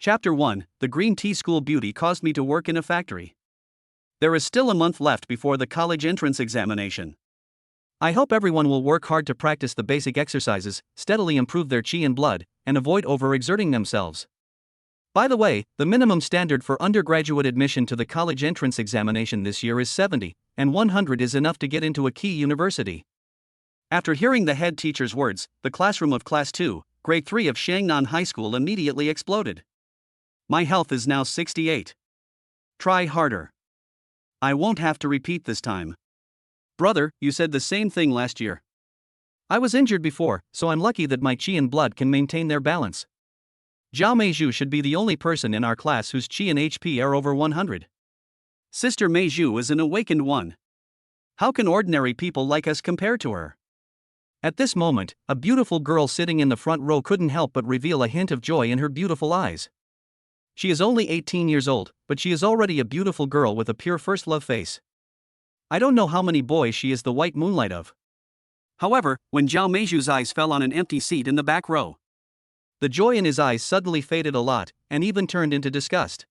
Chapter 1 The Green Tea School Beauty Caused Me to Work in a Factory. There is still a month left before the college entrance examination. I hope everyone will work hard to practice the basic exercises, steadily improve their chi and blood, and avoid overexerting themselves. By the way, the minimum standard for undergraduate admission to the college entrance examination this year is 70, and 100 is enough to get into a key university. After hearing the head teacher's words, the classroom of Class 2, Grade 3 of Shangnan High School immediately exploded. My health is now 68. Try harder. I won't have to repeat this time. Brother, you said the same thing last year. I was injured before, so I'm lucky that my chi and blood can maintain their balance. Zhao Meizhu should be the only person in our class whose chi and HP are over 100. Sister Meizhu is an awakened one. How can ordinary people like us compare to her? At this moment, a beautiful girl sitting in the front row couldn't help but reveal a hint of joy in her beautiful eyes. She is only 18 years old, but she is already a beautiful girl with a pure first love face. I don't know how many boys she is the white moonlight of. However, when Zhao Meizhu's eyes fell on an empty seat in the back row, the joy in his eyes suddenly faded a lot, and even turned into disgust.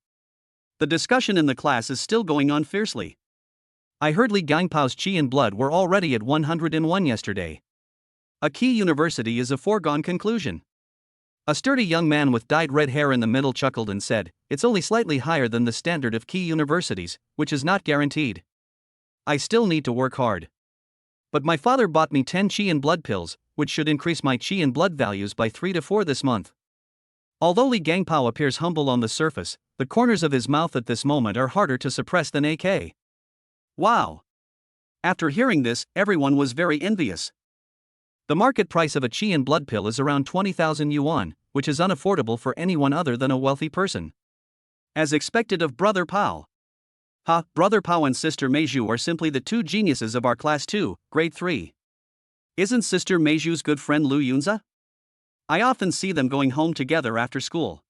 The discussion in the class is still going on fiercely. I heard Li Gangpao's chi and blood were already at 101 yesterday. A key university is a foregone conclusion. A sturdy young man with dyed red hair in the middle chuckled and said, "It's only slightly higher than the standard of key universities, which is not guaranteed. I still need to work hard. But my father bought me 10 chi and blood pills, which should increase my chi and blood values by 3 to 4 this month." Although Li Gangpao appears humble on the surface, the corners of his mouth at this moment are harder to suppress than AK. Wow! After hearing this, everyone was very envious. The market price of a chi and blood pill is around 20,000 yuan, which is unaffordable for anyone other than a wealthy person. As expected of Brother Pao. Brother Pao and Sister Meizhu are simply the two geniuses of our Class 2, Grade 3. Isn't Sister Meizhu's good friend Lu Yunza? I often see them going home together after school.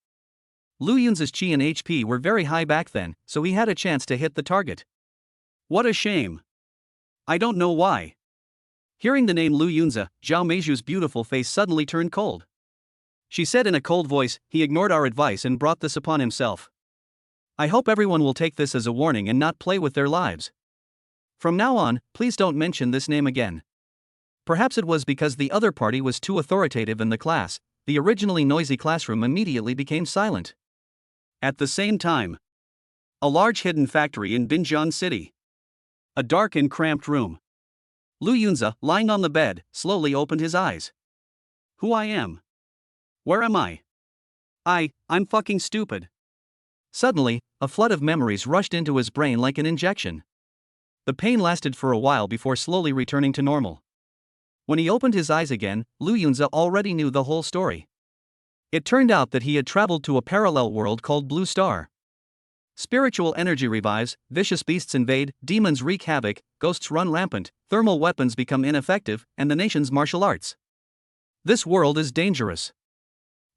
Lu Yunza's chi and HP were very high back then, so he had a chance to hit the target. What a shame. I don't know why. Hearing the name Lu Yunza, Zhao Meizhu's beautiful face suddenly turned cold. She said in a cold voice, "He ignored our advice and brought this upon himself. I hope everyone will take this as a warning and not play with their lives. From now on, please don't mention this name again." Perhaps it was because the other party was too authoritative in the class, the originally noisy classroom immediately became silent. At the same time, a large hidden factory in Binjiang City. A dark and cramped room. Lu Yunza, lying on the bed, slowly opened his eyes. Who I am? Where am I? I'm fucking stupid. Suddenly, a flood of memories rushed into his brain like an injection. The pain lasted for a while before slowly returning to normal. When he opened his eyes again, Lu Yunza already knew the whole story. It turned out that he had traveled to a parallel world called Blue Star. Spiritual energy revives, vicious beasts invade, demons wreak havoc, ghosts run rampant, thermal weapons become ineffective, and the nation's martial arts. This world is dangerous.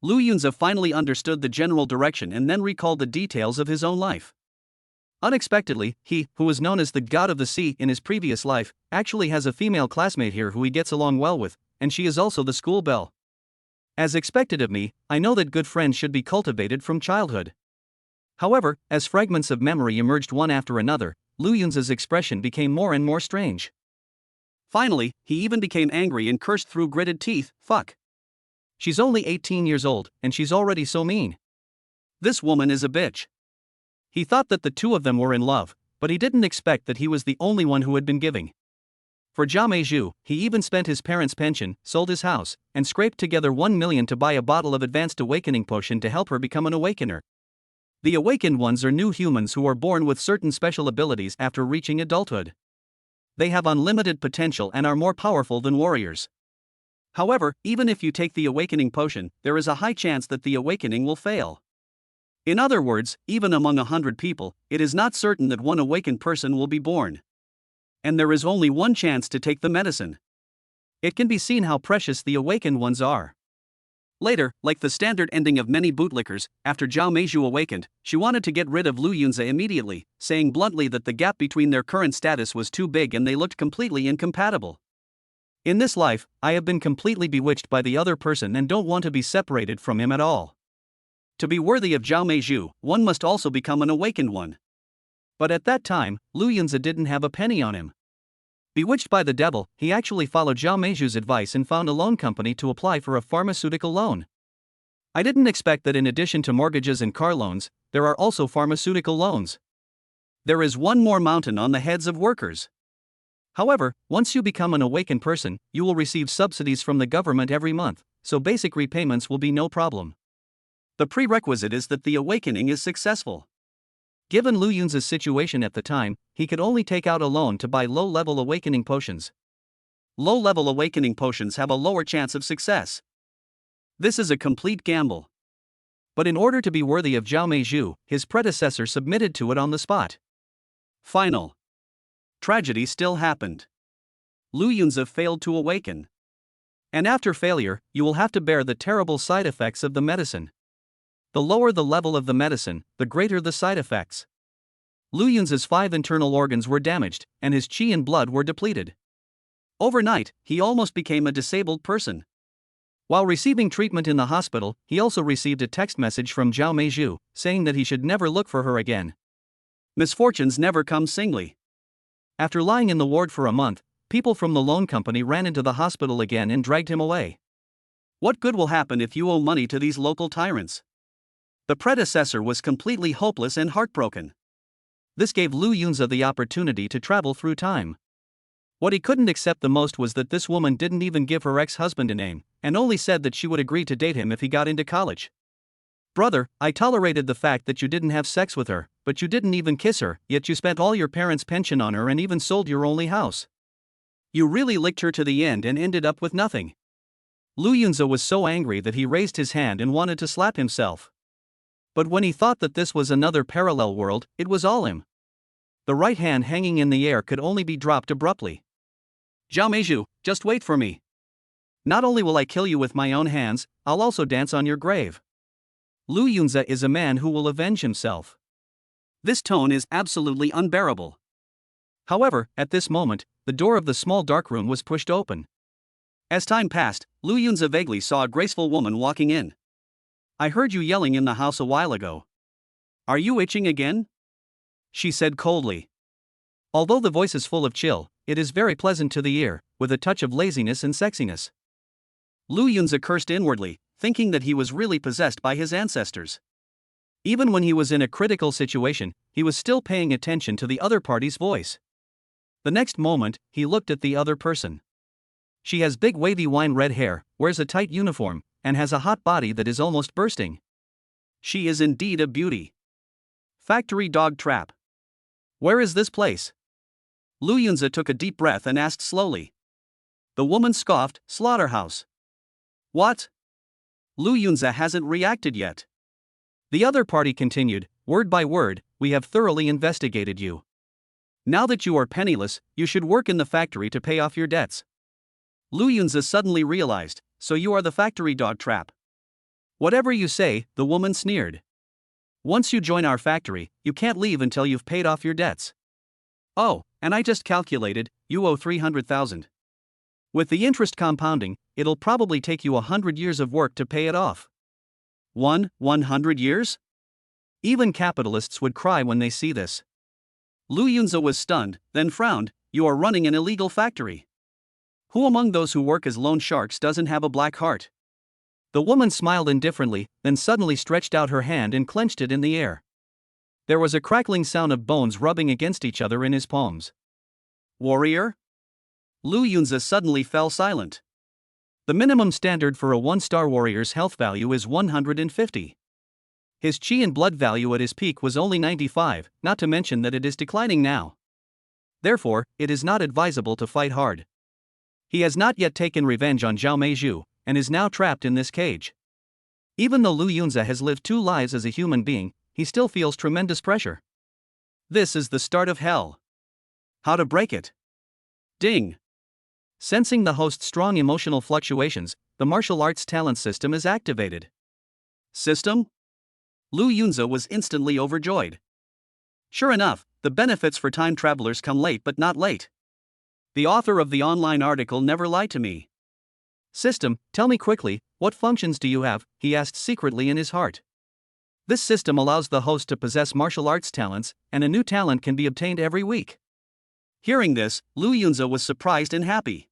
Lu Yunza finally understood the general direction and then recalled the details of his own life. Unexpectedly, he, who was known as the God of the Sea in his previous life, actually has a female classmate here who he gets along well with, and she is also the school belle. As expected of me, I know that good friends should be cultivated from childhood. However, as fragments of memory emerged one after another, Lu Yunza's expression became more and more strange. Finally, he even became angry and cursed through gritted teeth, "Fuck. She's only 18 years old, and she's already so mean. This woman is a bitch." He thought that the two of them were in love, but he didn't expect that he was the only one who had been giving. For Zhao Meizhu, he even spent his parents' pension, sold his house, and scraped together 1 million to buy a bottle of advanced awakening potion to help her become an awakener. The awakened ones are new humans who are born with certain special abilities after reaching adulthood. They have unlimited potential and are more powerful than warriors. However, even if you take the awakening potion, there is a high chance that the awakening will fail. In other words, even among 100 people, it is not certain that one awakened person will be born. And there is only one chance to take the medicine. It can be seen how precious the awakened ones are. Later, like the standard ending of many bootlickers, after Zhao Meizhu awakened, she wanted to get rid of Lu Yunza immediately, saying bluntly that the gap between their current status was too big and they looked completely incompatible. In this life, I have been completely bewitched by the other person and don't want to be separated from him at all. To be worthy of Zhao Meizhu, one must also become an awakened one. But at that time, Lu Yunzi didn't have a penny on him. Bewitched by the devil, he actually followed Zhao Meizhu's advice and found a loan company to apply for a pharmaceutical loan. I didn't expect that in addition to mortgages and car loans, there are also pharmaceutical loans. There is one more mountain on the heads of workers. However, once you become an awakened person, you will receive subsidies from the government every month, so basic repayments will be no problem. The prerequisite is that the awakening is successful. Given Lu Yunzi's situation at the time, he could only take out a loan to buy low-level awakening potions. Low-level awakening potions have a lower chance of success. This is a complete gamble. But in order to be worthy of Zhao Meizhu, his predecessor submitted to it on the spot. Final tragedy still happened. Lu Yunzi failed to awaken. And after failure, you will have to bear the terrible side effects of the medicine. The lower the level of the medicine, the greater the side effects. Lu Yunzi's 5 internal organs were damaged, and his qi and blood were depleted. Overnight, he almost became a disabled person. While receiving treatment in the hospital, he also received a text message from Zhao Meizhu, saying that he should never look for her again. Misfortunes never come singly. After lying in the ward for a month, people from the loan company ran into the hospital again and dragged him away. What good will happen if you owe money to these local tyrants? The predecessor was completely hopeless and heartbroken. This gave Lu Yunzi the opportunity to travel through time. What he couldn't accept the most was that this woman didn't even give her ex-husband a name, and only said that she would agree to date him if he got into college. Brother, I tolerated the fact that you didn't have sex with her, but you didn't even kiss her, yet you spent all your parents' pension on her and even sold your only house. You really licked her to the end and ended up with nothing. Lu Yunzi was so angry that he raised his hand and wanted to slap himself. But when he thought that this was another parallel world, it was all him. The right hand hanging in the air could only be dropped abruptly. Zhao Meizhu, just wait for me. Not only will I kill you with my own hands, I'll also dance on your grave. Lu Yunzi is a man who will avenge himself. This tone is absolutely unbearable. However, at this moment, the door of the small dark room was pushed open. As time passed, Lu Yunzi vaguely saw a graceful woman walking in. I heard you yelling in the house a while ago. Are you itching again? She said coldly. Although the voice is full of chill, it is very pleasant to the ear, with a touch of laziness and sexiness. Lu Yunzi cursed inwardly, thinking that he was really possessed by his ancestors. Even when he was in a critical situation, he was still paying attention to the other party's voice. The next moment, he looked at the other person. She has big wavy wine red hair, wears a tight uniform, and has a hot body that is almost bursting. She is indeed a beauty. Factory dog trap. Where is this place? Lu Yunzi took a deep breath and asked slowly. The woman scoffed, Slaughterhouse. What? Lu Yunzi hasn't reacted yet. The other party continued, word by word, we have thoroughly investigated you. Now that you are penniless, you should work in the factory to pay off your debts. Lu Yunzi suddenly realized, so you are the factory dog trap. Whatever you say, the woman sneered. Once you join our factory, you can't leave until you've paid off your debts. Oh, and I just calculated, you owe 300,000. With the interest compounding, it'll probably take you 100 years of work to pay it off. 100 years? Even capitalists would cry when they see this. Lu Yunzi was stunned, then frowned, you are running an illegal factory. Who among those who work as loan sharks doesn't have a black heart? The woman smiled indifferently, then suddenly stretched out her hand and clenched it in the air. There was a crackling sound of bones rubbing against each other in his palms. Warrior? Lu Yunzi suddenly fell silent. The minimum standard for a 1-star warrior's health value is 150. His chi and blood value at his peak was only 95, not to mention that it is declining now. Therefore, it is not advisable to fight hard. He has not yet taken revenge on Zhao Meizhu, and is now trapped in this cage. Even though Lu Yunzi has lived 2 lives as a human being, he still feels tremendous pressure. This is the start of hell. How to break it? Ding. Sensing the host's strong emotional fluctuations, the martial arts talent system is activated. System? Lu Yunzi was instantly overjoyed. Sure enough, the benefits for time travelers come late but not late. The author of the online article never lied to me. System, tell me quickly, what functions do you have? He asked secretly in his heart. This system allows the host to possess martial arts talents, and a new talent can be obtained every week. Hearing this, Lu Yunze was surprised and happy.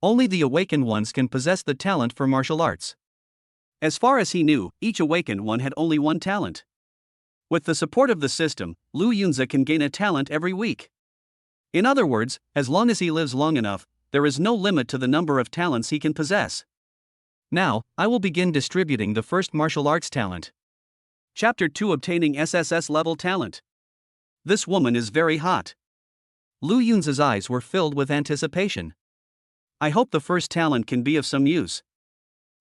Only the awakened ones can possess the talent for martial arts. As far as he knew, each awakened one had only one talent. With the support of the system, Lu Yunze can gain a talent every week. In other words, as long as he lives long enough, there is no limit to the number of talents he can possess. Now, I will begin distributing the first martial arts talent. Chapter 2: Obtaining SSS level talent. This woman is very hot. Lu Yunze's eyes were filled with anticipation. I hope the first talent can be of some use.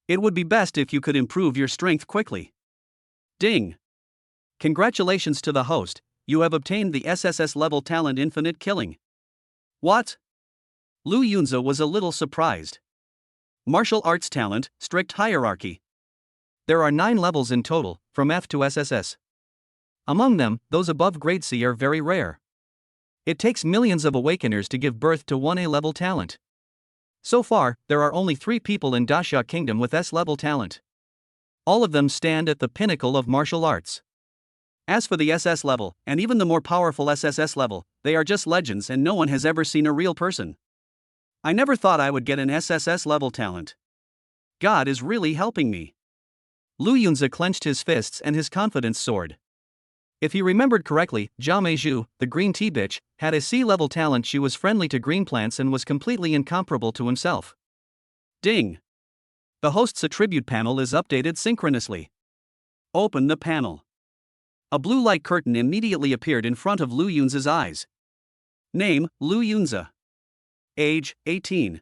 It would be best if you could improve your strength quickly. Ding! Congratulations to the host, you have obtained the SSS level talent Infinite Killing. What? Lu Yunze was a little surprised. Martial arts talent, strict hierarchy. There are 9 levels in total, from F to SSS. Among them, those above grade C are very rare. It takes millions of awakeners to give birth to 1A level talent. So far, there are only 3 people in Dasha Kingdom with S level talent. All of them stand at the pinnacle of martial arts. As for the SS level, and even the more powerful SSS level, they are just legends and no one has ever seen a real person. I never thought I would get an SSS level talent. God is really helping me. Lu Yunze clenched his fists and his confidence soared. If he remembered correctly, Jia Meizhu, the green tea bitch, had a C-level talent. She was friendly to green plants and was completely incomparable to himself. Ding! The host's attribute panel is updated synchronously. Open the panel. A blue light curtain immediately appeared in front of Lu Yunze's eyes. Name, Lu Yunze. Age, 18.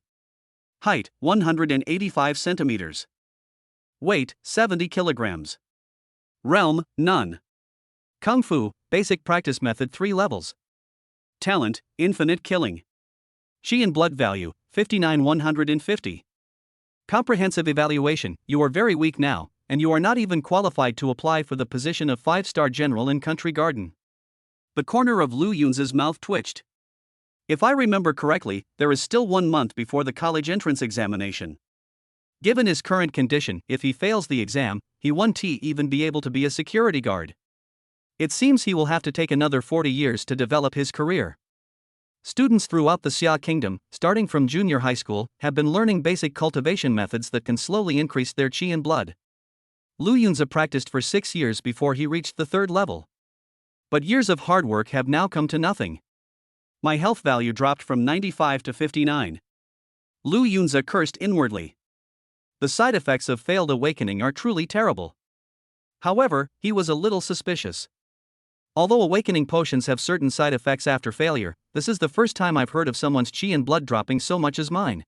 Height, 185 centimeters. Weight, 70 kilograms. Realm, none. Kung Fu, basic practice method 3 levels. Talent, Infinite Killing. Chi and blood value, 59,150. Comprehensive evaluation, you are very weak now, and you are not even qualified to apply for the position of 5-star general in Country Garden. The corner of Lu Yunze's mouth twitched. If I remember correctly, there is still 1 month before the college entrance examination. Given his current condition, if he fails the exam, he won't even be able to be a security guard. It seems he will have to take another 40 years to develop his career. Students throughout the Xia Kingdom, starting from junior high school, have been learning basic cultivation methods that can slowly increase their chi and blood. Lu Yunze practiced for 6 years before he reached the 3rd level. But years of hard work have now come to nothing. My health value dropped from 95 to 59. Lu Yunze cursed inwardly. The side effects of failed awakening are truly terrible. However, he was a little suspicious. Although awakening potions have certain side effects after failure, this is the first time I've heard of someone's chi and blood dropping so much as mine.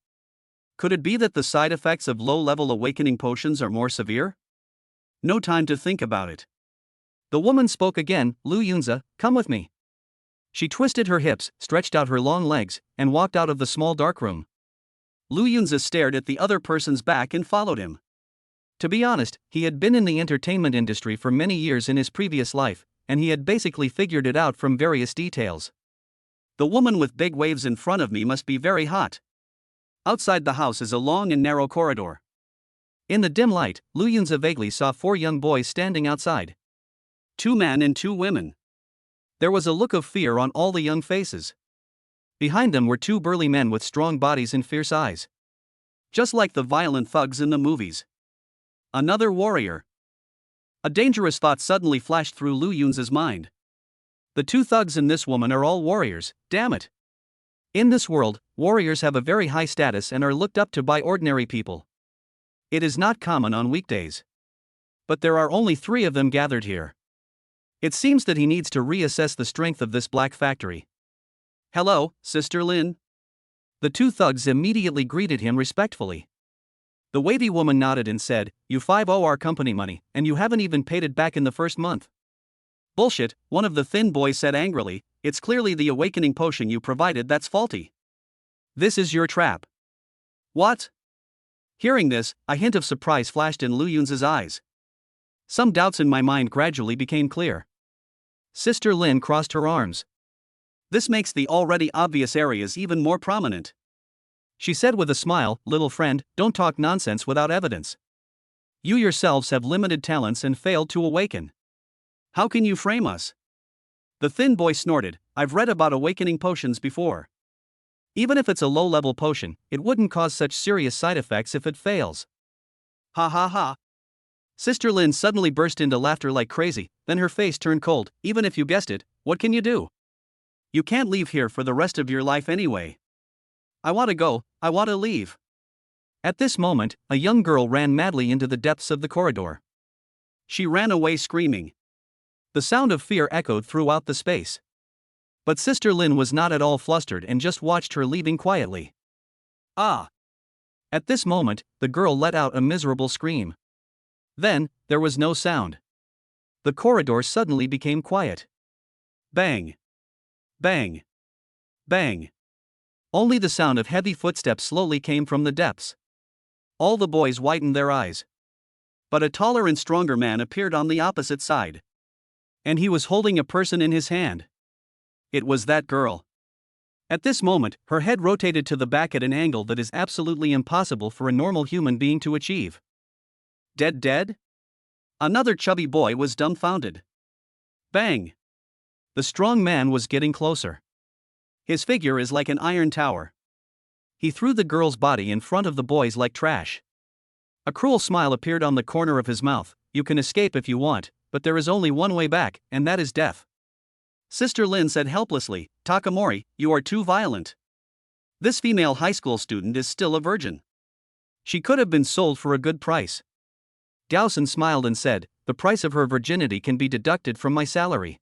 Could it be that the side effects of low-level awakening potions are more severe? No time to think about it. The woman spoke again. Lu Yunze, come with me. She twisted her hips, stretched out her long legs, and walked out of the small dark room. Lu Yunze stared at the other person's back and followed him. To be honest, he had been in the entertainment industry for many years in his previous life, and he had basically figured it out from various details. The woman with big waves in front of me must be very hot. Outside the house is a long and narrow corridor. In the dim light, Lu Yunze vaguely saw 4 young boys standing outside. 2 men and 2 women. There was a look of fear on all the young faces. Behind them were 2 burly men with strong bodies and fierce eyes. Just like the violent thugs in the movies. Another warrior. A dangerous thought suddenly flashed through Lu Yunze's mind. The 2 thugs and this woman are all warriors, damn it. In this world, warriors have a very high status and are looked up to by ordinary people. It is not common on weekdays. But there are only 3 of them gathered here. It seems that he needs to reassess the strength of this black factory. Hello, Sister Lin. The 2 thugs immediately greeted him respectfully. The wavy woman nodded and said, "You 5-0 our company money, and you haven't even paid it back in the first month." Bullshit, one of the thin boys said angrily, "It's clearly the awakening potion you provided that's faulty. This is your trap." What? Hearing this, a hint of surprise flashed in Lu Yunze's eyes. Some doubts in my mind gradually became clear. Sister Lin crossed her arms. This makes the already obvious areas even more prominent. She said with a smile, "Little friend, don't talk nonsense without evidence. You yourselves have limited talents and failed to awaken. How can you frame us? The thin boy snorted. I've read about awakening potions before. Even if it's a low-level potion, it wouldn't cause such serious side effects if it fails. Ha ha ha. Sister Lin suddenly burst into laughter like crazy, then her face turned cold. Even if you guessed it, what can you do? You can't leave here for the rest of your life anyway. I want to go, I want to leave. At this moment, a young girl ran madly into the depths of the corridor. She ran away screaming. The sound of fear echoed throughout the space. But Sister Lin was not at all flustered and just watched her leaving quietly. Ah! At this moment, the girl let out a miserable scream. Then, there was no sound. The corridor suddenly became quiet. Bang! Bang! Bang! Only the sound of heavy footsteps slowly came from the depths. All the boys widened their eyes. But a taller and stronger man appeared on the opposite side. And he was holding a person in his hand. It was that girl. At this moment, her head rotated to the back at an angle that is absolutely impossible for a normal human being to achieve. Dead? Another chubby boy was dumbfounded. Bang! The strong man was getting closer. His figure is like an iron tower. He threw the girl's body in front of the boys like trash. A cruel smile appeared on the corner of his mouth. You can escape if you want, but there is only one way back, and that is death. Sister Lin said helplessly, Takamori, you are too violent. This female high school student is still a virgin. She could have been sold for a good price. Dowson smiled and said, the price of her virginity can be deducted from my salary.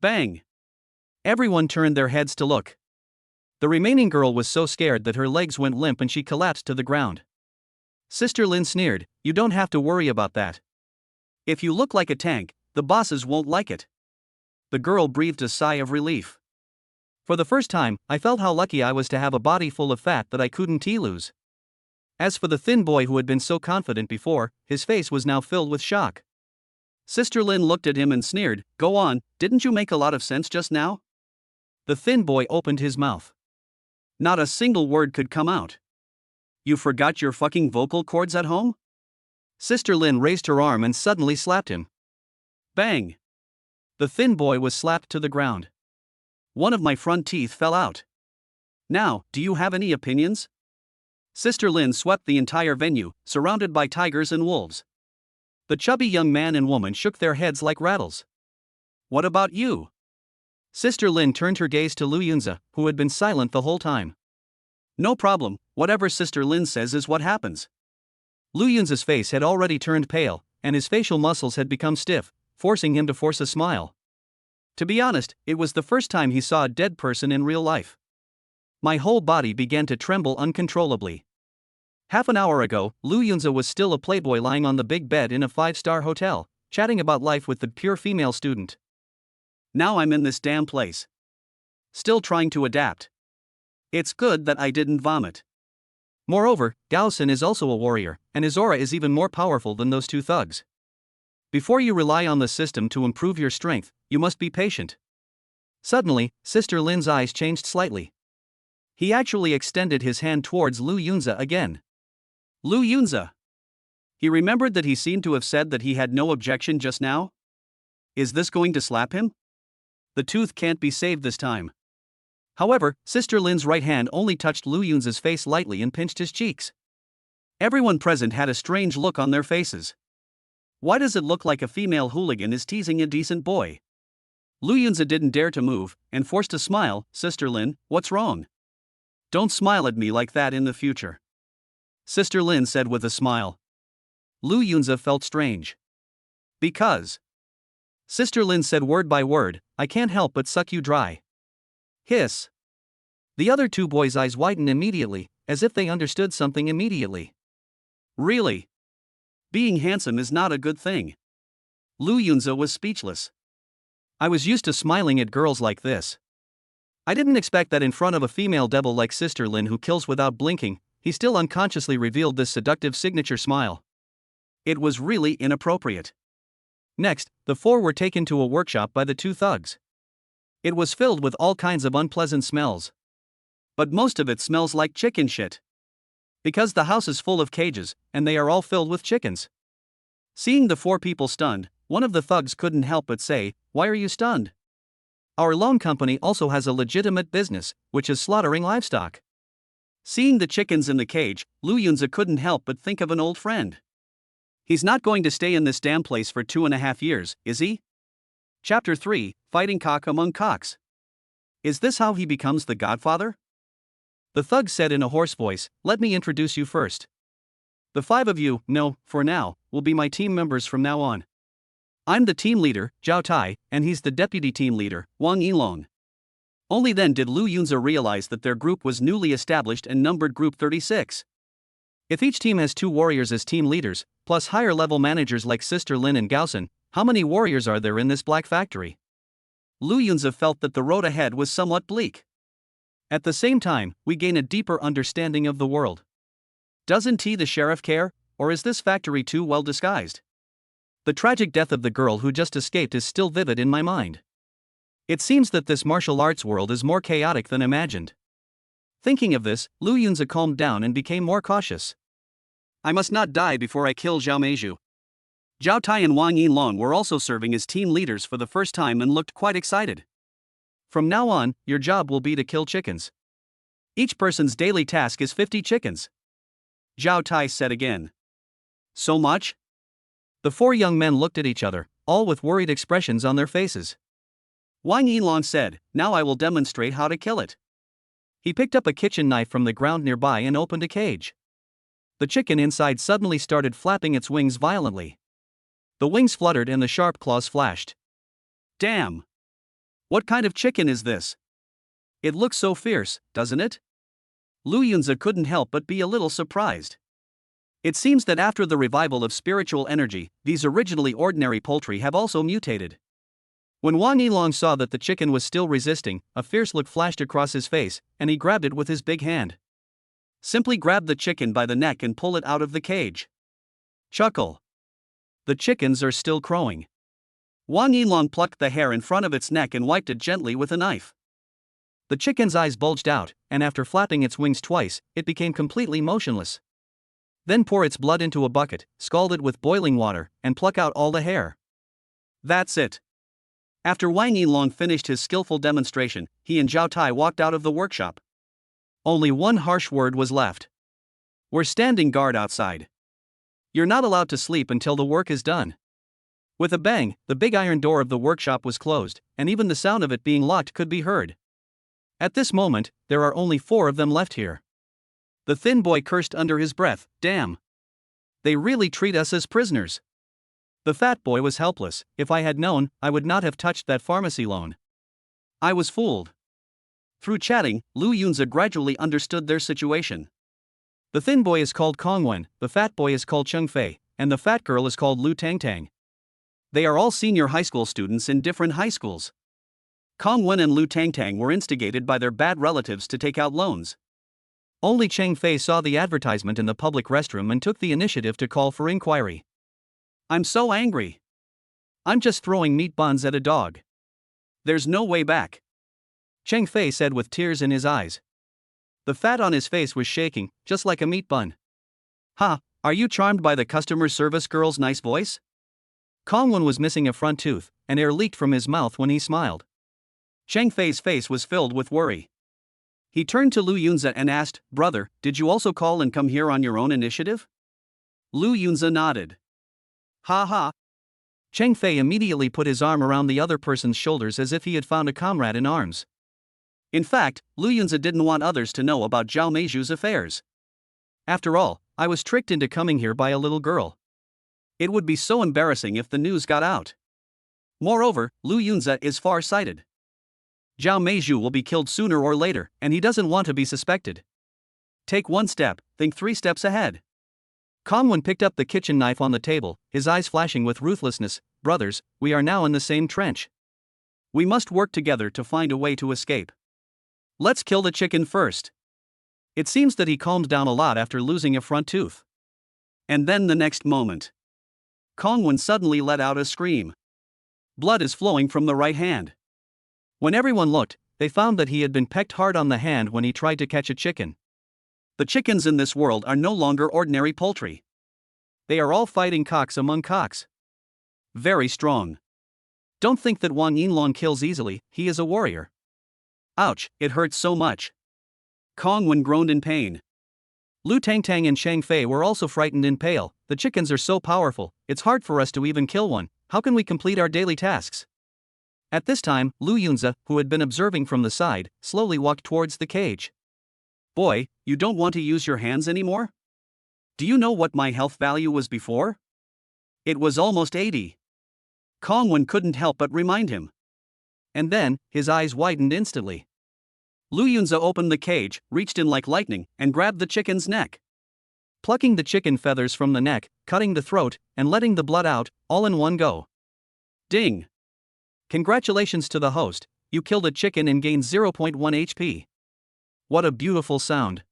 Bang! Everyone turned their heads to look. The remaining girl was so scared that her legs went limp and she collapsed to the ground. Sister Lin sneered, you don't have to worry about that. If you look like a tank, the bosses won't like it. The girl breathed a sigh of relief. For the first time, I felt how lucky I was to have a body full of fat that I couldn't lose. As for the thin boy who had been so confident before, his face was now filled with shock. Sister Lin looked at him and sneered, go on, didn't you make a lot of sense just now? The thin boy opened his mouth. Not a single word could come out. You forgot your fucking vocal cords at home? Sister Lin raised her arm and suddenly slapped him. Bang! The thin boy was slapped to the ground. One of my front teeth fell out. Now, do you have any opinions? Sister Lin swept the entire venue, surrounded by tigers and wolves. The chubby young man and woman shook their heads like rattles. What about you? Sister Lin turned her gaze to Lu Yunza, who had been silent the whole time. No problem, whatever Sister Lin says is what happens. Lu Yunza's face had already turned pale, and his facial muscles had become stiff, forcing him to force a smile. To be honest, it was the first time he saw a dead person in real life. My whole body began to tremble uncontrollably. Half an hour ago, Lu Yunza was still a playboy lying on the big bed in a 5-star hotel, chatting about life with the pure female student. Now I'm in this damn place. Still trying to adapt. It's good that I didn't vomit. Moreover, Gaosen is also a warrior, and his aura is even more powerful than those two thugs. Before you rely on the system to improve your strength, you must be patient. Suddenly, Sister Lin's eyes changed slightly. He actually extended his hand towards Lu Yunza again. Lu Yunza! He remembered that he seemed to have said that he had no objection just now. Is this going to slap him? The tooth can't be saved this time. However, Sister Lin's right hand only touched Lu Yunza's face lightly and pinched his cheeks. Everyone present had a strange look on their faces. Why does it look like a female hooligan is teasing a decent boy? Lu Yunza didn't dare to move, and forced a smile. Sister Lin, what's wrong? Don't smile at me like that in the future. Sister Lin said with a smile. Lu Yunza felt strange. Because. Sister Lin said word by word, I can't help but suck you dry. Hiss. The other two boys' eyes widened immediately, as if they understood something immediately. Really? Being handsome is not a good thing. Lu Yunza was speechless. I was used to smiling at girls like this. I didn't expect that in front of a female devil like Sister Lin who kills without blinking, he still unconsciously revealed this seductive signature smile. It was really inappropriate. Next, the four were taken to a workshop by the two thugs. It was filled with all kinds of unpleasant smells. But most of it smells like chicken shit. Because the house is full of cages, and they are all filled with chickens. Seeing the four people stunned, one of the thugs couldn't help but say, "Why are you stunned? Our loan company also has a legitimate business, which is slaughtering livestock." Seeing the chickens in the cage, Lu Yunzi couldn't help but think of an old friend. He's not going to stay in this damn place for 2.5 years, is he? Chapter 3, Fighting Cock Among Cocks. Is this how he becomes the Godfather? The thug said in a hoarse voice, "Let me introduce you first. The 5 of you, no, for now, will be my team members from now on. I'm the team leader, Zhao Tai, and he's the deputy team leader, Wang Yilong." Only then did Lu Yunzi realize that their group was newly established and numbered Group 36. If each team has 2 warriors as team leaders, plus higher-level managers like Sister Lin and Gaosen, how many warriors are there in this black factory? Lu Yunzi felt that the road ahead was somewhat bleak. At the same time, we gain a deeper understanding of the world. Doesn't he, the sheriff, care, or is this factory too well disguised? The tragic death of the girl who just escaped is still vivid in my mind. It seems that this martial arts world is more chaotic than imagined. Thinking of this, Lu Yunzi calmed down and became more cautious. I must not die before I kill Zhao Meizhu. Zhao Tai and Wang Yinlong were also serving as team leaders for the first time and looked quite excited. From now on, your job will be to kill chickens. Each person's daily task is 50 chickens. Zhao Tai said again. So much? The 4 young men looked at each other, all with worried expressions on their faces. Wang Yinlong said, "Now I will demonstrate how to kill it." He picked up a kitchen knife from the ground nearby and opened a cage. The chicken inside suddenly started flapping its wings violently. The wings fluttered and the sharp claws flashed. Damn! What kind of chicken is this? It looks so fierce, doesn't it? Lu Yunzi couldn't help but be a little surprised. It seems that after the revival of spiritual energy, these originally ordinary poultry have also mutated. When Wang Yilong saw that the chicken was still resisting, a fierce look flashed across his face, and he grabbed it with his big hand. Simply grab the chicken by the neck and pull it out of the cage. Chuckle. The chickens are still crowing. Wang Yilong plucked the hair in front of its neck and wiped it gently with a knife. The chicken's eyes bulged out, and after flapping its wings twice, it became completely motionless. Then pour its blood into a bucket, scald it with boiling water, and pluck out all the hair. That's it. After Wang Yinlong finished his skillful demonstration, he and Zhao Tai walked out of the workshop. Only one harsh word was left. We're standing guard outside. You're not allowed to sleep until the work is done. With a bang, the big iron door of the workshop was closed, and even the sound of it being locked could be heard. At this moment, there are only 4 of them left here. The thin boy cursed under his breath, "Damn! They really treat us as prisoners." The fat boy was helpless. "If I had known, I would not have touched that pharmacy loan. I was fooled." Through chatting, Lu Yunzi gradually understood their situation. The thin boy is called Kongwen, the fat boy is called Cheng Fei, and the fat girl is called Lu Tangtang. They are all senior high school students in different high schools. Kongwen and Lu Tangtang were instigated by their bad relatives to take out loans. Only Cheng Fei saw the advertisement in the public restroom and took the initiative to call for inquiry. I'm so angry. I'm just throwing meat buns at a dog. There's no way back. Cheng Fei said with tears in his eyes. The fat on his face was shaking, just like a meat bun. Ha, are you charmed by the customer service girl's nice voice? Kongwen was missing a front tooth, and air leaked from his mouth when he smiled. Cheng Fei's face was filled with worry. He turned to Lu Yunzi and asked, "Brother, did you also call and come here on your own initiative?" Lu Yunzi nodded. Ha ha. Cheng Fei immediately put his arm around the other person's shoulders as if he had found a comrade in arms. In fact, Lu Yunzi didn't want others to know about Zhao Meizhu's affairs. After all, I was tricked into coming here by a little girl. It would be so embarrassing if the news got out. Moreover, Lu Yunzi is far-sighted. Zhao Meizhu will be killed sooner or later, and he doesn't want to be suspected. Take 1 step, think 3 steps ahead. Kongwen picked up the kitchen knife on the table, his eyes flashing with ruthlessness. Brothers, we are now in the same trench. We must work together to find a way to escape. Let's kill the chicken first. It seems that he calmed down a lot after losing a front tooth. And then the next moment, Kongwen suddenly let out a scream. Blood is flowing from the right hand. When everyone looked, they found that he had been pecked hard on the hand when he tried to catch a chicken. The chickens in this world are no longer ordinary poultry. They are all fighting cocks among cocks. Very strong. Don't think that Wang Yinlong kills easily, he is a warrior. Ouch, it hurts so much. Kong Wen groaned in pain. Lu Tangtang and Shang Fei were also frightened and pale. The chickens are so powerful, it's hard for us to even kill one. How can we complete our daily tasks? At this time, Lu Yunzi, who had been observing from the side, slowly walked towards the cage. Boy, you don't want to use your hands anymore? Do you know what my health value was before? It was almost 80. Kong Wen couldn't help but remind him. And then, his eyes widened instantly. Lu Yunzi opened the cage, reached in like lightning, and grabbed the chicken's neck. Plucking the chicken feathers from the neck, cutting the throat, and letting the blood out, all in one go. Ding! Congratulations to the host, you killed a chicken and gained 0.1 HP. What a beautiful sound.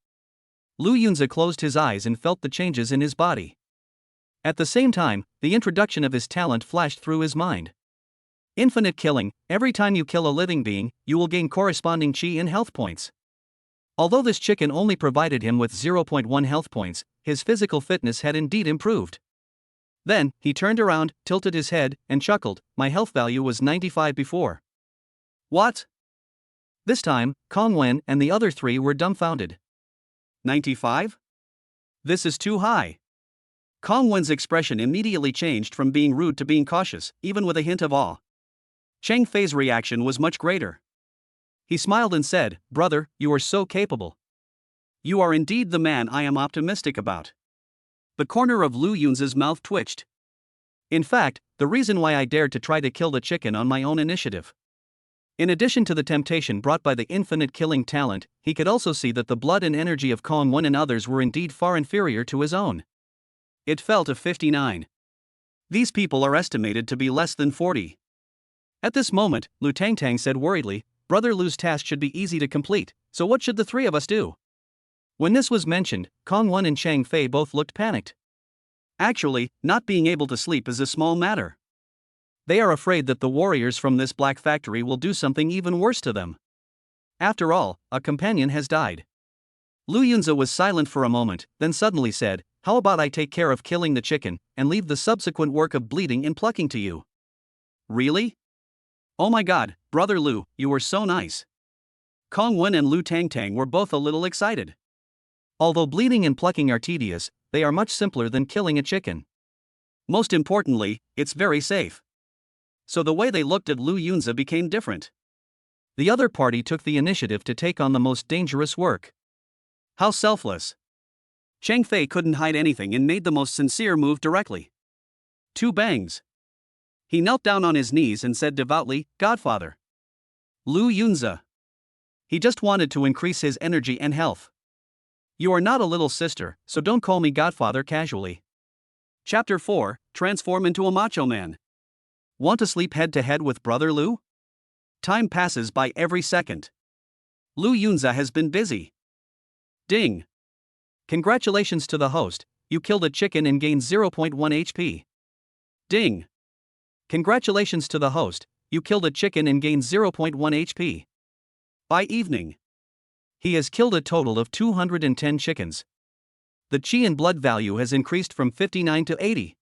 Lu Yunzi closed his eyes and felt the changes in his body. At the same time, the introduction of his talent flashed through his mind. Infinite killing, every time you kill a living being, you will gain corresponding chi and health points. Although this chicken only provided him with 0.1 health points, his physical fitness had indeed improved. Then, he turned around, tilted his head, and chuckled, my health value was 95 before. What? This time, Kong Wen and the other three were dumbfounded. 95? This is too high. Kong Wen's expression immediately changed from being rude to being cautious, even with a hint of awe. Chang Fei's reaction was much greater. He smiled and said, brother, you are so capable. You are indeed the man I am optimistic about. The corner of Lu Yunzi's mouth twitched. In fact, the reason why I dared to try to kill the chicken on my own initiative. In addition to the temptation brought by the infinite killing talent, he could also see that the blood and energy of Kong Wen and others were indeed far inferior to his own. It fell to 59. These people are estimated to be less than 40. At this moment, Lu Tangtang said worriedly, Brother Lu's task should be easy to complete, so what should the three of us do? When this was mentioned, Kong Wen and Shang Fei both looked panicked. Actually, not being able to sleep is a small matter. They are afraid that the warriors from this black factory will do something even worse to them. After all, a companion has died. Lu Yunzi was silent for a moment, then suddenly said, how about I take care of killing the chicken, and leave the subsequent work of bleeding and plucking to you? Really? Oh my god, Brother Lu, you were so nice. Kong Wen and Lu Tangtang were both a little excited. Although bleeding and plucking are tedious, they are much simpler than killing a chicken. Most importantly, it's very safe. So the way they looked at Lu Yunzi became different. The other party took the initiative to take on the most dangerous work. How selfless. Chang Fei couldn't hide anything and made the most sincere move directly. 2 bangs. He knelt down on his knees and said devoutly, Godfather. Lu Yunzi. He just wanted to increase his energy and health. You are not a little sister, so don't call me Godfather casually. Chapter 4, Transform into a Macho Man. Want to sleep head to head with Brother Lu? Time passes by every second. Lu Yunzi has been busy. Ding. Congratulations to the host, you killed a chicken and gained 0.1 HP. Ding. Congratulations to the host, you killed a chicken and gained 0.1 HP. By evening, he has killed a total of 210 chickens. The chi and blood value has increased from 59 to 80.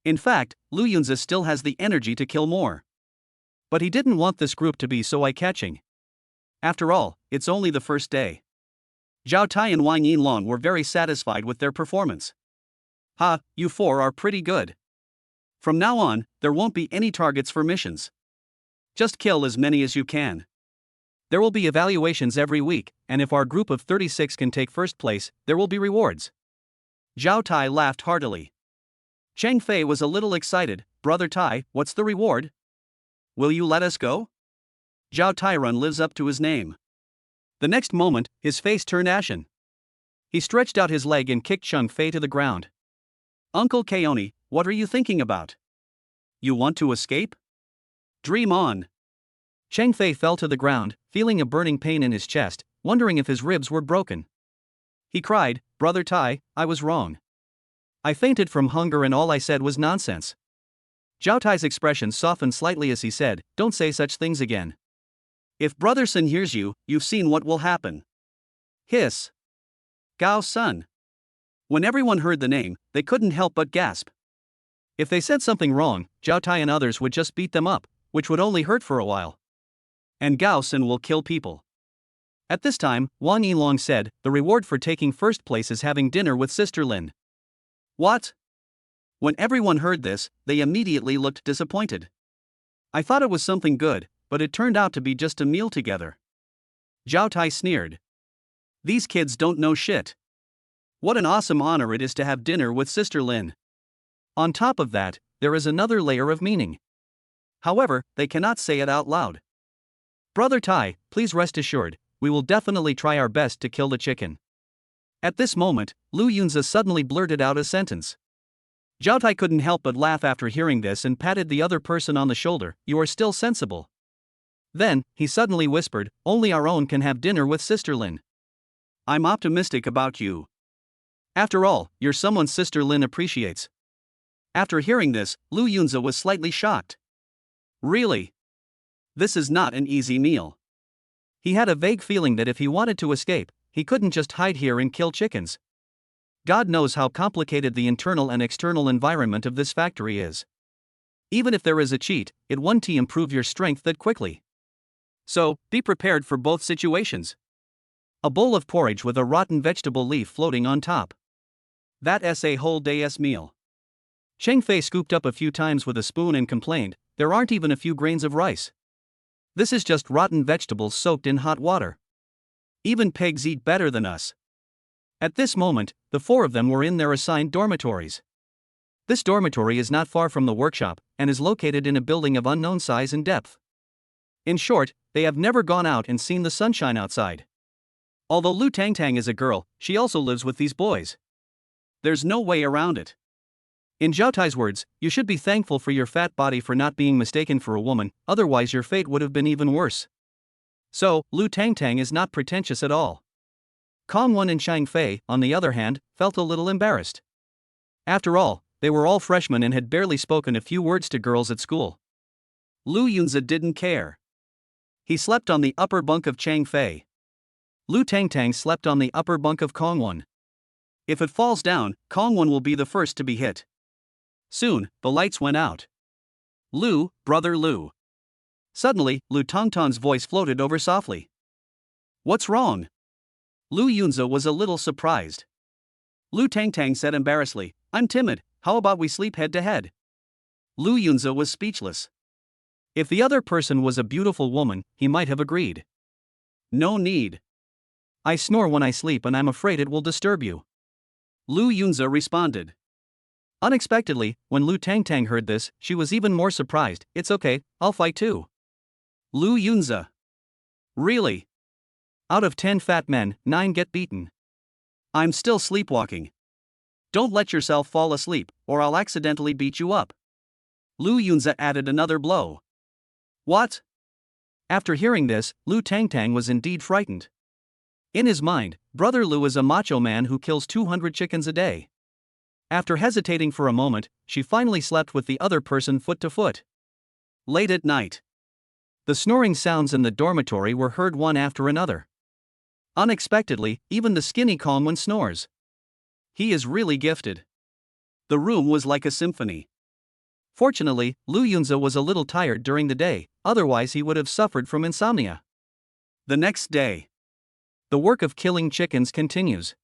In fact, Lu Yunzi still has the energy to kill more. But he didn't want this group to be so eye-catching. After all, it's only the first day. Zhao Tai and Wang Yinlong were very satisfied with their performance. Ha, you 4 are pretty good. From now on, there won't be any targets for missions. Just kill as many as you can. There will be evaluations every week, and if our group of 36 can take first place, there will be rewards. Zhao Tai laughed heartily. Chang Fei was a little excited, Brother Tai, what's the reward? Will you let us go? Zhao Tairun lives up to his name. The next moment, his face turned ashen. He stretched out his leg and kicked Chang Fei to the ground. Uncle Keone, what are you thinking about? You want to escape? Dream on. Chang Fei fell to the ground, feeling a burning pain in his chest, wondering if his ribs were broken. He cried, Brother Tai, I was wrong. I fainted from hunger and all I said was nonsense. Zhao Tai's expression softened slightly as he said, don't say such things again. If Brother Sun hears you, you've seen what will happen. Hiss. Gao Sun. When everyone heard the name, they couldn't help but gasp. If they said something wrong, Zhao Tai and others would just beat them up, which would only hurt for a while. And Gao Sun will kill people. At this time, Wang Yilong said, the reward for taking first place is having dinner with Sister Lin. What? When everyone heard this, they immediately looked disappointed. I thought it was something good, but it turned out to be just a meal together. Zhao Tai sneered. These kids don't know shit. What an awesome honor it is to have dinner with Sister Lin. On top of that, there is another layer of meaning. However, they cannot say it out loud. Brother Tai, please rest assured, we will definitely try our best to kill the chicken. At this moment, Lu Yunzi suddenly blurted out a sentence. Zhao Tai couldn't help but laugh after hearing this and patted the other person on the shoulder. You are still sensible. Then, he suddenly whispered, only our own can have dinner with Sister Lin. I'm optimistic about you. After all, you're someone Sister Lin appreciates. After hearing this, Lu Yunzi was slightly shocked. Really? This is not an easy meal. He had a vague feeling that if he wanted to escape, he couldn't just hide here and kill chickens. God knows how complicated the internal and external environment of this factory is. Even if there is a cheat, it won't improve your strength that quickly. So, be prepared for both situations. A bowl of porridge with a rotten vegetable leaf floating on top. That's a whole day's meal. Cheng Fei scooped up a few times with a spoon and complained, there aren't even a few grains of rice. This is just rotten vegetables soaked in hot water. Even pigs eat better than us. At this moment, the four of them were in their assigned dormitories. This dormitory is not far from the workshop, and is located in a building of unknown size and depth. In short, they have never gone out and seen the sunshine outside. Although Lu Tangtang is a girl, she also lives with these boys. There's no way around it. In Zhao Tai's words, you should be thankful for your fat body for not being mistaken for a woman, otherwise your fate would have been even worse. So, Lu Tangtang is not pretentious at all. Kong Wen and Chang Fei, on the other hand, felt a little embarrassed. After all, they were all freshmen and had barely spoken a few words to girls at school. Lu Yunzi didn't care. He slept on the upper bunk of Chang Fei. Lu Tangtang slept on the upper bunk of Kong Wen. If it falls down, Kong Wen will be the first to be hit. Soon, the lights went out. Lu, brother Lu. Suddenly, Lu Tongtong's voice floated over softly. What's wrong? Lu Yunzi was a little surprised. Lu Tangtang said embarrassedly, I'm timid, how about we sleep head to head? Lu Yunzi was speechless. If the other person was a beautiful woman, he might have agreed. No need. I snore when I sleep and I'm afraid it will disturb you. Lu Yunzi responded. Unexpectedly, when Lu Tangtang heard this, she was even more surprised. It's okay, I'll fight too. Lu Yunzi. Really? Out of 10 fat men, 9 get beaten. I'm still sleepwalking. Don't let yourself fall asleep, or I'll accidentally beat you up. Lu Yunzi added another blow. What? After hearing this, Lu Tangtang was indeed frightened. In his mind, Brother Lu is a macho man who kills 200 chickens a day. After hesitating for a moment, she finally slept with the other person foot to foot. Late at night. The snoring sounds in the dormitory were heard one after another. Unexpectedly, even the skinny Kong Wen snores. He is really gifted. The room was like a symphony. Fortunately, Lu Yunzi was a little tired during the day, otherwise he would have suffered from insomnia. The next day. The work of killing chickens continues.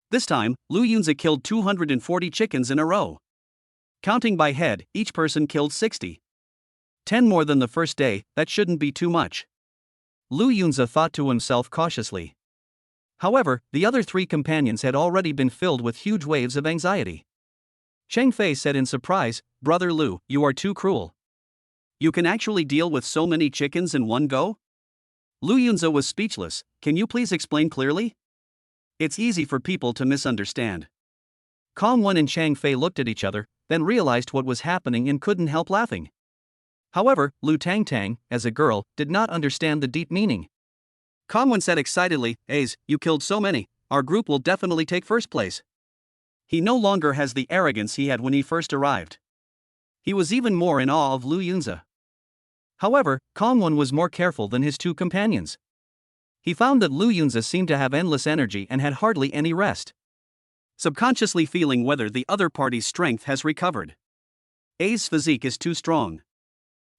This time, Lu Yunzi killed 240 chickens in a row. Counting by head, each person killed 60. 10 more than the first day, that shouldn't be too much. Lu Yunzi thought to himself cautiously. However, the other 3 companions had already been filled with huge waves of anxiety. Cheng Fei said in surprise, Brother Lu, you are too cruel. You can actually deal with so many chickens in one go? Lu Yunzi was speechless. Can you please explain clearly? It's easy for people to misunderstand. Kong Wen and Chang Fei looked at each other, then realized what was happening and couldn't help laughing. However, Lu Tangtang, as a girl, did not understand the deep meaning. Kong Wen said excitedly, Ace, you killed so many, our group will definitely take first place. He no longer has the arrogance he had when he first arrived. He was even more in awe of Lu Yunzi. However, Kong Wen was more careful than his 2 companions. He found that Lu Yunzi seemed to have endless energy and had hardly any rest. subconsciously feeling whether the other party's strength has recovered. A's physique is too strong.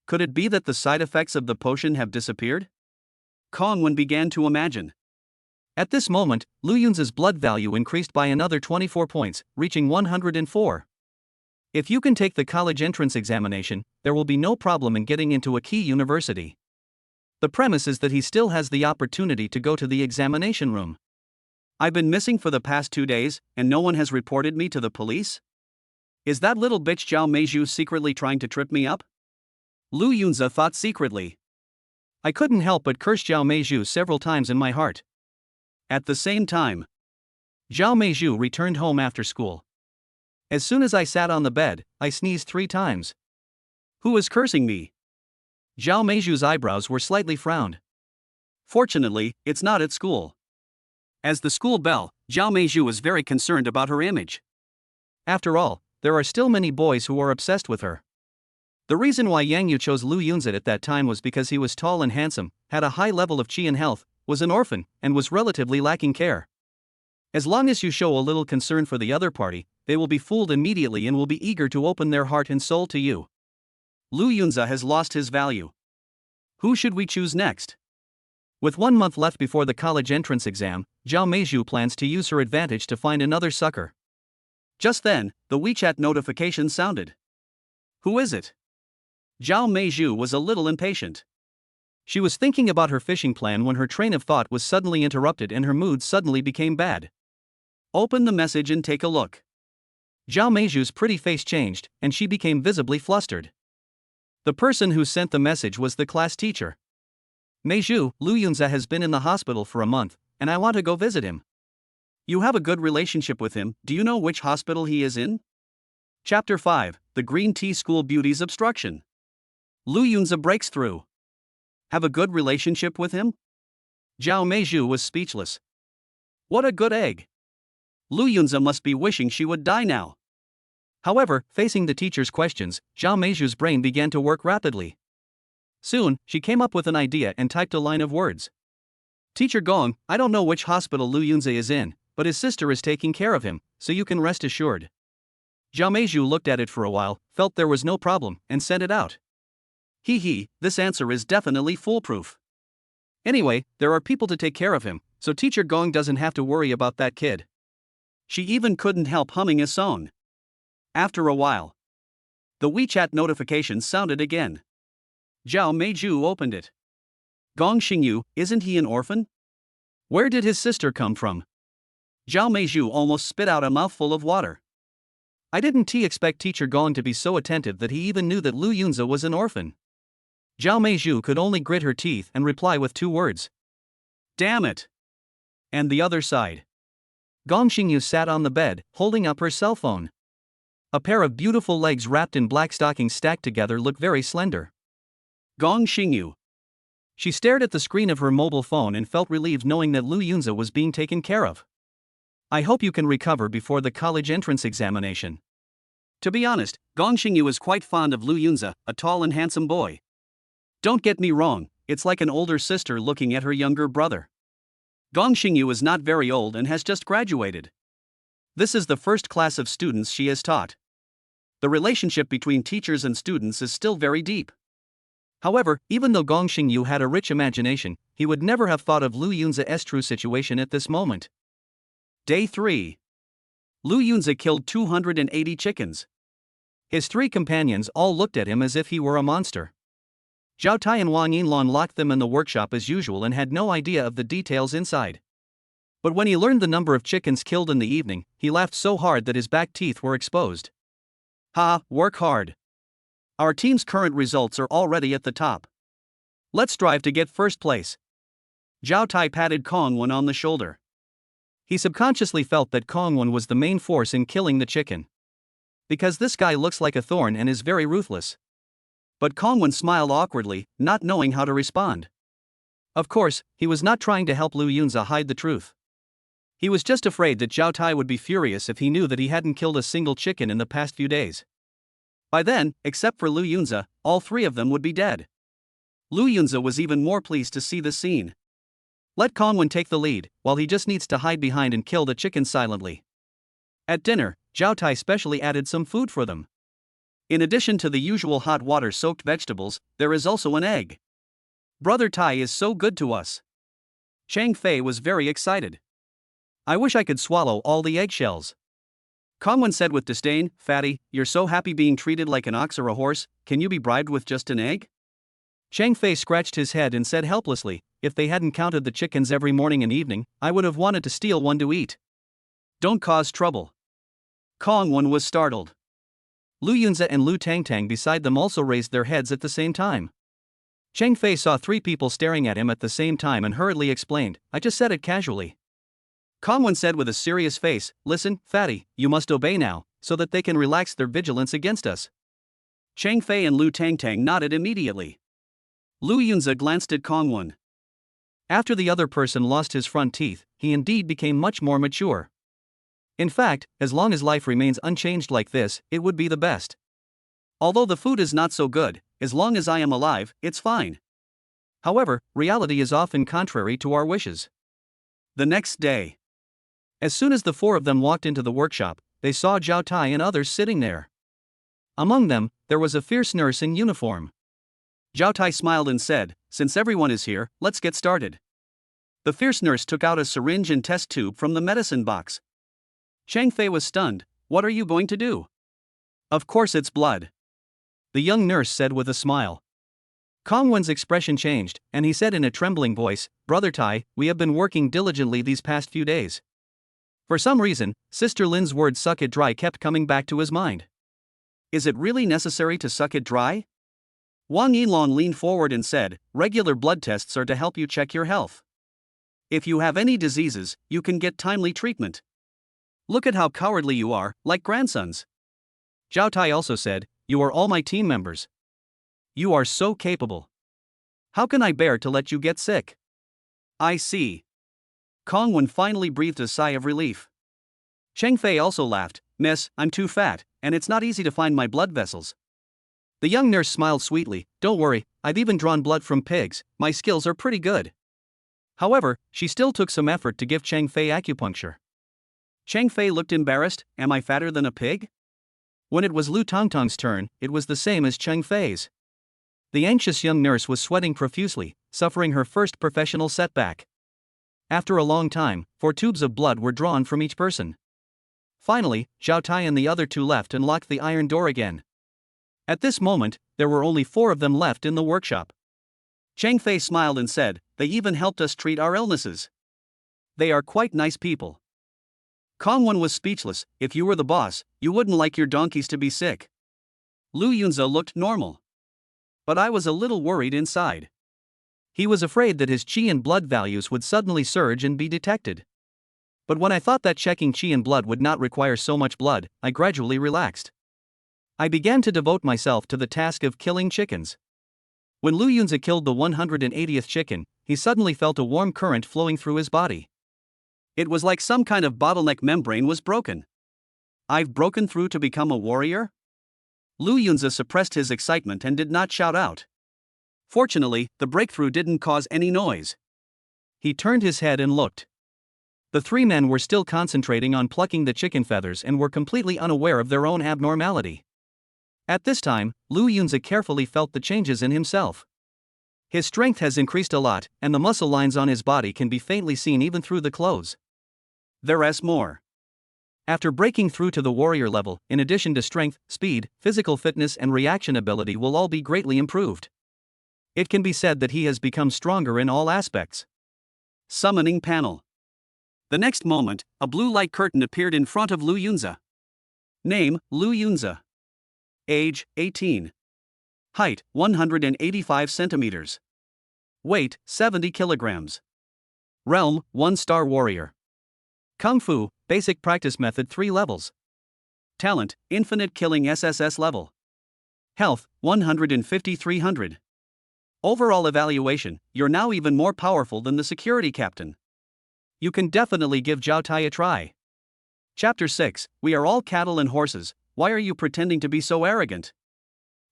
Could it be that the side effects of the potion have disappeared? Kongwon began to imagine. At this moment, Lu Yunza's blood value increased by another 24 points, reaching 104. If you can take the college entrance examination, there will be no problem in getting into a key university. The premise is that he still has the opportunity to go to the examination room. I've been missing for the past 2 days, and no one has reported me to the police? Is that little bitch Zhao Meizhu secretly trying to trip me up? Lu Yunza thought secretly. I couldn't help but curse Zhao Meizhu several times in my heart. At the same time, Zhao Meizhu returned home after school. As soon as I sat on the bed, I sneezed 3 times. Who is cursing me? Zhao Meizhu's eyebrows were slightly frowned. Fortunately, it's not at school. As the school belle, Zhao Meizhu was very concerned about her image. After all, there are still many boys who are obsessed with her. The reason why Yang Yu chose Lu Yunza at that time was because he was tall and handsome, had a high level of qi and health, was an orphan, and was relatively lacking care. As long as you show a little concern for the other party, they will be fooled immediately and will be eager to open their heart and soul to you. Lu Yunza has lost his value. Who should we choose next? With 1 month left before the college entrance exam, Zhao Meizhu plans to use her advantage to find another sucker. Just then, the WeChat notification sounded. Who is it? Zhao Meizhu was a little impatient. She was thinking about her fishing plan when her train of thought was suddenly interrupted and her mood suddenly became bad. Open the message and take a look. Zhao Meizhu's pretty face changed, and she became visibly flustered. The person who sent the message was the class teacher. Meizhu, Lu Yunza has been in the hospital for a month, and I want to go visit him. You have a good relationship with him, do you know which hospital he is in? Chapter 5, The Green Tea School Beauty's Obstruction. Lu Yunza breaks through. Have a good relationship with him? Zhao Meizhu was speechless. What a good egg. Lu Yunza must be wishing she would die now. However, facing the teacher's questions, Zhao Meizhu's brain began to work rapidly. Soon, she came up with an idea and typed a line of words. Teacher Gong, I don't know which hospital Lu Yunza is in, but his sister is taking care of him, so you can rest assured. Zhao Meizhu looked at it for a while, felt there was no problem, and sent it out. This answer is definitely foolproof. Anyway, there are people to take care of him, so Teacher Gong doesn't have to worry about that kid. She even couldn't help humming a song. After a while, the WeChat notification sounded again. Zhao Meizhu opened it. Gong Xingyu, isn't he an orphan? Where did his sister come from? Zhao Meizhu almost spit out a mouthful of water. I didn't expect Teacher Gong to be so attentive that he even knew that Lu Yunza was an orphan. Zhao Meizhu could only grit her teeth and reply with 2 words. Damn it! And the other side. Gong Xingyu sat on the bed, holding up her cell phone. A pair of beautiful legs wrapped in black stockings stacked together looked very slender. Gong Xingyu. She stared at the screen of her mobile phone and felt relieved knowing that Lu Yunza was being taken care of. I hope you can recover before the college entrance examination. To be honest, Gong Xingyu is quite fond of Lu Yunza, a tall and handsome boy. Don't get me wrong, it's like an older sister looking at her younger brother. Gong Xingyu is not very old and has just graduated. This is the first class of students she has taught. The relationship between teachers and students is still very deep. However, even though Gong Xingyu had a rich imagination, he would never have thought of Lu Yunza's true situation at this moment. Day 3. Lu Yunza killed 280 chickens. His 3 companions all looked at him as if he were a monster. Zhao Tai and Wang Yinlan locked them in the workshop as usual and had no idea of the details inside. But when he learned the number of chickens killed in the evening, he laughed so hard that his back teeth were exposed. Ha, work hard. Our team's current results are already at the top. Let's strive to get first place. Zhao Tai patted Kongwon on the shoulder. He subconsciously felt that Kongwon was the main force in killing the chicken. Because this guy looks like a thorn and is very ruthless. But Kongwon smiled awkwardly, not knowing how to respond. Of course, he was not trying to help Lu Yunza hide the truth. He was just afraid that Zhao Tai would be furious if he knew that he hadn't killed a single chicken in the past few days. By then, except for Lu Yunza, all 3 of them would be dead. Lu Yunza was even more pleased to see this scene. Let Kongwon take the lead, while he just needs to hide behind and kill the chicken silently. At dinner, Zhao Tai specially added some food for them. In addition to the usual hot water-soaked vegetables, there is also an egg. Brother Tai is so good to us. Chang Fei was very excited. I wish I could swallow all the eggshells. Kongwen said with disdain, "Fatty, you're so happy being treated like an ox or a horse, can you be bribed with just an egg?" Chang Fei scratched his head and said helplessly, "If they hadn't counted the chickens every morning and evening, I would have wanted to steal one to eat." Don't cause trouble. Kongwen was startled. Lu Yunze and Lu Tangtang beside them also raised their heads at the same time. Chang Fei saw three people staring at him at the same time and hurriedly explained, "I just said it casually." Kongwen said with a serious face, "Listen, Fatty, you must obey now, so that they can relax their vigilance against us." Chang Fei and Lu Tangtang nodded immediately. Lu Yunze glanced at Kongwen. After the other person lost his front teeth, he indeed became much more mature. In fact, as long as life remains unchanged like this, it would be the best. Although the food is not so good, as long as I am alive, it's fine. However, reality is often contrary to our wishes. The next day, as soon as the four of them walked into the workshop, they saw Zhao Tai and others sitting there. Among them, there was a fierce nurse in uniform. Zhao Tai smiled and said, "Since everyone is here, let's get started." The fierce nurse took out a syringe and test tube from the medicine box. Chang Fei was stunned. "What are you going to do?" "Of course it's blood," the young nurse said with a smile. Kongwen's expression changed, and he said in a trembling voice, "Brother Tai, we have been working diligently these past few days." For some reason, Sister Lin's word "suck it dry" kept coming back to his mind. Is it really necessary to suck it dry? Wang Yilong leaned forward and said, "Regular blood tests are to help you check your health. If you have any diseases, you can get timely treatment. Look at how cowardly you are, like grandsons." Zhao Tai also said, "You are all my team members. You are so capable. How can I bear to let you get sick?" "I see." Kongwen finally breathed a sigh of relief. Chang Fei also laughed, "Miss, I'm too fat, and it's not easy to find my blood vessels." The young nurse smiled sweetly, "Don't worry, I've even drawn blood from pigs, my skills are pretty good." However, she still took some effort to give Chang Fei acupuncture. Chang Fei looked embarrassed, "Am I fatter than a pig?" When it was Lu Tongtong's turn, it was the same as Chang Fei's. The anxious young nurse was sweating profusely, suffering her first professional setback. After a long time, 4 tubes of blood were drawn from each person. Finally, Zhao Tai and the other two left and locked the iron door again. At this moment, there were only 4 of them left in the workshop. Chang Fei smiled and said, "They even helped us treat our illnesses. They are quite nice people." Kongwen was speechless. "If you were the boss, you wouldn't like your donkeys to be sick." Lu Yunze looked normal. But I was a little worried inside. He was afraid that his qi and blood values would suddenly surge and be detected. But when I thought that checking qi and blood would not require so much blood, I gradually relaxed. I began to devote myself to the task of killing chickens. When Lu Yunze killed the 180th chicken, he suddenly felt a warm current flowing through his body. It was like some kind of bottleneck membrane was broken. "I've broken through to become a warrior?" Lu Yunze suppressed his excitement and did not shout out. Fortunately, the breakthrough didn't cause any noise. He turned his head and looked. The 3 men were still concentrating on plucking the chicken feathers and were completely unaware of their own abnormality. At this time, Lu Yunze carefully felt the changes in himself. His strength has increased a lot, and the muscle lines on his body can be faintly seen even through the clothes. There's more. After breaking through to the warrior level, in addition to strength, speed, physical fitness and reaction ability will all be greatly improved. It can be said that he has become stronger in all aspects. Summoning panel. The next moment, a blue light curtain appeared in front of Lu Yunze. Name, Lu Yunze. Age, 18. Height, 185 centimeters. Weight, 70 kilograms. Realm, 1-star warrior. Kung Fu, basic practice method 3 levels. Talent, infinite killing SSS level. Health, 150-300. Overall evaluation, you're now even more powerful than the security captain. You can definitely give Zhao Tai a try. Chapter 6, We are all cattle and horses, why are you pretending to be so arrogant?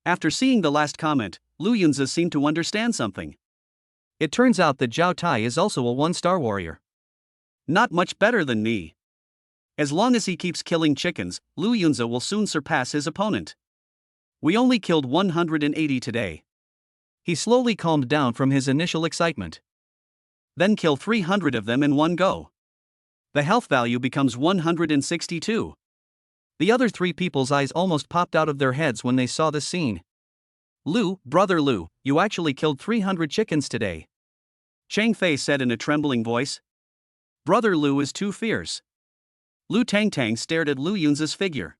After seeing the last comment, Lu Yunze seemed to understand something. It turns out that Zhao Tai is also a 1-star warrior. Not much better than me. As long as he keeps killing chickens, Lu Yunzi will soon surpass his opponent. We only killed 180 today. He slowly calmed down from his initial excitement. Then kill 300 of them in one go. The health value becomes 162. The other three people's eyes almost popped out of their heads when they saw this scene. Lu, brother Lu, you actually killed 300 chickens today. Chang Fei said in a trembling voice. Brother Lu is too fierce. Lu Tangtang stared at Lu Yunzi's figure.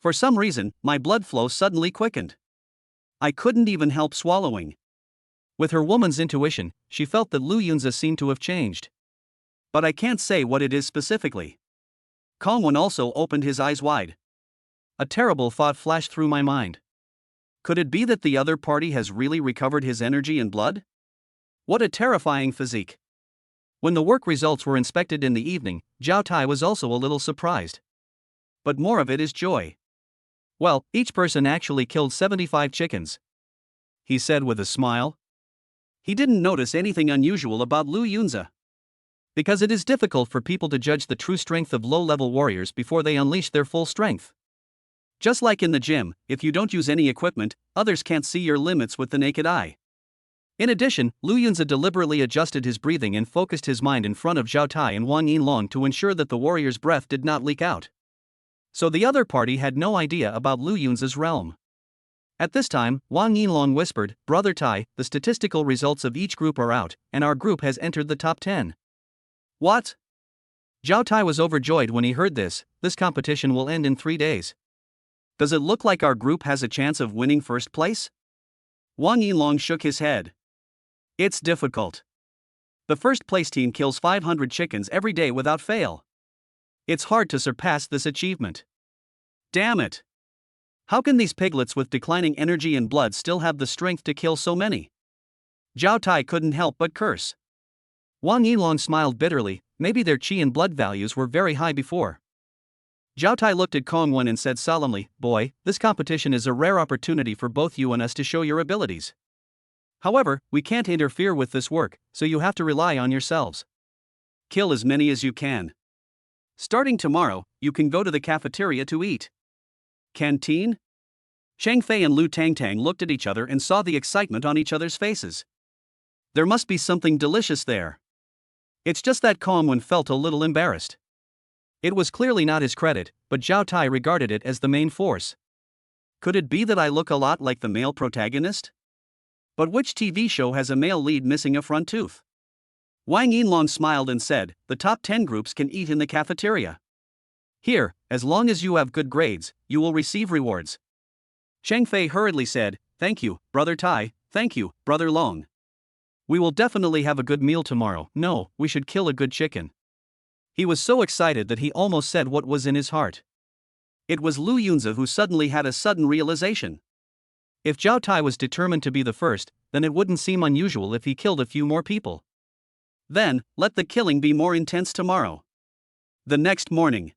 For some reason, my blood flow suddenly quickened. I couldn't even help swallowing. With her woman's intuition, she felt that Lu Yunzi seemed to have changed. But I can't say what it is specifically. Kongwen also opened his eyes wide. A terrible thought flashed through my mind. Could it be that the other party has really recovered his energy and blood? What a terrifying physique. When the work results were inspected in the evening, Zhao Tai was also a little surprised. But more of it is joy. Well, each person actually killed 75 chickens, he said with a smile. He didn't notice anything unusual about Lu Yunzi. Because it is difficult for people to judge the true strength of low-level warriors before they unleash their full strength. Just like in the gym, if you don't use any equipment, others can't see your limits with the naked eye. In addition, Lu Yunzi deliberately adjusted his breathing and focused his mind in front of Zhao Tai and Wang Yinlong to ensure that the warrior's breath did not leak out. So the other party had no idea about Lu Yunzi's realm. At this time, Wang Yinlong whispered, Brother Tai, the statistical results of each group are out, and our group has entered the top 10. What? Zhao Tai was overjoyed when he heard this. This competition will end in 3 days. Does it look like our group has a chance of winning first place? Wang Yinlong shook his head. It's difficult. The first place team kills 500 chickens every day without fail. It's hard to surpass this achievement. Damn it! How can these piglets with declining energy and blood still have the strength to kill so many? Zhao Tai couldn't help but curse. Wang Yinlong smiled bitterly, maybe their qi and blood values were very high before. Zhao Tai looked at Kongwen and said solemnly, Boy, this competition is a rare opportunity for both you and us to show your abilities. However, we can't interfere with this work, so you have to rely on yourselves. Kill as many as you can. Starting tomorrow, you can go to the cafeteria to eat. Canteen? Chang Fei and Lu Tangtang looked at each other and saw the excitement on each other's faces. There must be something delicious there. It's just that Kongwen felt a little embarrassed. It was clearly not his credit, but Zhao Tai regarded it as the main force. Could it be that I look a lot like the male protagonist? But which TV show has a male lead missing a front tooth? Wang Yinlong smiled and said, the top 10 groups can eat in the cafeteria. Here, as long as you have good grades, you will receive rewards. Chang Fei hurriedly said, Thank you, Brother Tai, thank you, Brother Long. We will definitely have a good meal tomorrow. No, we should kill a good chicken. He was so excited that he almost said what was in his heart. It was Lu Yunzi who suddenly had a sudden realization. If Zhao Tai was determined to be the first, then it wouldn't seem unusual if he killed a few more people. Then, let the killing be more intense tomorrow. The next morning,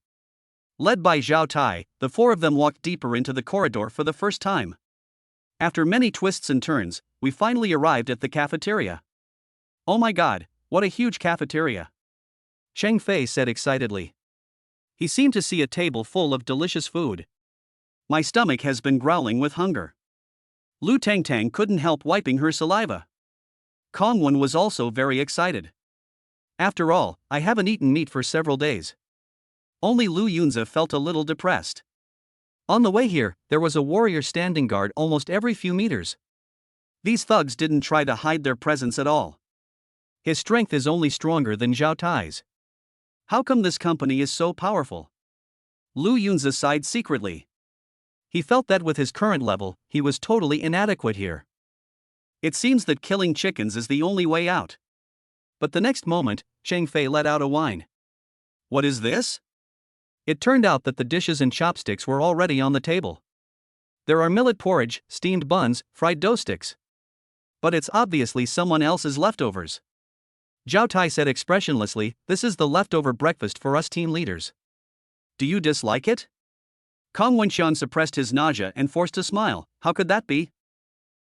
led by Zhao Tai, the four of them walked deeper into the corridor for the first time. After many twists and turns, we finally arrived at the cafeteria. Oh my god, what a huge cafeteria! Chang Fei said excitedly. He seemed to see a table full of delicious food. My stomach has been growling with hunger. Lu Tangtang couldn't help wiping her saliva. Kongwen was also very excited. After all, I haven't eaten meat for several days. Only Lu Yunzi felt a little depressed. On the way here, there was a warrior standing guard almost every few meters. These thugs didn't try to hide their presence at all. His strength is only stronger than Zhao Tai's. How come this company is so powerful? Lu Yunzi sighed secretly. He felt that with his current level, he was totally inadequate here. It seems that killing chickens is the only way out. But the next moment, Chang Fei let out a whine. What is this? It turned out that the dishes and chopsticks were already on the table. There are millet porridge, steamed buns, fried dough sticks. But it's obviously someone else's leftovers. Zhao Tai said expressionlessly, This is the leftover breakfast for us team leaders. Do you dislike it? Kong Wenxian suppressed his nausea and forced a smile. How could that be?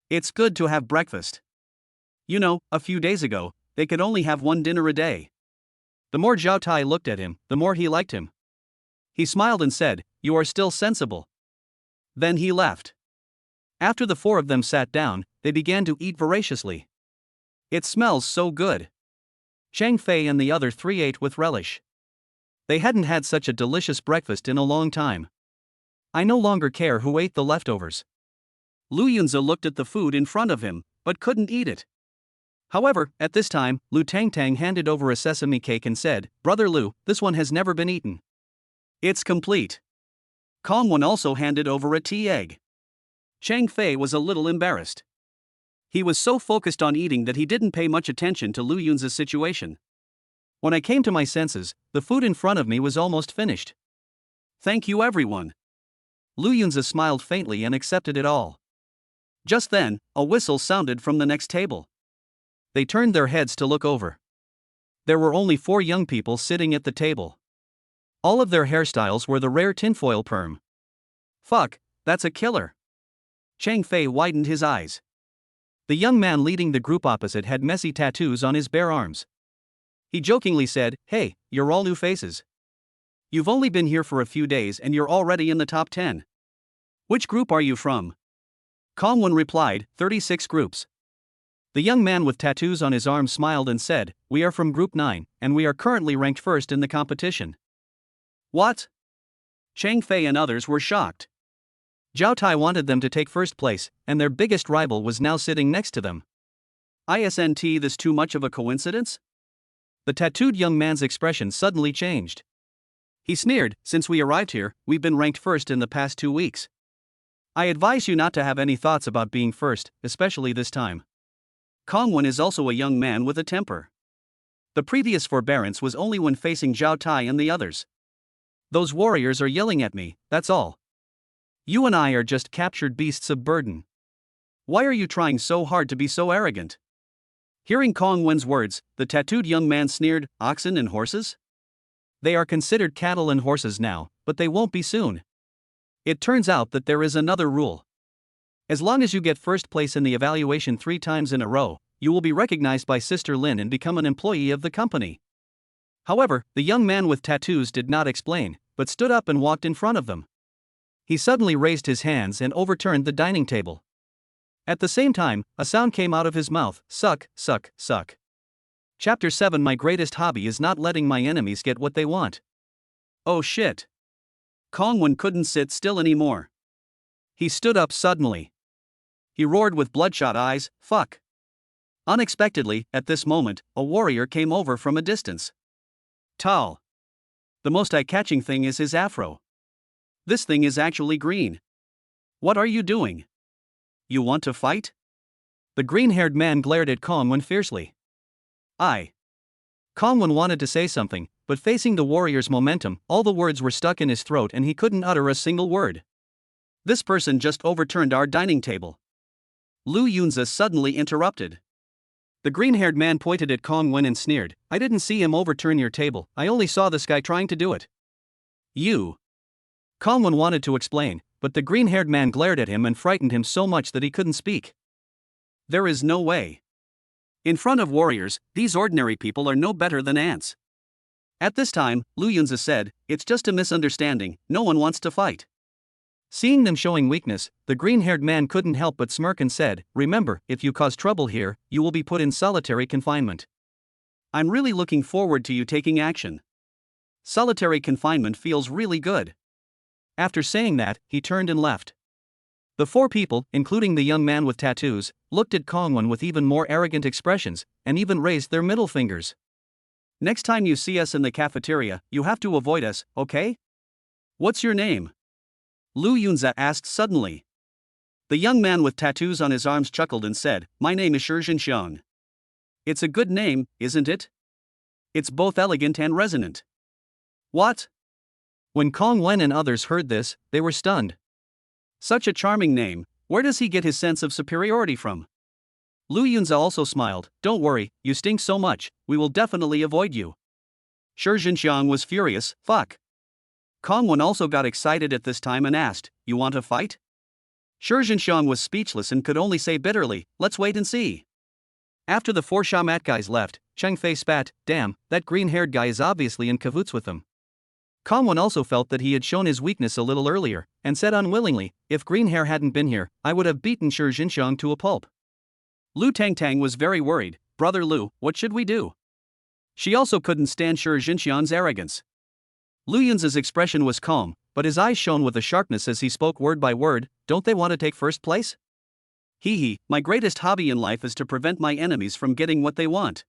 It's good to have breakfast. You know, a few days ago, they could only have one dinner a day. The more Zhao Tai looked at him, the more he liked him. He smiled and said, "You are still sensible." Then he left. After the four of them sat down, they began to eat voraciously. "It smells so good." Chang Fei and the other three ate with relish. They hadn't had such a delicious breakfast in a long time. I no longer care who ate the leftovers. Lu Yunzi looked at the food in front of him, but couldn't eat it. However, at this time, Lu Tangtang handed over a sesame cake and said, "Brother Lu, this one has never been eaten. It's complete." Kong Wen also handed over a tea egg. Chang Fei was a little embarrassed. He was so focused on eating that he didn't pay much attention to Lu Yunzi's situation. When I came to my senses, the food in front of me was almost finished. "Thank you everyone." Lu Yunzi smiled faintly and accepted it all. Just then, a whistle sounded from the next table. They turned their heads to look over. There were only 4 young people sitting at the table. All of their hairstyles were the rare tinfoil perm. "Fuck, that's a killer." Chang Fei widened his eyes. The young man leading the group opposite had messy tattoos on his bare arms. He jokingly said, "Hey, you're all new faces. You've only been here for a few days and you're already in the top 10. Which group are you from?" Kong Wen replied, 36 groups. The young man with tattoos on his arms smiled and said, "We are from Group 9, and we are currently ranked first in the competition." What? Chang Fei and others were shocked. Zhao Tai wanted them to take first place, and their biggest rival was now sitting next to them. Isn't this too much of a coincidence? The tattooed young man's expression suddenly changed. He sneered, "Since we arrived here, we've been ranked first in the past 2 weeks. I advise you not to have any thoughts about being first, especially this time." Kong Wen is also a young man with a temper. The previous forbearance was only when facing Zhao Tai and the others. "Those warriors are yelling at me, that's all. You and I are just captured beasts of burden. Why are you trying so hard to be so arrogant?" Hearing Kong Wen's words, the tattooed young man sneered, "Oxen and horses? They are considered cattle and horses now, but they won't be soon. It turns out that there is another rule. As long as you get first place in the evaluation 3 times in a row, you will be recognized by Sister Lin and become an employee of the company." However, the young man with tattoos did not explain, but stood up and walked in front of them. He suddenly raised his hands and overturned the dining table. At the same time, a sound came out of his mouth, "Suck, suck, suck." Chapter 7. My greatest hobby is not letting my enemies get what they want. Oh shit. Kong Wen couldn't sit still anymore. He stood up suddenly. He roared with bloodshot eyes, "Fuck." Unexpectedly, at this moment, a warrior came over from a distance. Tall. The most eye-catching thing is his afro. This thing is actually green. What are you doing? You want to fight? The green-haired man glared at Kong Wen fiercely. Kong Wen wanted to say something, but facing the warrior's momentum, all the words were stuck in his throat and he couldn't utter a single word. "This person just overturned our dining table." Lu Yunzi suddenly interrupted. The green-haired man pointed at Kong Wen and sneered, "I didn't see him overturn your table, I only saw this guy trying to do it." "You." Kong Wen wanted to explain, but the green-haired man glared at him and frightened him so much that he couldn't speak. There is no way. In front of warriors, these ordinary people are no better than ants. At this time, Lu Yunzi said, "It's just a misunderstanding, no one wants to fight." Seeing them showing weakness, the green-haired man couldn't help but smirk and said, "Remember, if you cause trouble here, you will be put in solitary confinement. I'm really looking forward to you taking action. Solitary confinement feels really good." After saying that, he turned and left. The 4 people, including the young man with tattoos, looked at Kong Wen with even more arrogant expressions, and even raised their middle fingers. "Next time you see us in the cafeteria, you have to avoid us, okay? What's your name?" Lu Yunzi asked suddenly. The young man with tattoos on his arms chuckled and said, "My name is Shi Xiong. It's a good name, isn't it? It's both elegant and resonant." What? When Kong Wen and others heard this, they were stunned. Such a charming name, where does he get his sense of superiority from? Lu Yunzi also smiled, "Don't worry, you stink so much, we will definitely avoid you." Shi Xiong was furious, "Fuck." Kong Wen also got excited at this time and asked, "You want to fight?" Shi Xiong was speechless and could only say bitterly, "Let's wait and see." After the 4 Shamat guys left, Chang Fei spat, "Damn, that green-haired guy is obviously in cahoots with them." Kongwon also felt that he had shown his weakness a little earlier, and said unwillingly, if green hair hadn't been here, I would have beaten Shi Jinxiang to a pulp. Lu Tangtang was very worried. Brother Lu, what should we do? She also couldn't stand Shi Jinxiang's arrogance. Lu Yunza's expression was calm, but his eyes shone with a sharpness as he spoke word by word. Don't they want to take first place? Hee, my greatest hobby in life is to prevent my enemies from getting what they want.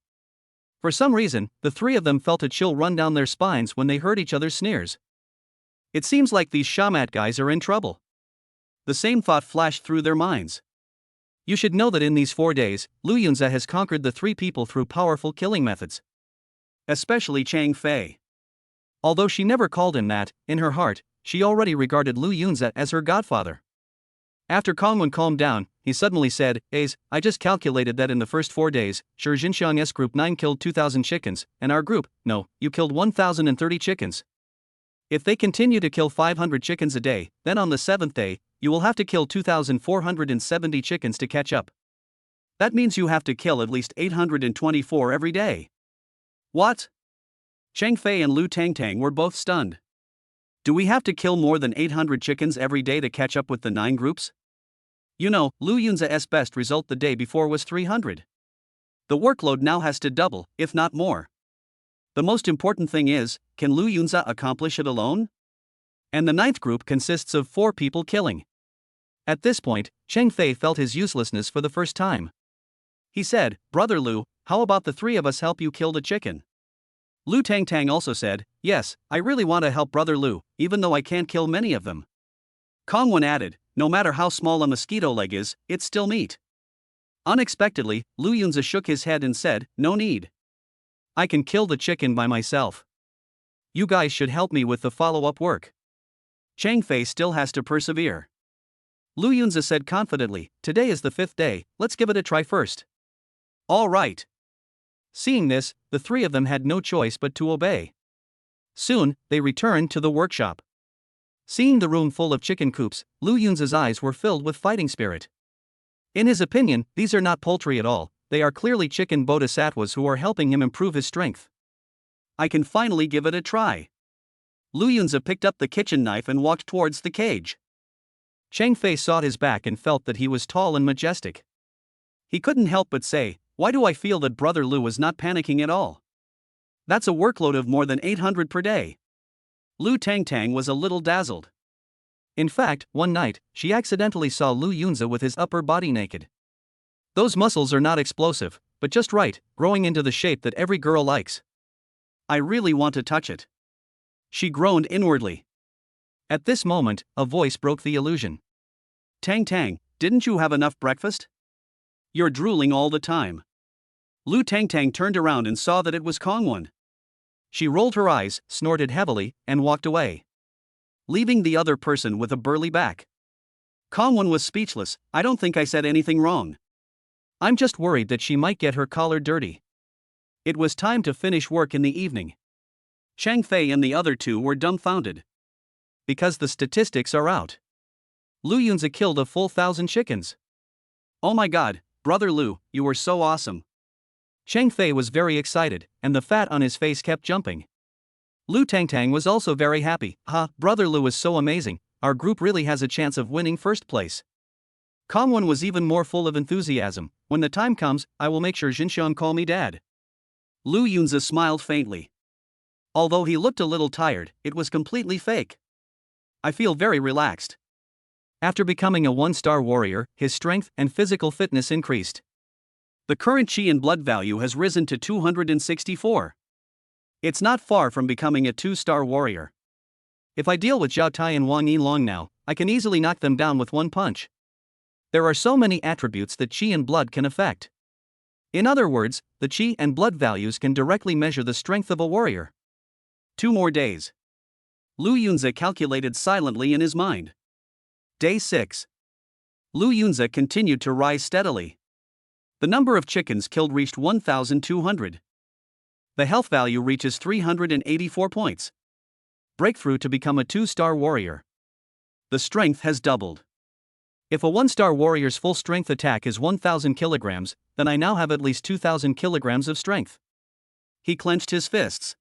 For some reason, the three of them felt a chill run down their spines when they heard each other's sneers. It seems like these shamat guys are in trouble. The same thought flashed through their minds. You should know that in these 4 days, Lu Yunza has conquered the three people through powerful killing methods. Especially Chang Fei. Although she never called him that, in her heart, she already regarded Lu Yunza as her godfather. After Kongwon calmed down, he suddenly said, I just calculated that in the first 4 days, Shi Jinxiang's group 9 killed 2,000 chickens, and our group, no, you killed 1,030 chickens. If they continue to kill 500 chickens a day, then on the 7th day, you will have to kill 2,470 chickens to catch up. That means you have to kill at least 824 every day. What? Chang Fei and Lu Tangtang were both stunned. Do we have to kill more than 800 chickens every day to catch up with the 9 groups? You know, Lu Yunza's best result the day before was 300. The workload now has to double, if not more. The most important thing is, can Lu Yunza accomplish it alone? And the 9th group consists of 4 people killing. At this point, Chang Fei felt his uselessness for the first time. He said, Brother Lu, how about the 3 of us help you kill the chicken? Lu Tangtang also said, yes, I really want to help Brother Lu, even though I can't kill many of them. Kongwon added, no matter how small a mosquito leg is, it's still meat. Unexpectedly, Lu Yunza shook his head and said, no need. I can kill the chicken by myself. You guys should help me with the follow-up work. Chang Fei still has to persevere. Lu Yunza said confidently, today is the 5th day, let's give it a try first. All right. Seeing this, the 3 of them had no choice but to obey. Soon, they returned to the workshop. Seeing the room full of chicken coops, Lu Yunza's eyes were filled with fighting spirit. In his opinion, these are not poultry at all, they are clearly chicken bodhisattvas who are helping him improve his strength. I can finally give it a try. Lu Yunza picked up the kitchen knife and walked towards the cage. Chang Fei saw his back and felt that he was tall and majestic. He couldn't help but say, why do I feel that Brother Lu is not panicking at all? That's a workload of more than 800 per day. Lu Tangtang was a little dazzled. In fact, one night, she accidentally saw Lu Yunza with his upper body naked. Those muscles are not explosive, but just right, growing into the shape that every girl likes. I really want to touch it. She groaned inwardly. At this moment, a voice broke the illusion. Tang, didn't you have enough breakfast? You're drooling all the time. Lu Tangtang turned around and saw that it was Kongwon. She rolled her eyes, snorted heavily, and walked away, leaving the other person with a burly back. Kongwon was speechless. I don't think I said anything wrong. I'm just worried that she might get her collar dirty. It was time to finish work in the evening. Chang Fei and the other 2 were dumbfounded. Because the statistics are out. Lu Yunza killed a full 1,000 chickens. Oh my god, Brother Lu, you were so awesome. Chang Fei was very excited, and the fat on his face kept jumping. Lu Tangtang was also very happy. Brother Lu is so amazing, our group really has a chance of winning first place. Kongwon was even more full of enthusiasm. When the time comes, I will make sure Jinxiang call me dad. Lu Yunza smiled faintly. Although he looked a little tired, it was completely fake. I feel very relaxed. After becoming a 1-star warrior, his strength and physical fitness increased. The current chi and blood value has risen to 264. It's not far from becoming a 2-star warrior. If I deal with Zhao Tai and Wang Yilong now, I can easily knock them down with one punch. There are so many attributes that chi and blood can affect. In other words, the chi and blood values can directly measure the strength of a warrior. 2 more days. Lu Yunza calculated silently in his mind. Day 6. Lu Yunza continued to rise steadily. The number of chickens killed reached 1,200. The health value reaches 384 points. Breakthrough to become a 2-star warrior. The strength has doubled. If a 1-star warrior's full strength attack is 1,000 kilograms, then I now have at least 2,000 kilograms of strength. He clenched his fists.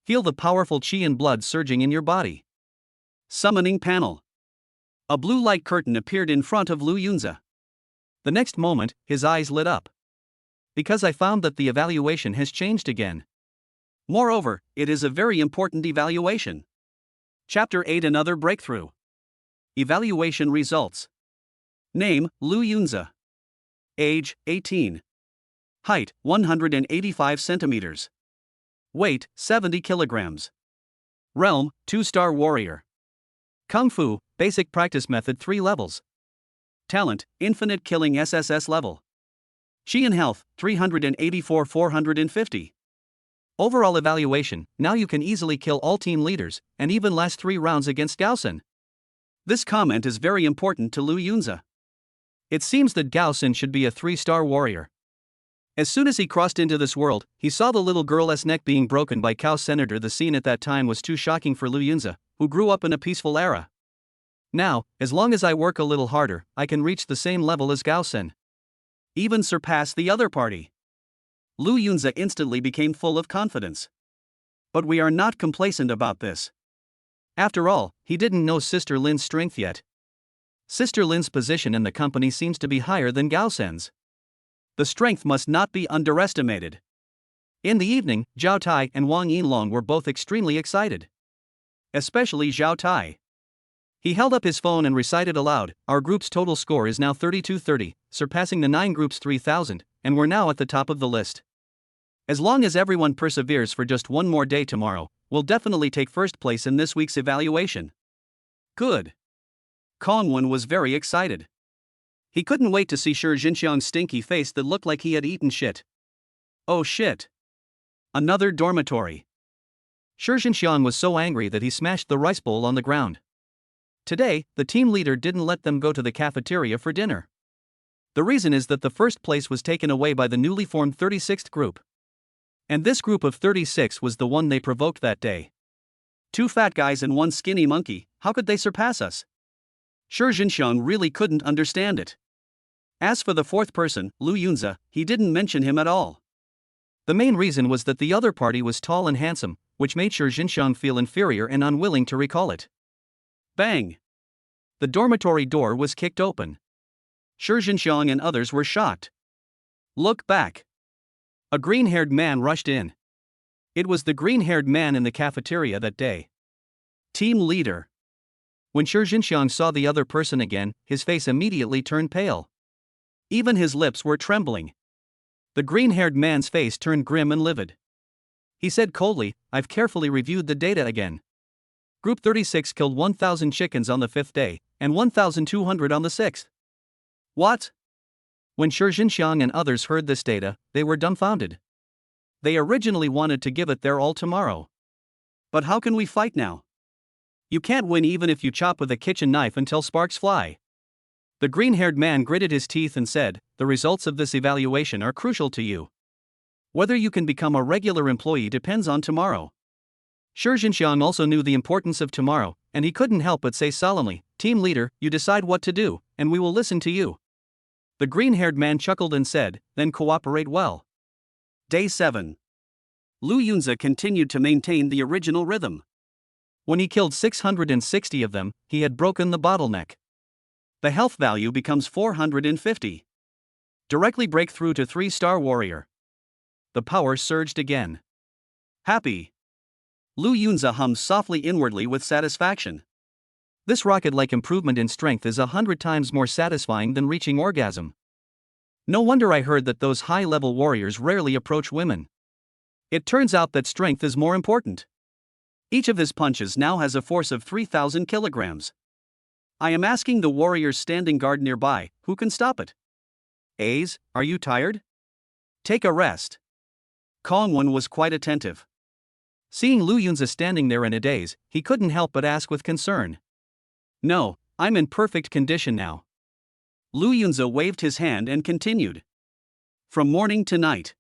Feel the powerful qi and blood surging in your body. Summoning panel. A blue light curtain appeared in front of Lu Yunzi. The next moment, his eyes lit up. Because I found that the evaluation has changed again. Moreover, it is a very important evaluation. Chapter 8 Another Breakthrough. Evaluation Results. Name, Lu Yunzi. Age, 18. Height, 185 centimeters. Weight, 70 kilograms. Realm, 2-star warrior. Kung Fu, basic practice method 3 levels. Talent, infinite killing SSS level. Qi and health, 384-450. Overall evaluation, now you can easily kill all team leaders, and even last 3 rounds against Gao Sun. This comment is very important to Lu Yunzi. It seems that Gao Sun should be a 3-star warrior. As soon as he crossed into this world, he saw the little girl's neck being broken by Cao Senator. The scene at that time was too shocking for Lu Yunzi, who grew up in a peaceful era. Now, as long as I work a little harder, I can reach the same level as Gao Sun. Even surpass the other party. Lu Yunzi instantly became full of confidence. But we are not complacent about this. After all, he didn't know Sister Lin's strength yet. Sister Lin's position in the company seems to be higher than Gao Sun's. The strength must not be underestimated. In the evening, Zhao Tai and Wang Yinlong were both extremely excited. Especially Zhao Tai. He held up his phone and recited aloud, "Our group's total score is now 3230, surpassing the 9 groups 3000, and we're now at the top of the list. As long as everyone perseveres for just one more day tomorrow, we'll definitely take first place in this week's evaluation." Good. Kongwen was very excited. He couldn't wait to see Shi Jinxiang's stinky face that looked like he had eaten shit. Oh shit. Another dormitory. Shi Jinxiang was so angry that he smashed the rice bowl on the ground. Today, the team leader didn't let them go to the cafeteria for dinner. The reason is that the first place was taken away by the newly formed 36th group. And this group of 36 was the one they provoked that day. 2 fat guys and 1 skinny monkey, how could they surpass us? Shi Jinxiang really couldn't understand it. As for the 4th person, Lu Yunzi, he didn't mention him at all. The main reason was that the other party was tall and handsome, which made Shi Jinxiang feel inferior and unwilling to recall it. Bang! The dormitory door was kicked open. Shi Jinxiang and others were shocked. Look back. A green-haired man rushed in. It was the green-haired man in the cafeteria that day. Team leader. When Shi Jinxiang saw the other person again, his face immediately turned pale. Even his lips were trembling. The green-haired man's face turned grim and livid. He said coldly, "I've carefully reviewed the data again. Group 36 killed 1,000 chickens on the 5th day, and 1,200 on the 6th. What? When Shi Jinxiang and others heard this data, they were dumbfounded. They originally wanted to give it their all tomorrow. But how can we fight now? You can't win even if you chop with a kitchen knife until sparks fly. The green-haired man gritted his teeth and said, "The results of this evaluation are crucial to you. Whether you can become a regular employee depends on tomorrow." Shi Jinxiang also knew the importance of tomorrow, and he couldn't help but say solemnly, "Team leader, you decide what to do, and we will listen to you." The green-haired man chuckled and said, "Then cooperate well." Day 7. Lu Yunzi continued to maintain the original rhythm. When he killed 660 of them, he had broken the bottleneck. The health value becomes 450. Directly break through to 3-star warrior. The power surged again. Happy. Lu Yunzi hummed softly inwardly with satisfaction. This rocket-like improvement in strength is 100 times more satisfying than reaching orgasm. No wonder I heard that those high-level warriors rarely approach women. It turns out that strength is more important. Each of his punches now has a force of 3,000 kilograms. I am asking the warriors standing guard nearby, who can stop it? Ace, are you tired? Take a rest. Kongwen was quite attentive. Seeing Lu Yunzi standing there in a daze, he couldn't help but ask with concern. No, I'm in perfect condition now. Lu Yunzi waved his hand and continued. From morning to night.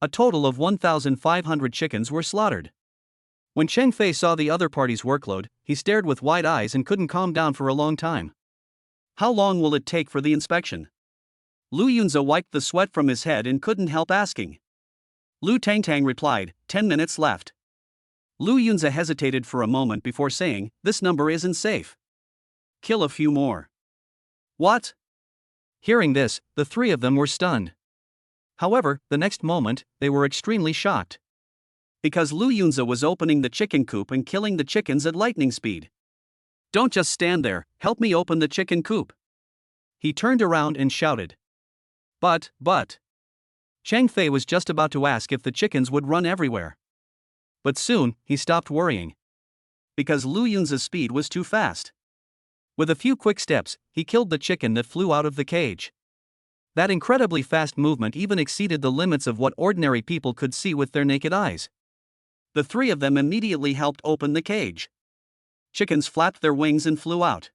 A total of 1,500 chickens were slaughtered. When Cheng Fei saw the other party's workload, he stared with wide eyes and couldn't calm down for a long time. How long will it take for the inspection? Lu Yunzi wiped the sweat from his head and couldn't help asking. Lu Tangtang replied, 10 minutes left. Lu Yunza hesitated for a moment before saying, "This number isn't safe. Kill a few more." "What?" Hearing this, the three of them were stunned. However, the next moment, they were extremely shocked. Because Lu Yunza was opening the chicken coop and killing the chickens at lightning speed. "Don't just stand there, help me open the chicken coop." He turned around and shouted. But. Chang Fei was just about to ask if the chickens would run everywhere. But soon, he stopped worrying. Because Lu Yunza's speed was too fast. With a few quick steps, he killed the chicken that flew out of the cage. That incredibly fast movement even exceeded the limits of what ordinary people could see with their naked eyes. The three of them immediately helped open the cage. Chickens flapped their wings and flew out.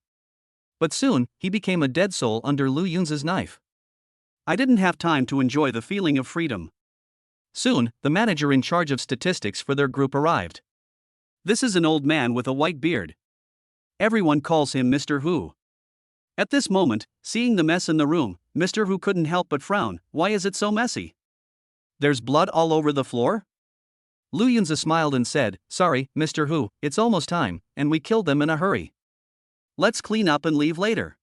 But soon, he became a dead soul under Lu Yunza's knife. I didn't have time to enjoy the feeling of freedom. Soon, the manager in charge of statistics for their group arrived. This is an old man with a white beard. Everyone calls him Mr. Hu. At this moment, seeing the mess in the room, Mr. Hu couldn't help but frown. "Why is it so messy? There's blood all over the floor?" Lu Yunza smiled and said, "Sorry, Mr. Hu, it's almost time, and we killed them in a hurry. Let's clean up and leave later."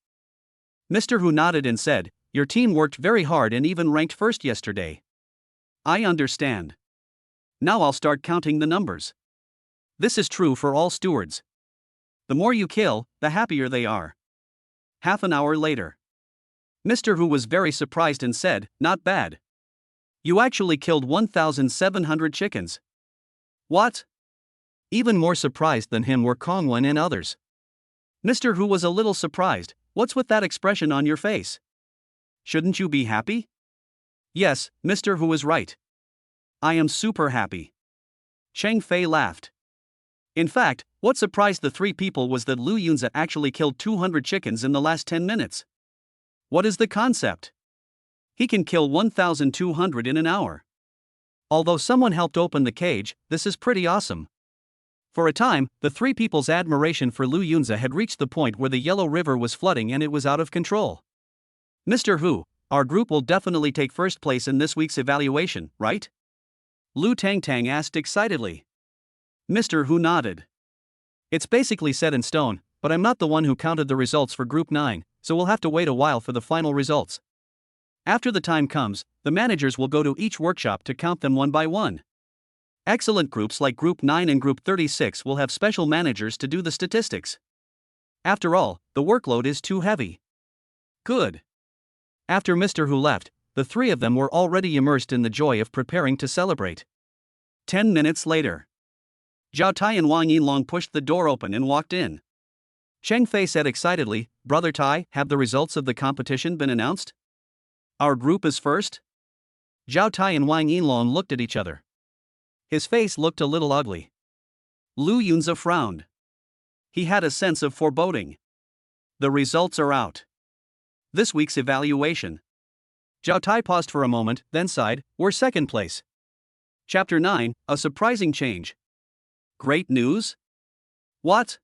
Mr. Hu nodded and said, "Your team worked very hard and even ranked first yesterday. I understand. Now I'll start counting the numbers. This is true for all stewards. The more you kill, the happier they are." Half an hour later. Mr. Hu was very surprised and said, "Not bad. You actually killed 1,700 chickens." "What?" Even more surprised than him were Kong Wen and others. Mr. Hu was a little surprised. "What's with that expression on your face? Shouldn't you be happy?" "Yes, Mr. Hu is right. I am super happy." Chang Fei laughed. In fact, what surprised the three people was that Lu Yunza actually killed 200 chickens in the last 10 minutes. What is the concept? He can kill 1,200 in an hour. Although someone helped open the cage, this is pretty awesome. For a time, the three people's admiration for Lu Yunza had reached the point where the Yellow River was flooding and it was out of control. "Mr. Hu, our group will definitely take first place in this week's evaluation, right?" Lu Tangtang asked excitedly. Mr. Hu nodded. "It's basically set in stone, but I'm not the one who counted the results for Group 9, so we'll have to wait a while for the final results. After the time comes, the managers will go to each workshop to count them one by one. Excellent groups like Group 9 and Group 36 will have special managers to do the statistics. After all, the workload is too heavy." "Good." After Mr. Hu left, the three of them were already immersed in the joy of preparing to celebrate. 10 minutes later. Zhao Tai and Wang Yinlong pushed the door open and walked in. Cheng Fei said excitedly, "Brother Tai, have the results of the competition been announced? Our group is first?" Zhao Tai and Wang Yinlong looked at each other. His face looked a little ugly. Lu Yunza frowned. He had a sense of foreboding. "The results are out. This week's evaluation." Zhao Tai paused for a moment, then sighed, "We're second place." Chapter 9, A Surprising Change. Great news? What?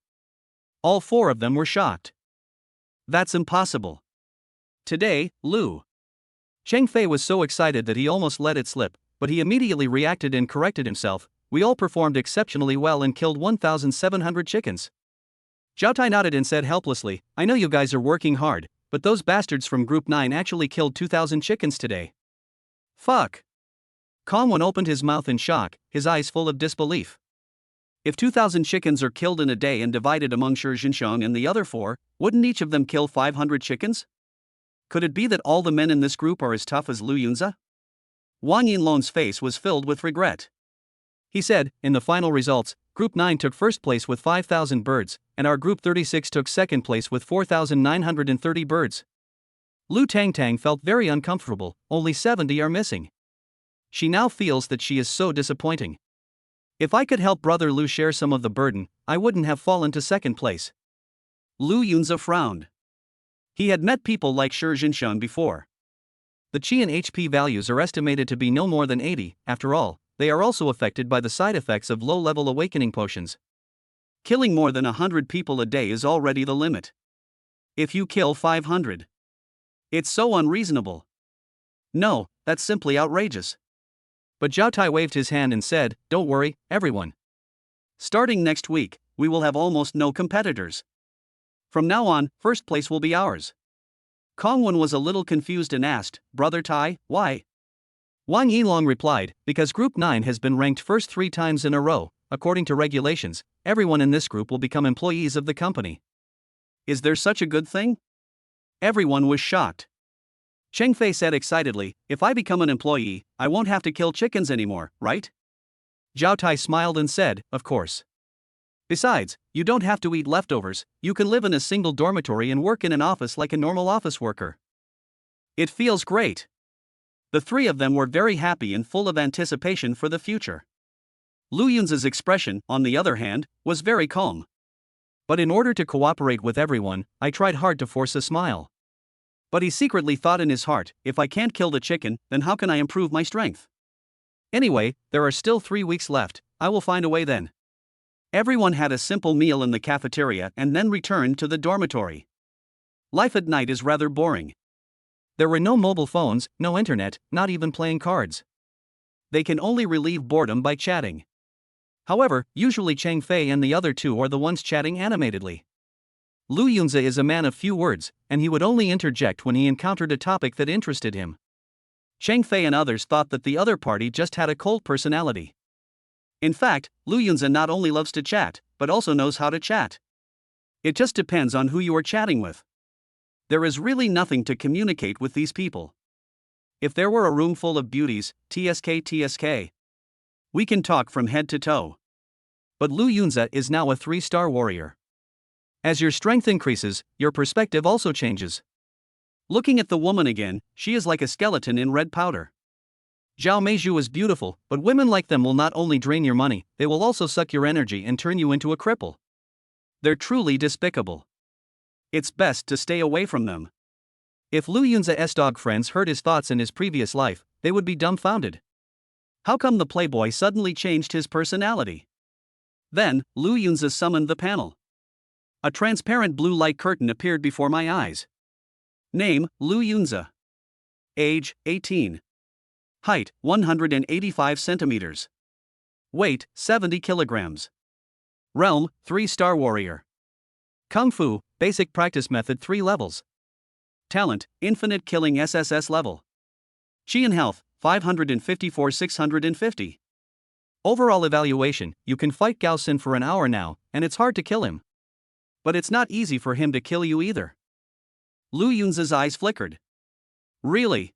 All four of them were shocked. That's impossible. Today, Lu. Cheng Fei was so excited that he almost let it slip, but he immediately reacted and corrected himself. "We all performed exceptionally well and killed 1,700 chickens." Zhao Tai nodded and said helplessly, "I know you guys are working hard, but those bastards from Group 9 actually killed 2,000 chickens today." "Fuck." Kong Wen opened his mouth in shock, his eyes full of disbelief. If 2,000 chickens are killed in a day and divided among Shi Jinsheng and the other four, wouldn't each of them kill 500 chickens? Could it be that all the men in this group are as tough as Lu Yunza? Wang Yinlong's face was filled with regret. He said, "In the final results, Group 9 took first place with 5,000 birds, and our Group 36 took second place with 4,930 birds." Lu Tangtang felt very uncomfortable. Only 70 are missing. She now feels that she is so disappointing. "If I could help Brother Lu share some of the burden, I wouldn't have fallen to second place." Lu Yunza frowned. He had met people like Shi Jinsheng before. The Qi and HP values are estimated to be no more than 80, after all, they are also affected by the side effects of low-level awakening potions. Killing more than 100 people a day is already the limit. If you kill 500. It's so unreasonable. No, that's simply outrageous. But Zhao Tai waved his hand and said, "Don't worry, everyone. Starting next week, we will have almost no competitors. From now on, first place will be ours. Kongwon was a little confused and asked, Brother Tai, why? Wang Yilong replied, because Group 9 has been ranked first 3 times in a row. According to regulations, everyone in this group will become employees of the company. Is there such a good thing? Everyone was shocked. Cheng Fei said excitedly, if I become an employee, I won't have to kill chickens anymore, right? Zhao Tai smiled and said, of course. Besides, you don't have to eat leftovers, you can live in a single dormitory and work in an office like a normal office worker. It feels great. The three of them were very happy and full of anticipation for the future. Lu Yunza's expression, on the other hand, was very calm. But in order to cooperate with everyone, I tried hard to force a smile. But he secretly thought in his heart, if I can't kill the chicken, then how can I improve my strength? Anyway, there are still 3 weeks left, I will find a way then. Everyone had a simple meal in the cafeteria and then returned to the dormitory. Life at night is rather boring. There were no mobile phones, no internet, not even playing cards. They can only relieve boredom by chatting. However, usually Cheng Fei and the other two are the ones chatting animatedly. Lu Yunza is a man of few words, and he would only interject when he encountered a topic that interested him. Cheng Fei and others thought that the other party just had a cold personality. In fact, Lu Yunza not only loves to chat, but also knows how to chat. It just depends on who you are chatting with. There is really nothing to communicate with these people. If there were a room full of beauties, TSK, we can talk from head to toe. But Lu Yunza is now a 3-star warrior. As your strength increases, your perspective also changes. Looking at the woman again, she is like a skeleton in red powder. Zhao Meizhu is beautiful, but women like them will not only drain your money, they will also suck your energy and turn you into a cripple. They're truly despicable. It's best to stay away from them. If Lu Yunza's dog friends heard his thoughts in his previous life, they would be dumbfounded. How come the playboy suddenly changed his personality? Then, Lu Yunza summoned the panel. A transparent blue light curtain appeared before my eyes. Name, Lu Yunza. Age, 18. Height, 185 centimeters. Weight, 70 kilograms. Realm, 3-star warrior. Kung Fu, basic practice method 3 levels. Talent, infinite killing SSS level. Chi and health, 554-650. Overall evaluation, you can fight Gao Xin for an hour now, and it's hard to kill him. But it's not easy for him to kill you either. Lu Yunza's eyes flickered. Really?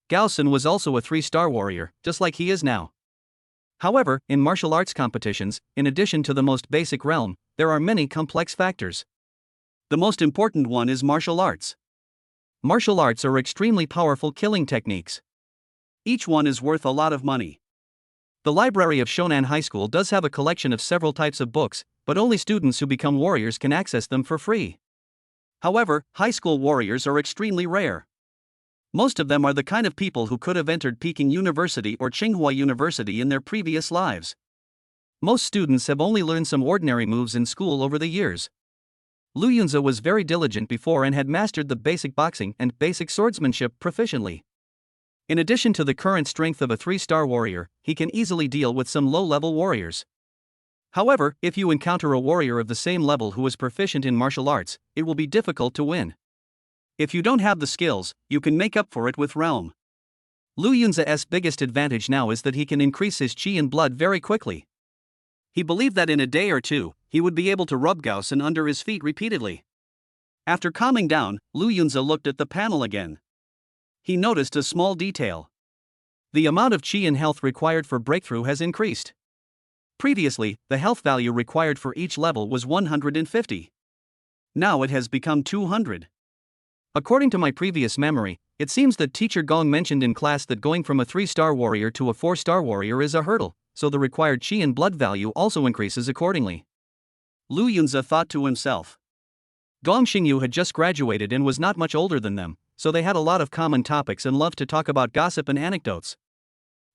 Gao Xin was also a 3-star warrior, just like he is now. However, in martial arts competitions, in addition to the most basic realm, there are many complex factors. The most important one is martial arts. Martial arts are extremely powerful killing techniques. Each one is worth a lot of money. The library of Shonan High School does have a collection of several types of books, but only students who become warriors can access them for free. However, high school warriors are extremely rare. Most of them are the kind of people who could have entered Peking University or Tsinghua University in their previous lives. Most students have only learned some ordinary moves in school over the years. Lu Yunza was very diligent before and had mastered the basic boxing and basic swordsmanship proficiently. In addition to the current strength of a 3-star warrior, he can easily deal with some low-level warriors. However, if you encounter a warrior of the same level who is proficient in martial arts, it will be difficult to win. If you don't have the skills, you can make up for it with realm. Lu Yunza's biggest advantage now is that he can increase his chi and blood very quickly. He believed that in a day or two, he would be able to rub Gao Xin under his feet repeatedly. After calming down, Lu Yunza looked at the panel again. He noticed a small detail. The amount of chi and health required for breakthrough has increased. Previously, the health value required for each level was 150. Now it has become 200. According to my previous memory, it seems that Teacher Gong mentioned in class that going from a 3-star warrior to a 4-star warrior is a hurdle, so the required chi and blood value also increases accordingly. Lu Yunza thought to himself. Gong Xingyu had just graduated and was not much older than them, so they had a lot of common topics and loved to talk about gossip and anecdotes.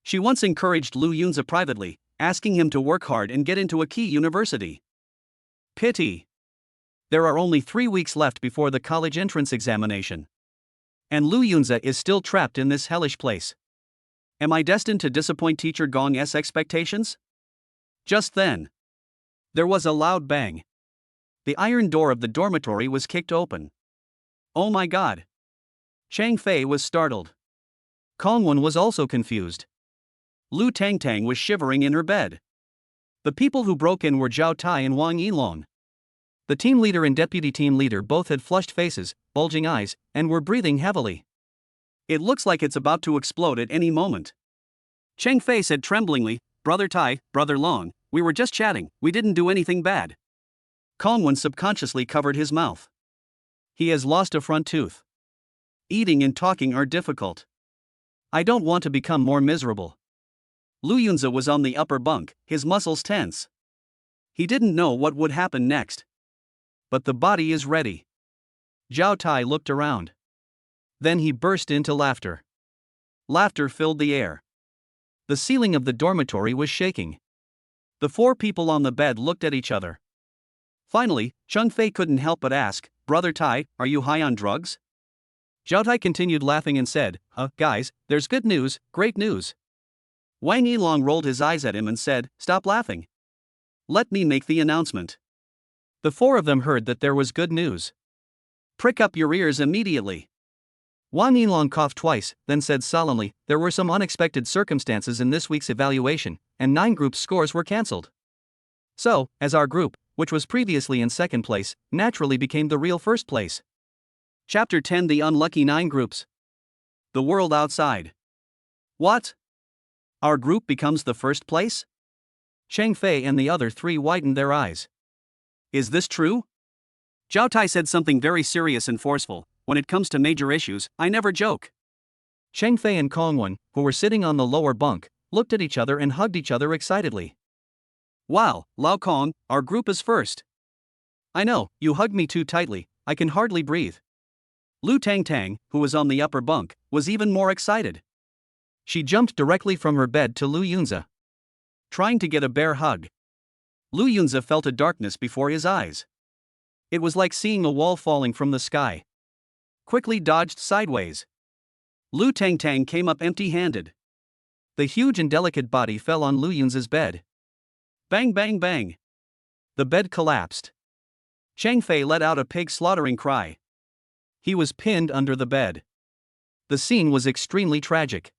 She once encouraged Lu Yunza privately, asking him to work hard and get into a key university. Pity. There are only 3 weeks left before the college entrance examination. And Lu Yunza is still trapped in this hellish place. Am I destined to disappoint Teacher Gong's expectations? Just then, There was a loud bang. The iron door of the dormitory was kicked open. Oh my god! Chang Fei was startled. Kongwon was also confused. Lu Tangtang was shivering in her bed. The people who broke in were Zhao Tai and Wang Yilong. The team leader and deputy team leader both had flushed faces, bulging eyes, and were breathing heavily. It looks like it's about to explode at any moment. Chang Fei said tremblingly, "Brother Tai, Brother Long, we were just chatting, we didn't do anything bad." Kongwon subconsciously covered his mouth. He has lost a front tooth. Eating and talking are difficult. I don't want to become more miserable. Lu Yunzi was on the upper bunk, his muscles tense. He didn't know what would happen next. But the body is ready. Zhao Tai looked around. Then he burst into laughter. Laughter filled the air. The ceiling of the dormitory was shaking. The four people on the bed looked at each other. Finally, Chang Fei couldn't help but ask, "Brother Tai, are you high on drugs?" Zhao Tai continued laughing and said, Guys, there's good news, great news." Wang Yilong rolled his eyes at him and said, "Stop laughing. Let me make the announcement." The four of them heard that there was good news. "Prick up your ears immediately." Wang Yilong coughed twice, then said solemnly, "There were some unexpected circumstances in this week's evaluation, and 9 groups' scores were cancelled. So, as our group, which was previously in second place, naturally became the real first place." Chapter 10: The Unlucky 9 Groups. The world outside. What? Our group becomes the first place? Chang Fei and the other 3 widened their eyes. Is this true? Zhao Tai said something very serious and forceful. "When it comes to major issues, I never joke." Chang Fei and Kongwon, who were sitting on the lower bunk, looked at each other and hugged each other excitedly. "Wow, Lao Kong, our group is first." "I know, you hugged me too tightly, I can hardly breathe." Lu Tangtang, who was on the upper bunk, was even more excited. She jumped directly from her bed to Lu Yunzi, trying to get a bear hug. Lu Yunzi felt a darkness before his eyes. It was like seeing a wall falling from the sky. Quickly dodged sideways. Lu Tangtang came up empty-handed. The huge and delicate body fell on Lu Yunzi's bed. Bang bang bang. The bed collapsed. Chang Fei let out a pig-slaughtering cry. He was pinned under the bed. The scene was extremely tragic.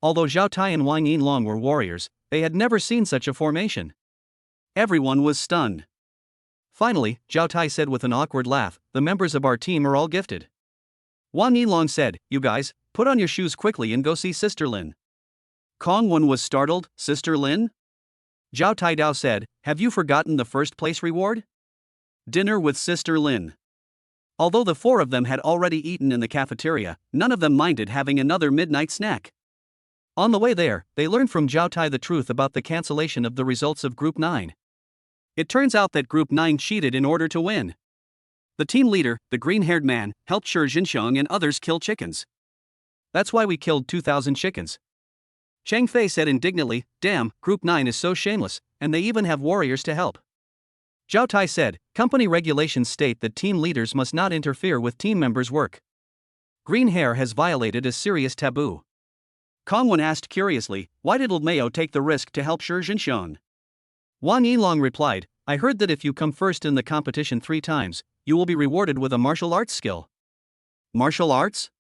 Although Zhao Tai and Wang Yinlong were warriors, they had never seen such a formation. Everyone was stunned. Finally, Zhao Tai said with an awkward laugh, "The members of our team are all gifted." Wang Yinlong said, "You guys, put on your shoes quickly and go see Sister Lin." Kongwon was startled, "Sister Lin?" Zhao Taidao said, "Have you forgotten the first place reward? Dinner with Sister Lin." Although the 4 of them had already eaten in the cafeteria, none of them minded having another midnight snack. On the way there, they learned from Zhao Tai the truth about the cancellation of the results of Group 9. It turns out that Group 9 cheated in order to win. The team leader, the green-haired man, helped Shi Jinxiong and others kill chickens. "That's why we killed 2,000 chickens." Chang Fei said indignantly, "Damn, Group 9 is so shameless, and they even have warriors to help." Zhao Tai said, "Company regulations state that team leaders must not interfere with team members' work. Green hair has violated a serious taboo." Kongwon asked curiously, "Why did Old Mayo take the risk to help Shi Jinxiong?" Wang Yilong replied, "I heard that if you come first in the competition 3 times, you will be rewarded with a martial arts skill." Martial arts?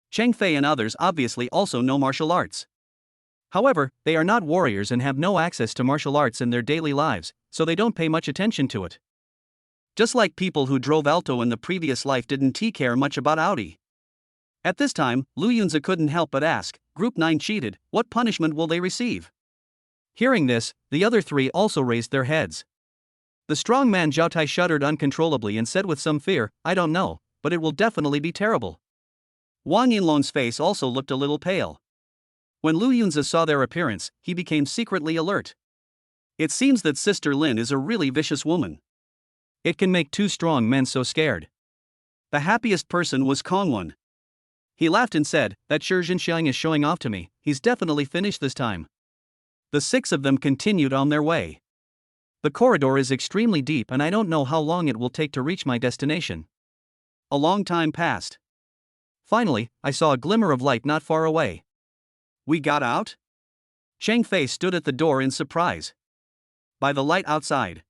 Chang Fei and others obviously also know martial arts. However, they are not warriors and have no access to martial arts in their daily lives, so they don't pay much attention to it. Just like people who drove Alto in the previous life didn't care much about Audi. At this time, Lu Yunzi couldn't help but ask, "Group 9 cheated, what punishment will they receive?" Hearing this, the other 3 also raised their heads. The strong man Zhao Tai shuddered uncontrollably and said with some fear, "I don't know, but it will definitely be terrible." Wang Yinlong's face also looked a little pale. When Lu Yunzi saw their appearance, he became secretly alert. It seems that Sister Lin is a really vicious woman. It can make 2 strong men so scared. The happiest person was Kongwon. He laughed and said, "That Shi Jinxiang is showing off to me, he's definitely finished this time." The 6 of them continued on their way. The corridor is extremely deep and I don't know how long it will take to reach my destination. A long time passed. Finally, I saw a glimmer of light not far away. We got out? Chang Fei stood at the door in surprise. by the light outside.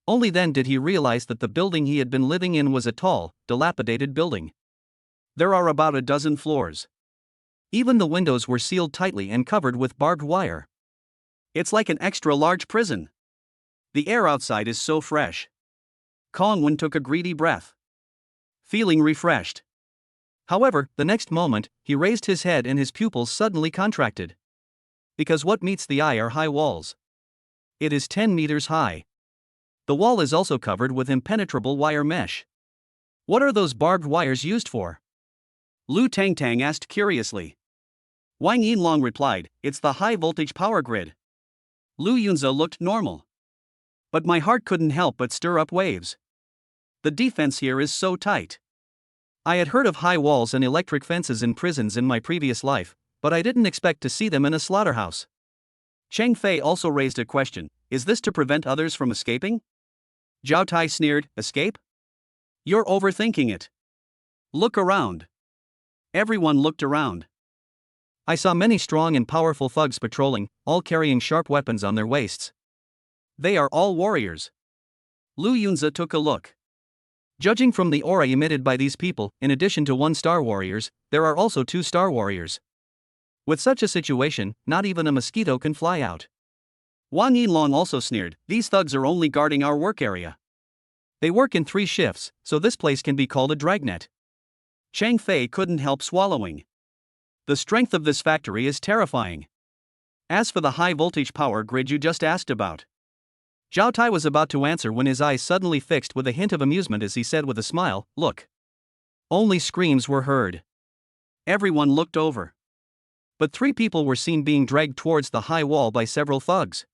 Only then did he realize that the building he had been living in was a tall, dilapidated building. There are about a dozen floors. Even the windows were sealed tightly and covered with barbed wire. It's like an extra-large prison. The air outside is so fresh. Kong-won took a greedy breath, feeling refreshed. However, the next moment, he raised his head and his pupils suddenly contracted. Because what meets the eye are high walls. It is 10 meters high. The wall is also covered with impenetrable wire mesh. What are those barbed wires used for? Lu Tangtang asked curiously. Wang Yinlong replied, it's the high-voltage power grid. Lu Yunze looked normal. But my heart couldn't help but stir up waves. The defense here is so tight. I had heard of high walls and electric fences in prisons in my previous life, but I didn't expect to see them in a slaughterhouse. Cheng Fei also raised a question, is this to prevent others from escaping? Zhao Tai sneered, escape? You're overthinking it. Look around. Everyone looked around. I saw many strong and powerful thugs patrolling, all carrying sharp weapons on their waists. They are all warriors. Lu Yunze took a look. Judging from the aura emitted by these people, in addition to 1-star warriors, there are also 2-star warriors. With such a situation, not even a mosquito can fly out. Wang Yinlong also sneered, these thugs are only guarding our work area. They work in 3 shifts, so this place can be called a dragnet. Cheng Fei couldn't help swallowing. The strength of this factory is terrifying. As for the high-voltage power grid you just asked about. Zhao Tai was about to answer when his eyes suddenly fixed with a hint of amusement as he said with a smile, look. Only screams were heard. Everyone looked over. But 3 people were seen being dragged towards the high wall by several thugs.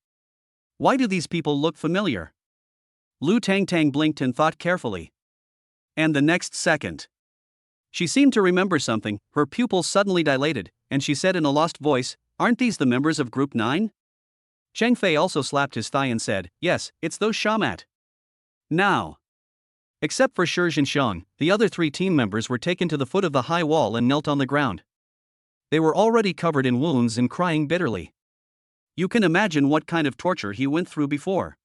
Why do these people look familiar? Lu Tangtang blinked and thought carefully. And the next second, she seemed to remember something, her pupils suddenly dilated, and she said in a lost voice, aren't these the members of Group 9? Cheng Fei also slapped his thigh and said, yes, it's those shamat. Now. Except for Shi Zhenxiang, the other 3 team members were taken to the foot of the high wall and knelt on the ground. They were already covered in wounds and crying bitterly. You can imagine what kind of torture he went through before.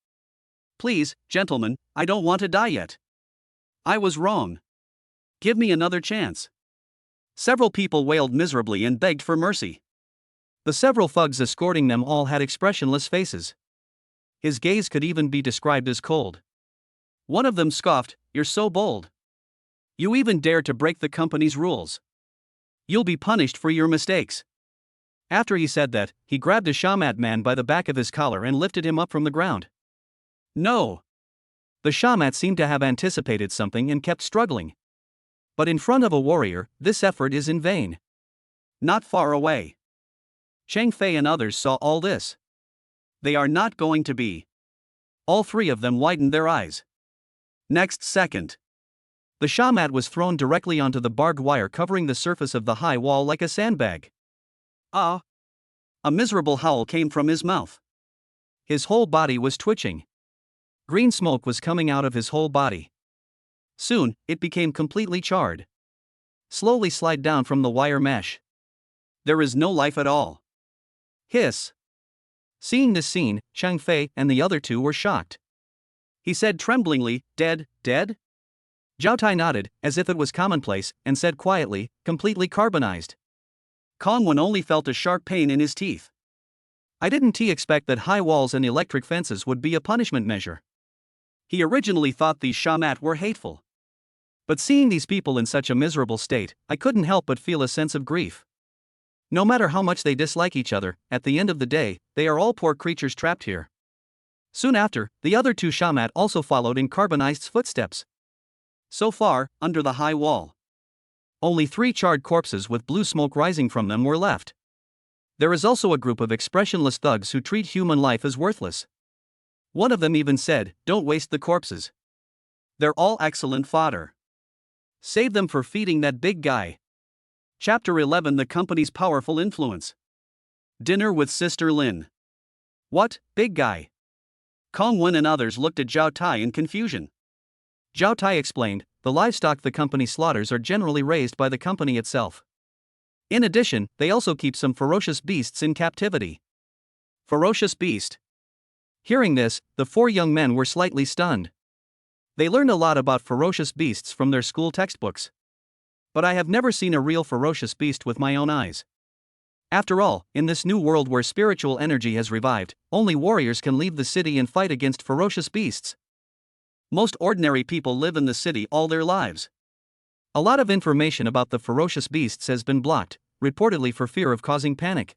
Please, gentlemen, I don't want to die yet. I was wrong. Give me another chance. Several people wailed miserably and begged for mercy. The several thugs escorting them all had expressionless faces. His gaze could even be described as cold. One of them scoffed, you're so bold. You even dare to break the company's rules. You'll be punished for your mistakes. After he said that, he grabbed a shamat man by the back of his collar and lifted him up from the ground. No. The shamat seemed to have anticipated something and kept struggling. But in front of a warrior, this effort is in vain. Not far away. Cheng Fei and others saw all this. They are not going to be. All 3 of them widened their eyes. Next second, the shamat was thrown directly onto the barbed wire covering the surface of the high wall like a sandbag. Ah! A miserable howl came from his mouth. His whole body was twitching. Green smoke was coming out of his whole body. Soon, it became completely charred. Slowly slide down from the wire mesh. There is no life at all. Hiss. Seeing this scene, Cheng Fei and the other 2 were shocked. He said tremblingly, dead, dead? Zhao Tai nodded, as if it was commonplace, and said quietly, completely carbonized. Kong-won only felt a sharp pain in his teeth. I didn't expect that high walls and electric fences would be a punishment measure. He originally thought these shamat were hateful. But seeing these people in such a miserable state, I couldn't help but feel a sense of grief. No matter how much they dislike each other, at the end of the day, they are all poor creatures trapped here. Soon after, the other 2 shamat also followed in Carbonized's footsteps. So far, under the high wall, only 3 charred corpses with blue smoke rising from them were left. There is also a group of expressionless thugs who treat human life as worthless. One of them even said, don't waste the corpses. They're all excellent fodder. Save them for feeding that big guy. Chapter 11 The Company's Powerful Influence. Dinner with Sister Lin. What, big guy? Kong-won and others looked at Zhao Tai in confusion. Zhao Tai explained, the livestock the company slaughters are generally raised by the company itself. In addition, they also keep some ferocious beasts in captivity. Ferocious beast? Hearing this, the four young men were slightly stunned. They learned a lot about ferocious beasts from their school textbooks. But I have never seen a real ferocious beast with my own eyes. After all, in this new world where spiritual energy has revived, only warriors can leave the city and fight against ferocious beasts. Most ordinary people live in the city all their lives. A lot of information about the ferocious beasts has been blocked, reportedly for fear of causing panic.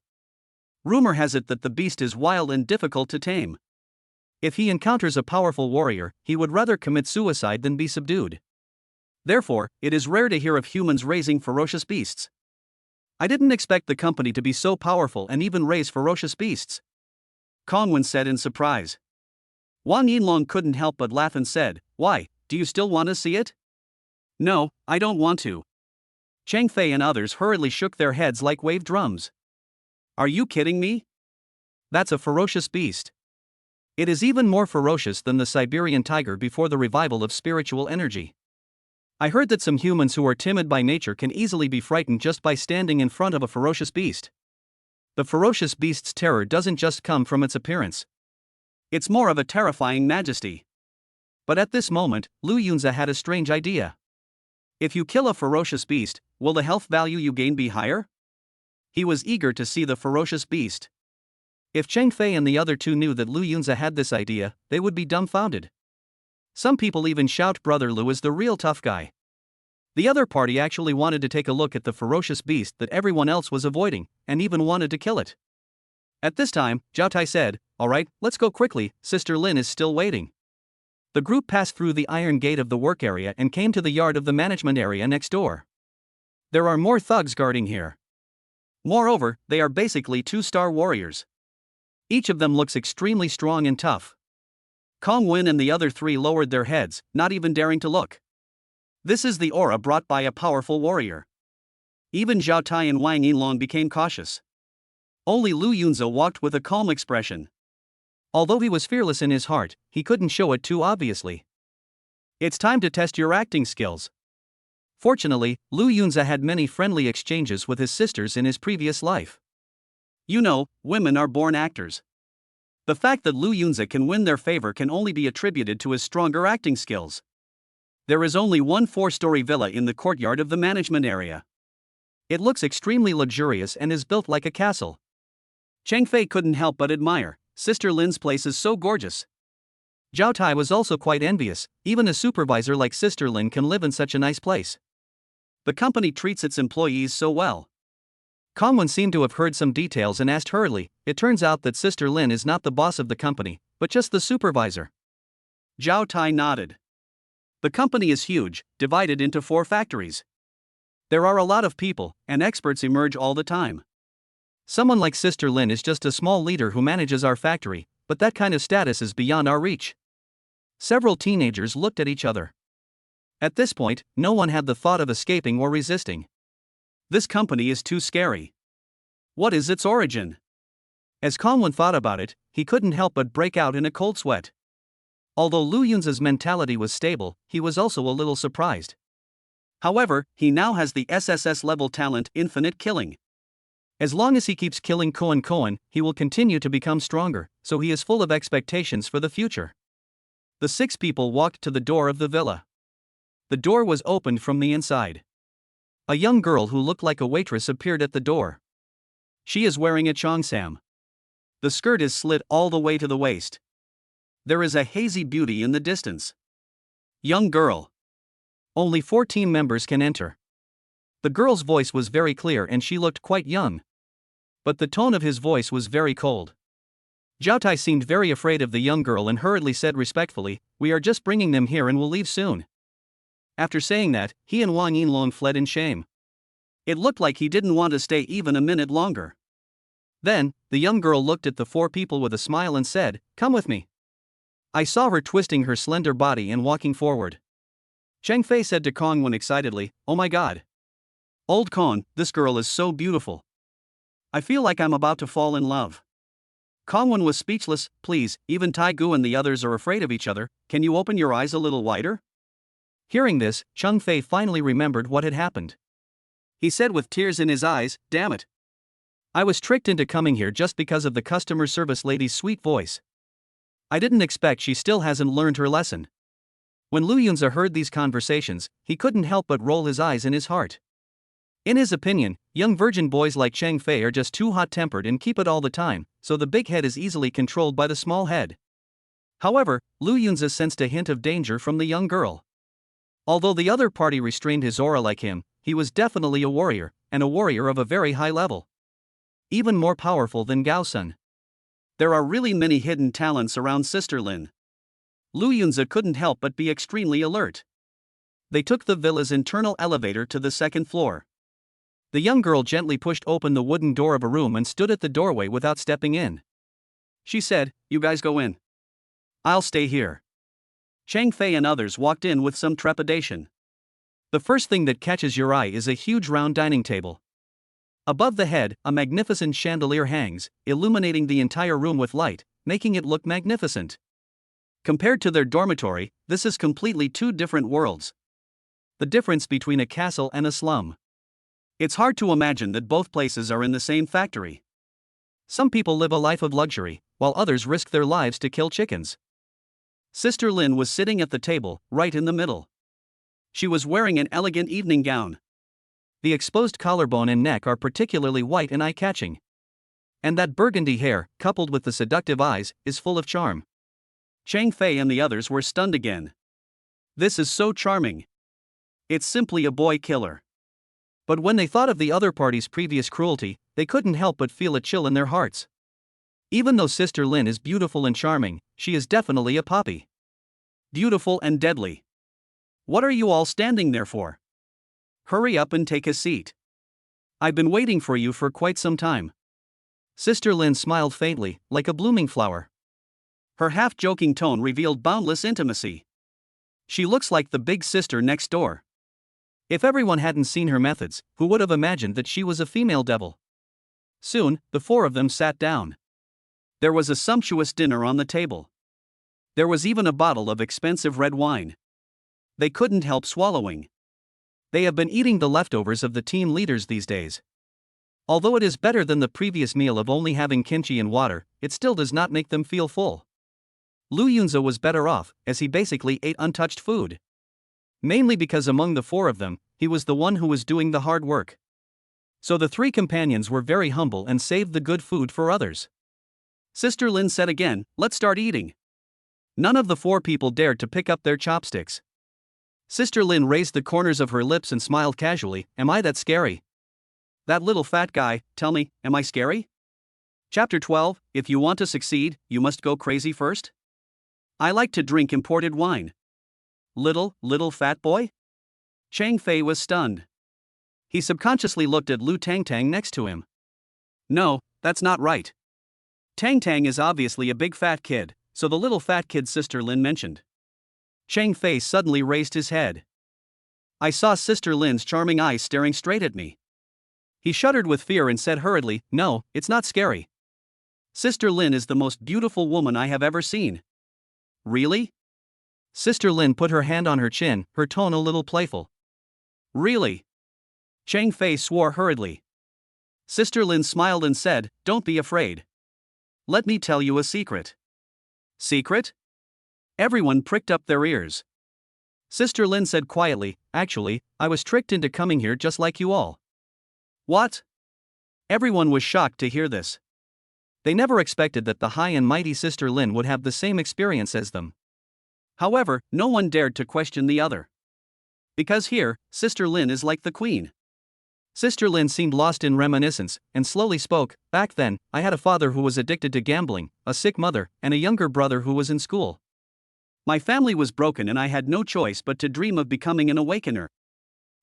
Rumor has it that the beast is wild and difficult to tame. If he encounters a powerful warrior, he would rather commit suicide than be subdued. Therefore, it is rare to hear of humans raising ferocious beasts. I didn't expect the company to be so powerful and even raise ferocious beasts, Kongwen said in surprise. Wang Yinlong couldn't help but laugh and said, "Why, do you still want to see it?" "No, I don't want to." Chang Fei and others hurriedly shook their heads like waved drums. "Are you kidding me? That's a ferocious beast. It is even more ferocious than the Siberian tiger before the revival of spiritual energy. I heard that some humans who are timid by nature can easily be frightened just by standing in front of a ferocious beast. The ferocious beast's terror doesn't just come from its appearance. It's more of a terrifying majesty." But at this moment, Lu Yunze had a strange idea. If you kill a ferocious beast, will the health value you gain be higher? He was eager to see the ferocious beast. If Cheng Fei and the other two knew that Lu Yunze had this idea, they would be dumbfounded. Some people even shout Brother Lu is the real tough guy. The other party actually wanted to take a look at the ferocious beast that everyone else was avoiding, and even wanted to kill it. At this time, Zhao Tai said, "Alright, let's go quickly, Sister Lin is still waiting." The group passed through the iron gate of the work area and came to the yard of the management area next door. There are more thugs guarding here. Moreover, they are basically two-star warriors. Each of them looks extremely strong and tough. Kong Wen and the other three lowered their heads, not even daring to look. This is the aura brought by a powerful warrior. Even Zhao Tai and Wang Yinlong became cautious. Only Lu Yunze walked with a calm expression. Although he was fearless in his heart, he couldn't show it too obviously. "It's time to test your acting skills." Fortunately, Lu Yunze had many friendly exchanges with his sisters in his previous life. You know, women are born actors. The fact that Lu Yunze can win their favor can only be attributed to his stronger acting skills. There is only one 4-story villa in the courtyard of the management area. It looks extremely luxurious and is built like a castle. Cheng Fei couldn't help but admire, Sister Lin's place is so gorgeous. Zhao Tai was also quite envious, even a supervisor like Sister Lin can live in such a nice place. The company treats its employees so well. Kongwen seemed to have heard some details and asked hurriedly, "It turns out that Sister Lin is not the boss of the company, but just the supervisor." Zhao Tai nodded. The company is huge, divided into 4 factories. There are a lot of people, and experts emerge all the time. Someone like Sister Lin is just a small leader who manages our factory, but that kind of status is beyond our reach. Several teenagers looked at each other. At this point, no one had the thought of escaping or resisting. This company is too scary. What is its origin? As Kongwen thought about it, he couldn't help but break out in a cold sweat. Although Lu Yunze's mentality was stable, he was also a little surprised. However, he now has the SSS level talent Infinite Killing. As long as he keeps killing Koan, he will continue to become stronger, so he is full of expectations for the future. The 6 people walked to the door of the villa. The door was opened from the inside. A young girl who looked like a waitress appeared at the door. She is wearing a cheongsam. The skirt is slit all the way to the waist. There is a hazy beauty in the distance. Young girl. Only 14 members can enter. The girl's voice was very clear and she looked quite young. But the tone of his voice was very cold. Zhao Tai seemed very afraid of the young girl and hurriedly said respectfully, "We are just bringing them here and will leave soon." After saying that, he and Wang Yinlong fled in shame. It looked like he didn't want to stay even a minute longer. Then, the young girl looked at the 4 people with a smile and said, "Come with me." I saw her twisting her slender body and walking forward. Cheng Fei said to Kongwen excitedly, "Oh my god. Old Kong, this girl is so beautiful. I feel like I'm about to fall in love." Kongwen was speechless. "Please, even Tai Gu and the others are afraid of each other, can you open your eyes a little wider?" Hearing this, Cheng Fei finally remembered what had happened. He said with tears in his eyes, "Damn it. I was tricked into coming here just because of the customer service lady's sweet voice. I didn't expect she still hasn't learned her lesson. When Lu Yunzi heard these conversations, he couldn't help but roll his eyes in his heart. In his opinion, young virgin boys like Chang Fei are just too hot-tempered and keep it all the time, so the big head is easily controlled by the small head. However, Lu Yunzi sensed a hint of danger from the young girl. Although the other party restrained his aura like him, he was definitely a warrior, and a warrior of a very high level. Even more powerful than Gao Sun. There are really many hidden talents around Sister Lin. Lu Yunzi couldn't help but be extremely alert. They took the villa's internal elevator to the second floor. The young girl gently pushed open the wooden door of a room and stood at the doorway without stepping in. She said, "You guys go in. I'll stay here." Chang Fei and others walked in with some trepidation. The first thing that catches your eye is a huge round dining table. Above the head, a magnificent chandelier hangs, illuminating the entire room with light, making it look magnificent. Compared to their dormitory, this is completely two different worlds. The difference between a castle and a slum. It's hard to imagine that both places are in the same factory. Some people live a life of luxury, while others risk their lives to kill chickens. Sister Lin was sitting at the table, right in the middle. She was wearing an elegant evening gown. The exposed collarbone and neck are particularly white and eye-catching. And that burgundy hair, coupled with the seductive eyes, is full of charm. Chang Fei and the others were stunned again. This is so charming. It's simply a boy killer. But when they thought of the other party's previous cruelty, they couldn't help but feel a chill in their hearts. Even though Sister Lin is beautiful and charming, she is definitely a poppy. Beautiful and deadly. What are you all standing there for? Hurry up and take a seat. I've been waiting for you for quite some time. Sister Lin smiled faintly, like a blooming flower. Her half-joking tone revealed boundless intimacy. She looks like the big sister next door. If everyone hadn't seen her methods, who would have imagined that she was a female devil? Soon, the four of them sat down. There was a sumptuous dinner on the table. There was even a bottle of expensive red wine. They couldn't help swallowing. They have been eating the leftovers of the team leaders these days. Although it is better than the previous meal of only having kimchi and water, it still does not make them feel full. Lu Yunzi was better off, as he basically ate untouched food. Mainly because among the four of them, he was the one who was doing the hard work. So the three companions were very humble and saved the good food for others. Sister Lin said again, "Let's start eating." None of the four people dared to pick up their chopsticks. Sister Lin raised the corners of her lips and smiled casually, "Am I that scary? That little fat guy, tell me, am I scary?" Chapter 12, If you want to succeed, you must go crazy first? I like to drink imported wine. Little fat boy? Chang Fei was stunned. He subconsciously looked at Lu Tangtang next to him. No, that's not right. Tangtang is obviously a big fat kid, so the little fat kid Sister Lin mentioned. Chang Fei suddenly raised his head. I saw Sister Lin's charming eyes staring straight at me. He shuddered with fear and said hurriedly, "No, it's not scary. Sister Lin is the most beautiful woman I have ever seen." Really? Sister Lin put her hand on her chin, her tone a little playful. Really? Chang Fei swore hurriedly. Sister Lin smiled and said, "Don't be afraid. Let me tell you a secret." Secret? Everyone pricked up their ears. Sister Lin said quietly, "Actually, I was tricked into coming here just like you all." What? Everyone was shocked to hear this. They never expected that the high and mighty Sister Lin would have the same experience as them. However, no one dared to question the other. Because here, Sister Lin is like the queen. Sister Lin seemed lost in reminiscence, and slowly spoke, "Back then, I had a father who was addicted to gambling, a sick mother, and a younger brother who was in school. My family was broken and I had no choice but to dream of becoming an awakener.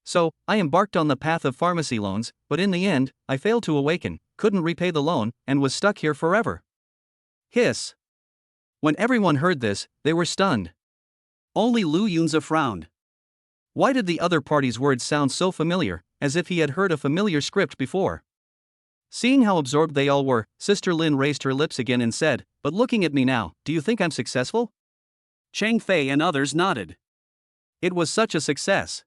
So, I embarked on the path of pharmacy loans, but in the end, I failed to awaken, couldn't repay the loan, and was stuck here forever." Hiss. When everyone heard this, they were stunned. Only Lu Yunzi frowned. Why did the other party's words sound so familiar, as if he had heard a familiar script before? Seeing how absorbed they all were, Sister Lin raised her lips again and said, "But looking at me now, do you think I'm successful?" Chang Fei and others nodded. It was such a success.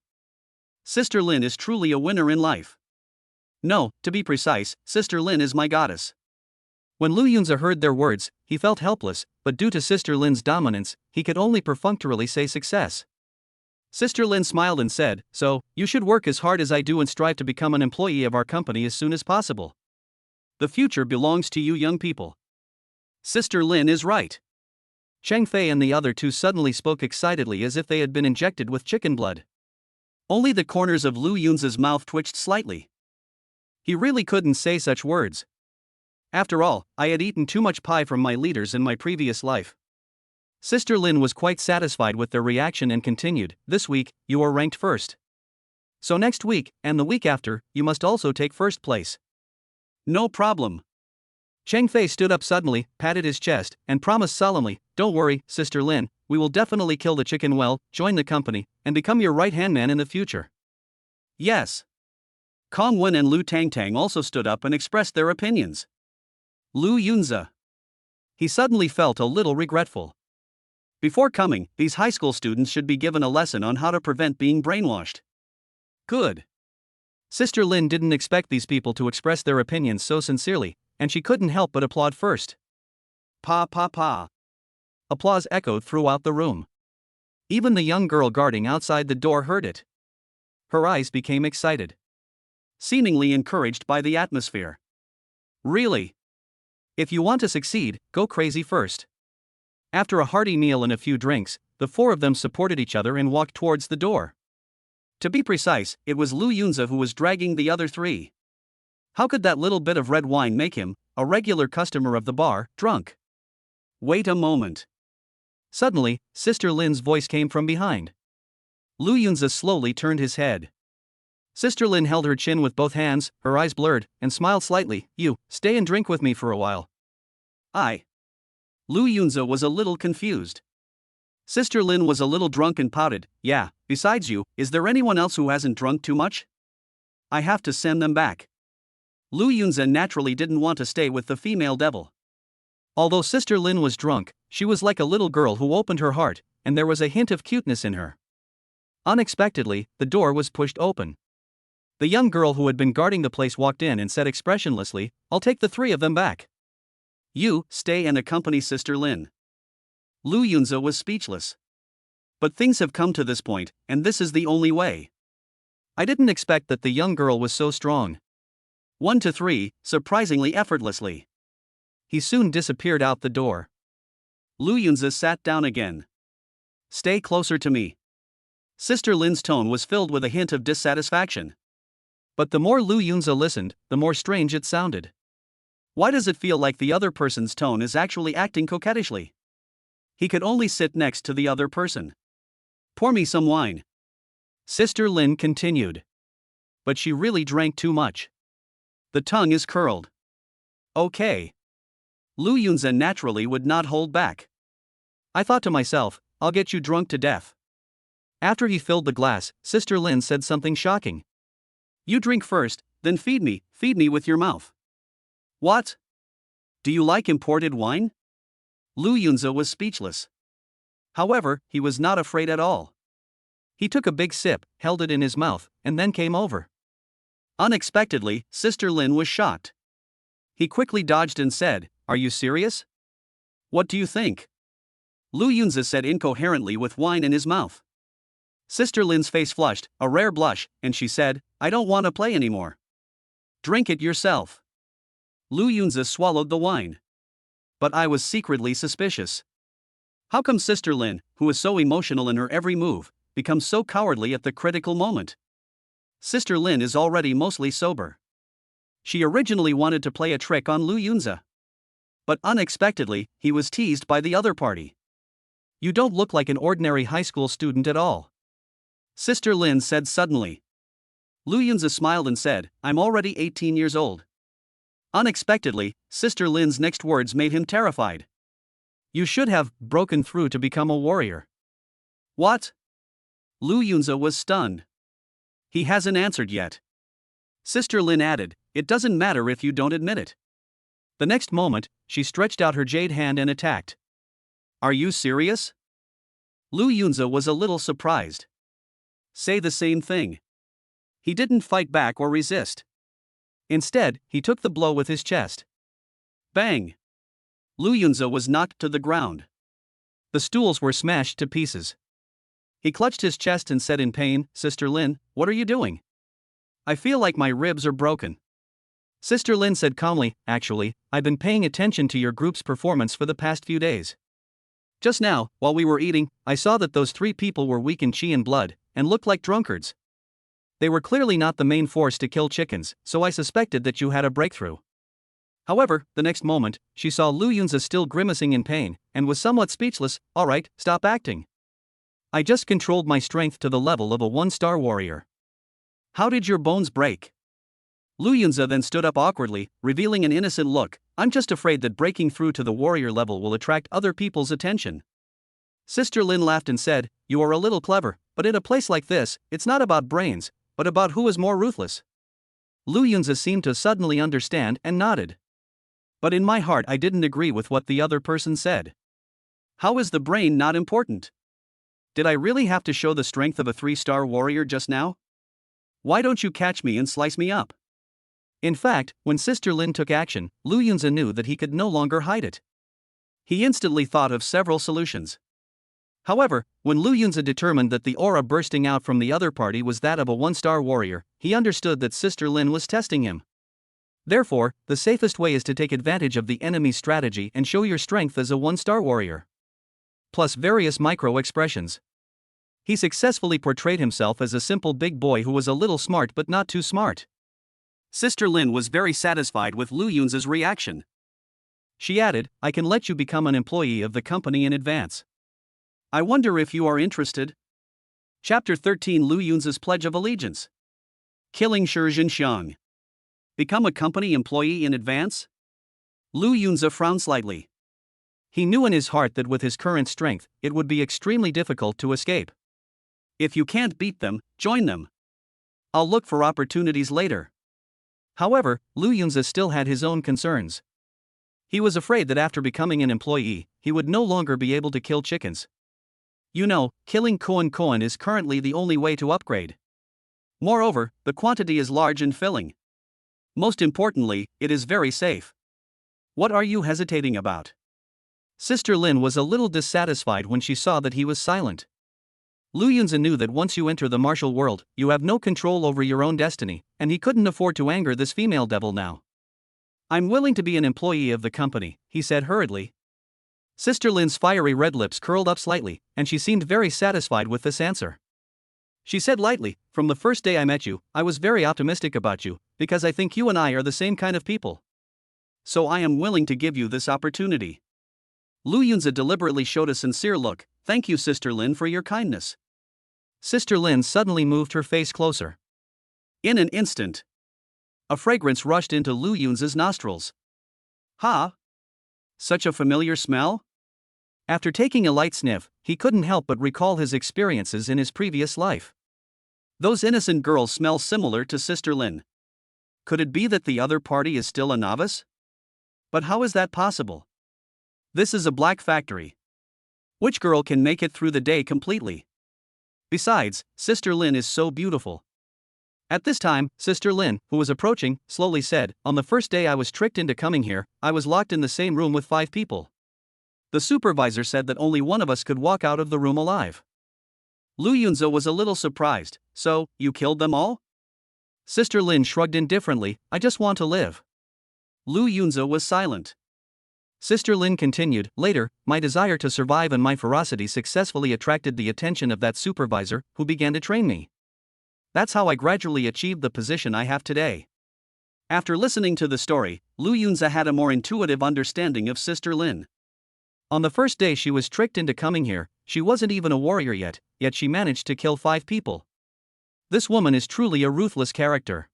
Sister Lin is truly a winner in life. No, to be precise, Sister Lin is my goddess. When Lu Yunza heard their words, he felt helpless, but due to Sister Lin's dominance, he could only perfunctorily say success. Sister Lin smiled and said, "So, you should work as hard as I do and strive to become an employee of our company as soon as possible. The future belongs to you young people." Sister Lin is right. Cheng Fei and the other two suddenly spoke excitedly as if they had been injected with chicken blood. Only the corners of Lu Yunza's mouth twitched slightly. He really couldn't say such words. After all, I had eaten too much pie from my leaders in my previous life. Sister Lin was quite satisfied with their reaction and continued, "This week, you are ranked first. So next week, and the week after, you must also take first place." "No problem." Cheng Fei stood up suddenly, patted his chest, and promised solemnly, "Don't worry, Sister Lin, we will definitely kill the chicken well, join the company, and become your right-hand man in the future." "Yes." Kong Wen and Lu Tangtang also stood up and expressed their opinions. Lu Yunza. He suddenly felt a little regretful. Before coming, these high school students should be given a lesson on how to prevent being brainwashed. Good. Sister Lin didn't expect these people to express their opinions so sincerely, and she couldn't help but applaud first. Pa pa pa. Applause echoed throughout the room. Even the young girl guarding outside the door heard it. Her eyes became excited, seemingly encouraged by the atmosphere. Really? If you want to succeed, go crazy first. After a hearty meal and a few drinks, the four of them supported each other and walked towards the door. To be precise, it was Lu Yunza who was dragging the other three. How could that little bit of red wine make him, a regular customer of the bar, drunk? Wait a moment. Suddenly, Sister Lin's voice came from behind. Lu Yunza slowly turned his head. Sister Lin held her chin with both hands, her eyes blurred, and smiled slightly. "You, stay and drink with me for a while." Lu Yunza was a little confused. Sister Lin was a little drunk and pouted. "Yeah, besides you, is there anyone else who hasn't drunk too much? I have to send them back." Lu Yunza naturally didn't want to stay with the female devil. Although Sister Lin was drunk, she was like a little girl who opened her heart, and there was a hint of cuteness in her. Unexpectedly, the door was pushed open. The young girl who had been guarding the place walked in and said expressionlessly, "I'll take the three of them back. You, stay and accompany Sister Lin." Lu Yunza was speechless. But things have come to this point, and this is the only way. I didn't expect that the young girl was so strong. 1 to 3, surprisingly effortlessly. He soon disappeared out the door. Lu Yunza sat down again. "Stay closer to me." Sister Lin's tone was filled with a hint of dissatisfaction. But the more Lu Yunza listened, the more strange it sounded. Why does it feel like the other person's tone is actually acting coquettishly? He could only sit next to the other person. "Pour me some wine." Sister Lin continued. But she really drank too much. The tongue is curled. Okay. Lu Yunza naturally would not hold back. I thought to myself, "I'll get you drunk to death." After he filled the glass, Sister Lin said something shocking. "You drink first, then feed me with your mouth." "What? Do you like imported wine?" Lu Yunza was speechless. However, he was not afraid at all. He took a big sip, held it in his mouth, and then came over. Unexpectedly, Sister Lin was shocked. He quickly dodged and said, "Are you serious? What do you think?" Lu Yunza said incoherently with wine in his mouth. Sister Lin's face flushed, a rare blush, and she said, "I don't want to play anymore. Drink it yourself." Lu Yunza swallowed the wine. But I was secretly suspicious. How come Sister Lin, who is so emotional in her every move, becomes so cowardly at the critical moment? Sister Lin is already mostly sober. She originally wanted to play a trick on Lu Yunza. But unexpectedly, he was teased by the other party. "You don't look like an ordinary high school student at all," Sister Lin said suddenly. Lu Yunza smiled and said, "I'm already 18 years old." Unexpectedly, Sister Lin's next words made him terrified. "You should have broken through to become a warrior." What? Lu Yunza was stunned. He hasn't answered yet. Sister Lin added, "It doesn't matter if you don't admit it." The next moment, she stretched out her jade hand and attacked. "Are you serious?" Lu Yunza was a little surprised. Say the same thing. He didn't fight back or resist. Instead, he took the blow with his chest. Bang! Lu Yunze was knocked to the ground. The stools were smashed to pieces. He clutched his chest and said in pain, "Sister Lin, what are you doing? I feel like my ribs are broken." Sister Lin said calmly, "Actually, I've been paying attention to your group's performance for the past few days. Just now, while we were eating, I saw that those 3 people were weak in chi and blood, and looked like drunkards. They were clearly not the main force to kill chickens, so I suspected that you had a breakthrough." However, the next moment, she saw Lu Yunze still grimacing in pain, and was somewhat speechless. "Alright, stop acting. I just controlled my strength to the level of a 1-star warrior. How did your bones break?" Lu Yunze then stood up awkwardly, revealing an innocent look. "I'm just afraid that breaking through to the warrior level will attract other people's attention." Sister Lin laughed and said, "You are a little clever, but in a place like this, it's not about brains, but about who is more ruthless." Lu Yunze seemed to suddenly understand and nodded. "But in my heart I didn't agree with what the other person said. How is the brain not important? Did I really have to show the strength of a 3-star warrior just now? Why don't you catch me and slice me up?" In fact, when Sister Lin took action, Lu Yunze knew that he could no longer hide it. He instantly thought of several solutions. However, when Lu Yunze determined that the aura bursting out from the other party was that of a 1-star warrior, he understood that Sister Lin was testing him. Therefore, the safest way is to take advantage of the enemy's strategy and show your strength as a 1-star warrior. Plus various micro-expressions. He successfully portrayed himself as a simple big boy who was a little smart but not too smart. Sister Lin was very satisfied with Lu Yunze's reaction. She added, "I can let you become an employee of the company in advance. I wonder if you are interested." Chapter 13: Lu Yunze's Pledge of Allegiance. Killing Shi Jinxiang. Become a company employee in advance? Lu Yunze frowned slightly. He knew in his heart that with his current strength, it would be extremely difficult to escape. If you can't beat them, join them. I'll look for opportunities later. However, Lu Yunze still had his own concerns. He was afraid that after becoming an employee, he would no longer be able to kill chickens. You know, killing koan is currently the only way to upgrade. Moreover, the quantity is large and filling. Most importantly, it is very safe. What are you hesitating about? Sister Lin was a little dissatisfied when she saw that he was silent. Lu Yunze knew that once you enter the martial world, you have no control over your own destiny, and he couldn't afford to anger this female devil now. "I'm willing to be an employee of the company," he said hurriedly. Sister Lin's fiery red lips curled up slightly, and she seemed very satisfied with this answer. She said lightly, "From the first day I met you, I was very optimistic about you, because I think you and I are the same kind of people. So I am willing to give you this opportunity." Lu Yunze deliberately showed a sincere look. "Thank you, Sister Lin, for your kindness." Sister Lin suddenly moved her face closer. In an instant, a fragrance rushed into Lu Yunze's nostrils. "Ha! Such a familiar smell?" After taking a light sniff, he couldn't help but recall his experiences in his previous life. Those innocent girls smell similar to Sister Lin. Could it be that the other party is still a novice? But how is that possible? This is a black factory. Which girl can make it through the day completely? Besides, Sister Lin is so beautiful. At this time, Sister Lin, who was approaching, slowly said, "On the first day I was tricked into coming here, I was locked in the same room with 5 people. The supervisor said that only one of us could walk out of the room alive." Lu Yunze was a little surprised. "So, you killed them all?" Sister Lin shrugged indifferently, "I just want to live." Lu Yunze was silent. Sister Lin continued, "Later, my desire to survive and my ferocity successfully attracted the attention of that supervisor, who began to train me. That's how I gradually achieved the position I have today." After listening to the story, Lu Yunze had a more intuitive understanding of Sister Lin. On the first day she was tricked into coming here, she wasn't even a warrior yet she managed to kill 5 people. This woman is truly a ruthless character.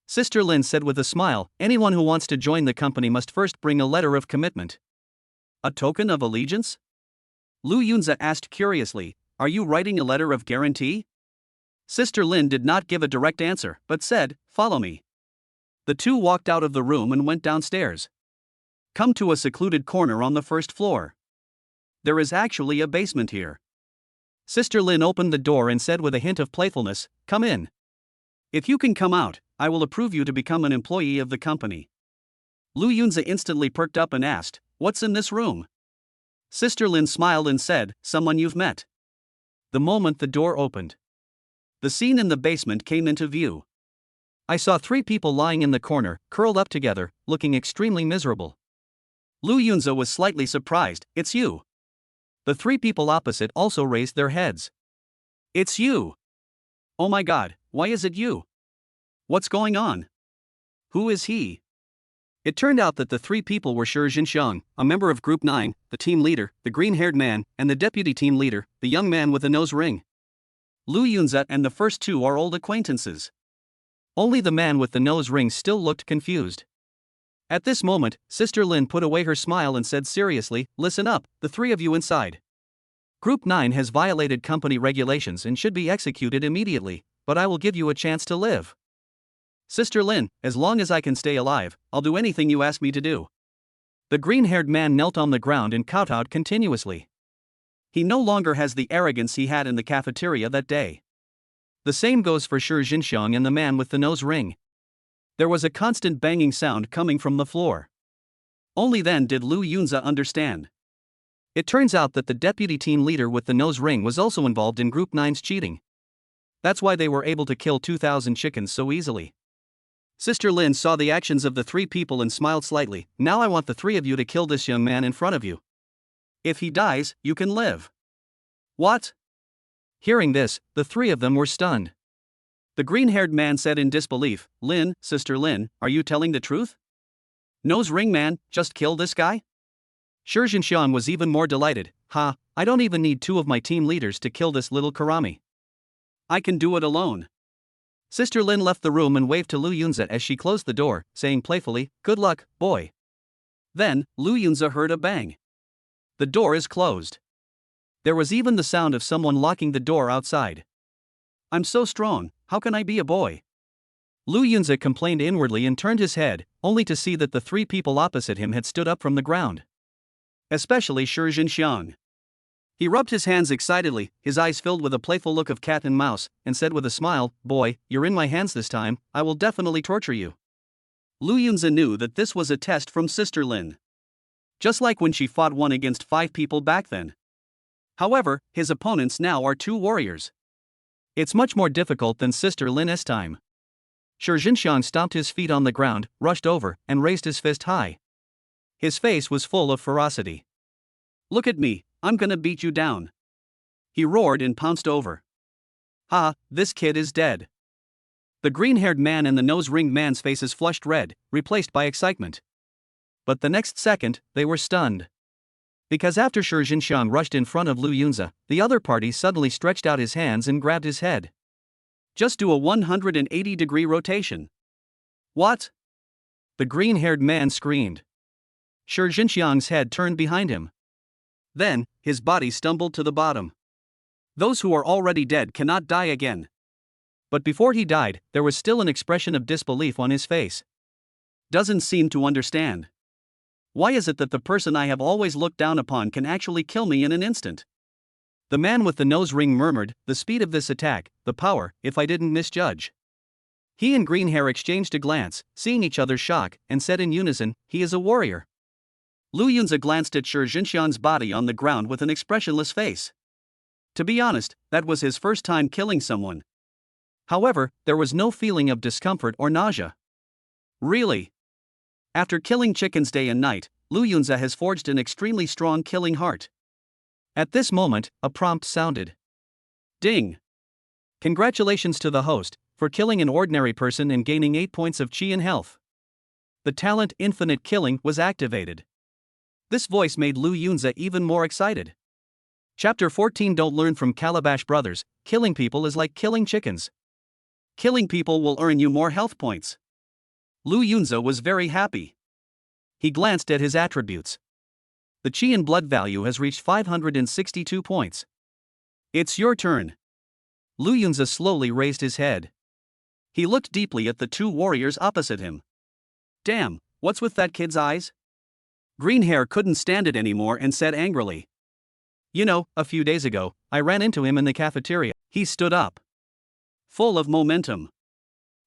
Sister Lin said with a smile, "Anyone who wants to join the company must first bring a letter of commitment." "A token of allegiance?" Lu Yunze asked curiously, "Are you writing a letter of guarantee?" Sister Lin did not give a direct answer, but said, "Follow me." The two walked out of the room and went downstairs. Come to a secluded corner on the first floor. There is actually a basement here. Sister Lin opened the door and said with a hint of playfulness, "Come in. If you can come out, I will approve you to become an employee of the company." Lu Yunza instantly perked up and asked, "What's in this room?" Sister Lin smiled and said, "Someone you've met." The moment the door opened, the scene in the basement came into view. I saw 3 people lying in the corner, curled up together, looking extremely miserable. Lu Yunza was slightly surprised. "It's you." The 3 people opposite also raised their heads. "It's you. Oh my god, why is it you? What's going on? Who is he?" It turned out that the 3 people were Shi Jinxiang, a member of Group 9, the team leader, the green-haired man, and the deputy team leader, the young man with the nose ring. Lu Yunza and the first 2 are old acquaintances. Only the man with the nose ring still looked confused. At this moment, Sister Lin put away her smile and said seriously, "Listen up, the 3 of you inside. Group 9 has violated company regulations and should be executed immediately, but I will give you a chance to live. Sister Lin, as long as I can stay alive, I'll do anything you ask me to do." The green-haired man knelt on the ground and kowtowed continuously. He no longer has the arrogance he had in the cafeteria that day. The same goes for Shi Jinxiang and the man with the nose ring. There was a constant banging sound coming from the floor. Only then did Lu Yunza understand. It turns out that the deputy team leader with the nose ring was also involved in Group 9's cheating. That's why they were able to kill 2,000 chickens so easily. Sister Lin saw the actions of the 3 people and smiled slightly. "Now I want the 3 of you to kill this young man in front of you. If he dies, you can live." "What?" Hearing this, the 3 of them were stunned. The green-haired man said in disbelief, "Lin, Sister Lin, are you telling the truth? Nose ring man, just kill this guy?" Shi Jinxiang was even more delighted. "Ha, I don't even need 2 of my team leaders to kill this little Karami. I can do it alone." Sister Lin left the room and waved to Lu Yunza as she closed the door, saying playfully, "Good luck, boy." Then, Lu Yunza heard a bang. The door is closed. There was even the sound of someone locking the door outside. "I'm so strong, how can I be a boy?" Lu Yunza complained inwardly and turned his head, only to see that the 3 people opposite him had stood up from the ground. Especially Shi Jinxiang. He rubbed his hands excitedly, his eyes filled with a playful look of cat and mouse, and said with a smile, "Boy, you're in my hands this time, I will definitely torture you." Lu Yunza knew that this was a test from Sister Lin. Just like when she fought 1 against 5 people back then. However, his opponents now are 2 warriors. It's much more difficult than Sister Lin's time. Shi Jinxiang stomped his feet on the ground, rushed over, and raised his fist high. His face was full of ferocity. "Look at me, I'm gonna beat you down." He roared and pounced over. "Ha, this kid is dead." The green-haired man and the nose-ringed man's faces flushed red, replaced by excitement. But the next second, they were stunned. Because after Shi Jinxiang rushed in front of Lu Yunza, the other party suddenly stretched out his hands and grabbed his head. "Just do a 180-degree rotation." "What?" the green-haired man screamed. Shi Jinxiang's head turned behind him. Then, his body stumbled to the bottom. Those who are already dead cannot die again. But before he died, there was still an expression of disbelief on his face. "Doesn't seem to understand. Why is it that the person I have always looked down upon can actually kill me in an instant?" The man with the nose ring murmured, "The speed of this attack, the power, if I didn't misjudge." He and Green Hair exchanged a glance, seeing each other's shock, and said in unison, "He is a warrior." Lu Yunza glanced at Shi Jinxiang's body on the ground with an expressionless face. To be honest, that was his first time killing someone. However, there was no feeling of discomfort or nausea. Really? After killing chickens day and night, Lu Yunza has forged an extremely strong killing heart. At this moment, a prompt sounded. Ding! Congratulations to the host, for killing an ordinary person and gaining 8 points of chi and health. The talent Infinite Killing was activated. This voice made Lu Yunza even more excited. Chapter 14. Don't learn from Calabash Brothers, killing people is like killing chickens. Killing people will earn you more health points. Lu Yunza was very happy. He glanced at his attributes. The chi and blood value has reached 562 points. It's your turn. Lu Yunza slowly raised his head. He looked deeply at the 2 warriors opposite him. Damn, what's with that kid's eyes? Green Hair couldn't stand it anymore and said angrily. You know, a few days ago, I ran into him in the cafeteria. He stood up, full of momentum.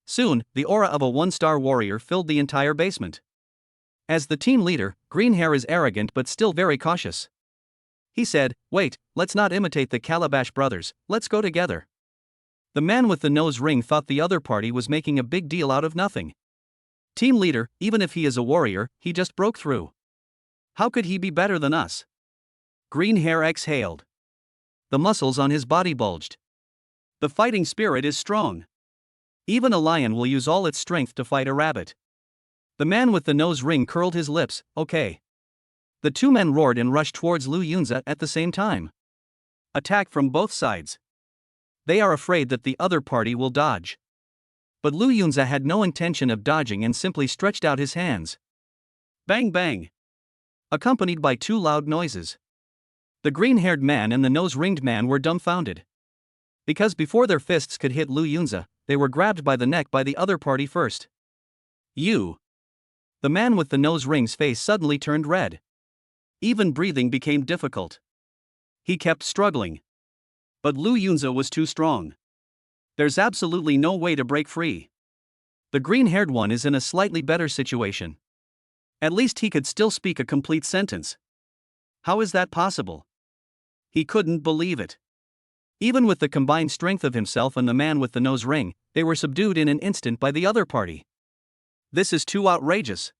Soon, the aura of a 1-star warrior filled the entire basement. As the team leader, Greenhair is arrogant but still very cautious. He said, "Wait, let's not imitate the Calabash brothers, let's go together." The man with the nose ring thought the other party was making a big deal out of nothing. Team leader, even if he is a warrior, he just broke through. How could he be better than us? Greenhair exhaled. The muscles on his body bulged. The fighting spirit is strong. Even a lion will use all its strength to fight a rabbit. The man with the nose ring curled his lips. Okay. The two men roared and rushed towards Lu Yunza at the same time. Attack from both sides. They are afraid that the other party will dodge. But Lu Yunza had no intention of dodging and simply stretched out his hands. Bang bang! Accompanied by two loud noises. The green-haired man and the nose-ringed man were dumbfounded. Because before their fists could hit Lu Yunza, they were grabbed by the neck by the other party first. You! The man with the nose ring's face suddenly turned red. Even breathing became difficult. He kept struggling. But Lu Yunza was too strong. There's absolutely no way to break free. The green-haired one is in a slightly better situation. At least he could still speak a complete sentence. How is that possible? He couldn't believe it. Even with the combined strength of himself and the man with the nose ring, they were subdued in an instant by the other party. This is too outrageous.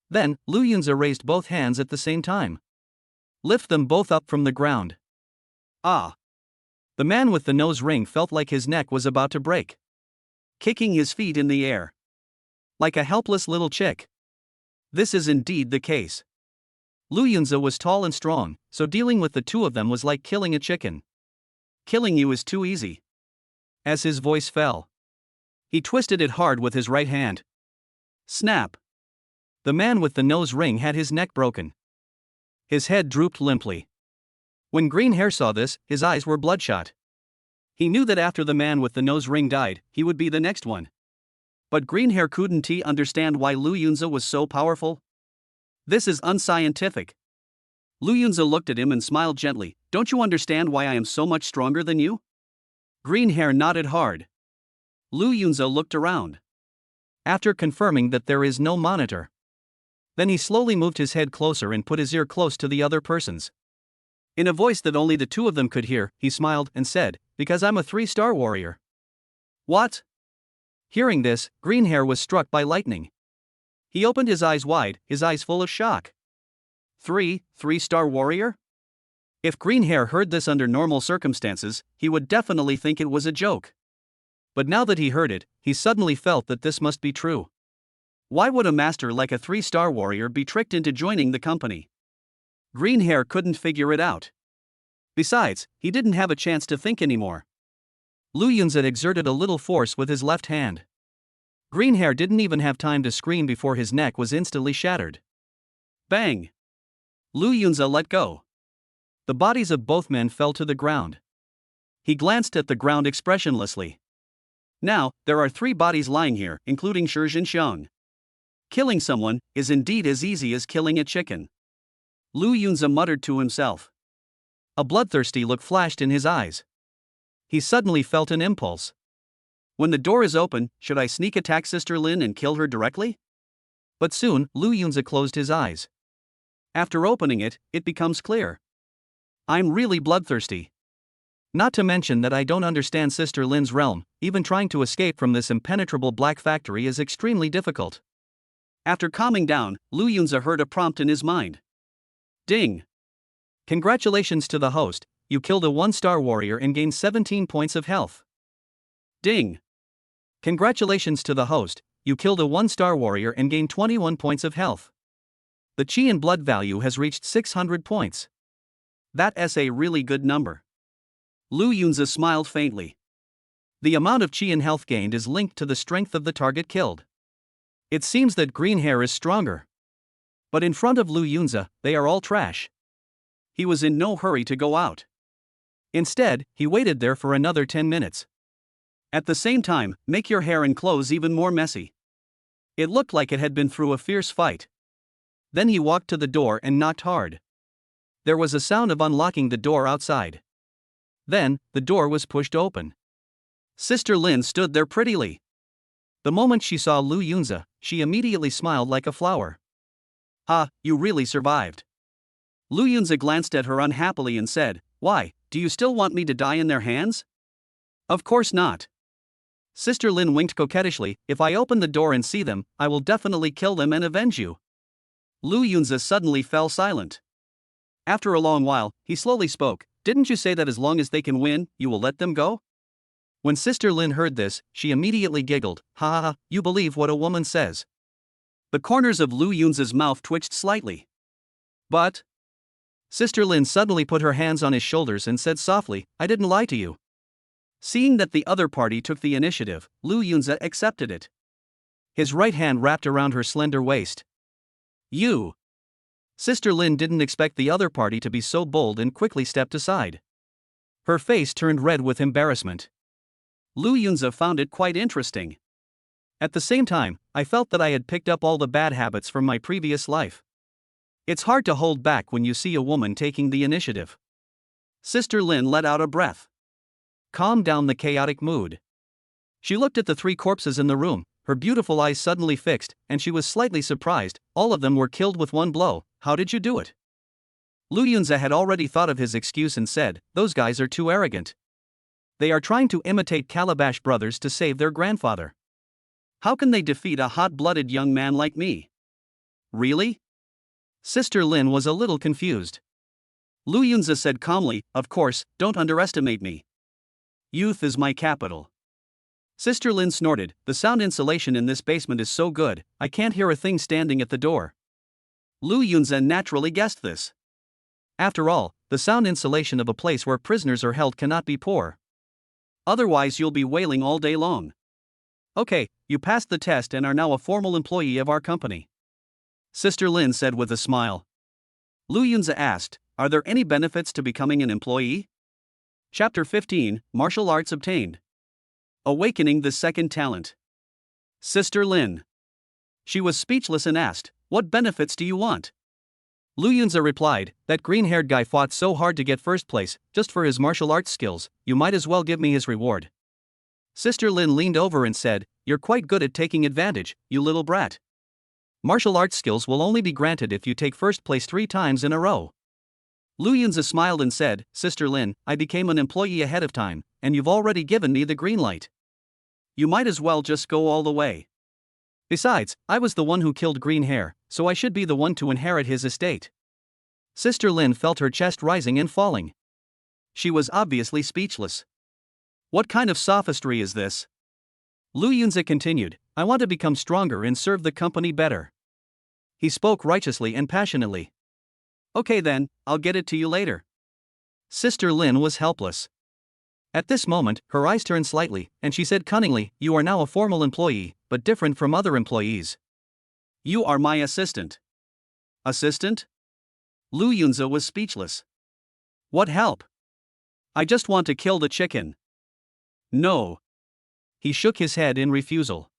Then, Lu Yunza raised both hands at the same time. Lift them both up from the ground. Ah! The man with the nose ring felt like his neck was about to break. Kicking his feet in the air. Like a helpless little chick. This is indeed the case. Lu Yunza was tall and strong, so dealing with the two of them was like killing a chicken. Killing you is too easy. As his voice fell, he twisted it hard with his right hand. Snap! The man with the nose ring had his neck broken. His head drooped limply. When Greenhair saw this, his eyes were bloodshot. He knew that after the man with the nose ring died, he would be the next one. But Greenhair couldn't understand why Lu Yunza was so powerful. This is unscientific. Lu Yunza looked at him and smiled gently. Don't you understand why I am so much stronger than you? Greenhair nodded hard. Lu Yunza looked around. After confirming that there is no monitor. Then he slowly moved his head closer and put his ear close to the other person's. In a voice that only the two of them could hear, he smiled and said, "Because I'm a 3-star warrior." What? Hearing this, Greenhair was struck by lightning. He opened his eyes wide, his eyes full of shock. 3-star warrior? If Greenhair heard this under normal circumstances, he would definitely think it was a joke. But now that he heard it, he suddenly felt that this must be true. Why would a master like a 3-star warrior be tricked into joining the company? Greenhair couldn't figure it out. Besides, he didn't have a chance to think anymore. Lu Yunza exerted a little force with his left hand. Greenhair didn't even have time to scream before his neck was instantly shattered. Bang! Lu Yunza let go. The bodies of both men fell to the ground. He glanced at the ground expressionlessly. Now, there are 3 bodies lying here, including Shi Xiang. Killing someone is indeed as easy as killing a chicken. Lu Yunza muttered to himself. A bloodthirsty look flashed in his eyes. He suddenly felt an impulse. When the door is open, should I sneak attack Sister Lin and kill her directly? But soon, Lu Yunza closed his eyes. After opening it, it becomes clear. I'm really bloodthirsty. Not to mention that I don't understand Sister Lin's realm, even trying to escape from this impenetrable black factory is extremely difficult. After calming down, Lu Yunza heard a prompt in his mind. Ding! Congratulations to the host, you killed a 1-star warrior and gained 17 points of health. Ding! Congratulations to the host, you killed a 1-star warrior and gained 21 points of health. The chi and blood value has reached 600 points. That's a really good number. Lu Yunza smiled faintly. The amount of chi and health gained is linked to the strength of the target killed. It seems that Greenhair is stronger. But in front of Lu Yunza, they are all trash. He was in no hurry to go out. Instead, he waited there for another 10 minutes. At the same time, make your hair and clothes even more messy. It looked like it had been through a fierce fight. Then he walked to the door and knocked hard. There was a sound of unlocking the door outside. Then, the door was pushed open. Sister Lin stood there prettily. The moment she saw Lu Yunza, she immediately smiled like a flower. Ha, you really survived. Lu Yunzi glanced at her unhappily and said, "Why, do you still want me to die in their hands?" "Of course not." Sister Lin winked coquettishly, "If I open the door and see them, I will definitely kill them and avenge you." Lu Yunzi suddenly fell silent. After a long while, he slowly spoke, "Didn't you say that as long as they can win, you will let them go?" When Sister Lin heard this, she immediately giggled, "Ha ha ha, you believe what a woman says." The corners of Lu Yunzi's mouth twitched slightly. "But..." Sister Lin suddenly put her hands on his shoulders and said softly, "I didn't lie to you." Seeing that the other party took the initiative, Lu Yunzi accepted it. His right hand wrapped around her slender waist. "You." Sister Lin didn't expect the other party to be so bold and quickly stepped aside. Her face turned red with embarrassment. Lu Yunzi found it quite interesting. At the same time, I felt that I had picked up all the bad habits from my previous life. It's hard to hold back when you see a woman taking the initiative. Sister Lin let out a breath. Calm down the chaotic mood. She looked at the three corpses in the room, her beautiful eyes suddenly fixed, and she was slightly surprised. All of them were killed with one blow. How did you do it? Lu Yunzi had already thought of his excuse and said, "Those guys are too arrogant. They are trying to imitate Calabash brothers to save their grandfather. How can they defeat a hot-blooded young man like me?" "Really?" Sister Lin was a little confused. Lu Yunzi said calmly, "Of course, don't underestimate me. Youth is my capital." Sister Lin snorted, "The sound insulation in this basement is so good, I can't hear a thing standing at the door." Lu Yunzi naturally guessed this. After all, the sound insulation of a place where prisoners are held cannot be poor. Otherwise you'll be wailing all day long. "Okay, you passed the test and are now a formal employee of our company," Sister Lin said with a smile. Lu Yunzi asked, "Are there any benefits to becoming an employee?" Chapter 15, Martial Arts Obtained. Awakening the Second Talent. Sister Lin. She was speechless and asked, "What benefits do you want?" Lu Yunzi replied, "That green-haired guy fought so hard to get first place, just for his martial arts skills, you might as well give me his reward." Sister Lin leaned over and said, "You're quite good at taking advantage, you little brat. Martial arts skills will only be granted if you take first place 3 times in a row." Lu Yunzi smiled and said, "Sister Lin, I became an employee ahead of time, and you've already given me the green light. You might as well just go all the way. Besides, I was the one who killed Green Hair, so I should be the one to inherit his estate." Sister Lin felt her chest rising and falling. She was obviously speechless. What kind of sophistry is this? Lu Yunzi continued, "I want to become stronger and serve the company better." He spoke righteously and passionately. "Okay then, I'll get it to you later." Sister Lin was helpless. At this moment, her eyes turned slightly, and she said cunningly, "You are now a formal employee, but different from other employees. You are my assistant." "Assistant?" Lu Yunzi was speechless. "What help? I just want to kill the chicken." "No." He shook his head in refusal.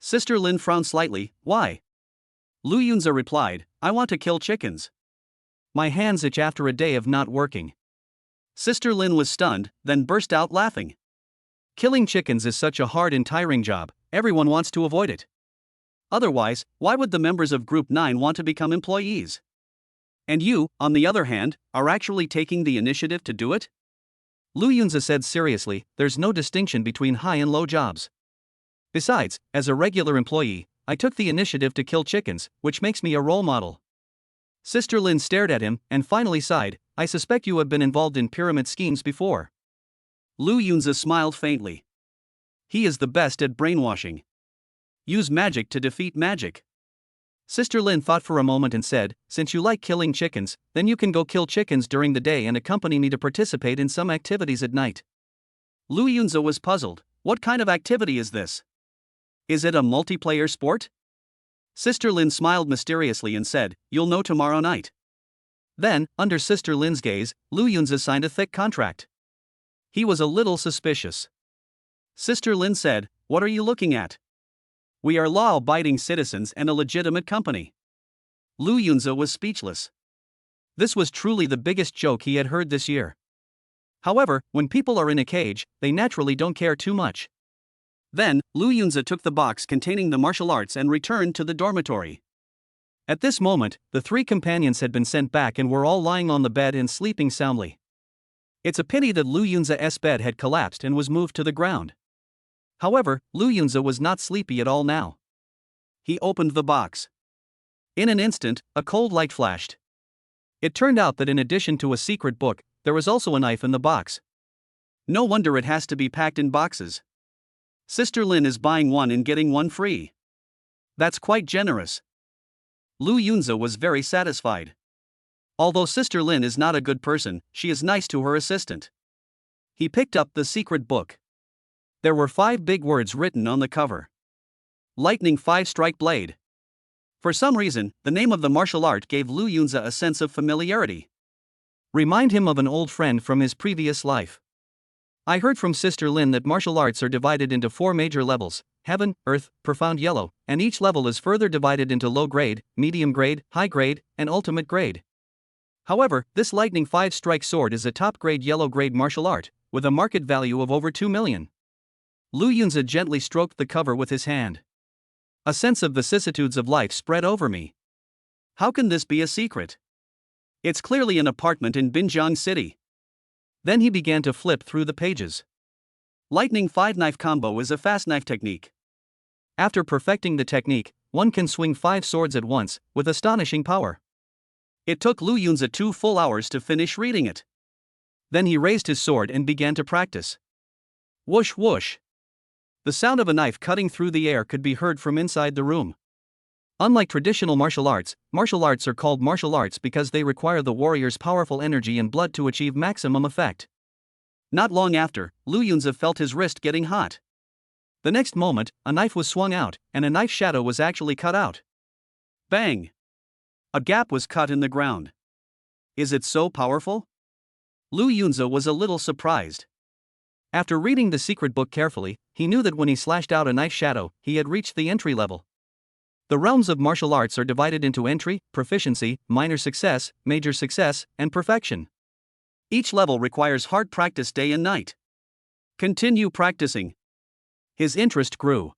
Sister Lin frowned slightly, "Why?" Lu Yunzi replied, "I want to kill chickens. My hands itch after a day of not working." Sister Lin was stunned, then burst out laughing. Killing chickens is such a hard and tiring job, everyone wants to avoid it. Otherwise, why would the members of Group 9 want to become employees? And you, on the other hand, are actually taking the initiative to do it? Lu Yunzi said seriously, "There's no distinction between high and low jobs. Besides, as a regular employee, I took the initiative to kill chickens, which makes me a role model." Sister Lin stared at him, and finally sighed, "I suspect you have been involved in pyramid schemes before." Lu Yunzi smiled faintly. He is the best at brainwashing. Use magic to defeat magic. Sister Lin thought for a moment and said, "Since you like killing chickens, then you can go kill chickens during the day and accompany me to participate in some activities at night." Lu Yunzi was puzzled. What kind of activity is this? Is it a multiplayer sport? Sister Lin smiled mysteriously and said, "You'll know tomorrow night." Then, under Sister Lin's gaze, Lu Yunzi signed a thick contract. He was a little suspicious. Sister Lin said, "What are you looking at? We are law-abiding citizens and a legitimate company." Lu Yunzi was speechless. This was truly the biggest joke he had heard this year. However, when people are in a cage, they naturally don't care too much. Then, Lu Yunzi took the box containing the martial arts and returned to the dormitory. At this moment, the three companions had been sent back and were all lying on the bed and sleeping soundly. It's a pity that Lu Yunza's bed had collapsed and was moved to the ground. However, Lu Yunza was not sleepy at all now. He opened the box. In an instant, a cold light flashed. It turned out that in addition to a secret book, there was also a knife in the box. No wonder it has to be packed in boxes. Sister Lin is buying one and getting one free. That's quite generous. Lu Yunza was very satisfied. Although Sister Lin is not a good person, she is nice to her assistant. He picked up the secret book. There were 5 big words written on the cover. Lightning 5-strike blade. For some reason, the name of the martial art gave Lu Yunza a sense of familiarity. Remind him of an old friend from his previous life. I heard from Sister Lin that martial arts are divided into 4 major levels: Heaven, Earth, Profound Yellow, and each level is further divided into low grade, medium grade, high grade, and ultimate grade. However, this Lightning 5-strike sword is a top-grade yellow grade martial art, with a market value of over 2 million. Lu Yunza gently stroked the cover with his hand. A sense of vicissitudes of life spread over me. How can this be a secret? It's clearly an apartment in Binjiang City. Then he began to flip through the pages. Lightning 5-knife combo is a fast knife technique. After perfecting the technique, one can swing 5 swords at once, with astonishing power. It took Lu Yunza 2 full hours to finish reading it. Then he raised his sword and began to practice. Whoosh whoosh. The sound of a knife cutting through the air could be heard from inside the room. Unlike traditional martial arts are called martial arts because they require the warrior's powerful energy and blood to achieve maximum effect. Not long after, Lu Yunza felt his wrist getting hot. The next moment, a knife was swung out, and a knife shadow was actually cut out. Bang! A gap was cut in the ground. Is it so powerful? Lu Yunza was a little surprised. After reading the secret book carefully, he knew that when he slashed out a knife shadow, he had reached the entry level. The realms of martial arts are divided into entry, proficiency, minor success, major success, and perfection. Each level requires hard practice day and night. Continue practicing. His interest grew.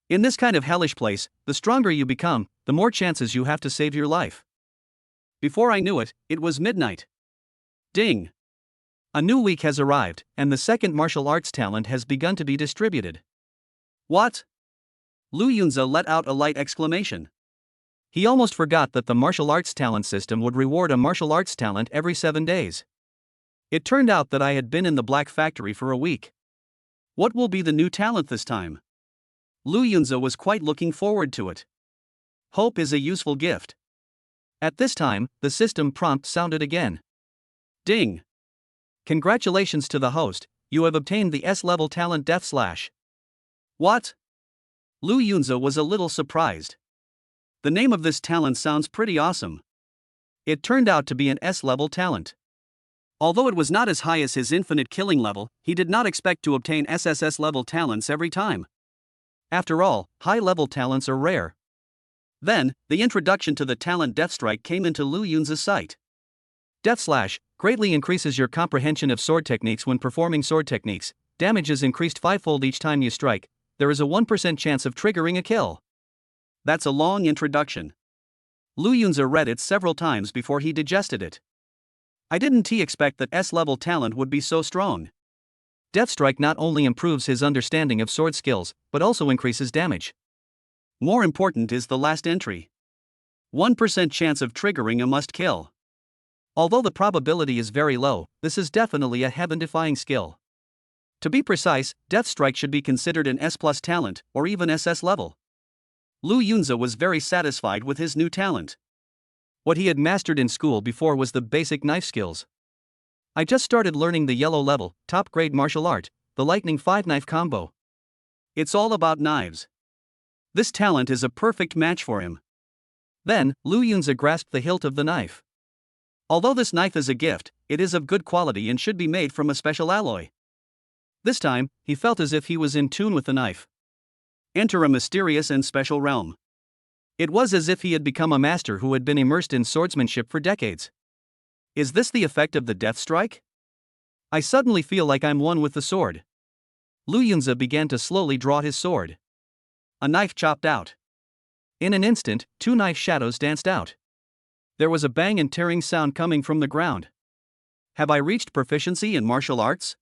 In this kind of hellish place, the stronger you become, the more chances you have to save your life. Before I knew it, it was midnight. Ding! A new week has arrived, and the second martial arts talent has begun to be distributed. What? Lu Yunza let out a light exclamation. He almost forgot that the martial arts talent system would reward a martial arts talent every 7 days. It turned out that I had been in the Black Factory for a week. What will be the new talent this time? Lu Yunza was quite looking forward to it. Hope is a useful gift. At this time, the system prompt sounded again. Ding! Congratulations to the host, you have obtained the S-level talent Death Slash. What? Lu Yunza was a little surprised. The name of this talent sounds pretty awesome. It turned out to be an S-level talent. Although it was not as high as his infinite killing level, he did not expect to obtain SSS level talents every time. After all, high-level talents are rare. Then, the introduction to the talent Death Strike came into Lu Yunza's sight. Death Slash greatly increases your comprehension of sword techniques when performing sword techniques. Damage is increased 5-fold each time you strike. There is a 1% chance of triggering a kill. That's a long introduction. Lu Yunza read it several times before he digested it. I didn't expect that S-level talent would be so strong. Death Strike not only improves his understanding of sword skills, but also increases damage. More important is the last entry. 1% chance of triggering a must kill. Although the probability is very low, this is definitely a heaven-defying skill. To be precise, Death Strike should be considered an S+ talent, or even SS level. Lu Yunza was very satisfied with his new talent. What he had mastered in school before was the basic knife skills. I just started learning the yellow level, top-grade martial art, the Lightning 5-knife combo. It's all about knives. This talent is a perfect match for him. Then, Lu Yunza grasped the hilt of the knife. Although this knife is a gift, it is of good quality and should be made from a special alloy. This time, he felt as if he was in tune with the knife. Enter a mysterious and special realm. It was as if he had become a master who had been immersed in swordsmanship for decades. Is this the effect of the Death Strike? I suddenly feel like I'm one with the sword. Lu Yunza began to slowly draw his sword. A knife chopped out. In an instant, two knife shadows danced out. There was a bang and tearing sound coming from the ground. Have I reached proficiency in martial arts?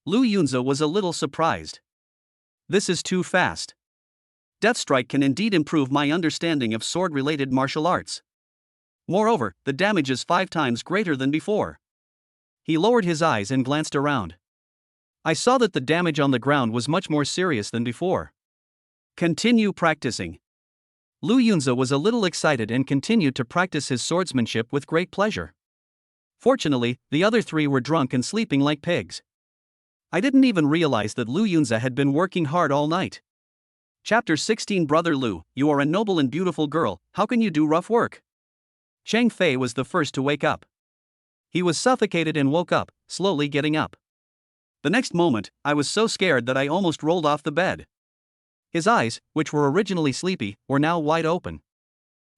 Lu Yunze was a little surprised. This is too fast. Death Strike can indeed improve my understanding of sword-related martial arts. Moreover, the damage is 5 times greater than before. He lowered his eyes and glanced around. I saw that the damage on the ground was much more serious than before. Continue practicing. Lu Yunze was a little excited and continued to practice his swordsmanship with great pleasure. Fortunately, the other 3 were drunk and sleeping like pigs. I didn't even realize that Lu Yunze had been working hard all night. Chapter 16 Brother Lu, you are a noble and beautiful girl, how can you do rough work? Chang Fei was the first to wake up. He was suffocated and woke up, slowly getting up. The next moment, I was so scared that I almost rolled off the bed. His eyes, which were originally sleepy, were now wide open.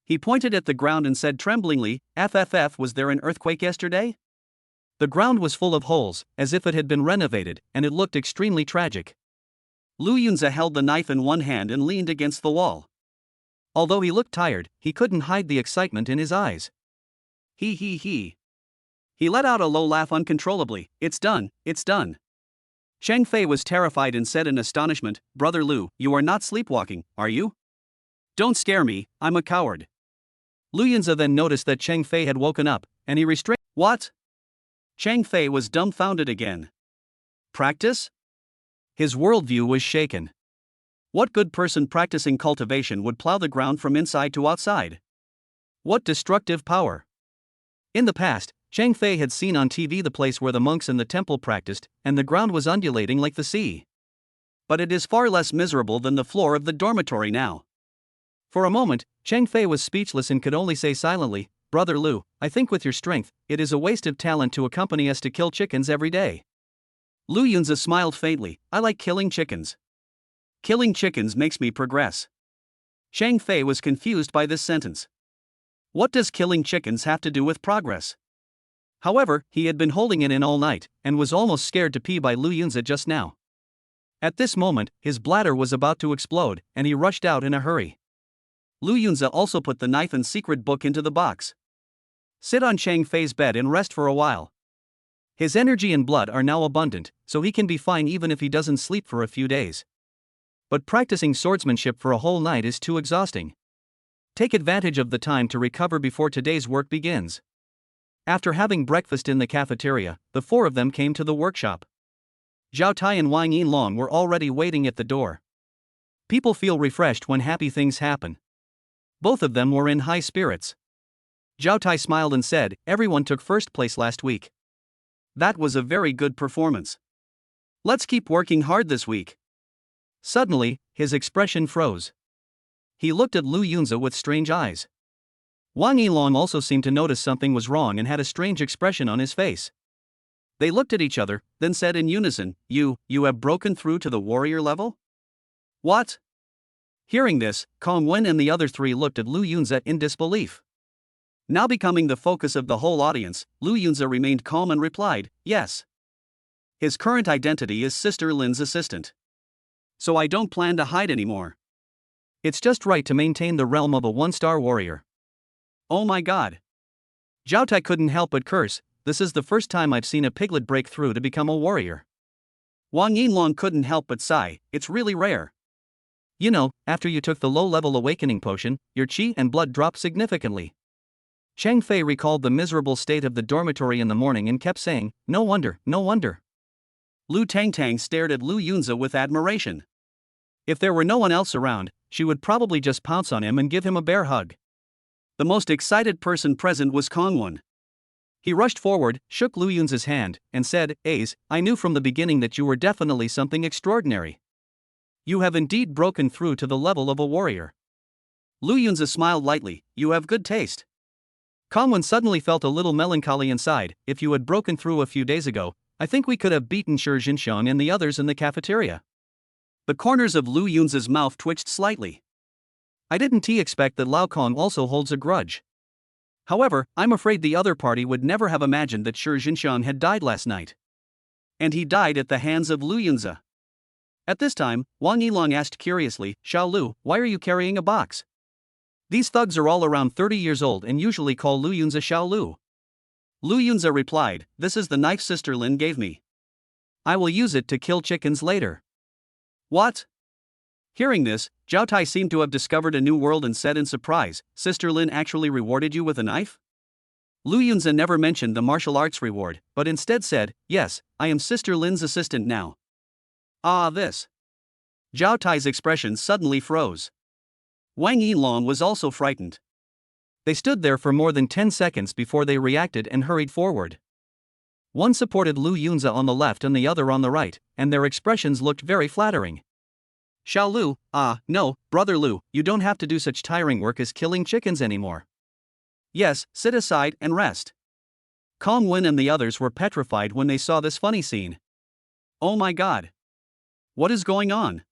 He pointed at the ground and said tremblingly, "FFF, was there an earthquake yesterday?" The ground was full of holes, as if it had been renovated, and it looked extremely tragic. Lu Yunze held the knife in one hand and leaned against the wall. Although he looked tired, he couldn't hide the excitement in his eyes. He. He let out a low laugh uncontrollably. It's done, it's done. Chang Fei was terrified and said in astonishment, "Brother Lu, you are not sleepwalking, are you? Don't scare me, I'm a coward." Lu Yunze then noticed that Chang Fei had woken up, and he restrained. What? Chang Fei was dumbfounded again. Practice? His worldview was shaken. What good person practicing cultivation would plow the ground from inside to outside? What destructive power! In the past, Chang Fei had seen on TV the place where the monks in the temple practiced, and the ground was undulating like the sea. But it is far less miserable than the floor of the dormitory now. For a moment, Chang Fei was speechless and could only say silently, "Brother Lu, I think with your strength, it is a waste of talent to accompany us to kill chickens every day." Lu Yunze smiled faintly, "I like killing chickens. Killing chickens makes me progress." Chang Fei was confused by this sentence. What does killing chickens have to do with progress? However, he had been holding it in all night, and was almost scared to pee by Lu Yunze just now. At this moment, his bladder was about to explode, and he rushed out in a hurry. Lu Yunze also put the knife and secret book into the box. Sit on Chang Fei's bed and rest for a while. His energy and blood are now abundant, so he can be fine even if he doesn't sleep for a few days. But practicing swordsmanship for a whole night is too exhausting. Take advantage of the time to recover before today's work begins. After having breakfast in the cafeteria, the 4 of them came to the workshop. Zhao Tai and Wang Yinlong were already waiting at the door. People feel refreshed when happy things happen. Both of them were in high spirits. Zhao Tai smiled and said, "Everyone took first place last week. That was a very good performance. Let's keep working hard this week." Suddenly, his expression froze. He looked at Lu Yunze with strange eyes. Wang Yilong also seemed to notice something was wrong and had a strange expression on his face. They looked at each other, then said in unison, You have broken through to the warrior level? What? Hearing this, Kong Wen and the other 3 looked at Lu Yunze in disbelief. Now becoming the focus of the whole audience, Lu Yunze remained calm and replied, "Yes. His current identity is Sister Lin's assistant. So I don't plan to hide anymore. It's just right to maintain the realm of a 1-star warrior." Oh my god. Zhao Tai couldn't help but curse, "This is the first time I've seen a piglet break through to become a warrior." Wang Yinlong couldn't help but sigh, "It's really rare. You know, after you took the low-level awakening potion, your chi and blood dropped significantly." Chang Fei recalled the miserable state of the dormitory in the morning and kept saying, no wonder. Lu Tangtang stared at Lu Yunze with admiration. If there were no one else around, she would probably just pounce on him and give him a bear hug. The most excited person present was Kongwon. He rushed forward, shook Lu Yunze's hand, and said, "Ace, I knew from the beginning that you were definitely something extraordinary. You have indeed broken through to the level of a warrior." Lu Yunze smiled lightly, "You have good taste." Kongwon suddenly felt a little melancholy inside. "If you had broken through a few days ago, I think we could have beaten Shi Jinxiang and the others in the cafeteria." The corners of Lu Yunze's mouth twitched slightly. "I didn't expect that Lao Kong also holds a grudge. However, I'm afraid the other party would never have imagined that Shi Jinxiang had died last night. And he died at the hands of Lu Yunze." At this time, Wang Yilong asked curiously, "Xiao Lu, why are you carrying a box?" These thugs are all around 30 years old and usually call Lu Yunza Xiao Lu. Lu Yunza replied, "This is the knife Sister Lin gave me. I will use it to kill chickens later." What? Hearing this, Zhao Tai seemed to have discovered a new world and said in surprise, "Sister Lin actually rewarded you with a knife?" Lu Yunza never mentioned the martial arts reward, but instead said, "Yes, I am Sister Lin's assistant now." Ah, this. Zhao Tai's expression suddenly froze. Wang Yinlong was also frightened. They stood there for more than 10 seconds before they reacted and hurried forward. One supported Lu Yunza on the left and the other on the right, and their expressions looked very flattering. "Xiao Lu, no, Brother Lu, you don't have to do such tiring work as killing chickens anymore. Yes, sit aside and rest." Kong Wen and the others were petrified when they saw this funny scene. Oh my god. What is going on?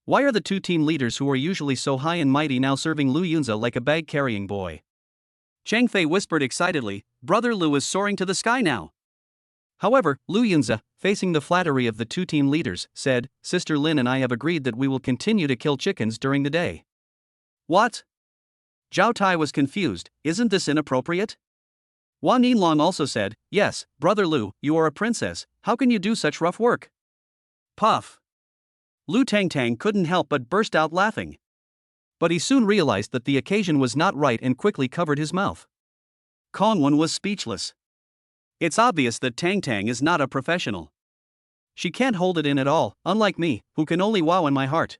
Why are the two team leaders who are usually so high and mighty now serving Lu Yunza like a bag-carrying boy? Chang Fei whispered excitedly, "Brother Lu is soaring to the sky now." However, Lu Yunza, facing the flattery of the two team leaders, said, "Sister Lin and I have agreed that we will continue to kill chickens during the day." What? Zhao Tai was confused, "Isn't this inappropriate?" Wan Yinlong also said, "Yes, Brother Lu, you are a princess, how can you do such rough work?" Puff. Lu Tangtang couldn't help but burst out laughing. But he soon realized that the occasion was not right and quickly covered his mouth. Kong Wen was speechless. It's obvious that Tangtang is not a professional. She can't hold it in at all, unlike me, who can only wow in my heart.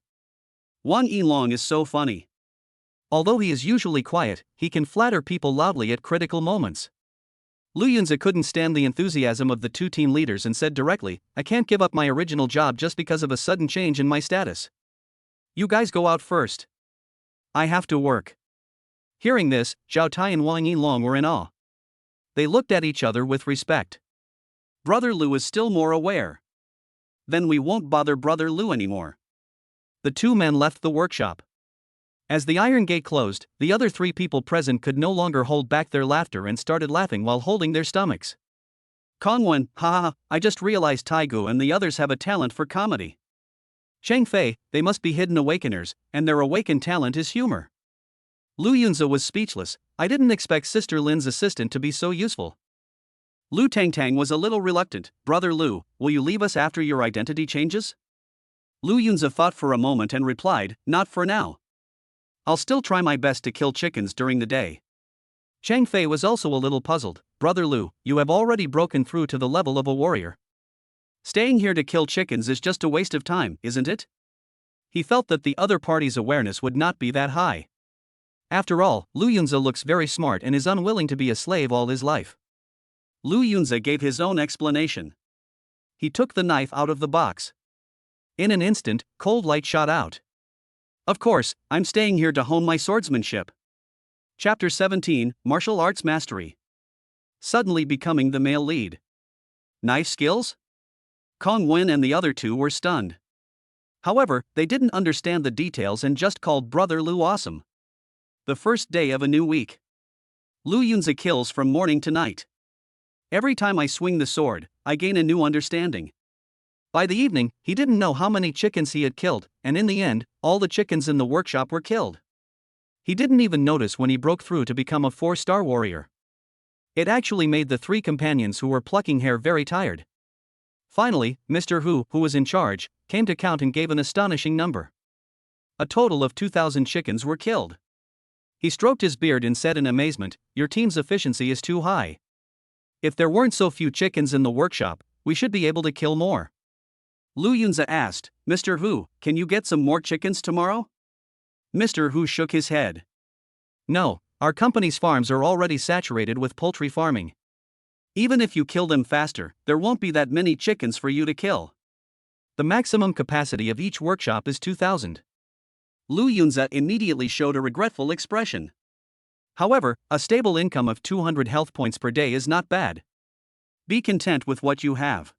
Wan Yinlong is so funny. Although he is usually quiet, he can flatter people loudly at critical moments. Lu Yunza couldn't stand the enthusiasm of the two team leaders and said directly, "I can't give up my original job just because of a sudden change in my status. You guys go out first. I have to work." Hearing this, Zhao Tai and Wang Yinlong were in awe. They looked at each other with respect. Brother Lu is still more aware. Then we won't bother Brother Lu anymore. The two men left the workshop. As the iron gate closed, the other three people present could no longer hold back their laughter and started laughing while holding their stomachs. Kong Wen, "Ha, I just realized Taigu and the others have a talent for comedy." Chang Fei, "They must be hidden awakeners, and their awakened talent is humor." Lu Yunza was speechless, "I didn't expect Sister Lin's assistant to be so useful." Lu Tangtang was a little reluctant, "Brother Lu, will you leave us after your identity changes?" Lu Yunza thought for a moment and replied, "Not for now. I'll still try my best to kill chickens during the day." Chang Fei was also a little puzzled, "Brother Lu, you have already broken through to the level of a warrior. Staying here to kill chickens is just a waste of time, isn't it?" He felt that the other party's awareness would not be that high. After all, Lu Yunza looks very smart and is unwilling to be a slave all his life. Lu Yunza gave his own explanation. He took the knife out of the box. In an instant, cold light shot out. "Of course, I'm staying here to hone my swordsmanship." Chapter 17, Martial Arts Mastery. Suddenly becoming the male lead. Knife skills? Kong Wen and the other two were stunned. However, they didn't understand the details and just called Brother Lu awesome. The first day of a new week. Lu Yunza kills from morning to night. Every time I swing the sword, I gain a new understanding. By the evening, he didn't know how many chickens he had killed, and in the end, all the chickens in the workshop were killed. He didn't even notice when he broke through to become a 4-star warrior. It actually made the three companions who were plucking hair very tired. Finally, Mr. Hu, who was in charge, came to count and gave an astonishing number. A total of 2,000 chickens were killed. He stroked his beard and said in amazement, "Your team's efficiency is too high. If there weren't so few chickens in the workshop, we should be able to kill more." Lu Yunza asked, "Mr. Hu, can you get some more chickens tomorrow?" Mr. Hu shook his head. "No, our company's farms are already saturated with poultry farming. Even if you kill them faster, there won't be that many chickens for you to kill. The maximum capacity of each workshop is 2,000. Lu Yunza immediately showed a regretful expression. However, a stable income of 200 health points per day is not bad. Be content with what you have.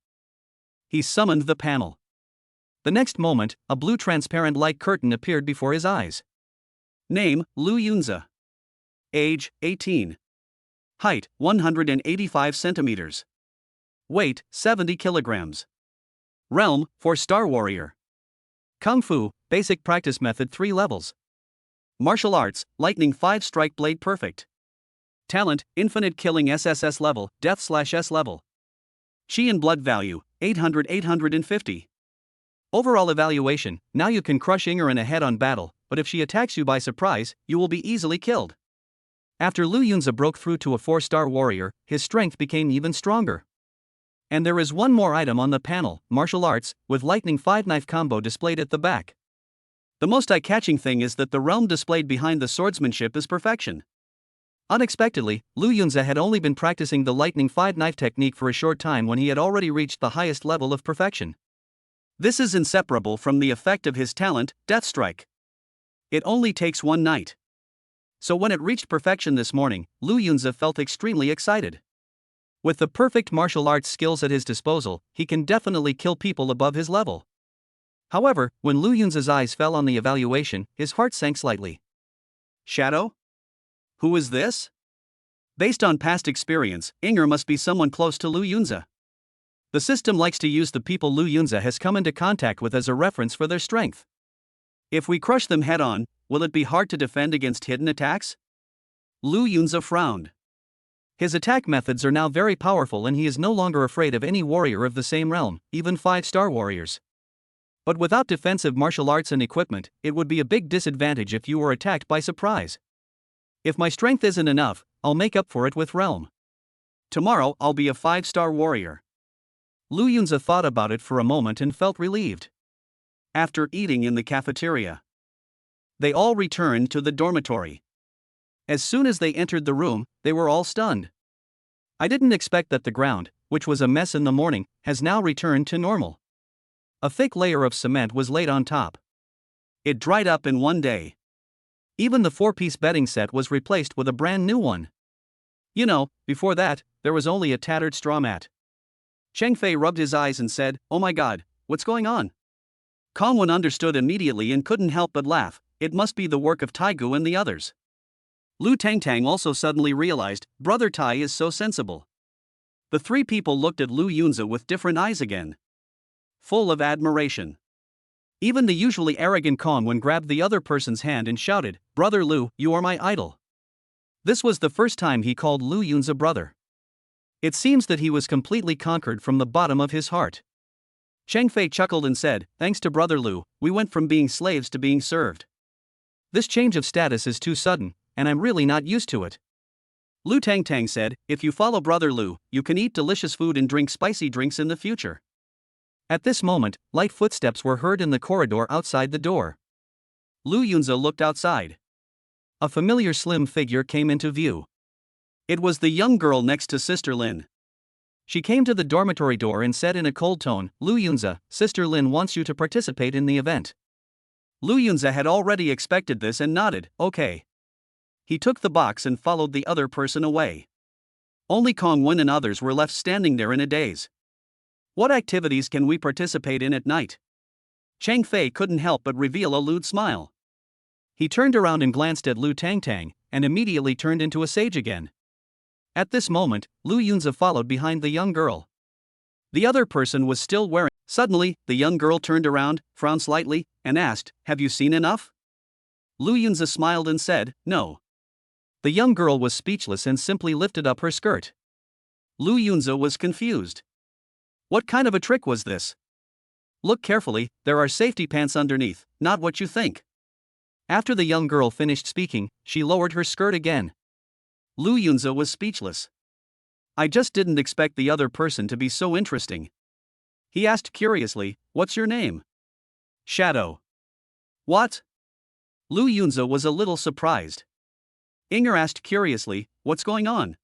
He summoned the panel. The next moment, a blue transparent light curtain appeared before his eyes. Name, Lu Yunza. Age, 18. Height, 185 centimeters. Weight, 70 kilograms. Realm, 4-star warrior. Kung Fu, basic practice method 3 levels. Martial arts, lightning 5 strike blade perfect. Talent, infinite killing SSS level, death/S level. Chi and blood value, 800-850. Overall evaluation, now you can crush Inger in a head-on battle, but if she attacks you by surprise, you will be easily killed. After Lu Yunzi broke through to a 4-star warrior, his strength became even stronger. And there is one more item on the panel, martial arts, with lightning 5 knife combo displayed at the back. The most eye-catching thing is that the realm displayed behind the swordsmanship is perfection. Unexpectedly, Lu Yunzi had only been practicing the lightning 5 knife technique for a short time when he had already reached the highest level of perfection. This is inseparable from the effect of his talent, Death Strike. It only takes one night. So when it reached perfection this morning, Lu Yunzi felt extremely excited. With the perfect martial arts skills at his disposal, he can definitely kill people above his level. However, when Lu Yunzi's eyes fell on the evaluation, his heart sank slightly. Shadow? Who is this? Based on past experience, Inger must be someone close to Lu Yunzi. The system likes to use the people Lu Yunzi has come into contact with as a reference for their strength. If we crush them head-on, will it be hard to defend against hidden attacks? Lu Yunzi frowned. His attack methods are now very powerful and he is no longer afraid of any warrior of the same realm, even 5-star warriors. But without defensive martial arts and equipment, it would be a big disadvantage if you were attacked by surprise. If my strength isn't enough, I'll make up for it with realm. Tomorrow I'll be a 5-star warrior. Lu Yunzi thought about it for a moment and felt relieved. After eating in the cafeteria, they all returned to the dormitory. As soon as they entered the room, they were all stunned. I didn't expect that the ground, which was a mess in the morning, has now returned to normal. A thick layer of cement was laid on top. It dried up in one day. Even the 4-piece bedding set was replaced with a brand new one. You know, before that, there was only a tattered straw mat. Cheng Fei rubbed his eyes and said, "Oh my god, what's going on?" Kongwen understood immediately and couldn't help but laugh. It must be the work of Taigu and the others. Lu Tangtang also suddenly realized, Brother Tai is so sensible. The three people looked at Lu Yunzi with different eyes again. Full of admiration. Even the usually arrogant Kongwen grabbed the other person's hand and shouted, "Brother Lu, you are my idol." This was the first time he called Lu Yunzi brother. It seems that he was completely conquered from the bottom of his heart. Cheng Fei chuckled and said, "Thanks to Brother Lu, we went from being slaves to being served. This change of status is too sudden, and I'm really not used to it." Lu Tangtang said, "If you follow Brother Lu, you can eat delicious food and drink spicy drinks in the future." At this moment, light footsteps were heard in the corridor outside the door. Lu Yunzi looked outside. A familiar slim figure came into view. It was the young girl next to Sister Lin. She came to the dormitory door and said in a cold tone, "Lu Yunzi, Sister Lin wants you to participate in the event." Lu Yunzi had already expected this and nodded, "Okay." He took the box and followed the other person away. Only Kongwen and others were left standing there in a daze. What activities can we participate in at night? Cheng Fei couldn't help but reveal a lewd smile. He turned around and glanced at Lu Tangtang, and immediately turned into a sage again. At this moment, Lu Yunzi followed behind the young girl. The other person was still wearing. Suddenly, the young girl turned around, frowned slightly, and asked, "Have you seen enough?" Lu Yunzi smiled and said, "No." The young girl was speechless and simply lifted up her skirt. Lu Yunzi was confused. What kind of a trick was this? Look carefully, there are safety pants underneath, not what you think. After the young girl finished speaking, she lowered her skirt again. Lu Yunzi was speechless. I just didn't expect the other person to be so interesting. He asked curiously, "What's your name?" "Shadow." "What?" Lu Yunzi was a little surprised. Inger asked curiously, "What's going on?"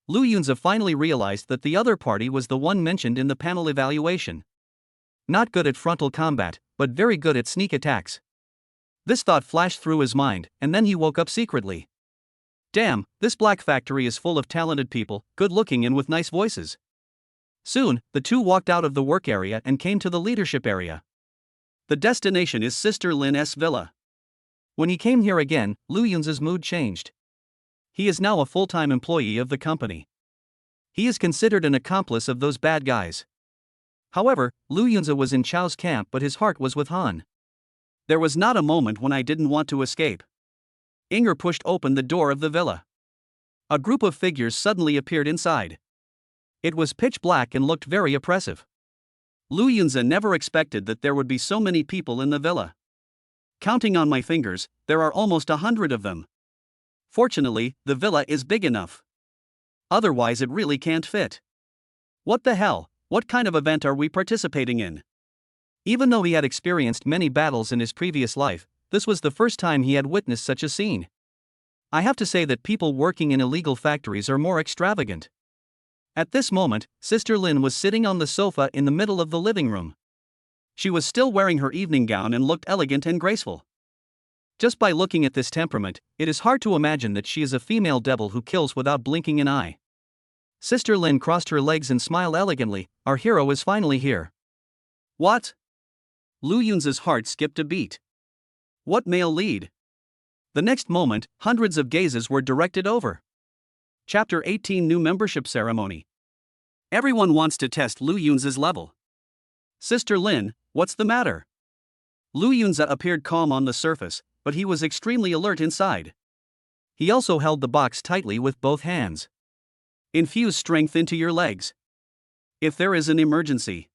Lu Yunzi finally realized that the other party was the one mentioned in the panel evaluation. Not good at frontal combat, but very good at sneak attacks. This thought flashed through his mind, and then he woke up secretly. Damn, this black factory is full of talented people, good-looking and with nice voices. Soon, the two walked out of the work area and came to the leadership area. The destination is Sister Lin's villa. When he came here again, Lu Yunzi's mood changed. He is now a full-time employee of the company. He is considered an accomplice of those bad guys. However, Lu Yunzi was in Chao's camp but his heart was with Han. There was not a moment when I didn't want to escape. Inger pushed open the door of the villa. A group of figures suddenly appeared inside. It was pitch black and looked very oppressive. Lu Yunze never expected that there would be so many people in the villa. Counting on my fingers, there are almost 100 of them. Fortunately, the villa is big enough. Otherwise it really can't fit. What the hell, what kind of event are we participating in? Even though he had experienced many battles in his previous life, this was the first time he had witnessed such a scene. I have to say that people working in illegal factories are more extravagant. At this moment, Sister Lin was sitting on the sofa in the middle of the living room. She was still wearing her evening gown and looked elegant and graceful. Just by looking at this temperament, it is hard to imagine that she is a female devil who kills without blinking an eye. Sister Lin crossed her legs and smiled elegantly. Our hero is finally here. What? Lu Yunze's heart skipped a beat. What male lead? The next moment, hundreds of gazes were directed over. Chapter 18 New Membership Ceremony. Everyone wants to test Lu Yunze's level. Sister Lin, what's the matter? Lu Yunze appeared calm on the surface, but he was extremely alert inside. He also held the box tightly with both hands. Infuse strength into your legs. If there is an emergency.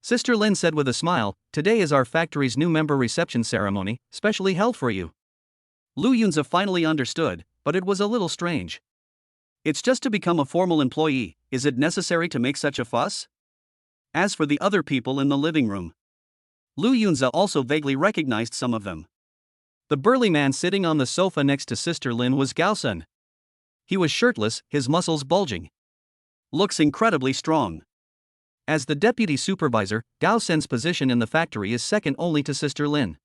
Sister Lin said with a smile, today is our factory's new member reception ceremony, specially held for you. Lu Yunze finally understood, but it was a little strange. It's just to become a formal employee, is it necessary to make such a fuss? As for the other people in the living room, Lu Yunze also vaguely recognized some of them. The burly man sitting on the sofa next to Sister Lin was Gao Sun. He was shirtless, his muscles bulging. Looks incredibly strong. As the deputy supervisor, Gao Sun's position in the factory is second only to Sister Lin.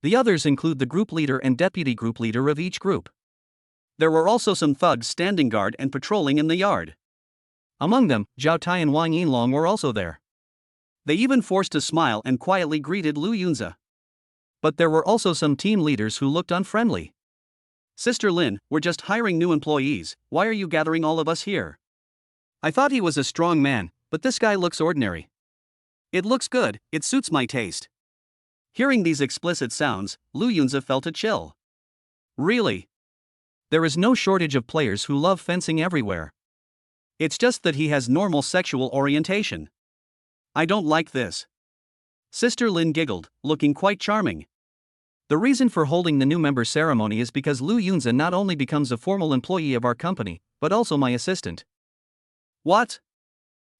The others include the group leader and deputy group leader of each group. There were also some thugs standing guard and patrolling in the yard. Among them, Zhao Tai and Wang Yinlong were also there. They even forced a smile and quietly greeted Lu Yunze. But there were also some team leaders who looked unfriendly. Sister Lin, we're just hiring new employees, why are you gathering all of us here? I thought he was a strong man, but this guy looks ordinary. It looks good, it suits my taste. Hearing these explicit sounds, Lu Yunze felt a chill. Really? There is no shortage of players who love fencing everywhere. It's just that he has normal sexual orientation. I don't like this. Sister Lin giggled, looking quite charming. The reason for holding the new member ceremony is because Lu Yunze not only becomes a formal employee of our company, but also my assistant. What?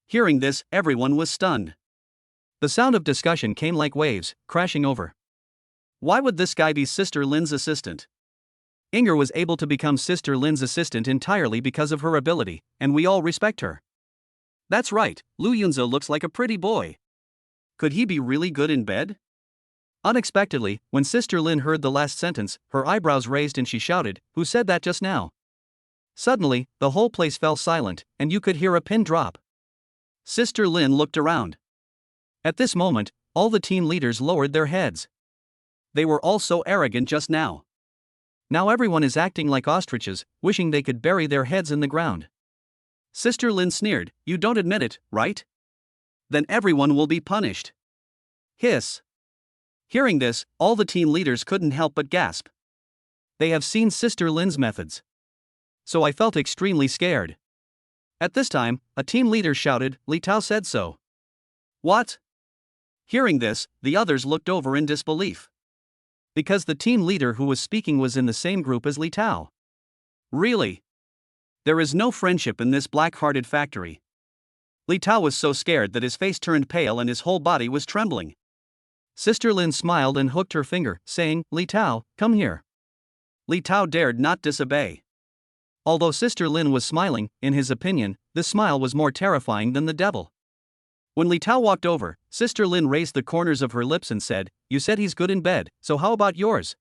Hearing this, everyone was stunned. The sound of discussion came like waves, crashing over. Why would this guy be Sister Lin's assistant? Inger was able to become Sister Lin's assistant entirely because of her ability, and we all respect her. That's right, Lu Yunze looks like a pretty boy. Could he be really good in bed? Unexpectedly, when Sister Lin heard the last sentence, her eyebrows raised and she shouted, "Who said that just now?" Suddenly, the whole place fell silent, and you could hear a pin drop. Sister Lin looked around. At this moment, all the team leaders lowered their heads. They were all so arrogant just now. Now everyone is acting like ostriches, wishing they could bury their heads in the ground. Sister Lin sneered, "You don't admit it, right? Then everyone will be punished." Hiss. Hearing this, all the team leaders couldn't help but gasp. They have seen Sister Lin's methods. So I felt extremely scared. At this time, a team leader shouted, "Li Tao said so." What? Hearing this, the others looked over in disbelief. Because the team leader who was speaking was in the same group as Li Tao. Really? There is no friendship in this black-hearted factory. Li Tao was so scared that his face turned pale and his whole body was trembling. Sister Lin smiled and hooked her finger, saying, "Li Tao, come here." Li Tao dared not disobey. Although Sister Lin was smiling, in his opinion, this smile was more terrifying than the devil. When Li Tao walked over, Sister Lin raised the corners of her lips and said, "You said he's good in bed, so how about yours?"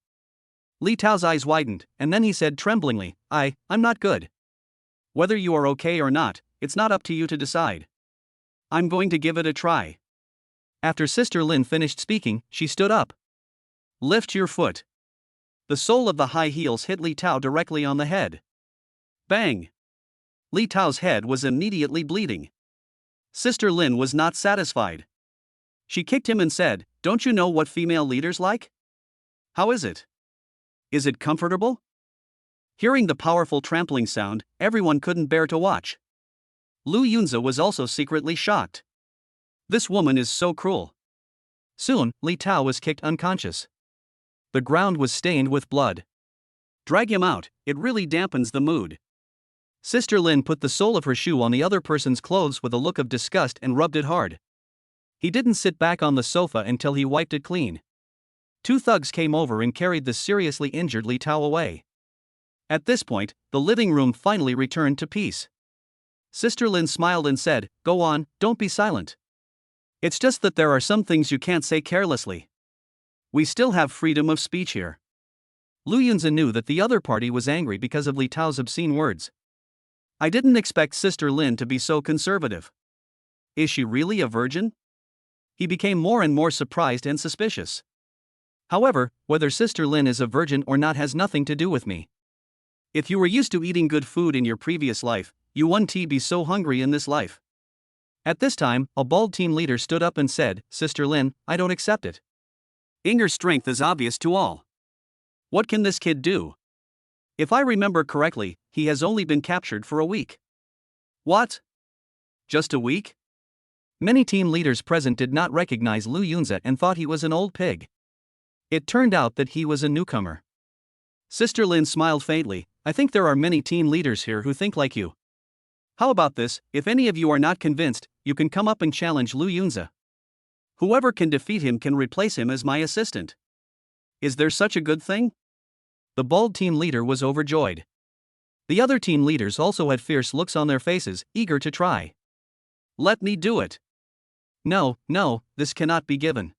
Li Tao's eyes widened, and then he said tremblingly, I'm not good. Whether you are okay or not, it's not up to you to decide. I'm going to give it a try. After Sister Lin finished speaking, she stood up. Lift your foot. The sole of the high heels hit Li Tao directly on the head. Bang! Li Tao's head was immediately bleeding. Sister Lin was not satisfied. She kicked him and said, "Don't you know what female leaders like? How is it? Is it comfortable? Hearing the powerful trampling sound, everyone couldn't bear to watch. Lu Yunze was also secretly shocked. This woman is so cruel. Soon, Li Tao was kicked unconscious. The ground was stained with blood. Drag him out, it really dampens the mood. Sister Lin put the sole of her shoe on the other person's clothes with a look of disgust and rubbed it hard. He didn't sit back on the sofa until he wiped it clean. Two thugs came over and carried the seriously injured Li Tao away. At this point, the living room finally returned to peace. Sister Lin smiled and said, "Go on, don't be silent. It's just that there are some things you can't say carelessly. We still have freedom of speech here." Lu Yunze knew that the other party was angry because of Li Tao's obscene words. I didn't expect Sister Lin to be so conservative. Is she really a virgin? He became more and more surprised and suspicious. However, whether Sister Lin is a virgin or not has nothing to do with me. If you were used to eating good food in your previous life, you won't be so hungry in this life. At this time, a bald team leader stood up and said, "Sister Lin, I don't accept it. Inger's strength is obvious to all. What can this kid do? If I remember correctly, he has only been captured for a week." What? Just a week? Many team leaders present did not recognize Lu Yunze and thought he was an old pig. It turned out that he was a newcomer. Sister Lin smiled faintly. "I think there are many team leaders here who think like you. How about this, if any of you are not convinced, you can come up and challenge Lu Yunze. Whoever can defeat him can replace him as my assistant. Is there such a good thing?" The bald team leader was overjoyed. The other team leaders also had fierce looks on their faces, eager to try. "Let me do it." No, this cannot be given.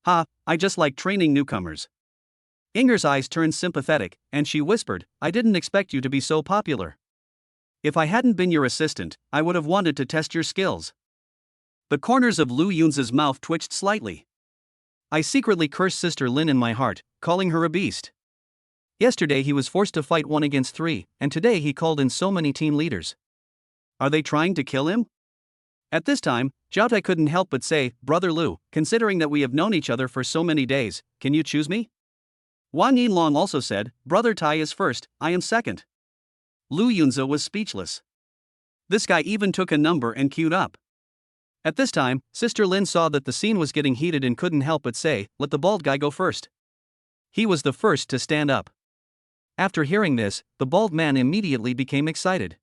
"Ha, I just like training newcomers." Inger's eyes turned sympathetic, and she whispered, "I didn't expect you to be so popular. If I hadn't been your assistant, I would have wanted to test your skills." The corners of Lu Yunze's mouth twitched slightly. I secretly cursed Sister Lin in my heart, calling her a beast. Yesterday he was forced to fight 1 against 3, and today he called in so many team leaders. Are they trying to kill him? At this time, Zhao Tai couldn't help but say, "Brother Lu, considering that we have known each other for so many days, can you choose me?" Wang Yinlong also said, "Brother Tai is first, I am second." Lu Yunze was speechless. This guy even took a number and queued up. At this time, Sister Lin saw that the scene was getting heated and couldn't help but say, "Let the bald guy go first." He was the first to stand up. After hearing this, the bald man immediately became excited.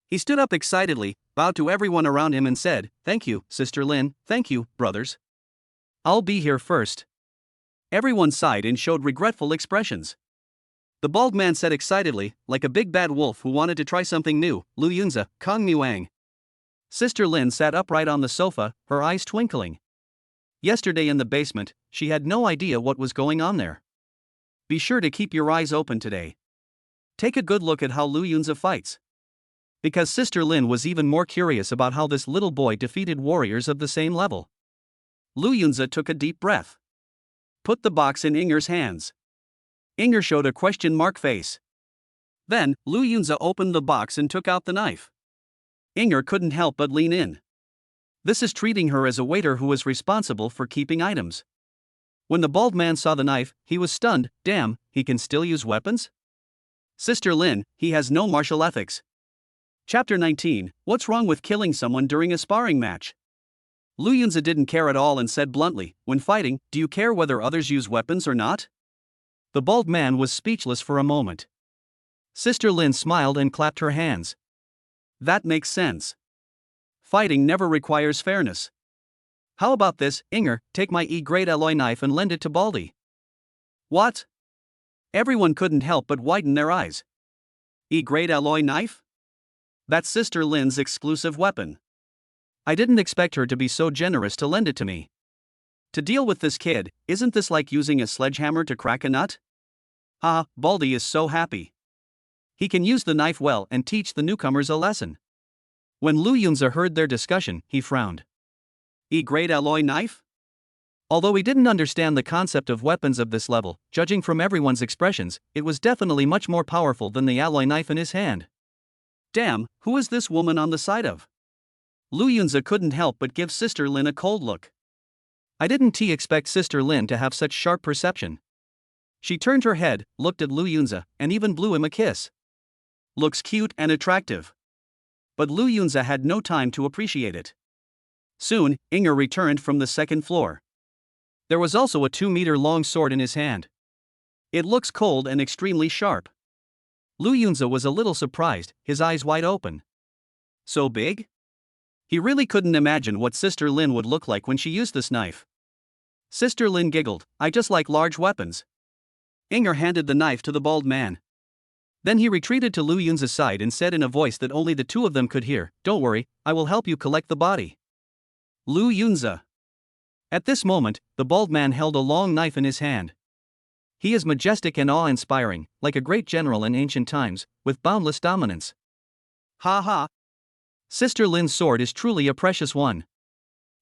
He stood up excitedly, bowed to everyone around him and said, "Thank you, Sister Lin, thank you, brothers. I'll be here first." Everyone sighed and showed regretful expressions. The bald man said excitedly, like a big bad wolf who wanted to try something new, "Lu Yunze, Kong Muang." Sister Lin sat upright on the sofa, her eyes twinkling. Yesterday in the basement, she had no idea what was going on there. Be sure to keep your eyes open today. Take a good look at how Lu Yunze fights. Because Sister Lin was even more curious about how this little boy defeated warriors of the same level. Lu Yunze took a deep breath. Put the box in Inger's hands. Inger showed a question mark face. Then, Lu Yunze opened the box and took out the knife. Inger couldn't help but lean in. This is treating her as a waiter who is responsible for keeping items. When the bald man saw the knife, he was stunned. Damn, he can still use weapons? Sister Lin, he has no martial ethics. Chapter 19, What's wrong with killing someone during a sparring match? Lu Yunze didn't care at all and said bluntly, "When fighting, do you care whether others use weapons or not?" The bald man was speechless for a moment. Sister Lin smiled and clapped her hands. That makes sense. Fighting never requires fairness. How about this, Inger, take my E-grade alloy knife and lend it to Baldy. What? Everyone couldn't help but widen their eyes. E-grade alloy knife? That's Sister Lin's exclusive weapon. I didn't expect her to be so generous to lend it to me. To deal with this kid, isn't this like using a sledgehammer to crack a nut? Ha, Baldy is so happy. He can use the knife well and teach the newcomers a lesson. When Lu Yunze heard their discussion, he frowned. E-grade alloy knife? Although he didn't understand the concept of weapons of this level, judging from everyone's expressions, it was definitely much more powerful than the alloy knife in his hand. Damn, who is this woman on the side of? Lu Yunze couldn't help but give Sister Lin a cold look. I didn't expect Sister Lin to have such sharp perception. She turned her head, looked at Lu Yunzi, and even blew him a kiss. Looks cute and attractive. But Lu Yunzi had no time to appreciate it. Soon, Inger returned from the second floor. There was also a 2-meter-long sword in his hand. It looks cold and extremely sharp. Lu Yunzi was a little surprised, his eyes wide open. So big? He really couldn't imagine what Sister Lin would look like when she used this knife. Sister Lin giggled, I just like large weapons. Inger handed the knife to the bald man. Then he retreated to Lu Yunzi's side and said in a voice that only the two of them could hear, Don't worry, I will help you collect the body. Lu Yunzi. At this moment, the bald man held a long knife in his hand. He is majestic and awe-inspiring, like a great general in ancient times, with boundless dominance. Ha ha! Sister Lin's sword is truly a precious one.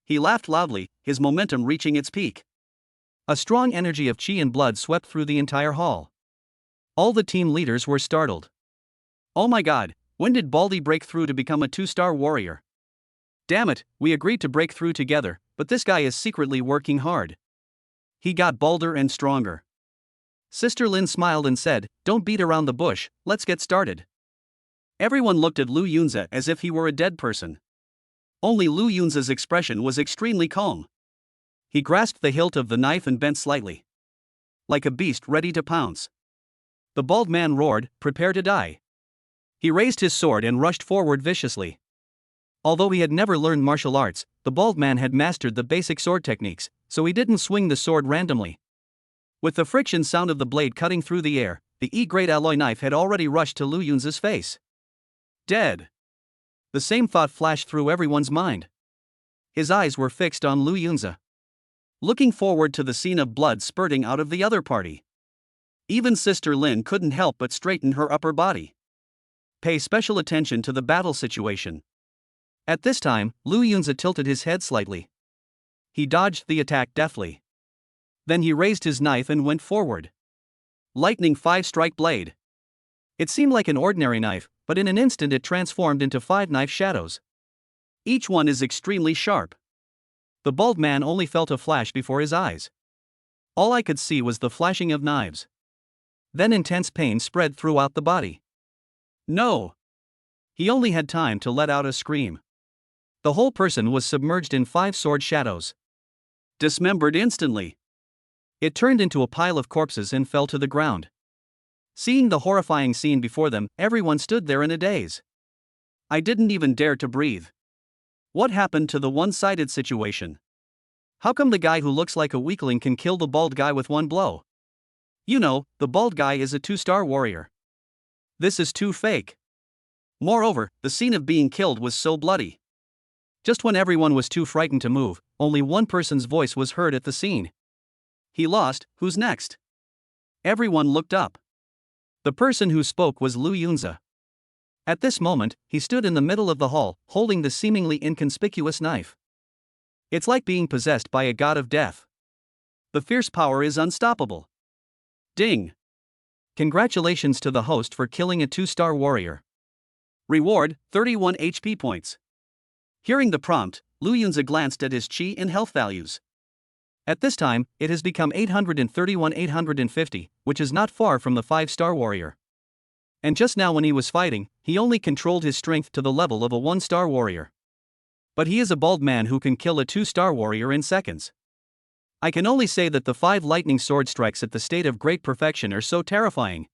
He laughed loudly, his momentum reaching its peak. A strong energy of chi and blood swept through the entire hall. All the team leaders were startled. Oh my god, when did Baldy break through to become a 2-star warrior? Damn it, we agreed to break through together, but this guy is secretly working hard. He got bolder and stronger. Sister Lin smiled and said, Don't beat around the bush, let's get started. Everyone looked at Lu Yunzi as if he were a dead person. Only Lu Yunzi's expression was extremely calm. He grasped the hilt of the knife and bent slightly. Like a beast ready to pounce. The bald man roared, Prepare to die. He raised his sword and rushed forward viciously. Although he had never learned martial arts, the bald man had mastered the basic sword techniques, so he didn't swing the sword randomly. With the friction sound of the blade cutting through the air, the E-grade alloy knife had already rushed to Lu Yunzi's face. Dead. The same thought flashed through everyone's mind. His eyes were fixed on Lu Yunzi, looking forward to the scene of blood spurting out of the other party. Even Sister Lin couldn't help but straighten her upper body. Pay special attention to the battle situation. At this time, Lu Yunzi tilted his head slightly. He dodged the attack deftly. Then he raised his knife and went forward. Lightning 5-strike blade. It seemed like an ordinary knife, but in an instant it transformed into 5 knife shadows. Each one is extremely sharp. The bald man only felt a flash before his eyes. All I could see was the flashing of knives. Then intense pain spread throughout the body. No! He only had time to let out a scream. The whole person was submerged in 5 sword shadows. Dismembered instantly. It turned into a pile of corpses and fell to the ground. Seeing the horrifying scene before them, everyone stood there in a daze. I didn't even dare to breathe. What happened to the one-sided situation? How come the guy who looks like a weakling can kill the bald guy with one blow? You know, the bald guy is a 2-star warrior. This is too fake. Moreover, the scene of being killed was so bloody. Just when everyone was too frightened to move, only one person's voice was heard at the scene. He lost, who's next? Everyone looked up. The person who spoke was Lu Yunzi. At this moment, he stood in the middle of the hall, holding the seemingly inconspicuous knife. It's like being possessed by a god of death. The fierce power is unstoppable. Ding! Congratulations to the host for killing a 2-star warrior. Reward, 31 HP points. Hearing the prompt, Lu Yunzi glanced at his chi and health values. At this time, it has become 831-850, which is not far from the 5-star warrior. And just now when he was fighting, he only controlled his strength to the level of a 1-star warrior. But he is a bald man who can kill a 2-star warrior in seconds. I can only say that the 5 lightning sword strikes at the state of great perfection are so terrifying.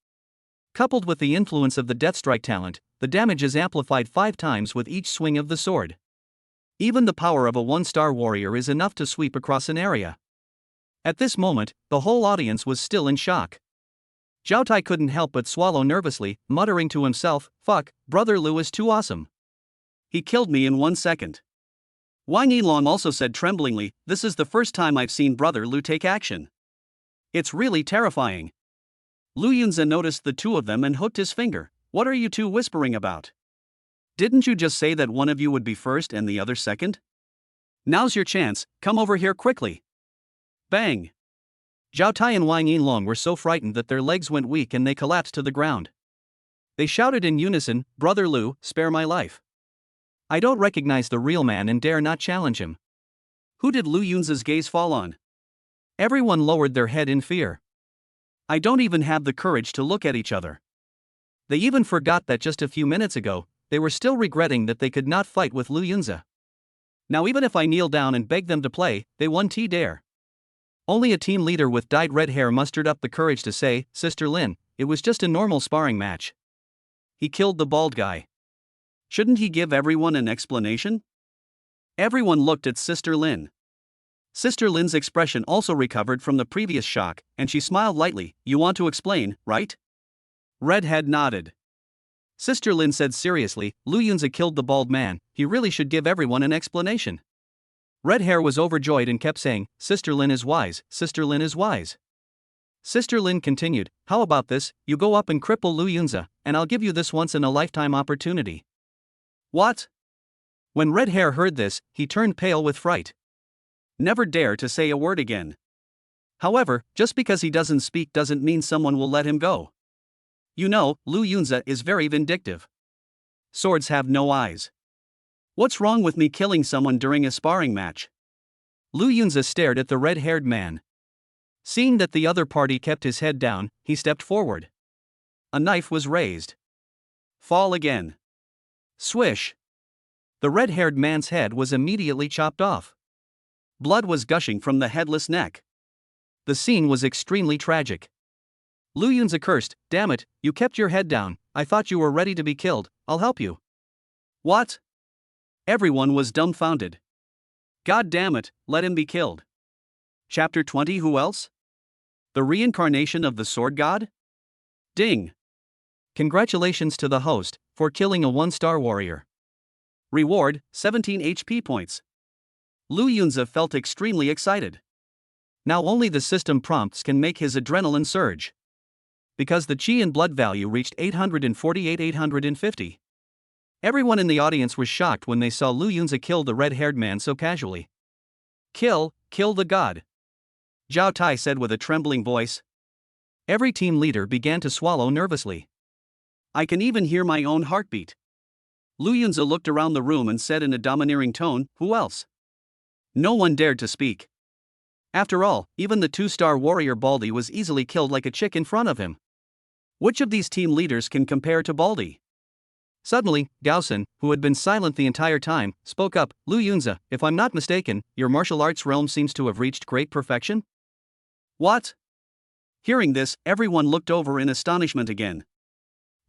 Coupled with the influence of the death strike talent, the damage is amplified 5 times with each swing of the sword. Even the power of a 1-star warrior is enough to sweep across an area. At this moment, the whole audience was still in shock. Zhao Tai couldn't help but swallow nervously, muttering to himself, Fuck, Brother Lu is too awesome. He killed me in 1 second. Wang Yilong also said tremblingly, This is the first time I've seen Brother Lu take action. It's really terrifying. Lu Yunzi noticed the two of them and hooked his finger. What are you two whispering about? Didn't you just say that one of you would be first and the other second? Now's your chance, come over here quickly. Bang! Zhao Tai and Wang Yinlong were so frightened that their legs went weak and they collapsed to the ground. They shouted in unison, Brother Lu, spare my life. I don't recognize the real man and dare not challenge him. Who did Lu Yunzi's gaze fall on? Everyone lowered their head in fear. I don't even have the courage to look at each other. They even forgot that just a few minutes ago, they were still regretting that they could not fight with Lu Yunza. Now even if I kneel down and beg them to play, they won't dare. Only a team leader with dyed red hair mustered up the courage to say, Sister Lin, it was just a normal sparring match. He killed the bald guy. Shouldn't he give everyone an explanation? Everyone looked at Sister Lin. Sister Lin's expression also recovered from the previous shock, and she smiled lightly. You want to explain, right? Redhead nodded. Sister Lin said seriously, Lu Yunza killed the bald man, he really should give everyone an explanation. Red Hair was overjoyed and kept saying, Sister Lin is wise, Sister Lin is wise. Sister Lin continued, how about this, you go up and cripple Lu Yunza, and I'll give you this once-in-a-lifetime opportunity. What? When Red Hair heard this, he turned pale with fright. Never dare to say a word again. However, just because he doesn't speak doesn't mean someone will let him go. You know, Lu Yunza is very vindictive. Swords have no eyes. What's wrong with me killing someone during a sparring match? Lu Yunza stared at the red-haired man. Seeing that the other party kept his head down, he stepped forward. A knife was raised. Fall again. Swish. The red-haired man's head was immediately chopped off. Blood was gushing from the headless neck. The scene was extremely tragic. Lu Yunza cursed, damn it, you kept your head down, I thought you were ready to be killed, I'll help you. What? Everyone was dumbfounded. God damn it, let him be killed. Chapter 20. Who else? The reincarnation of the sword god? Ding. Congratulations to the host for killing a 1-star warrior. Reward, 17 HP points. Lu Yunza felt extremely excited. Now only the system prompts can make his adrenaline surge. Because the chi and blood value reached 848-850. Everyone in the audience was shocked when they saw Lu Yunza kill the red-haired man so casually. Kill the god. Zhao Tai said with a trembling voice. Every team leader began to swallow nervously. I can even hear my own heartbeat. Lu Yunza looked around the room and said in a domineering tone, who else? No one dared to speak. After all, even the 2-star warrior Baldy was easily killed like a chick in front of him. Which of these team leaders can compare to Baldy? Suddenly, Gaosen, who had been silent the entire time, spoke up, Lu Yunza, if I'm not mistaken, your martial arts realm seems to have reached great perfection? What? Hearing this, everyone looked over in astonishment again.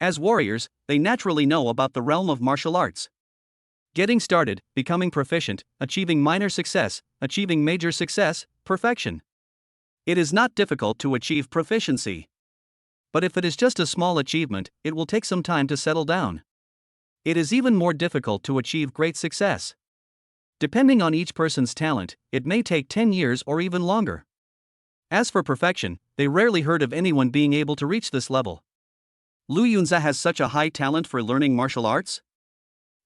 As warriors, they naturally know about the realm of martial arts. Getting started, becoming proficient, achieving minor success, achieving major success, perfection. It is not difficult to achieve proficiency. But if it is just a small achievement, it will take some time to settle down. It is even more difficult to achieve great success. Depending on each person's talent, it may take 10 years or even longer. As for perfection, they rarely heard of anyone being able to reach this level. Lu Yunza has such a high talent for learning martial arts?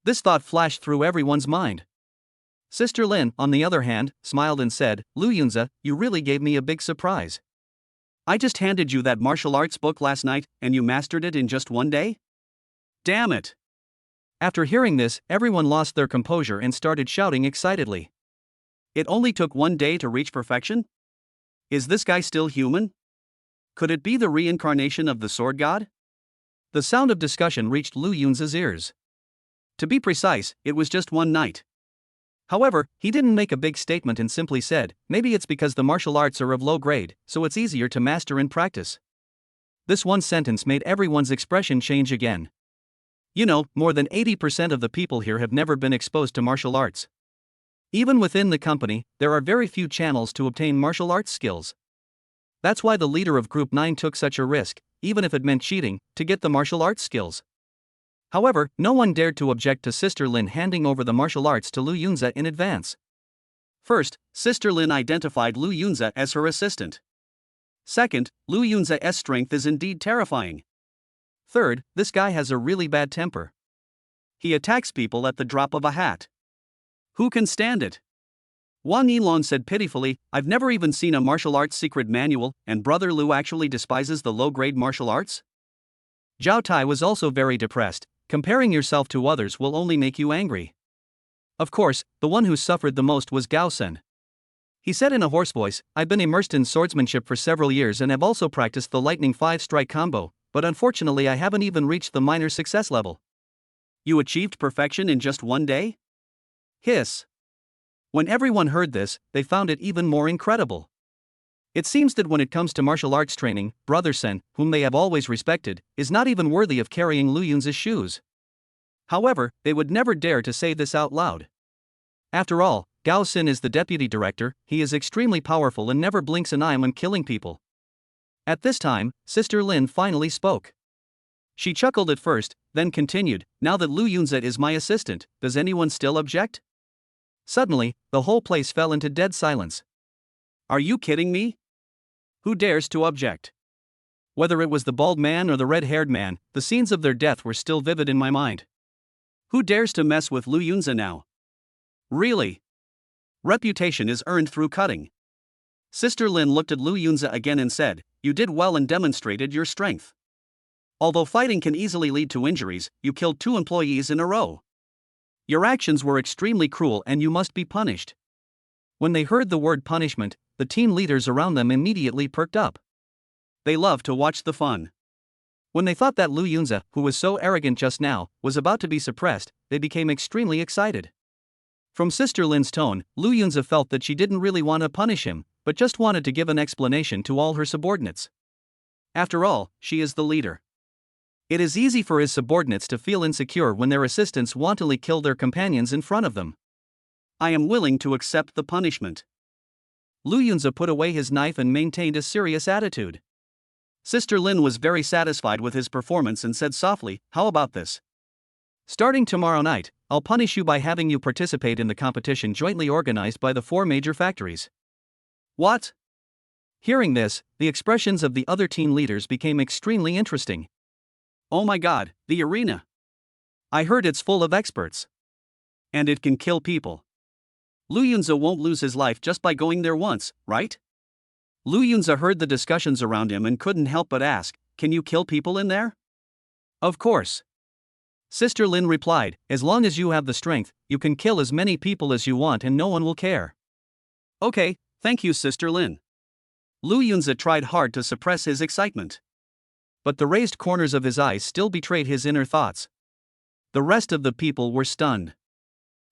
This thought flashed through everyone's mind. Sister Lin, on the other hand, smiled and said, Lu Yunza, you really gave me a big surprise. I just handed you that martial arts book last night, and you mastered it in just one day? Damn it! After hearing this, everyone lost their composure and started shouting excitedly. It only took 1 day to reach perfection? Is this guy still human? Could it be the reincarnation of the sword god? The sound of discussion reached Lu Yunza's ears. To be precise, it was just one night. However, he didn't make a big statement and simply said, maybe it's because the martial arts are of low grade, so it's easier to master and practice. This one sentence made everyone's expression change again. You know, more than 80% of the people here have never been exposed to martial arts. Even within the company, there are very few channels to obtain martial arts skills. That's why the leader of Group 9 took such a risk, even if it meant cheating, to get the martial arts skills. However, no one dared to object to Sister Lin handing over the martial arts to Lu Yunza in advance. First, Sister Lin identified Lu Yunza as her assistant. Second, Lu Yunza's strength is indeed terrifying. Third, this guy has a really bad temper. He attacks people at the drop of a hat. Who can stand it? Wang Yilong said pitifully, I've never even seen a martial arts secret manual, and Brother Lu actually despises the low-grade martial arts? Zhao Tai was also very depressed. Comparing yourself to others will only make you angry. Of course, the one who suffered the most was Gaosen. He said in a hoarse voice, "I've been immersed in swordsmanship for several years and have also practiced the lightning 5-strike combo, but unfortunately I haven't even reached the minor success level." "You achieved perfection in just one day?" Hiss. When everyone heard this, they found it even more incredible. It seems that when it comes to martial arts training, Brother Sen, whom they have always respected, is not even worthy of carrying Lu Yun's shoes. However, they would never dare to say this out loud. After all, Gao Sin is the deputy director, he is extremely powerful and never blinks an eye when killing people. At this time, Sister Lin finally spoke. She chuckled at first, then continued, "Now that Lu Yunza is my assistant, does anyone still object?" Suddenly, the whole place fell into dead silence. "Are you kidding me? Who dares to object?" Whether it was the bald man or the red-haired man, the scenes of their death were still vivid in my mind. Who dares to mess with Lu Yunza now? Really? Reputation is earned through cutting. Sister Lin looked at Lu Yunza again and said, "You did well and demonstrated your strength. Although fighting can easily lead to injuries, you killed 2 employees in a row. Your actions were extremely cruel and you must be punished." When they heard the word punishment, the team leaders around them immediately perked up. They loved to watch the fun. When they thought that Lu Yunza, who was so arrogant just now, was about to be suppressed, they became extremely excited. From Sister Lin's tone, Lu Yunza felt that she didn't really want to punish him, but just wanted to give an explanation to all her subordinates. After all, she is the leader. It is easy for his subordinates to feel insecure when their assistants wantonly kill their companions in front of them. "I am willing to accept the punishment." Lu Yunza put away his knife and maintained a serious attitude. Sister Lin was very satisfied with his performance and said softly, "How about this? Starting tomorrow night, I'll punish you by having you participate in the competition jointly organized by the 4 major factories." What? Hearing this, the expressions of the other team leaders became extremely interesting. "Oh my god, the arena! I heard it's full of experts. And it can kill people. Lu Yunza won't lose his life just by going there once, right?" Lu Yunza heard the discussions around him and couldn't help but ask, "Can you kill people in there?" "Of course." Sister Lin replied, "As long as you have the strength, you can kill as many people as you want and no one will care." "Okay, thank you, Sister Lin." Lu Yunza tried hard to suppress his excitement. But the raised corners of his eyes still betrayed his inner thoughts. The rest of the people were stunned.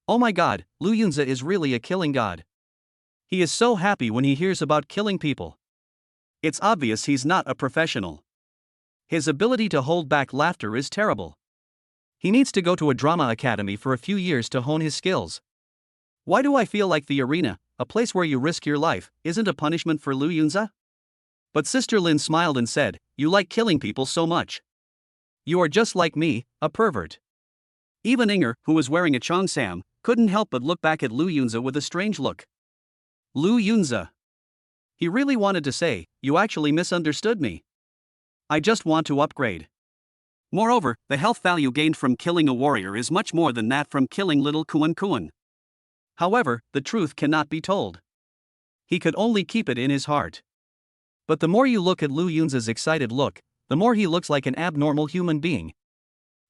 Oh my god, Lu Yunza is really a killing god. He is so happy when he hears about killing people. It's obvious he's not a professional. His ability to hold back laughter is terrible. He needs to go to a drama academy for a few years to hone his skills. Why do I feel like the arena, a place where you risk your life, isn't a punishment for Lu Yunza? But Sister Lin smiled and said, "You like killing people so much. You are just like me, a pervert." Even Inger, who was wearing a cheongsam, couldn't help but look back at Lu Yunza with a strange look. Lu Yunza. He really wanted to say, "You actually misunderstood me. I just want to upgrade." Moreover, the health value gained from killing a warrior is much more than that from killing little Kuan Kuan. However, the truth cannot be told. He could only keep it in his heart. But the more you look at Lu Yunza's excited look, the more he looks like an abnormal human being.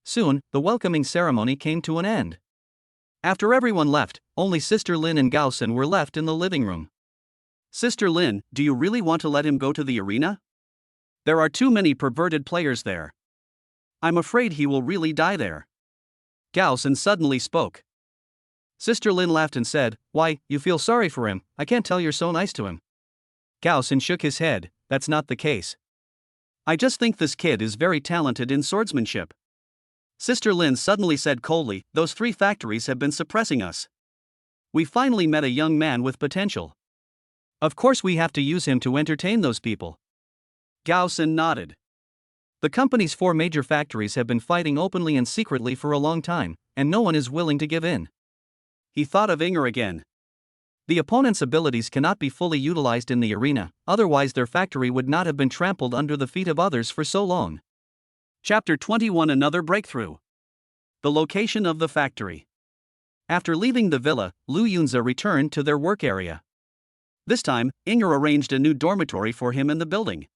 Soon, the welcoming ceremony came to an end. After everyone left, only Sister Lin and Gao Sin were left in the living room. "Sister Lin, do you really want to let him go to the arena? There are too many perverted players there. I'm afraid he will really die there." Gao Sin suddenly spoke. Sister Lin laughed and said, "Why, you feel sorry for him, I can't tell you're so nice to him." Gao Sin shook his head, "That's not the case. I just think this kid is very talented in swordsmanship." Sister Lin suddenly said coldly, "Those 3 factories have been suppressing us. We finally met a young man with potential. Of course we have to use him to entertain those people." Gao Sin nodded. The company's 4 major factories have been fighting openly and secretly for a long time, and no one is willing to give in. He thought of Inger again. The opponent's abilities cannot be fully utilized in the arena, otherwise their factory would not have been trampled under the feet of others for so long. Chapter 21 Another Breakthrough. The location of the factory. After leaving the villa, Lu Yunza returned to their work area. This time, Inger arranged a new dormitory for him in the building.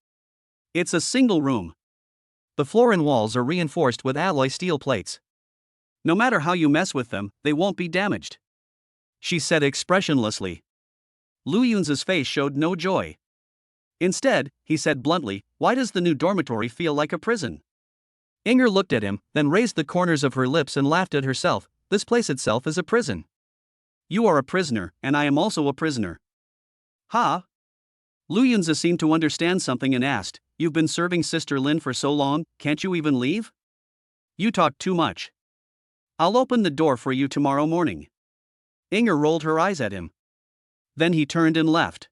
It's a single room. The floor and walls are reinforced with alloy steel plates. No matter how you mess with them, they won't be damaged," she said expressionlessly. Lu Yunza's face showed no joy. Instead, he said bluntly, "Why does the new dormitory feel like a prison?" Inger looked at him, then raised the corners of her lips and laughed at herself. "This place itself is a prison. You are a prisoner, and I am also a prisoner." "Ha?" Lu Yunza seemed to understand something and asked, "You've been serving Sister Lin for so long, can't you even leave?" "You talk too much. I'll open the door for you tomorrow morning." Inger rolled her eyes at him. Then he turned and left.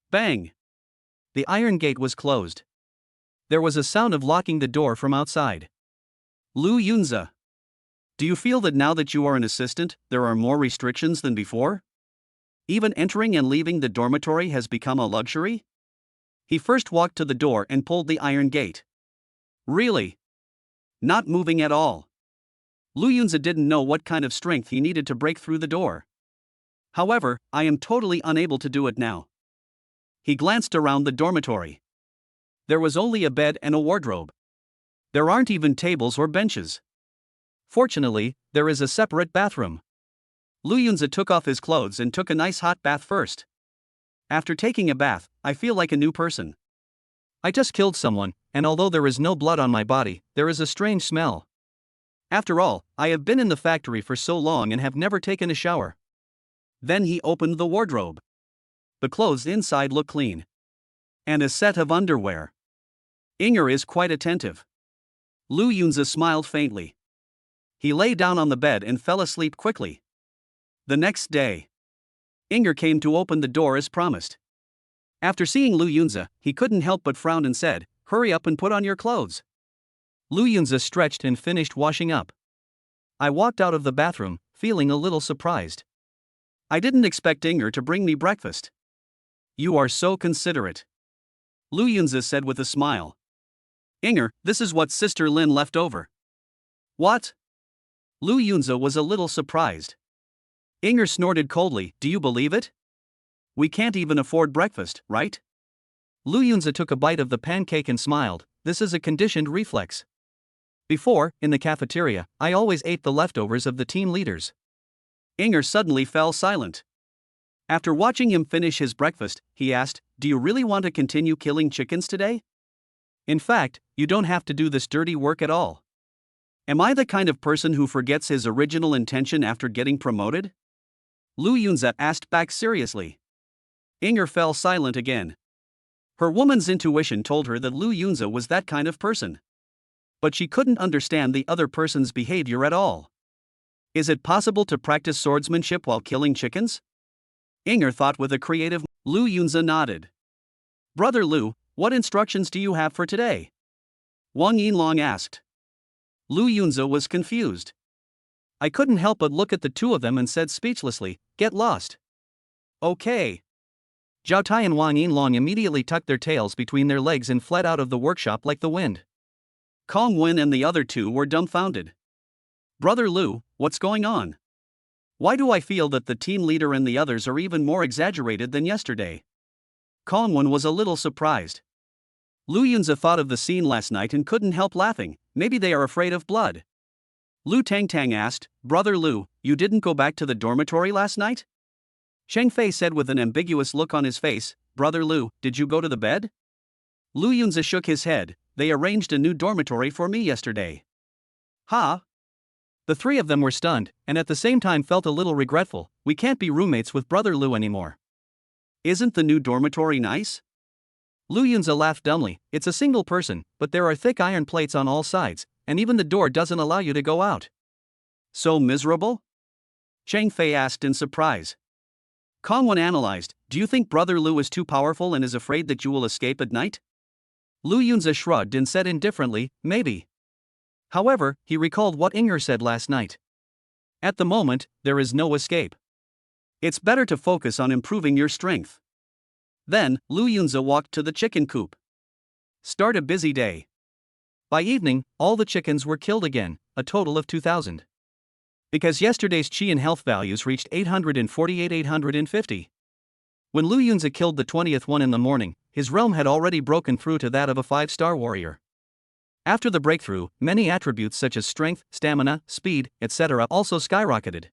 Bang! The iron gate was closed. There was a sound of locking the door from outside. "Lu Yunza, do you feel that now that you are an assistant, there are more restrictions than before? Even entering and leaving the dormitory has become a luxury?" He first walked to the door and pulled the iron gate. "Really? Not moving at all." Lu Yunza didn't know what kind of strength he needed to break through the door. "However, I am totally unable to do it now." He glanced around the dormitory. There was only a bed and a wardrobe. There aren't even tables or benches. Fortunately, there is a separate bathroom. Lu Yunza took off his clothes and took a nice hot bath first. "After taking a bath, I feel like a new person. I just killed someone, and although there is no blood on my body, there is a strange smell. After all, I have been in the factory for so long and have never taken a shower." Then he opened the wardrobe. The clothes inside look clean. And a set of underwear. Inger is quite attentive. Lu Yunza smiled faintly. He lay down on the bed and fell asleep quickly. The next day, Inger came to open the door as promised. After seeing Lu Yunza, he couldn't help but frown and said, "Hurry up and put on your clothes." Lu Yunza stretched and finished washing up. I walked out of the bathroom, feeling a little surprised. I didn't expect Inger to bring me breakfast. "You are so considerate," Lu Yunza said with a smile. "Inger, this is what Sister Lin left over." "What?" Lu Yunza was a little surprised. Inger snorted coldly, "Do you believe it? We can't even afford breakfast, right?" Lu Yunza took a bite of the pancake and smiled. "This is a conditioned reflex. Before, in the cafeteria, I always ate the leftovers of the team leaders." Inger suddenly fell silent. After watching him finish his breakfast, he asked, "Do you really want to continue killing chickens today? In fact, you don't have to do this dirty work at all. Am I the kind of person who forgets his original intention after getting promoted?" Lu Yunza asked back seriously. Inger fell silent again. Her woman's intuition told her that Lu Yunza was that kind of person. But she couldn't understand the other person's behavior at all. Is it possible to practice swordsmanship while killing chickens? Inger thought with a creative. Lu Yunza nodded. "Brother Lu, what instructions do you have for today?" Wang Yinlong asked. Lu Yunza was confused. I couldn't help but look at the two of them and said speechlessly, "Get lost." "Okay." Zhao Tai and Wang Yinlong immediately tucked their tails between their legs and fled out of the workshop like the wind. Kong Wen and the other two were dumbfounded. "Brother Lu, what's going on? Why do I feel that the team leader and the others are even more exaggerated than yesterday?" Kong Wen was a little surprised. Lu Yunza thought of the scene last night and couldn't help laughing. Maybe they are afraid of blood. Lu Tangtang asked, "Brother Lu, you didn't go back to the dormitory last night?" Sheng Fei said with an ambiguous look on his face, "Brother Lu, did you go to the bed?" Lu Yunza shook his head. "They arranged a new dormitory for me yesterday." "Ha?" The three of them were stunned, and at the same time felt a little regretful. "We can't be roommates with Brother Lu anymore." "Isn't the new dormitory nice?" Lu Yunza laughed dumbly. "It's a single person, but there are thick iron plates on all sides, and even the door doesn't allow you to go out." "So miserable?" Sheng Fei asked in surprise. Kong Wen analyzed, "Do you think Brother Lu is too powerful and is afraid that you will escape at night?" Lu Yunza shrugged and said indifferently, "Maybe." However, he recalled what Inger said last night. At the moment, there is no escape. It's better to focus on improving your strength. Then, Lu Yunza walked to the chicken coop. Start a busy day. By evening, all the chickens were killed again, a total of 2,000. Because yesterday's chi and health values reached 848-850. When Lu Yunza killed the 20th one in the morning, his realm had already broken through to that of a 5-star warrior. After the breakthrough, many attributes such as strength, stamina, speed, etc. also skyrocketed.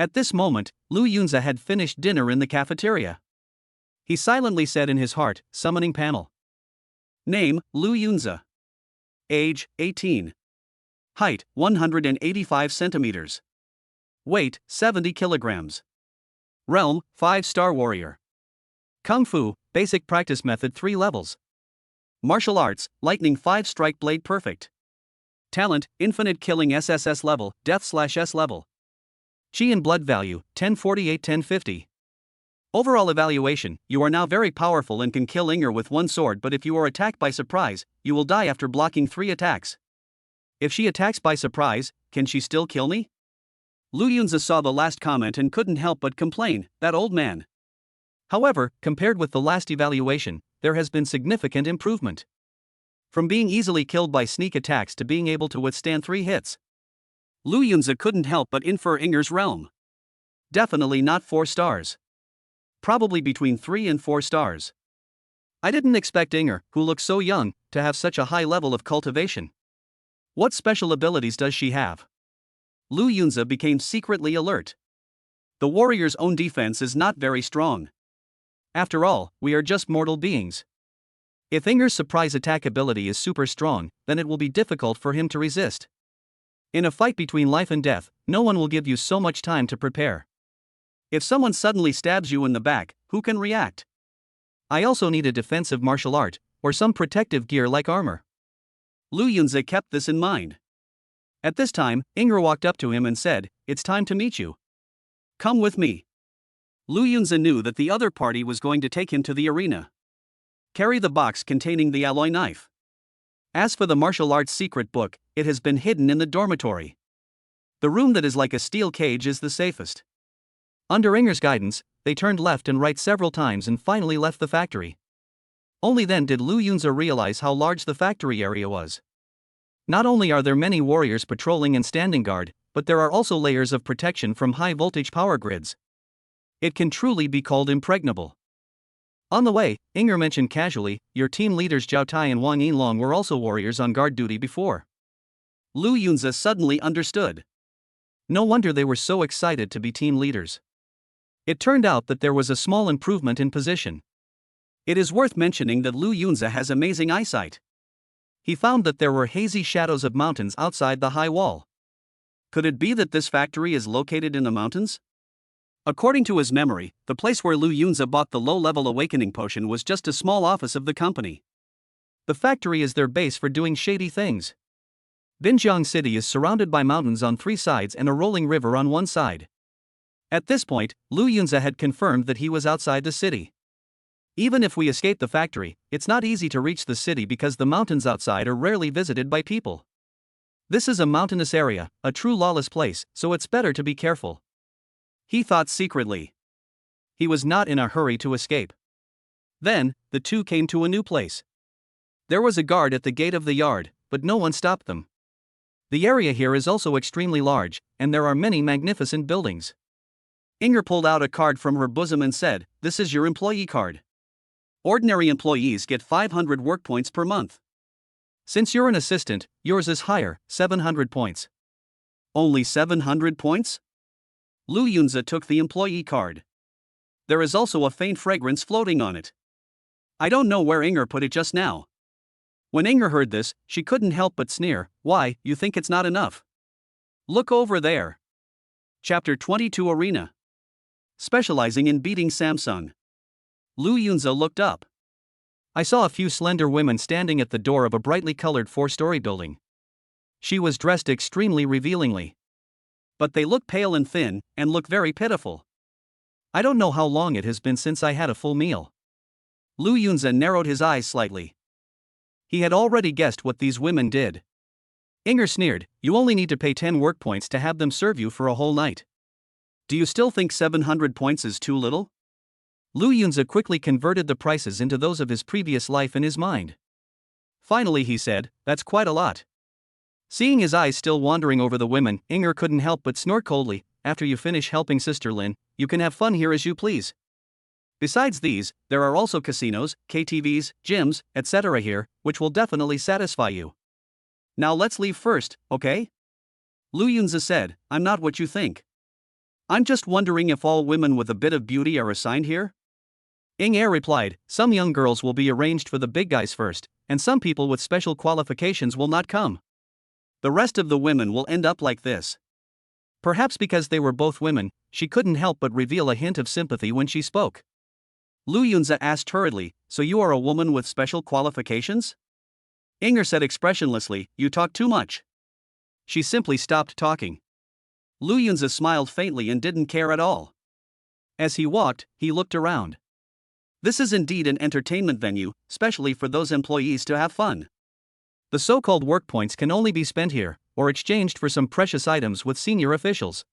At this moment, Lu Yunza had finished dinner in the cafeteria. He silently said in his heart, summoning panel. Name, Lu Yunza. Age, 18. Height, 185 centimeters. Weight, 70 kilograms. Realm, 5-star warrior. Kung Fu, basic practice method 3 levels. Martial arts, lightning 5 strike blade perfect. Talent, infinite killing SSS level, death/S level. Chi and blood value, 1048-1050. Overall evaluation, you are now very powerful and can kill Inger with one sword, but if you are attacked by surprise, you will die after blocking 3 attacks. If she attacks by surprise, can she still kill me? Lu Yunza saw the last comment and couldn't help but complain, that old man. However, compared with the last evaluation, there has been significant improvement. From being easily killed by sneak attacks to being able to withstand 3 hits. Lu Yunza couldn't help but infer Inger's realm. Definitely not 4 stars. Probably between 3 and 4 stars. I didn't expect Inger, who looks so young, to have such a high level of cultivation. What special abilities does she have? Lu Yunza became secretly alert. The warrior's own defense is not very strong. After all, we are just mortal beings. If Inger's surprise attack ability is super strong, then it will be difficult for him to resist. In a fight between life and death, no one will give you so much time to prepare. If someone suddenly stabs you in the back, who can react? I also need a defensive martial art, or some protective gear like armor. Lu Yunza kept this in mind. At this time, Inger walked up to him and said, "It's time to meet you. Come with me." Lu Yunza knew that the other party was going to take him to the arena. Carry the box containing the alloy knife. As for the martial arts secret book, it has been hidden in the dormitory. The room that is like a steel cage is the safest. Under Inger's guidance, they turned left and right several times and finally left the factory. Only then did Lu Yunza realize how large the factory area was. Not only are there many warriors patrolling and standing guard, but there are also layers of protection from high-voltage power grids. It can truly be called impregnable. On the way, Inger mentioned casually, your team leaders Zhao Tai and Wang Yinlong were also warriors on guard duty before. Lu Yunza suddenly understood. No wonder they were so excited to be team leaders. It turned out that there was a small improvement in position. It is worth mentioning that Lu Yunza has amazing eyesight. He found that there were hazy shadows of mountains outside the high wall. Could it be that this factory is located in the mountains? According to his memory, the place where Lu Yunza bought the low-level awakening potion was just a small office of the company. The factory is their base for doing shady things. Binjiang City is surrounded by mountains on 3 sides and a rolling river on 1 side. At this point, Lu Yunza had confirmed that he was outside the city. Even if we escape the factory, it's not easy to reach the city because the mountains outside are rarely visited by people. This is a mountainous area, a true lawless place, so it's better to be careful. He thought secretly. He was not in a hurry to escape. Then, the two came to a new place. There was a guard at the gate of the yard, but no one stopped them. The area here is also extremely large, and there are many magnificent buildings. Inger pulled out a card from her bosom and said, "This is your employee card. Ordinary employees get 500 work points per month. Since you're an assistant, yours is higher, 700 points. Only 700 points? Lu Yunza took the employee card. There is also a faint fragrance floating on it. I don't know where Inger put it just now. When Inger heard this, she couldn't help but sneer, "Why, you think it's not enough? Look over there." Chapter 22 Arena. Specializing in beating Samsung. Lu Yunza looked up. I saw a few slender women standing at the door of a brightly colored 4-story building. She was dressed extremely revealingly. But they look pale and thin, and look very pitiful. I don't know how long it has been since I had a full meal. Lu Yunza narrowed his eyes slightly. He had already guessed what these women did. Inger sneered, "You only need to pay 10 work points to have them serve you for a whole night. Do you still think 700 points is too little?" Lu Yunza quickly converted the prices into those of his previous life in his mind. Finally he said, "That's quite a lot." Seeing his eyes still wandering over the women, Inger couldn't help but snort coldly, "After you finish helping Sister Lin, you can have fun here as you please. Besides these, there are also casinos, KTVs, gyms, etc. here, which will definitely satisfy you. Now let's leave first, okay?" Lu Yunza said, "I'm not what you think. I'm just wondering if all women with a bit of beauty are assigned here? Inger replied, some young girls will be arranged for the big guys first, and some people with special qualifications will not come. The rest of the women will end up like this. Perhaps because they were both women, she couldn't help but reveal a hint of sympathy when she spoke. Lu Yunze asked hurriedly, so you are a woman with special qualifications? Inger said expressionlessly, you talk too much. She simply stopped talking. Lu Yunze smiled faintly and didn't care at all. As he walked, he looked around. This is indeed an entertainment venue, especially for those employees to have fun. The so-called work points can only be spent here, or exchanged for some precious items with senior officials.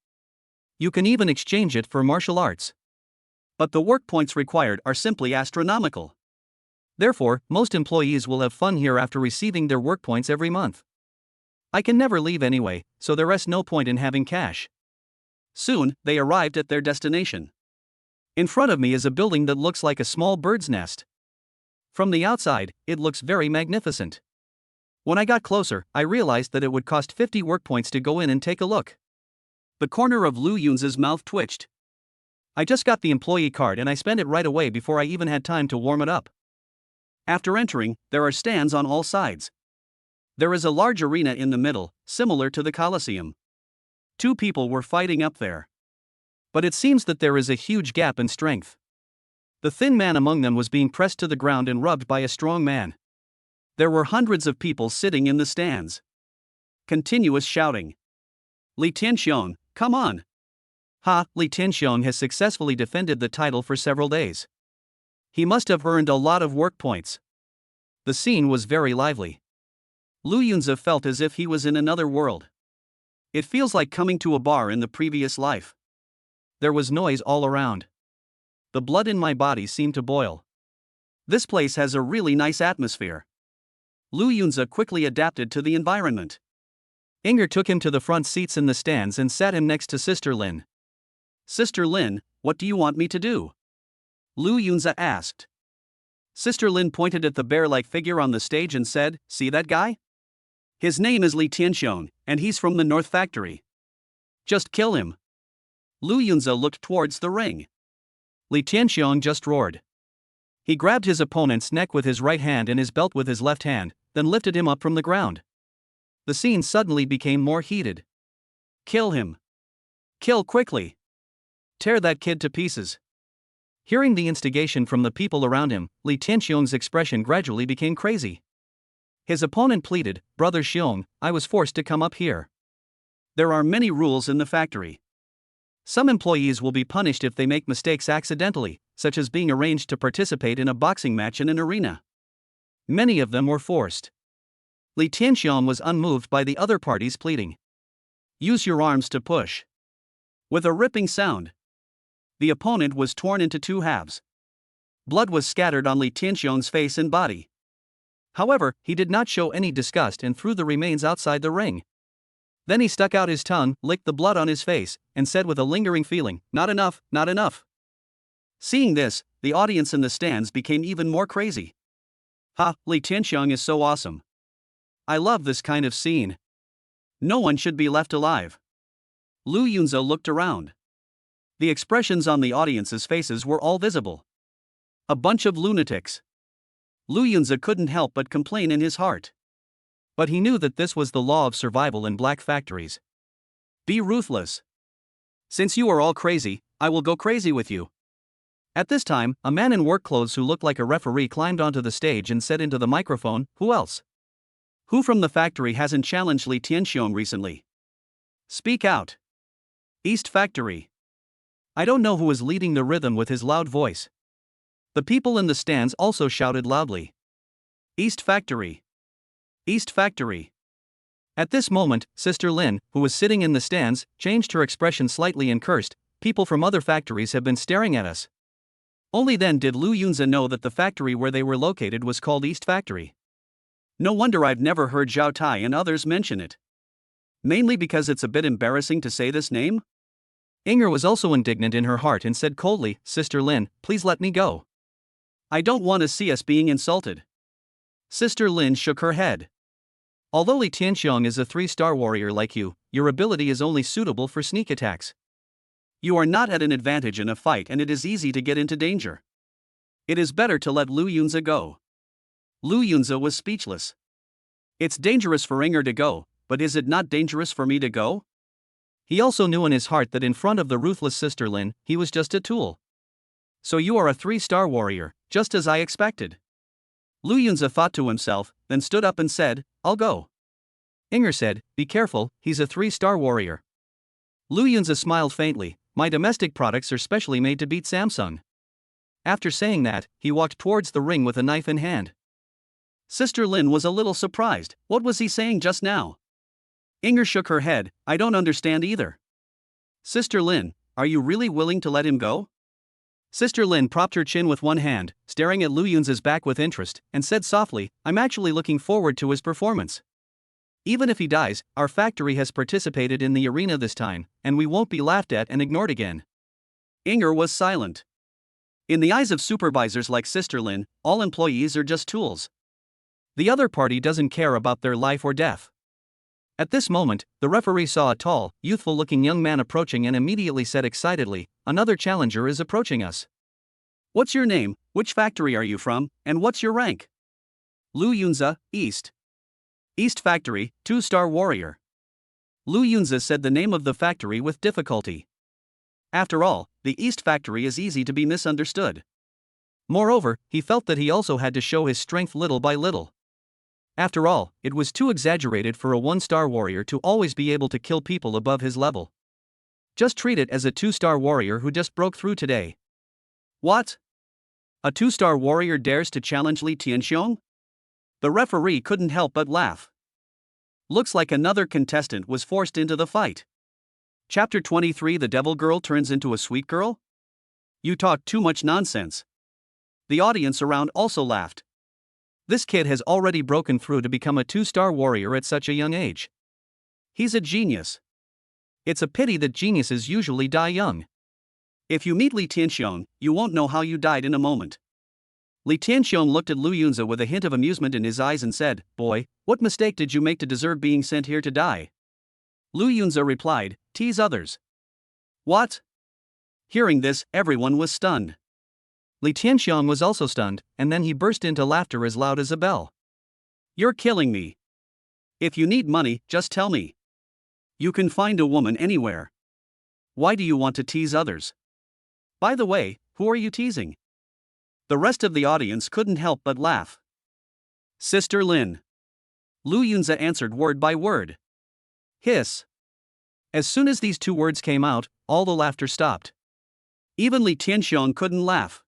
You can even exchange it for martial arts. But the work points required are simply astronomical. Therefore, most employees will have fun here after receiving their work points every month. I can never leave anyway, so there is no point in having cash. Soon, they arrived at their destination. In front of me is a building that looks like a small bird's nest. From the outside, it looks very magnificent. When I got closer, I realized that it would cost 50 work points to go in and take a look. The corner of Lu Yunze's mouth twitched. I just got the employee card and I spent it right away before I even had time to warm it up. After entering, there are stands on all sides. There is a large arena in the middle, similar to the Colosseum. 2 people were fighting up there. But it seems that there is a huge gap in strength. The thin man among them was being pressed to the ground and rubbed by a strong man. There were hundreds of people sitting in the stands. Continuous shouting. Li Tianxiong, come on! Ha, Li Tianxiong has successfully defended the title for several days. He must have earned a lot of work points. The scene was very lively. Lu Yunze felt as if he was in another world. It feels like coming to a bar in the previous life. There was noise all around. The blood in my body seemed to boil. This place has a really nice atmosphere. Lu Yunze quickly adapted to the environment. Inger took him to the front seats in the stands and sat him next to Sister Lin. Sister Lin, what do you want me to do? Lu Yunze asked. Sister Lin pointed at the bear-like figure on the stage and said, see that guy? His name is Li Tianxiong, and he's from the North Factory. Just kill him. Lu Yunze looked towards the ring. Li Tianxiong just roared. He grabbed his opponent's neck with his right hand and his belt with his left hand, then lifted him up from the ground. The scene suddenly became more heated. Kill him. Kill quickly. Tear that kid to pieces. Hearing the instigation from the people around him, Li Tianxiong's expression gradually became crazy. His opponent pleaded, Brother Xiong, I was forced to come up here. There are many rules in the factory. Some employees will be punished if they make mistakes accidentally, such as being arranged to participate in a boxing match in an arena. Many of them were forced. Li Tianxiong was unmoved by the other party's pleading. Use your arms to push. With a ripping sound, the opponent was torn into 2 halves. Blood was scattered on Li Tianxiong's face and body. However, he did not show any disgust and threw the remains outside the ring. Then he stuck out his tongue, licked the blood on his face, and said with a lingering feeling, not enough, not enough. Seeing this, the audience in the stands became even more crazy. Ha, Li Tianxiong is so awesome. I love this kind of scene. No one should be left alive. Lu Yunze looked around. The expressions on the audience's faces were all visible. A bunch of lunatics. Lu Yunze couldn't help but complain in his heart. But he knew that this was the law of survival in black factories. Be ruthless. Since you are all crazy, I will go crazy with you. At this time, a man in work clothes who looked like a referee climbed onto the stage and said into the microphone, who else? Who from the factory hasn't challenged Li Tianxiong recently? Speak out. East Factory. I don't know who is leading the rhythm with his loud voice. The people in the stands also shouted loudly. East Factory. East Factory. At this moment, Sister Lin, who was sitting in the stands, changed her expression slightly and cursed, people from other factories have been staring at us. Only then did Lu Yunze know that the factory where they were located was called East Factory. No wonder I've never heard Zhao Tai and others mention it. Mainly because it's a bit embarrassing to say this name? Inger was also indignant in her heart and said coldly, Sister Lin, please let me go. I don't want to see us being insulted. Sister Lin shook her head. Although Li Tianxiong is a 3-star warrior like you, your ability is only suitable for sneak attacks. You are not at an advantage in a fight and it is easy to get into danger. It is better to let Lu Yunze go. Lu Yunze was speechless. It's dangerous for Inger to go, but is it not dangerous for me to go? He also knew in his heart that in front of the ruthless Sister Lin, he was just a tool. So you are a 3-star warrior, just as I expected. Lu Yunze thought to himself, then stood up and said, I'll go. Inger said, be careful, he's a 3-star warrior. Lu Yunze smiled faintly, my domestic products are specially made to beat Samsung. After saying that, he walked towards the ring with a knife in hand. Sister Lin was a little surprised, what was he saying just now? Inger shook her head, I don't understand either. Sister Lin, are you really willing to let him go? Sister Lin propped her chin with one hand, staring at Lu Yunze's back with interest, and said softly, I'm actually looking forward to his performance. Even if he dies, our factory has participated in the arena this time, and we won't be laughed at and ignored again. Inger was silent. In the eyes of supervisors like Sister Lin, all employees are just tools. The other party doesn't care about their life or death. At this moment, the referee saw a tall, youthful-looking young man approaching and immediately said excitedly, another challenger is approaching us. What's your name, which factory are you from, and what's your rank? Lu Yunze, East. East Factory, 2-star warrior. Lu Yunze said the name of the factory with difficulty. After all, the East Factory is easy to be misunderstood. Moreover, he felt that he also had to show his strength little by little. After all, it was too exaggerated for a 1-star warrior to always be able to kill people above his level. Just treat it as a 2-star warrior who just broke through today. What? A 2-star warrior dares to challenge Li Tianxiong? The referee couldn't help but laugh. Looks like another contestant was forced into the fight. Chapter 23 The Devil Girl Turns into a Sweet Girl? You talk too much nonsense. The audience around also laughed. This kid has already broken through to become a 2-star warrior at such a young age. He's a genius. It's a pity that geniuses usually die young. If you meet Li Tianxiong, you won't know how you died in a moment. Li Tianxiong looked at Lu Yunze with a hint of amusement in his eyes and said, Boy, what mistake did you make to deserve being sent here to die? Lu Yunze replied, tease others. What? Hearing this, everyone was stunned. Li Tianxiong was also stunned, and then he burst into laughter as loud as a bell. You're killing me. If you need money, just tell me. You can find a woman anywhere. Why do you want to tease others? By the way, who are you teasing? The rest of the audience couldn't help but laugh. Sister Lin. Lu Yunze answered word by word. Hiss. As soon as these 2 words came out, all the laughter stopped. Even Li Tianxiong couldn't laugh.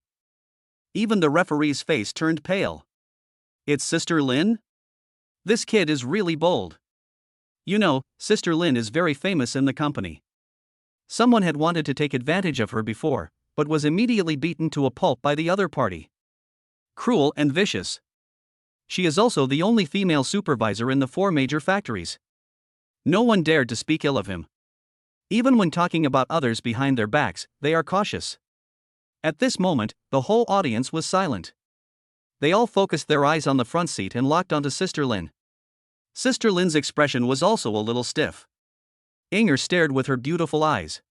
Even the referee's face turned pale. It's Sister Lin? This kid is really bold. You know, Sister Lin is very famous in the company. Someone had wanted to take advantage of her before, but was immediately beaten to a pulp by the other party. Cruel and vicious. She is also the only female supervisor in the 4 major factories. No one dared to speak ill of him. Even when talking about others behind their backs, they are cautious. At this moment, the whole audience was silent. They all focused their eyes on the front seat and locked onto Sister Lin. Sister Lin's expression was also a little stiff. Inger stared with her beautiful eyes.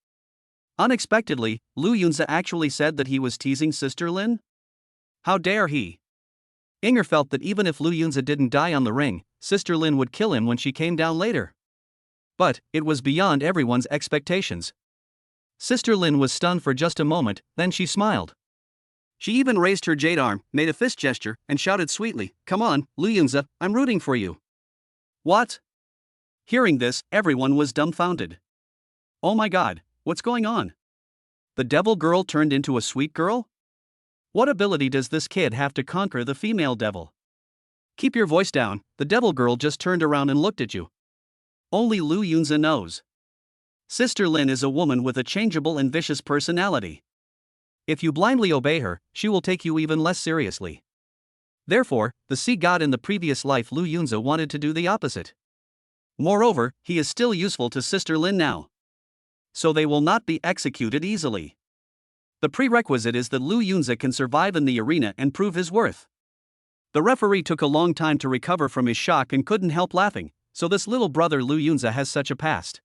Unexpectedly, Lu Yunze actually said that he was teasing Sister Lin? How dare he? Inger felt that even if Lu Yunze didn't die on the ring, Sister Lin would kill him when she came down later. But, it was beyond everyone's expectations. Sister Lin was stunned for just a moment, then she smiled. She even raised her jade arm, made a fist gesture, and shouted sweetly, Come on, Lu Yunze, I'm rooting for you. What? Hearing this, everyone was dumbfounded. Oh my god, what's going on? The devil girl turned into a sweet girl? What ability does this kid have to conquer the female devil? Keep your voice down, the devil girl just turned around and looked at you. Only Lu Yunze knows. Sister Lin is a woman with a changeable and vicious personality. If you blindly obey her, she will take you even less seriously. Therefore, the sea god in the previous life Lu Yunze wanted to do the opposite. Moreover, he is still useful to Sister Lin now. So they will not be executed easily. The prerequisite is that Lu Yunze can survive in the arena and prove his worth. The referee took a long time to recover from his shock and couldn't help laughing, so this little brother Lu Yunze has such a past.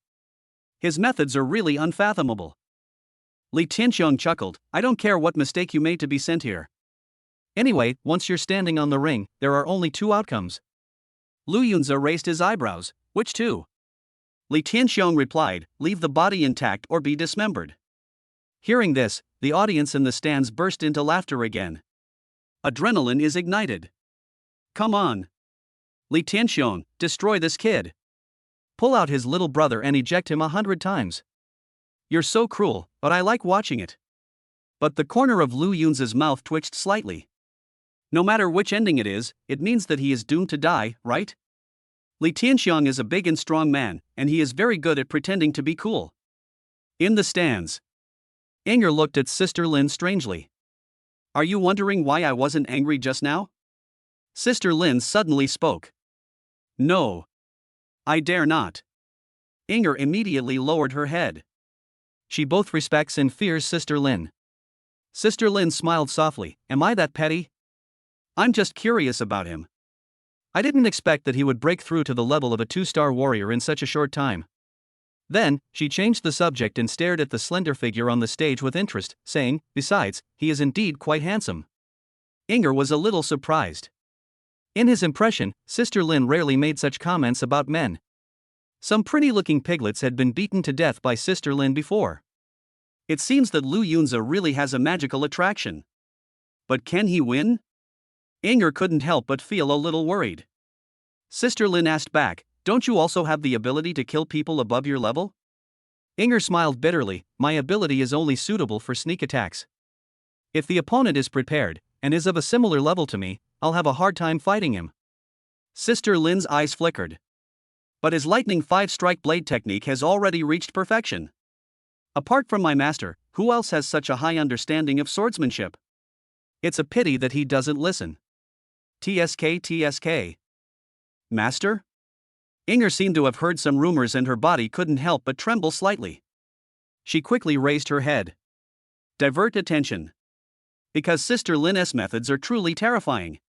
His methods are really unfathomable. Li Tianxiong chuckled, I don't care what mistake you made to be sent here. Anyway, once you're standing on the ring, there are only two outcomes. Lu Yunzi raised his eyebrows. Which two? Li Tianxiong replied, leave the body intact or be dismembered. Hearing this, the audience in the stands burst into laughter again. Adrenaline is ignited. Come on. Li Tianxiong, destroy this kid. Pull out his little brother and eject him 100 times. You're so cruel, but I like watching it. But the corner of Lu Yunzi's mouth twitched slightly. No matter which ending it is, it means that he is doomed to die, right? Li Tianxiong is a big and strong man, and he is very good at pretending to be cool. In the stands, Inger looked at Sister Lin strangely. Are you wondering why I wasn't angry just now? Sister Lin suddenly spoke. No. I dare not. Inger immediately lowered her head. She both respects and fears Sister Lin. Sister Lin smiled softly. Am I that petty? I'm just curious about him. I didn't expect that he would break through to the level of a 2-star warrior in such a short time. Then, she changed the subject and stared at the slender figure on the stage with interest, saying, besides, he is indeed quite handsome. Inger was a little surprised. In his impression, Sister Lin rarely made such comments about men. Some pretty-looking piglets had been beaten to death by Sister Lin before. It seems that Lu Yunzi really has a magical attraction. But can he win? Inger couldn't help but feel a little worried. Sister Lin asked back, don't you also have the ability to kill people above your level? Inger smiled bitterly, my ability is only suitable for sneak attacks. If the opponent is prepared, and is of a similar level to me, I'll have a hard time fighting him. Sister Lin's eyes flickered. But his lightning 5-strike blade technique has already reached perfection. Apart from my master, who else has such a high understanding of swordsmanship? It's a pity that he doesn't listen. TSK. Master? Inger seemed to have heard some rumors and her body couldn't help but tremble slightly. She quickly raised her head. Divert attention. Because Sister Lin's methods are truly terrifying.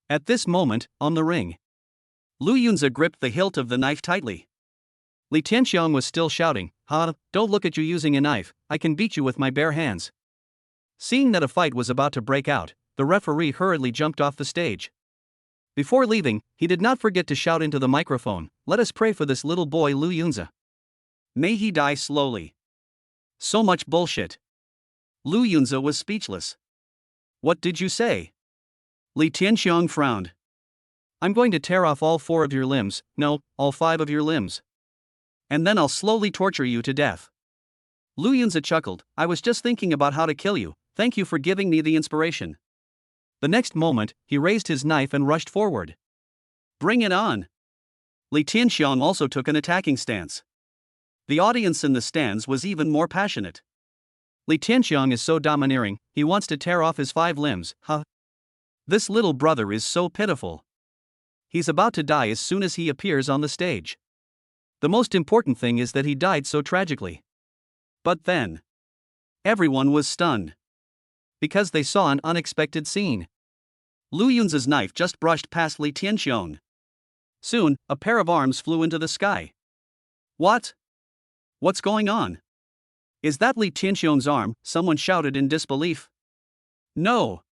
At this moment, on the ring, Lu Yunzi gripped the hilt of the knife tightly. Li Tianxiong was still shouting, don't look at you using a knife, I can beat you with my bare hands. Seeing that a fight was about to break out, the referee hurriedly jumped off the stage. Before leaving, he did not forget to shout into the microphone, let us pray for this little boy Lu Yunzi. May he die slowly. So much bullshit. Lu Yunzi was speechless. What did you say? Li Tianxiong frowned. I'm going to tear off all 4 of your limbs, no, all 5 of your limbs. And then I'll slowly torture you to death. Lu Yunzi chuckled, I was just thinking about how to kill you, thank you for giving me the inspiration. The next moment, he raised his knife and rushed forward. Bring it on. Li Tianxiong also took an attacking stance. The audience in the stands was even more passionate. Li Tianxiong is so domineering, he wants to tear off his 5 limbs, This little brother is so pitiful. He's about to die as soon as he appears on the stage. The most important thing is that he died so tragically. But then, everyone was stunned. Because they saw an unexpected scene. Lu Yunzi's knife just brushed past Li Tianxiong. Soon, a pair of arms flew into the sky. What? What's going on? Is that Li Tianxiong's arm? Someone shouted in disbelief. No.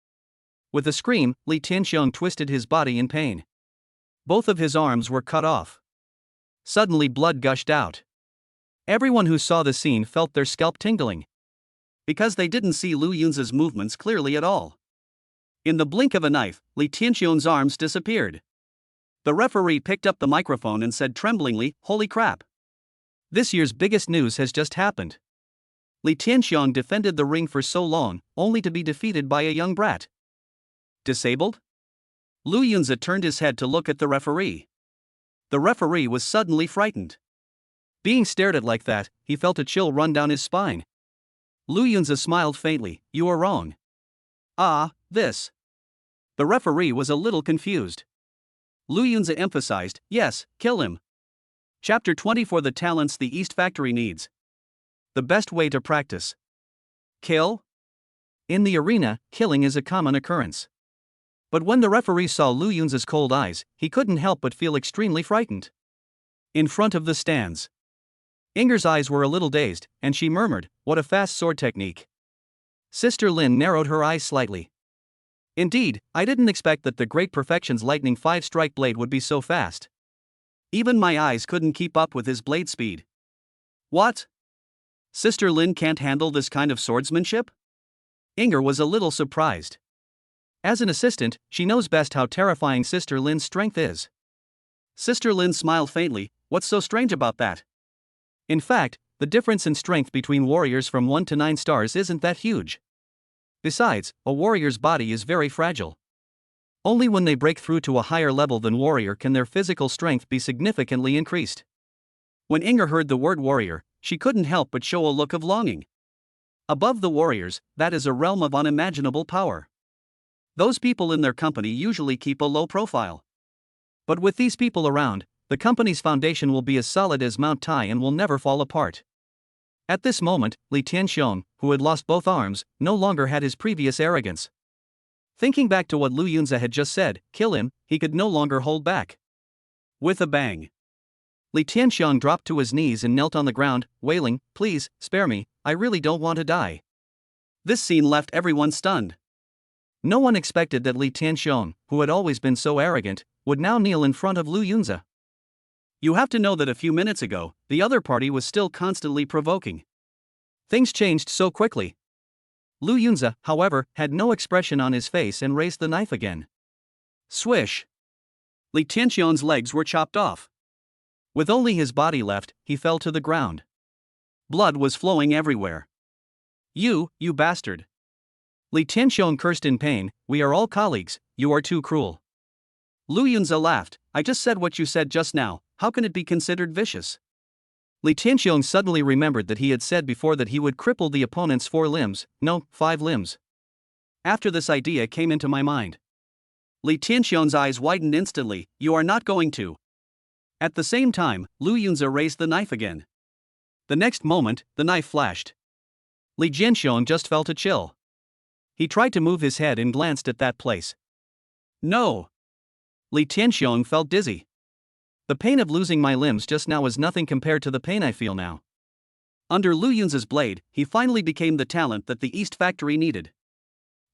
With a scream, Li Tianxiong twisted his body in pain. Both of his arms were cut off. Suddenly blood gushed out. Everyone who saw the scene felt their scalp tingling. Because they didn't see Lu Yunzi's movements clearly at all. In the blink of a knife, Li Tianxiong's arms disappeared. The referee picked up the microphone and said tremblingly, holy crap. This year's biggest news has just happened. Li Tianxiong defended the ring for so long, only to be defeated by a young brat. Disabled? Lu Yunzi turned his head to look at the referee. The referee was suddenly frightened. Being stared at like that, he felt a chill run down his spine. Lu Yunzi smiled faintly, you are wrong. This. The referee was a little confused. Lu Yunzi emphasized, yes, kill him. Chapter 20 for the talents the East Factory needs. The best way to practice. Kill? In the arena, killing is a common occurrence. But when the referee saw Lu Yunzi's cold eyes, he couldn't help but feel extremely frightened. In front of the stands, Inger's eyes were a little dazed, and she murmured, "What a fast sword technique." Sister Lin narrowed her eyes slightly. "Indeed, I didn't expect that the Great Perfection's lightning 5-strike blade would be so fast. Even my eyes couldn't keep up with his blade speed." "What? Sister Lin can't handle this kind of swordsmanship?" Inger was a little surprised. As an assistant, she knows best how terrifying Sister Lin's strength is. Sister Lin smiled faintly. "What's so strange about that? In fact, the difference in strength between warriors from 1 to 9 stars isn't that huge. Besides, a warrior's body is very fragile. Only when they break through to a higher level than warrior can their physical strength be significantly increased." When Inger heard the word warrior, she couldn't help but show a look of longing. Above the warriors, that is a realm of unimaginable power. Those people in their company usually keep a low profile. But with these people around, the company's foundation will be as solid as Mount Tai and will never fall apart. At this moment, Li Tianxiong, who had lost both arms, no longer had his previous arrogance. Thinking back to what Lu Yunze had just said, "Kill him," he could no longer hold back. With a bang, Li Tianxiong dropped to his knees and knelt on the ground, wailing, "Please, spare me, I really don't want to die." This scene left everyone stunned. No one expected that Li Tianxiong, who had always been so arrogant, would now kneel in front of Lu Yunze. You have to know that a few minutes ago, the other party was still constantly provoking. Things changed so quickly. Lu Yunze, however, had no expression on his face and raised the knife again. Swish! Li Tianxiong's legs were chopped off. With only his body left, he fell to the ground. Blood was flowing everywhere. You bastard!" Li Tianxiong cursed in pain. "We are all colleagues, you are too cruel." Lu Yunze laughed. "I just said what you said just now, how can it be considered vicious?" Li Tianxiong suddenly remembered that he had said before that he would cripple the opponent's 4 limbs, no, 5 limbs. After this idea came into my mind. Li Tianxiong's eyes widened instantly. "You are not going to." At the same time, Lu Yunze raised the knife again. The next moment, the knife flashed. Li Jianxiong just felt a chill. He tried to move his head and glanced at that place. No! Li Tianxiong felt dizzy. "The pain of losing my limbs just now is nothing compared to the pain I feel now." Under Lu Yunze's blade, he finally became the talent that the East Factory needed.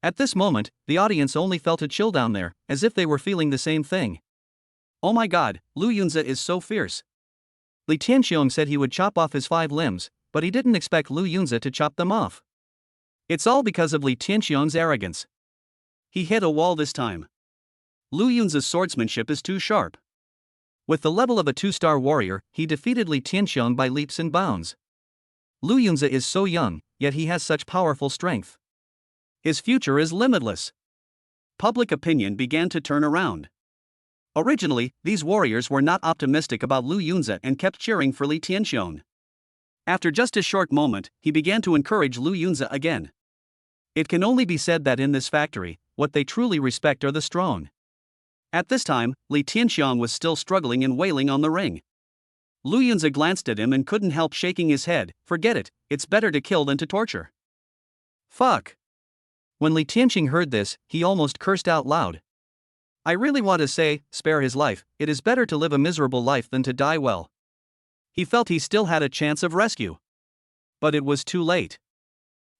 At this moment, the audience only felt a chill down there, as if they were feeling the same thing. "Oh my god, Lu Yunze is so fierce." Li Tianxiong said he would chop off his 5 limbs, but he didn't expect Lu Yunze to chop them off. It's all because of Li Tianxiong's arrogance. He hit a wall this time. Lu Yunze's swordsmanship is too sharp. With the level of a 2-star warrior, he defeated Li Tianxiong by leaps and bounds. Lu Yunze is so young, yet he has such powerful strength. His future is limitless. Public opinion began to turn around. Originally, these warriors were not optimistic about Lu Yunze and kept cheering for Li Tianxiong. After just a short moment, he began to encourage Lu Yunze again. It can only be said that in this factory, what they truly respect are the strong. At this time, Li Tianxiong was still struggling and wailing on the ring. Lu Yunze glanced at him and couldn't help shaking his head. "Forget it, it's better to kill than to torture." Fuck! When Li Tianxiong heard this, he almost cursed out loud. I really want to say, spare his life, it is better to live a miserable life than to die well. He felt he still had a chance of rescue. But it was too late.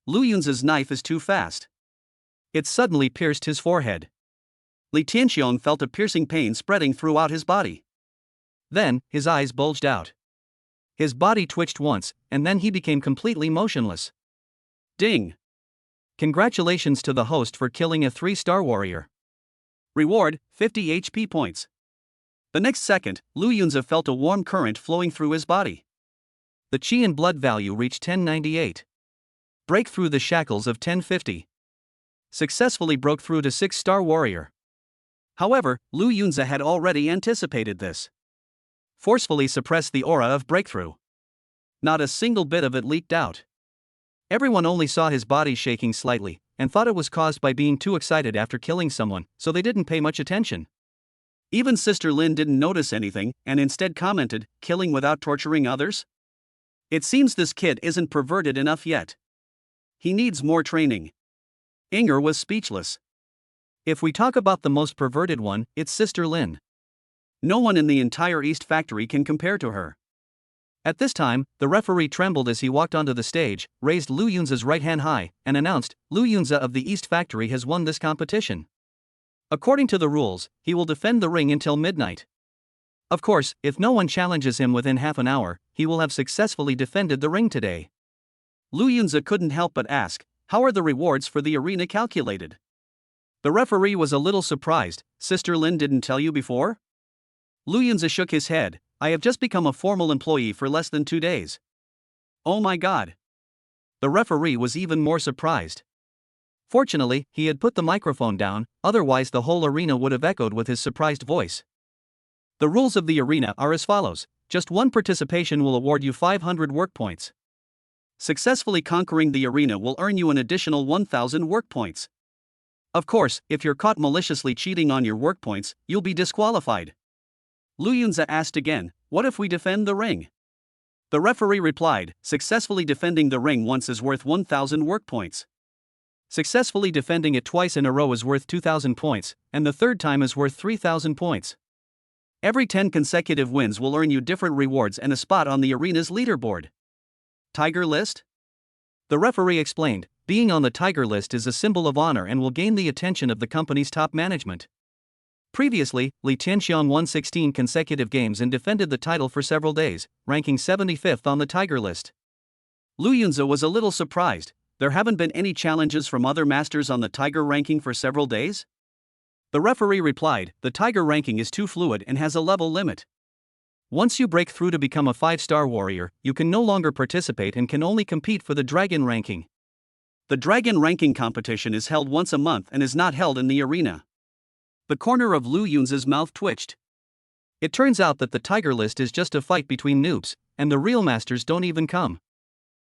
Lu Yunze's knife is too fast. It suddenly pierced his forehead. Li Tianxiong felt a piercing pain spreading throughout his body. Then, his eyes bulged out. His body twitched once, and then he became completely motionless. Ding! Congratulations to the host for killing a 3-star warrior. Reward, 50 HP points. The next second, Lu Yunze felt a warm current flowing through his body. The chi and blood value reached 1098. Break through the shackles of 1050. Successfully broke through to 6-star warrior. However, Lu Yunze had already anticipated this. Forcefully suppressed the aura of breakthrough. Not a single bit of it leaked out. Everyone only saw his body shaking slightly, and thought it was caused by being too excited after killing someone, so they didn't pay much attention. Even Sister Lin didn't notice anything, and instead commented, "Killing without torturing others? It seems this kid isn't perverted enough yet. He needs more training." Inger was speechless. If we talk about the most perverted one, it's Sister Lin. No one in the entire East Factory can compare to her. At this time, the referee trembled as he walked onto the stage, raised Lu Yunza's right hand high, and announced, "Lu Yunza of the East Factory has won this competition. According to the rules, he will defend the ring until midnight. Of course, if no one challenges him within half an hour, he will have successfully defended the ring today." Lu Yunza couldn't help but ask, "How are the rewards for the arena calculated?" The referee was a little surprised. "Sister Lin didn't tell you before?" Lu Yunza shook his head. "I have just become a formal employee for less than 2 days. Oh my god." The referee was even more surprised. Fortunately, he had put the microphone down, otherwise the whole arena would have echoed with his surprised voice. The rules of the arena are as follows. Just one participation will award you 500 work points. Successfully conquering the arena will earn you an additional 1,000 work points. Of course, if you're caught maliciously cheating on your work points, you'll be disqualified. Lu Yunza asked again, "What if we defend the ring?" The referee replied, "Successfully defending the ring once is worth 1,000 work points. Successfully defending it twice in a row is worth 2,000 points, and the third time is worth 3,000 points. Every 10 consecutive wins will earn you different rewards and a spot on the arena's leaderboard." Tiger list? The referee explained, "Being on the Tiger list is a symbol of honor and will gain the attention of the company's top management." Previously, Li Tianxiong won 16 consecutive games and defended the title for several days, ranking 75th on the Tiger list. Lu Yunza was a little surprised. There haven't been any challenges from other masters on the Tiger ranking for several days? The referee replied, "The Tiger ranking is too fluid and has a level limit. Once you break through to become a 5-star warrior, you can no longer participate and can only compete for the Dragon ranking. The Dragon ranking competition is held once a month and is not held in the arena." The corner of Lu Yunza's mouth twitched. It turns out that the Tiger list is just a fight between noobs, and the real masters don't even come.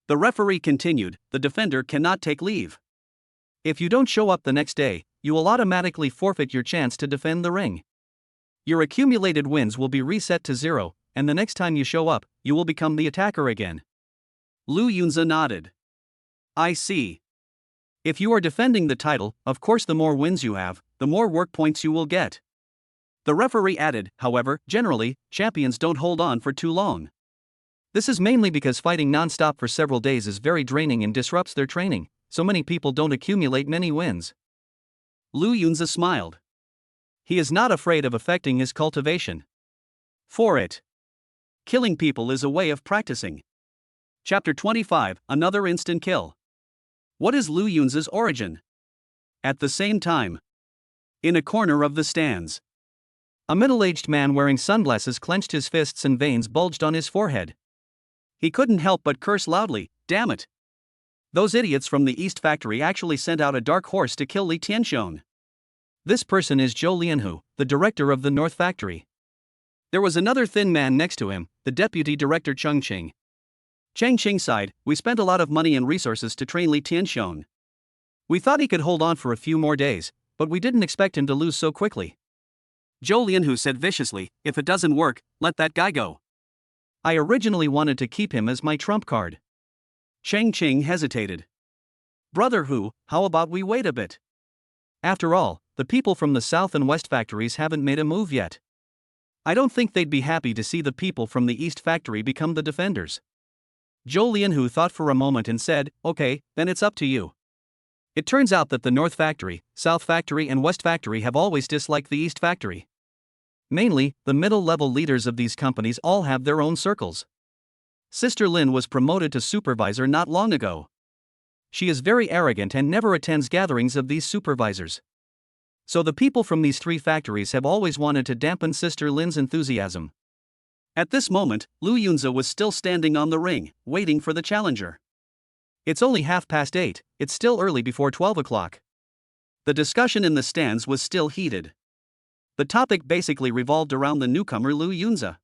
The referee continued, "The defender cannot take leave. If you don't show up the next day, you will automatically forfeit your chance to defend the ring. Your accumulated wins will be reset to 0, and the next time you show up, you will become the attacker again." Lu Yunza nodded. "I see. If you are defending the title, of course the more wins you have, the more work points you will get." The referee added, "However, generally, champions don't hold on for too long. This is mainly because fighting non-stop for several days is very draining and disrupts their training, so many people don't accumulate many wins." Lu Yunza smiled. He is not afraid of affecting his cultivation. For it. Killing people is a way of practicing. Chapter 25, Another Instant Kill. What is Lu Yunza's origin? At the same time, in a corner of the stands, a middle-aged man wearing sunglasses clenched his fists and veins bulged on his forehead. He couldn't help but curse loudly, "Damn it! Those idiots from the East Factory actually sent out a dark horse to kill Li Tianxiong." This person is Zhou Lianhu, the director of the North Factory. There was another thin man next to him, the deputy director Cheng Qing. Cheng Qing sighed, "We spent a lot of money and resources to train Li Tianxiong. We thought he could hold on for a few more days, but we didn't expect him to lose so quickly." Zhou Lianhu said viciously, "If it doesn't work, let that guy go. I originally wanted to keep him as my trump card." Cheng Qing hesitated. "Brother Hu, how about we wait a bit? After all, the people from the South and West factories haven't made a move yet. I don't think they'd be happy to see the people from the East Factory become the defenders." Zhou Lianhu thought for a moment and said, "Okay, then it's up to you." It turns out that the North Factory, South Factory and West Factory have always disliked the East Factory. Mainly, the middle-level leaders of these companies all have their own circles. Sister Lin was promoted to supervisor not long ago. She is very arrogant and never attends gatherings of these supervisors. So the people from these 3 factories have always wanted to dampen Sister Lin's enthusiasm. At this moment, Lu Yunza was still standing on the ring, waiting for the challenger. It's only 8:30, it's still early before 12 o'clock. The discussion in the stands was still heated. The topic basically revolved around the newcomer Lu Yunza.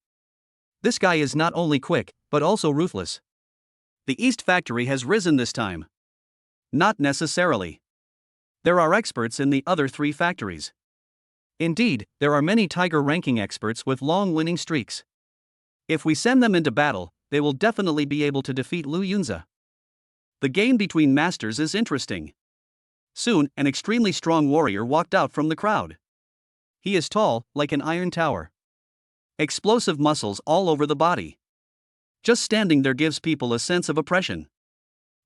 This guy is not only quick, but also ruthless. The East Factory has risen this time. Not necessarily. There are experts in the other 3 factories. Indeed, there are many Tiger ranking experts with long winning streaks. If we send them into battle, they will definitely be able to defeat Lu Yunza. The game between masters is interesting. Soon, an extremely strong warrior walked out from the crowd. He is tall, like an iron tower. Explosive muscles all over the body. Just standing there gives people a sense of oppression.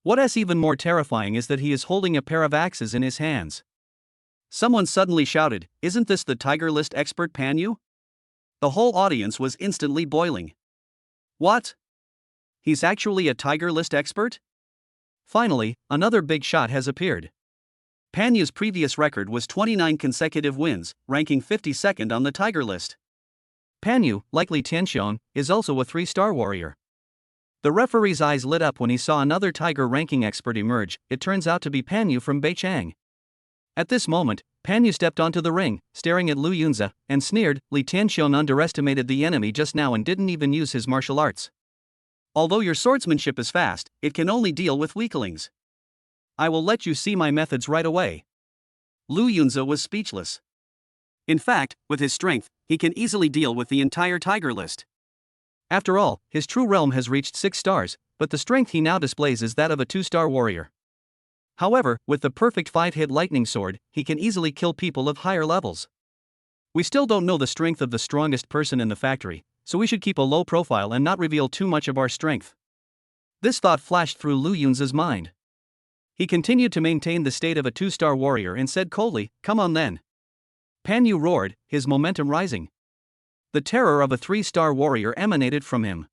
What's even more terrifying is that he is holding a pair of axes in his hands. Someone suddenly shouted, "Isn't this the Tiger List expert Pan Yu?" The whole audience was instantly boiling. What? He's actually a Tiger List expert? Finally, another big shot has appeared. Pan Yu's previous record was 29 consecutive wins, ranking 52nd on the Tiger List. Pan Yu, like Li Tianxiong, is also a 3-star warrior. The referee's eyes lit up when he saw another Tiger ranking expert emerge. It turns out to be Pan Yu from Beichang. At this moment, Pan Yu stepped onto the ring, staring at Lu Yunzi, and sneered. Li Tianxiong underestimated the enemy just now and didn't even use his martial arts. Although your swordsmanship is fast, it can only deal with weaklings. I will let you see my methods right away. Lu Yunzi was speechless. In fact, with his strength, he can easily deal with the entire Tiger List. After all, his true realm has reached 6 stars, but the strength he now displays is that of a 2-star warrior. However, with the perfect 5-hit lightning sword, he can easily kill people of higher levels. We still don't know the strength of the strongest person in the factory, so we should keep a low profile and not reveal too much of our strength. This thought flashed through Lu Yunzi's mind. He continued to maintain the state of a 2-star warrior and said coldly, "Come on then." Pan Yu roared, his momentum rising. The terror of a 3-star warrior emanated from him.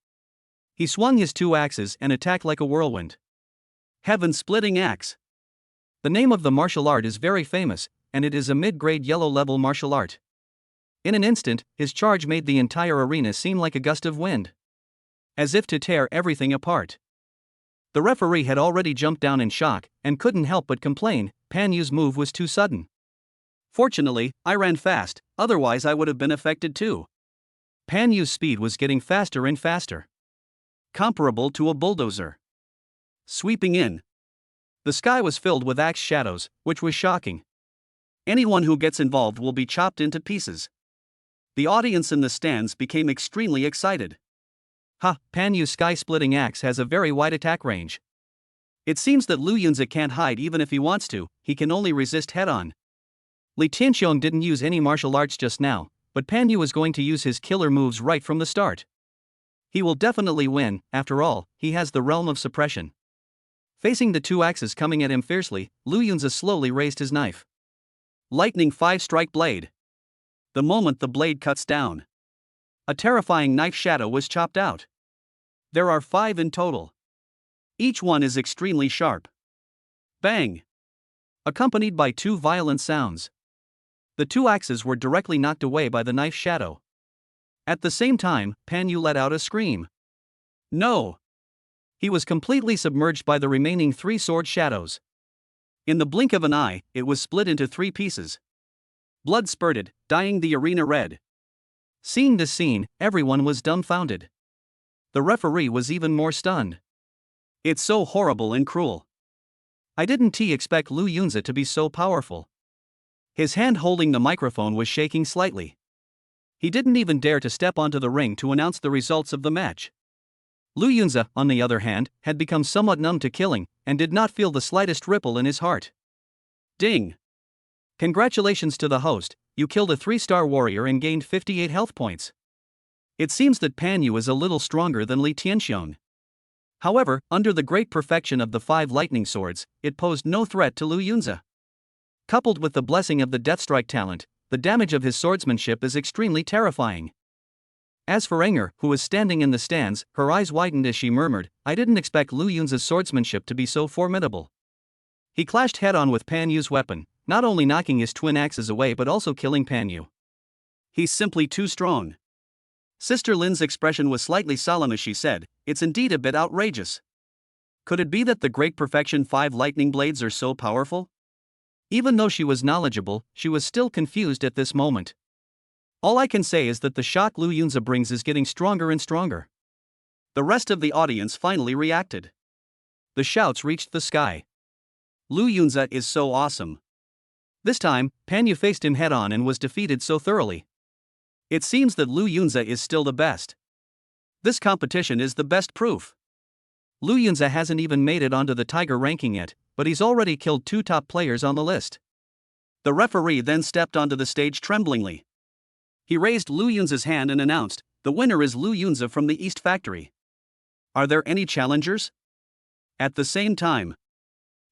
He swung his 2 axes and attacked like a whirlwind. Heaven-splitting axe. The name of the martial art is very famous, and it is a mid-grade yellow-level martial art. In an instant, his charge made the entire arena seem like a gust of wind, as if to tear everything apart. The referee had already jumped down in shock and couldn't help but complain. Pan Yu's move was too sudden. Fortunately, I ran fast, otherwise I would have been affected too. Pan Yu's speed was getting faster and faster, comparable to a bulldozer. Sweeping in. The sky was filled with axe shadows, which was shocking. Anyone who gets involved will be chopped into pieces. The audience in the stands became extremely excited. Pan Yu's sky-splitting axe has a very wide attack range. It seems that Lu Yunzi can't hide even if he wants to, he can only resist head-on. Li Tianxiong didn't use any martial arts just now, but Pan Yu is going to use his killer moves right from the start. He will definitely win, after all, he has the realm of suppression. Facing the 2 axes coming at him fiercely, Lu Yunzi slowly raised his knife. Lightning 5-strike blade. The moment the blade cuts down, a terrifying knife shadow was chopped out. There are 5 in total. Each one is extremely sharp. Bang! Accompanied by 2 violent sounds. The 2 axes were directly knocked away by the knife shadow. At the same time, Pan Yu let out a scream. No! He was completely submerged by the remaining 3 sword shadows. In the blink of an eye, it was split into 3 pieces. Blood spurted, dyeing the arena red. Seeing this scene, everyone was dumbfounded. The referee was even more stunned. It's so horrible and cruel. I didn't expect Lu Yunzi to be so powerful. His hand holding the microphone was shaking slightly. He didn't even dare to step onto the ring to announce the results of the match. Lu Yunzi, on the other hand, had become somewhat numb to killing, and did not feel the slightest ripple in his heart. Ding! Congratulations to the host, you killed a 3-star warrior and gained 58 health points. It seems that Pan Yu is a little stronger than Li Tianxiong. However, under the great perfection of the 5 lightning swords, it posed no threat to Lu Yunzi. Coupled with the blessing of the Deathstrike talent, the damage of his swordsmanship is extremely terrifying. As for Enger, who was standing in the stands, her eyes widened as she murmured, I didn't expect Lu Yunzi's swordsmanship to be so formidable. He clashed head-on with Pan Yu's weapon, not only knocking his twin axes away but also killing Pan Yu. He's simply too strong. Sister Lin's expression was slightly solemn as she said, it's indeed a bit outrageous. Could it be that the Great Perfection 5 lightning blades are so powerful? Even though she was knowledgeable, she was still confused at this moment. All I can say is that the shock Lu Yunzi brings is getting stronger and stronger. The rest of the audience finally reacted. The shouts reached the sky. Lu Yunzi is so awesome. This time, Pan Yu faced him head-on and was defeated so thoroughly. It seems that Lu Yunzi is still the best. This competition is the best proof. Lu Yunzi hasn't even made it onto the Tiger ranking yet, but he's already killed 2 top players on the list. The referee then stepped onto the stage tremblingly. He raised Lu Yunzi's hand and announced, the winner is Lu Yunzi from the East Factory. Are there any challengers? At the same time,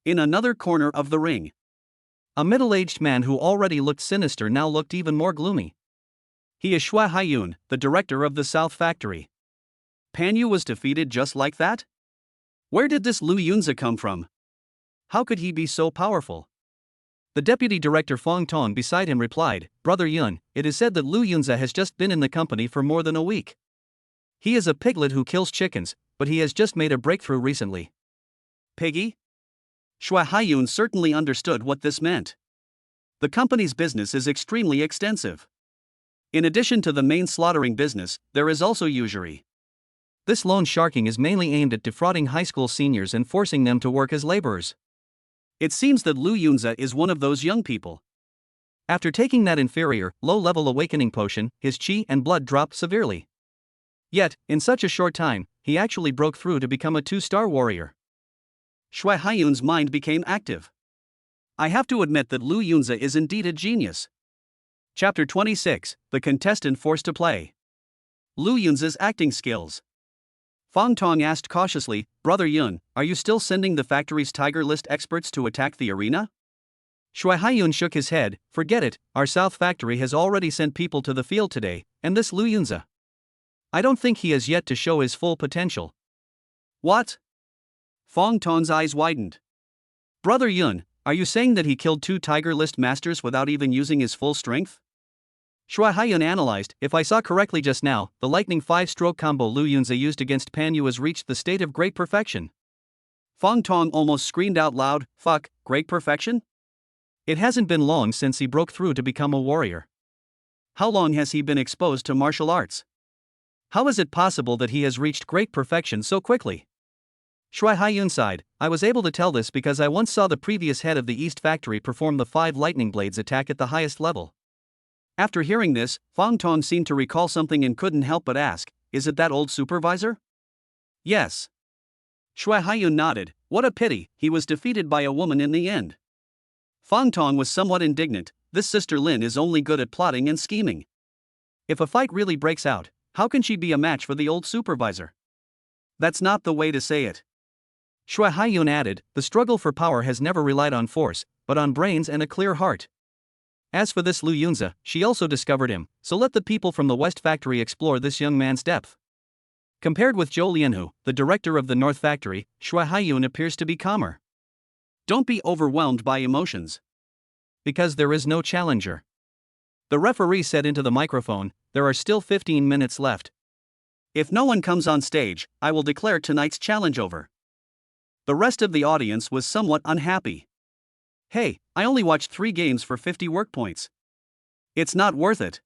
in another corner of the ring, a middle-aged man who already looked sinister now looked even more gloomy. He is Shue Haiyun, the director of the South Factory. Pan Yu was defeated just like that? Where did this Lu Yunzi come from? How could he be so powerful? The deputy director Fong Tong beside him replied, Brother Yun, it is said that Lu Yunzi has just been in the company for more than a week. He is a piglet who kills chickens, but he has just made a breakthrough recently. Piggy? Shue Haiyun certainly understood what this meant. The company's business is extremely extensive. In addition to the main slaughtering business, there is also usury. This loan sharking is mainly aimed at defrauding high school seniors and forcing them to work as laborers. It seems that Lu Yunzi is one of those young people. After taking that inferior, low-level awakening potion, his chi and blood dropped severely. Yet, in such a short time, he actually broke through to become a 2-star warrior. Shue Haiyun's mind became active. I have to admit that Lu Yunzi is indeed a genius. Chapter 26, The Contestant Forced to Play. Lu Yunzi's acting skills. Fong Tong asked cautiously, Brother Yun, are you still sending the factory's tiger list experts to attack the arena? Shue Haiyun shook his head, forget it, our South Factory has already sent people to the field today, and this Lu Yunzi, I don't think he has yet to show his full potential. What? Fong Tong's eyes widened. Brother Yun, are you saying that he killed 2 tiger list masters without even using his full strength? Shue Haiyun analyzed, if I saw correctly just now, the lightning 5-stroke combo Lu Yunzi used against Pan Yu has reached the state of great perfection. Fong Tong almost screamed out loud, fuck, great perfection? It hasn't been long since he broke through to become a warrior. How long has he been exposed to martial arts? How is it possible that he has reached great perfection so quickly? Shue Haiyun sighed, I was able to tell this because I once saw the previous head of the East Factory perform the 5 lightning blades attack at the highest level. After hearing this, Fong Tong seemed to recall something and couldn't help but ask, is it that old supervisor? Yes. Shue Haiyun nodded, what a pity, he was defeated by a woman in the end. Fong Tong was somewhat indignant, this Sister Lin is only good at plotting and scheming. If a fight really breaks out, how can she be a match for the old supervisor? That's not the way to say it. Shue Haiyun added, the struggle for power has never relied on force, but on brains and a clear heart. As for this Lu Yunzi, she also discovered him, so let the people from the West Factory explore this young man's depth. Compared with Zhou Lianhu, the director of the North Factory, Shue Haiyun appears to be calmer. Don't be overwhelmed by emotions. Because there is no challenger. The referee said into the microphone, there are still 15 minutes left. If no one comes on stage, I will declare tonight's challenge over. The rest of the audience was somewhat unhappy. Hey, I only watched 3 games for 50 work points. It's not worth it.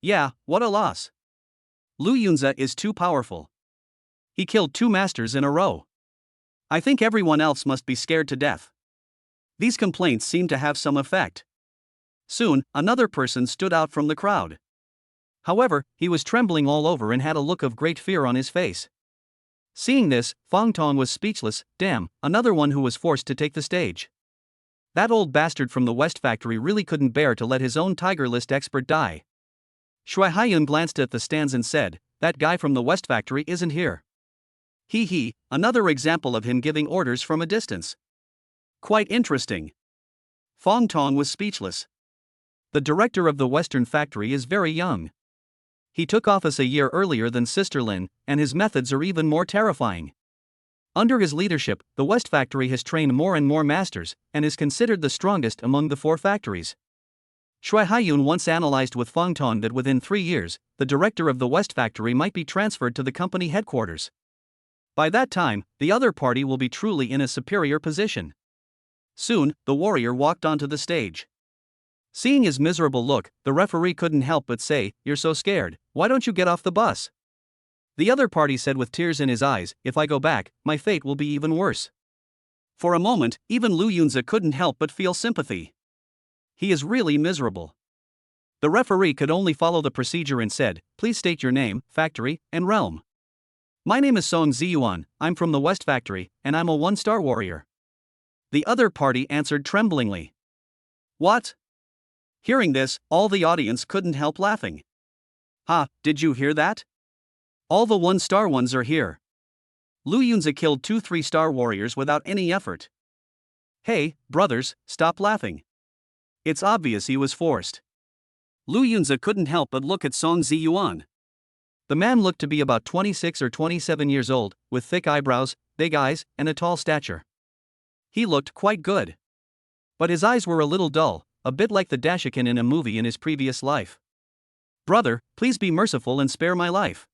Yeah, what a loss. Lu Yunzi is too powerful. He killed 2 masters in a row. I think everyone else must be scared to death. These complaints seem to have some effect. Soon, another person stood out from the crowd. However, he was trembling all over and had a look of great fear on his face. Seeing this, Fong Tong was speechless, damn, another one who was forced to take the stage. That old bastard from the West Factory really couldn't bear to let his own Tiger List expert die. Shue Haiyun glanced at the stands and said, that guy from the West Factory isn't here. He, another example of him giving orders from a distance. Quite interesting. Fong Tong was speechless. The director of the Western Factory is very young. He took office a year earlier than Sister Lin, and his methods are even more terrifying. Under his leadership, the West Factory has trained more and more masters, and is considered the strongest among the 4 factories. Shue Haiyun once analyzed with Fong Tong that within 3 years, the director of the West Factory might be transferred to the company headquarters. By that time, the other party will be truly in a superior position. Soon, the warrior walked onto the stage. Seeing his miserable look, the referee couldn't help but say, you're so scared, why don't you get off the bus? The other party said with tears in his eyes, if I go back, my fate will be even worse. For a moment, even Lu Yunzi couldn't help but feel sympathy. He is really miserable. The referee could only follow the procedure and said, please state your name, factory, and realm. My name is Song Ziyuan, I'm from the West Factory, and I'm a 1-star warrior. The other party answered tremblingly. What? Hearing this, all the audience couldn't help laughing. Ha, did you hear that? All the 1-star ones are here. Lu Yunzi killed 2 3-star warriors without any effort. Hey, brothers, stop laughing. It's obvious he was forced. Lu Yunzi couldn't help but look at Song Ziyuan. The man looked to be about 26 or 27 years old, with thick eyebrows, big eyes, and a tall stature. He looked quite good. But his eyes were a little dull, a bit like the Dashikin in a movie in his previous life. Brother, please be merciful and spare my life.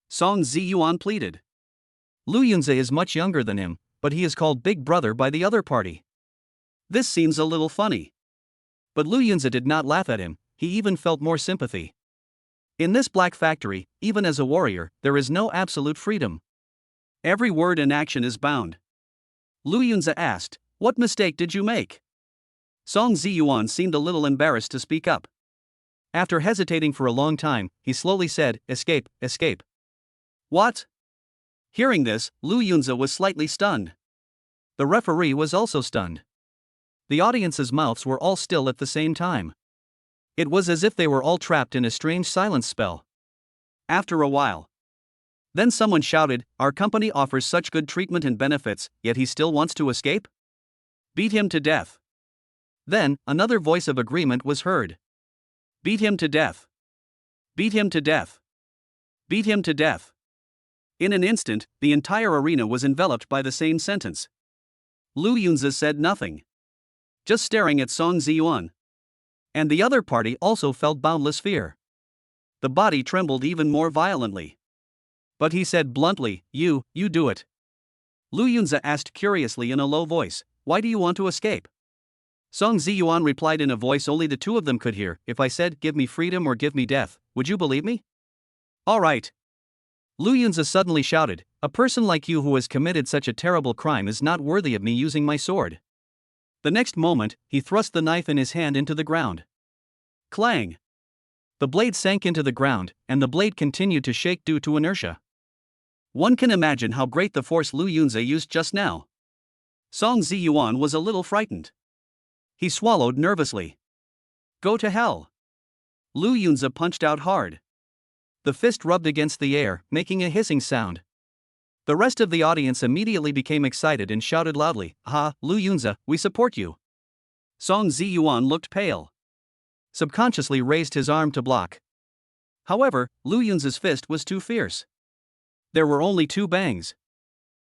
Song Ziyuan pleaded. Lu Yunzi is much younger than him, but he is called Big Brother by the other party. This seems a little funny. But Lu Yunzi did not laugh at him, he even felt more sympathy. In this black factory, even as a warrior, there is no absolute freedom. Every word and action is bound. Lu Yunzi asked, "What mistake did you make?" Song Ziyuan seemed a little embarrassed to speak up. After hesitating for a long time, he slowly said, "Escape, escape." What? Hearing this, Lu Yunzi was slightly stunned. The referee was also stunned. The audience's mouths were all still at the same time. It was as if they were all trapped in a strange silence spell. After a while, then someone shouted, "Our company offers such good treatment and benefits, yet he still wants to escape? Beat him to death." Then, another voice of agreement was heard. "Beat him to death. Beat him to death. Beat him to death." In an instant, the entire arena was enveloped by the same sentence. Lu Yunzi said nothing, just staring at Song Ziyuan. And the other party also felt boundless fear. The body trembled even more violently. But he said bluntly, You do it." Lu Yunzi asked curiously in a low voice, "Why do you want to escape?" Song Ziyuan replied in a voice only the two of them could hear, "If I said, give me freedom or give me death, would you believe me?" "All right." Lu Yunzi suddenly shouted, "A person like you who has committed such a terrible crime is not worthy of me using my sword." The next moment, he thrust the knife in his hand into the ground. Clang! The blade sank into the ground, and the blade continued to shake due to inertia. One can imagine how great the force Lu Yunzi used just now. Song Ziyuan was a little frightened. He swallowed nervously. "Go to hell." Lu Yunzi punched out hard. The fist rubbed against the air, making a hissing sound. The rest of the audience immediately became excited and shouted loudly, "Ha, Lu Yunzi, we support you." Song Ziyuan looked pale. Subconsciously raised his arm to block. However, Lu Yunzi's fist was too fierce. There were only 2 bangs.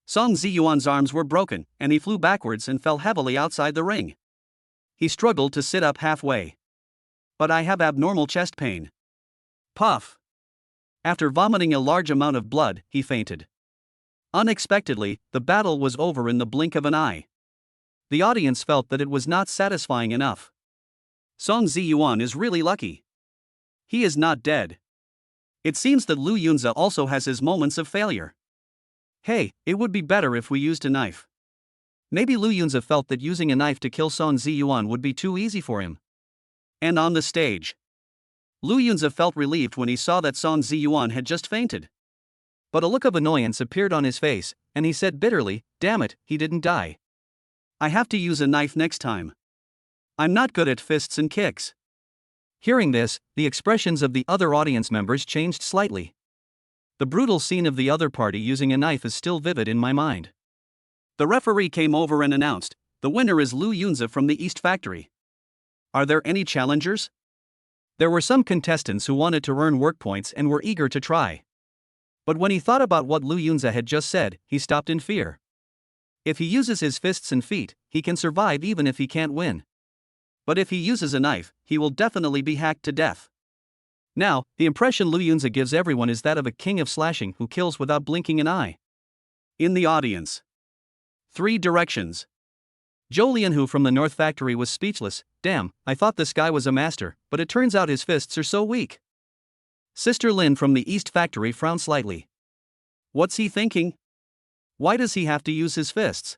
Song Ziyuan's arms were broken, and he flew backwards and fell heavily outside the ring. He struggled to sit up halfway. "But I have abnormal chest pain." Puff! After vomiting a large amount of blood, he fainted. Unexpectedly, the battle was over in the blink of an eye. The audience felt that it was not satisfying enough. Song Ziyuan is really lucky. He is not dead. It seems that Lu Yunzi also has his moments of failure. Hey, it would be better if we used a knife. Maybe Lu Yunzi felt that using a knife to kill Song Ziyuan would be too easy for him. And on the stage, Lu Yunzi felt relieved when he saw that Song Ziyuan had just fainted. But a look of annoyance appeared on his face, and he said bitterly, "Damn it, he didn't die. I have to use a knife next time. I'm not good at fists and kicks." Hearing this, the expressions of the other audience members changed slightly. The brutal scene of the other party using a knife is still vivid in my mind. The referee came over and announced, "The winner is Lu Yunzi from the East Factory. Are there any challengers?" There were some contestants who wanted to earn work points and were eager to try. But when he thought about what Lu Yunzi had just said, he stopped in fear. If he uses his fists and feet, he can survive even if he can't win. But if he uses a knife, he will definitely be hacked to death. Now, the impression Lu Yunzi gives everyone is that of a king of slashing who kills without blinking an eye. In the audience, 3 directions. Jolien, who from the North Factory, was speechless. "Damn, I thought this guy was a master, but it turns out his fists are so weak." Sister Lin from the East Factory frowned slightly. "What's he thinking? Why does he have to use his fists?"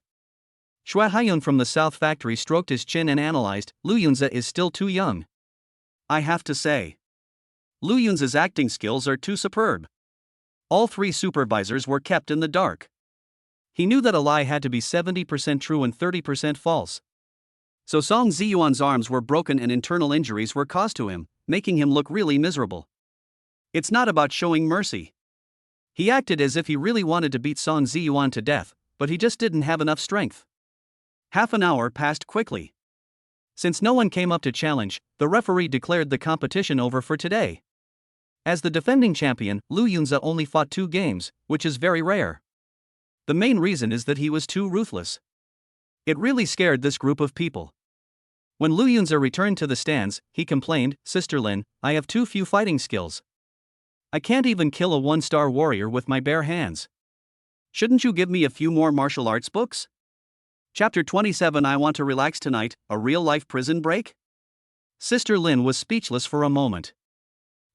Shui Haiyun from the South Factory stroked his chin and analyzed, "Lu Yunzi is still too young. I have to say, Lu Yunzi's acting skills are too superb." All 3 supervisors were kept in the dark. He knew that a lie had to be 70% true and 30% false. So Song Ziyuan's arms were broken and internal injuries were caused to him, making him look really miserable. It's not about showing mercy. He acted as if he really wanted to beat Song Ziyuan to death, but he just didn't have enough strength. Half an hour passed quickly. Since no one came up to challenge, the referee declared the competition over for today. As the defending champion, Lu Yunze only fought 2 games, which is very rare. The main reason is that he was too ruthless. It really scared this group of people. When Lu Yunze returned to the stands, he complained, "Sister Lin, I have too few fighting skills. I can't even kill a 1-star warrior with my bare hands. Shouldn't you give me a few more martial arts books?" Chapter 27 I Want to Relax Tonight, a real-life prison break? Sister Lin was speechless for a moment.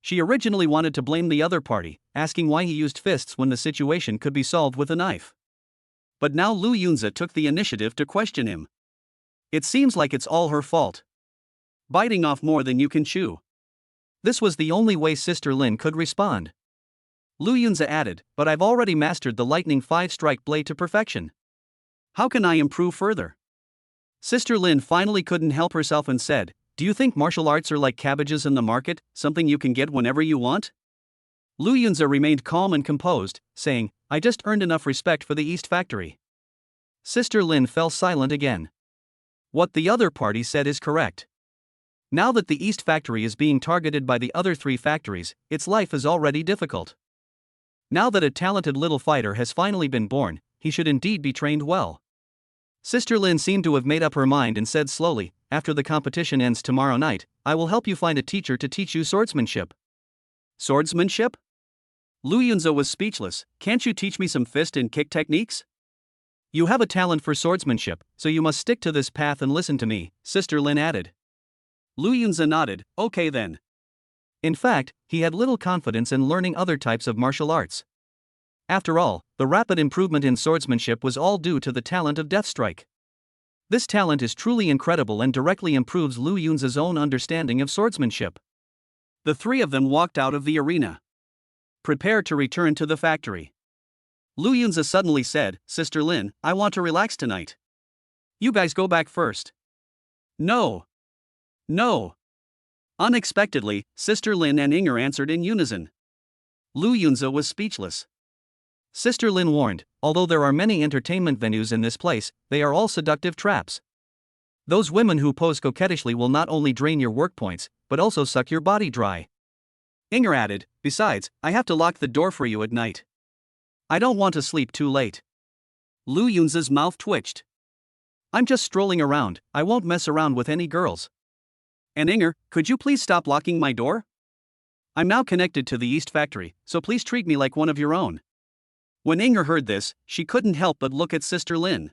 She originally wanted to blame the other party, asking why he used fists when the situation could be solved with a knife. But now Lu Yunze took the initiative to question him. It seems like it's all her fault. Biting off more than you can chew. This was the only way Sister Lin could respond. Lu Yunze added, "But I've already mastered the lightning 5-strike blade to perfection. How can I improve further?" Sister Lin finally couldn't help herself and said, "Do you think martial arts are like cabbages in the market, something you can get whenever you want?" Lu Yunze remained calm and composed, saying, "I just earned enough respect for the East Factory." Sister Lin fell silent again. What the other party said is correct. Now that the East Factory is being targeted by the other 3 factories, its life is already difficult. Now that a talented little fighter has finally been born, he should indeed be trained well. Sister Lin seemed to have made up her mind and said slowly, "After the competition ends tomorrow night, I will help you find a teacher to teach you swordsmanship." Swordsmanship? Lu Yunze was speechless. "Can't you teach me some fist and kick techniques?" "You have a talent for swordsmanship, so you must stick to this path and listen to me," Sister Lin added. Lu Yunze nodded, "Okay then." In fact, he had little confidence in learning other types of martial arts. After all, the rapid improvement in swordsmanship was all due to the talent of Death Strike. This talent is truly incredible and directly improves Lu Yunze's own understanding of swordsmanship. The 3 of them walked out of the arena. Prepare to return to the factory. Lu Yunze suddenly said, "Sister Lin, I want to relax tonight. You guys go back first." "No. No." Unexpectedly, Sister Lin and Inger answered in unison. Lu Yunze was speechless. Sister Lin warned, "Although there are many entertainment venues in this place, they are all seductive traps. Those women who pose coquettishly will not only drain your work points, but also suck your body dry." Inger added, "Besides, I have to lock the door for you at night. I don't want to sleep too late." Lu Yunze's mouth twitched. "I'm just strolling around, I won't mess around with any girls. And Inger, could you please stop locking my door? I'm now connected to the East Factory, so please treat me like one of your own." When Inger heard this, she couldn't help but look at Sister Lin.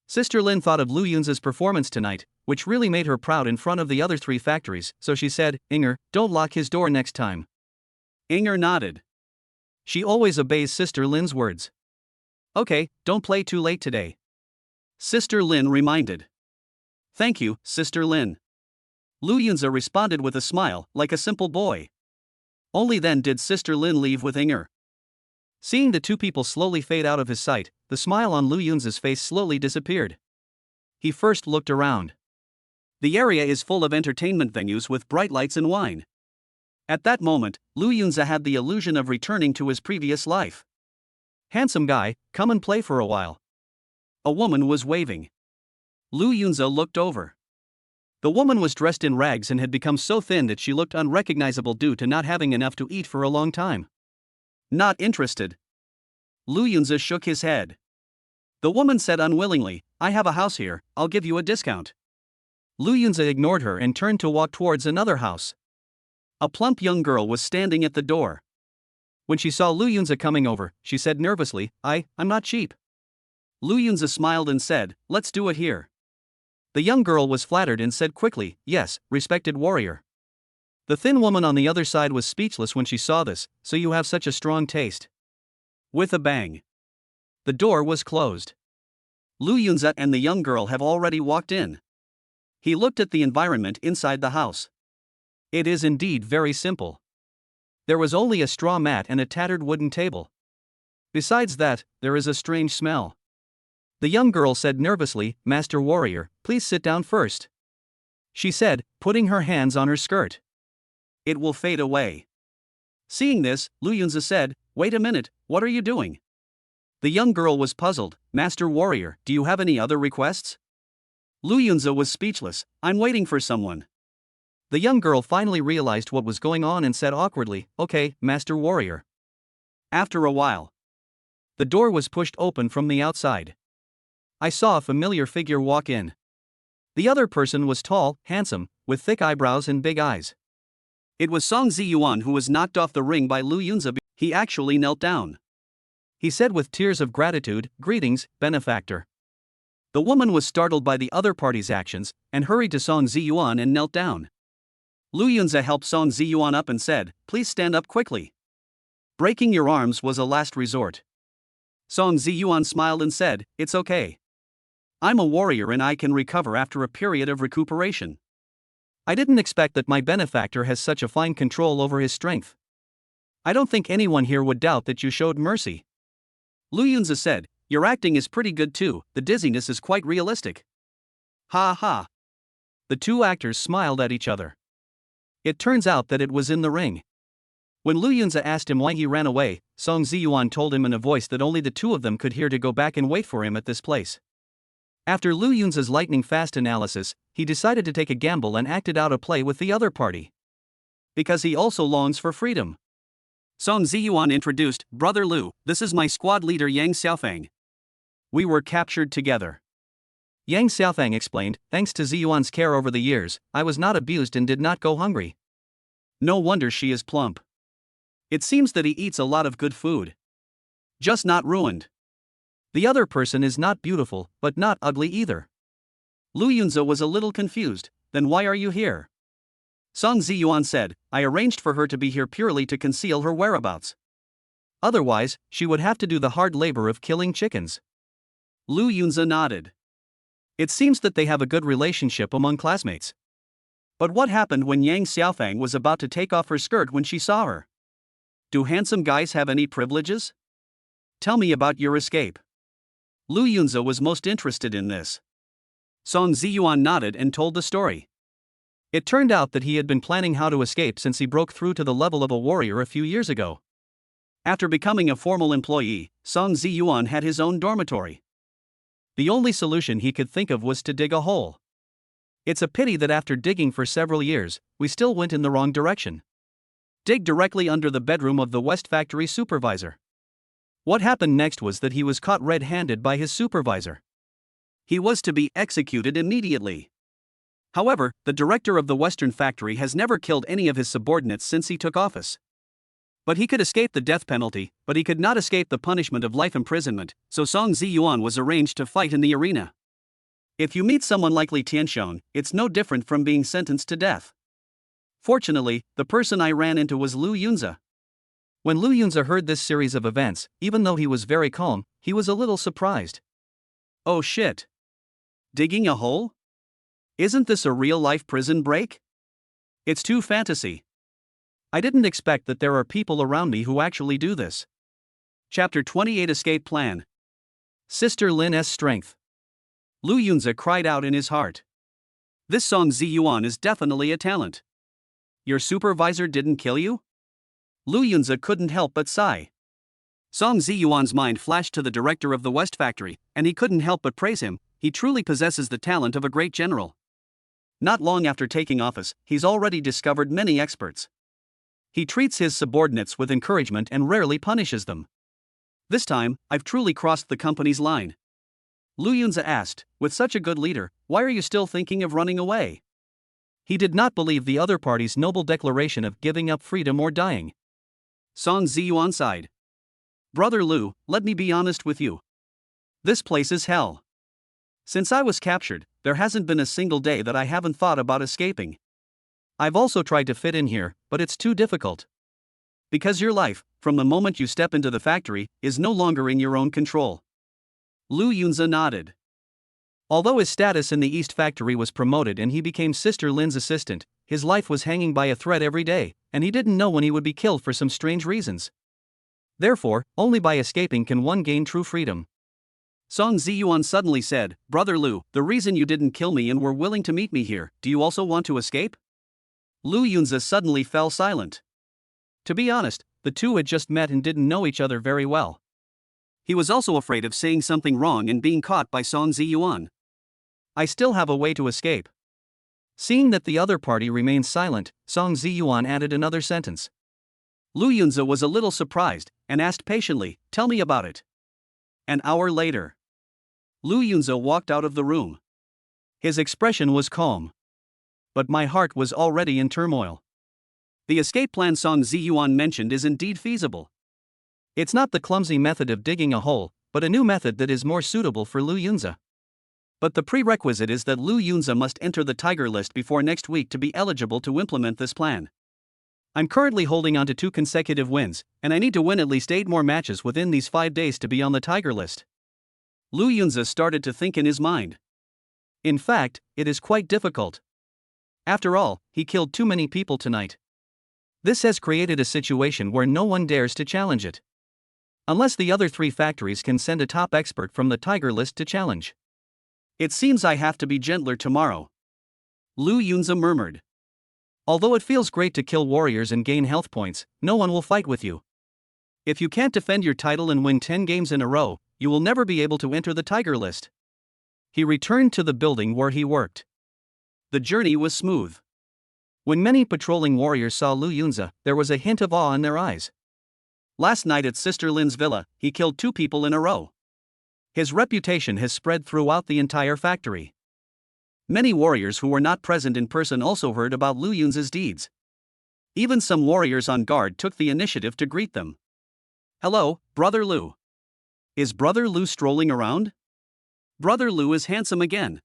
Sister Lin thought of Lu Yunze's performance tonight, which really made her proud in front of the other 3 factories, so she said, "Inger, don't lock his door next time." Inger nodded. She always obeys Sister Lin's words. "Okay, don't play too late today," Sister Lin reminded. "Thank you, Sister Lin." Lu Yunze responded with a smile, like a simple boy. Only then did Sister Lin leave with Inger. Seeing the 2 people slowly fade out of his sight, the smile on Lu Yunze's face slowly disappeared. He first looked around. The area is full of entertainment venues with bright lights and wine. At that moment, Lu Yunze had the illusion of returning to his previous life. "Handsome guy, come and play for a while." A woman was waving. Lu Yunze looked over. The woman was dressed in rags and had become so thin that she looked unrecognizable due to not having enough to eat for a long time. "Not interested." Lu Yunze shook his head. The woman said unwillingly, "I have a house here, I'll give you a discount." Lu Yunze ignored her and turned to walk towards another house. A plump young girl was standing at the door. When she saw Lu Yunze coming over, she said nervously, I'm not cheap." Lu Yunze smiled and said, "Let's do it here." The young girl was flattered and said quickly, "Yes, respected warrior." The thin woman on the other side was speechless when she saw this, "So you have such a strong taste." With a bang, the door was closed. Lu Yunze and the young girl have already walked in. He looked at the environment inside the house. It is indeed very simple. There was only a straw mat and a tattered wooden table. Besides that, there is a strange smell. The young girl said nervously, "Master Warrior, please sit down first," she said, putting her hands on her skirt. "It will fade away." Seeing this, Lu Yunze said, wait a minute, what are you doing? The young girl was puzzled. Master Warrior, do you have any other requests? Lu Yunzi was speechless. I'm waiting for someone. The young girl finally realized what was going on and said awkwardly, okay, Master Warrior. After a while, the door was pushed open from the outside. I saw a familiar figure walk in. The other person was tall, handsome, with thick eyebrows and big eyes. It was Song Ziyuan who was knocked off the ring by Lu Yunzi. He actually knelt down. He said with tears of gratitude, greetings, benefactor. The woman was startled by the other party's actions, and hurried to Song Ziyuan and knelt down. Lu Yunzi helped Song Ziyuan up and said, please stand up quickly. Breaking your arms was a last resort. Song Ziyuan smiled and said, it's okay. I'm a warrior and I can recover after a period of recuperation. I didn't expect that my benefactor has such a fine control over his strength. I don't think anyone here would doubt that you showed mercy. Lu Yunzi said, your acting is pretty good too, the dizziness is quite realistic. Ha ha. The two actors smiled at each other. It turns out that it was in the ring. When Lu Yunzi asked him why he ran away, Song Ziyuan told him in a voice that only the two of them could hear to go back and wait for him at this place. After Lu Yunzi's lightning-fast analysis, he decided to take a gamble and acted out a play with the other party. Because he also longs for freedom. Song Ziyuan introduced, Brother Lu, this is my squad leader Yang Xiaofang. We were captured together. Yang Xiaofang explained, thanks to Ziyuan's care over the years, I was not abused and did not go hungry. No wonder she is plump. It seems that he eats a lot of good food. Just not ruined. The other person is not beautiful, but not ugly either. Lu Yunzi was a little confused, then why are you here? Song Ziyuan said, I arranged for her to be here purely to conceal her whereabouts. Otherwise, she would have to do the hard labor of killing chickens. Lu Yunzi nodded. It seems that they have a good relationship among classmates. But what happened when Yang Xiaofang was about to take off her skirt when she saw her? Do handsome guys have any privileges? Tell me about your escape. Lu Yunzi was most interested in this. Song Ziyuan nodded and told the story. It turned out that he had been planning how to escape since he broke through to the level of a warrior a few years ago. After becoming a formal employee, Song Ziyuan had his own dormitory. The only solution he could think of was to dig a hole. It's a pity that after digging for several years, we still went in the wrong direction. Dig directly under the bedroom of the West Factory supervisor. What happened next was that he was caught red-handed by his supervisor. He was to be executed immediately. However, the director of the Western Factory has never killed any of his subordinates since he took office. But he could escape the death penalty, but he could not escape the punishment of life imprisonment, so Song Ziyuan was arranged to fight in the arena. If you meet someone like Li Tianxiong, it's no different from being sentenced to death. Fortunately, the person I ran into was Lu Yunzi. When Lu Yunzi heard this series of events, even though he was very calm, he was a little surprised. Oh shit. Digging a hole? Isn't this a real-life prison break? It's too fantasy. I didn't expect that there are people around me who actually do this. Chapter 28 Escape Plan. Sister Lin's Strength. Lu Yunzi cried out in his heart. This Song Ziyuan is definitely a talent. Your supervisor didn't kill you? Lu Yunzi couldn't help but sigh. Song Ziyuan's mind flashed to the director of the West Factory, and he couldn't help but praise him. He truly possesses the talent of a great general. Not long after taking office, he's already discovered many experts. He treats his subordinates with encouragement and rarely punishes them. This time, I've truly crossed the company's line. Lu Yunzi asked, with such a good leader, why are you still thinking of running away? He did not believe the other party's noble declaration of giving up freedom or dying. Song Ziyuan sighed. Brother Lu, let me be honest with you. This place is hell. Since I was captured, there hasn't been a single day that I haven't thought about escaping. I've also tried to fit in here, but it's too difficult. Because your life, from the moment you step into the factory, is no longer in your own control. Lu Yunzi nodded. Although his status in the East Factory was promoted and he became Sister Lin's assistant, his life was hanging by a thread every day, and he didn't know when he would be killed for some strange reasons. Therefore, only by escaping can one gain true freedom. Song Ziyuan suddenly said, Brother Lu, the reason you didn't kill me and were willing to meet me here, do you also want to escape? Lu Yunzi suddenly fell silent. To be honest, the two had just met and didn't know each other very well. He was also afraid of saying something wrong and being caught by Song Ziyuan. I still have a way to escape. Seeing that the other party remained silent, Song Ziyuan added another sentence. Lu Yunze was a little surprised, and asked patiently, "Tell me about it." An hour later, Lu Yunze walked out of the room. His expression was calm. But my heart was already in turmoil. The escape plan Song Ziyuan mentioned is indeed feasible. It's not the clumsy method of digging a hole, but a new method that is more suitable for Lu Yunze. But the prerequisite is that Lu Yunze must enter the Tiger List before next week to be eligible to implement this plan. I'm currently holding on to 2 consecutive wins, and I need to win at least 8 more matches within these 5 days to be on the Tiger List. Lu Yunze started to think in his mind. In fact, it is quite difficult. After all, he killed too many people tonight. This has created a situation where no one dares to challenge it. Unless the other 3 factories can send a top expert from the Tiger List to challenge. It seems I have to be gentler tomorrow. Lu Yunze murmured. Although it feels great to kill warriors and gain health points, no one will fight with you. If you can't defend your title and win 10 games in a row, you will never be able to enter the Tiger List. He returned to the building where he worked. The journey was smooth. When many patrolling warriors saw Lu Yunze, there was a hint of awe in their eyes. Last night at Sister Lin's villa, he killed 2 people in a row. His reputation has spread throughout the entire factory. Many warriors who were not present in person also heard about Lu Yunze's deeds. Even some warriors on guard took the initiative to greet them. "Hello, Brother Lu. Is Brother Lu strolling around? Brother Lu is handsome again."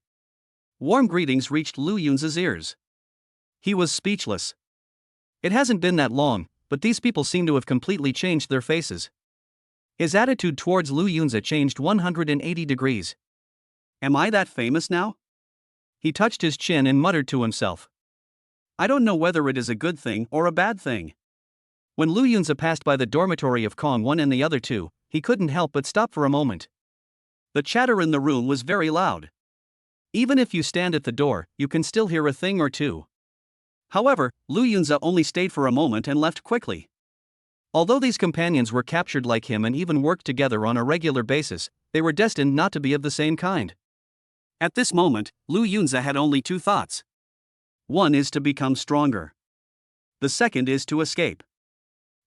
Warm greetings reached Lu Yunze's ears. He was speechless. It hasn't been that long, but these people seem to have completely changed their faces. His attitude towards Lu Yunze changed 180 degrees. Am I that famous now? He touched his chin and muttered to himself. I don't know whether it is a good thing or a bad thing. When Lu Yunze passed by the dormitory of Kong One and the other 2, he couldn't help but stop for a moment. The chatter in the room was very loud. Even if you stand at the door, you can still hear a thing or two. However, Lu Yunze only stayed for a moment and left quickly. Although these companions were captured like him and even worked together on a regular basis, they were destined not to be of the same kind. At this moment, Lu Yunze had only 2 thoughts. One is to become stronger. The second is to escape.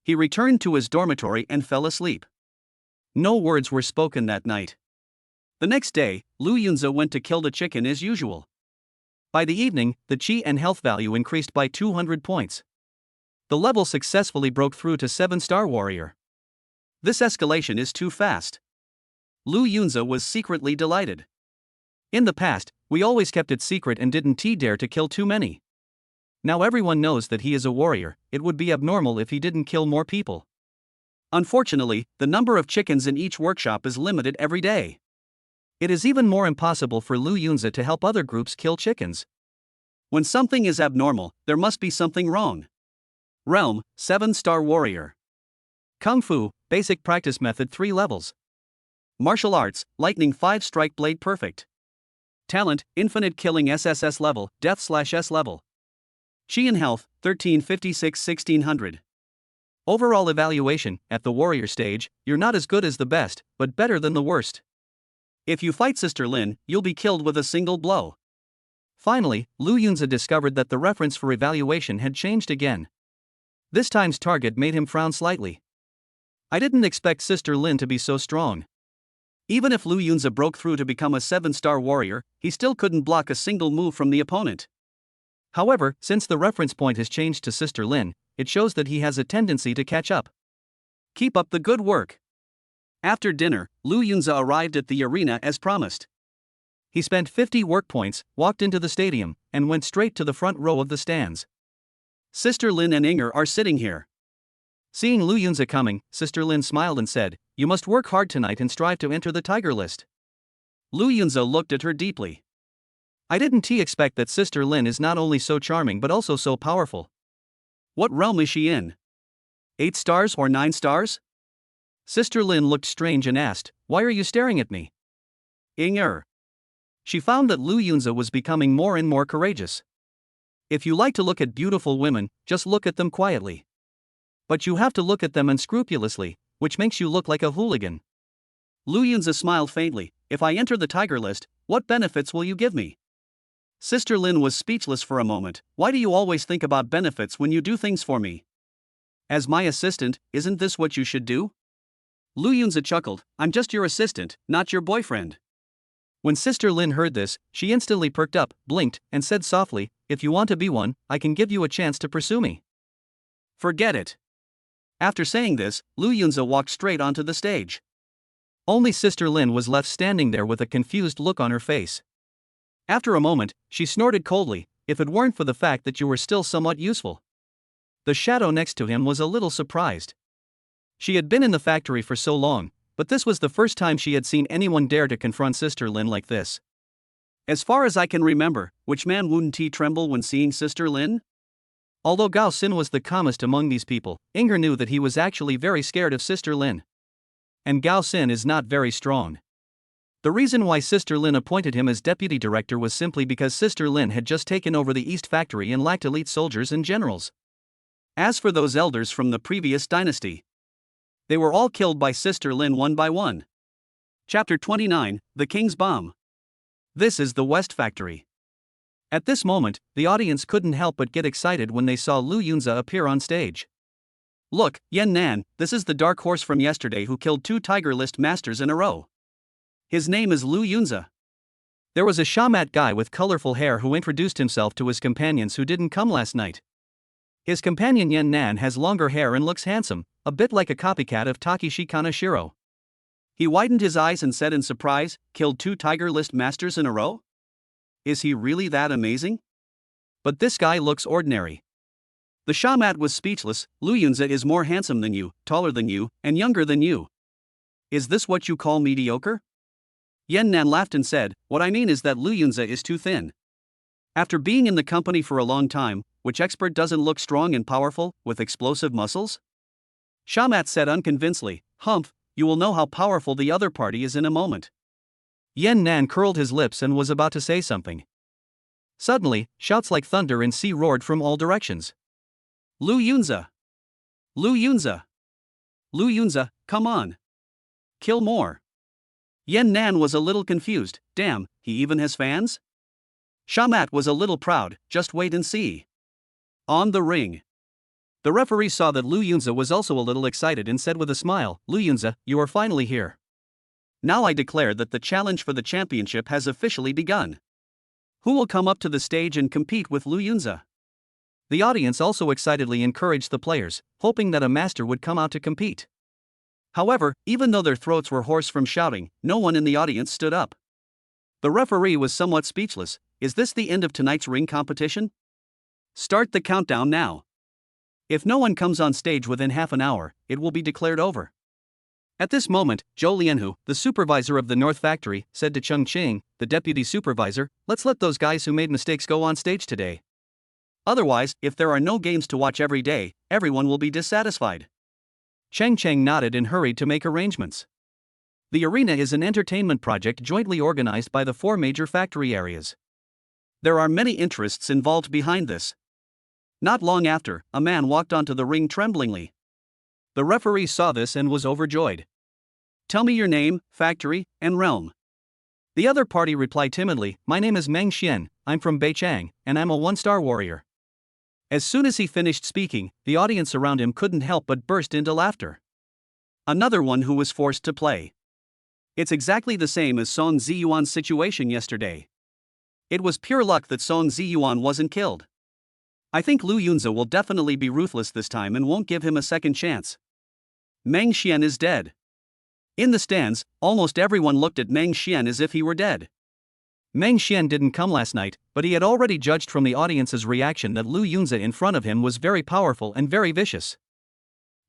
He returned to his dormitory and fell asleep. No words were spoken that night. The next day, Lu Yunze went to kill the chicken as usual. By the evening, the chi and health value increased by 200 points. The level successfully broke through to 7-star warrior. This escalation is too fast. Lu Yunze was secretly delighted. In the past, we always kept it secret and didn't dare to kill too many. Now everyone knows that he is a warrior. It would be abnormal if he didn't kill more people. Unfortunately, the number of chickens in each workshop is limited every day. It is even more impossible for Lu Yunze to help other groups kill chickens. When something is abnormal, there must be something wrong. Realm, 7-star warrior. Kung Fu, basic practice method 3 levels. Martial arts, lightning 5 strike blade perfect. Talent, infinite killing SSS level, death/S level. Chi and health, 1356-1600. Overall evaluation, at the warrior stage, you're not as good as the best, but better than the worst. If you fight Sister Lin, you'll be killed with a single blow. Finally, Lu Yunze discovered that the reference for evaluation had changed again. This time's target made him frown slightly. I didn't expect Sister Lin to be so strong. Even if Lu Yunze broke through to become a 7-star warrior, he still couldn't block a single move from the opponent. However, since the reference point has changed to Sister Lin, it shows that he has a tendency to catch up. Keep up the good work. After dinner, Lu Yunze arrived at the arena as promised. He spent 50 work points, walked into the stadium, and went straight to the front row of the stands. Sister Lin and Inger are sitting here. Seeing Lu Yunze coming, Sister Lin smiled and said, "You must work hard tonight and strive to enter the Tiger List." Lu Yunze looked at her deeply. I didn't expect that Sister Lin is not only so charming but also so powerful. What realm is she in? 8 stars or 9 stars? Sister Lin looked strange and asked, "Why are you staring at me?" Inger. She found that Lu Yunze was becoming more and more courageous. If you like to look at beautiful women, just look at them quietly. But you have to look at them unscrupulously, which makes you look like a hooligan. Lu Yunza smiled faintly. If I enter the tiger list, what benefits will you give me? Sister Lin was speechless for a moment. Why do you always think about benefits when you do things for me? As my assistant, isn't this what you should do? Lu Yunza chuckled. I'm just your assistant, not your boyfriend. When Sister Lin heard this, she instantly perked up, blinked, and said softly, if you want to be one, I can give you a chance to pursue me. Forget it. After saying this, Lu Yunza walked straight onto the stage. Only Sister Lin was left standing there with a confused look on her face. After a moment, she snorted coldly, if it weren't for the fact that you were still somewhat useful. The shadow next to him was a little surprised. She had been in the factory for so long, but this was the first time she had seen anyone dare to confront Sister Lin like this. As far as I can remember, which man wouldn't he tremble when seeing Sister Lin? Although Gao Xin was the calmest among these people, Inger knew that he was actually very scared of Sister Lin. And Gao Xin is not very strong. The reason why Sister Lin appointed him as deputy director was simply because Sister Lin had just taken over the East Factory and lacked elite soldiers and generals. As for those elders from the previous dynasty, they were all killed by Sister Lin one by one. Chapter 29, The King's Bomb. This is the West Factory. At this moment, the audience couldn't help but get excited when they saw Lu Yunza appear on stage. Look, Yan Nan, this is the dark horse from yesterday who killed 2 Tiger List masters in a row. His name is Lu Yunza. There was a shamat guy with colorful hair who introduced himself to his companions who didn't come last night. His companion Yan Nan has longer hair and looks handsome, a bit like a copycat of Takeshi Kaneshiro. He widened his eyes and said in surprise, killed 2 Tiger List masters in a row? Is he really that amazing? But this guy looks ordinary. The shamat was speechless. Lu Yunza is more handsome than you, taller than you, and younger than you. Is this what you call mediocre? Yan Nan laughed and said, what I mean is that Lu Yunza is too thin. After being in the company for a long time, which expert doesn't look strong and powerful, with explosive muscles? Shamat said unconvincingly, humph, you will know how powerful the other party is in a moment. Yan Nan curled his lips and was about to say something. Suddenly, shouts like thunder and sea roared from all directions. Lu Yunza! Lu Yunza! Lu Yunza, come on! Kill more! Yan Nan was a little confused. Damn, he even has fans? Shamat was a little proud. Just wait and see. On the ring. The referee saw that Lu Yunza was also a little excited and said with a smile, Lu Yunza, you are finally here. Now I declare that the challenge for the championship has officially begun. Who will come up to the stage and compete with Lu Yunza? The audience also excitedly encouraged the players, hoping that a master would come out to compete. However, even though their throats were hoarse from shouting, no one in the audience stood up. The referee was somewhat speechless. Is this the end of tonight's ring competition? Start the countdown now. If no one comes on stage within half an hour, it will be declared over. At this moment, Zhou Lianhu, the supervisor of the North Factory, said to Cheng Qing, the deputy supervisor, let's let those guys who made mistakes go on stage today. Otherwise, if there are no games to watch every day, everyone will be dissatisfied. Cheng Cheng nodded and hurried to make arrangements. The arena is an entertainment project jointly organized by the 4 major factory areas. There are many interests involved behind this. Not long after, a man walked onto the ring tremblingly. The referee saw this and was overjoyed. Tell me your name, factory, and realm. The other party replied timidly, my name is Meng Xian, I'm from Beichang, and I'm a 1-star warrior. As soon as he finished speaking, the audience around him couldn't help but burst into laughter. Another one who was forced to play. It's exactly the same as Song Ziyuan's situation yesterday. It was pure luck that Song Ziyuan wasn't killed. I think Lu Yunza will definitely be ruthless this time and won't give him a second chance. Meng Xian is dead. In the stands, almost everyone looked at Meng Xian as if he were dead. Meng Xian didn't come last night, but he had already judged from the audience's reaction that Lu Yunza in front of him was very powerful and very vicious.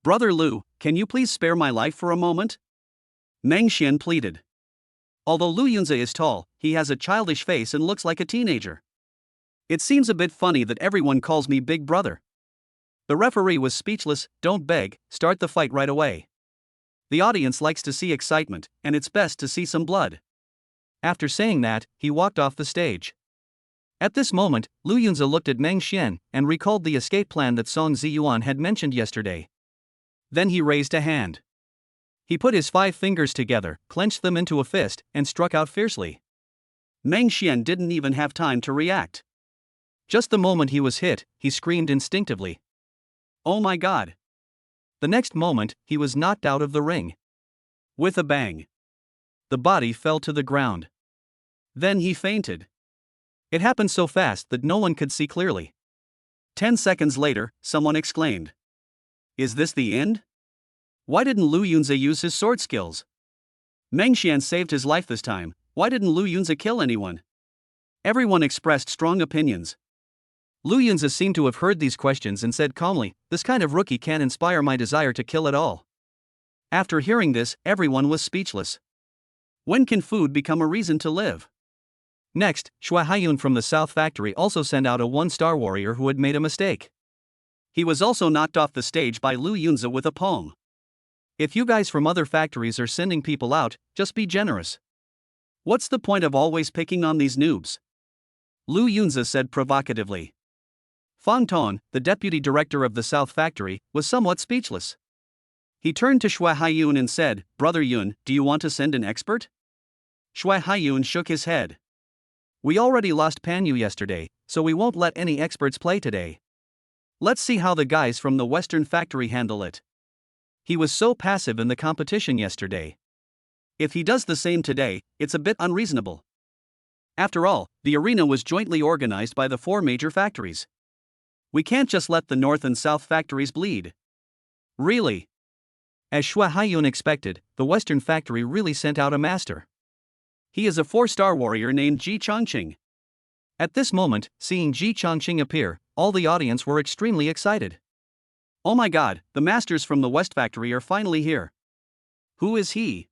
Brother Lu, can you please spare my life for a moment? Meng Xian pleaded. Although Lu Yunza is tall, he has a childish face and looks like a teenager. It seems a bit funny that everyone calls me Big Brother. The referee was speechless. Don't beg, start the fight right away. The audience likes to see excitement, and it's best to see some blood. After saying that, he walked off the stage. At this moment, Lu Yunza looked at Meng Xian and recalled the escape plan that Song Ziyuan had mentioned yesterday. Then he raised a hand. He put his 5 fingers together, clenched them into a fist, and struck out fiercely. Meng Xian didn't even have time to react. Just the moment he was hit, he screamed instinctively. Oh my god! The next moment, he was knocked out of the ring. With a bang. The body fell to the ground. Then he fainted. It happened so fast that no one could see clearly. 10 seconds later, someone exclaimed. Is this the end? Why didn't Lu Yunzi use his sword skills? Meng Xian saved his life this time, why didn't Lu Yunzi kill anyone? Everyone expressed strong opinions. Lu Yunzi seemed to have heard these questions and said calmly, this kind of rookie can't inspire my desire to kill at all. After hearing this, everyone was speechless. When can food become a reason to live? Next, Xue Haiyun from the South Factory also sent out a 1-star warrior who had made a mistake. He was also knocked off the stage by Lu Yunzi with a poem. If you guys from other factories are sending people out, just be generous. What's the point of always picking on these noobs? Lu Yunzi said provocatively. Fang Tong, the deputy director of the South Factory, was somewhat speechless. He turned to Xue Haiyun and said, Brother Yun, do you want to send an expert? Xue Haiyun shook his head. We already lost Pan Yu yesterday, so we won't let any experts play today. Let's see how the guys from the Western Factory handle it. He was so passive in the competition yesterday. If he does the same today, it's a bit unreasonable. After all, the arena was jointly organized by the 4 major factories. We can't just let the North and South factories bleed. Really? As Xue Haiyun expected, the Western Factory really sent out a master. He is a 4-star warrior named Ji Chongqing. At this moment, seeing Ji Chongqing appear, all the audience were extremely excited. Oh my god, the masters from the West Factory are finally here. Who is he?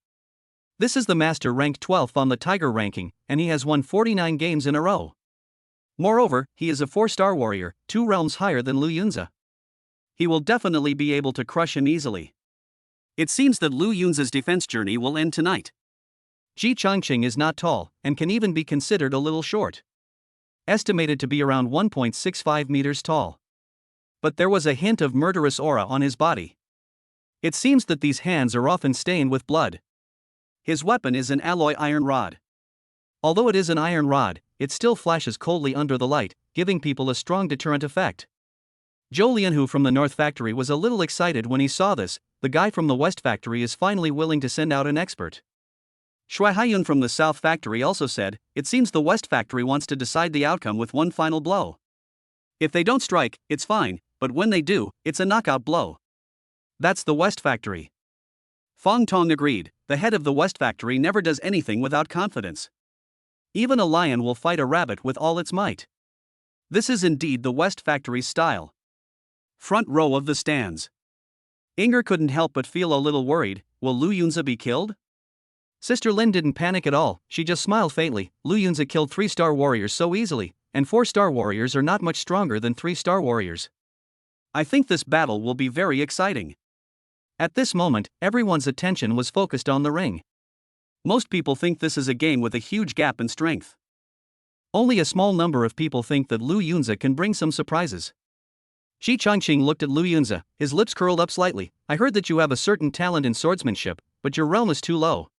This is the master ranked 12th on the Tiger ranking, and he has won 49 games in a row. Moreover, he is a 4-star warrior, 2 realms higher than Lu Yunzi. He will definitely be able to crush him easily. It seems that Lu Yunzi's defense journey will end tonight. Ji Chongqing is not tall, and can even be considered a little short. Estimated to be around 1.65 meters tall. But there was a hint of murderous aura on his body. It seems that these hands are often stained with blood. His weapon is an alloy iron rod. Although it is an iron rod, it still flashes coldly under the light, giving people a strong deterrent effect. Zhou Lianhu from the North Factory was a little excited when he saw this. The guy from the West Factory is finally willing to send out an expert. Xue Haiyun from the South Factory also said, it seems the West Factory wants to decide the outcome with one final blow. If they don't strike, it's fine, but when they do, it's a knockout blow. That's the West Factory. Fang Tong agreed, the head of the West Factory never does anything without confidence. Even a lion will fight a rabbit with all its might. This is indeed the West Factory's style. Front row of the stands. Inger couldn't help but feel a little worried. Will Lu Yunzi be killed? Sister Lin didn't panic at all, she just smiled faintly. Lu Yunzi killed 3-star warriors so easily, and 4-star warriors are not much stronger than 3-star warriors. I think this battle will be very exciting. At this moment, everyone's attention was focused on the ring. Most people think this is a game with a huge gap in strength. Only a small number of people think that Lu Yunzi can bring some surprises. Ji Chongqing looked at Lu Yunzi, his lips curled up slightly. I heard that you have a certain talent in swordsmanship, but your realm is too low.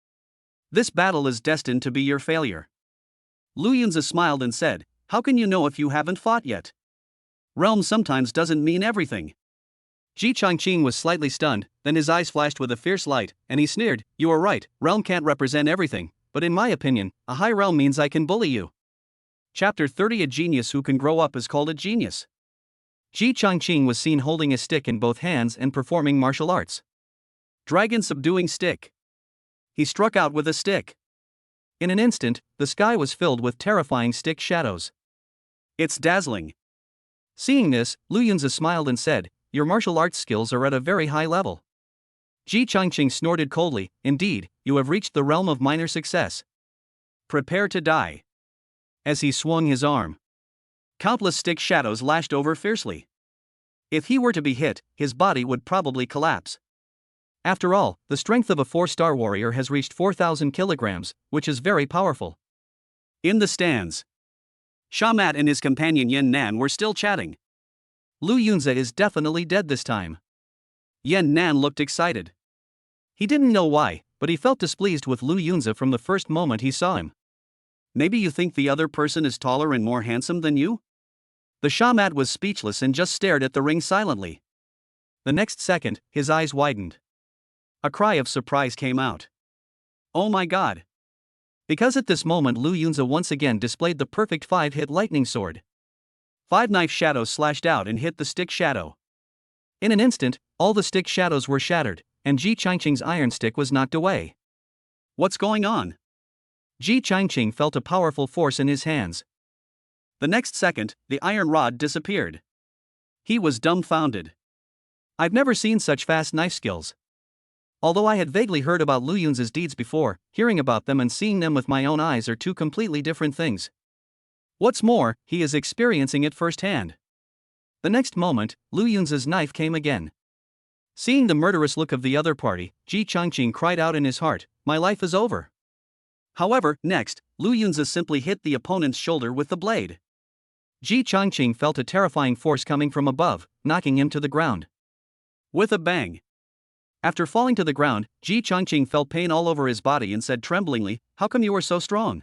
This battle is destined to be your failure. Lu Yunzi smiled and said, how can you know if you haven't fought yet? Realm sometimes doesn't mean everything. Ji Chongqing was slightly stunned, then his eyes flashed with a fierce light, and he sneered, you are right, realm can't represent everything, but in my opinion, a high realm means I can bully you. Chapter 30. A genius who can grow up is called a genius. Ji Chongqing was seen holding a stick in both hands and performing martial arts. Dragon subduing stick. He struck out with a stick. In an instant, the sky was filled with terrifying stick shadows. It's dazzling. Seeing this, Lu Yunzi smiled and said, your martial arts skills are at a very high level. Ji Chongqing snorted coldly, indeed, you have reached the realm of minor success. Prepare to die. As he swung his arm, countless stick shadows lashed over fiercely. If he were to be hit, his body would probably collapse. After all, the strength of a 4-star warrior has reached 4,000 kilograms, which is very powerful. In the stands, Shamat and his companion Yin Nan were still chatting. Lu Yunzi is definitely dead this time. Yan Nan looked excited. He didn't know why, but he felt displeased with Lu Yunzi from the first moment he saw him. Maybe you think the other person is taller and more handsome than you? The shaman was speechless and just stared at the ring silently. The next second, his eyes widened. A cry of surprise came out. Oh my god! Because at this moment Lu Yunzi once again displayed the perfect 5-hit lightning sword. 5 knife shadows slashed out and hit the stick shadow. In an instant, all the stick shadows were shattered, and Ji Changqing's iron stick was knocked away. What's going on? Ji Changqing felt a powerful force in his hands. The next second, the iron rod disappeared. He was dumbfounded. I've never seen such fast knife skills. Although I had vaguely heard about Lu Yunzi's deeds before, hearing about them and seeing them with my own eyes are two completely different things. What's more, he is experiencing it firsthand. The next moment, Lu Yunzi's knife came again. Seeing the murderous look of the other party, Ji Changqing cried out in his heart, my life is over. However, next, Lu Yunzi simply hit the opponent's shoulder with the blade. Ji Changqing felt a terrifying force coming from above, knocking him to the ground. With a bang. After falling to the ground, Ji Changqing felt pain all over his body and said tremblingly, how come you are so strong?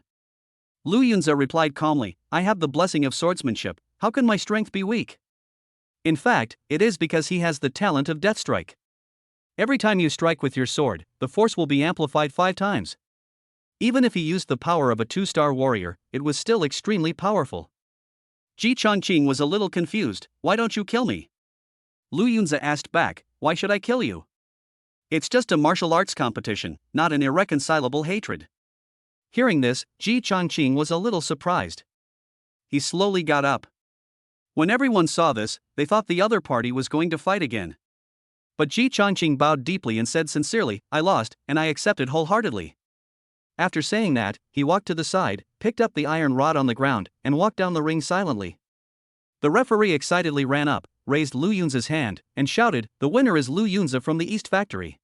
Lu Yunzi replied calmly, I have the blessing of swordsmanship, how can my strength be weak? In fact, it is because he has the talent of death strike. Every time you strike with your sword, the force will be amplified 5 times. Even if he used the power of a 2-star warrior, it was still extremely powerful. Ji Changqing was a little confused, why don't you kill me? Lu Yunzi asked back, why should I kill you? It's just a martial arts competition, not an irreconcilable hatred. Hearing this, Ji Changqing was a little surprised. He slowly got up. When everyone saw this, they thought the other party was going to fight again. But Ji Changqing bowed deeply and said sincerely, I lost, and I accept it wholeheartedly. After saying that, he walked to the side, picked up the iron rod on the ground, and walked down the ring silently. The referee excitedly ran up, raised Lu Yunzi's hand, and shouted, the winner is Lu Yunzi from the East Factory.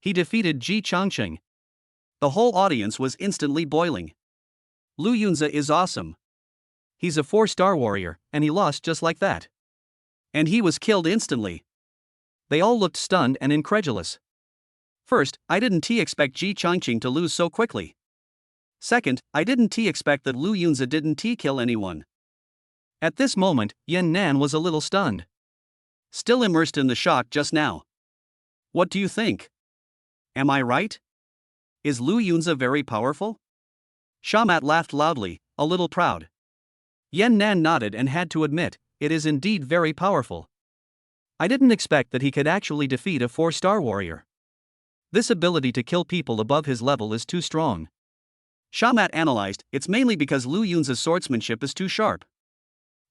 He defeated Ji Changqing. The whole audience was instantly boiling. Lu Yunzi is awesome. He's a 4-star warrior, and he lost just like that. And he was killed instantly. They all looked stunned and incredulous. First, I didn't expect Ji Changqing to lose so quickly. Second, I didn't expect that Lu Yunzi didn't kill anyone. At this moment, Yan Nan was a little stunned. Still immersed in the shock just now. What do you think? Am I right? Is Lu Yunzi very powerful? Shamat laughed loudly, a little proud. Yan Nan nodded and had to admit, it is indeed very powerful. I didn't expect that he could actually defeat a 4-star warrior. This ability to kill people above his level is too strong. Shamat analyzed, it's mainly because Lu Yunzi's swordsmanship is too sharp.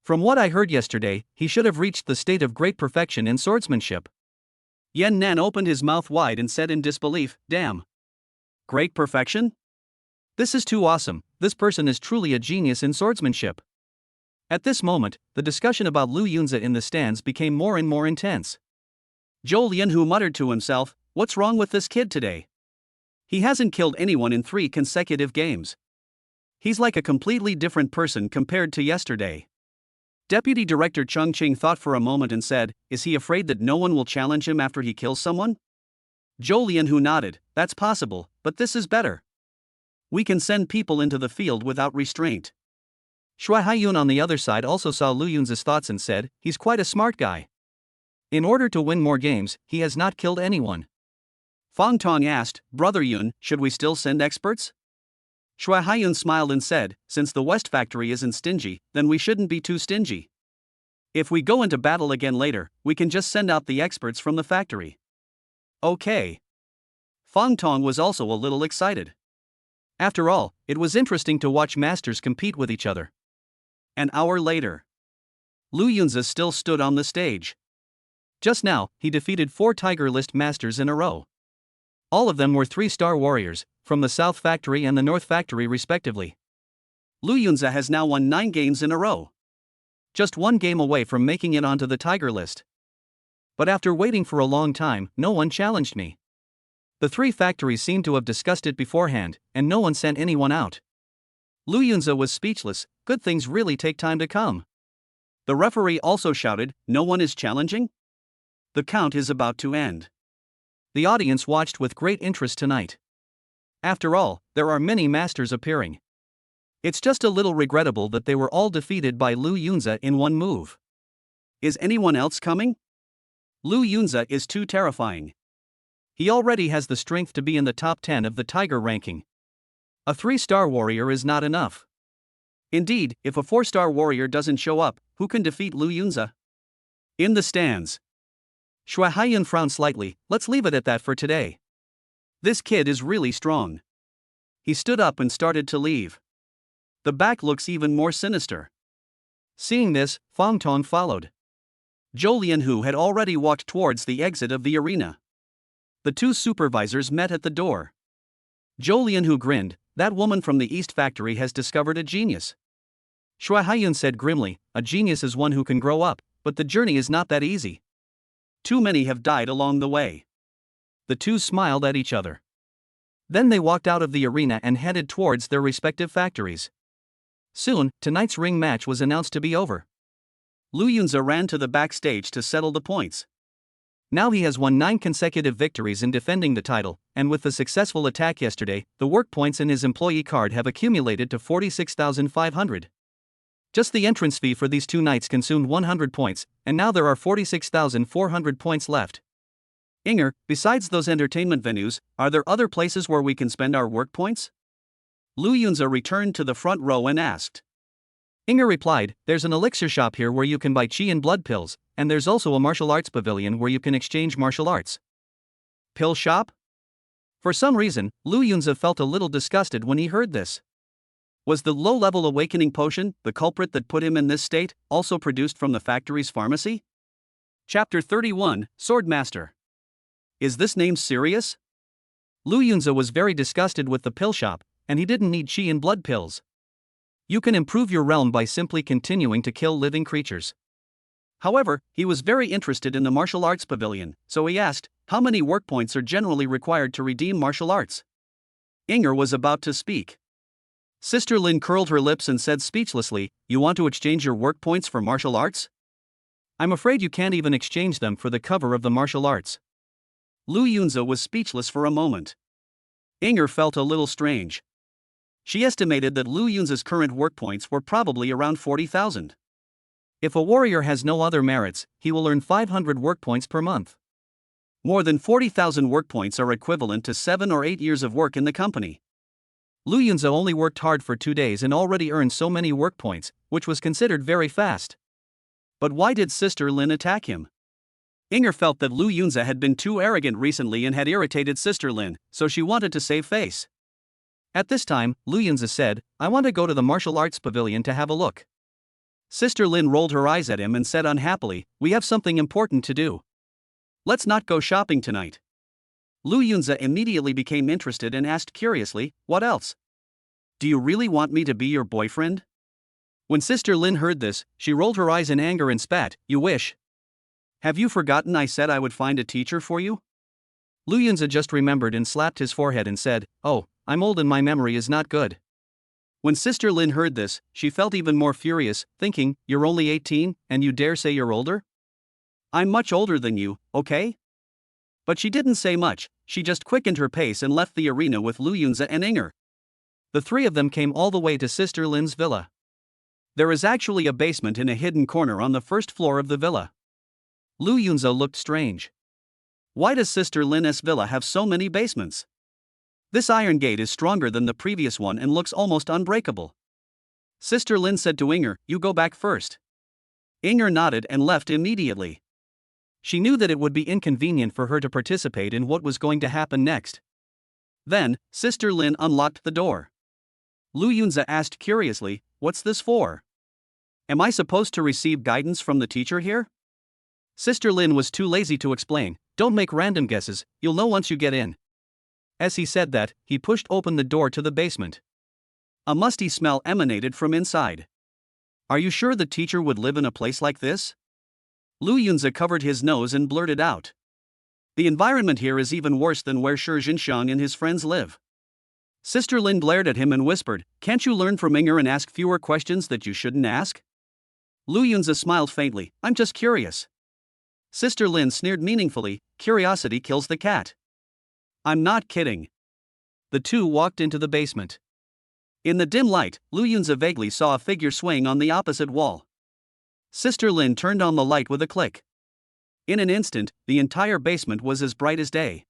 From what I heard yesterday, he should have reached the state of great perfection in swordsmanship. Yan Nan opened his mouth wide and said in disbelief, damn. Great perfection? This is too awesome, this person is truly a genius in swordsmanship. At this moment, the discussion about Lu Yunzi in the stands became more and more intense. Zhou Lianhu muttered to himself, what's wrong with this kid today? He hasn't killed anyone in 3 consecutive games. He's like a completely different person compared to yesterday. Deputy Director Chung Ching thought for a moment and said, is he afraid that no one will challenge him after he kills someone? Zhou Lianhu nodded, that's possible, but this is better. We can send people into the field without restraint. Shui Haiyun on the other side also saw Lu Yunzi's thoughts and said, he's quite a smart guy. In order to win more games, he has not killed anyone. Fang Tong asked, Brother Yun, should we still send experts? Shui Haiyun smiled and said, since the West Factory isn't stingy, then we shouldn't be too stingy. If we go into battle again later, we can just send out the experts from the factory. Okay. Fang Tong was also a little excited. After all, it was interesting to watch masters compete with each other. An hour later, Lu Yunzi still stood on the stage. Just now, he defeated 4 Tiger List masters in a row. All of them were 3-star warriors, from the South Factory and the North Factory respectively. Lu Yunzi has now won 9 games in a row. Just 1 game away from making it onto the Tiger List. But after waiting for a long time, no one challenged me. The 3 factories seemed to have discussed it beforehand, and no one sent anyone out. Lu Yunzi was speechless, good things really take time to come. The referee also shouted, no one is challenging? The count is about to end. The audience watched with great interest tonight. After all, there are many masters appearing. It's just a little regrettable that they were all defeated by Lu Yunza in one move. Is anyone else coming? Lu Yunza is too terrifying. He already has the strength to be in the top 10 of the Tiger ranking. A 3-star warrior is not enough. Indeed, if a 4-star warrior doesn't show up, who can defeat Lu Yunza? In the stands. Shui Haiyun frowned slightly. Let's leave it at that for today. This kid is really strong. He stood up and started to leave. The back looks even more sinister. Seeing this, Fang Tong followed. Zhou Lianhu had already walked towards the exit of the arena. The two supervisors met at the door. Zhou Lianhu grinned. That woman from the East Factory has discovered a genius. Shui Haiyun said grimly, a genius is one who can grow up, but the journey is not that easy. Too many have died along the way. The two smiled at each other. Then they walked out of the arena and headed towards their respective factories. Soon, tonight's ring match was announced to be over. Lu Yunza ran to the backstage to settle the points. Now he has won 9 consecutive victories in defending the title, and with the successful attack yesterday, the work points in his employee card have accumulated to 46,500. Just the entrance fee for these 2 nights consumed 100 points, and now there are 46,400 points left. Inger, besides those entertainment venues, are there other places where we can spend our work points? Lu Yunza returned to the front row and asked. Inger replied, there's an elixir shop here where you can buy chi and blood pills, and there's also a martial arts pavilion where you can exchange martial arts. Pill shop? For some reason, Lu Yunza felt a little disgusted when he heard this. Was the low-level awakening potion, the culprit that put him in this state, also produced from the factory's pharmacy? Chapter 31, Swordmaster. Is this name serious? Lu Yunza was very disgusted with the pill shop, and he didn't need chi and blood pills. You can improve your realm by simply continuing to kill living creatures. However, he was very interested in the martial arts pavilion, so he asked, how many work points are generally required to redeem martial arts? Inger was about to speak. Sister Lin curled her lips and said speechlessly, you want to exchange your work points for martial arts? I'm afraid you can't even exchange them for the cover of the martial arts. Lu Yunza was speechless for a moment. Inger felt a little strange. She estimated that Lu Yunza's current work points were probably around 40,000. If a warrior has no other merits, he will earn 500 work points per month. More than 40,000 work points are equivalent to 7 or 8 years of work in the company. Lu Yunza only worked hard for 2 days and already earned so many work points, which was considered very fast. But why did Sister Lin attack him? Inger felt that Lu Yunza had been too arrogant recently and had irritated Sister Lin, so she wanted to save face. At this time, Lu Yunza said, I want to go to the martial arts pavilion to have a look. Sister Lin rolled her eyes at him and said unhappily, we have something important to do. Let's not go shopping tonight. Lu Yunza immediately became interested and asked curiously, what else? Do you really want me to be your boyfriend? When Sister Lin heard this, she rolled her eyes in anger and spat, you wish. Have you forgotten I said I would find a teacher for you? Lu Yunza just remembered and slapped his forehead and said, oh, I'm old and my memory is not good. When Sister Lin heard this, she felt even more furious, thinking, you're only 18, and you dare say you're older? I'm much older than you, okay? But she didn't say much, she just quickened her pace and left the arena with Lu Yunza and Inger. The 3 of them came all the way to Sister Lin's villa. There is actually a basement in a hidden corner on the first floor of the villa. Lu Yunza looked strange. Why does Sister Lin's villa have so many basements? This iron gate is stronger than the previous one and looks almost unbreakable. Sister Lin said to Inger, you go back first. Inger nodded and left immediately. She knew that it would be inconvenient for her to participate in what was going to happen next. Then, Sister Lin unlocked the door. Lu Yunza asked curiously, what's this for? Am I supposed to receive guidance from the teacher here? Sister Lin was too lazy to explain, don't make random guesses, you'll know once you get in. As he said that, he pushed open the door to the basement. A musty smell emanated from inside. Are you sure the teacher would live in a place like this? Lu Yunza covered his nose and blurted out. The environment here is even worse than where Shi Jinxiang and his friends live. Sister Lin glared at him and whispered, can't you learn from Inger and ask fewer questions that you shouldn't ask? Lu Yunza smiled faintly, I'm just curious. Sister Lin sneered meaningfully, curiosity kills the cat. I'm not kidding. The two walked into the basement. In the dim light, Lu Yunzi vaguely saw a figure swaying on the opposite wall. Sister Lin turned on the light with a click. In an instant, the entire basement was as bright as day.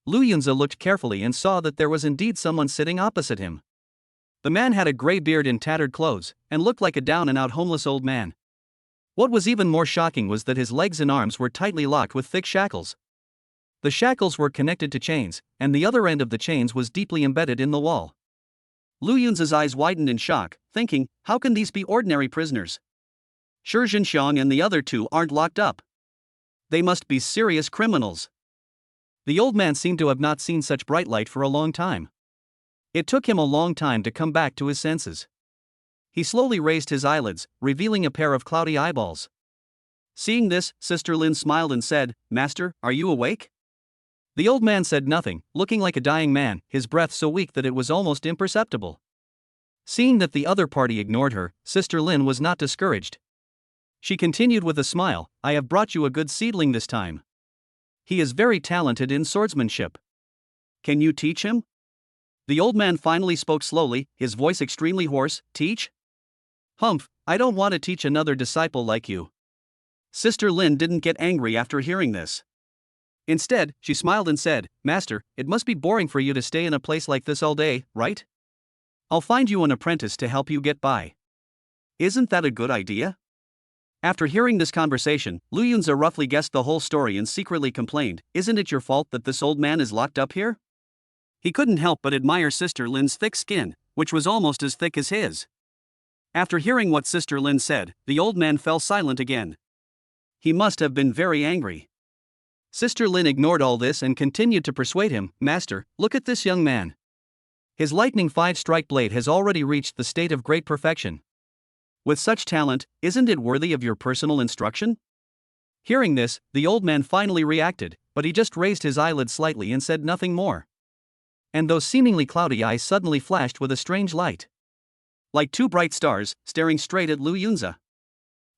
Lu Yunzi looked carefully and saw that there was indeed someone sitting opposite him. The man had a gray beard and tattered clothes, and looked like a down-and-out homeless old man. What was even more shocking was that his legs and arms were tightly locked with thick shackles. The shackles were connected to chains, and the other end of the chains was deeply embedded in the wall. Lu Yunzi's eyes widened in shock, thinking, how can these be ordinary prisoners? Shi Zhenxiang and the other two aren't locked up. They must be serious criminals. The old man seemed to have not seen such bright light for a long time. It took him a long time to come back to his senses. He slowly raised his eyelids, revealing a pair of cloudy eyeballs. Seeing this, Sister Lin smiled and said, Master, are you awake? The old man said nothing, looking like a dying man, his breath so weak that it was almost imperceptible. Seeing that the other party ignored her, Sister Lin was not discouraged. She continued with a smile, I have brought you a good seedling this time. He is very talented in swordsmanship. Can you teach him? The old man finally spoke slowly, his voice extremely hoarse, Teach? Humph, I don't want to teach another disciple like you. Sister Lin didn't get angry after hearing this. Instead, she smiled and said, Master, it must be boring for you to stay in a place like this all day, right? I'll find you an apprentice to help you get by. Isn't that a good idea? After hearing this conversation, Lu Yunzi roughly guessed the whole story and secretly complained, Isn't it your fault that this old man is locked up here? He couldn't help but admire Sister Lin's thick skin, which was almost as thick as his. After hearing what Sister Lin said, the old man fell silent again. He must have been very angry. Sister Lin ignored all this and continued to persuade him, Master, look at this young man. His lightning 5-strike blade has already reached the state of great perfection. With such talent, isn't it worthy of your personal instruction? Hearing this, the old man finally reacted, but he just raised his eyelids slightly and said nothing more. And those seemingly cloudy eyes suddenly flashed with a strange light. Like two bright stars, staring straight at Lu Yunzi.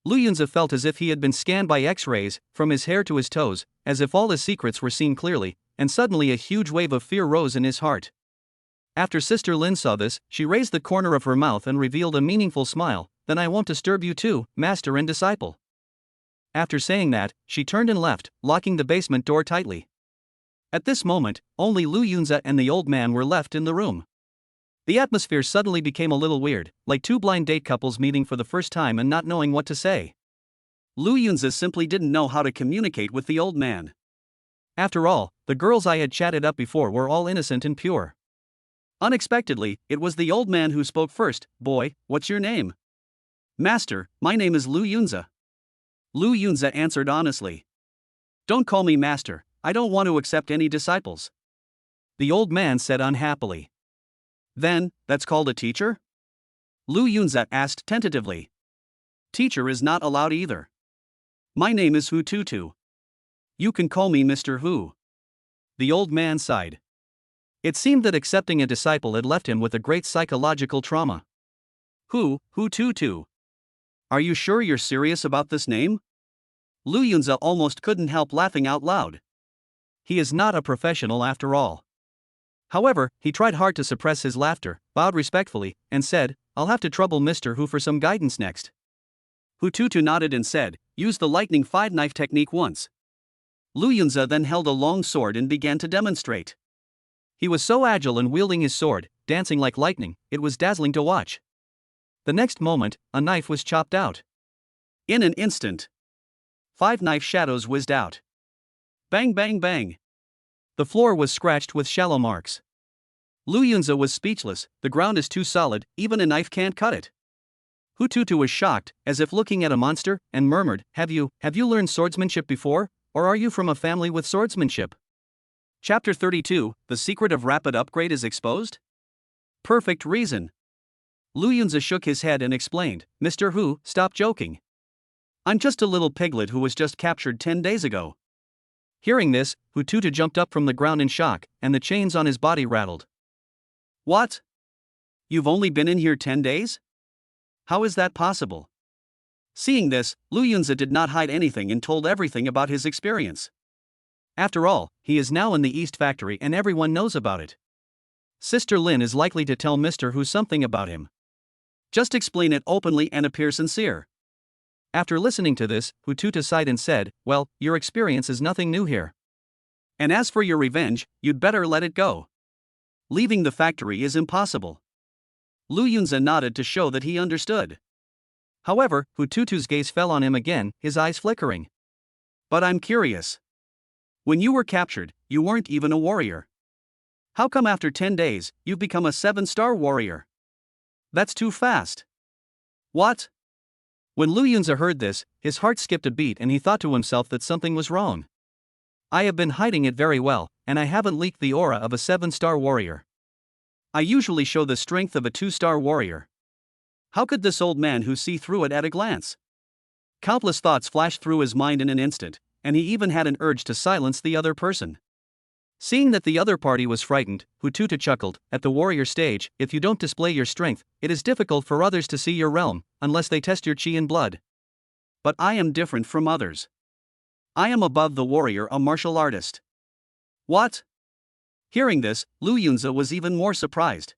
Lu Yunzi felt as if he had been scanned by X-rays, from his hair to his toes, as if all his secrets were seen clearly, and suddenly a huge wave of fear rose in his heart. After Sister Lin saw this, she raised the corner of her mouth and revealed a meaningful smile, Then I won't disturb you too, master and disciple. After saying that, she turned and left, locking the basement door tightly. At this moment, only Lu Yunzi and the old man were left in the room. The atmosphere suddenly became a little weird, like two blind date couples meeting for the first time and not knowing what to say. Lu Yunzi simply didn't know how to communicate with the old man. After all, the girls I had chatted up before were all innocent and pure. Unexpectedly, it was the old man who spoke first. Boy, what's your name? Master, my name is Lu Yunzi. Lu Yunzi answered honestly. Don't call me master, I don't want to accept any disciples. The old man said unhappily. Then, that's called a teacher? Lu Yunzi asked tentatively. Teacher is not allowed either. My name is Hu Tutu. You can call me Mr. Hu. The old man sighed. It seemed that accepting a disciple had left him with a great psychological trauma. Hu Tutu. Are you sure you're serious about this name? Lu Yunzi almost couldn't help laughing out loud. He is not a professional after all. However, he tried hard to suppress his laughter, bowed respectfully, and said, I'll have to trouble Mr. Hu for some guidance next. Hu Tutu nodded and said, use the lightning 5-knife technique once. Lu Yunzi then held a long sword and began to demonstrate. He was so agile in wielding his sword, dancing like lightning, it was dazzling to watch. The next moment, a knife was chopped out. In an instant, 5 knife shadows whizzed out. Bang bang bang. The floor was scratched with shallow marks. Lu Yunzi was speechless, the ground is too solid, even a knife can't cut it. Hu Tutu was shocked, as if looking at a monster, and murmured, Have you learned swordsmanship before, or are you from a family with swordsmanship? Chapter 32, The Secret of Rapid Upgrade is Exposed? Perfect reason. Lu Yunzi shook his head and explained, Mr. Hu, stop joking. I'm just a little piglet who was just captured 10 days ago. Hearing this, Hu Tutu jumped up from the ground in shock, and the chains on his body rattled. What? You've only been in here 10 days? How is that possible? Seeing this, Lu Yunzi did not hide anything and told everything about his experience. After all, he is now in the East Factory and everyone knows about it. Sister Lin is likely to tell Mr. Hu something about him. Just explain it openly and appear sincere. After listening to this, Hu Tutu sighed and said, "Well, your experience is nothing new here. And as for your revenge, you'd better let it go. Leaving the factory is impossible." Lu Yunzi nodded to show that he understood. However, Hu Tutu's gaze fell on him again, his eyes flickering. "But I'm curious. When you were captured, you weren't even a warrior. How come after 10 days, you've become a 7-star warrior? That's too fast." "What?" When Lu Yunzi heard this, his heart skipped a beat and he thought to himself that something was wrong. "I have been hiding it very well, and I haven't leaked the aura of a 7-star warrior. I usually show the strength of a 2-star warrior. How could this old man who see through it at a glance?" Countless thoughts flashed through his mind in an instant, and he even had an urge to silence the other person. Seeing that the other party was frightened, Hu Tutu chuckled. "At the warrior stage, if you don't display your strength, it is difficult for others to see your realm, unless they test your chi and blood. But I am different from others. I am above the warrior, a martial artist." "What?" Hearing this, Lu Yunzi was even more surprised.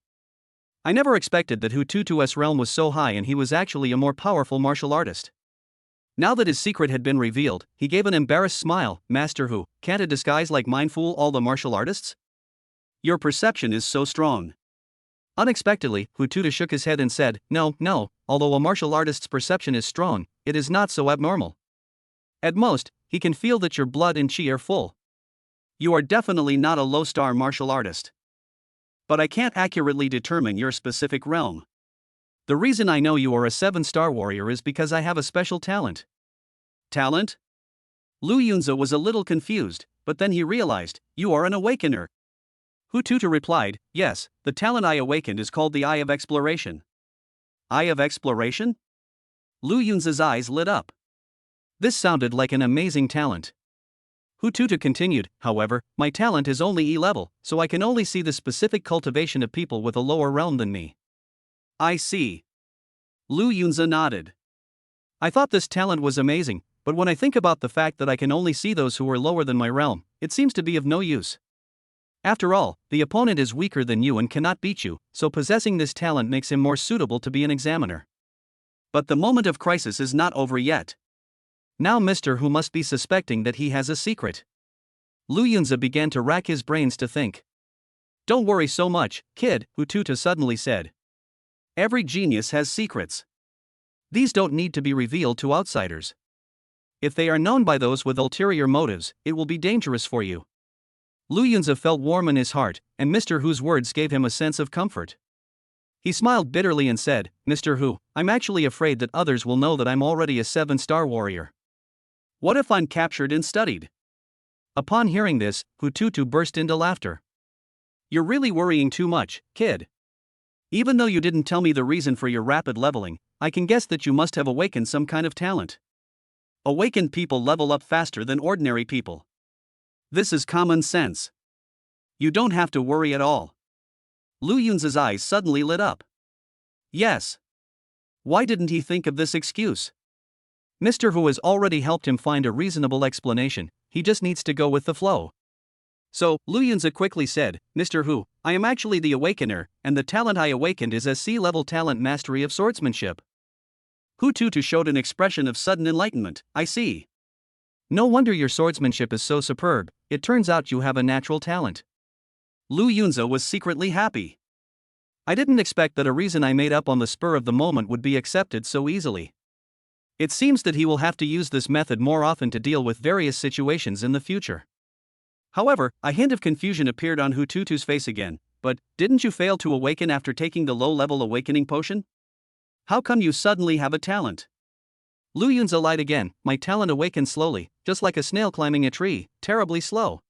"I never expected that Hu Tutu's realm was so high and he was actually a more powerful martial artist." Now that his secret had been revealed, he gave an embarrassed smile. "Master Hu, can't a disguise like mine fool all the martial artists? Your perception is so strong." Unexpectedly, Hu Tutu shook his head and said, No, although a martial artist's perception is strong, it is not so abnormal. At most, he can feel that your blood and chi are full. You are definitely not a low-star martial artist. But I can't accurately determine your specific realm. The reason I know you are a 7-star warrior is because I have a special talent." "Talent?" Lu Yunzi was a little confused, but then he realized, "You are an awakener." Hu Tutu replied, "Yes, the talent I awakened is called the Eye of Exploration." "Eye of Exploration?" Lu Yunzi's eyes lit up. This sounded like an amazing talent. Hu Tutu continued, "However, my talent is only E level, so I can only see the specific cultivation of people with a lower realm than me." "I see." Lu Yunzi nodded. "I thought this talent was amazing, but when I think about the fact that I can only see those who are lower than my realm, it seems to be of no use. After all, the opponent is weaker than you and cannot beat you, so possessing this talent makes him more suitable to be an examiner. But the moment of crisis is not over yet. Now Mr. Hu must be suspecting that he has a secret." Lu Yunzi began to rack his brains to think. "Don't worry so much, kid," Hu Tutu suddenly said. "Every genius has secrets. These don't need to be revealed to outsiders. If they are known by those with ulterior motives, it will be dangerous for you." Lu Yunzi felt warm in his heart, and Mr. Hu's words gave him a sense of comfort. He smiled bitterly and said, "Mr. Hu, I'm actually afraid that others will know that I'm already a 7-star warrior. What if I'm captured and studied?" Upon hearing this, Hu Tutu burst into laughter. "You're really worrying too much, kid. Even though you didn't tell me the reason for your rapid leveling, I can guess that you must have awakened some kind of talent. Awakened people level up faster than ordinary people. This is common sense. You don't have to worry at all." Lu Yunzi's eyes suddenly lit up. Yes. Why didn't he think of this excuse? Mr. Hu has already helped him find a reasonable explanation, he just needs to go with the flow. So, Lu Yunzi quickly said, "Mr. Hu, I am actually the Awakener, and the talent I awakened is a C-level talent mastery of swordsmanship." Hu Tutu showed an expression of sudden enlightenment. "I see. No wonder your swordsmanship is so superb, it turns out you have a natural talent." Lu Yunzi was secretly happy. "I didn't expect that a reason I made up on the spur of the moment would be accepted so easily. It seems that he will have to use this method more often to deal with various situations in the future." However, a hint of confusion appeared on Hu Tutu's face again. "But, didn't you fail to awaken after taking the low-level awakening potion? How come you suddenly have a talent?" Lu Yunzi lied again. "My talent awakened slowly, just like a snail climbing a tree, terribly slow.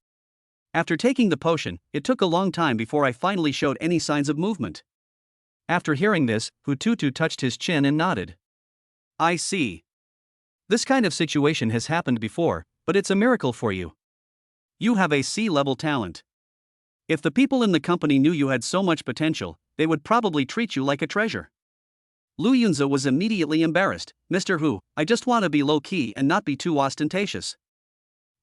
After taking the potion, it took a long time before I finally showed any signs of movement." After hearing this, Hu Tutu touched his chin and nodded. "I see. This kind of situation has happened before, but it's a miracle for you. You have a C-level talent. If the people in the company knew you had so much potential, they would probably treat you like a treasure. Lu Yunzi was immediately embarrassed. Mr. Hu, I just want to be low-key and not be too ostentatious.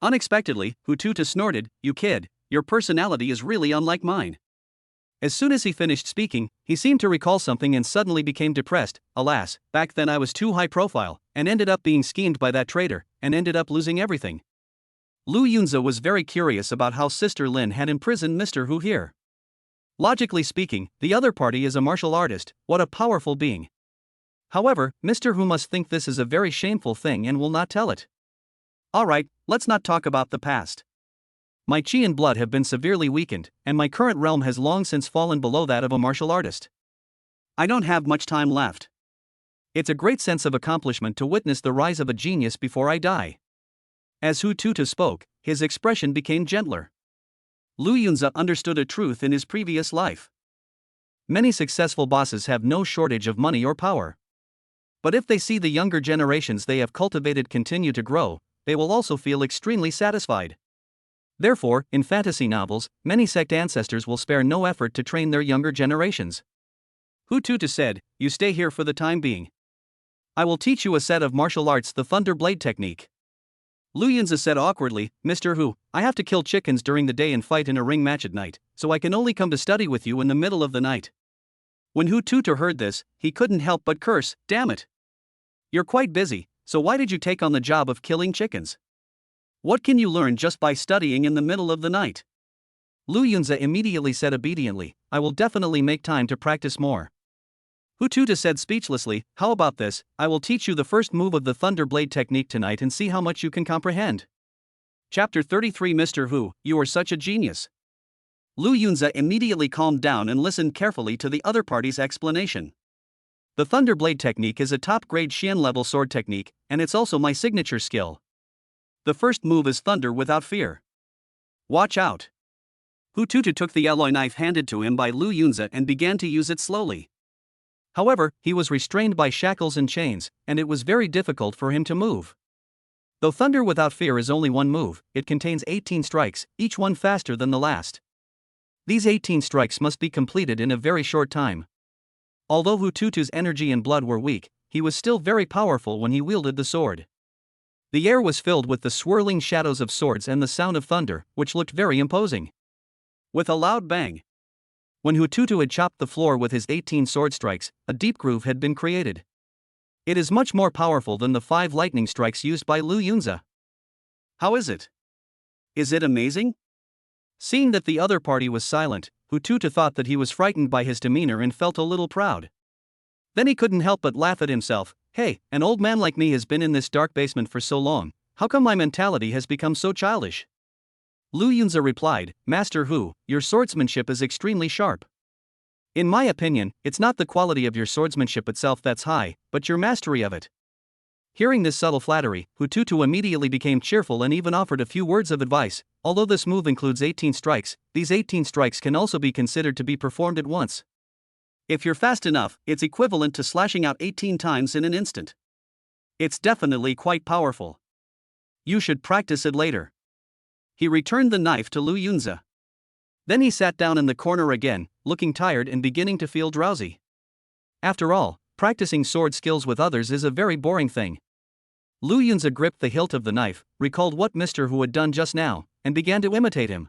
Unexpectedly, Hu Tutu snorted, you kid, your personality is really unlike mine. As soon as he finished speaking, he seemed to recall something and suddenly became depressed. Alas, back then I was too high profile, and ended up being schemed by that traitor, and ended up losing everything. Lu Yunzi was very curious about how Sister Lin had imprisoned Mr. Hu here. Logically speaking, the other party is a martial artist, what a powerful being. However, Mr. Hu must think this is a very shameful thing and will not tell it. Alright, let's not talk about the past. My chi and blood have been severely weakened, and my current realm has long since fallen below that of a martial artist. I don't have much time left. It's a great sense of accomplishment to witness the rise of a genius before I die. As Hu Tutu spoke, his expression became gentler. Lu Yunzi understood a truth in his previous life. Many successful bosses have no shortage of money or power. But if they see the younger generations they have cultivated continue to grow, they will also feel extremely satisfied. Therefore, in fantasy novels, many sect ancestors will spare no effort to train their younger generations. Hu Tutu said, you stay here for the time being. I will teach you a set of martial arts, the Thunder Blade technique. Lu Yunzi said awkwardly, Mr. Hu, I have to kill chickens during the day and fight in a ring match at night, so I can only come to study with you in the middle of the night. When Hu Tutu heard this, he couldn't help but curse, damn it. You're quite busy, so why did you take on the job of killing chickens? What can you learn just by studying in the middle of the night? Lu Yunzi immediately said obediently, I will definitely make time to practice more. Hu Tutu said speechlessly, how about this, I will teach you the first move of the Thunder Blade technique tonight and see how much you can comprehend. Chapter 33 Mr. Hu, you are such a genius. Lu Yunzi immediately calmed down and listened carefully to the other party's explanation. The Thunder Blade technique is a top-grade Xian-level sword technique, and it's also my signature skill. The first move is thunder without fear. Watch out. Hu Tutu took the alloy knife handed to him by Lu Yunzi and began to use it slowly. However, he was restrained by shackles and chains, and it was very difficult for him to move. Though thunder without fear is only one move, it contains 18 strikes, each one faster than the last. These 18 strikes must be completed in a very short time. Although Hu Tutu's energy and blood were weak, he was still very powerful when he wielded the sword. The air was filled with the swirling shadows of swords and the sound of thunder, which looked very imposing. With a loud bang. When Hu Tutu had chopped the floor with his 18 sword strikes, a deep groove had been created. It is much more powerful than the 5 lightning strikes used by Lu Yunzi. How is it? Is it amazing? Seeing that the other party was silent, Hu Tutu thought that he was frightened by his demeanor and felt a little proud. Then he couldn't help but laugh at himself. Hey, an old man like me has been in this dark basement for so long, how come my mentality has become so childish? Lu Yunzi replied, Master Hu, your swordsmanship is extremely sharp. In my opinion, it's not the quality of your swordsmanship itself that's high, but your mastery of it. Hearing this subtle flattery, Hu Tutu immediately became cheerful and even offered a few words of advice. Although this move includes 18 strikes, these 18 strikes can also be considered to be performed at once. If you're fast enough, it's equivalent to slashing out 18 times in an instant. It's definitely quite powerful. You should practice it later. He returned the knife to Lu Yunzi. Then he sat down in the corner again, looking tired and beginning to feel drowsy. After all, practicing sword skills with others is a very boring thing. Lu Yunzi gripped the hilt of the knife, recalled what Mr. Hu had done just now, and began to imitate him.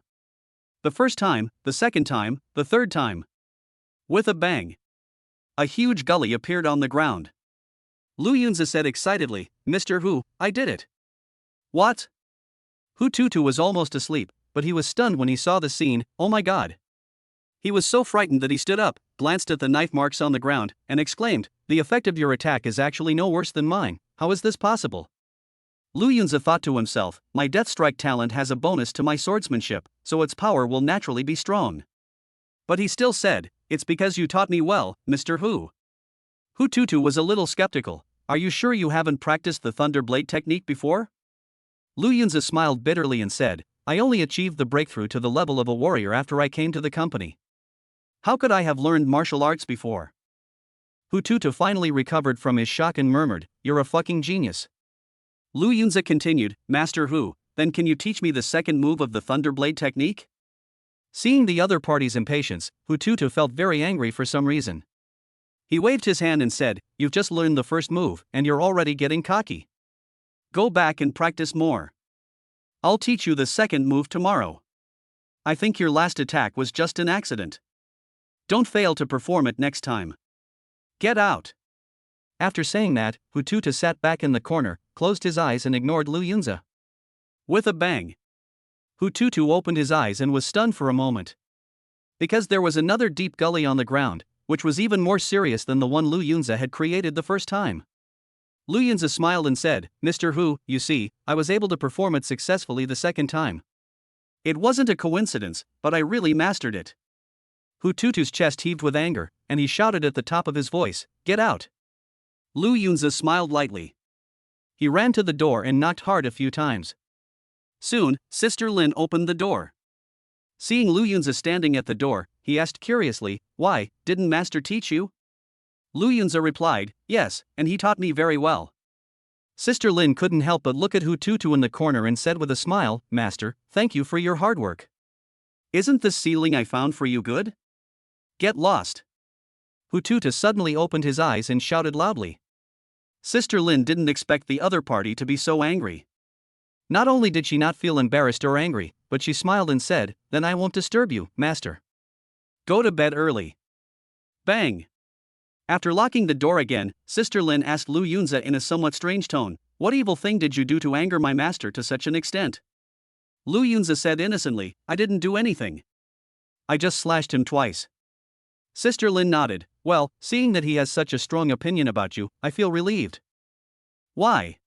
The first time, the second time, the third time. With a bang. A huge gully appeared on the ground. Lu Yunzi said excitedly, Mr. Hu, I did it. What? Hu Tutu was almost asleep, but he was stunned when he saw the scene. Oh my god. He was so frightened that he stood up, glanced at the knife marks on the ground, and exclaimed, the effect of your attack is actually no worse than mine, how is this possible? Lu Yunzi thought to himself, my death strike talent has a bonus to my swordsmanship, so its power will naturally be strong. But he still said, it's because you taught me well, Mr. Hu. Hu Tutu was a little skeptical. Are you sure you haven't practiced the Thunder Blade technique before? Lu Yunzi smiled bitterly and said, I only achieved the breakthrough to the level of a warrior after I came to the company. How could I have learned martial arts before? Hu Tutu finally recovered from his shock and murmured, you're a fucking genius. Lu Yunzi continued, Master Hu, then can you teach me the second move of the Thunder Blade technique? Seeing the other party's impatience, Hu Tutu felt very angry for some reason. He waved his hand and said, "You've just learned the first move, and you're already getting cocky. Go back and practice more. I'll teach you the second move tomorrow. I think your last attack was just an accident. Don't fail to perform it next time. Get out." After saying that, Hututu sat back in the corner, closed his eyes and ignored Lu Yunzi. With a bang, Hututu opened his eyes and was stunned for a moment. Because there was another deep gully on the ground, which was even more serious than the one Lu Yunzi had created the first time. Lu Yunzi smiled and said, "Mr. Hu, you see, I was able to perform it successfully the second time. It wasn't a coincidence, but I really mastered it." Hututu's chest heaved with anger, and he shouted at the top of his voice, "Get out!" Lu Yunzi smiled lightly. He ran to the door and knocked hard a few times. Soon, Sister Lin opened the door. Seeing Lu Yunzi standing at the door, he asked curiously, "Why, didn't Master teach you?" Lu Yunzi replied, "Yes, and he taught me very well." Sister Lin couldn't help but look at Hututu in the corner and said with a smile, "Master, thank you for your hard work. Isn't this ceiling I found for you good? Get lost." Hututu suddenly opened his eyes and shouted loudly. Sister Lin didn't expect the other party to be so angry. Not only did she not feel embarrassed or angry, but she smiled and said, "Then I won't disturb you, Master. Go to bed early." Bang! After locking the door again, Sister Lin asked Lu Yunzi in a somewhat strange tone, "What evil thing did you do to anger my master to such an extent?" Lu Yunzi said innocently, "I didn't do anything. I just slashed him twice." Sister Lin nodded, "Well, seeing that he has such a strong opinion about you, I feel relieved." "Why?"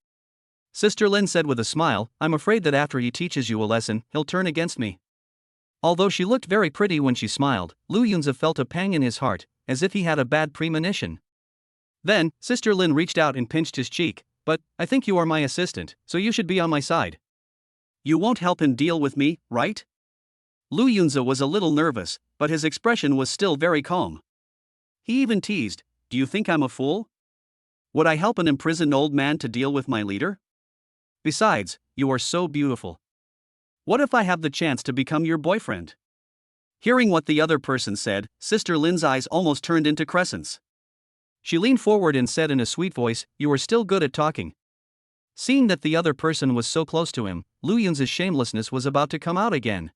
Sister Lin said with a smile, "I'm afraid that after he teaches you a lesson, he'll turn against me." Although she looked very pretty when she smiled, Lu Yunzi felt a pang in his heart, as if he had a bad premonition. Then, Sister Lin reached out and pinched his cheek, "But, I think you are my assistant, so you should be on my side. You won't help him deal with me, right?" Lu Yunzi was a little nervous, but his expression was still very calm. He even teased, "Do you think I'm a fool? Would I help an imprisoned old man to deal with my leader? Besides, you are so beautiful. What if I have the chance to become your boyfriend?" Hearing what the other person said, Sister Lin's eyes almost turned into crescents. She leaned forward and said in a sweet voice, "You are still good at talking." Seeing that the other person was so close to him, Lu Yunzi's shamelessness was about to come out again.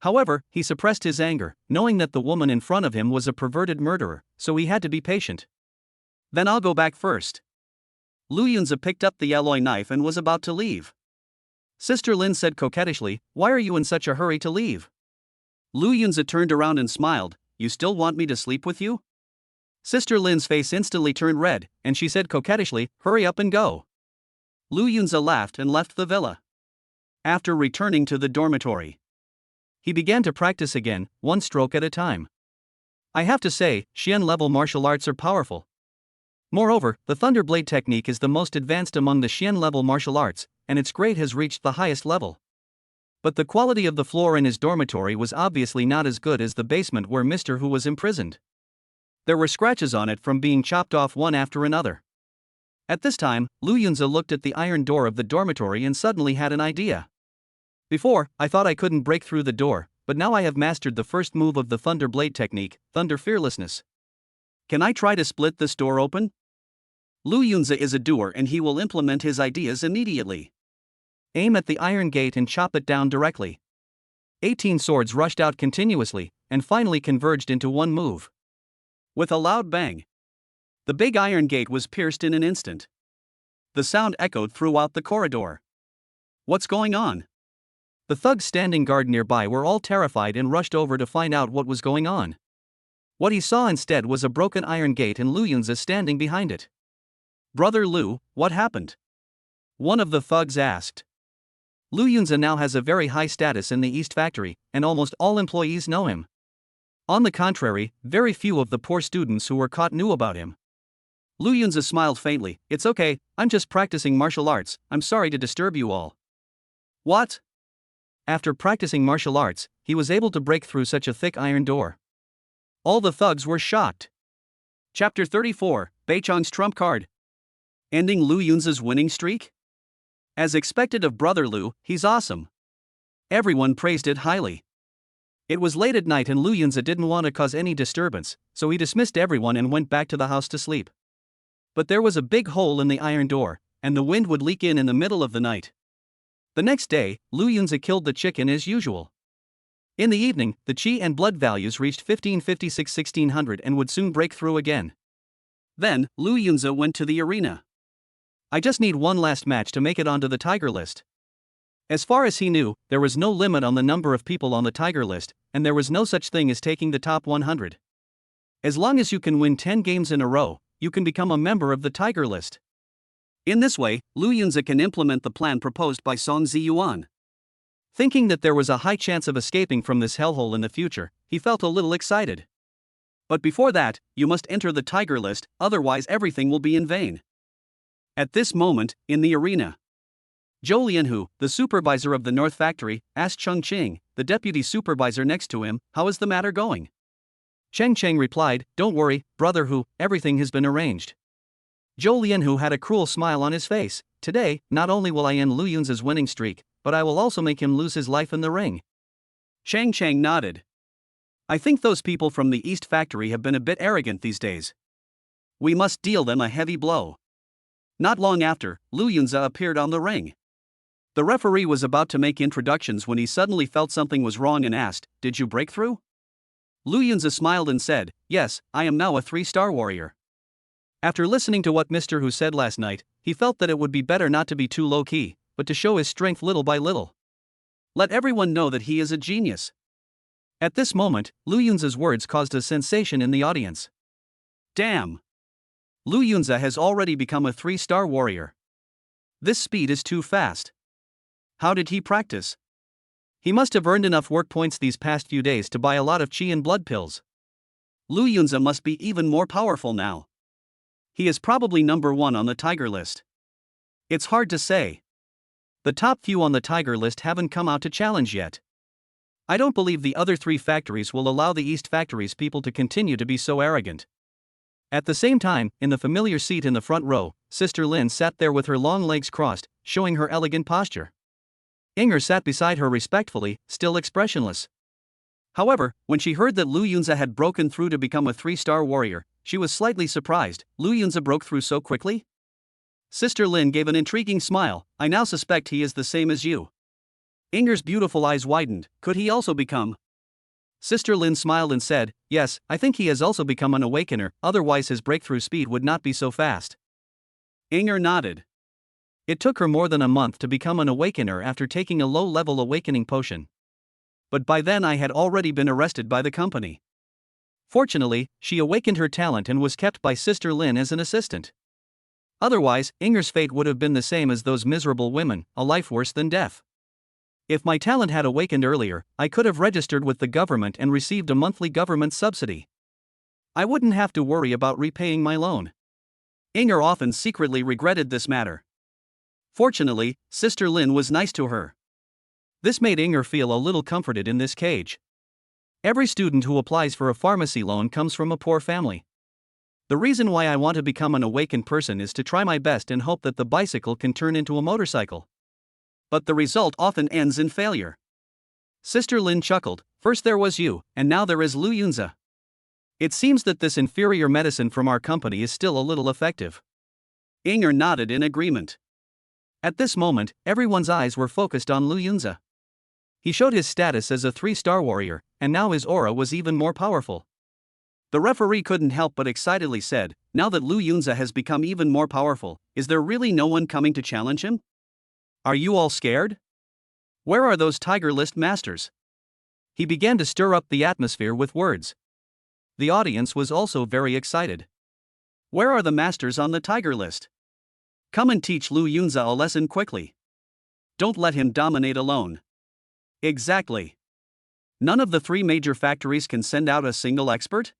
However, he suppressed his anger, knowing that the woman in front of him was a perverted murderer, so he had to be patient. "Then I'll go back first." Lu Yunzi picked up the alloy knife and was about to leave. Sister Lin said coquettishly, "Why are you in such a hurry to leave?" Lu Yunzi turned around and smiled, "You still want me to sleep with you?" Sister Lin's face instantly turned red, and she said coquettishly, "Hurry up and go." Lu Yunzi laughed and left the villa. After returning to the dormitory, he began to practice again, one stroke at a time. I have to say, Xian-level martial arts are powerful. Moreover, the Thunderblade technique is the most advanced among the Xian-level martial arts, and its grade has reached the highest level. But the quality of the floor in his dormitory was obviously not as good as the basement where Mr. Hu was imprisoned. There were scratches on it from being chopped off one after another. At this time, Lu Yunzi looked at the iron door of the dormitory and suddenly had an idea. Before, I thought I couldn't break through the door, but now I have mastered the first move of the Thunderblade technique, Thunder Fearlessness. Can I try to split this door open? Lu Yunzi is a doer and he will implement his ideas immediately. Aim at the iron gate and chop it down directly. 18 swords rushed out continuously, and finally converged into one move. With a loud bang, the big iron gate was pierced in an instant. The sound echoed throughout the corridor. What's going on? The thugs standing guard nearby were all terrified and rushed over to find out what was going on. What he saw instead was a broken iron gate and Lu Yunzi standing behind it. "Brother Lu, what happened?" one of the thugs asked. Lu Yunzi now has a very high status in the East Factory, and almost all employees know him. On the contrary, very few of the poor students who were caught knew about him. Lu Yunzi smiled faintly, "It's okay, I'm just practicing martial arts, I'm sorry to disturb you all." What? After practicing martial arts, he was able to break through such a thick iron door. All the thugs were shocked. Chapter 34, Beichong's Trump Card. Ending Lu Yunzi's winning streak? As expected of Brother Lu, he's awesome. Everyone praised it highly. It was late at night and Lu Yunza didn't want to cause any disturbance, so he dismissed everyone and went back to the house to sleep. But there was a big hole in the iron door, and the wind would leak in the middle of the night. The next day, Lu Yunza killed the chicken as usual. In the evening, the qi and blood values reached 1556-1600 and would soon break through again. Then, Lu Yunza went to the arena. I just need one last match to make it onto the tiger list. As far as he knew, there was no limit on the number of people on the tiger list, and there was no such thing as taking the top 100. As long as you can win 10 games in a row, you can become a member of the tiger list. In this way, Lu Yunza can implement the plan proposed by Song Ziyuan. Thinking that there was a high chance of escaping from this hellhole in the future, he felt a little excited. But before that, you must enter the tiger list, otherwise everything will be in vain. At this moment, in the arena, Zhou Lianhu, the supervisor of the North Factory, asked Cheng Qing, the deputy supervisor next to him, how is the matter going? Cheng Cheng replied, don't worry, brother Hu, everything has been arranged. Zhou Lianhu had a cruel smile on his face. Today, not only will I end Lu Yunza's winning streak, but I will also make him lose his life in the ring. Cheng Cheng nodded. I think those people from the East Factory have been a bit arrogant these days. We must deal them a heavy blow. Not long after, Lu Yunza appeared on the ring. The referee was about to make introductions when he suddenly felt something was wrong and asked, did you break through? Lu Yunza smiled and said, yes, I am now a 3-star warrior. After listening to what Mr. Hu said last night, he felt that it would be better not to be too low-key, but to show his strength little by little. Let everyone know that he is a genius. At this moment, Lu Yunza's words caused a sensation in the audience. Damn! Lu Yunza has already become a 3-star warrior. This speed is too fast. How did he practice? He must have earned enough work points these past few days to buy a lot of qi and blood pills. Lu Yunza must be even more powerful now. He is probably number 1 on the tiger list. It's hard to say. The top few on the tiger list haven't come out to challenge yet. I don't believe the other 3 factories will allow the East Factory's people to continue to be so arrogant. At the same time, in the familiar seat in the front row, Sister Lin sat there with her long legs crossed, showing her elegant posture. Inger sat beside her respectfully, still expressionless. However, when she heard that Lu Yunza had broken through to become a 3-star warrior, she was slightly surprised. Lu Yunza broke through so quickly? Sister Lin gave an intriguing smile. I now suspect he is the same as you. Inger's beautiful eyes widened. Could he also become? Sister Lin smiled and said, yes, I think he has also become an awakener, otherwise his breakthrough speed would not be so fast. Inger nodded. It took her more than a month to become an awakener after taking a low-level awakening potion. But by then I had already been arrested by the company. Fortunately, she awakened her talent and was kept by Sister Lin as an assistant. Otherwise, Inger's fate would have been the same as those miserable women, a life worse than death. If my talent had awakened earlier, I could have registered with the government and received a monthly government subsidy. I wouldn't have to worry about repaying my loan. Inger often secretly regretted this matter. Fortunately, Sister Lin was nice to her. This made Inger feel a little comforted in this cage. Every student who applies for a pharmacy loan comes from a poor family. The reason why I want to become an awakened person is to try my best and hope that the bicycle can turn into a motorcycle. But the result often ends in failure. Sister Lin chuckled, first there was you, and now there is Lu Yunza. It seems that this inferior medicine from our company is still a little effective. Inger nodded in agreement. At this moment, everyone's eyes were focused on Lu Yunza. He showed his status as a 3-star warrior, and now his aura was even more powerful. The referee couldn't help but excitedly said, now that Lu Yunza has become even more powerful, is there really no one coming to challenge him? Are you all scared? Where are those tiger list masters? He began to stir up the atmosphere with words. The audience was also very excited. Where are the masters on the tiger list? Come and teach Lu Yunza a lesson quickly. Don't let him dominate alone. Exactly. None of the 3 major factories can send out a single expert?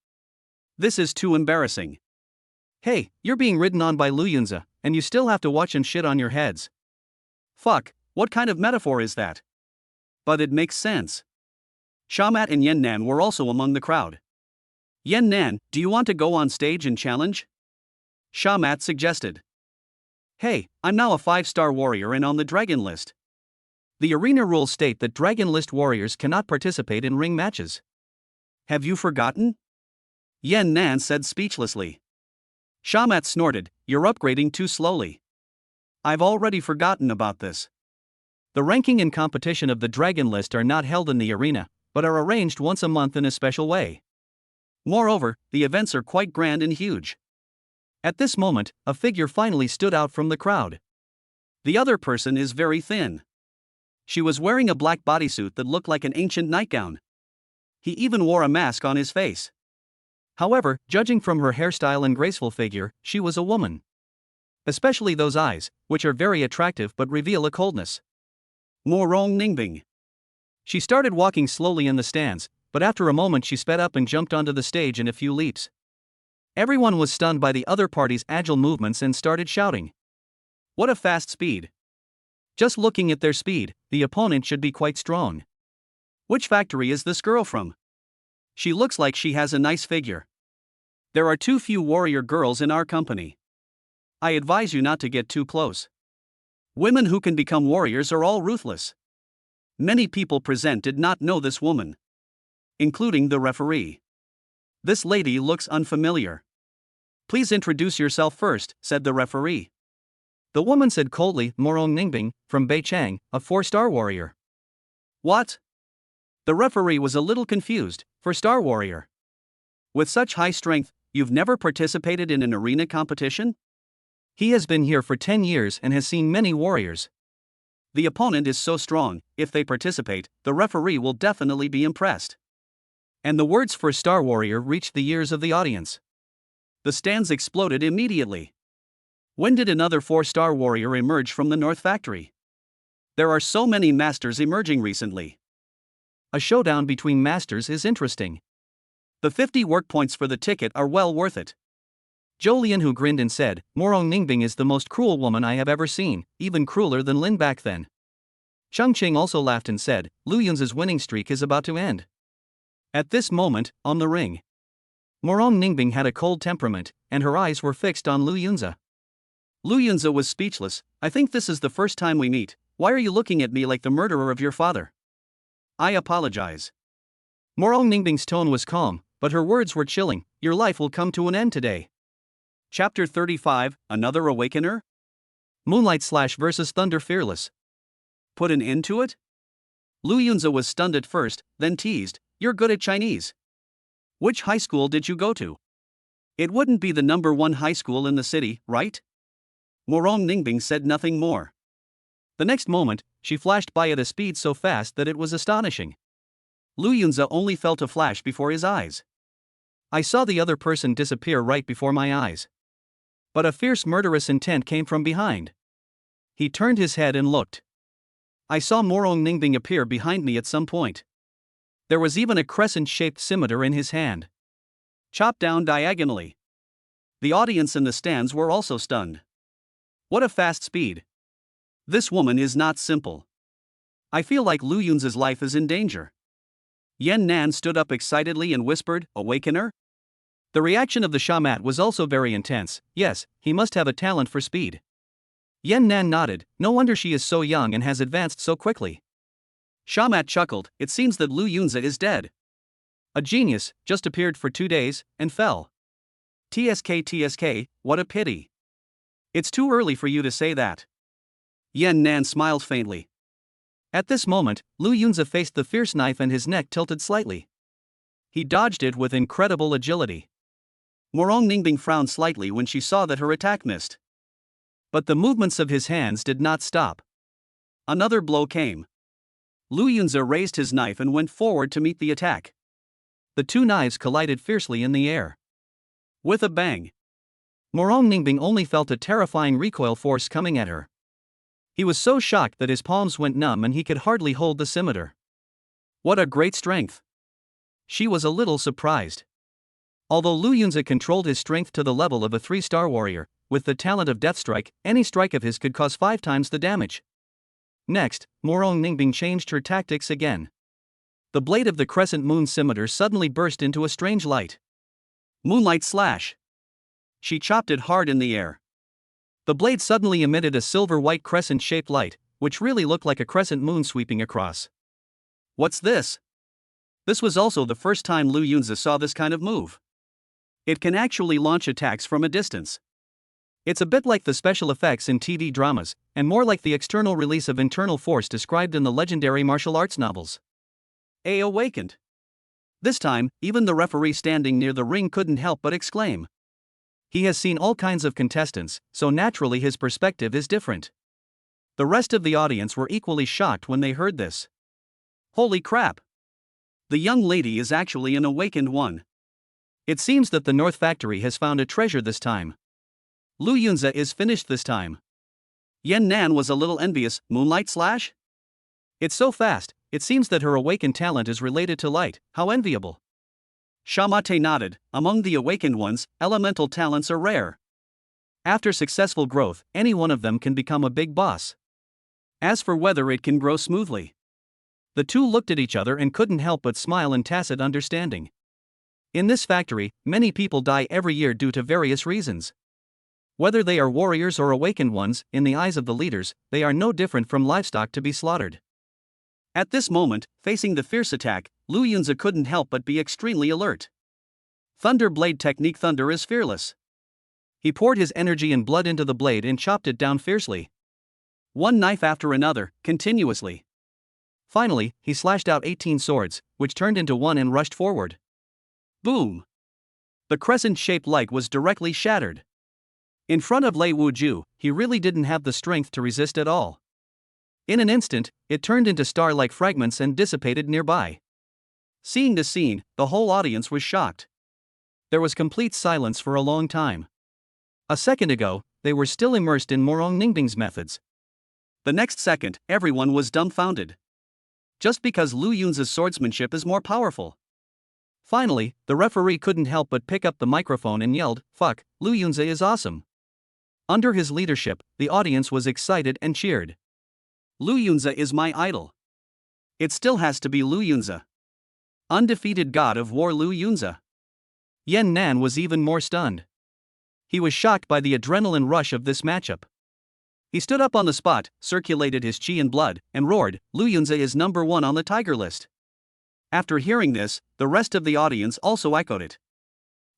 This is too embarrassing. Hey, you're being ridden on by Lu Yunza, and you still have to watch him shit on your heads. Fuck, what kind of metaphor is that? But it makes sense. Shamat and Yan Nan were also among the crowd. Yan Nan, do you want to go on stage and challenge? Shamat suggested. Hey, I'm now a 5-star warrior and on the dragon list. The arena rules state that Dragon List warriors cannot participate in ring matches. Have you forgotten? Yan Nan said speechlessly. Shamat snorted, you're upgrading too slowly. I've already forgotten about this. The ranking and competition of the Dragon List are not held in the arena, but are arranged once a month in a special way. Moreover, the events are quite grand and huge. At this moment, a figure finally stood out from the crowd. The other person is very thin. She was wearing a black bodysuit that looked like an ancient nightgown. He even wore a mask on his face. However, judging from her hairstyle and graceful figure, she was a woman. Especially those eyes, which are very attractive but reveal a coldness. Morong Ningbing. She started walking slowly in the stands, but after a moment she sped up and jumped onto the stage in a few leaps. Everyone was stunned by the other party's agile movements and started shouting. What a fast speed! Just looking at their speed, the opponent should be quite strong. Which factory is this girl from? She looks like she has a nice figure. There are too few warrior girls in our company. I advise you not to get too close. Women who can become warriors are all ruthless. Many people present did not know this woman, including the referee. This lady looks unfamiliar. Please introduce yourself first, said the referee. The woman said coldly, Morong Ningbing, from Beichang, a 4-star warrior. What? The referee was a little confused. 4-star warrior. With such high strength, you've never participated in an arena competition? He has been here for 10 years and has seen many warriors. The opponent is so strong, if they participate, the referee will definitely be impressed. And the words 4-star warrior reached the ears of the audience. The stands exploded immediately. When did another 4-star warrior emerge from the North Factory? There are so many masters emerging recently. A showdown between masters is interesting. The 50 work points for the ticket are well worth it. Zhou Lianhu grinned and said, Morong Ningbing is the most cruel woman I have ever seen, even crueler than Lin back then. Cheng Qing also laughed and said, Lu Yun's winning streak is about to end. At this moment, on the ring, Morong Ningbing had a cold temperament, and her eyes were fixed on Lu Yunza. Lu Yunza was speechless. I think this is the first time we meet. Why are you looking at me like the murderer of your father? I apologize. Morong Ningbing's tone was calm, but her words were chilling. Your life will come to an end today. Chapter 35, Another Awakener? Moonlight Slash vs Thunder Fearless. Put an end to it? Lu Yunza was stunned at first, then teased, you're good at Chinese. Which high school did you go to? It wouldn't be the number 1 high school in the city, right? Morong Ningbing said nothing more. The next moment, she flashed by at a speed so fast that it was astonishing. Lu Yunza only felt a flash before his eyes. I saw the other person disappear right before my eyes. But a fierce murderous intent came from behind. He turned his head and looked. I saw Morong Ningbing appear behind me at some point. There was even a crescent-shaped scimitar in his hand. Chopped down diagonally. The audience in the stands were also stunned. What a fast speed. This woman is not simple. I feel like Lu Yun's life is in danger. Yan Nan stood up excitedly and whispered, Awakener? The reaction of the shamat was also very intense. Yes, he must have a talent for speed. Yan Nan nodded, no wonder she is so young and has advanced so quickly. Shamat chuckled, it seems that Lu Yunza is dead. A genius, just appeared for 2 days, and fell. TSK, what a pity. It's too early for you to say that. Yan Nan smiled faintly. At this moment, Lu Yunza faced the fierce knife and his neck tilted slightly. He dodged it with incredible agility. Morong Ningbing frowned slightly when she saw that her attack missed. But the movements of his hands did not stop. Another blow came. Lu Yunza raised his knife and went forward to meet the attack. The 2 knives collided fiercely in the air. With a bang, Morong Ningbing only felt a terrifying recoil force coming at her. He was so shocked that his palms went numb and he could hardly hold the scimitar. What a great strength! She was a little surprised. Although Lu Yunza controlled his strength to the level of a 3-star warrior, with the talent of Death Strike, any strike of his could cause 5 times the damage. Next, Morong Ningbing changed her tactics again. The blade of the crescent moon scimitar suddenly burst into a strange light. Moonlight Slash. She chopped it hard in the air. The blade suddenly emitted a silver-white crescent-shaped light, which really looked like a crescent moon sweeping across. What's this? This was also the first time Lu Yunzi saw this kind of move. It can actually launch attacks from a distance. It's a bit like the special effects in TV dramas, and more like the external release of internal force described in the legendary martial arts novels. A awakened. This time, even the referee standing near the ring couldn't help but exclaim. He has seen all kinds of contestants, so naturally his perspective is different. The rest of the audience were equally shocked when they heard this. Holy crap! The young lady is actually an awakened one. It seems that the North Factory has found a treasure this time. Lu Yunzi is finished this time. Yan Nan was a little envious. Moonlight slash? It's so fast, it seems that her awakened talent is related to light. How enviable. Shamate nodded. Among the awakened ones, elemental talents are rare. After successful growth, any one of them can become a big boss. As for whether it can grow smoothly, the two looked at each other and couldn't help but smile in tacit understanding. In this factory, many people die every year due to various reasons. Whether they are warriors or awakened ones, in the eyes of the leaders, they are no different from livestock to be slaughtered. At this moment, facing the fierce attack, Lu Yunzi couldn't help but be extremely alert. Thunder blade technique. Thunder is fearless. He poured his energy and blood into the blade and chopped it down fiercely. One knife after another, continuously. Finally, he slashed out 18 swords, which turned into one and rushed forward. Boom! The crescent-shaped light was directly shattered. In front of Lei Wuju, he really didn't have the strength to resist at all. In an instant, it turned into star-like fragments and dissipated nearby. Seeing this scene, the whole audience was shocked. There was complete silence for a long time. A second ago, they were still immersed in Morong Ningbing's methods. The next second, everyone was dumbfounded. Just because Lu Yunzi's swordsmanship is more powerful. Finally, the referee couldn't help but pick up the microphone and yelled, "Fuck, Lu Yunzi is awesome." Under his leadership, the audience was excited and cheered. Lu Yunzi is my idol. It still has to be Lu Yunzi. Undefeated god of war Lu Yunzi. Yan Nan was even more stunned. He was shocked by the adrenaline rush of this matchup. He stood up on the spot, circulated his chi and blood, and roared, "Lu Yunzi is number one on the tiger list." After hearing this, the rest of the audience also echoed it.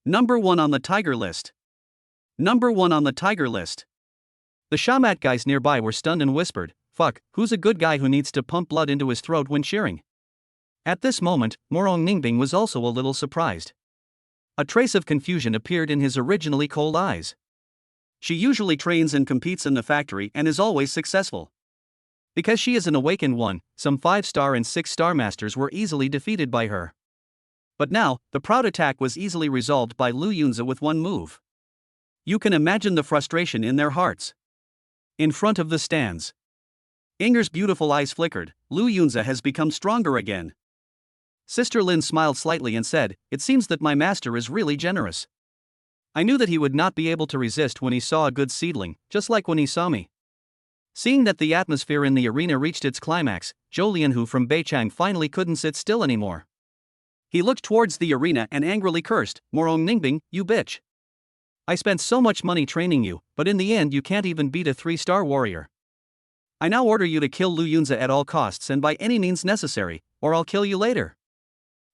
Number one on the tiger list. Number one on the tiger list. The Shamat guys nearby were stunned and whispered, "Fuck, who's a good guy who needs to pump blood into his throat when cheering?" At this moment, Morong Ningbing was also a little surprised. A trace of confusion appeared in his originally cold eyes. She usually trains and competes in the factory and is always successful. Because she is an awakened one, some 5-star and 6-star masters were easily defeated by her. But now, the proud attack was easily resolved by Lu Yunzi with one move. You can imagine the frustration in their hearts. In front of the stands, Inger's beautiful eyes flickered. Lu Yunzi has become stronger again. Sister Lin smiled slightly and said, "It seems that my master is really generous. I knew that he would not be able to resist when he saw a good seedling, just like when he saw me." Seeing that the atmosphere in the arena reached its climax, Zhou Lianhu from Beichang finally couldn't sit still anymore. He looked towards the arena and angrily cursed, "Morong Ningbing, you bitch. I spent so much money training you, but in the end you can't even beat a 3-star warrior. I now order you to kill Lu Yunzi at all costs and by any means necessary, or I'll kill you later."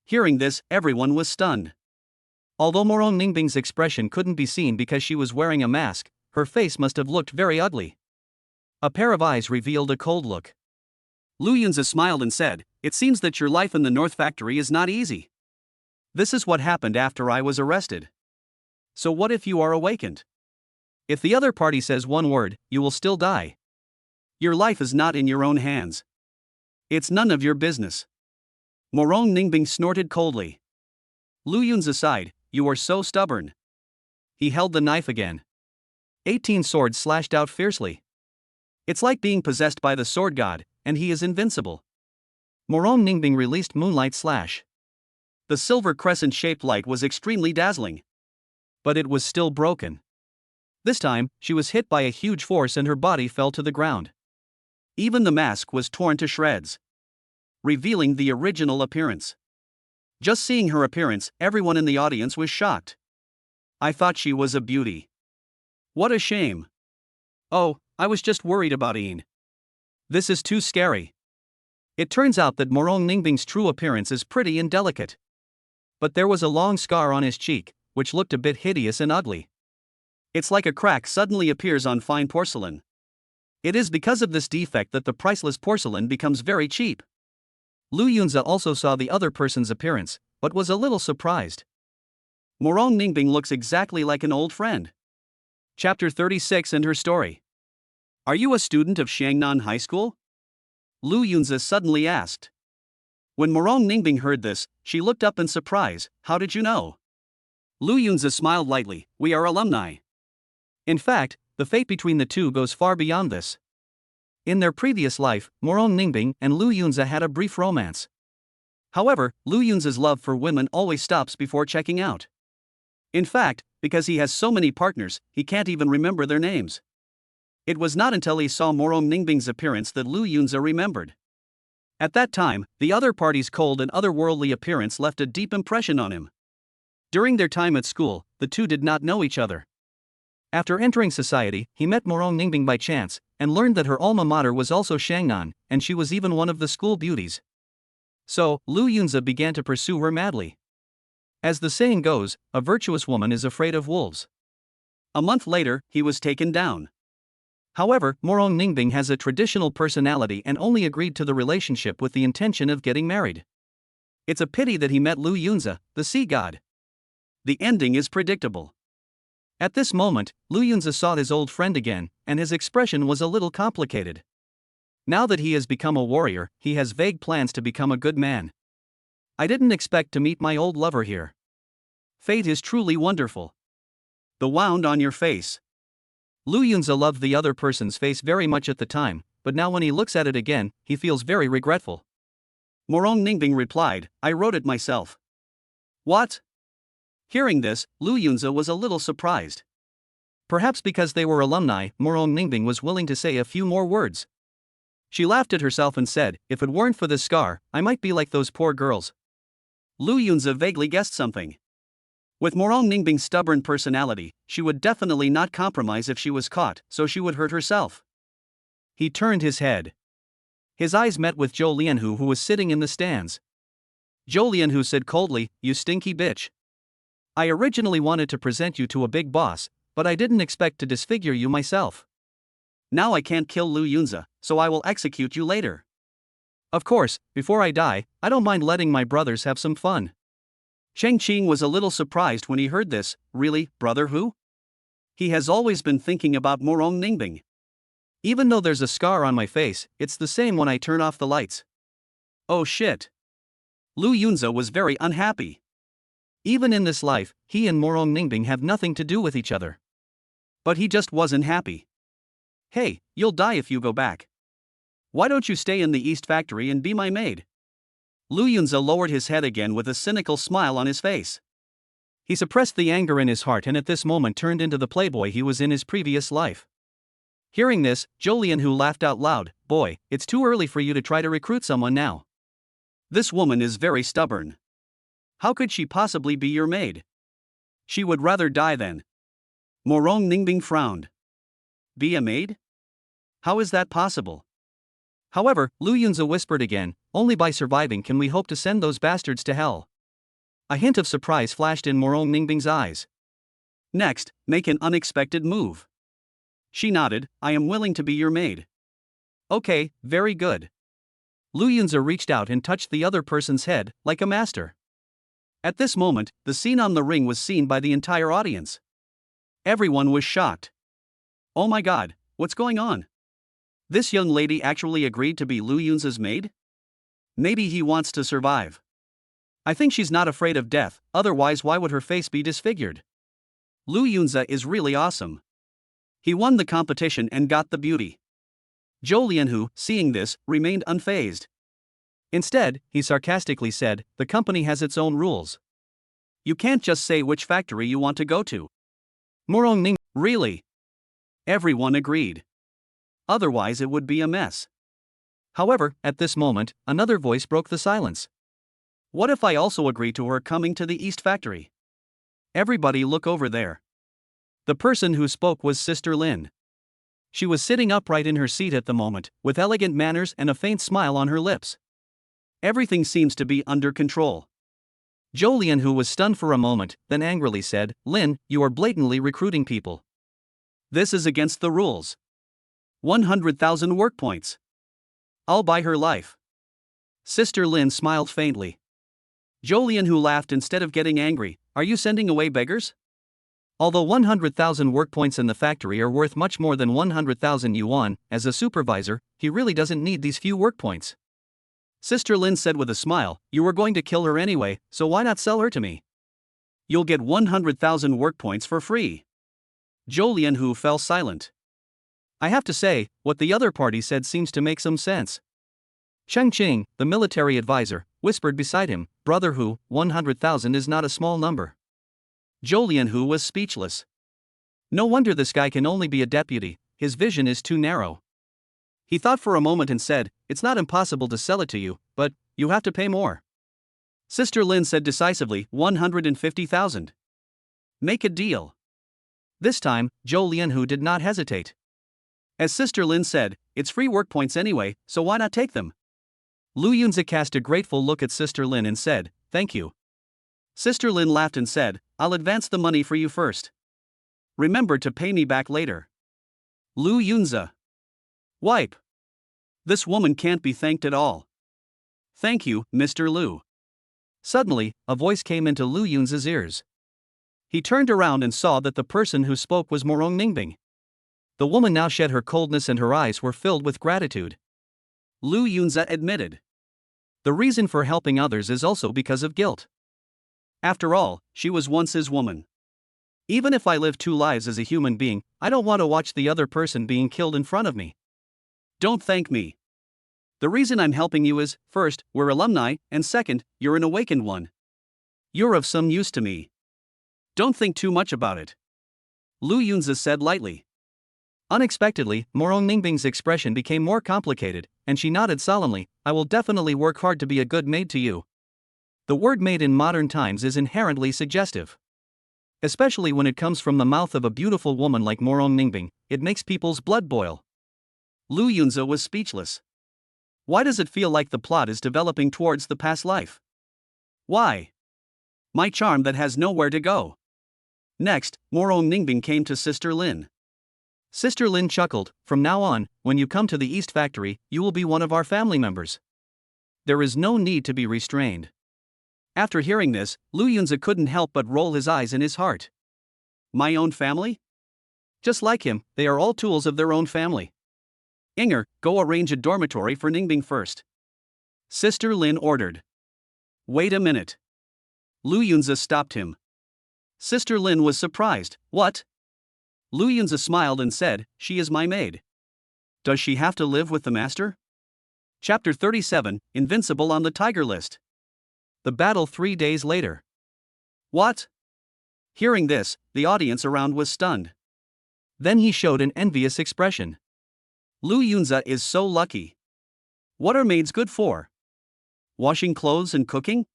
Hearing this, everyone was stunned. Although Morong Ningbing's expression couldn't be seen because she was wearing a mask, her face must have looked very ugly. A pair of eyes revealed a cold look. Lu Yunzi smiled and said, "It seems that your life in the North Factory is not easy. This is what happened after I was arrested. So what if you are awakened? If the other party says one word, you will still die. Your life is not in your own hands. It's none of your business." Morong Ningbing snorted coldly. Lu Yunzi sighed, "You are so stubborn." He held the knife again. 18 swords slashed out fiercely. It's like being possessed by the sword god, and he is invincible. Morong Ningbing released Moonlight Slash. The silver crescent-shaped light was extremely dazzling. But it was still broken. This time, she was hit by a huge force and her body fell to the ground. Even the mask was torn to shreds, revealing the original appearance. Just seeing her appearance, everyone in the audience was shocked. "I thought she was a beauty. What a shame. Oh, I was just worried about Ian." This is too scary. It turns out that Morong Ningbing's true appearance is pretty and delicate. But there was a long scar on his cheek, which looked a bit hideous and ugly. It's like a crack suddenly appears on fine porcelain. It is because of this defect that the priceless porcelain becomes very cheap. Lu Yunze also saw the other person's appearance, but was a little surprised. Morong Ningbing looks exactly like an old friend. Chapter 36 and her story. Are you a student of Xiangnan High School? Lu Yunze suddenly asked. When Morong Ningbing heard this, she looked up in surprise. How did you know? Lu Yunze smiled lightly. We are alumni. In fact, the fate between the two goes far beyond this. In their previous life, Morong Ningbing and Lu Yunze had a brief romance. However, Lu Yunze's love for women always stops before checking out. In fact, because he has so many partners, he can't even remember their names. It was not until he saw Morong Ningbing's appearance that Lu Yunze remembered. At that time, the other party's cold and otherworldly appearance left a deep impression on him. During their time at school, the two did not know each other. After entering society, he met Morong Ningbing by chance, and learned that her alma mater was also Xiangnan, and she was even one of the school beauties. So, Lu Yunze began to pursue her madly. As the saying goes, a virtuous woman is afraid of wolves. A month later, he was taken down. However, Morong Ningbing has a traditional personality and only agreed to the relationship with the intention of getting married. It's a pity that he met Lu Yunze, the sea god. The ending is predictable. At this moment, Lu Yunze saw his old friend again, and his expression was a little complicated. Now that he has become a warrior, he has vague plans to become a good man. I didn't expect to meet my old lover here. Fate is truly wonderful. The wound on your face. Lu Yunze loved the other person's face very much at the time, but now when he looks at it again, he feels very regretful. Morong Ningbing replied, I wrote it myself. What? Hearing this, Lu Yunze was a little surprised. Perhaps because they were alumni, Morong Ningbing was willing to say a few more words. She laughed at herself and said, if it weren't for this scar, I might be like those poor girls. Lu Yunze vaguely guessed something. With Morong Ningbing's stubborn personality, she would definitely not compromise if she was caught, so she would hurt herself. He turned his head. His eyes met with Zhou Lianhu, who was sitting in the stands. Zhou Lianhu said coldly, you stinky bitch. I originally wanted to present you to a big boss, but I didn't expect to disfigure you myself. Now I can't kill Lu Yunze, so I will execute you later. Of course, before I die, I don't mind letting my brothers have some fun. Cheng Qing was a little surprised when he heard this. Really, brother who? He has always been thinking about Morong Ningbing. Even though there's a scar on my face, it's the same when I turn off the lights. Oh shit. Lu Yunze was very unhappy. Even in this life, he and Morong Ningbing have nothing to do with each other. But he just wasn't happy. Hey, you'll die if you go back. Why don't you stay in the East Factory and be my maid? Lu Yunze lowered his head again with a cynical smile on his face. He suppressed the anger in his heart and at this moment turned into the playboy he was in his previous life. Hearing this, Zhou Lianhu laughed out loud. Boy, it's too early for you to try to recruit someone now. This woman is very stubborn. How could she possibly be your maid? She would rather die than. Morong Ningbing frowned. Be a maid? How is that possible? However, Lu Yunze whispered again, only by surviving can we hope to send those bastards to hell. A hint of surprise flashed in Morong Ningbing's eyes. Next, make an unexpected move. She nodded, I am willing to be your maid. Okay, very good. Lu Yunze reached out and touched the other person's head, like a master. At this moment, the scene on the ring was seen by the entire audience. Everyone was shocked. Oh my god, what's going on? This young lady actually agreed to be Lu Yunze's maid? Maybe he wants to survive. I think she's not afraid of death, otherwise why would her face be disfigured? Lu Yunze is really awesome. He won the competition and got the beauty. Zhou Lianhu, seeing this, remained unfazed. Instead, he sarcastically said, the company has its own rules. You can't just say which factory you want to go to. Morong Ning, really? Everyone agreed. Otherwise it would be a mess. However, at this moment, another voice broke the silence. What if I also agree to her coming to the East Factory? Everybody look over there. The person who spoke was Sister Lin. She was sitting upright in her seat at the moment, with elegant manners and a faint smile on her lips. Everything seems to be under control. Jolien, who was stunned for a moment, then angrily said, "Lin, you are blatantly recruiting people. This is against the rules. 100,000 work points. I'll buy her life." Sister Lin smiled faintly. Jolien, who laughed instead of getting angry, "Are you sending away beggars?" Although 100,000 work points in the factory are worth much more than 100,000 yuan, as a supervisor, he really doesn't need these few work points. Sister Lin said with a smile, "You were going to kill her anyway, so why not sell her to me? You'll get 100,000 work points for free." Jolien, who fell silent. I have to say, what the other party said seems to make some sense. Cheng Qing, the military advisor, whispered beside him, "Brother Hu, 100,000 is not a small number." Jolien, who was speechless. No wonder this guy can only be a deputy, his vision is too narrow. He thought for a moment and said, "It's not impossible to sell it to you, but you have to pay more." Sister Lin said decisively, 150,000. Make a deal. This time, Jolien, who did not hesitate. As Sister Lin said, "It's free work points anyway, so why not take them?" Lu Yunzi cast a grateful look at Sister Lin and said, "Thank you." Sister Lin laughed and said, "I'll advance the money for you first. Remember to pay me back later." Lu Yunzi. Wipe. This woman can't be thanked at all. "Thank you, Mr. Lu." Suddenly, a voice came into Lu Yunzi's ears. He turned around and saw that the person who spoke was Morong Ningbing. The woman now shed her coldness and her eyes were filled with gratitude. Lu Yunzi admitted. The reason for helping others is also because of guilt. After all, she was once his woman. Even if I live 2 lives as a human being, I don't want to watch the other person being killed in front of me. Don't thank me. The reason I'm helping you is, first, we're alumni, and second, you're an awakened one. You're of some use to me. Don't think too much about it. Lu Yunzi said lightly. Unexpectedly, Morong Ningbing's expression became more complicated, and she nodded solemnly, "I will definitely work hard to be a good maid to you." The word maid in modern times is inherently suggestive. Especially when it comes from the mouth of a beautiful woman like Morong Ningbing, it makes people's blood boil. Lu Yunzi was speechless. Why does it feel like the plot is developing towards the past life? Why? My charm that has nowhere to go. Next, Morong Ningbing came to Sister Lin. Sister Lin chuckled, "From now on, when you come to the East Factory, you will be one of our family members. There is no need to be restrained." After hearing this, Lu Yunzi couldn't help but roll his eyes in his heart. My own family? Just like him, they are all tools of their own family. Inger, go arrange a dormitory for Ningbing first. Sister Lin ordered. Wait a minute. Lu Yunzi stopped him. Sister Lin was surprised. What? Lu Yunzi smiled and said, "She is my maid." Does she have to live with the master? Chapter 37, Invincible on the Tiger List. The battle 3 days later. What? Hearing this, the audience around was stunned. Then he showed an envious expression. Lu Yunzi is so lucky. What are maids good for? Washing clothes and cooking?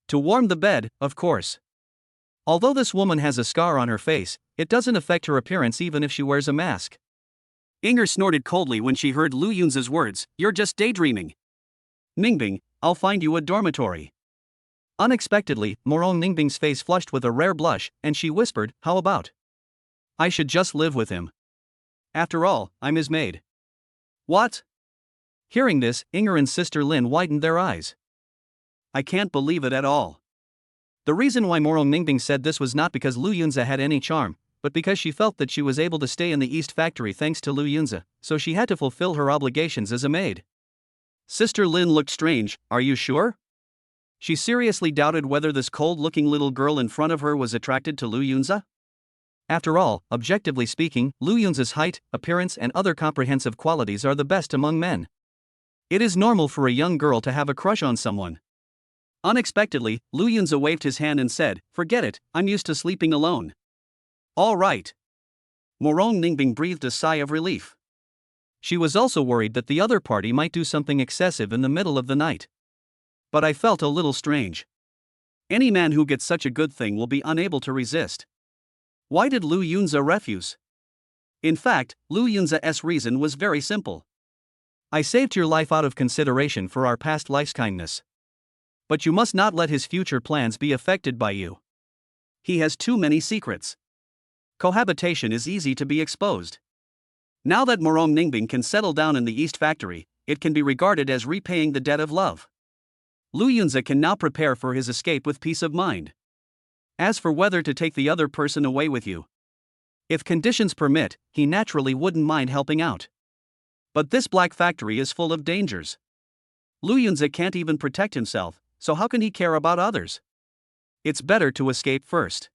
To warm the bed, of course. Although this woman has a scar on her face, it doesn't affect her appearance even if she wears a mask. Inger snorted coldly when she heard Lu Yunzi's words, "You're just daydreaming." Ningbing, I'll find you a dormitory. Unexpectedly, Morong Ningbing's face flushed with a rare blush, and she whispered, "How about? I should just live with him. After all, I'm his maid." What? Hearing this, Inger and Sister Lin widened their eyes. I can't believe it at all. The reason why Morong Ningbing said this was not because Lu Yunzi had any charm, but because she felt that she was able to stay in the East Factory thanks to Lu Yunzi, so she had to fulfill her obligations as a maid. Sister Lin looked strange. Are you sure? She seriously doubted whether this cold-looking little girl in front of her was attracted to Lu Yunzi. After all, objectively speaking, Lu Yunzi's height, appearance and other comprehensive qualities are the best among men. It is normal for a young girl to have a crush on someone. Unexpectedly, Lu Yunzi waved his hand and said, "Forget it, I'm used to sleeping alone." All right. Morong Ningbing breathed a sigh of relief. She was also worried that the other party might do something excessive in the middle of the night. But I felt a little strange. Any man who gets such a good thing will be unable to resist. Why did Lu Yunzi refuse? In fact, Lu Yunza's reason was very simple. I saved your life out of consideration for our past life's kindness. But you must not let his future plans be affected by you. He has too many secrets. Cohabitation is easy to be exposed. Now that Morong Ningbing can settle down in the East Factory, it can be regarded as repaying the debt of love. Lu Yunza can now prepare for his escape with peace of mind. As for whether to take the other person away with you, if conditions permit, he naturally wouldn't mind helping out. But this black factory is full of dangers. Lu Yunza can't even protect himself, so how can he care about others? It's better to escape first.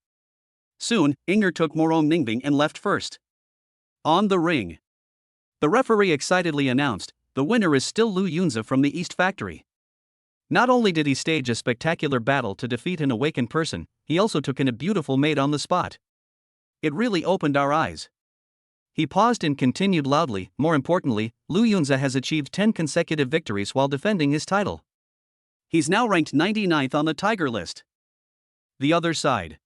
Soon, Inger took Morong Ningbing and left first. On the ring, the referee excitedly announced, the winner is still Lu Yunza from the East Factory. Not only did he stage a spectacular battle to defeat an awakened person, he also took in a beautiful maid on the spot. It really opened our eyes. He paused and continued loudly, more importantly, Lu Yunza has achieved 10 consecutive victories while defending his title. He's now ranked 99th on the Tiger list. The other side.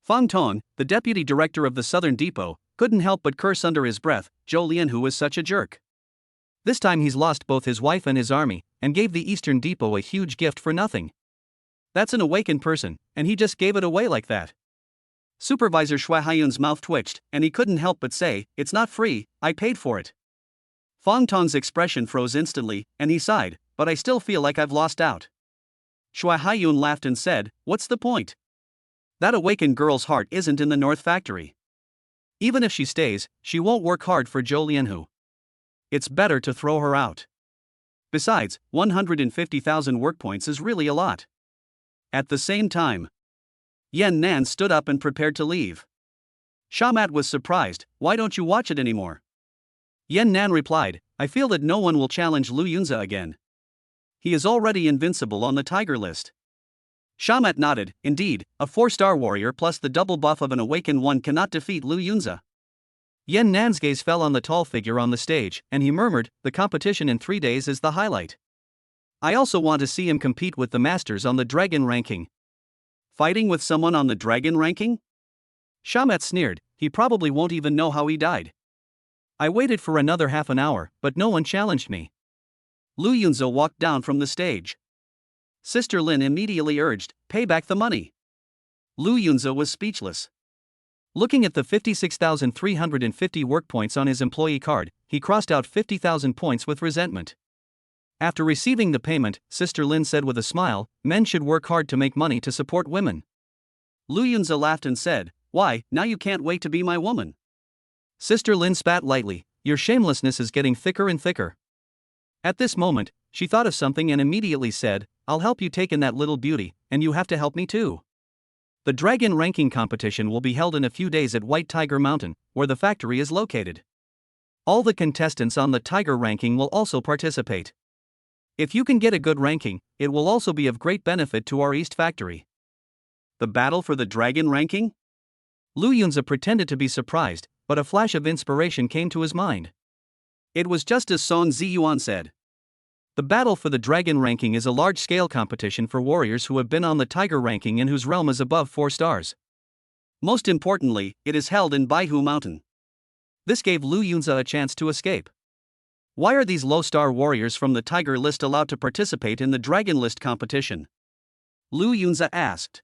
Fang Tong, the deputy director of the Southern Depot, couldn't help but curse under his breath, Zhou Lian who was such a jerk. This time he's lost both his wife and his army, and gave the Eastern Depot a huge gift for nothing. That's an awakened person, and he just gave it away like that. Supervisor Shui Haiyun's mouth twitched, and he couldn't help but say, it's not free, I paid for it. Fang Tong's expression froze instantly, and he sighed, but I still feel like I've lost out. Shui Haiyun laughed and said, what's the point? That awakened girl's heart isn't in the North Factory. Even if she stays, she won't work hard for Zhou Lianhu. It's better to throw her out. Besides, 150,000 work points is really a lot. At the same time, Yan Nan stood up and prepared to leave. Shamat was surprised, why don't you watch it anymore? Yan Nan replied, I feel that no one will challenge Lu Yunza again. He is already invincible on the Tiger list. Shamat nodded, indeed, a 4-star warrior plus the double buff of an awakened one cannot defeat Lu Yunza. Yan Nan's gaze fell on the tall figure on the stage, and he murmured, the competition in 3 days is the highlight. I also want to see him compete with the masters on the dragon ranking. Fighting with someone on the dragon ranking? Shamat sneered, he probably won't even know how he died. I waited for another half an hour, but no one challenged me. Lu Yunza walked down from the stage. Sister Lin immediately urged, pay back the money. Lu Yunza was speechless. Looking at the 56,350 work points on his employee card, he crossed out 50,000 points with resentment. After receiving the payment, Sister Lin said with a smile, men should work hard to make money to support women. Lu Yunza laughed and said, why, now you can't wait to be my woman. Sister Lin spat lightly, your shamelessness is getting thicker and thicker. At this moment, she thought of something and immediately said, I'll help you take in that little beauty, and you have to help me too. The dragon ranking competition will be held in a few days at White Tiger Mountain, where the factory is located. All the contestants on the Tiger ranking will also participate. If you can get a good ranking, it will also be of great benefit to our East Factory. The battle for the dragon ranking? Lu Yunza pretended to be surprised, but a flash of inspiration came to his mind. It was just as Song Ziyuan said. The battle for the dragon ranking is a large-scale competition for warriors who have been on the Tiger ranking and whose realm is above 4 stars. Most importantly, it is held in Baihu Mountain. This gave Lu Yunza a chance to escape. Why are these low-star warriors from the Tiger list allowed to participate in the Dragon list competition? Lu Yunza asked.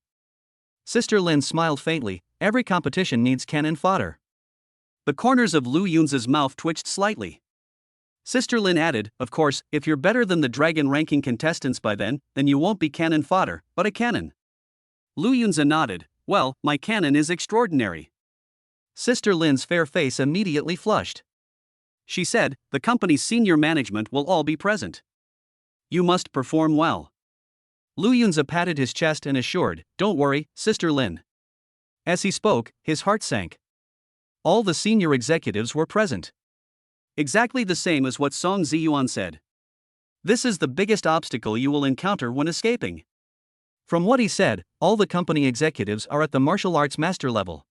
Sister Lin smiled faintly, every competition needs cannon fodder. The corners of Lu Yunza's mouth twitched slightly. Sister Lin added, of course, if you're better than the Dragon ranking contestants by then you won't be cannon fodder, but a cannon. Lu Yunza nodded, well, my cannon is extraordinary. Sister Lin's fair face immediately flushed. She said, the company's senior management will all be present. You must perform well. Lu Yunza patted his chest and assured, don't worry, Sister Lin. As he spoke, his heart sank. All the senior executives were present. Exactly the same as what Song Ziyuan said. This is the biggest obstacle you will encounter when escaping. From what he said, all the company executives are at the martial arts master level.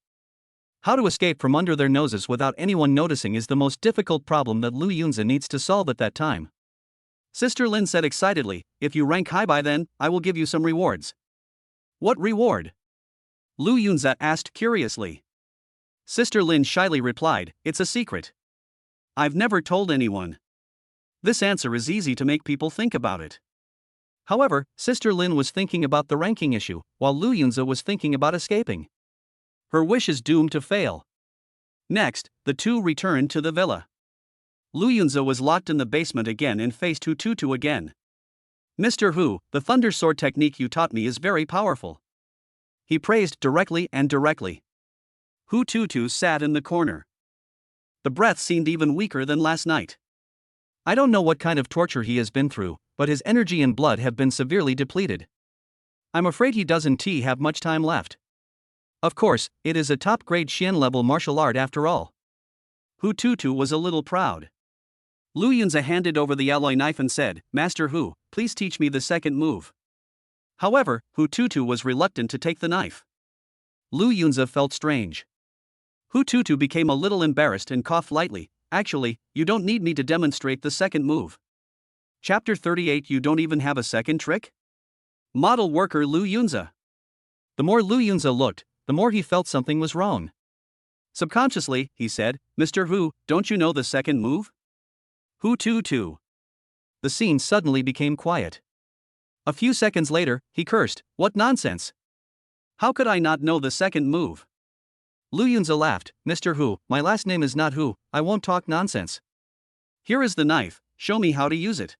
How to escape from under their noses without anyone noticing is the most difficult problem that Lu Yunza needs to solve at that time. Sister Lin said excitedly, if you rank high by then, I will give you some rewards. What reward? Lu Yunza asked curiously. Sister Lin shyly replied, "It's a secret. I've never told anyone." This answer is easy to make people think about it. However, Sister Lin was thinking about the ranking issue, while Lu Yunze was thinking about escaping. Her wish is doomed to fail. Next, the two returned to the villa. Lu Yunze was locked in the basement again and faced Hu Tutu again. "Mr. Hu, the thunder sword technique you taught me is very powerful," he praised directly. Hu Tutu sat in the corner. The breath seemed even weaker than last night. I don't know what kind of torture he has been through, but his energy and blood have been severely depleted. I'm afraid he doesn't have much time left. Of course, it is a top-grade Xian level martial art after all. Hu Tutu was a little proud. Lu Yunze handed over the alloy knife and said, "Master Hu, please teach me the second move." However, Hu Tutu was reluctant to take the knife. Lu Yunze felt strange. Hu Tutu became a little embarrassed and coughed lightly. "Actually, you don't need me to demonstrate the second move." Chapter 38. You don't even have a second trick? Model worker Lu Yunze. The more Lu Yunze looked, the more he felt something was wrong. Subconsciously, he said, "Mr. Hu, don't you know the second move?" Hu Tutu. The scene suddenly became quiet. A few seconds later, he cursed, "What nonsense! How could I not know the second move?" Lu Yunze laughed, "Mr. Hu, my last name is not Hu, I won't talk nonsense. Here is the knife, show me how to use it."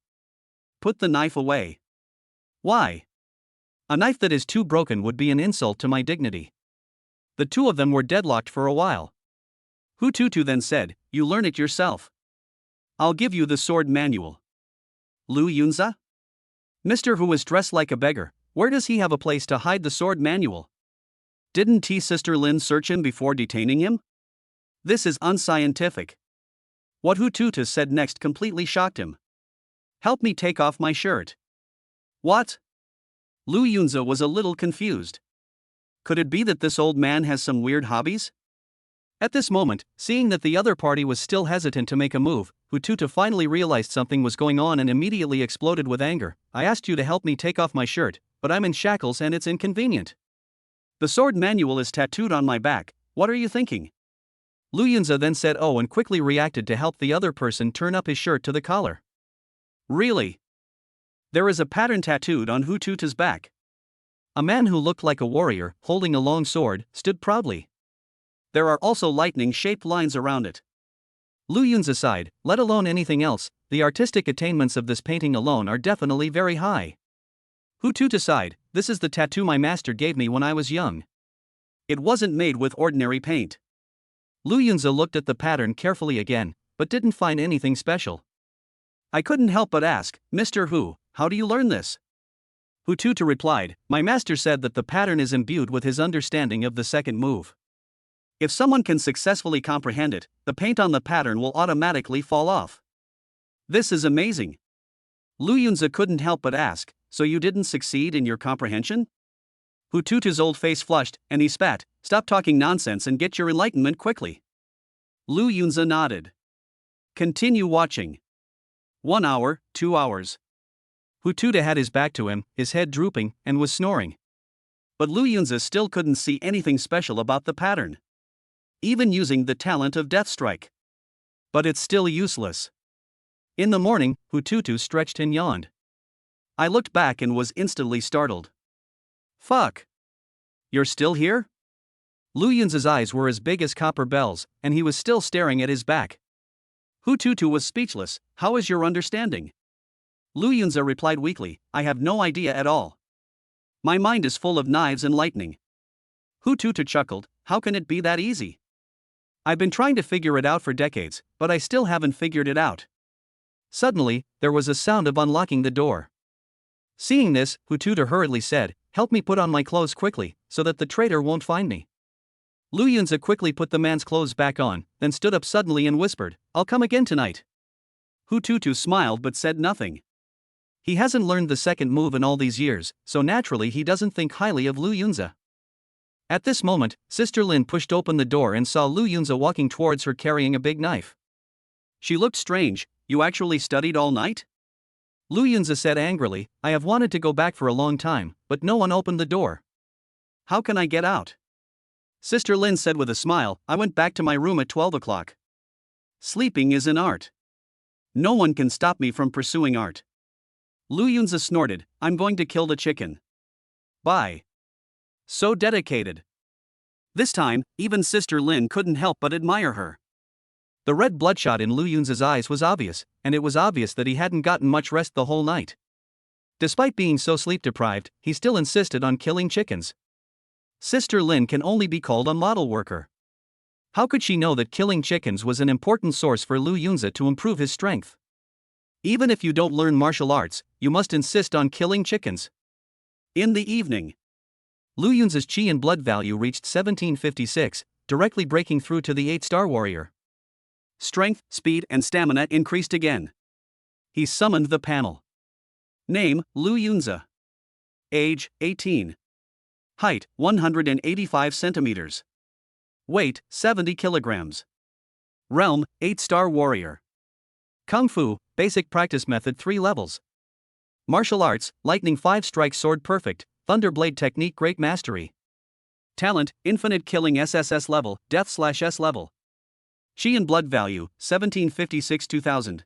"Put the knife away." "Why? A knife that is too broken would be an insult to my dignity." The two of them were deadlocked for a while. Hu Tutu then said, "You learn it yourself. I'll give you the sword manual." Lu Yunze? Mr. Hu is dressed like a beggar, where does he have a place to hide the sword manual? Didn't Sister Lin search him before detaining him? This is unscientific. What Hu Tutu said next completely shocked him. "Help me take off my shirt." What? Lu Yunze was a little confused. Could it be that this old man has some weird hobbies? At this moment, seeing that the other party was still hesitant to make a move, Hu Tutu finally realized something was going on and immediately exploded with anger. "I asked you to help me take off my shirt, but I'm in shackles and it's inconvenient. The sword manual is tattooed on my back, what are you thinking?" Lu Yunze then said "Oh" and quickly reacted to help the other person turn up his shirt to the collar. Really? There is a pattern tattooed on Hu Tutu's back. A man who looked like a warrior, holding a long sword, stood proudly. There are also lightning-shaped lines around it. Lu Yunze sighed, "Let alone anything else, the artistic attainments of this painting alone are definitely very high." Hu Tutu sighed, "This is the tattoo my master gave me when I was young. It wasn't made with ordinary paint." Lu Yunze looked at the pattern carefully again, but didn't find anything special. "I couldn't help but ask, Mr. Hu, how do you learn this?" Hu Tutu replied, "My master said that the pattern is imbued with his understanding of the second move. If someone can successfully comprehend it, the paint on the pattern will automatically fall off." This is amazing. Lu Yunze couldn't help but ask, "So you didn't succeed in your comprehension?" Hu Tutu's old face flushed, and he spat, "Stop talking nonsense and get your enlightenment quickly." Lu Yunze nodded. Continue watching. 1 hour, 2 hours. Hu Tutu had his back to him, his head drooping, and was snoring. But Lu Yunze still couldn't see anything special about the pattern. Even using the talent of Death Strike. But it's still useless. In the morning, Hu Tutu stretched and yawned. I looked back and was instantly startled. Fuck. You're still here? Lu Yunze's eyes were as big as copper bells, and he was still staring at his back. Hu Tutu was speechless. How is your understanding? Lu Yunze replied weakly, I have no idea at all. My mind is full of knives and lightning. Hu Tutu chuckled, how can it be that easy? I've been trying to figure it out for decades, but I still haven't figured it out. Suddenly, there was a sound of unlocking the door. Seeing this, Hu Tutu hurriedly said, help me put on my clothes quickly, so that the traitor won't find me. Lu Yunze quickly put the man's clothes back on, then stood up suddenly and whispered, I'll come again tonight. Hu Tutu smiled but said nothing. He hasn't learned the second move in all these years, so naturally he doesn't think highly of Lu Yunze. At this moment, Sister Lin pushed open the door and saw Lu Yunze walking towards her carrying a big knife. She looked strange. You actually studied all night? Lu Yunze said angrily, I have wanted to go back for a long time, but no one opened the door. How can I get out? Sister Lin said with a smile. I went back to my room at 12 o'clock. Sleeping is an art. No one can stop me from pursuing art. Lu Yunzi snorted. I'm going to kill the chicken. Bye. So dedicated. This time, even Sister Lin couldn't help but admire her. The red bloodshot in Lu Yunzi's eyes was obvious, and it was obvious that he hadn't gotten much rest the whole night. Despite being so sleep-deprived, he still insisted on killing chickens. Sister Lin can only be called a model worker. How could she know that killing chickens was an important source for Lu Yunzi to improve his strength? Even if you don't learn martial arts, you must insist on killing chickens. In the evening, Lu Yunzi's chi and blood value reached 1756, directly breaking through to the 8-star warrior. Strength, speed, and stamina increased again. He summoned the panel. Name, Lu Yunzi. Age, 18. Height, 185 centimeters. Weight, 70 kilograms. Realm, 8-star warrior. Kung Fu, basic practice method 3 levels. Martial arts, lightning 5 strike sword perfect, thunderblade technique great mastery. Talent, infinite killing SSS level, death/S level. Chi and blood value, 1756-2000.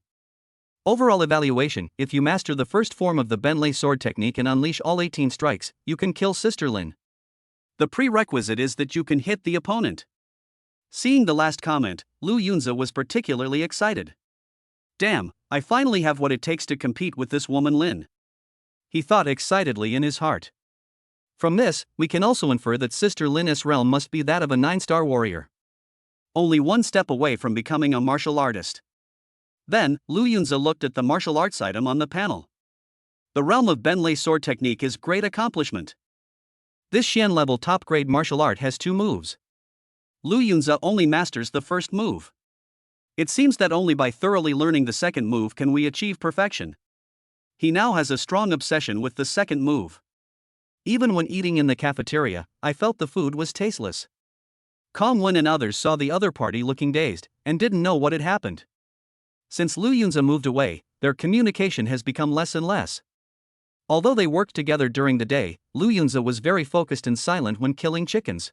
Overall evaluation, if you master the first form of the Benlei sword technique and unleash all 18 strikes, you can kill Sister Lin. The prerequisite is that you can hit the opponent. Seeing the last comment, Lu Yunzi was particularly excited. Damn, I finally have what it takes to compete with this woman Lin. He thought excitedly in his heart. From this, we can also infer that Sister Lin's realm must be that of a 9-star warrior. Only one step away from becoming a martial artist. Then, Lu Yunzi looked at the martial arts item on the panel. The realm of Benlei sword technique is great accomplishment. This Xian level top grade martial art has 2 moves. Lu Yunzi only masters the first move. It seems that only by thoroughly learning the second move can we achieve perfection. He now has a strong obsession with the second move. Even when eating in the cafeteria, I felt the food was tasteless. Kong Wen and others saw the other party looking dazed, and didn't know what had happened. Since Lu Yunzi moved away, their communication has become less and less. Although they worked together during the day, Lu Yunzi was very focused and silent when killing chickens.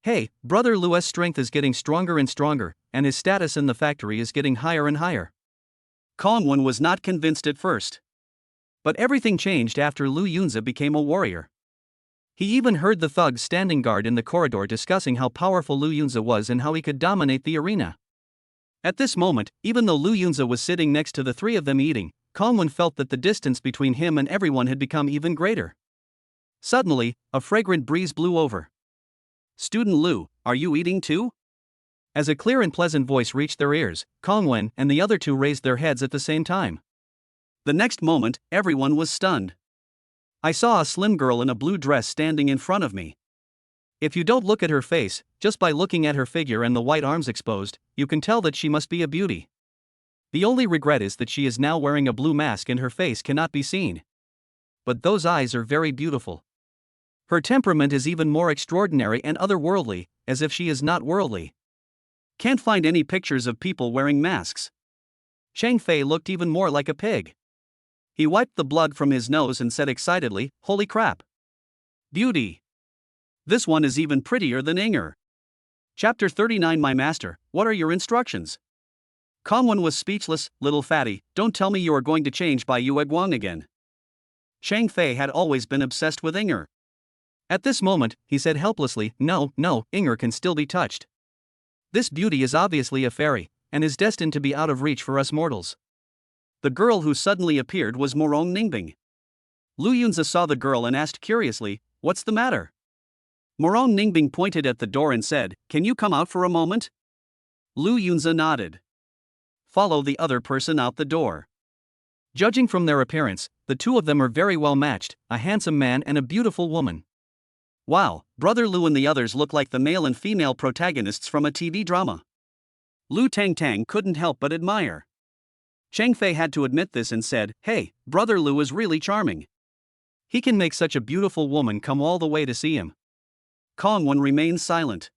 Hey, brother Lu's strength is getting stronger and stronger, and his status in the factory is getting higher and higher. Kong Wen was not convinced at first. But everything changed after Lu Yunzi became a warrior. He even heard the thugs standing guard in the corridor discussing how powerful Lu Yunzi was and how he could dominate the arena. At this moment, even though Lu Yunzi was sitting next to the 3 of them eating, Kong Wen felt that the distance between him and everyone had become even greater. Suddenly, a fragrant breeze blew over. Student Lu, are you eating too? As a clear and pleasant voice reached their ears, Kong Wen and the other 2 raised their heads at the same time. The next moment, everyone was stunned. I saw a slim girl in a blue dress standing in front of me. If you don't look at her face, just by looking at her figure and the white arms exposed, you can tell that she must be a beauty. The only regret is that she is now wearing a blue mask and her face cannot be seen. But those eyes are very beautiful. Her temperament is even more extraordinary and otherworldly, as if she is not worldly. Can't find any pictures of people wearing masks. Chang Fei looked even more like a pig. He wiped the blood from his nose and said excitedly, "Holy crap! Beauty! This one is even prettier than Inger." Chapter 39 My Master, what are your instructions? Kong Wen was speechless. Little fatty, don't tell me you are going to change by Yue Guang again. Chang Fei had always been obsessed with Inger. At this moment, he said helplessly, No, Inger can still be touched. This beauty is obviously a fairy, and is destined to be out of reach for us mortals. The girl who suddenly appeared was Morong Ningbing. Lu Yunzi saw the girl and asked curiously, "What's the matter?" Morong Ningbing pointed at the door and said, "Can you come out for a moment?" Lu Yunzi nodded. Follow the other person out the door. Judging from their appearance, the 2 of them are very well matched, a handsome man and a beautiful woman. Wow, brother Lu and the others look like the male and female protagonists from a TV drama. Lu Tang couldn't help but admire. Chang Fei had to admit this and said, "Hey, brother Lu is really charming. He can make such a beautiful woman come all the way to see him." Kong Wen remained silent.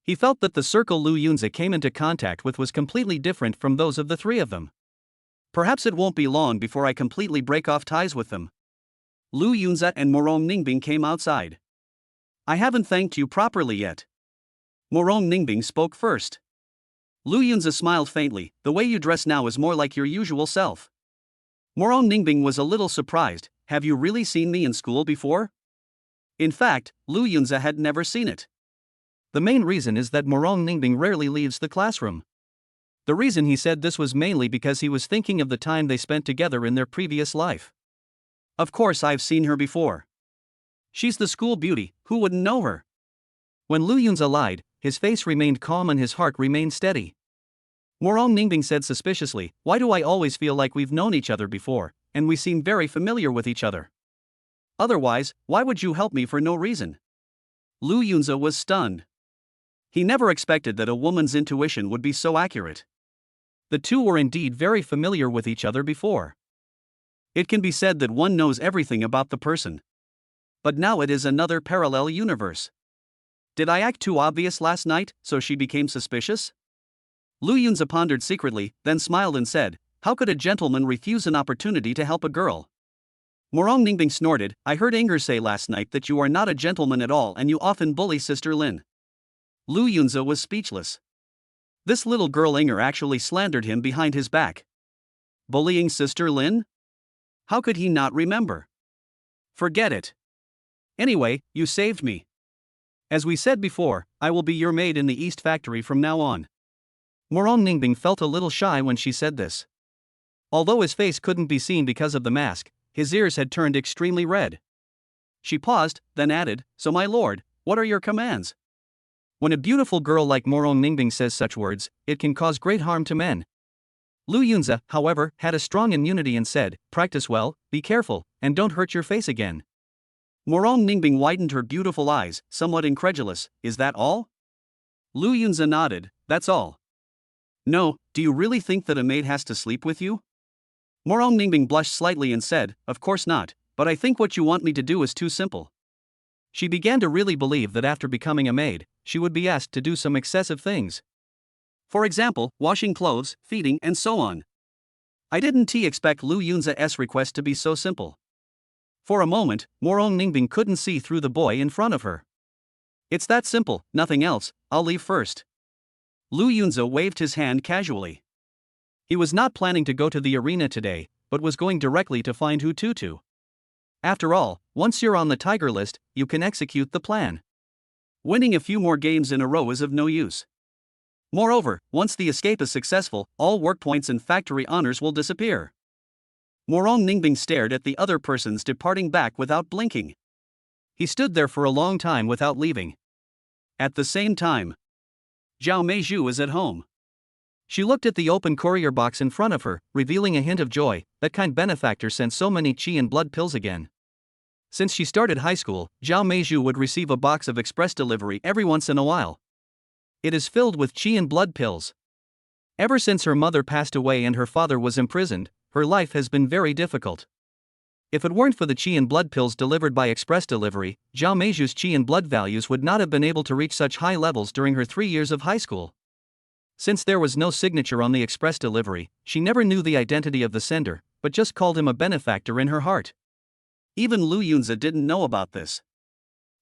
He felt that the circle Lu Yunzi came into contact with was completely different from those of the 3 of them. Perhaps it won't be long before I completely break off ties with them. Lu Yunzi and Morong Ningbing came outside. I haven't thanked you properly yet. Morong Ningbing spoke first. Lu Yunza smiled faintly. The way you dress now is more like your usual self. Morong Ningbing was a little surprised. Have you really seen me in school before? In fact, Lu Yunza had never seen it. The main reason is that Morong Ningbing rarely leaves the classroom. The reason he said this was mainly because he was thinking of the time they spent together in their previous life. Of course, I've seen her before. She's the school beauty, who wouldn't know her? When Lu Yunza lied, his face remained calm and his heart remained steady. Morong Ningbing said suspiciously, why do I always feel like we've known each other before, and we seem very familiar with each other? Otherwise, why would you help me for no reason? Lu Yunza was stunned. He never expected that a woman's intuition would be so accurate. The two were indeed very familiar with each other before. It can be said that one knows everything about the person. But now it is another parallel universe. Did I act too obvious last night, so she became suspicious? Lu Yunza pondered secretly, then smiled and said, how could a gentleman refuse an opportunity to help a girl? Morong Ningbing snorted, I heard Inger say last night that you are not a gentleman at all and you often bully Sister Lin. Lu Yunza was speechless. This little girl Inger actually slandered him behind his back. Bullying Sister Lin? How could he not remember? Forget it. Anyway, you saved me. As we said before, I will be your maid in the East Factory from now on. Morong Ningbing felt a little shy when she said this. Although his face couldn't be seen because of the mask, his ears had turned extremely red. She paused, then added, so my lord, what are your commands? When a beautiful girl like Morong Ningbing says such words, it can cause great harm to men. Lu Yunza, however, had a strong immunity and said, practice well, be careful, and don't hurt your face again. Morong Ningbing widened her beautiful eyes, somewhat incredulous, is that all? Lu Yunza nodded, that's all. No, do you really think that a maid has to sleep with you? Morong Ningbing blushed slightly and said, of course not, but I think what you want me to do is too simple. She began to really believe that after becoming a maid, she would be asked to do some excessive things. For example, washing clothes, feeding, and so on. I didn't expect Lu Yunza's request to be so simple. For a moment, Morong Ningbing couldn't see through the boy in front of her. It's that simple, nothing else, I'll leave first. Lu Yunza waved his hand casually. He was not planning to go to the arena today, but was going directly to find Hu Tutu. After all, once you're on the tiger list, you can execute the plan. Winning a few more games in a row is of no use. Moreover, once the escape is successful, all work points and factory honors will disappear. Morong Ningbing stared at the other persons departing back without blinking. He stood there for a long time without leaving. At the same time, Zhao Meizhu is at home. She looked at the open courier box in front of her, revealing a hint of joy. That kind benefactor sent so many qi and blood pills again. Since she started high school, Zhao Meizhu would receive a box of express delivery every once in a while. It is filled with qi and blood pills. Ever since her mother passed away and her father was imprisoned, her life has been very difficult. If it weren't for the qi and blood pills delivered by express delivery, Zhao Meizhu's qi and blood values would not have been able to reach such high levels during her 3 years of high school. Since there was no signature on the express delivery, she never knew the identity of the sender, but just called him a benefactor in her heart. Even Lu Yunza didn't know about this.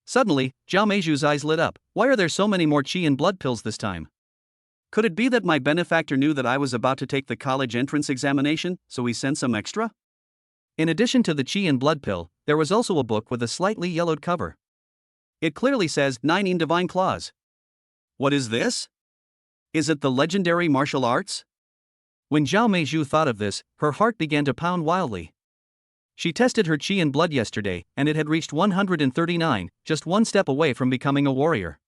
Suddenly, Zhao Meizhu's eyes lit up. Why are there so many more qi and blood pills this time? Could it be that my benefactor knew that I was about to take the college entrance examination, so he sent some extra? In addition to the qi and blood pill, there was also a book with a slightly yellowed cover. It clearly says 9 Divine Claws. What is this? Is it the legendary martial arts? When Zhao Meizhu thought of this, her heart began to pound wildly. She tested her qi and blood yesterday, and it had reached 139, just one step away from becoming a warrior.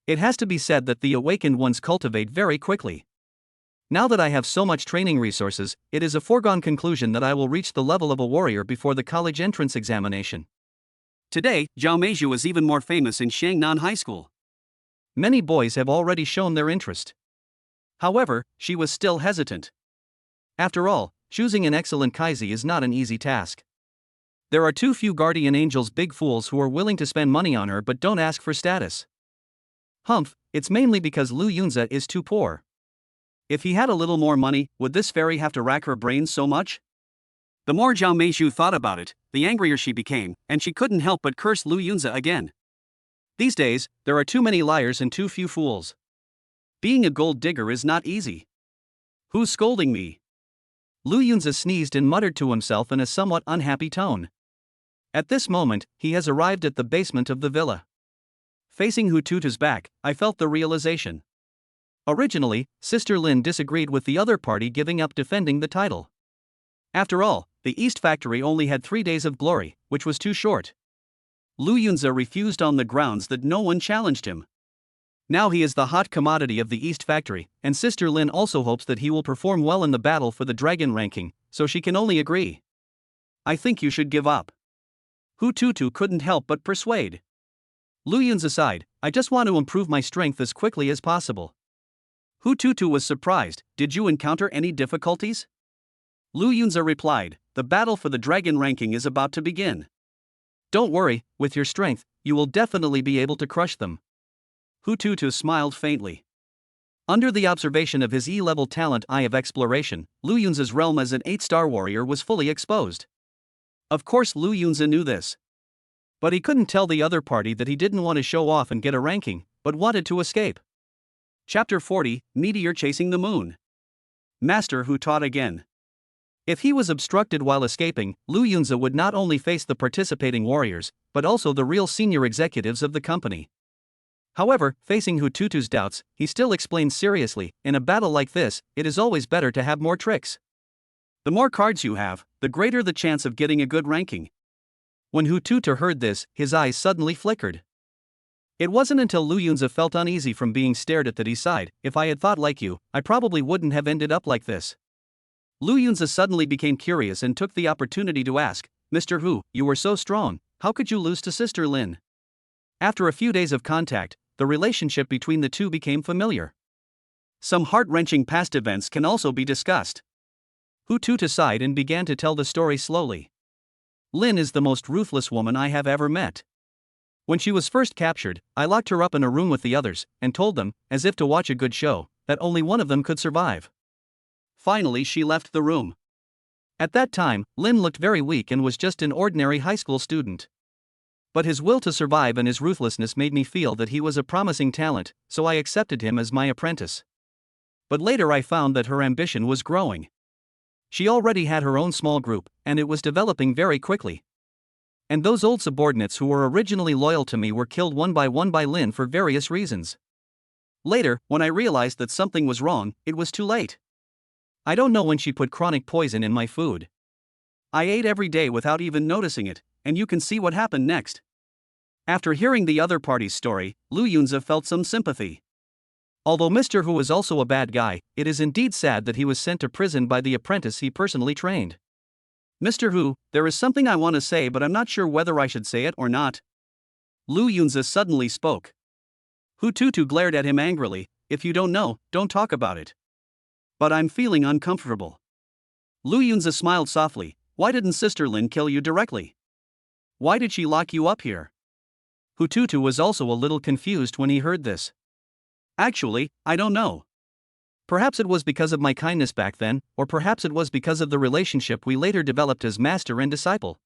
It has to be said that the awakened ones cultivate very quickly. Now that I have so much training resources, it is a foregone conclusion that I will reach the level of a warrior before the college entrance examination. Today, Zhao Meizhu is even more famous in Shangnan High School. Many boys have already shown their interest. However, she was still hesitant. After all, choosing an excellent Kaizi is not an easy task. There are too few guardian angels big fools who are willing to spend money on her but don't ask for status. Humph, it's mainly because Lu Yunza is too poor. If he had a little more money, would this fairy have to rack her brains so much? The more Zhao Meizhu thought about it, the angrier she became, and she couldn't help but curse Lu Yunza again. These days, there are too many liars and too few fools. Being a gold digger is not easy. Who's scolding me? Lu Yunzi sneezed and muttered to himself in a somewhat unhappy tone. At this moment, he has arrived at the basement of the villa. Facing Hu Tutu's back, I felt the realization. Originally, Sister Lin disagreed with the other party giving up defending the title. After all, the East Factory only had 3 days of glory, which was too short. Lu Yunzi refused on the grounds that no one challenged him. Now he is the hot commodity of the East Factory, and Sister Lin also hopes that he will perform well in the battle for the dragon ranking, so she can only agree. I think you should give up. Hu Tutu couldn't help but persuade. Lu Yunzi sighed, I just want to improve my strength as quickly as possible. Hu Tutu was surprised, did you encounter any difficulties? Lu Yunzi replied, the battle for the dragon ranking is about to begin. Don't worry, with your strength, you will definitely be able to crush them. Hu Tutu smiled faintly. Under the observation of his E-level talent Eye of Exploration, Lu Yunzi's realm as an 8-star warrior was fully exposed. Of course Lu Yunzi knew this. But he couldn't tell the other party that he didn't want to show off and get a ranking, but wanted to escape. Chapter 40, Meteor Chasing the Moon. Master Hu taught again. If he was obstructed while escaping, Lu Yunzi would not only face the participating warriors, but also the real senior executives of the company. However, facing Hu Tutu's doubts, he still explained seriously, in a battle like this, it is always better to have more tricks. The more cards you have, the greater the chance of getting a good ranking. When Hu Tutu heard this, his eyes suddenly flickered. It wasn't until Lu Yunzi felt uneasy from being stared at that he sighed, if I had thought like you, I probably wouldn't have ended up like this. Lu Yunzi suddenly became curious and took the opportunity to ask, Mr. Hu, you were so strong, how could you lose to Sister Lin? After a few days of contact, the relationship between the two became familiar. Some heart-wrenching past events can also be discussed. Hu Tutu sighed and began to tell the story slowly. Lin is the most ruthless woman I have ever met. When she was first captured, I locked her up in a room with the others, and told them, as if to watch a good show, that only one of them could survive. Finally she left the room. At that time, Lin looked very weak and was just an ordinary high school student. But his will to survive and his ruthlessness made me feel that he was a promising talent, so I accepted him as my apprentice. But later I found that her ambition was growing. She already had her own small group, and it was developing very quickly. And those old subordinates who were originally loyal to me were killed one by Lin for various reasons. Later, when I realized that something was wrong, it was too late. I don't know when she put chronic poison in my food. I ate every day without even noticing it, and you can see what happened next. After hearing the other party's story, Lu Yunzi felt some sympathy. Although Mr. Hu is also a bad guy, it is indeed sad that he was sent to prison by the apprentice he personally trained. Mr. Hu, there is something I want to say but I'm not sure whether I should say it or not. Lu Yunzi suddenly spoke. Hu Tutu glared at him angrily, if you don't know, don't talk about it. But I'm feeling uncomfortable. Lu Yunzi smiled softly, why didn't Sister Lin kill you directly? Why did she lock you up here? Hu Tutu was also a little confused when he heard this. Actually, I don't know. Perhaps it was because of my kindness back then, or perhaps it was because of the relationship we later developed as master and disciple.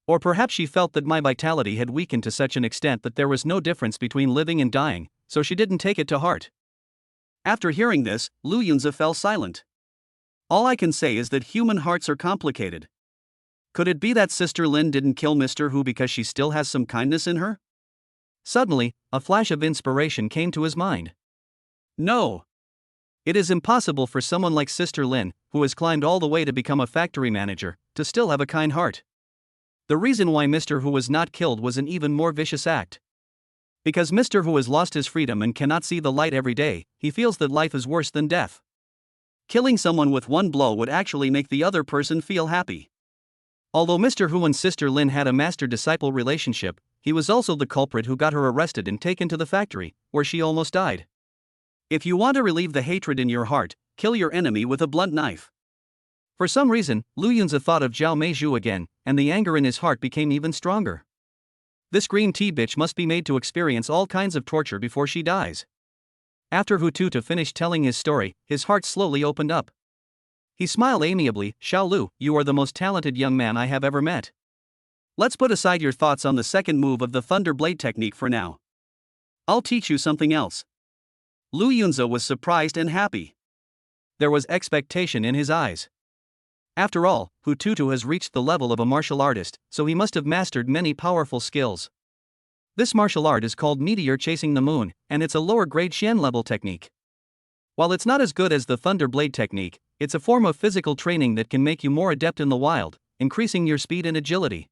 Or perhaps she felt that my vitality had weakened to such an extent that there was no difference between living and dying, so she didn't take it to heart. After hearing this, Lu Yunzi fell silent. All I can say is that human hearts are complicated. Could it be that Sister Lin didn't kill Mr. Hu because she still has some kindness in her? Suddenly, a flash of inspiration came to his mind. No. It is impossible for someone like Sister Lin, who has climbed all the way to become a factory manager, to still have a kind heart. The reason why Mr. Hu was not killed was an even more vicious act. Because Mr. Hu has lost his freedom and cannot see the light every day, he feels that life is worse than death. Killing someone with one blow would actually make the other person feel happy. Although Mr. Hu and Sister Lin had a master-disciple relationship, he was also the culprit who got her arrested and taken to the factory, where she almost died. If you want to relieve the hatred in your heart, kill your enemy with a blunt knife. For some reason, Lu Yunzi thought of Zhao Meizhu again, and the anger in his heart became even stronger. This green tea bitch must be made to experience all kinds of torture before she dies. After Hu Tutu finished telling his story, his heart slowly opened up. He smiled amiably, Xiao Lu, you are the most talented young man I have ever met. Let's put aside your thoughts on the second move of the Thunder Blade technique for now. I'll teach you something else. Lu Yunze was surprised and happy. There was expectation in his eyes. After all, Hututu has reached the level of a martial artist, so he must have mastered many powerful skills. This martial art is called meteor chasing the moon, and it's a lower grade Xian level technique. While it's not as good as the Thunder Blade technique, it's a form of physical training that can make you more adept in the wild, increasing your speed and agility.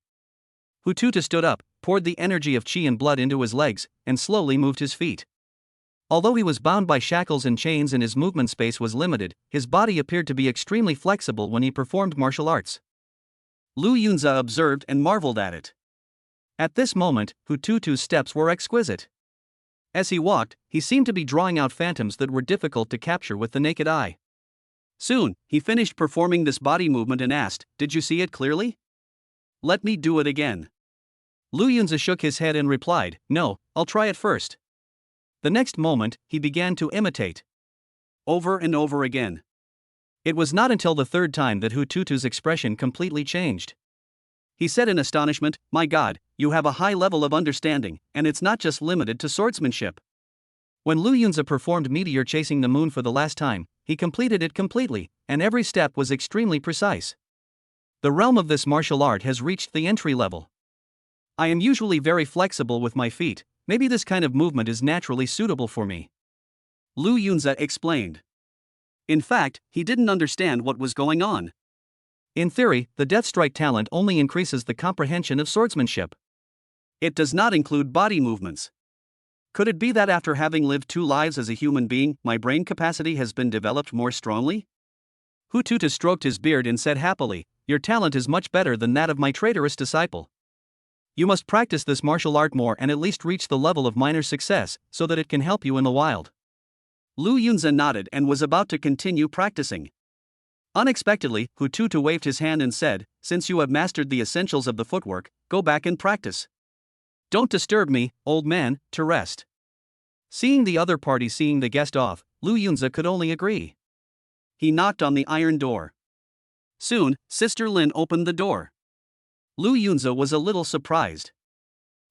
Hututu stood up, poured the energy of qi and blood into his legs, and slowly moved his feet. Although he was bound by shackles and chains and his movement space was limited, his body appeared to be extremely flexible when he performed martial arts. Lu Yunze observed and marveled at it. At this moment, Hututu's steps were exquisite. As he walked, he seemed to be drawing out phantoms that were difficult to capture with the naked eye. Soon, he finished performing this body movement and asked, "Did you see it clearly? Let me do it again." Lu Yunze shook his head and replied, "No, I'll try it first." The next moment, he began to imitate. Over and over again. It was not until the third time that Hututu's expression completely changed. He said in astonishment, "My God, you have a high level of understanding, and it's not just limited to swordsmanship." When Lu Yunze performed meteor chasing the moon for the last time, he completed it completely, and every step was extremely precise. The realm of this martial art has reached the entry level. I am usually very flexible with my feet, maybe this kind of movement is naturally suitable for me. Lu Yunze explained. In fact, he didn't understand what was going on. In theory, the Death Strike talent only increases the comprehension of swordsmanship. It does not include body movements. Could it be that after having lived 2 lives as a human being, my brain capacity has been developed more strongly? Hututu stroked his beard and said happily, "Your talent is much better than that of my traitorous disciple. You must practice this martial art more and at least reach the level of minor success, so that it can help you in the wild." Lu Yunze nodded and was about to continue practicing. Unexpectedly, Hututu waved his hand and said, "Since you have mastered the essentials of the footwork, go back and practice. Don't disturb me, old man, to rest." Seeing the other party seeing the guest off, Lu Yunze could only agree. He knocked on the iron door. Soon, Sister Lin opened the door. Lu Yunze was a little surprised.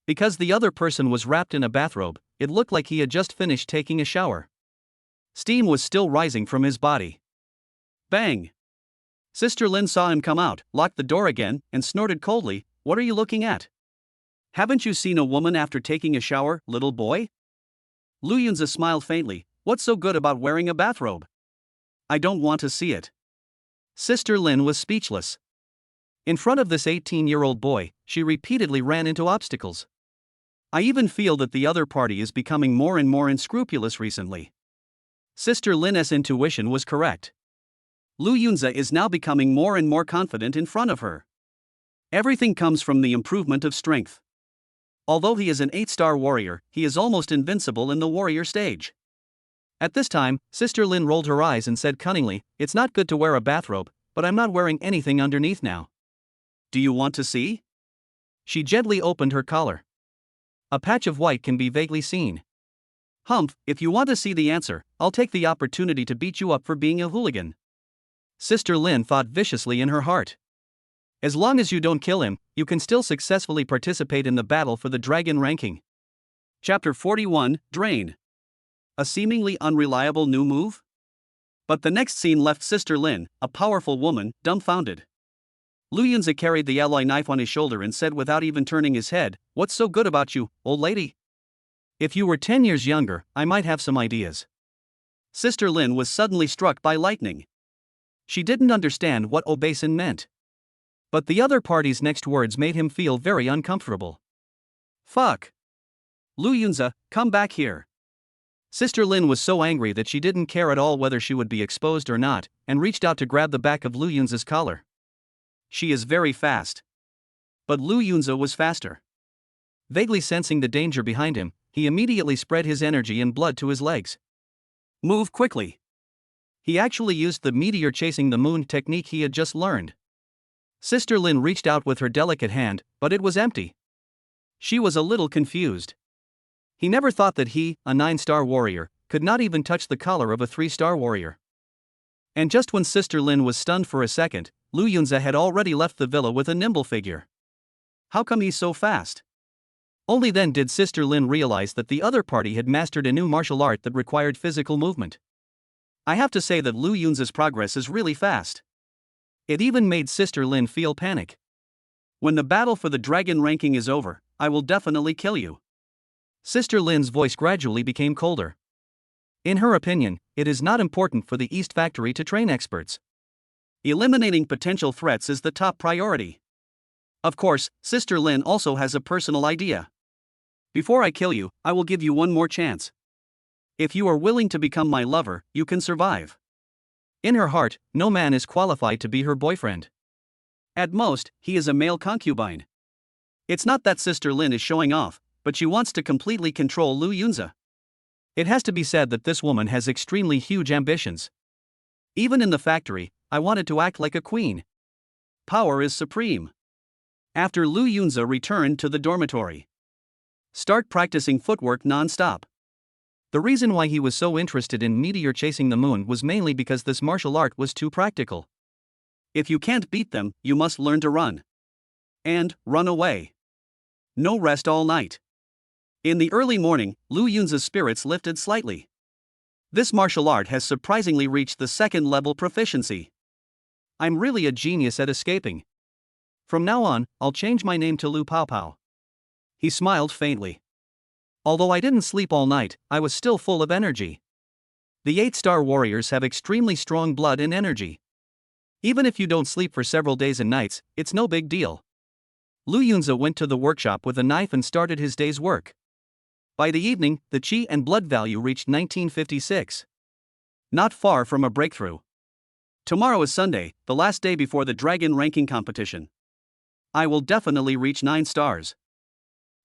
Because the other person was wrapped in a bathrobe, it looked like he had just finished taking a shower. Steam was still rising from his body. Bang! Sister Lin saw him come out, locked the door again, and snorted coldly, "What are you looking at? Haven't you seen a woman after taking a shower, little boy?" Lu Yunze smiled faintly, "What's so good about wearing a bathrobe? I don't want to see it." Sister Lin was speechless. In front of this 18-year-old boy, she repeatedly ran into obstacles. "I even feel that the other party is becoming more and more unscrupulous recently." Sister Lin's intuition was correct. Lu Yunze is now becoming more and more confident in front of her. Everything comes from the improvement of strength. Although he is an 8-star warrior, he is almost invincible in the warrior stage. At this time, Sister Lin rolled her eyes and said cunningly, "It's not good to wear a bathrobe, but I'm not wearing anything underneath now. Do you want to see?" She gently opened her collar. A patch of white can be vaguely seen. "Humph, if you want to see the answer, I'll take the opportunity to beat you up for being a hooligan." Sister Lin thought viciously in her heart. As long as you don't kill him, you can still successfully participate in the battle for the dragon ranking. Chapter 41, Drain. A seemingly unreliable new move? But the next scene left Sister Lin, a powerful woman, dumbfounded. Lu Yunze carried the alloy knife on his shoulder and said without even turning his head, "What's so good about you, old lady? If you were 10 years younger, I might have some ideas." Sister Lin was suddenly struck by lightning. She didn't understand what obeisance meant. But the other party's next words made him feel very uncomfortable. "Fuck! Lu Yunze, come back here." Sister Lin was so angry that she didn't care at all whether she would be exposed or not, and reached out to grab the back of Lu Yunze's collar. She is very fast. But Lu Yunze was faster. Vaguely sensing the danger behind him, he immediately spread his energy and blood to his legs. "Move quickly." He actually used the meteor chasing the moon technique he had just learned. Sister Lin reached out with her delicate hand, but it was empty. She was a little confused. He never thought that he, a 9-star warrior, could not even touch the collar of a 3-star warrior. And just when Sister Lin was stunned for a second, Lu Yunze had already left the villa with a nimble figure. How come he's so fast? Only then did Sister Lin realize that the other party had mastered a new martial art that required physical movement. I have to say that Lu Yunza's progress is really fast. It even made Sister Lin feel panic. When the battle for the dragon ranking is over, I will definitely kill you. Sister Lin's voice gradually became colder. In her opinion, it is not important for the East Factory to train experts. Eliminating potential threats is the top priority. Of course, Sister Lin also has a personal idea. Before I kill you, I will give you one more chance. If you are willing to become my lover, you can survive. In her heart, no man is qualified to be her boyfriend. At most, he is a male concubine. It's not that Sister Lin is showing off, but she wants to completely control Lu Yunza. It has to be said that this woman has extremely huge ambitions. Even in the factory, I wanted to act like a queen. Power is supreme. After Lu Yunza returned to the dormitory. Start practicing footwork non-stop. The reason why he was so interested in meteor chasing the moon was mainly because this martial art was too practical. If you can't beat them, you must learn to run. And run away. No rest all night. In the early morning, Lu Yunza's spirits lifted slightly. This martial art has surprisingly reached the second-level proficiency. I'm really a genius at escaping. From now on, I'll change my name to Lu Pao Pao. He smiled faintly. Although I didn't sleep all night, I was still full of energy. The 8-star warriors have extremely strong blood and energy. Even if you don't sleep for several days and nights, it's no big deal. Lu Yunza went to the workshop with a knife and started his day's work. By the evening, the chi and blood value reached 1956. Not far from a breakthrough. Tomorrow is Sunday, the last day before the dragon ranking competition. I will definitely reach 9 stars.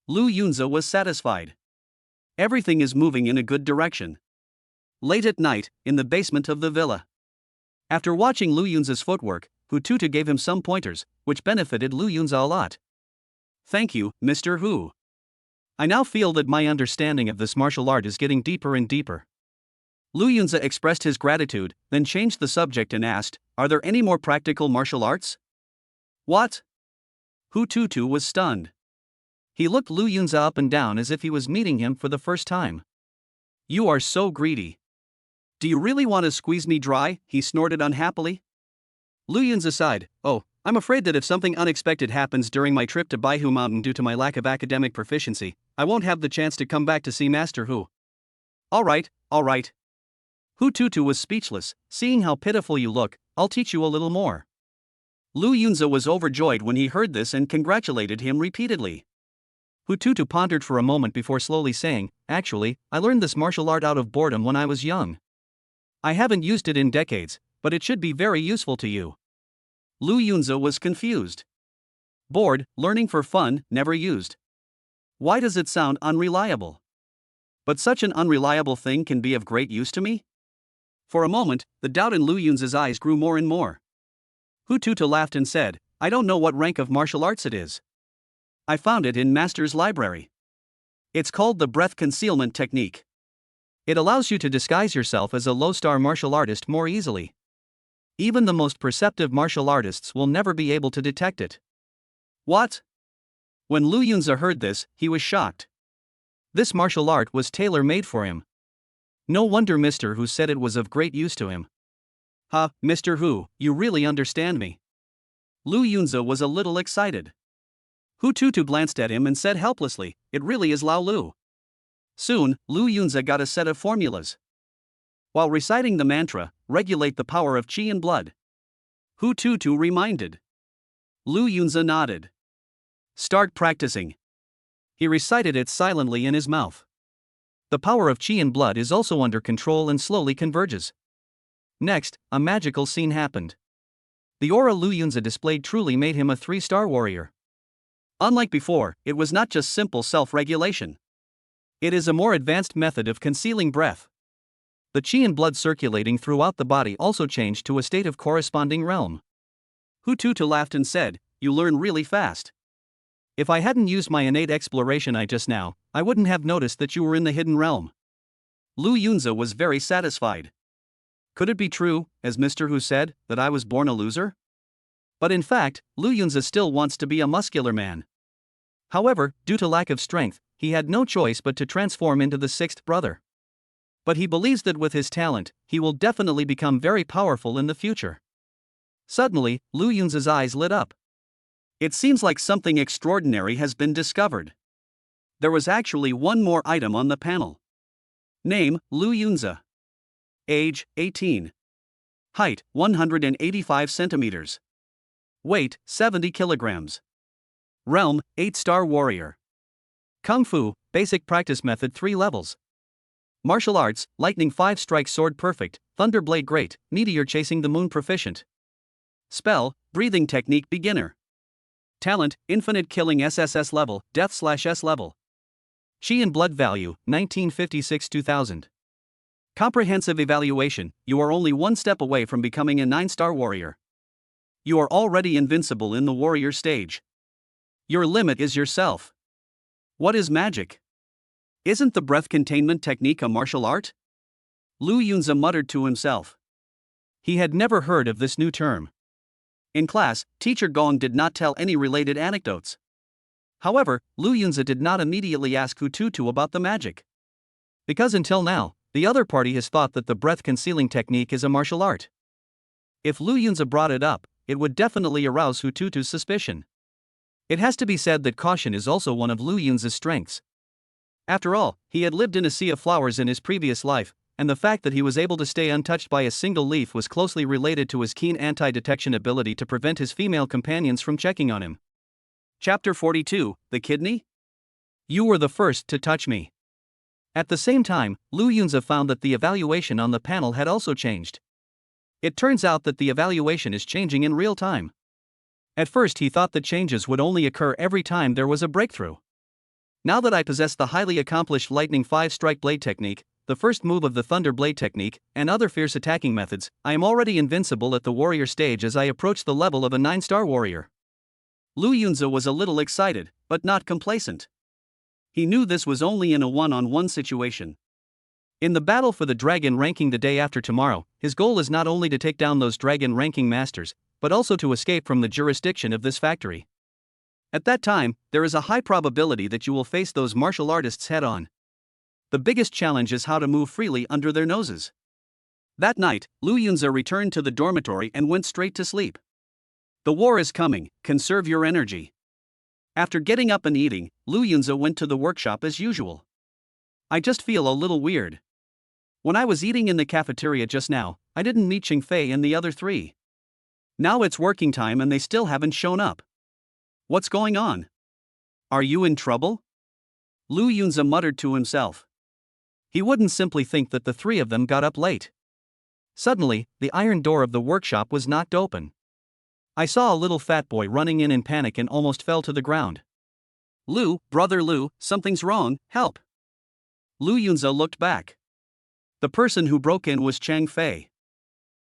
Lu Yunza was satisfied. Everything is moving in a good direction. Late at night, in the basement of the villa. After watching Lu Yunza's footwork, Hu Tutu gave him some pointers, which benefited Lu Yunza a lot. Thank you, Mr. Hu. I now feel that my understanding of this martial art is getting deeper and deeper. Lu Yunza expressed his gratitude, then changed the subject and asked, are there any more practical martial arts? What? Hu Tutu was stunned. He looked Lu Yunza up and down as if he was meeting him for the first time. You are so greedy. Do you really want to squeeze me dry? He snorted unhappily. Lu Yunza sighed, oh, I'm afraid that if something unexpected happens during my trip to Baihu Mountain due to my lack of academic proficiency, I won't have the chance to come back to see Master Hu. Alright. Hu Tutu was speechless, seeing how pitiful you look, I'll teach you a little more. Lu Yunza was overjoyed when he heard this and congratulated him repeatedly. Hu Tutu pondered for a moment before slowly saying, actually, I learned this martial art out of boredom when I was young. I haven't used it in decades, but it should be very useful to you. Lu Yunza was confused. Bored, learning for fun, never used. Why does it sound unreliable? But such an unreliable thing can be of great use to me? For a moment, the doubt in Lu Yunza's eyes grew more and more. Hu Tutu laughed and said, I don't know what rank of martial arts it is. I found it in Master's library. It's called the breath concealment technique. It allows you to disguise yourself as a low-star martial artist more easily. Even the most perceptive martial artists will never be able to detect it. What? When Lu Yunza heard this, he was shocked. This martial art was tailor-made for him. No wonder Mr. Hu said it was of great use to him. Ha, Mr. Hu, you really understand me. Lu Yunza was a little excited. Hu Tutu glanced at him and said helplessly, it really is Lao Lu. Soon, Lu Yunza got a set of formulas. While reciting the mantra, regulate the power of qi and blood. Hu Tutu reminded. Lu Yunza nodded. Start practicing. He recited it silently in his mouth. The power of qi and blood is also under control and slowly converges. Next, a magical scene happened. The aura Lu Yunza displayed truly made him a 3-star warrior. Unlike before, it was not just simple self-regulation. It is a more advanced method of concealing breath. The qi and blood circulating throughout the body also changed to a state of corresponding realm. Hu Tutu laughed and said, you learn really fast. If I hadn't used my innate exploration eye just now, I wouldn't have noticed that you were in the hidden realm. Lu Yunza was very satisfied. Could it be true, as Mr. Hu said, that I was born a loser? But in fact, Lu Yunza still wants to be a muscular man. However, due to lack of strength, he had no choice but to transform into the sixth brother. But he believes that with his talent, he will definitely become very powerful in the future. Suddenly, Lu Yunza's eyes lit up. It seems like something extraordinary has been discovered. There was actually one more item on the panel. Name, Lu Yunza. Age, 18. Height, 185 centimeters. Weight, 70 kilograms. Realm, 8-star warrior. Kung Fu, basic practice method 3 levels. Martial arts, lightning 5-strike sword perfect, thunder blade great, meteor chasing the moon proficient. Spell, breathing technique beginner. Talent, infinite killing SSS level, death/S level. Chi and blood value, 1956-2000. Comprehensive evaluation, you are only one step away from becoming a 9-star warrior. You are already invincible in the warrior stage. Your limit is yourself. What is magic? Isn't the breath containment technique a martial art? Lu Yunza muttered to himself. He had never heard of this new term. In class, teacher Gong did not tell any related anecdotes. However, Lu Yunza did not immediately ask Hututu about the magic. Because until now, the other party has thought that the breath concealing technique is a martial art. If Lu Yunza brought it up, it would definitely arouse Hututu's suspicion. It has to be said that caution is also one of Lu Yunza's strengths. After all, he had lived in a sea of flowers in his previous life, and the fact that he was able to stay untouched by a single leaf was closely related to his keen anti-detection ability to prevent his female companions from checking on him. Chapter 42, The Kidney? You were the first to touch me. At the same time, Lu Yunza found that the evaluation on the panel had also changed. It turns out that the evaluation is changing in real time. At first he thought that changes would only occur every time there was a breakthrough. Now that I possess the highly accomplished lightning 5-strike blade technique, the first move of the thunder blade technique, and other fierce attacking methods, I am already invincible at the warrior stage as I approach the level of a 9-star warrior. Lu Yunza was a little excited, but not complacent. He knew this was only in a one-on-one situation. In the battle for the dragon ranking the day after tomorrow, his goal is not only to take down those dragon ranking masters, but also to escape from the jurisdiction of this factory. At that time, there is a high probability that you will face those martial artists head-on. The biggest challenge is how to move freely under their noses. That night, Lu Yunza returned to the dormitory and went straight to sleep. The war is coming, conserve your energy. After getting up and eating, Lu Yunza went to the workshop as usual. I just feel a little weird. When I was eating in the cafeteria just now, I didn't meet Qingfei and the other three. Now it's working time and they still haven't shown up. What's going on? Are you in trouble? Lu Yunza muttered to himself. He wouldn't simply think that the three of them got up late. Suddenly, the iron door of the workshop was knocked open. I saw a little fat boy running in panic and almost fell to the ground. Lu, brother Lu, something's wrong, help. Lu Yunza looked back. The person who broke in was Chang Fei.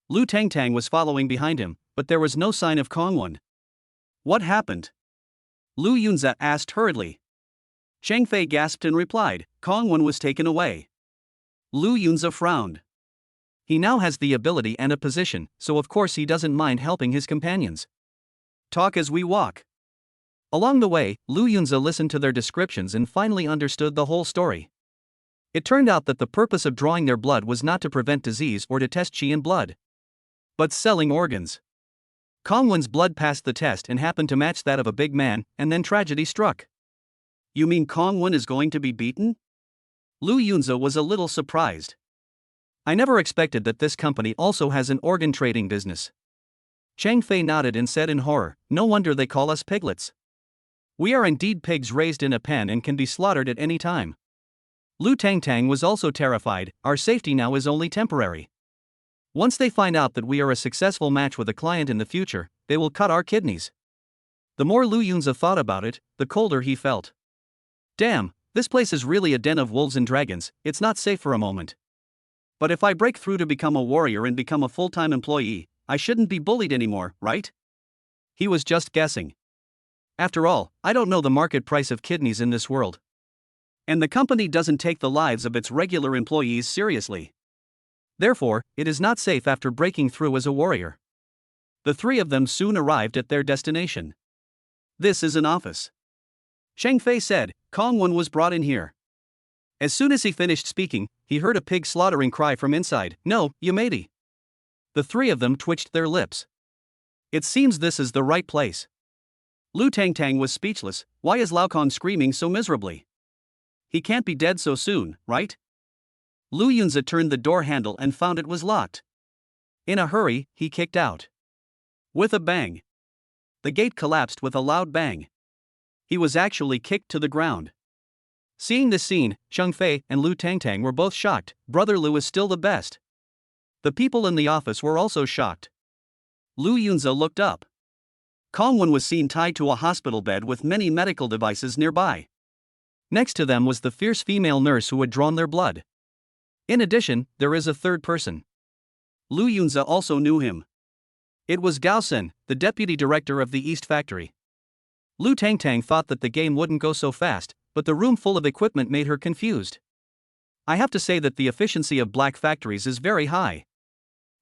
Lu Tangtang was following behind him, but there was no sign of Kongwon. What happened? Lu Yunza asked hurriedly. Chang Fei gasped and replied, Kongwon was taken away. Lu Yunza frowned. He now has the ability and a position, so of course he doesn't mind helping his companions. Talk as we walk. Along the way, Lu Yunza listened to their descriptions and finally understood the whole story. It turned out that the purpose of drawing their blood was not to prevent disease or to test qi in blood, but selling organs. Kongwon's blood passed the test and happened to match that of a big man, and then tragedy struck. You mean Kongwon is going to be beaten? Lu Yunza was a little surprised. I never expected that this company also has an organ trading business. Chang Fei nodded and said in horror, no wonder they call us piglets. We are indeed pigs raised in a pen and can be slaughtered at any time. Lu Tangtang was also terrified, our safety now is only temporary. Once they find out that we are a successful match with a client in the future, they will cut our kidneys. The more Lu Yunza thought about it, the colder he felt. Damn, this place is really a den of wolves and dragons, it's not safe for a moment. But if I break through to become a warrior and become a full-time employee, I shouldn't be bullied anymore, right? He was just guessing. After all, I don't know the market price of kidneys in this world. And the company doesn't take the lives of its regular employees seriously. Therefore, it is not safe after breaking through as a warrior. The three of them soon arrived at their destination. This is an office. Cheng Fei said. Kong Wen was brought in here. As soon as he finished speaking, he heard a pig slaughtering cry from inside. No, Yamadi. The three of them twitched their lips. It seems this is the right place. Lu Tangtang was speechless. Why is Lao Kong screaming so miserably? He can't be dead so soon, right? Lu Yunzi turned the door handle and found it was locked. In a hurry, he kicked out. With a bang. The gate collapsed with a loud bang. He was actually kicked to the ground. Seeing this scene, Cheng Fei and Lu Tangtang were both shocked. Brother Lu is still the best. The people in the office were also shocked. Lu Yunzi looked up. Kong Wen was seen tied to a hospital bed with many medical devices nearby. Next to them was the fierce female nurse who had drawn their blood. In addition, there is a third person. Lu Yunzi also knew him. It was Gao Sen, the deputy director of the East Factory. Lu Tangtang thought that the game wouldn't go so fast, but the room full of equipment made her confused. I have to say that the efficiency of black factories is very high.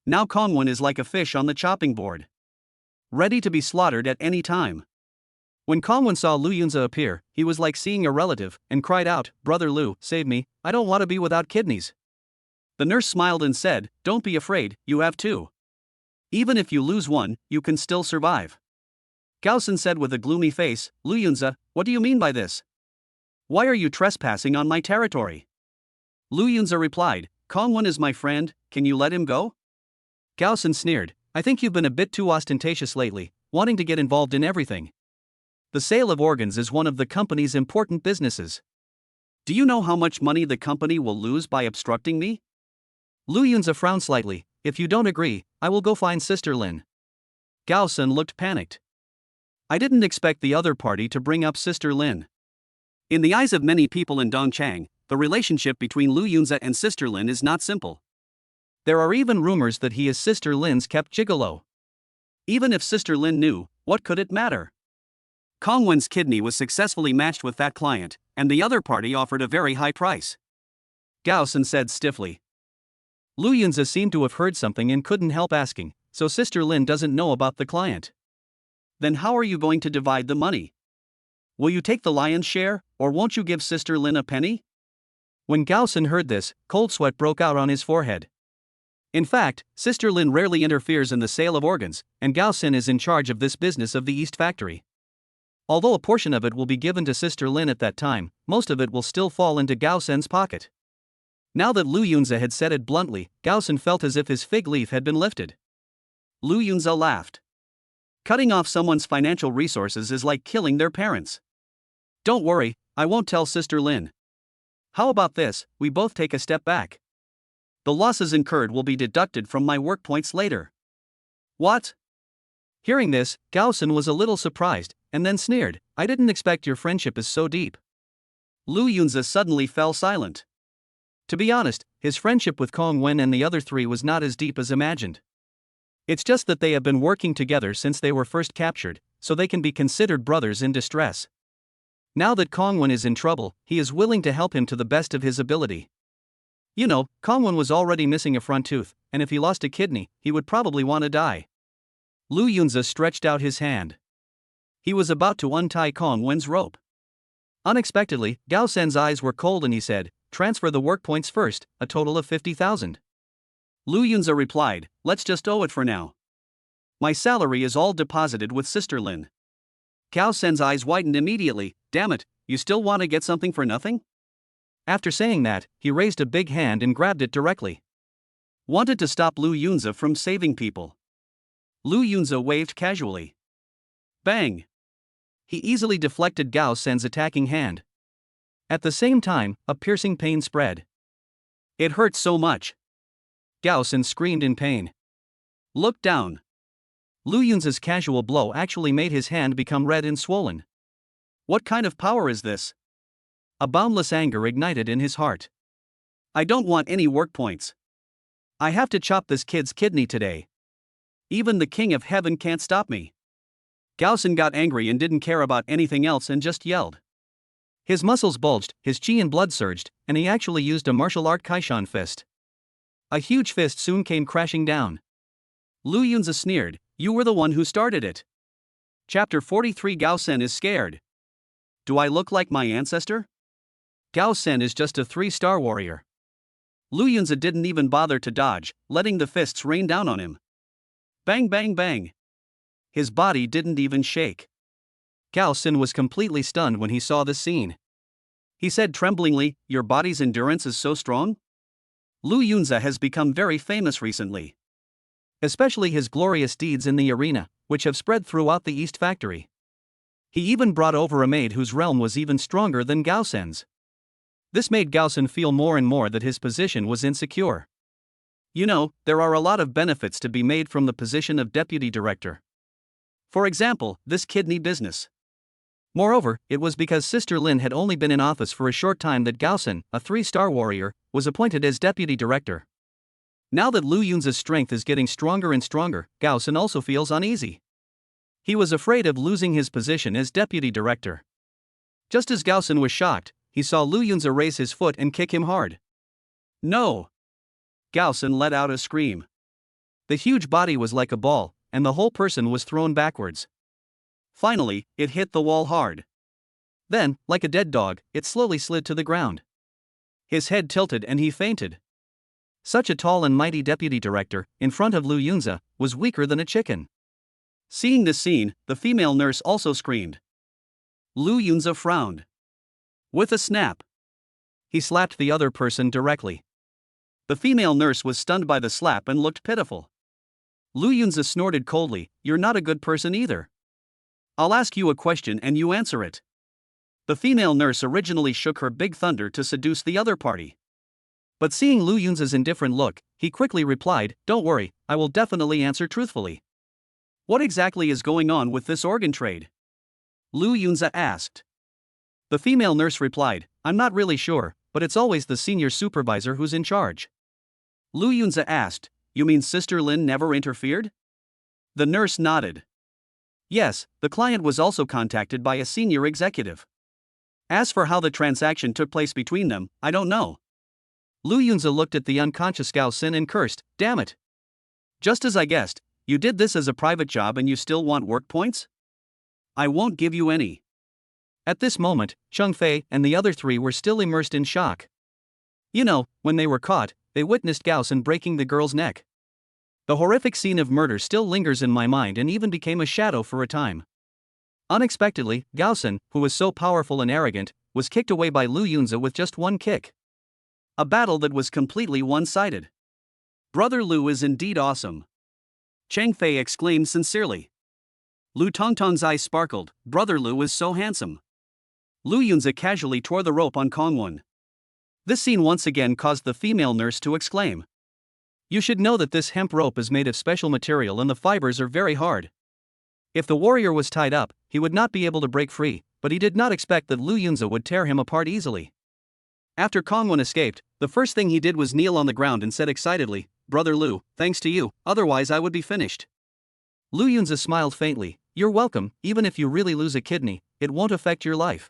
Now Kong Wen is like a fish on the chopping board, ready to be slaughtered at any time. When Kong Wen saw Lu Yunzi appear, he was like seeing a relative, and cried out, Brother Lu, save me, I don't want to be without kidneys. The nurse smiled and said, don't be afraid, you have two. Even if you lose one, you can still survive. Gao Sen said with a gloomy face, Lu Yunzi, what do you mean by this? Why are you trespassing on my territory? Lu Yunzi replied, Kong Wen is my friend, can you let him go? Gao Sen sneered, I think you've been a bit too ostentatious lately, wanting to get involved in everything. The sale of organs is one of the company's important businesses. Do you know how much money the company will lose by obstructing me? Lu Yunzi frowned slightly, if you don't agree, I will go find Sister Lin. Gao Sen looked panicked. I didn't expect the other party to bring up Sister Lin. In the eyes of many people in Dongchang, the relationship between Lu Yunzi and Sister Lin is not simple. There are even rumors that he is Sister Lin's kept gigolo. Even if Sister Lin knew, what could it matter? Kong Wen's kidney was successfully matched with that client, and the other party offered a very high price. Gao Sen said stiffly. Lu Yunzi seemed to have heard something and couldn't help asking, so Sister Lin doesn't know about the client. Then how are you going to divide the money? Will you take the lion's share, or won't you give Sister Lin a penny? When Gao Sen heard this, cold sweat broke out on his forehead. In fact, Sister Lin rarely interferes in the sale of organs, and Gao Sen is in charge of this business of the East Factory. Although a portion of it will be given to Sister Lin at that time, most of it will still fall into Gao Sen's pocket. Now that Lu Yunzi had said it bluntly, Gao Sen felt as if his fig leaf had been lifted. Lu Yunzi laughed. Cutting off someone's financial resources is like killing their parents. Don't worry, I won't tell Sister Lin. How about this, we both take a step back. The losses incurred will be deducted from my work points later. What? Hearing this, Gao Sen was a little surprised, and then sneered, I didn't expect your friendship is so deep. Lu Yunzi suddenly fell silent. To be honest, his friendship with Kong Wen and the other three was not as deep as imagined. It's just that they have been working together since they were first captured, so they can be considered brothers in distress. Now that Kong Wen is in trouble, he is willing to help him to the best of his ability. You know, Kong Wen was already missing a front tooth, and if he lost a kidney, he would probably want to die. Lu Yunzi stretched out his hand. He was about to untie Kong Wen's rope. Unexpectedly, Gao Sen's eyes were cold and he said, transfer the work points first, a total of 50,000. Lu Yunzi replied, let's just owe it for now. My salary is all deposited with Sister Lin. Gao Sen's eyes widened immediately, damn it, you still want to get something for nothing? After saying that, he raised a big hand and grabbed it directly. Wanted to stop Lu Yunzi from saving people. Lu Yunzi waved casually. Bang! He easily deflected Gao Sen's attacking hand. At the same time, a piercing pain spread. It hurt so much. Gao Sen screamed in pain. Look down. Lu Yunzi's casual blow actually made his hand become red and swollen. What kind of power is this? A boundless anger ignited in his heart. I don't want any work points. I have to chop this kid's kidney today. Even the King of Heaven can't stop me. Gao Sen got angry and didn't care about anything else and just yelled. His muscles bulged, his chi and blood surged, and he actually used a martial art Kaishan fist. A huge fist soon came crashing down. Lu Yunzi sneered, you were the one who started it. Chapter 43 Gao Sen is scared. Do I look like my ancestor? Gao Sen is just a 3-star warrior. Lu Yunzi didn't even bother to dodge, letting the fists rain down on him. Bang bang bang. His body didn't even shake. Gao Sen was completely stunned when he saw this scene. He said tremblingly, "Your body's endurance is so strong?" Lu Yunzi has become very famous recently. Especially his glorious deeds in the arena, which have spread throughout the East Factory. He even brought over a maid whose realm was even stronger than Gao Sen's. This made Gao Sen feel more and more that his position was insecure. You know, there are a lot of benefits to be made from the position of deputy director. For example, this kidney business. Moreover, it was because Sister Lin had only been in office for a short time that Gao Sen, a 3-star warrior, was appointed as deputy director. Now that Lu Yunzi's strength is getting stronger and stronger, Gao Sen also feels uneasy. He was afraid of losing his position as deputy director. Just as Gao Sen was shocked, he saw Lu Yunzi raise his foot and kick him hard. No! Gao Sen let out a scream. The huge body was like a ball, and the whole person was thrown backwards. Finally, it hit the wall hard. Then, like a dead dog, it slowly slid to the ground. His head tilted and he fainted. Such a tall and mighty deputy director, in front of Lu Yunzi, was weaker than a chicken. Seeing this scene, the female nurse also screamed. Lu Yunzi frowned. With a snap, he slapped the other person directly. The female nurse was stunned by the slap and looked pitiful. Lu Yunzi snorted coldly, "You're not a good person either. I'll ask you a question and you answer it." The female nurse originally shook her big thunder to seduce the other party. But seeing Lu Yunzi's indifferent look, he quickly replied, "Don't worry, I will definitely answer truthfully." What exactly is going on with this organ trade? Lu Yunzi asked. The female nurse replied, "I'm not really sure, but it's always the senior supervisor who's in charge." Lu Yunzi asked, "You mean Sister Lin never interfered?" The nurse nodded. Yes, the client was also contacted by a senior executive. As for how the transaction took place between them, I don't know. Lu Yunzi looked at the unconscious Gao Sen and cursed, "Damn it! Just as I guessed, you did this as a private job and you still want work points? I won't give you any." At this moment, Cheng Fei and the other 3 were still immersed in shock. You know, when they were caught, they witnessed Gao Sen breaking the girl's neck. The horrific scene of murder still lingers in my mind and even became a shadow for a time. Unexpectedly, Gao Sen, who was so powerful and arrogant, was kicked away by Lu Yunzi with just one kick. A battle that was completely one-sided. Brother Lu is indeed awesome. Cheng Fei exclaimed sincerely. Lu Tongtong's eyes sparkled, Brother Lu is so handsome. Lu Yunzi casually tore the rope on Kongwon. This scene once again caused the female nurse to exclaim. You should know that this hemp rope is made of special material and the fibers are very hard. If the warrior was tied up, he would not be able to break free, but he did not expect that Lu Yunzi would tear him apart easily. After Kongwon escaped, the first thing he did was kneel on the ground and said excitedly, Brother Lu, thanks to you, otherwise I would be finished. Lu Yunzi smiled faintly, you're welcome, even if you really lose a kidney, it won't affect your life.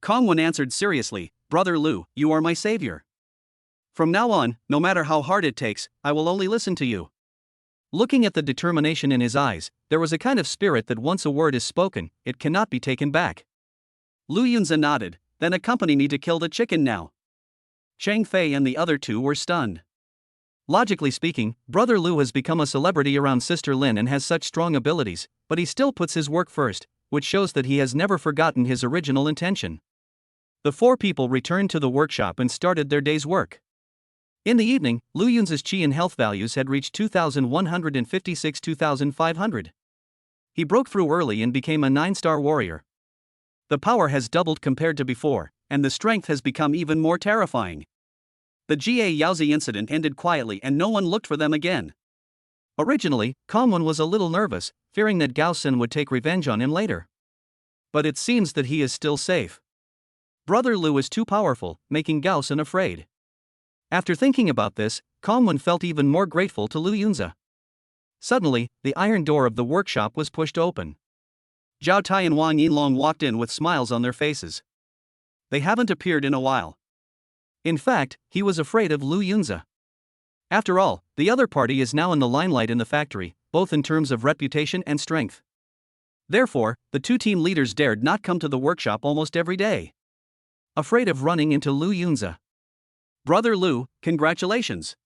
Kongwon answered seriously, Brother Lu, you are my savior. From now on, no matter how hard it takes, I will only listen to you. Looking at the determination in his eyes, there was a kind of spirit that once a word is spoken, it cannot be taken back. Lu Yunzi nodded, then accompany me to kill the chicken now. Cheng Fei and the other 2 were stunned. Logically speaking, Brother Lu has become a celebrity around Sister Lin and has such strong abilities, but he still puts his work first, which shows that he has never forgotten his original intention. The 4 people returned to the workshop and started their day's work. In the evening, Lu Yunzi's qi and health values had reached 2,156-2,500. He broke through early and became a 9-star warrior. The power has doubled compared to before, and the strength has become even more terrifying. The Jie Yaozi incident ended quietly and no one looked for them again. Originally, Kongwon was a little nervous, fearing that Gao Sen would take revenge on him later. But it seems that he is still safe. Brother Lu is too powerful, making Gao Sen afraid. After thinking about this, Kongwon felt even more grateful to Lu Yunzi. Suddenly, the iron door of the workshop was pushed open. Zhao Tai and Wang Yinlong walked in with smiles on their faces. They haven't appeared in a while. In fact, he was afraid of Lu Yunzi. After all, the other party is now in the limelight in the factory, both in terms of reputation and strength. Therefore, the two team leaders dared not come to the workshop almost every day, afraid of running into Lu Yunze. "Brother Lu, congratulations,"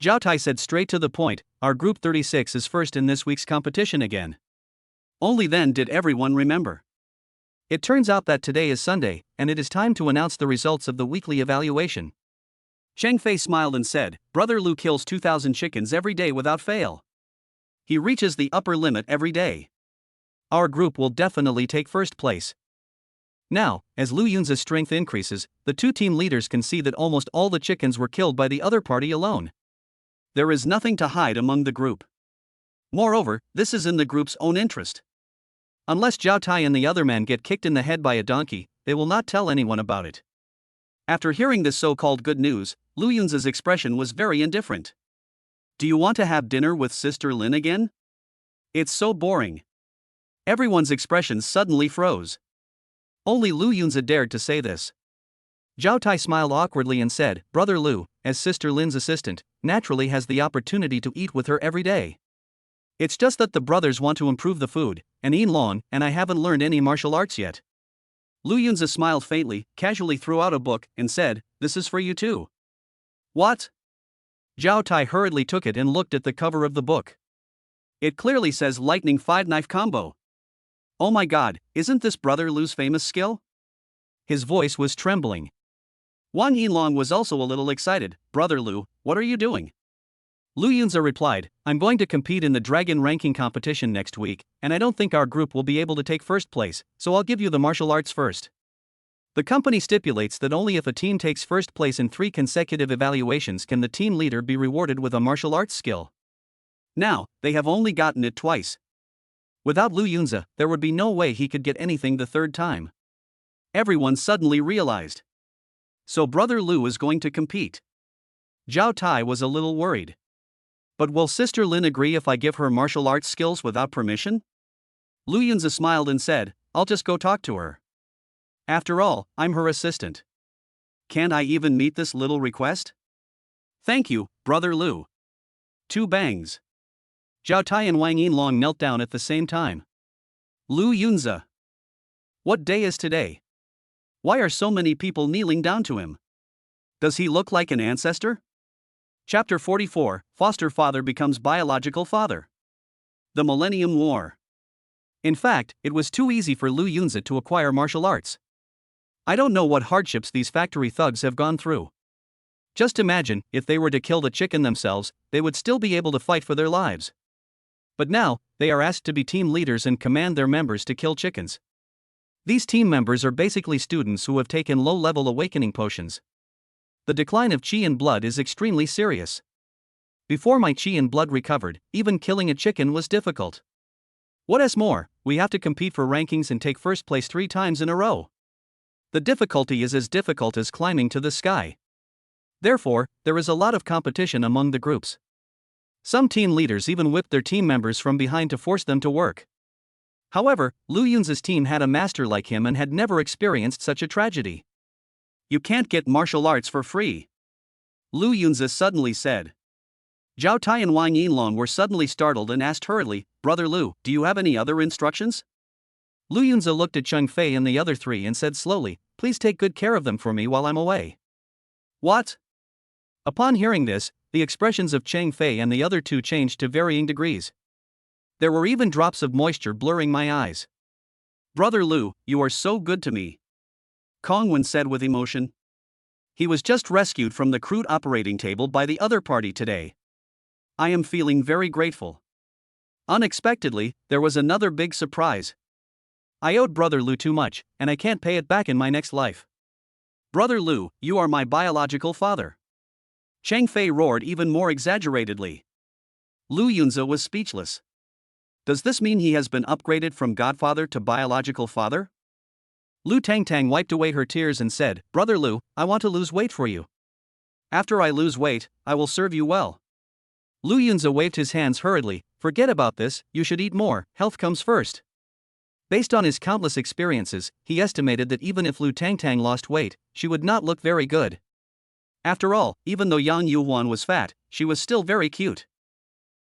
Zhao Tai said straight to the point. "Our group 36 is first in this week's competition again." Only then did everyone remember. It turns out that today is Sunday, and it is time to announce the results of the weekly evaluation. Cheng Fei smiled and said, "Brother Lu kills 2,000 chickens every day without fail. He reaches the upper limit every day. Our group will definitely take first place." Now, as Lu Yunze's strength increases, the two team leaders can see that almost all the chickens were killed by the other party alone. There is nothing to hide among the group. Moreover, this is in the group's own interest. Unless Zhao Tai and the other man get kicked in the head by a donkey, they will not tell anyone about it. After hearing this so-called good news, Lu Yunze's expression was very indifferent. "Do you want to have dinner with Sister Lin again? It's so boring." Everyone's expressions suddenly froze. Only Lu Yunze dared to say this. Zhao Tai smiled awkwardly and said, "Brother Lu, as Sister Lin's assistant, naturally has the opportunity to eat with her every day. It's just that the brothers want to improve the food, and Yin Long and I haven't learned any martial arts yet." Lu Yunze smiled faintly, casually threw out a book, and said, "This is for you too." "What?" Zhao Tai hurriedly took it and looked at the cover of the book. It clearly says Lightning 5-Knife Combo. Oh my god, isn't this Brother Lu's famous skill? His voice was trembling. Wang Yinlong was also a little excited. "Brother Lu, what are you doing?" Lu Yunze replied, "I'm going to compete in the Dragon ranking competition next week, and I don't think our group will be able to take first place, so I'll give you the martial arts first." The company stipulates that only if a team takes first place in 3 consecutive evaluations can the team leader be rewarded with a martial arts skill. Now, they have only gotten it twice. Without Lu Yunze, there would be no way he could get anything the third time. Everyone suddenly realized. So Brother Lu is going to compete. Zhao Tai was a little worried. But will Sister Lin agree if I give her martial arts skills without permission? Lu Yunze smiled and said, "I'll just go talk to her. After all, I'm her assistant. Can't I even meet this little request?" "Thank you, Brother Lu." 2 bangs. Zhao Tai and Wang Yinlong knelt down at the same time. Lu Yunze. What day is today? Why are so many people kneeling down to him? Does he look like an ancestor? Chapter 44, Foster Father Becomes Biological Father. The Millennium War. In fact, it was too easy for Lu Yunze to acquire martial arts. I don't know what hardships these factory thugs have gone through. Just imagine, if they were to kill the chicken themselves, they would still be able to fight for their lives. But now, they are asked to be team leaders and command their members to kill chickens. These team members are basically students who have taken low-level awakening potions. The decline of chi and blood is extremely serious. Before my chi and blood recovered, even killing a chicken was difficult. What is more, we have to compete for rankings and take first place 3 times in a row. The difficulty is as difficult as climbing to the sky. Therefore, there is a lot of competition among the groups. Some team leaders even whipped their team members from behind to force them to work. However, Lu Yunze's team had a master like him and had never experienced such a tragedy. "You can't get martial arts for free," Lu Yunze suddenly said. Zhao Tai and Wang Yinlong were suddenly startled and asked hurriedly, "Brother Lu, do you have any other instructions?" Lu Yunze looked at Cheng Fei and the other 3 and said slowly, "Please take good care of them for me while I'm away." "What?" Upon hearing this, the expressions of Cheng Fei and the other 2 changed to varying degrees. There were even drops of moisture blurring my eyes. "Brother Lu, you are so good to me," Kongwen said with emotion. He was just rescued from the crude operating table by the other party today. I am feeling very grateful. Unexpectedly, there was another big surprise. I owed Brother Lu too much, and I can't pay it back in my next life. "Brother Lu, you are my biological father." Cheng Fei roared even more exaggeratedly. Lu Yunze was speechless. Does this mean he has been upgraded from godfather to biological father? Lu Tangtang wiped away her tears and said, "Brother Lu, I want to lose weight for you. After I lose weight, I will serve you well." Lu Yunze waved his hands hurriedly. "Forget about this, you should eat more, health comes first." Based on his countless experiences, he estimated that even if Lu Tangtang lost weight, she would not look very good. After all, even though Yang Yuhuan was fat, she was still very cute.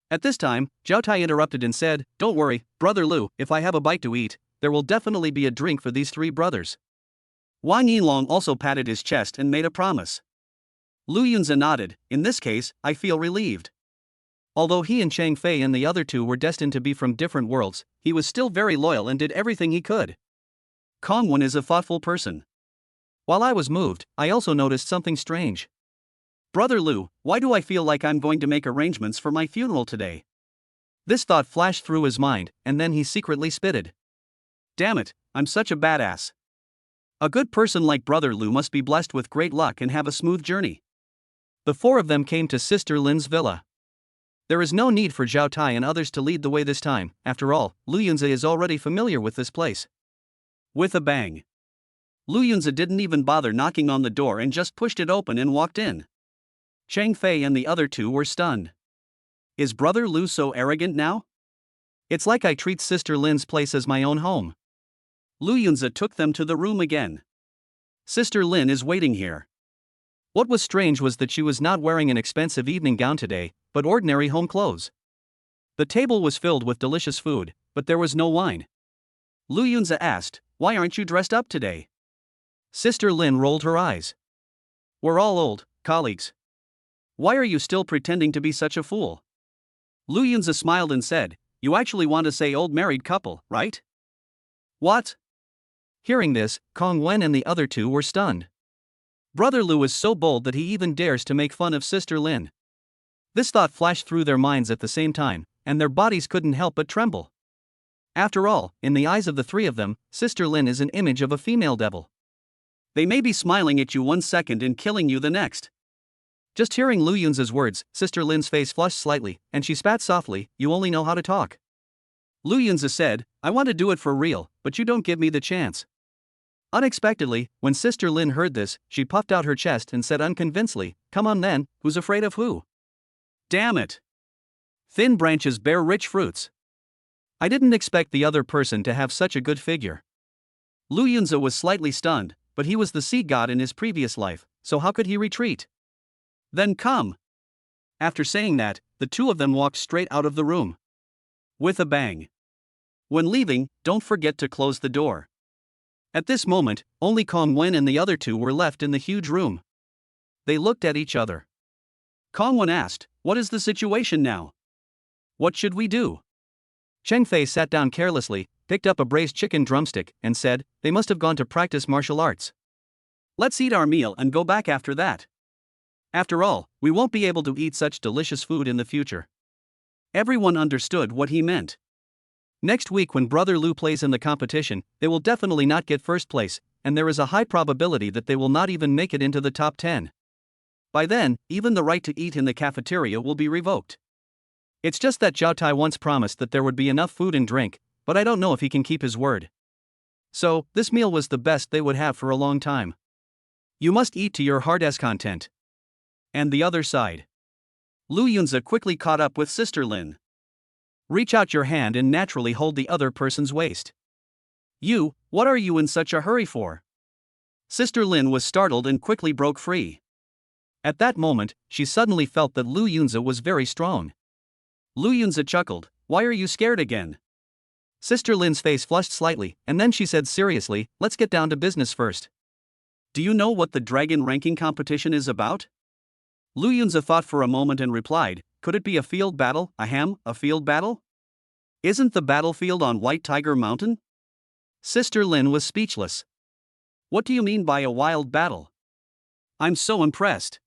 At this time, Zhao Tai interrupted and said, "Don't worry, Brother Lu, if I have a bite to eat, there will definitely be a drink for these three brothers." Wang Yinlong also patted his chest and made a promise. Lu Yunzi nodded. "In this case, I feel relieved." Although he and Chang Fei and the other two were destined to be from different worlds, he was still very loyal and did everything he could. Kong Wen is a thoughtful person. While I was moved, I also noticed something strange. "Brother Lu, why do I feel like I'm going to make arrangements for my funeral today?" This thought flashed through his mind, and then he secretly spitted. "Damn it, I'm such a badass. A good person like Brother Lu must be blessed with great luck and have a smooth journey." The four of them came to Sister Lin's villa. There is no need for Zhao Tai and others to lead the way this time. After all, Lu Yunzi is already familiar with this place. With a bang, Lu Yunzi didn't even bother knocking on the door and just pushed it open and walked in. Chang Fei and the other two were stunned. Is Brother Lu so arrogant now? It's like I treat Sister Lin's place as my own home. Lu Yunzi took them to the room again. Sister Lin is waiting here. What was strange was that she was not wearing an expensive evening gown today, but ordinary home clothes. The table was filled with delicious food, but there was no wine. Lu Yunzi asked, "Why aren't you dressed up today?" Sister Lin rolled her eyes. "We're all old, colleagues. Why are you still pretending to be such a fool?" Lu Yunzi smiled and said, "You actually want to say old married couple, right?" "What?" Hearing this, Kong Wen and the other two were stunned. Brother Lu is so bold that he even dares to make fun of Sister Lin. This thought flashed through their minds at the same time, and their bodies couldn't help but tremble. After all, in the eyes of the three of them, Sister Lin is an image of a female devil. They may be smiling at you one second and killing you the next. Just hearing Lu Yunzi's words, Sister Lin's face flushed slightly, and she spat softly, "You only know how to talk." Lu Yunzi said, "I want to do it for real, but you don't give me the chance." Unexpectedly, when Sister Lin heard this, she puffed out her chest and said unconvincingly, "Come on then, who's afraid of who?" Damn it! Thin branches bear rich fruits. I didn't expect the other person to have such a good figure. Lu Yunzi was slightly stunned, but he was the sea god in his previous life, so how could he retreat? Then come. After saying that, the two of them walked straight out of the room. With a bang. When leaving, don't forget to close the door. At this moment, only Kong Wen and the other two were left in the huge room. They looked at each other. Kong Wen asked, "What is the situation now? What should we do?" Cheng Fei sat down carelessly, picked up a braised chicken drumstick, and said, "They must have gone to practice martial arts. Let's eat our meal and go back after that. After all, we won't be able to eat such delicious food in the future." Everyone understood what he meant. Next week when Brother Lu plays in the competition, they will definitely not get first place, and there is a high probability that they will not even make it into the top 10. By then, even the right to eat in the cafeteria will be revoked. It's just that Zhao Tai once promised that there would be enough food and drink, but I don't know if he can keep his word. So, this meal was the best they would have for a long time. You must eat to your heart's content. And the other side. Lu Yunzi quickly caught up with Sister Lin. Reach out your hand and naturally hold the other person's waist. "You, what are you in such a hurry for?" Sister Lin was startled and quickly broke free. At that moment, she suddenly felt that Lu Yunzi was very strong. Lu Yunzi chuckled, "Why are you scared again?" Sister Lin's face flushed slightly, and then she said seriously, "Let's get down to business first. Do you know what the dragon ranking competition is about?" Lu Yunzi thought for a moment and replied, "Could it be a field battle? A field battle? Isn't the battlefield on White Tiger Mountain?" Sister Lin was speechless. "What do you mean by a wild battle? I'm so impressed.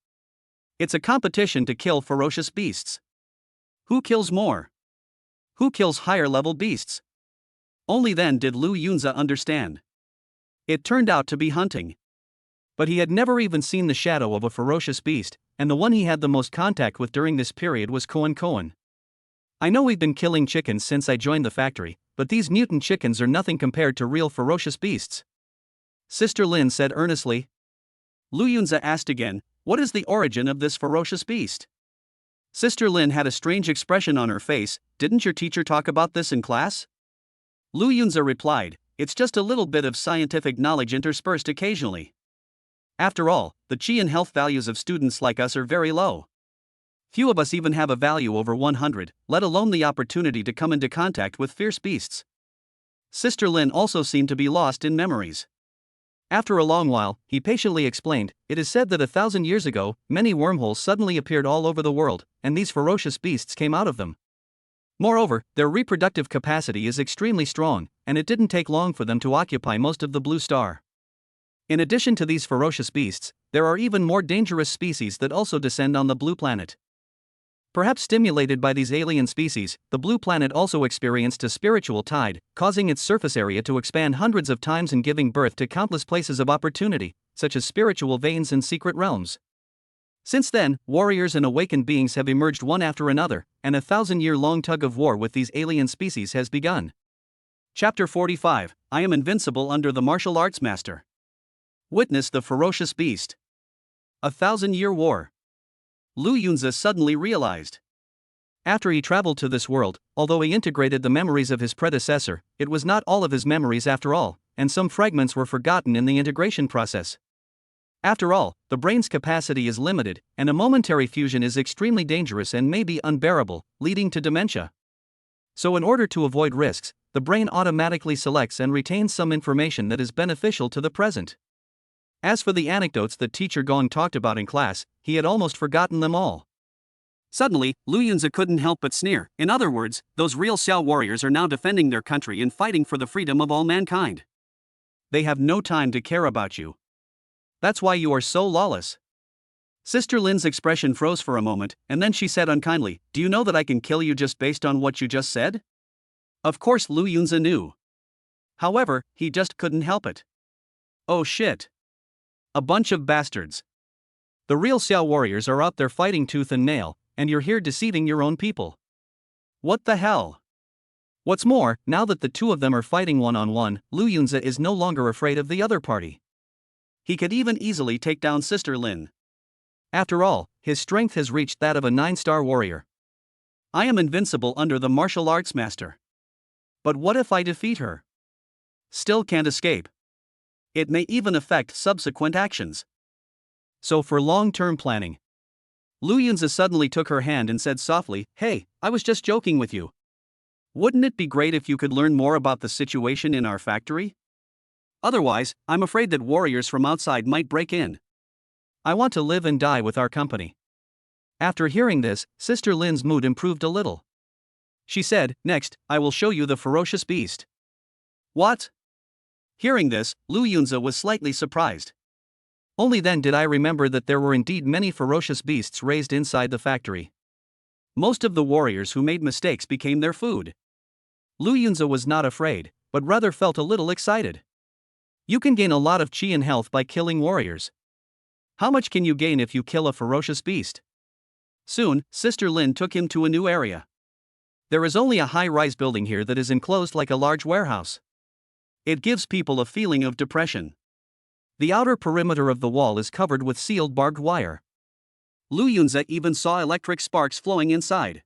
It's a competition to kill ferocious beasts. Who kills more? Who kills higher level beasts?" Only then did Lu Yunzi understand. It turned out to be hunting. But he had never even seen the shadow of a ferocious beast, and the one he had the most contact with during this period was Koan. "I know we've been killing chickens since I joined the factory, but these mutant chickens are nothing compared to real ferocious beasts," Sister Lin said earnestly. Lu Yunzi asked again, "What is the origin of this ferocious beast?" Sister Lin had a strange expression on her face. "Didn't your teacher talk about this in class?" Lu Yunzi replied, "It's just a little bit of scientific knowledge interspersed occasionally. After all, the chi and health values of students like us are very low. Few of us even have a value over 100, let alone the opportunity to come into contact with fierce beasts. Sister Lin also seemed to be lost in memories. After a long while, he patiently explained, "It is said that 1,000 years ago, many wormholes suddenly appeared all over the world, and these ferocious beasts came out of them. Moreover, their reproductive capacity is extremely strong, and it didn't take long for them to occupy most of the blue star. In addition to these ferocious beasts, there are even more dangerous species that also descend on the blue planet. Perhaps stimulated by these alien species, the blue planet also experienced a spiritual tide, causing its surface area to expand hundreds of times and giving birth to countless places of opportunity, such as spiritual veins and secret realms. Since then, warriors and awakened beings have emerged one after another, and a 1,000-year-long tug of war with these alien species has begun." Chapter 45, I am invincible under the martial arts master. Witness the ferocious beast. A 1,000-year war. Lu Yunzi suddenly realized. After he traveled to this world, although he integrated the memories of his predecessor, it was not all of his memories after all, and some fragments were forgotten in the integration process. After all, the brain's capacity is limited, and a momentary fusion is extremely dangerous and may be unbearable, leading to dementia. So in order to avoid risks, the brain automatically selects and retains some information that is beneficial to the present. As for the anecdotes that teacher Gong talked about in class, he had almost forgotten them all. Suddenly, Lu Yunzi couldn't help but sneer. In other words, those real Xiao warriors are now defending their country and fighting for the freedom of all mankind. They have no time to care about you. That's why you are so lawless. Sister Lin's expression froze for a moment, and then she said unkindly, "Do you know that I can kill you just based on what you just said?" Of course Lu Yunzi knew. However, he just couldn't help it. Oh shit. A bunch of bastards. The real Xiao warriors are out there fighting tooth and nail, and you're here deceiving your own people. What the hell? What's more, now that the two of them are fighting one-on-one, Lu Yunzi is no longer afraid of the other party. He could even easily take down Sister Lin. After all, his strength has reached that of a 9-star warrior. I am invincible under the martial arts master. But what if I defeat her? Still can't escape. It may even affect subsequent actions. So for long-term planning. Lu Yunzi suddenly took her hand and said softly, "Hey, I was just joking with you. Wouldn't it be great if you could learn more about the situation in our factory? Otherwise, I'm afraid that warriors from outside might break in. I want to live and die with our company." After hearing this, Sister Lin's mood improved a little. She said, "Next, I will show you the ferocious beast." What? Hearing this, Lu Yunzi was slightly surprised. Only then did I remember that there were indeed many ferocious beasts raised inside the factory. Most of the warriors who made mistakes became their food. Lu Yunzi was not afraid, but rather felt a little excited. You can gain a lot of qi and health by killing warriors. How much can you gain if you kill a ferocious beast? Soon, Sister Lin took him to a new area. There is only a high-rise building here that is enclosed like a large warehouse. It gives people a feeling of depression. The outer perimeter of the wall is covered with sealed barbed wire. Lu Yunzi even saw electric sparks flowing inside.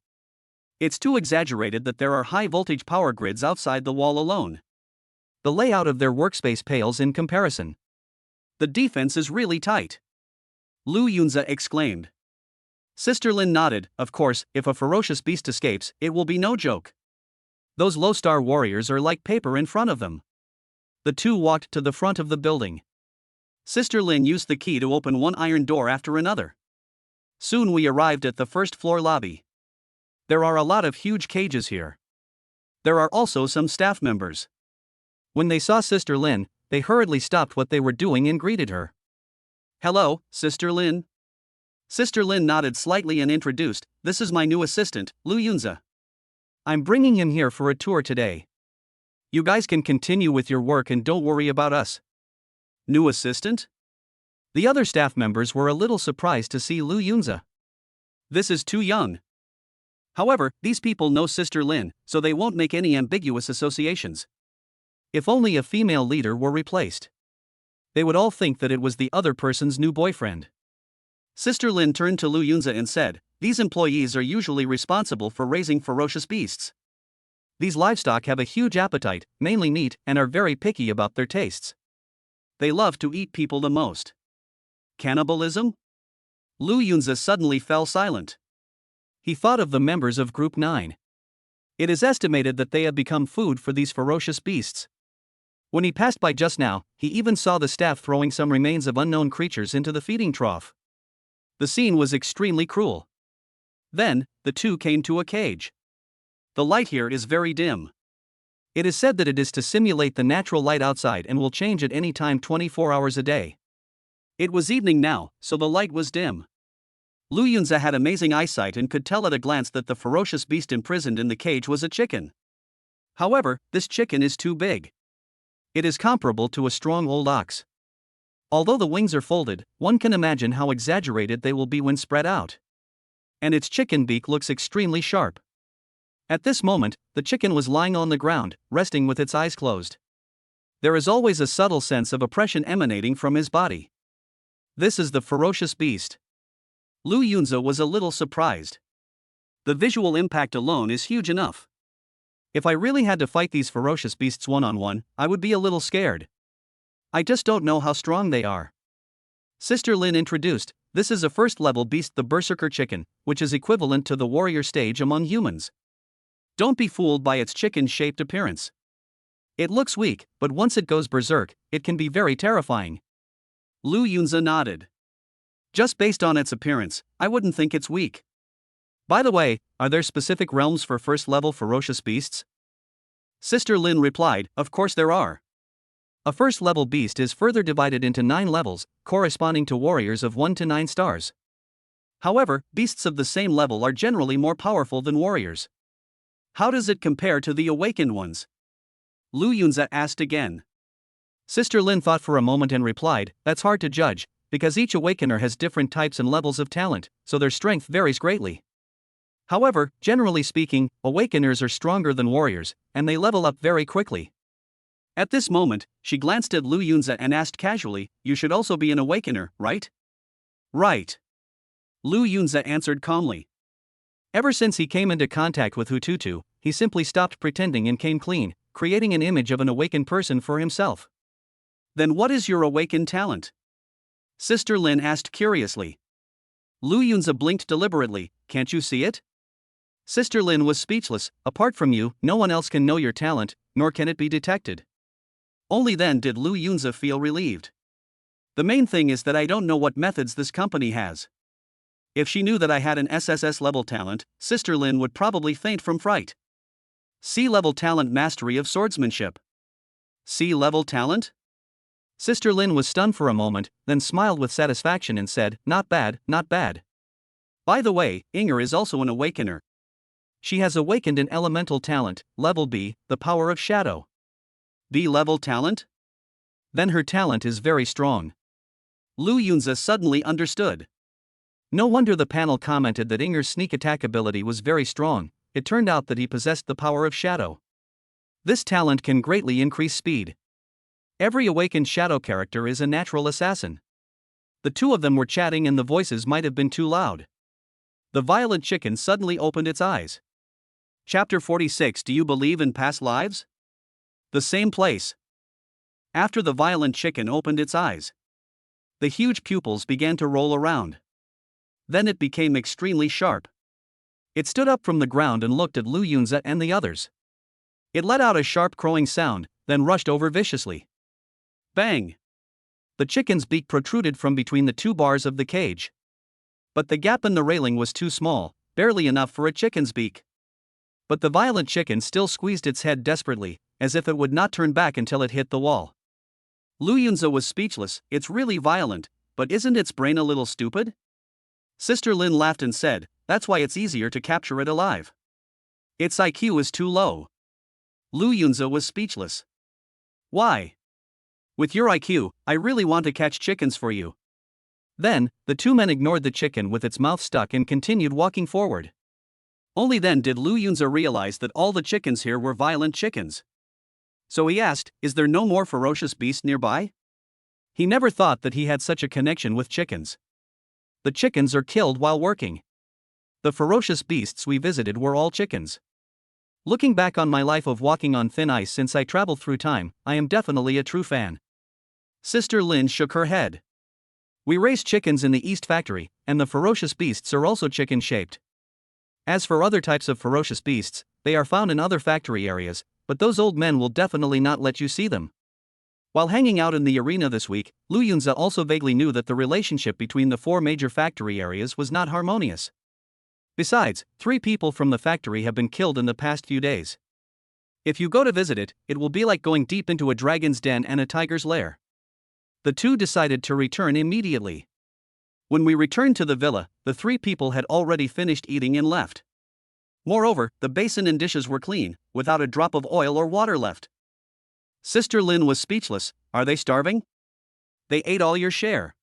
It's too exaggerated that there are high-voltage power grids outside the wall alone. The layout of their workspace pales in comparison. The defense is really tight. Lu Yunzi exclaimed. Sister Lin nodded. Of course, if a ferocious beast escapes, it will be no joke. Those low-star warriors are like paper in front of them. The two walked to the front of the building. Sister Lin used the key to open one iron door after another. Soon we arrived at the first-floor lobby. There are a lot of huge cages here. There are also some staff members. When they saw Sister Lin, they hurriedly stopped what they were doing and greeted her. "Hello, Sister Lin." Sister Lin nodded slightly and introduced, "This is my new assistant, Lu Yunzi. I'm bringing him here for a tour today. You guys can continue with your work and don't worry about us." New assistant? The other staff members were a little surprised to see Lu Yunzi. This is too young. However, these people know Sister Lin, so they won't make any ambiguous associations. If only a female leader were replaced. They would all think that it was the other person's new boyfriend. Sister Lin turned to Lu Yunzi and said, "These employees are usually responsible for raising ferocious beasts. These livestock have a huge appetite, mainly meat, and are very picky about their tastes. They love to eat people the most." Cannibalism? Lu Yunzi suddenly fell silent. He thought of the members of Group 9. It is estimated that they have become food for these ferocious beasts. When he passed by just now, he even saw the staff throwing some remains of unknown creatures into the feeding trough. The scene was extremely cruel. Then, the two came to a cage. The light here is very dim. It is said that it is to simulate the natural light outside and will change at any time 24 hours a day. It was evening now, so the light was dim. Lu Yunze had amazing eyesight and could tell at a glance that the ferocious beast imprisoned in the cage was a chicken. However, this chicken is too big. It is comparable to a strong old ox. Although the wings are folded, one can imagine how exaggerated they will be when spread out. And its chicken beak looks extremely sharp. At this moment, the chicken was lying on the ground, resting with its eyes closed. There is always a subtle sense of oppression emanating from his body. This is the ferocious beast. Lu Yunze was a little surprised. The visual impact alone is huge enough. If I really had to fight these ferocious beasts one-on-one, I would be a little scared. I just don't know how strong they are. Sister Lin introduced, this is a first-level beast, the Berserker chicken, which is equivalent to the warrior stage among humans. Don't be fooled by its chicken-shaped appearance. It looks weak, but once it goes berserk, it can be very terrifying. Lu Yunze nodded. Just based on its appearance, I wouldn't think it's weak. By the way, are there specific realms for first-level ferocious beasts? Sister Lin replied, of course there are. A first-level beast is further divided into 9 levels, corresponding to warriors of 1 to 9 stars. However, beasts of the same level are generally more powerful than warriors. How does it compare to the awakened ones? Lu Yunze asked again. Sister Lin thought for a moment and replied, that's hard to judge, because each awakener has different types and levels of talent, so their strength varies greatly. However, generally speaking, awakeners are stronger than warriors, and they level up very quickly. At this moment, she glanced at Lu Yunze and asked casually, you should also be an awakener, right? Right. Lu Yunze answered calmly. Ever since he came into contact with Hututu, he simply stopped pretending and came clean, creating an image of an awakened person for himself. Then what is your awakened talent? Sister Lin asked curiously. Lu Yunze blinked deliberately, can't you see it? Sister Lin was speechless, apart from you, no one else can know your talent, nor can it be detected. Only then did Lu Yunze feel relieved. The main thing is that I don't know what methods this company has. If she knew that I had an SSS level talent, Sister Lin would probably faint from fright. C-level talent mastery of swordsmanship. C-level talent? Sister Lin was stunned for a moment, then smiled with satisfaction and said, not bad, not bad. By the way, Inger is also an awakener. She has awakened an elemental talent, level B, the power of shadow. B-level talent? Then her talent is very strong. Lu Yunze suddenly understood. No wonder the panel commented that Inger's sneak attack ability was very strong, it turned out that he possessed the power of shadow. This talent can greatly increase speed. Every awakened shadow character is a natural assassin. The two of them were chatting and the voices might have been too loud. The violet chicken suddenly opened its eyes. Chapter 46. Do you believe in past lives? The same place. After the violent chicken opened its eyes, the huge pupils began to roll around. Then it became extremely sharp. It stood up from the ground and looked at Lu Yunze and the others. It let out a sharp crowing sound, then rushed over viciously. Bang! The chicken's beak protruded from between the 2 bars of the cage. But the gap in the railing was too small, barely enough for a chicken's beak. But the violent chicken still squeezed its head desperately, as if it would not turn back until it hit the wall. Lu Yunze was speechless. It's really violent, but isn't its brain a little stupid? Sister Lin laughed and said, that's why it's easier to capture it alive. Its IQ is too low. Lu Yunze was speechless. Why? With your IQ, I really want to catch chickens for you. Then, the 2 men ignored the chicken with its mouth stuck and continued walking forward. Only then did Lu Yunze realize that all the chickens here were violent chickens. So he asked, is there no more ferocious beast nearby? He never thought that he had such a connection with chickens. The chickens are killed while working. The ferocious beasts we visited were all chickens. Looking back on my life of walking on thin ice since I traveled through time, I am definitely a true fan. Sister Lin shook her head. We raise chickens in the East Factory, and the ferocious beasts are also chicken-shaped. As for other types of ferocious beasts, they are found in other factory areas, but those old men will definitely not let you see them. While hanging out in the arena this week, Lu Yunze also vaguely knew that the relationship between the 4 major factory areas was not harmonious. Besides, 3 people from the factory have been killed in the past few days. If you go to visit it, it will be like going deep into a dragon's den and a tiger's lair. The 2 decided to return immediately. When we returned to the villa, the 3 people had already finished eating and left. Moreover, the basin and dishes were clean, without a drop of oil or water left. Sister Lin was speechless. Are they starving? They ate all your share.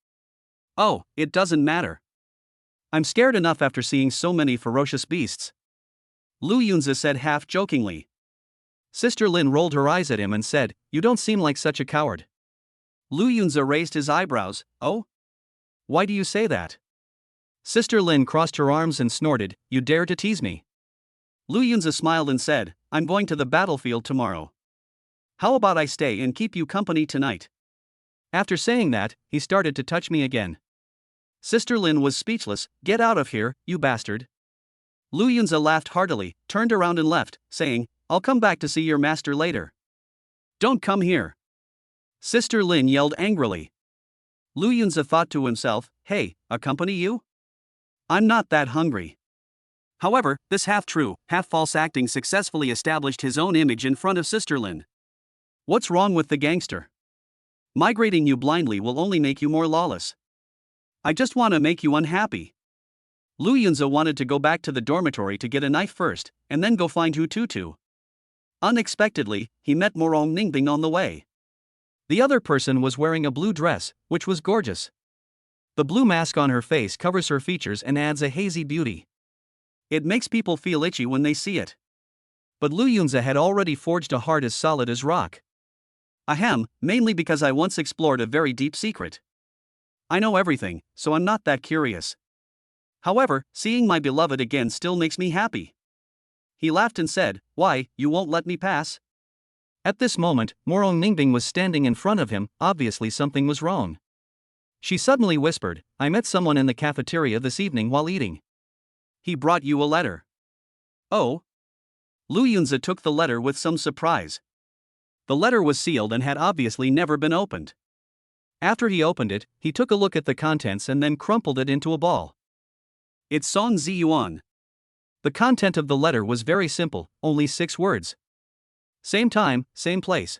Oh, it doesn't matter. I'm scared enough after seeing so many ferocious beasts. Lu Yunze said half-jokingly. Sister Lin rolled her eyes at him and said, You don't seem like such a coward. Lu Yunze raised his eyebrows. Oh? Why do you say that? Sister Lin crossed her arms and snorted, You dare to tease me. Lu Yunze smiled and said, I'm going to the battlefield tomorrow. How about I stay and keep you company tonight? After saying that, he started to touch me again. Sister Lin was speechless. Get out of here, you bastard. Lu Yunze laughed heartily, turned around and left, saying, I'll come back to see your master later. Don't come here. Sister Lin yelled angrily. Lu Yunze thought to himself, Hey, accompany you? I'm not that hungry. However, this half-true, half-false acting successfully established his own image in front of Sister Lin. What's wrong with the gangster? Migrating you blindly will only make you more lawless. I just want to make you unhappy. Lu Yunze wanted to go back to the dormitory to get a knife first, and then go find Hu Tutu. Unexpectedly, he met Morong Ningbing on the way. The other person was wearing a blue dress, which was gorgeous. The blue mask on her face covers her features and adds a hazy beauty. It makes people feel itchy when they see it. But Lu Yunze had already forged a heart as solid as rock. Ahem, mainly because I once explored a very deep secret. I know everything, so I'm not that curious. However, seeing my beloved again still makes me happy. He laughed and said, Why, you won't let me pass? At this moment, Morong Ningbing was standing in front of him. Obviously something was wrong. She suddenly whispered, I met someone in the cafeteria this evening while eating. He brought you a letter. Oh? Lu Yunze took the letter with some surprise. The letter was sealed and had obviously never been opened. After he opened it, he took a look at the contents and then crumpled it into a ball. It's Song Ziyuan. The content of the letter was very simple, only 6 words. Same time, same place.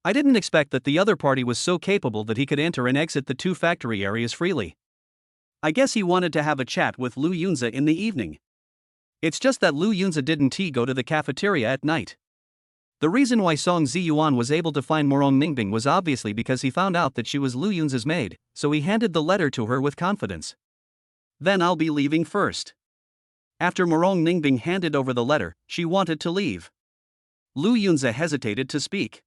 I didn't expect that the other party was so capable that he could enter and exit the 2 factory areas freely. I guess he wanted to have a chat with Lu Yunze in the evening. It's just that Lu Yunze didn't go to the cafeteria at night. The reason why Song Ziyuan was able to find Morong Ningbing was obviously because he found out that she was Lu Yunze's maid, so he handed the letter to her with confidence. Then I'll be leaving first. After Morong Ningbing handed over the letter, she wanted to leave. Lu Yunze hesitated to speak.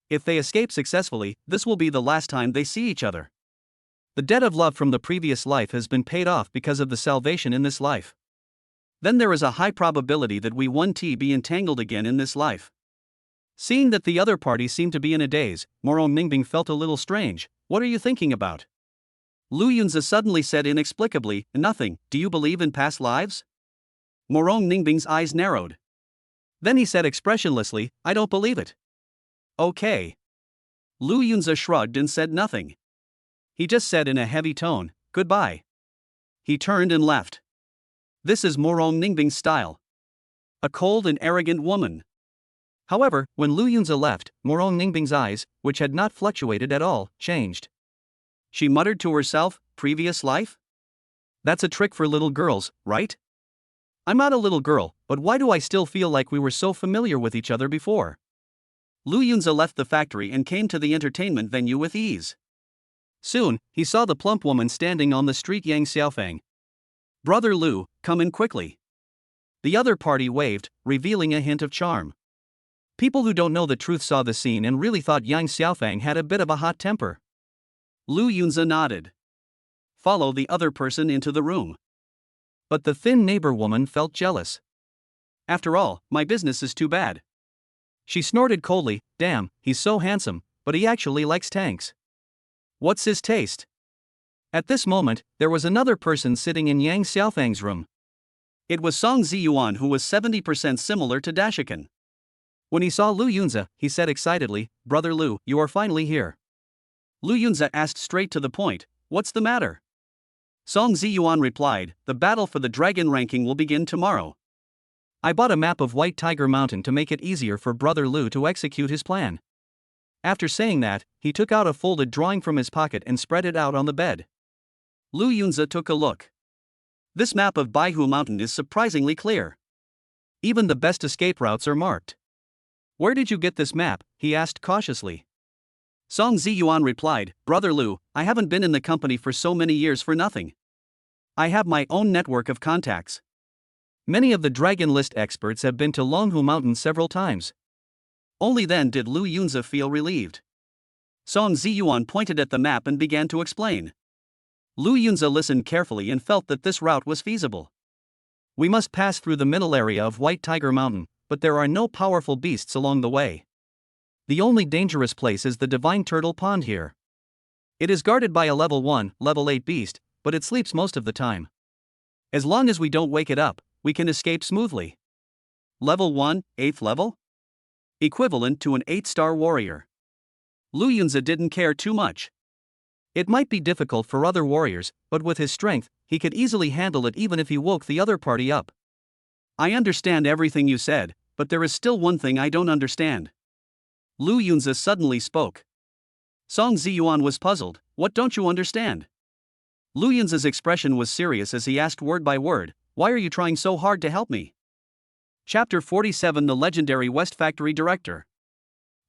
If they escape successfully, this will be the last time they see each other. The debt of love from the previous life has been paid off because of the salvation in this life. Then there is a high probability that we won't be entangled again in this life. Seeing that the other party seemed to be in a daze, Morong Ningbing felt a little strange. What are you thinking about? Lu Yunze suddenly said inexplicably, Nothing. Do you believe in past lives? Morong Ningbing's eyes narrowed. Then he said expressionlessly, I don't believe it. Okay. Lu Yunze shrugged and said nothing. He just said in a heavy tone, Goodbye. He turned and left. This is Morong Ningbing's style. A cold and arrogant woman. However, when Lu Yunze left, Morong Ningbing's eyes, which had not fluctuated at all, changed. She muttered to herself, Previous life? That's a trick for little girls, right? I'm not a little girl, but why do I still feel like we were so familiar with each other before? Lu Yunze left the factory and came to the entertainment venue with ease. Soon, he saw the plump woman standing on the street Yang Xiaofang. Brother Lu, come in quickly. The other party waved, revealing a hint of charm. People who don't know the truth saw the scene and really thought Yang Xiaofang had a bit of a hot temper. Lu Yunze nodded. Follow the other person into the room. But the thin neighbor woman felt jealous. After all, my business is too bad. She snorted coldly, Damn, he's so handsome, but he actually likes tanks. What's his taste? At this moment, there was another person sitting in Yang Xiaofang's room. It was Song Ziyuan, who was 70% similar to Dashikan. When he saw Lu Yunza, he said excitedly, "Brother Lu, you are finally here." Lu Yunza asked straight to the point, "What's the matter?" Song Ziyuan replied, "The battle for the dragon ranking will begin tomorrow. I bought a map of White Tiger Mountain to make it easier for Brother Lu to execute his plan." After saying that, he took out a folded drawing from his pocket and spread it out on the bed. Lu Yunza took a look. This map of Baihu Mountain is surprisingly clear. Even the best escape routes are marked. "Where did you get this map?" he asked cautiously. Song Ziyuan replied, "Brother Lu, I haven't been in the company for so many years for nothing. I have my own network of contacts. Many of the Dragon List experts have been to Longhu Mountain several times." Only then did Lu Yunza feel relieved. Song Ziyuan pointed at the map and began to explain. Lu Yunza listened carefully and felt that this route was feasible. "We must pass through the middle area of White Tiger Mountain, but there are no powerful beasts along the way. The only dangerous place is the Divine Turtle Pond here. It is guarded by a level 1, level 8 beast, but it sleeps most of the time. As long as we don't wake it up, we can escape smoothly." Level 1, 8th level? Equivalent to an 8-star warrior. Lu Yunza didn't care too much. It might be difficult for other warriors, but with his strength, he could easily handle it even if he woke the other party up. "I understand everything you said, but there is still one thing I don't understand." Lu Yunza suddenly spoke. Song Ziyuan was puzzled. "What don't you understand?" Lu Yunza's expression was serious as he asked word by word, "Why are you trying so hard to help me?" Chapter 47: The Legendary West Factory Director.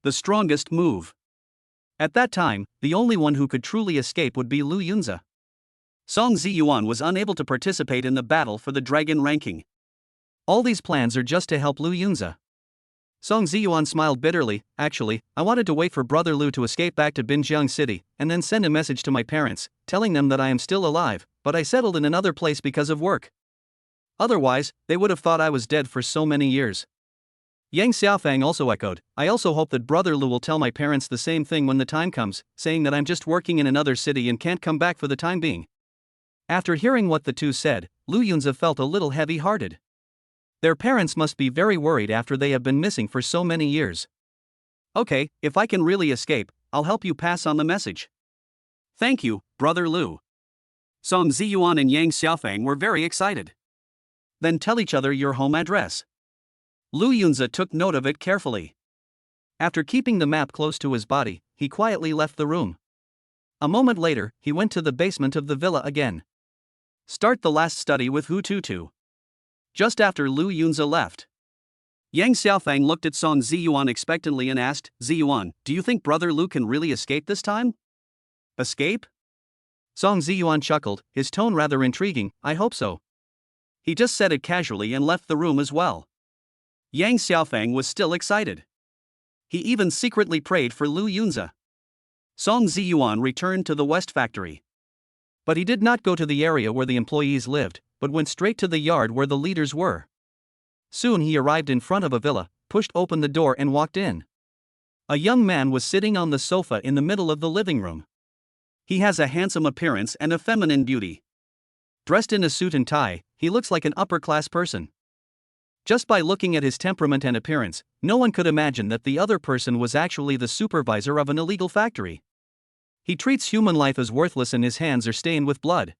The strongest move. At that time, the only one who could truly escape would be Lu Yunza. Song Ziyuan was unable to participate in the battle for the dragon ranking. All these plans are just to help Lu Yunza. Song Ziyuan smiled bitterly. "Actually, I wanted to wait for Brother Lu to escape back to Binjiang City, and then send a message to my parents, telling them that I am still alive, but I settled in another place because of work. Otherwise, they would have thought I was dead for so many years." Yang Xiaofang also echoed, "I also hope that Brother Lu will tell my parents the same thing when the time comes, saying that I'm just working in another city and can't come back for the time being." After hearing what the two said, Lu Yunza felt a little heavy-hearted. Their parents must be very worried after they have been missing for so many years. "Okay, if I can really escape, I'll help you pass on the message." "Thank you, Brother Lu." Song Ziyuan and Yang Xiaofang were very excited. "Then tell each other your home address." Lu Yunza took note of it carefully. After keeping the map close to his body, he quietly left the room. A moment later, he went to the basement of the villa again. Start the last study with Hu Tutu. Just after Lu Yunza left, Yang Xiaofang looked at Song Ziyuan expectantly and asked, "Ziyuan, do you think Brother Lu can really escape this time?" "Escape?" Song Ziyuan chuckled, his tone rather intriguing. "I hope so." He just said it casually and left the room as well. Yang Xiaofang was still excited. He even secretly prayed for Lu Yunza. Song Ziyuan returned to the West Factory. But he did not go to the area where the employees lived, but went straight to the yard where the leaders were. Soon he arrived in front of a villa, pushed open the door and walked in. A young man was sitting on the sofa in the middle of the living room. He has a handsome appearance and a feminine beauty. Dressed in a suit and tie, he looks like an upper-class person. Just by looking at his temperament and appearance, no one could imagine that the other person was actually the supervisor of an illegal factory. He treats human life as worthless and his hands are stained with blood.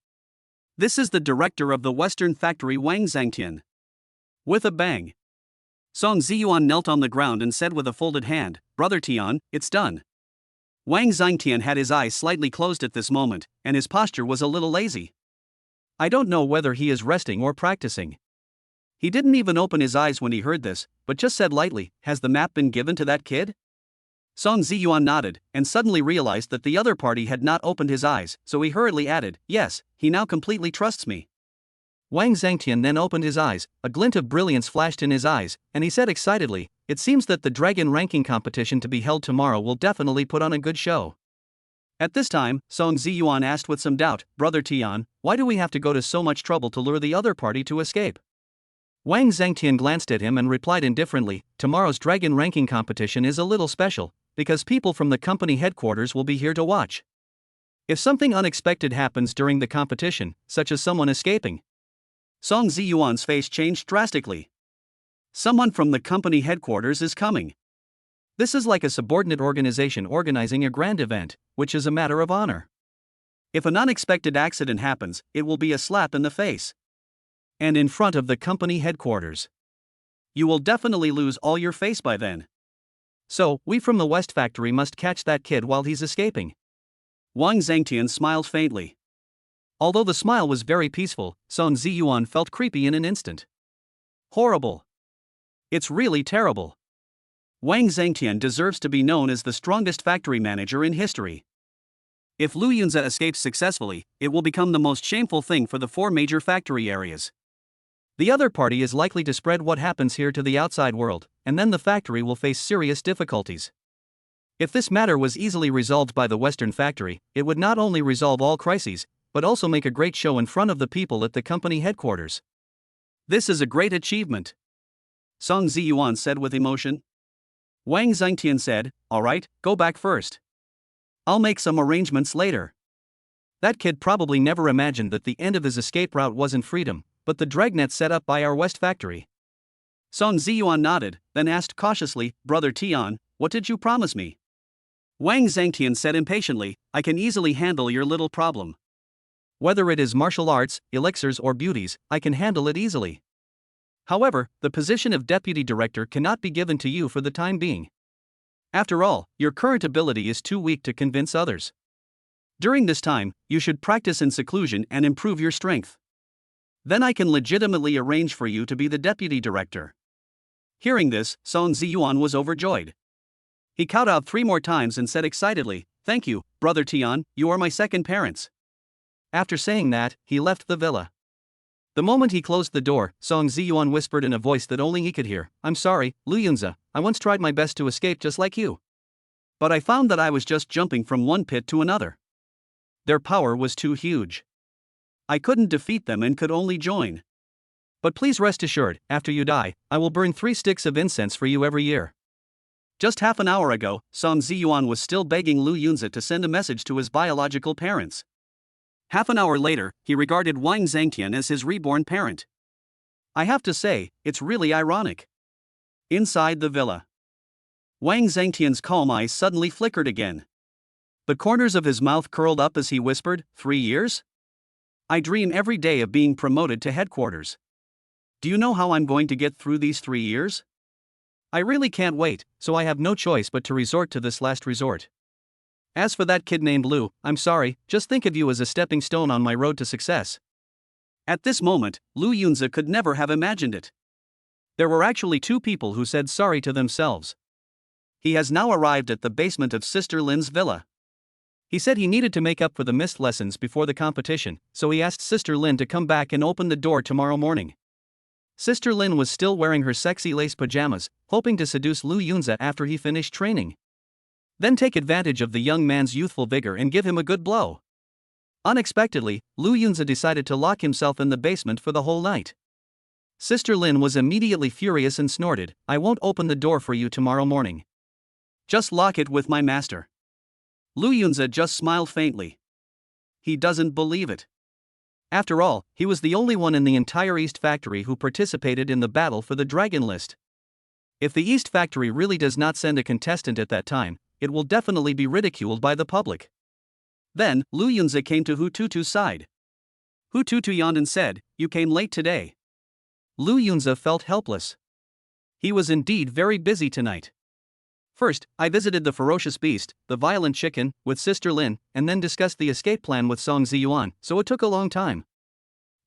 This is the director of the Western factory, Wang Zhangtian. With a bang, Song Ziyuan knelt on the ground and said with a folded hand, "Brother Tian, it's done." Wang Zhangtian had his eyes slightly closed at this moment, and his posture was a little lazy. I don't know whether he is resting or practicing. He didn't even open his eyes when he heard this, but just said lightly, "Has the map been given to that kid?" Song Ziyuan nodded, and suddenly realized that the other party had not opened his eyes, so he hurriedly added, "Yes, he now completely trusts me." Wang Zhangtian then opened his eyes, a glint of brilliance flashed in his eyes, and he said excitedly, "It seems that the dragon ranking competition to be held tomorrow will definitely put on a good show." At this time, Song Ziyuan asked with some doubt, "Brother Tian, why do we have to go to so much trouble to lure the other party to escape?" Wang Zhangtian glanced at him and replied indifferently, "Tomorrow's dragon ranking competition is a little special, because people from the company headquarters will be here to watch. If something unexpected happens during the competition, such as someone escaping, Song Ziyuan's face changed drastically. Someone from the company headquarters is coming. This is like a subordinate organization organizing a grand event, which is a matter of honor. If an unexpected accident happens, it will be a slap in the face. And in front of the company headquarters. You will definitely lose all your face by then. So, we from the West Factory must catch that kid while he's escaping. Wang Zhangtian smiled faintly. Although the smile was very peaceful, Song Ziyuan felt creepy in an instant. Horrible. It's really terrible. Wang Zhangtian deserves to be known as the strongest factory manager in history. If Lu Yunze escapes successfully, it will become the most shameful thing for the 4 major factory areas. The other party is likely to spread what happens here to the outside world, and then the factory will face serious difficulties. If this matter was easily resolved by the Western factory, it would not only resolve all crises, but also make a great show in front of the people at the company headquarters. This is a great achievement, Song Ziyuan said with emotion. Wang Zhangtian said, "All right, go back first. I'll make some arrangements later." That kid probably never imagined that the end of his escape route wasn't freedom, but the dragnet set up by our West factory. Song Ziyuan nodded, then asked cautiously, "Brother Tian, what did you promise me?" Wang Zhangtian said impatiently, "I can easily handle your little problem. Whether it is martial arts, elixirs or beauties, I can handle it easily. However, the position of deputy director cannot be given to you for the time being. After all, your current ability is too weak to convince others. During this time, you should practice in seclusion and improve your strength. Then I can legitimately arrange for you to be the deputy director." Hearing this, Song Ziyuan was overjoyed. He kowed out 3 more times and said excitedly, "Thank you, Brother Tian, you are my second parents." After saying that, he left the villa. The moment he closed the door, Song Ziyuan whispered in a voice that only he could hear, "I'm sorry, Lu Yunze, I once tried my best to escape just like you. But I found that I was just jumping from one pit to another. Their power was too huge. I couldn't defeat them and could only join. But please rest assured, after you die, I will burn 3 sticks of incense for you every year." Just half an hour ago, Song Ziyuan was still begging Lu Yunze to send a message to his biological parents. Half an hour later, he regarded Wang Zhangtian as his reborn parent. I have to say, it's really ironic. Inside the villa, Wang Zhangtian's calm eyes suddenly flickered again. The corners of his mouth curled up as he whispered, 3 years? I dream every day of being promoted to headquarters. Do you know how I'm going to get through these 3 years? I really can't wait, so I have no choice but to resort to this last resort. As for that kid named Lu, I'm sorry, just think of you as a stepping stone on my road to success." At this moment, Lu Yunze could never have imagined it. There were actually 2 people who said sorry to themselves. He has now arrived at the basement of Sister Lin's villa. He said he needed to make up for the missed lessons before the competition, so he asked Sister Lin to come back and open the door tomorrow morning. Sister Lin was still wearing her sexy lace pajamas, hoping to seduce Lu Yunze after he finished training. Then take advantage of the young man's youthful vigor and give him a good blow. Unexpectedly, Lu Yunze decided to lock himself in the basement for the whole night. Sister Lin was immediately furious and snorted, "I won't open the door for you tomorrow morning. Just lock it with my master." Lu Yunze just smiled faintly. He doesn't believe it. After all, he was the only one in the entire East Factory who participated in the battle for the Dragon List. If the East Factory really does not send a contestant at that time, it will definitely be ridiculed by the public. Then, Lu Yunze came to Hu Tutu's side. Hu Tutu yawned and said, "You came late today." Lu Yunze felt helpless. He was indeed very busy tonight. First, I visited the ferocious beast, the violent chicken, with Sister Lin, and then discussed the escape plan with Song Ziyuan, so it took a long time.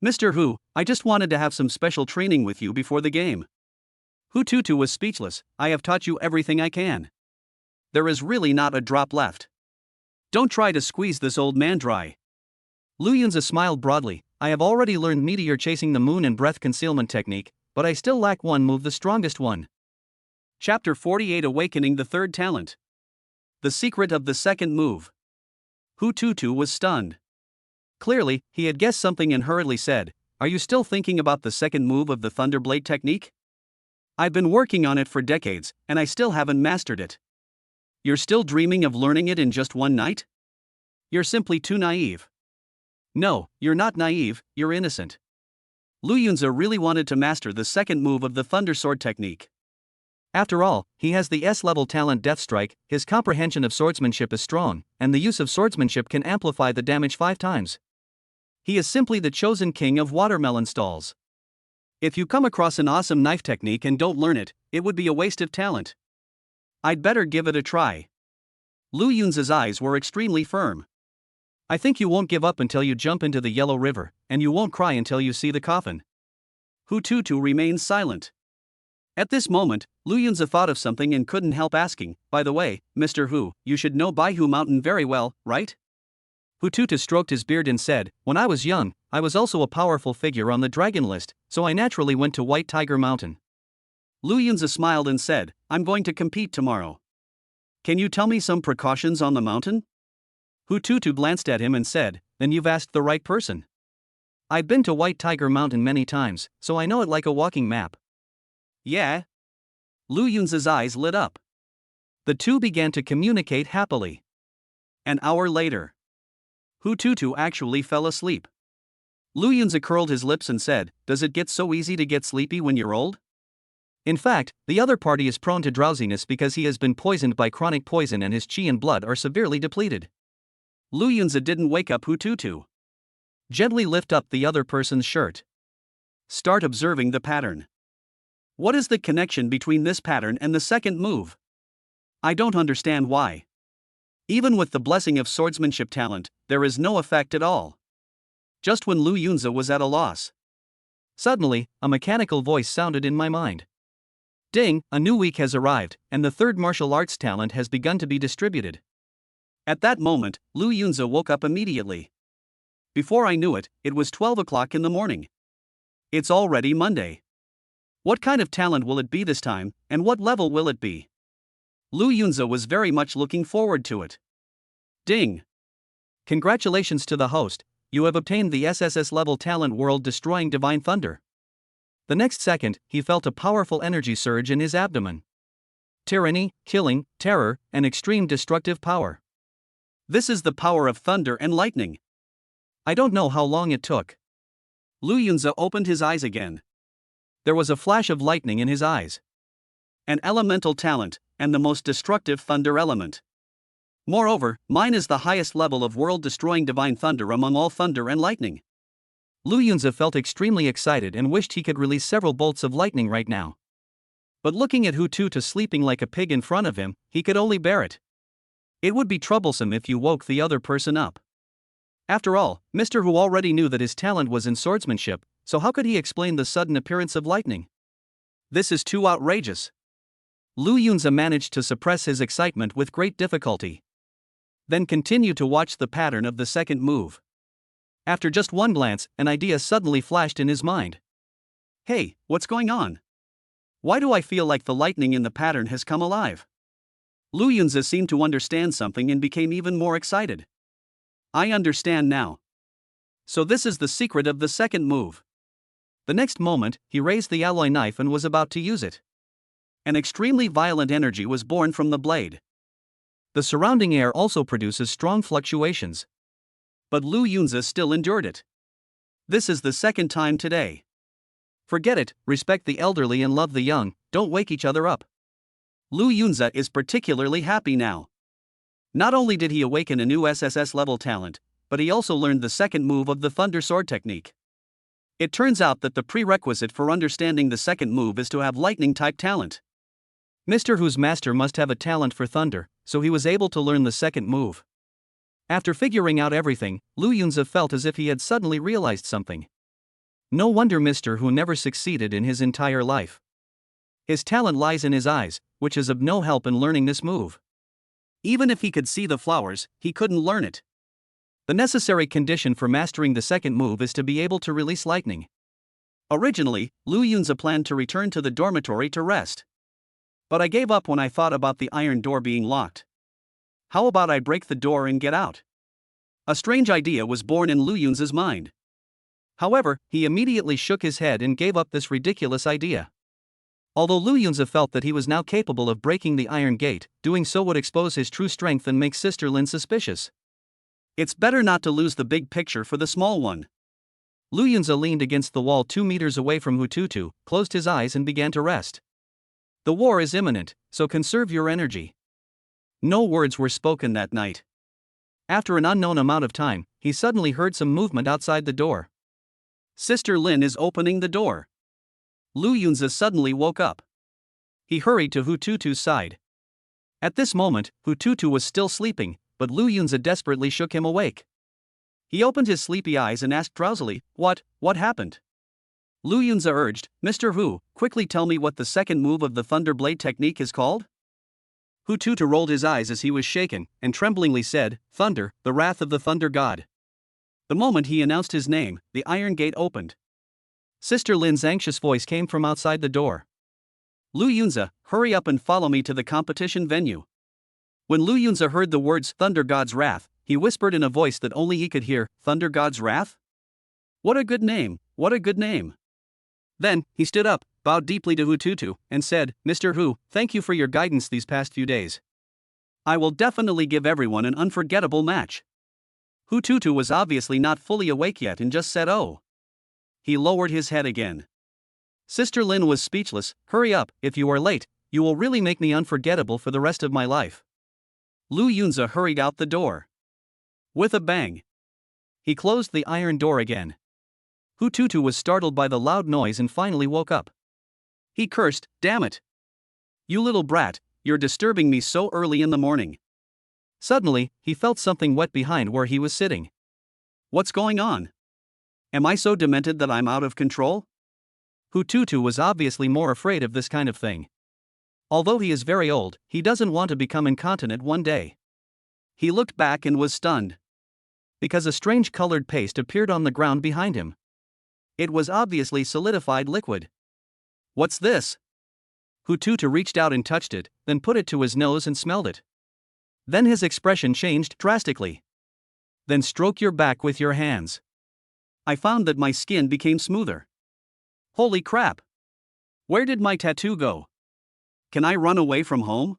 "Mr. Hu, I just wanted to have some special training with you before the game." Hu Tutu was speechless. "I have taught you everything I can. There is really not a drop left. Don't try to squeeze this old man dry." Lu Yunze smiled broadly. "I have already learned meteor chasing the moon and breath concealment technique, but I still lack one move, the strongest one." Chapter 48, Awakening the Third Talent. The secret of the second move. Hu Tutu was stunned. Clearly, he had guessed something and hurriedly said, "Are you still thinking about the second move of the Thunderblade technique? I've been working on it for decades, and I still haven't mastered it. You're still dreaming of learning it in just one night? You're simply too naive." "No, you're not naive, you're innocent. Lu Yunze really wanted to master the second move of the Thunder Sword technique. After all, he has the S-level talent Death Strike, his comprehension of swordsmanship is strong, and the use of swordsmanship can amplify the damage 5 times. He is simply the chosen king of watermelon stalls. If you come across an awesome knife technique and don't learn it, it would be a waste of talent. I'd better give it a try. Lu Yunze's eyes were extremely firm. I think you won't give up until you jump into the Yellow River, and you won't cry until you see the coffin. Hu Tutu remains silent. At this moment, Lu Yunze thought of something and couldn't help asking, by the way, Mr. Hu, you should know Baihu Mountain very well, right? Hu Tutu stroked his beard and said, when I was young, I was also a powerful figure on the dragon list, so I naturally went to White Tiger Mountain. Lu Yunze smiled and said, I'm going to compete tomorrow. Can you tell me some precautions on the mountain? Hu Tutu glanced at him and said, then you've asked the right person. I've been to White Tiger Mountain many times, so I know it like a walking map. Yeah? Lu Yunze's eyes lit up. The two began to communicate happily. An hour later, Hu Tutu actually fell asleep. Lu Yunze curled his lips and said, does it get so easy to get sleepy when you're old? In fact, the other party is prone to drowsiness because he has been poisoned by chronic poison and his chi and blood are severely depleted. Lu Yunze didn't wake up Hu Tutu. Gently lift up the other person's shirt. Start observing the pattern. What is the connection between this pattern and the second move? I don't understand why. Even with the blessing of swordsmanship talent, there is no effect at all. Just when Lu Yunze was at a loss. Suddenly, a mechanical voice sounded in my mind. Ding, a new week has arrived, and the third martial arts talent has begun to be distributed. At that moment, Lu Yunze woke up immediately. Before I knew it, it was 12 o'clock in the morning. It's already Monday. What kind of talent will it be this time, and what level will it be? Lu Yunze was very much looking forward to it. Ding! Congratulations to the host, you have obtained the SSS level talent World Destroying Divine Thunder. The next second, he felt a powerful energy surge in his abdomen. Tyranny, killing, terror, and extreme destructive power. This is the power of thunder and lightning. I don't know how long it took. Lu Yunze opened his eyes again. There was a flash of lightning in his eyes. An elemental talent, and the most destructive thunder element. Moreover, mine is the highest level of world-destroying divine thunder among all thunder and lightning. Lu Yunze felt extremely excited and wished he could release several bolts of lightning right now. But looking at Hu Tutu sleeping like a pig in front of him, he could only bear it. It would be troublesome if you woke the other person up. After all, Mr. Hu already knew that his talent was in swordsmanship, so how could he explain the sudden appearance of lightning? This is too outrageous. Lu Yunze managed to suppress his excitement with great difficulty. Then continued to watch the pattern of the second move. After just one glance, an idea suddenly flashed in his mind. Hey, what's going on? Why do I feel like the lightning in the pattern has come alive? Lu Yunze seemed to understand something and became even more excited. I understand now. So this is the secret of the second move. The next moment, he raised the alloy knife and was about to use it. An extremely violent energy was born from the blade. The surrounding air also produces strong fluctuations. But Lu Yunze still endured it. This is the second time today. Forget it, respect the elderly and love the young, don't wake each other up. Lu Yunze is particularly happy now. Not only did he awaken a new SSS level talent, but he also learned the second move of the Thunder Sword technique. It turns out that the prerequisite for understanding the second move is to have lightning-type talent. Mr. Hu's master must have a talent for thunder, so he was able to learn the second move. After figuring out everything, Lu Yunze felt as if he had suddenly realized something. No wonder Mr. Hu never succeeded in his entire life. His talent lies in his eyes, which is of no help in learning this move. Even if he could see the flowers, he couldn't learn it. The necessary condition for mastering the second move is to be able to release lightning. Originally, Lu Yunze planned to return to the dormitory to rest. But I gave up when I thought about the iron door being locked. How about I break the door and get out? A strange idea was born in Lu Yunze's mind. However, he immediately shook his head and gave up this ridiculous idea. Although Lu Yunze felt that he was now capable of breaking the iron gate, doing so would expose his true strength and make Sister Lin suspicious. It's better not to lose the big picture for the small one. Lu Yunza leaned against the wall 2 meters away from Hututu, closed his eyes and began to rest. The war is imminent, so conserve your energy. No words were spoken that night. After an unknown amount of time, he suddenly heard some movement outside the door. Sister Lin is opening the door. Lu Yunza suddenly woke up. He hurried to Hututu's side. At this moment, Hututu was still sleeping, but Lu Yunza desperately shook him awake. He opened his sleepy eyes and asked drowsily, What happened? Lu Yunza urged, Mr. Hu, quickly tell me what the second move of the Thunder Blade technique is called? Hututu rolled his eyes as he was shaken, and tremblingly said, Thunder, the wrath of the Thunder God. The moment he announced his name, the iron gate opened. Sister Lin's anxious voice came from outside the door. Lu Yunza, hurry up and follow me to the competition venue. When Lu Yunza heard the words Thunder God's Wrath, he whispered in a voice that only he could hear, Thunder God's Wrath? What a good name, what a good name. Then, he stood up, bowed deeply to Hututu, and said, Mr. Hu, thank you for your guidance these past few days. I will definitely give everyone an unforgettable match. Hututu was obviously not fully awake yet and just said oh. He lowered his head again. Sister Lin was speechless. Hurry up, if you are late, you will really make me unforgettable for the rest of my life. Lu Yunza hurried out the door. With a bang. He closed the iron door again. Hututu was startled by the loud noise and finally woke up. He cursed, damn it. You little brat, you're disturbing me so early in the morning. Suddenly, he felt something wet behind where he was sitting. What's going on? Am I so demented that I'm out of control? Hututu was obviously more afraid of this kind of thing. Although he is very old, he doesn't want to become incontinent one day. He looked back and was stunned. Because a strange colored paste appeared on the ground behind him. It was obviously solidified liquid. What's this? Hututu reached out and touched it, then put it to his nose and smelled it. Then his expression changed drastically. Then stroke your back with your hands. I found that my skin became smoother. Holy crap! Where did my tattoo go? Can I run away from home?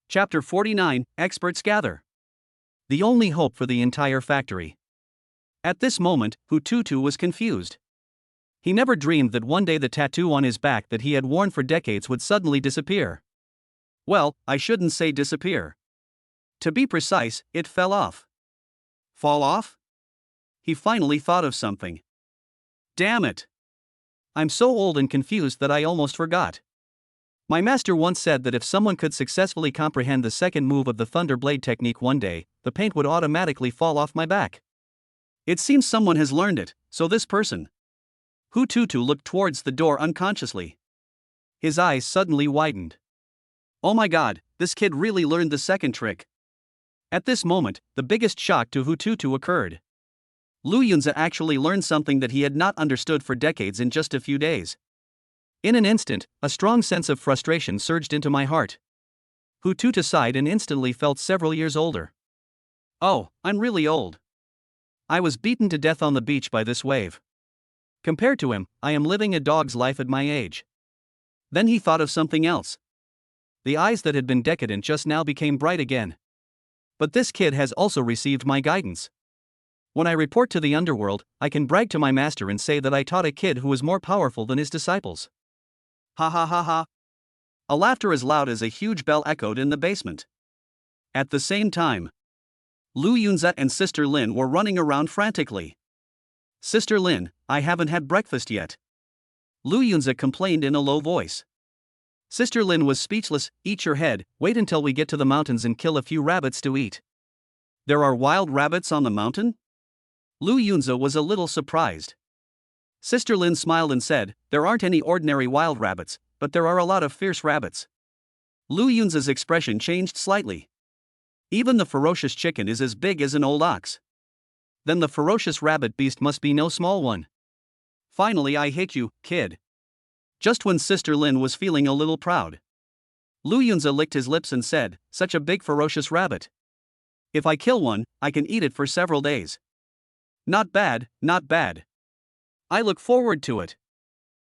Chapter 49, Experts Gather. The only hope for the entire factory. At this moment, Hututu was confused. He never dreamed that one day the tattoo on his back that he had worn for decades would suddenly disappear. Well, I shouldn't say disappear. To be precise, it fell off. Fall off? He finally thought of something. Damn it! I'm so old and confused that I almost forgot. My master once said that if someone could successfully comprehend the second move of the Thunder Blade technique one day, the paint would automatically fall off my back. It seems someone has learned it, so this person. Hututu looked towards the door unconsciously. His eyes suddenly widened. Oh my god, this kid really learned the second trick. At this moment, the biggest shock to Hututu occurred. Lu Yunza actually learned something that he had not understood for decades in just a few days. In an instant, a strong sense of frustration surged into my heart. Hututu sighed and instantly felt several years older. Oh, I'm really old. I was beaten to death on the beach by this wave. Compared to him, I am living a dog's life at my age. Then he thought of something else. The eyes that had been decadent just now became bright again. But this kid has also received my guidance. When I report to the underworld, I can brag to my master and say that I taught a kid who was more powerful than his disciples. Ha ha ha ha. A laughter as loud as a huge bell echoed in the basement. At the same time, Lu Yunza and Sister Lin were running around frantically. Sister Lin, I haven't had breakfast yet. Lu Yunza complained in a low voice. Sister Lin was speechless. Eat your head, wait until we get to the mountains and kill a few rabbits to eat. There are wild rabbits on the mountain? Lu Yunza was a little surprised. Sister Lin smiled and said, there aren't any ordinary wild rabbits, but there are a lot of fierce rabbits. Lu Yunza's expression changed slightly. Even the ferocious chicken is as big as an old ox. Then the ferocious rabbit beast must be no small one. Finally, I hate you, kid. Just when Sister Lin was feeling a little proud, Lu Yunza licked his lips and said, such a big ferocious rabbit. If I kill one, I can eat it for several days. Not bad, not bad. I look forward to it.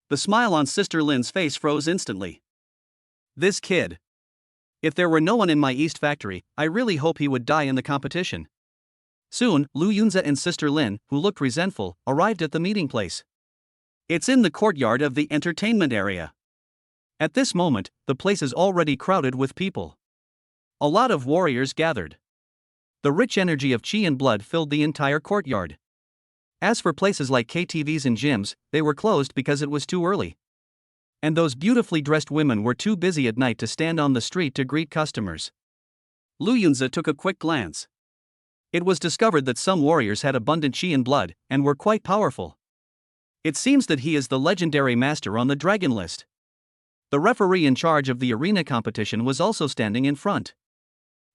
The smile on Sister Lin's face froze instantly. This kid. If there were no one in my East factory, I really hope he would die in the competition. Soon, Lu Yunza and Sister Lin, who looked resentful, arrived at the meeting place. It's in the courtyard of the entertainment area. At this moment, the place is already crowded with people. A lot of warriors gathered. The rich energy of qi and blood filled the entire courtyard. As for places like KTVs and gyms, they were closed because it was too early. And those beautifully dressed women were too busy at night to stand on the street to greet customers. Lu Yunza took a quick glance. It was discovered that some warriors had abundant qi and blood, and were quite powerful. It seems that he is the legendary master on the dragon list. The referee in charge of the arena competition was also standing in front.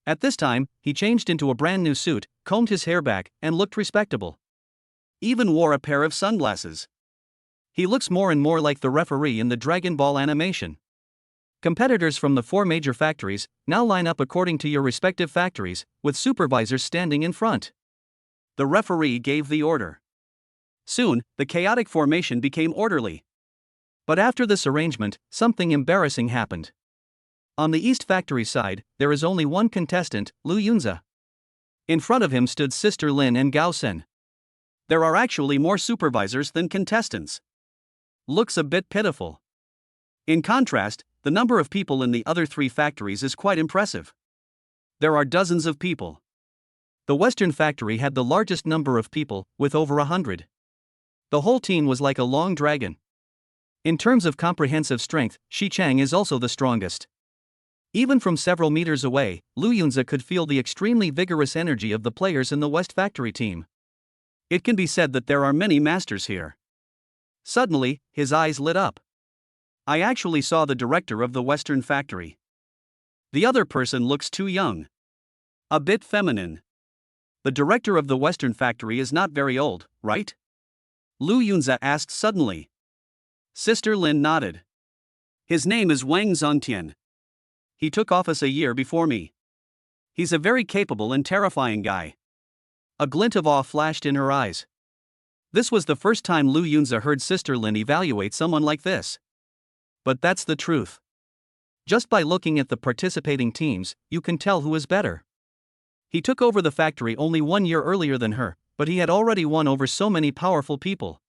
At this time, he changed into a brand new suit, combed his hair back, and looked respectable. Even wore a pair of sunglasses. He looks more and more like the referee in the Dragon Ball animation. Competitors from the 4 major factories now line up according to your respective factories, with supervisors standing in front. The referee gave the order. Soon, the chaotic formation became orderly. But after this arrangement, something embarrassing happened. On the East Factory side, there is only one contestant, Lu Yunza. In front of him stood Sister Lin and Gao Sen. There are actually more supervisors than contestants. Looks a bit pitiful. In contrast, the number of people in the other 3 factories is quite impressive. There are dozens of people. The Western Factory had the largest number of people, with over 100. The whole team was like a long dragon. In terms of comprehensive strength, Shi Chang is also the strongest. Even from several meters away, Lu Yunza could feel the extremely vigorous energy of the players in the West Factory team. It can be said that there are many masters here. Suddenly, his eyes lit up. I actually saw the director of the Western Factory. The other person looks too young. A bit feminine. The director of the Western Factory is not very old, right? Lu Yunza asked suddenly. Sister Lin nodded. His name is Wang Zongtian. He took office a year before me. He's a very capable and terrifying guy. A glint of awe flashed in her eyes. This was the first time Lu Yunza heard Sister Lin evaluate someone like this. But that's the truth. Just by looking at the participating teams, you can tell who is better. He took over the factory only 1 year earlier than her, but he had already won over so many powerful people.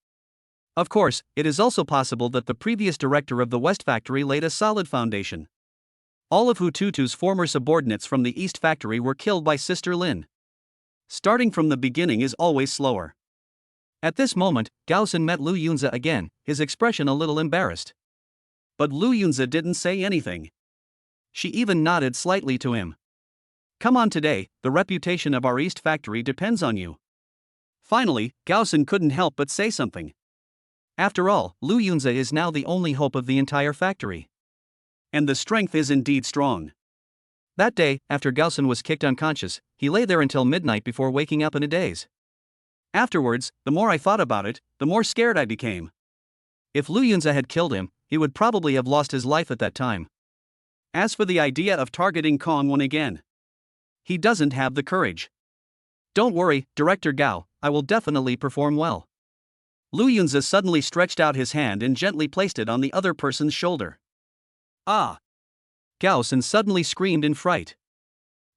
Of course, it is also possible that the previous director of the West Factory laid a solid foundation. All of Hu Tutu's former subordinates from the East Factory were killed by Sister Lin. Starting from the beginning is always slower. At this moment, Gao Sen met Lu Yunza again, his expression a little embarrassed. But Lu Yunza didn't say anything. She even nodded slightly to him. Come on today, the reputation of our East Factory depends on you. Finally, Gao Sen couldn't help but say something. After all, Lu Yunza is now the only hope of the entire factory. And the strength is indeed strong. That day, after Gao Sen was kicked unconscious, he lay there until midnight before waking up in a daze. Afterwards, the more I thought about it, the more scared I became. If Lu Yunza had killed him, he would probably have lost his life at that time. As for the idea of targeting Kongwon again, he doesn't have the courage. Don't worry, Director Gao, I will definitely perform well. Lu Yunza suddenly stretched out his hand and gently placed it on the other person's shoulder. Ah! Gao Sen suddenly screamed in fright.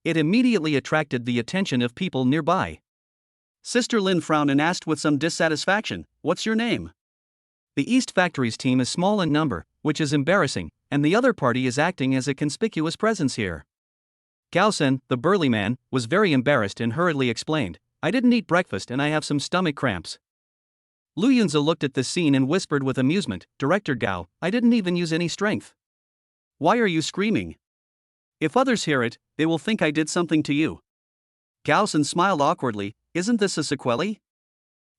It immediately attracted the attention of people nearby. Sister Lin frowned and asked with some dissatisfaction, "What's your name?" The East Factory's team is small in number, which is embarrassing, and the other party is acting as a conspicuous presence here. Gao Sen, the burly man, was very embarrassed and hurriedly explained, "I didn't eat breakfast and I have some stomach cramps." Lu Yunza looked at this scene and whispered with amusement, "Director Gao, I didn't even use any strength. Why are you screaming? If others hear it, they will think I did something to you." Gao Sen smiled awkwardly, "Isn't this a sequelae?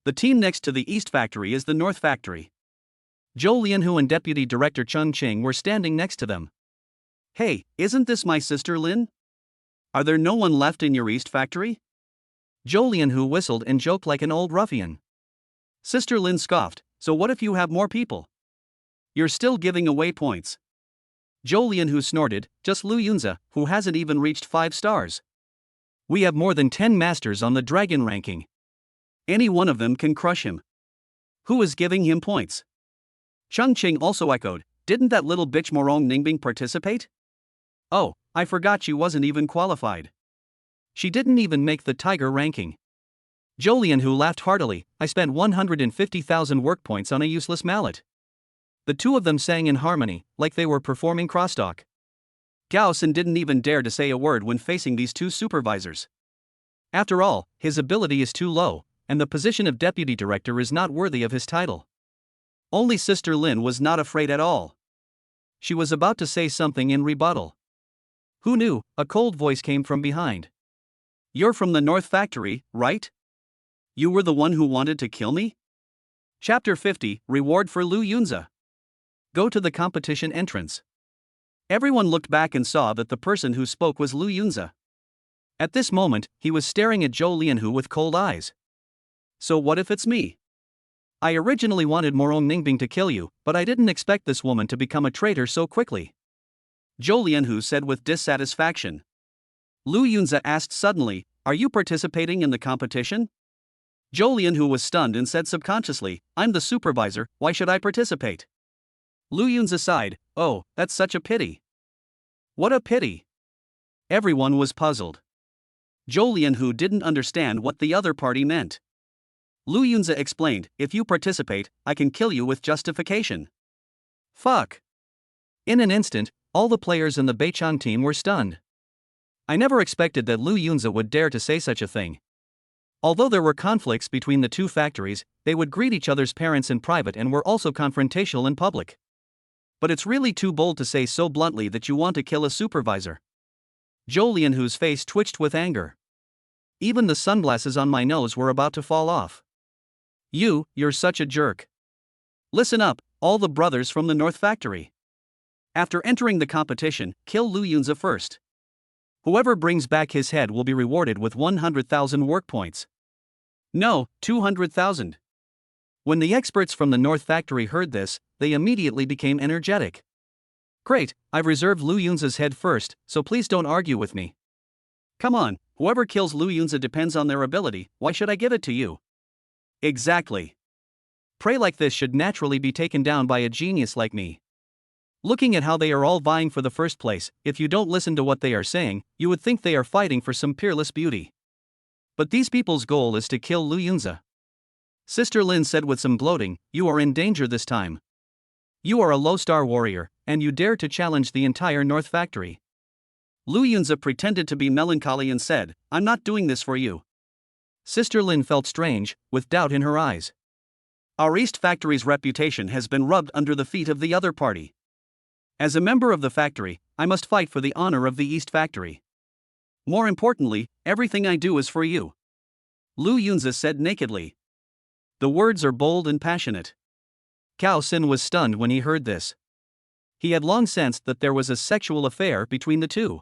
The team next to the East Factory is the North Factory." Zhou Lianhu and Deputy Director Cheng Qing were standing next to them. "Hey, isn't this my sister Lin? Are there no one left in your East Factory?" Zhou Lianhu whistled and joked like an old ruffian. Sister Lin scoffed, "So what if you have more people? You're still giving away points." Zhou Lianhu snorted, "Just Lu Yunza, who hasn't even reached 5 stars. We have more than 10 masters on the dragon ranking. Any one of them can crush him. Who is giving him points?" Cheng Qing also echoed, "Didn't that little bitch Morong Ningbing participate? Oh, I forgot she wasn't even qualified. She didn't even make the tiger ranking. Zhou Lianhu laughed heartily. I spent 150,000 work points on a useless mallet. The two of them sang in harmony, like they were performing crosstalk. Gao Xin didn't even dare to say a word when facing these two supervisors. After all, his ability is too low, and the position of deputy director is not worthy of his title. Only Sister Lin was not afraid at all. She was about to say something in rebuttal. Who knew? A cold voice came from behind. You're from the North Factory, right? You were the one who wanted to kill me? Chapter 50, Reward for Lu Yunze. Go to the competition entrance. Everyone looked back and saw that the person who spoke was Lu Yunze. At this moment, he was staring at Zhou Lianhu with cold eyes. So what if it's me? I originally wanted Morong Ningbing to kill you, but I didn't expect this woman to become a traitor so quickly. Zhou Lianhu said with dissatisfaction. Lu Yunze asked suddenly, are you participating in the competition? Zhou Lianhu was stunned and said subconsciously, I'm the supervisor, why should I participate? Lu Yunze sighed, oh, that's such a pity. What a pity. Everyone was puzzled. Zhou Lianhu didn't understand what the other party meant. Lu Yunze explained, if you participate, I can kill you with justification. Fuck. In an instant, all the players in the Beichang team were stunned. I never expected that Lu Yunze would dare to say such a thing. Although there were conflicts between the two factories, they would greet each other's parents in private and were also confrontational in public. But it's really too bold to say so bluntly that you want to kill a supervisor. Zhou Lianhu's face twitched with anger. Even the sunglasses on my nose were about to fall off. You're such a jerk. Listen up, all the brothers from the North Factory. After entering the competition, kill Lu Yunze first. Whoever brings back his head will be rewarded with 100,000 work points. No, 200,000. When the experts from the North Factory heard this, they immediately became energetic. Great, I've reserved Lu Yunze's head first, so please don't argue with me. Come on, whoever kills Lu Yunze depends on their ability, why should I give it to you? Exactly. Prey like this should naturally be taken down by a genius like me. Looking at how they are all vying for the first place, if you don't listen to what they are saying, you would think they are fighting for some peerless beauty. But these people's goal is to kill Lu Yunze. Sister Lin said with some gloating, you are in danger this time. You are a low-star warrior, and you dare to challenge the entire North Factory. Lu Yunze pretended to be melancholy and said, I'm not doing this for you. Sister Lin felt strange, with doubt in her eyes. Our East Factory's reputation has been rubbed under the feet of the other party. As a member of the factory, I must fight for the honor of the East Factory. More importantly, everything I do is for you. Lu Yunze said nakedly. The words are bold and passionate. Gao Xin was stunned when he heard this. He had long sensed that there was a sexual affair between the two.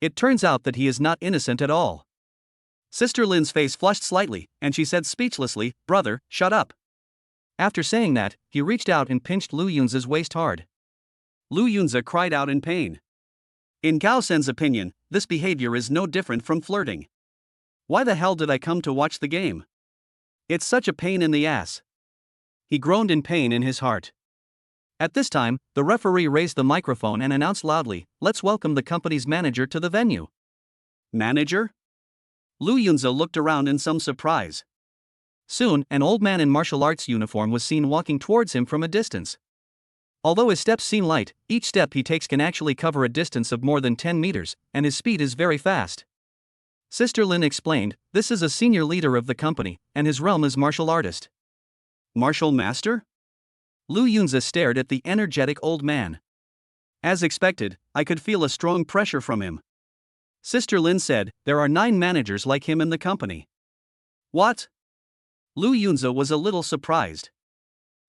It turns out that he is not innocent at all. Sister Lin's face flushed slightly, and she said speechlessly, brother, shut up. After saying that, he reached out and pinched Lu Yunze's waist hard. Lu Yunze cried out in pain. In Gao Sen's opinion, this behavior is no different from flirting. Why the hell did I come to watch the game? It's such a pain in the ass. He groaned in pain in his heart. At this time, the referee raised the microphone and announced loudly, let's welcome the company's manager to the venue. Manager? Lu Yunze looked around in some surprise. Soon, an old man in martial arts uniform was seen walking towards him from a distance. Although his steps seem light, each step he takes can actually cover a distance of more than 10 meters, and his speed is very fast. Sister Lin explained, this is a senior leader of the company, and his realm is martial artist. Martial master? Lu Yunze stared at the energetic old man. As expected, I could feel a strong pressure from him. Sister Lin said, there are 9 managers like him in the company. What? Lu Yunze was a little surprised.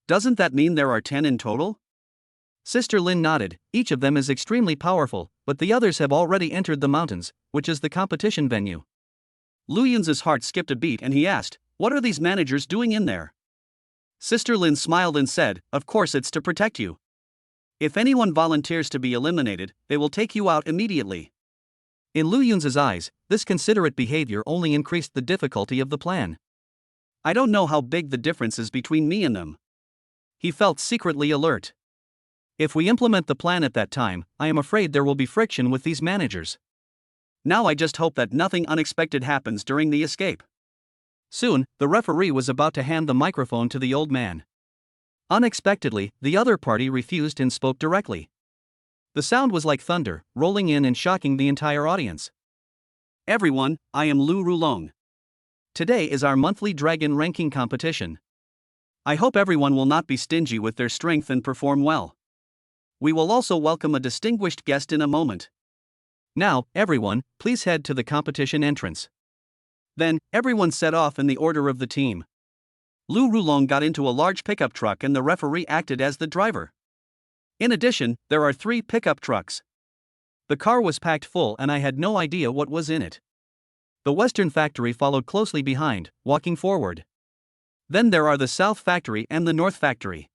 Doesn't that mean there are 10 in total? Sister Lin nodded, each of them is extremely powerful, but the others have already entered the mountains, which is the competition venue. Lu Yunze's heart skipped a beat and he asked, what are these managers doing in there? Sister Lin smiled and said, of course it's to protect you. If anyone volunteers to be eliminated, they will take you out immediately. In Lu Yunze's eyes, this considerate behavior only increased the difficulty of the plan. I don't know how big the difference is between me and them. He felt secretly alert. If we implement the plan at that time, I am afraid there will be friction with these managers. Now I just hope that nothing unexpected happens during the escape. Soon, the referee was about to hand the microphone to the old man. Unexpectedly, the other party refused and spoke directly. The sound was like thunder, rolling in and shocking the entire audience. Everyone, I am Lu Rulong. Today is our monthly dragon ranking competition. I hope everyone will not be stingy with their strength and perform well. We will also welcome a distinguished guest in a moment. Now, everyone, please head to the competition entrance. Then, everyone set off in the order of the team. Lu Rulong got into a large pickup truck and the referee acted as the driver. In addition, there are 3 pickup trucks. The car was packed full and I had no idea what was in it. The Western Factory followed closely behind, walking forward. Then there are the South Factory and the North Factory.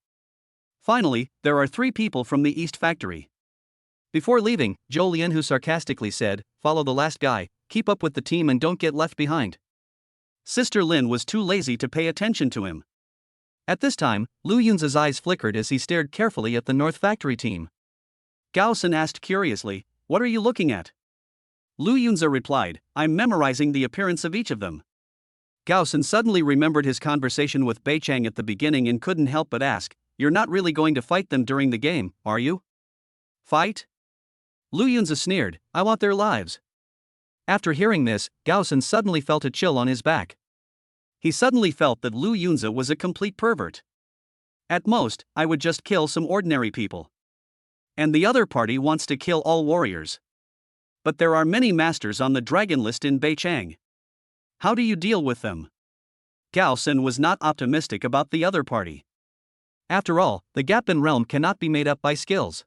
Finally, there are 3 people from the East Factory. Before leaving, Jolien who sarcastically said, "Follow the last guy, keep up with the team and don't get left behind." Sister Lin was too lazy to pay attention to him. At this time, Lu Yun's eyes flickered as he stared carefully at the North Factory team. Gao Sun asked curiously, "What are you looking at?" Lu Yunza replied, "I'm memorizing the appearance of each of them." Gao Sun suddenly remembered his conversation with Bei Chang at the beginning and couldn't help but ask, "You're not really going to fight them during the game, are you?" "Fight?" Lu Yunza sneered, "I want their lives." After hearing this, Gao Sun suddenly felt a chill on his back. He suddenly felt that Lu Yunza was a complete pervert. At most, I would just kill some ordinary people. And the other party wants to kill all warriors. But there are many masters on the dragon list in Beichang. How do you deal with them? Gao Sun was not optimistic about the other party. After all, the gap in realm cannot be made up by skills.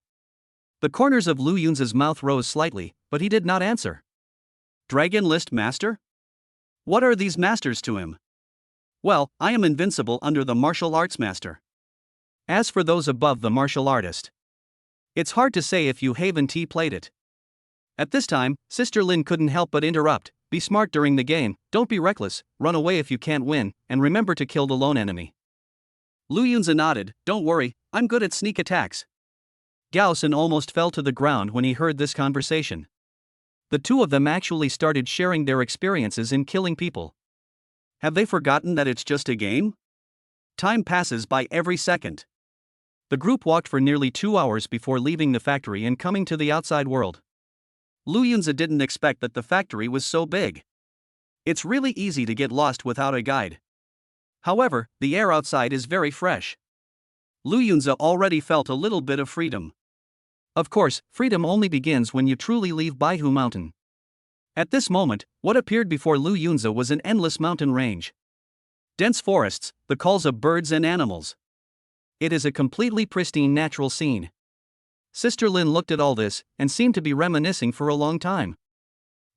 The corners of Lu Yunza's mouth rose slightly, but he did not answer. Dragon list master? What are these masters to him? Well, I am invincible under the martial arts master. As for those above the martial artist, it's hard to say if you haven't played it. At this time, Sister Lin couldn't help but interrupt, "Be smart during the game, don't be reckless, run away if you can't win, and remember to kill the lone enemy." Lu Yunza nodded, "Don't worry, I'm good at sneak attacks." Gao Sun almost fell to the ground when he heard this conversation. The two of them actually started sharing their experiences in killing people. Have they forgotten that it's just a game? Time passes by every second. The group walked for nearly 2 hours before leaving the factory and coming to the outside world. Lu Yunza didn't expect that the factory was so big. It's really easy to get lost without a guide. However, the air outside is very fresh. Lu Yunza already felt a little bit of freedom. Of course, freedom only begins when you truly leave Baihu Mountain. At this moment, what appeared before Lu Yunza was an endless mountain range. Dense forests, the calls of birds and animals. It is a completely pristine natural scene. Sister Lin looked at all this and seemed to be reminiscing for a long time.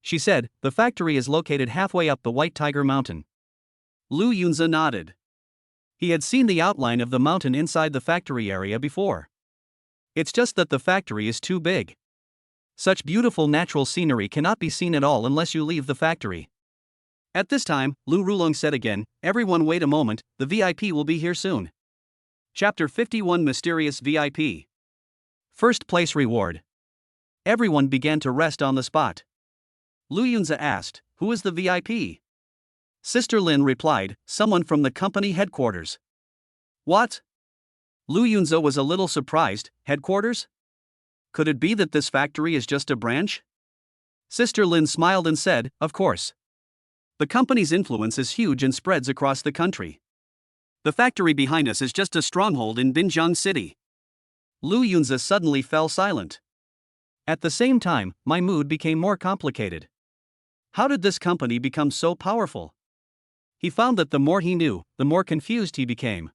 She said, "The factory is located halfway up the White Tiger Mountain." Lu Yunza nodded. He had seen the outline of the mountain inside the factory area before. It's just that the factory is too big. Such beautiful natural scenery cannot be seen at all unless you leave the factory. At this time, Lu Rulong said again, "Everyone wait a moment, the VIP will be here soon." Chapter 51 Mysterious VIP. First place reward. Everyone began to rest on the spot. Lu Yunza asked, "Who is the VIP?" Sister Lin replied, "Someone from the company headquarters." What? Lu Yunza was a little surprised. Headquarters? Could it be that this factory is just a branch? Sister Lin smiled and said, "Of course. The company's influence is huge and spreads across the country. The factory behind us is just a stronghold in Binjiang City." Lu Yunza suddenly fell silent. At the same time, my mood became more complicated. How did this company become so powerful? He found that the more he knew, the more confused he became.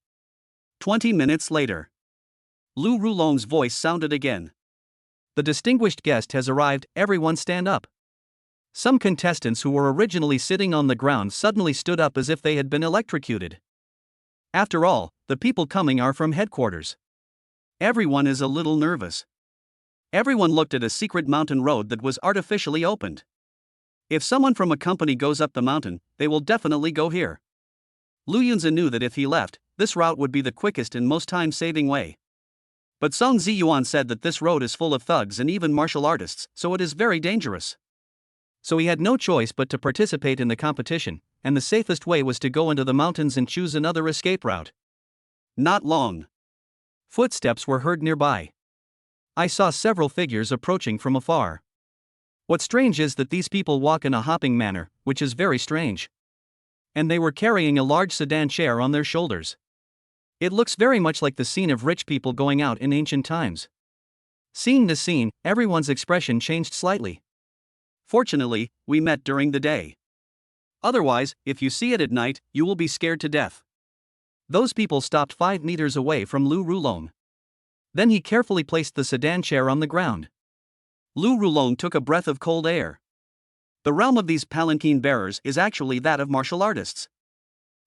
20 minutes later. Lu Rulong's voice sounded again. "The distinguished guest has arrived, everyone stand up." Some contestants who were originally sitting on the ground suddenly stood up as if they had been electrocuted. After all, the people coming are from headquarters. Everyone is a little nervous. Everyone looked at a secret mountain road that was artificially opened. If someone from a company goes up the mountain, they will definitely go here. Lu Yunza knew that if he left, this route would be the quickest and most time-saving way. But Song Ziyuan said that this road is full of thugs and even martial artists, so it is very dangerous. So he had no choice but to participate in the competition, and the safest way was to go into the mountains and choose another escape route. Not long. Footsteps were heard nearby. I saw several figures approaching from afar. What's strange is that these people walk in a hopping manner, which is very strange. And they were carrying a large sedan chair on their shoulders. It looks very much like the scene of rich people going out in ancient times. Seeing this scene, everyone's expression changed slightly. Fortunately, we met during the day. Otherwise, if you see it at night, you will be scared to death. Those people stopped 5 meters away from Lu Rulong. Then he carefully placed the sedan chair on the ground. Lu Rulong took a breath of cold air. The realm of these palanquin bearers is actually that of martial artists.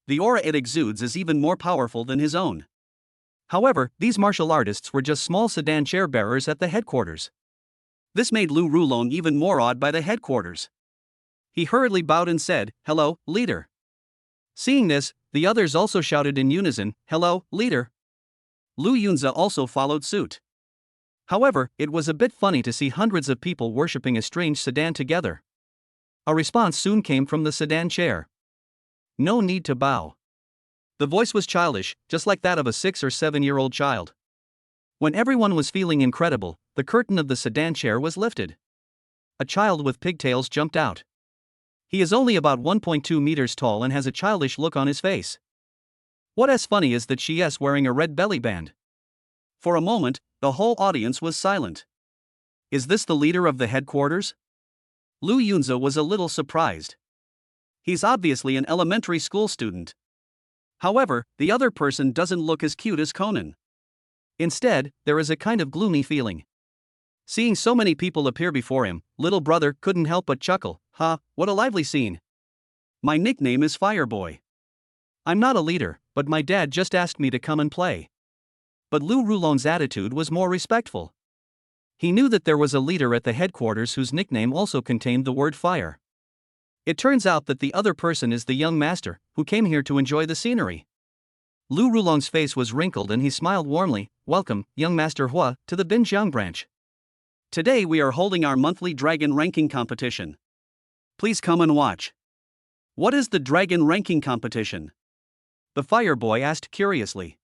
The aura it exudes is even more powerful than his own. However, these martial artists were just small sedan chair bearers at the headquarters. This made Lu Rulong even more awed by the headquarters. He hurriedly bowed and said, "Hello, leader." Seeing this, the others also shouted in unison, "Hello, leader." Lu Yunza also followed suit. However, it was a bit funny to see hundreds of people worshipping a strange sedan together. A response soon came from the sedan chair. "No need to bow." The voice was childish, just like that of a 6 or 7-year-old child. When everyone was feeling incredible, the curtain of the sedan chair was lifted. A child with pigtails jumped out. He is only about 1.2 meters tall and has a childish look on his face. What's funny is that she is wearing a red belly band. For a moment, the whole audience was silent. Is this the leader of the headquarters? Lu Yunza was a little surprised. He's obviously an elementary school student. However, the other person doesn't look as cute as Conan. Instead, there is a kind of gloomy feeling. Seeing so many people appear before him, little brother couldn't help but chuckle. "Ha, what a lively scene. My nickname is Fireboy. I'm not a leader, but my dad just asked me to come and play." But Lu Rulong's attitude was more respectful. He knew that there was a leader at the headquarters whose nickname also contained the word fire. It turns out that the other person is the young master, who came here to enjoy the scenery. Lu Rulong's face was wrinkled and he smiled warmly. "Welcome, young master Hua, to the Binjiang branch. Today we are holding our monthly dragon ranking competition. Please come and watch." "What is the dragon ranking competition?" the fire boy asked curiously.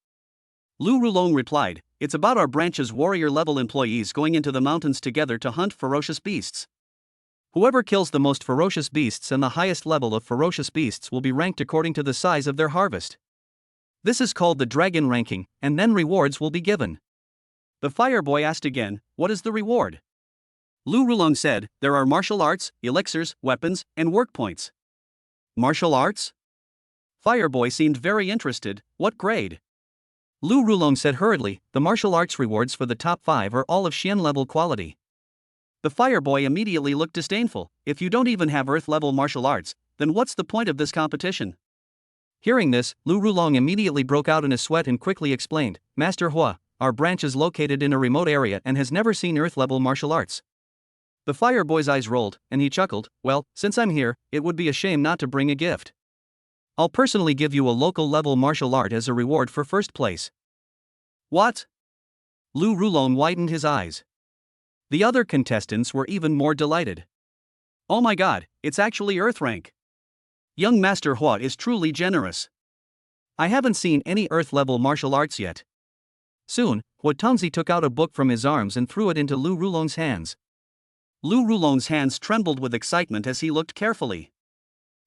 Lu Rulong replied, "It's about our branch's warrior-level employees going into the mountains together to hunt ferocious beasts. Whoever kills the most ferocious beasts and the highest level of ferocious beasts will be ranked according to the size of their harvest. This is called the dragon ranking, and then rewards will be given." The fire boy asked again, "What is the reward?" Lu Rulong said, "There are martial arts, elixirs, weapons, and work points." "Martial arts?" Fireboy seemed very interested. "What grade?" Lu Rulong said hurriedly, "The martial arts rewards for the top 5 are all of Xian level quality." The fireboy immediately looked disdainful. "If you don't even have earth level martial arts, then what's the point of this competition?" Hearing this, Lu Rulong immediately broke out in a sweat and quickly explained, "Master Hua, our branch is located in a remote area and has never seen earth level martial arts." The fireboy's eyes rolled, and he chuckled, "Well, since I'm here, it would be a shame not to bring a gift. I'll personally give you a local level martial art as a reward for first place." "What?" Lu Rulong widened his eyes. The other contestants were even more delighted. "Oh my god, it's actually earth rank. Young Master Hua is truly generous. I haven't seen any earth level martial arts yet." Soon, Hua Tongzi took out a book from his arms and threw it into Lu Rulong's hands. Lu Rulong's hands trembled with excitement as he looked carefully.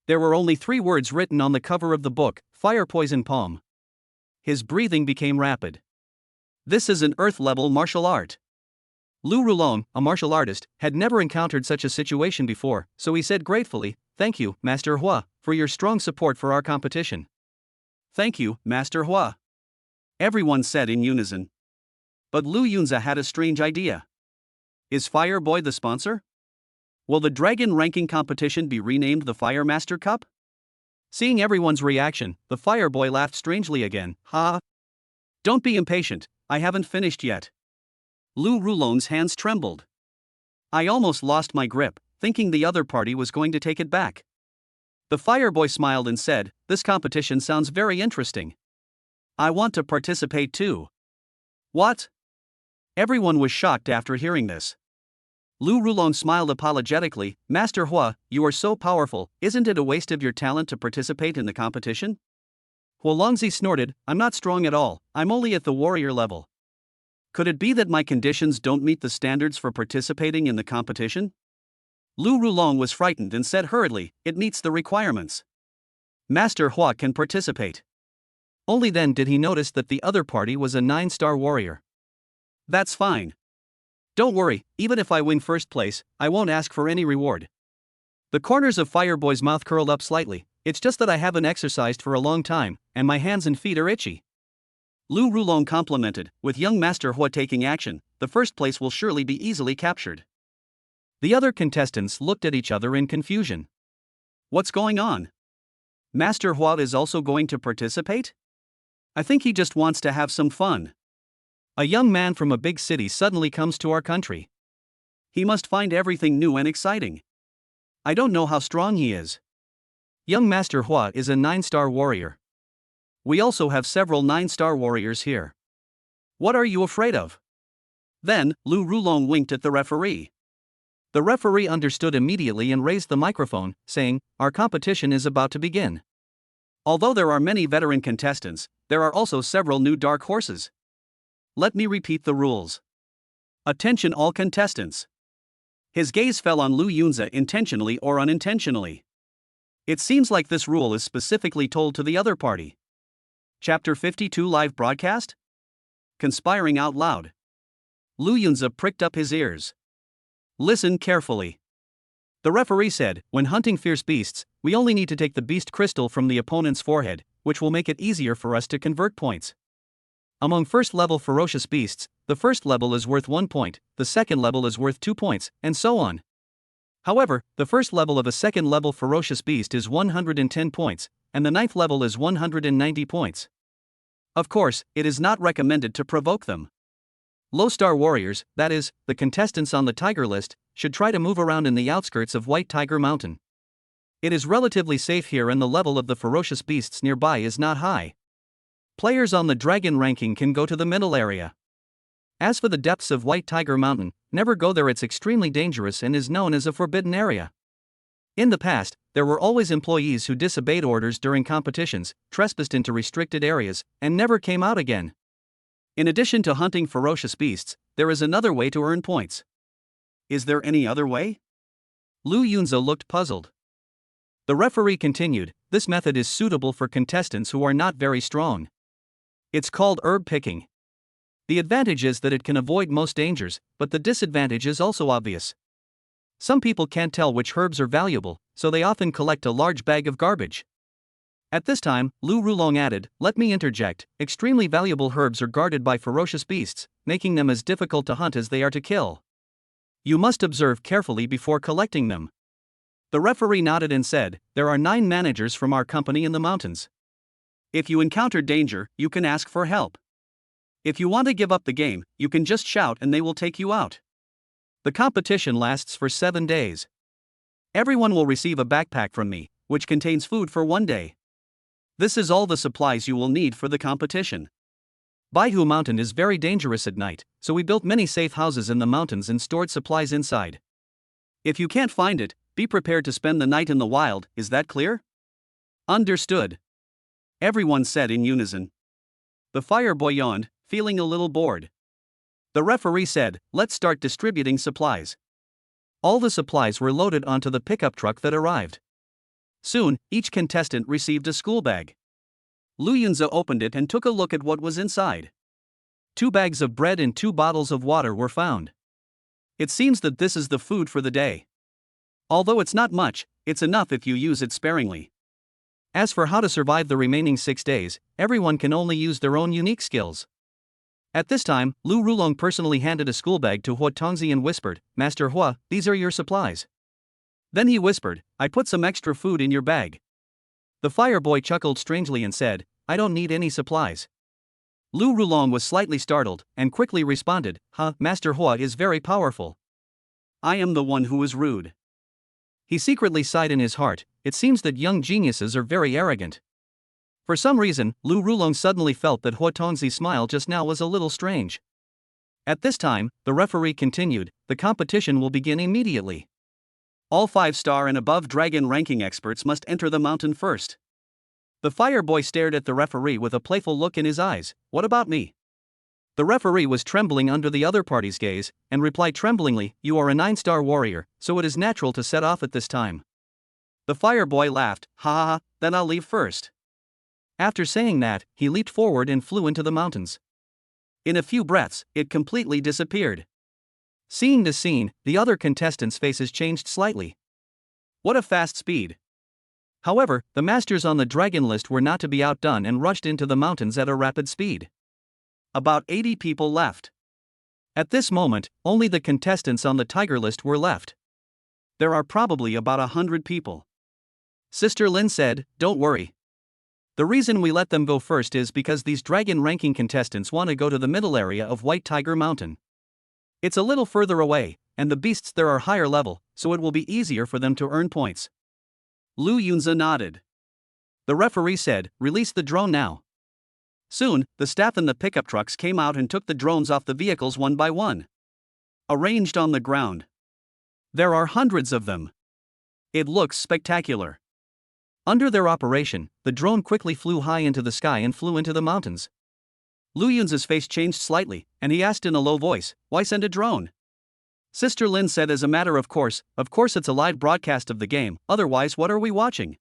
There were only 3 words written on the cover of the book: Fire Poison Palm. His breathing became rapid. "This is an earth-level martial art." Lu Rulong, a martial artist, had never encountered such a situation before, so he said gratefully, "Thank you, Master Hua, for your strong support for our competition." "Thank you, Master Hua," everyone said in unison. But Lu Yunza had a strange idea. Is Fireboy the sponsor? Will the dragon ranking competition be renamed the Fire Master Cup? Seeing everyone's reaction, the Fireboy laughed strangely again. "Ha! Don't be impatient, I haven't finished yet." Lu Rulong's hands trembled. I almost lost my grip, thinking the other party was going to take it back. The Fireboy smiled and said, "This competition sounds very interesting. I want to participate too." "What?" Everyone was shocked after hearing this. Lu Rulong smiled apologetically. Master Hua, you are so powerful, isn't it a waste of your talent to participate in the competition? Huolongzi snorted, I'm not strong at all, I'm only at the warrior level. Could it be that my conditions don't meet the standards for participating in the competition? Lu Rulong was frightened and said hurriedly, it meets the requirements. Master Hua can participate. Only then did he notice that the other party was a 9-star warrior. That's fine. Don't worry, even if I win first place, I won't ask for any reward. The corners of Fireboy's mouth curled up slightly, it's just that I haven't exercised for a long time, and my hands and feet are itchy. Lu Rulong complimented, with young Master Hua taking action, the first place will surely be easily captured. The other contestants looked at each other in confusion. What's going on? Master Hua is also going to participate? I think he just wants to have some fun. A young man from a big city suddenly comes to our country. He must find everything new and exciting. I don't know how strong he is. Young Master Hua is a 9-star warrior. We also have several 9-star warriors here. What are you afraid of? Then, Lu Rulong winked at the referee. The referee understood immediately and raised the microphone, saying, our competition is about to begin. Although there are many veteran contestants, there are also several new dark horses. Let me repeat the rules. Attention all contestants. His gaze fell on Lu Yunzi intentionally or unintentionally. It seems like this rule is specifically told to the other party. Chapter 52 Live Broadcast? Conspiring out loud. Lu Yunzi pricked up his ears. Listen carefully. The referee said, when hunting fierce beasts, we only need to take the beast crystal from the opponent's forehead, which will make it easier for us to convert points. Among first-level ferocious beasts, the first level is worth 1 point, the second level is worth 2 points, and so on. However, the first level of a second-level ferocious beast is 110 points, and the 9th level is 190 points. Of course, it is not recommended to provoke them. Low-star warriors, that is, the contestants on the tiger list, should try to move around in the outskirts of White Tiger Mountain. It is relatively safe here and the level of the ferocious beasts nearby is not high. Players on the dragon ranking can go to the middle area. As for the depths of White Tiger Mountain, never go there, it's extremely dangerous and is known as a forbidden area. In the past, there were always employees who disobeyed orders during competitions, trespassed into restricted areas, and never came out again. In addition to hunting ferocious beasts, there is another way to earn points. Is there any other way? Lu Yunzi looked puzzled. The referee continued, this method is suitable for contestants who are not very strong. It's called herb picking. The advantage is that it can avoid most dangers, but the disadvantage is also obvious. Some people can't tell which herbs are valuable, so they often collect a large bag of garbage. At this time, Lu Rulong added, let me interject, extremely valuable herbs are guarded by ferocious beasts, making them as difficult to hunt as they are to kill. You must observe carefully before collecting them. The referee nodded and said, there are 9 managers from our company in the mountains. If you encounter danger, you can ask for help. If you want to give up the game, you can just shout and they will take you out. The competition lasts for 7 days. Everyone will receive a backpack from me, which contains food for 1 day. This is all the supplies you will need for the competition. Baihu Mountain is very dangerous at night, so we built many safe houses in the mountains and stored supplies inside. If you can't find it, be prepared to spend the night in the wild, is that clear? Understood. Everyone said in unison. The fireboy yawned, feeling a little bored. The referee said, let's start distributing supplies. All the supplies were loaded onto the pickup truck that arrived. Soon, each contestant received a school bag. Lu Yunzi opened it and took a look at what was inside. 2 bags of bread and 2 bottles of water were found. It seems that this is the food for the day. Although it's not much, it's enough if you use it sparingly. As for how to survive the remaining 6 days, everyone can only use their own unique skills. At this time, Lu Rulong personally handed a school bag to Hua Tongzi and whispered, Master Hua, these are your supplies. Then he whispered, I put some extra food in your bag. The fireboy chuckled strangely and said, I don't need any supplies. Lu Rulong was slightly startled, and quickly responded, Master Hua is very powerful. I am the one who is rude. He secretly sighed in his heart, it seems that young geniuses are very arrogant. For some reason, Lu Rulong suddenly felt that Hua Tongzi's smile just now was a little strange. At this time, the referee continued, the competition will begin immediately. All 5-star and above dragon ranking experts must enter the mountain first. The fire boy stared at the referee with a playful look in his eyes. What about me? The referee was trembling under the other party's gaze, and replied tremblingly, you are a 9-star warrior, so it is natural to set off at this time. The fire boy laughed, ha ha ha, then I'll leave first. After saying that, he leaped forward and flew into the mountains. In a few breaths, it completely disappeared. Seeing this scene, the other contestants' faces changed slightly. What a fast speed! However, the masters on the dragon list were not to be outdone and rushed into the mountains at a rapid speed. About 80 people left. At this moment, only the contestants on the tiger list were left. There are probably about 100 people. Sister Lin said, don't worry. The reason we let them go first is because these dragon ranking contestants want to go to the middle area of White Tiger Mountain. It's a little further away, and the beasts there are higher level, so it will be easier for them to earn points. Lu Yunzi nodded. The referee said, release the drone now. Soon, the staff and the pickup trucks came out and took the drones off the vehicles one by one. Arranged on the ground. There are hundreds of them. It looks spectacular. Under their operation, the drone quickly flew high into the sky and flew into the mountains. Lu Yunzi's face changed slightly, and he asked in a low voice, why send a drone? Sister Lin said as a matter of course it's a live broadcast of the game, otherwise what are we watching?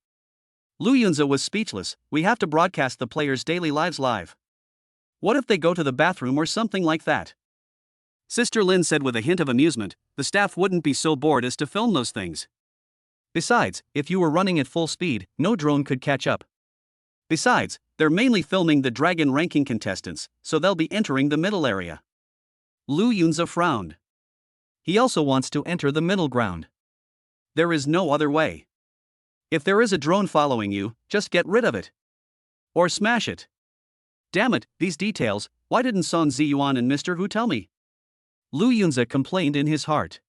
Lu Yunzi was speechless, we have to broadcast the players' daily lives live. What if they go to the bathroom or something like that? Sister Lin said with a hint of amusement, the staff wouldn't be so bored as to film those things. Besides, if you were running at full speed, no drone could catch up. Besides, they're mainly filming the dragon ranking contestants, so they'll be entering the middle area. Lu Yunzi frowned. He also wants to enter the middle ground. There is no other way. If there is a drone following you, just get rid of it. Or smash it. Damn it, these details, why didn't Song Ziyuan and Mr. Hu tell me? Lu Yunzi complained in his heart.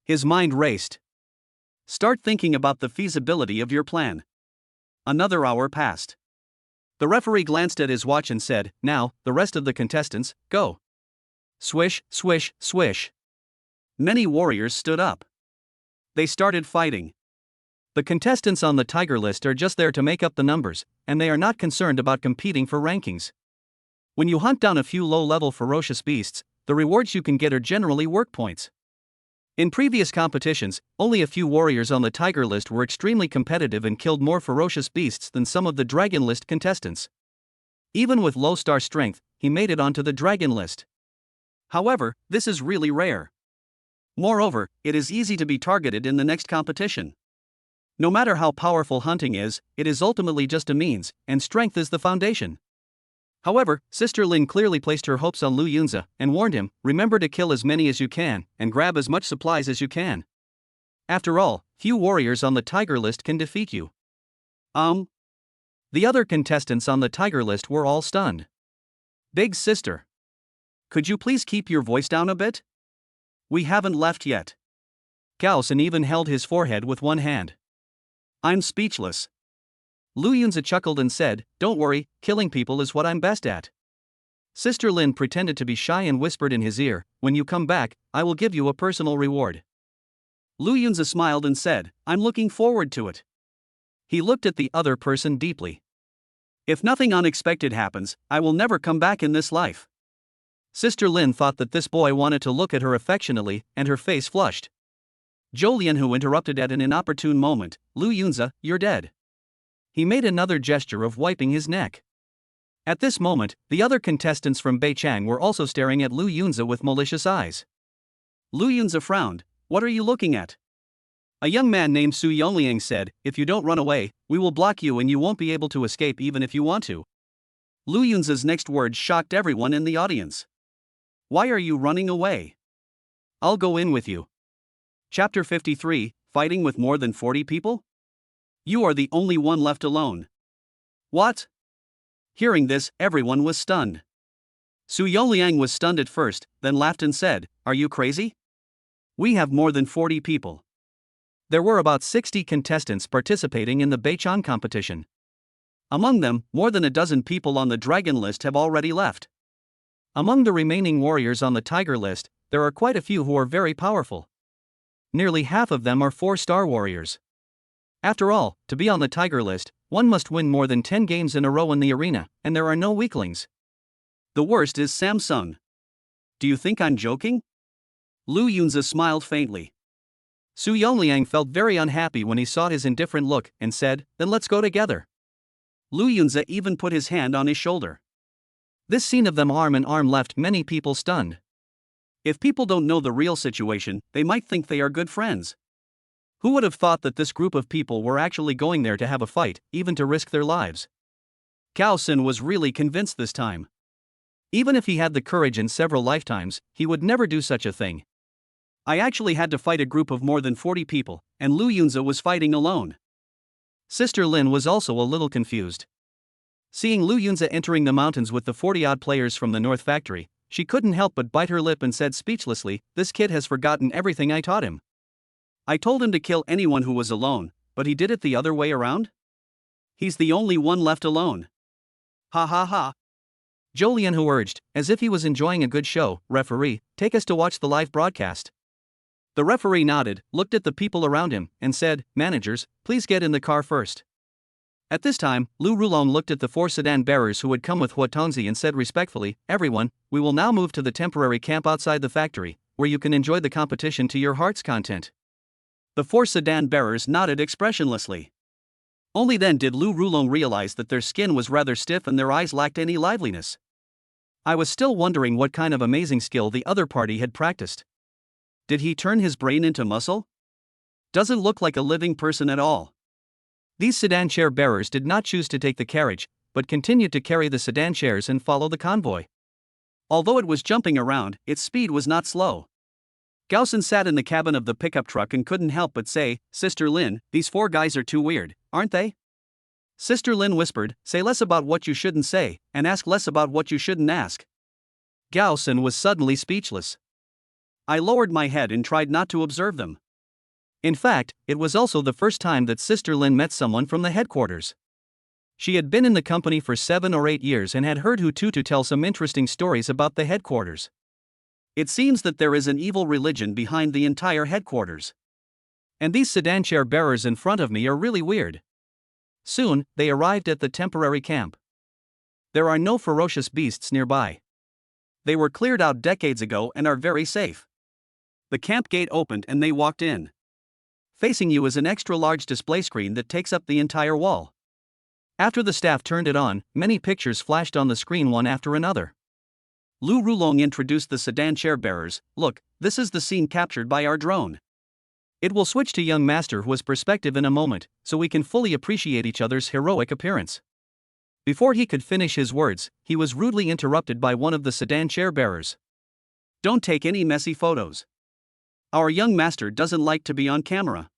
His mind raced. Start thinking about the feasibility of your plan. Another hour passed. The referee glanced at his watch and said, now, the rest of the contestants, go. Swish, swish, swish. Many warriors stood up. They started fighting. The contestants on the tiger list are just there to make up the numbers, and they are not concerned about competing for rankings. When you hunt down a few low-level ferocious beasts, the rewards you can get are generally work points. In previous competitions, only a few warriors on the tiger list were extremely competitive and killed more ferocious beasts than some of the dragon list contestants. Even with low star strength, he made it onto the dragon list. However, this is really rare. Moreover, it is easy to be targeted in the next competition. No matter how powerful hunting is, it is ultimately just a means, and strength is the foundation. However, Sister Lin clearly placed her hopes on Lu Yunzi and warned him, remember to kill as many as you can, and grab as much supplies as you can. After all, few warriors on the tiger list can defeat you. The other contestants on the tiger list were all stunned. Big sister. Could you please keep your voice down a bit? We haven't left yet. Gao Sun even held his forehead with one hand. I'm speechless. Lu Yunzi chuckled and said, don't worry, killing people is what I'm best at. Sister Lin pretended to be shy and whispered in his ear, when you come back, I will give you a personal reward. Lu Yunzi smiled and said, I'm looking forward to it. He looked at the other person deeply. If nothing unexpected happens, I will never come back in this life. Sister Lin thought that this boy wanted to look at her affectionately, and her face flushed. Zhou Lianhu interrupted at an inopportune moment, Lu Yunzi, you're dead. He made another gesture of wiping his neck. At this moment, the other contestants from Beichang were also staring at Lu Yunzi with malicious eyes. Lu Yunzi frowned, what are you looking at? A young man named Su Yongliang said, if you don't run away, we will block you and you won't be able to escape even if you want to. Lu Yunzi's next words shocked everyone in the audience. Why are you running away? I'll go in with you. Chapter 53, Fighting with more than 40 people? You are the only one left alone. What? Hearing this, everyone was stunned. Su Yongliang was stunned at first, then laughed and said, are you crazy? We have more than 40 people. There were about 60 contestants participating in the Beichang competition. Among them, more than a dozen people on the dragon list have already left. Among the remaining warriors on the Tiger list, there are quite a few who are very powerful. Nearly half of them are 4-star warriors. After all, to be on the Tiger list, one must win more than 10 games in a row in the arena, and there are no weaklings. The worst is Samsung. Do you think I'm joking? Lu Yunzi smiled faintly. Su Yongliang felt very unhappy when he saw his indifferent look and said, "Then let's go together." Lu Yunzi even put his hand on his shoulder. This scene of them arm in arm left many people stunned. If people don't know the real situation, they might think they are good friends. Who would have thought that this group of people were actually going there to have a fight, even to risk their lives? Gao Xin was really convinced this time. Even if he had the courage in several lifetimes, he would never do such a thing. I actually had to fight a group of more than 40 people, and Lu Yunzi was fighting alone. Sister Lin was also a little confused. Seeing Lu Yunzi entering the mountains with the 40-odd players from the North Factory, she couldn't help but bite her lip and said speechlessly, "This kid has forgotten everything I taught him. I told him to kill anyone who was alone, but he did it the other way around? He's the only one left alone. Ha ha ha." Zhou Lianhu urged, as if he was enjoying a good show, "Referee, take us to watch the live broadcast." The referee nodded, looked at the people around him, and said, "Managers, please get in the car first." At this time, Lu Rulong looked at the 4 sedan bearers who had come with Huatongzi and said respectfully, "Everyone, we will now move to the temporary camp outside the factory, where you can enjoy the competition to your heart's content." The 4 sedan bearers nodded expressionlessly. Only then did Lu Rulong realize that their skin was rather stiff and their eyes lacked any liveliness. I was still wondering what kind of amazing skill the other party had practiced. Did he turn his brain into muscle? Doesn't look like a living person at all. These sedan chair bearers did not choose to take the carriage, but continued to carry the sedan chairs and follow the convoy. Although it was jumping around, its speed was not slow. Gao Xin sat in the cabin of the pickup truck and couldn't help but say, "Sister Lin, these 4 guys are too weird, aren't they?" Sister Lin whispered, "Say less about what you shouldn't say, and ask less about what you shouldn't ask." Gao Xin was suddenly speechless. I lowered my head and tried not to observe them. In fact, it was also the first time that Sister Lin met someone from the headquarters. She had been in the company for 7 or 8 years and had heard Hututu tell some interesting stories about the headquarters. It seems that there is an evil religion behind the entire headquarters. And these sedan chair bearers in front of me are really weird. Soon, they arrived at the temporary camp. There are no ferocious beasts nearby. They were cleared out decades ago and are very safe. The camp gate opened and they walked in. Facing you is an extra-large display screen that takes up the entire wall. After the staff turned it on, many pictures flashed on the screen one after another. Lu Rulong introduced the sedan chair bearers. "Look, this is the scene captured by our drone. It will switch to young master who has perspective in a moment, so we can fully appreciate each other's heroic appearance." Before he could finish his words, he was rudely interrupted by one of the sedan chair bearers. "Don't take any messy photos. Our young master doesn't like to be on camera."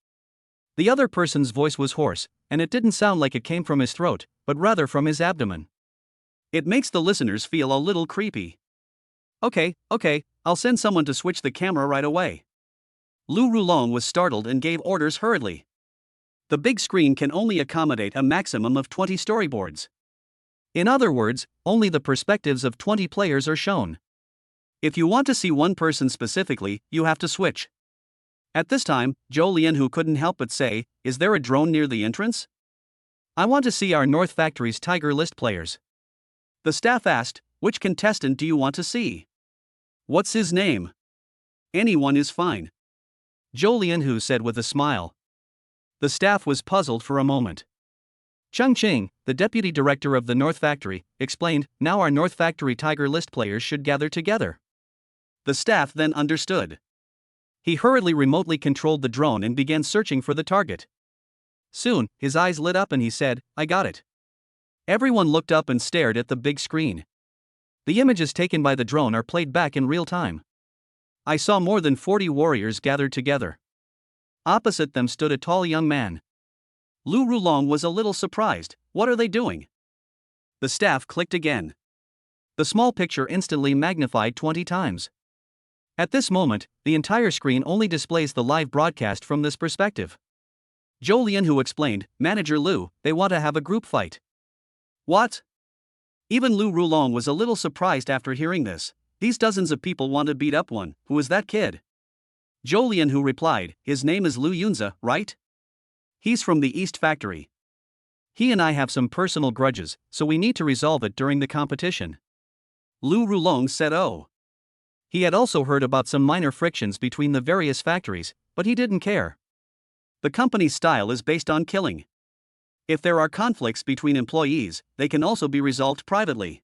The other person's voice was hoarse, and it didn't sound like it came from his throat, but rather from his abdomen. It makes the listeners feel a little creepy. Okay, I'll send someone to switch the camera right away." Lu Rulong was startled and gave orders hurriedly. The big screen can only accommodate a maximum of 20 storyboards. In other words, only the perspectives of 20 players are shown. If you want to see one person specifically, you have to switch. At this time, Zhou Lianhu couldn't help but say, "Is there a drone near the entrance? I want to see our North Factory's Tiger List players." The staff asked, "Which contestant do you want to see? What's his name?" "Anyone is fine," Zhou Lianhu said with a smile. The staff was puzzled for a moment. Cheng Qing, the deputy director of the North Factory, explained, "Now our North Factory Tiger List players should gather together." The staff then understood. He hurriedly remotely controlled the drone and began searching for the target. Soon, his eyes lit up and he said, "I got it." Everyone looked up and stared at the big screen. The images taken by the drone are played back in real time. I saw more than 40 warriors gathered together. Opposite them stood a tall young man. Lu Rulong was a little surprised. What are they doing? The staff clicked again. The small picture instantly magnified 20 times. At this moment, the entire screen only displays the live broadcast from this perspective. Zhou Lianhu explained, "Manager Lu, they want to have a group fight." "What?" Even Lu Rulong was a little surprised after hearing this. These dozens of people want to beat up one. Who is that kid? Zhou Lianhu replied, his name is Lu Yunzi, right? He's from the East Factory. He and I have some personal grudges, so we need to resolve it during the competition. Lu Rulong said oh. He had also heard about some minor frictions between the various factories, but he didn't care. The company's style is based on killing. If there are conflicts between employees, they can also be resolved privately.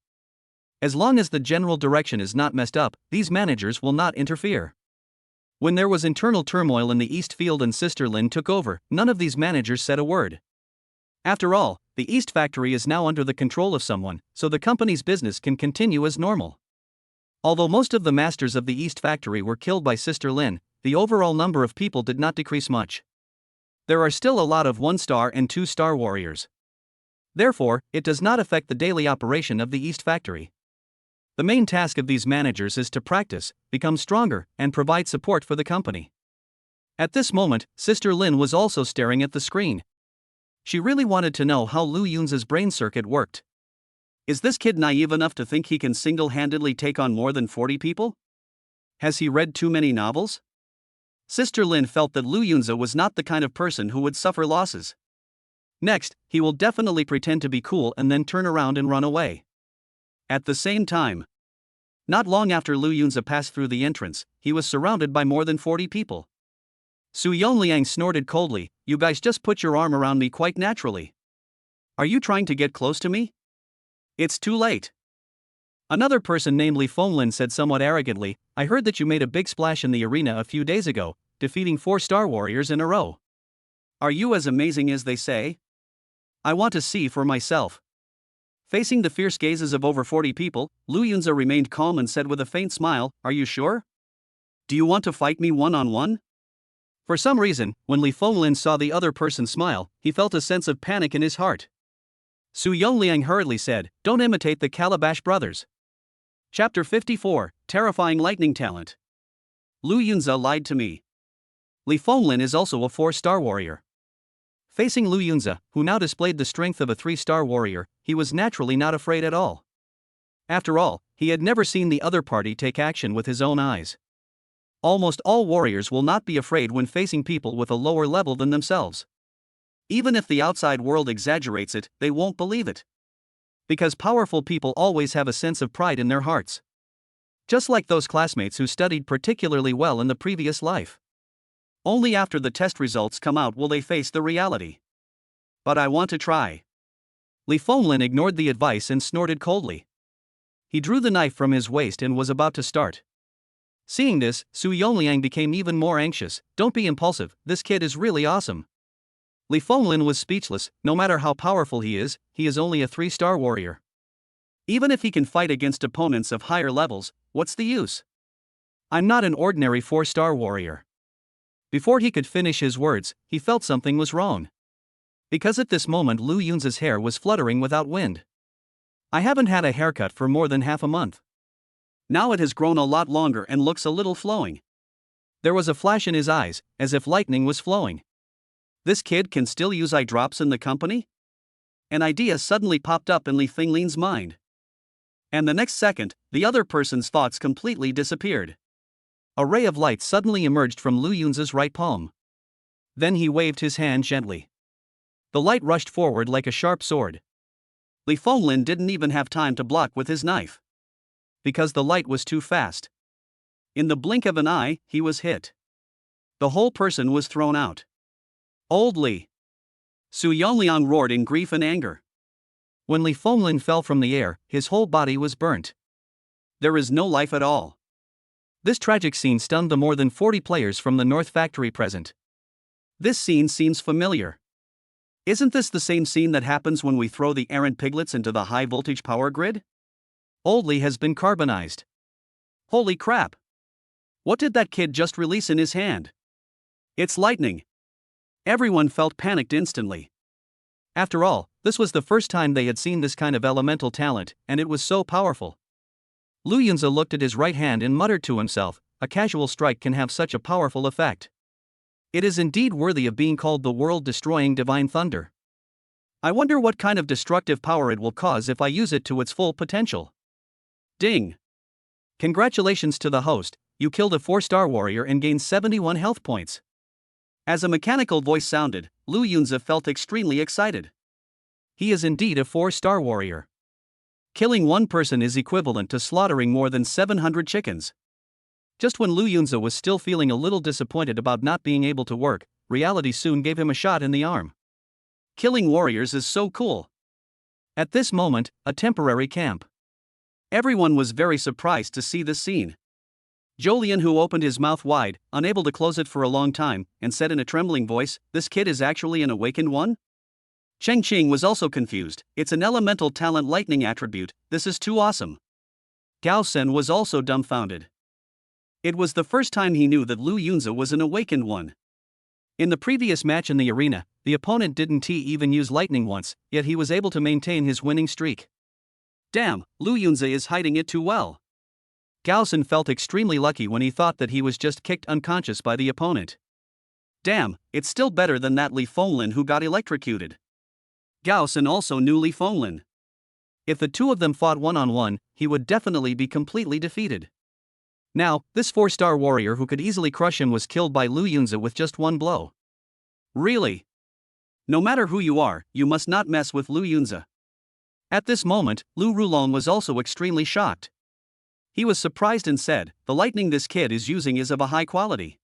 As long as the general direction is not messed up, these managers will not interfere. When there was internal turmoil in the East Field and Sister Lin took over, none of these managers said a word. After all, the East Factory is now under the control of someone, so the company's business can continue as normal. Although most of the masters of the East Factory were killed by Sister Lin, the overall number of people did not decrease much. There are still a lot of 1-star and 2-star warriors. Therefore, it does not affect the daily operation of the East Factory. The main task of these managers is to practice, become stronger, and provide support for the company. At this moment, Sister Lin was also staring at the screen. She really wanted to know how Lu Yunzi's brain circuit worked. Is this kid naive enough to think he can single-handedly take on more than 40 people? Has he read too many novels? Sister Lin felt that Lu Yunzi was not the kind of person who would suffer losses. Next, he will definitely pretend to be cool and then turn around and run away. At the same time, not long after Lu Yunzi passed through the entrance, he was surrounded by more than 40 people. Su Yongliang snorted coldly, you guys just put your arm around me quite naturally. Are you trying to get close to me? It's too late. Another person named Li Fenglin said somewhat arrogantly, I heard that you made a big splash in the arena a few days ago, defeating 4-star warriors in a row. Are you as amazing as they say? I want to see for myself. Facing the fierce gazes of over 40 people, Lu Yunzi remained calm and said with a faint smile, are you sure? Do you want to fight me one-on-one? For some reason, when Li Fenglin saw the other person smile, he felt a sense of panic in his heart. Su Yongliang hurriedly said, don't imitate the Calabash brothers. Chapter 54, Terrifying Lightning Talent. Lu Yunzi lied to me. Li Fenglin is also a 4-star warrior. Facing Lu Yunzi, who now displayed the strength of a 3-star warrior, he was naturally not afraid at all. After all, he had never seen the other party take action with his own eyes. Almost all warriors will not be afraid when facing people with a lower level than themselves. Even if the outside world exaggerates it, they won't believe it. Because powerful people always have a sense of pride in their hearts. Just like those classmates who studied particularly well in the previous life. Only after the test results come out will they face the reality. But I want to try. Li Fenglin ignored the advice and snorted coldly. He drew the knife from his waist and was about to start. Seeing this, Su Yongliang became even more anxious. Don't be impulsive, this kid is really awesome. Li Fenglin was speechless. No matter how powerful he is only a 3-star warrior. Even if he can fight against opponents of higher levels, what's the use? I'm not an ordinary 4-star warrior. Before he could finish his words, he felt something was wrong. Because at this moment Lu Yunzi's hair was fluttering without wind. I haven't had a haircut for more than half a month. Now it has grown a lot longer and looks a little flowing. There was a flash in his eyes, as if lightning was flowing. This kid can still use eye drops in the company? An idea suddenly popped up in Li Fenglin's mind. And the next second, the other person's thoughts completely disappeared. A ray of light suddenly emerged from Lu Yunzi's right palm. Then he waved his hand gently. The light rushed forward like a sharp sword. Li Fenglin didn't even have time to block with his knife. Because the light was too fast. In the blink of an eye, he was hit. The whole person was thrown out. Old Li! Su Yongliang roared in grief and anger. When Li Fenglin fell from the air, his whole body was burnt. There is no life at all. This tragic scene stunned the more than 40 players from the North Factory present. This scene seems familiar. Isn't this the same scene that happens when we throw the errant piglets into the high-voltage power grid? Old Li has been carbonized. Holy crap! What did that kid just release in his hand? It's lightning! Everyone felt panicked instantly. After all, this was the first time they had seen this kind of elemental talent, and it was so powerful. Lu Yunzi looked at his right hand and muttered to himself, a casual strike can have such a powerful effect. It is indeed worthy of being called the world-destroying divine thunder. I wonder what kind of destructive power it will cause if I use it to its full potential. Ding! Congratulations to the host, you killed a 4-star warrior and gained 71 health points. As a mechanical voice sounded, Lu Yunzi felt extremely excited. He is indeed a 4-star warrior. Killing one person is equivalent to slaughtering more than 700 chickens. Just when Lu Yunzi was still feeling a little disappointed about not being able to work, reality soon gave him a shot in the arm. Killing warriors is so cool. At this moment, a temporary camp. Everyone was very surprised to see this scene. Jolien, who opened his mouth wide, unable to close it for a long time, and said in a trembling voice, "This kid is actually an awakened one?" Cheng Qing was also confused. "It's an elemental talent lightning attribute, this is too awesome." Gao Sen was also dumbfounded. It was the first time he knew that Lu Yunzi was an awakened one. In the previous match in the arena, the opponent didn't even use lightning once, yet he was able to maintain his winning streak. Damn, Lu Yunzi is hiding it too well. Gao Sen felt extremely lucky when he thought that he was just kicked unconscious by the opponent. Damn, it's still better than that Li Fenglin who got electrocuted. Gao Sen also knew Li Fenglin. If the two of them fought one-on-one, he would definitely be completely defeated. Now, this 4-star warrior who could easily crush him was killed by Lu Yunzi with just one blow. Really? No matter who you are, you must not mess with Lu Yunzi. At this moment, Lu Rulong was also extremely shocked. He was surprised and said, "The lightning this kid is using is of a high quality."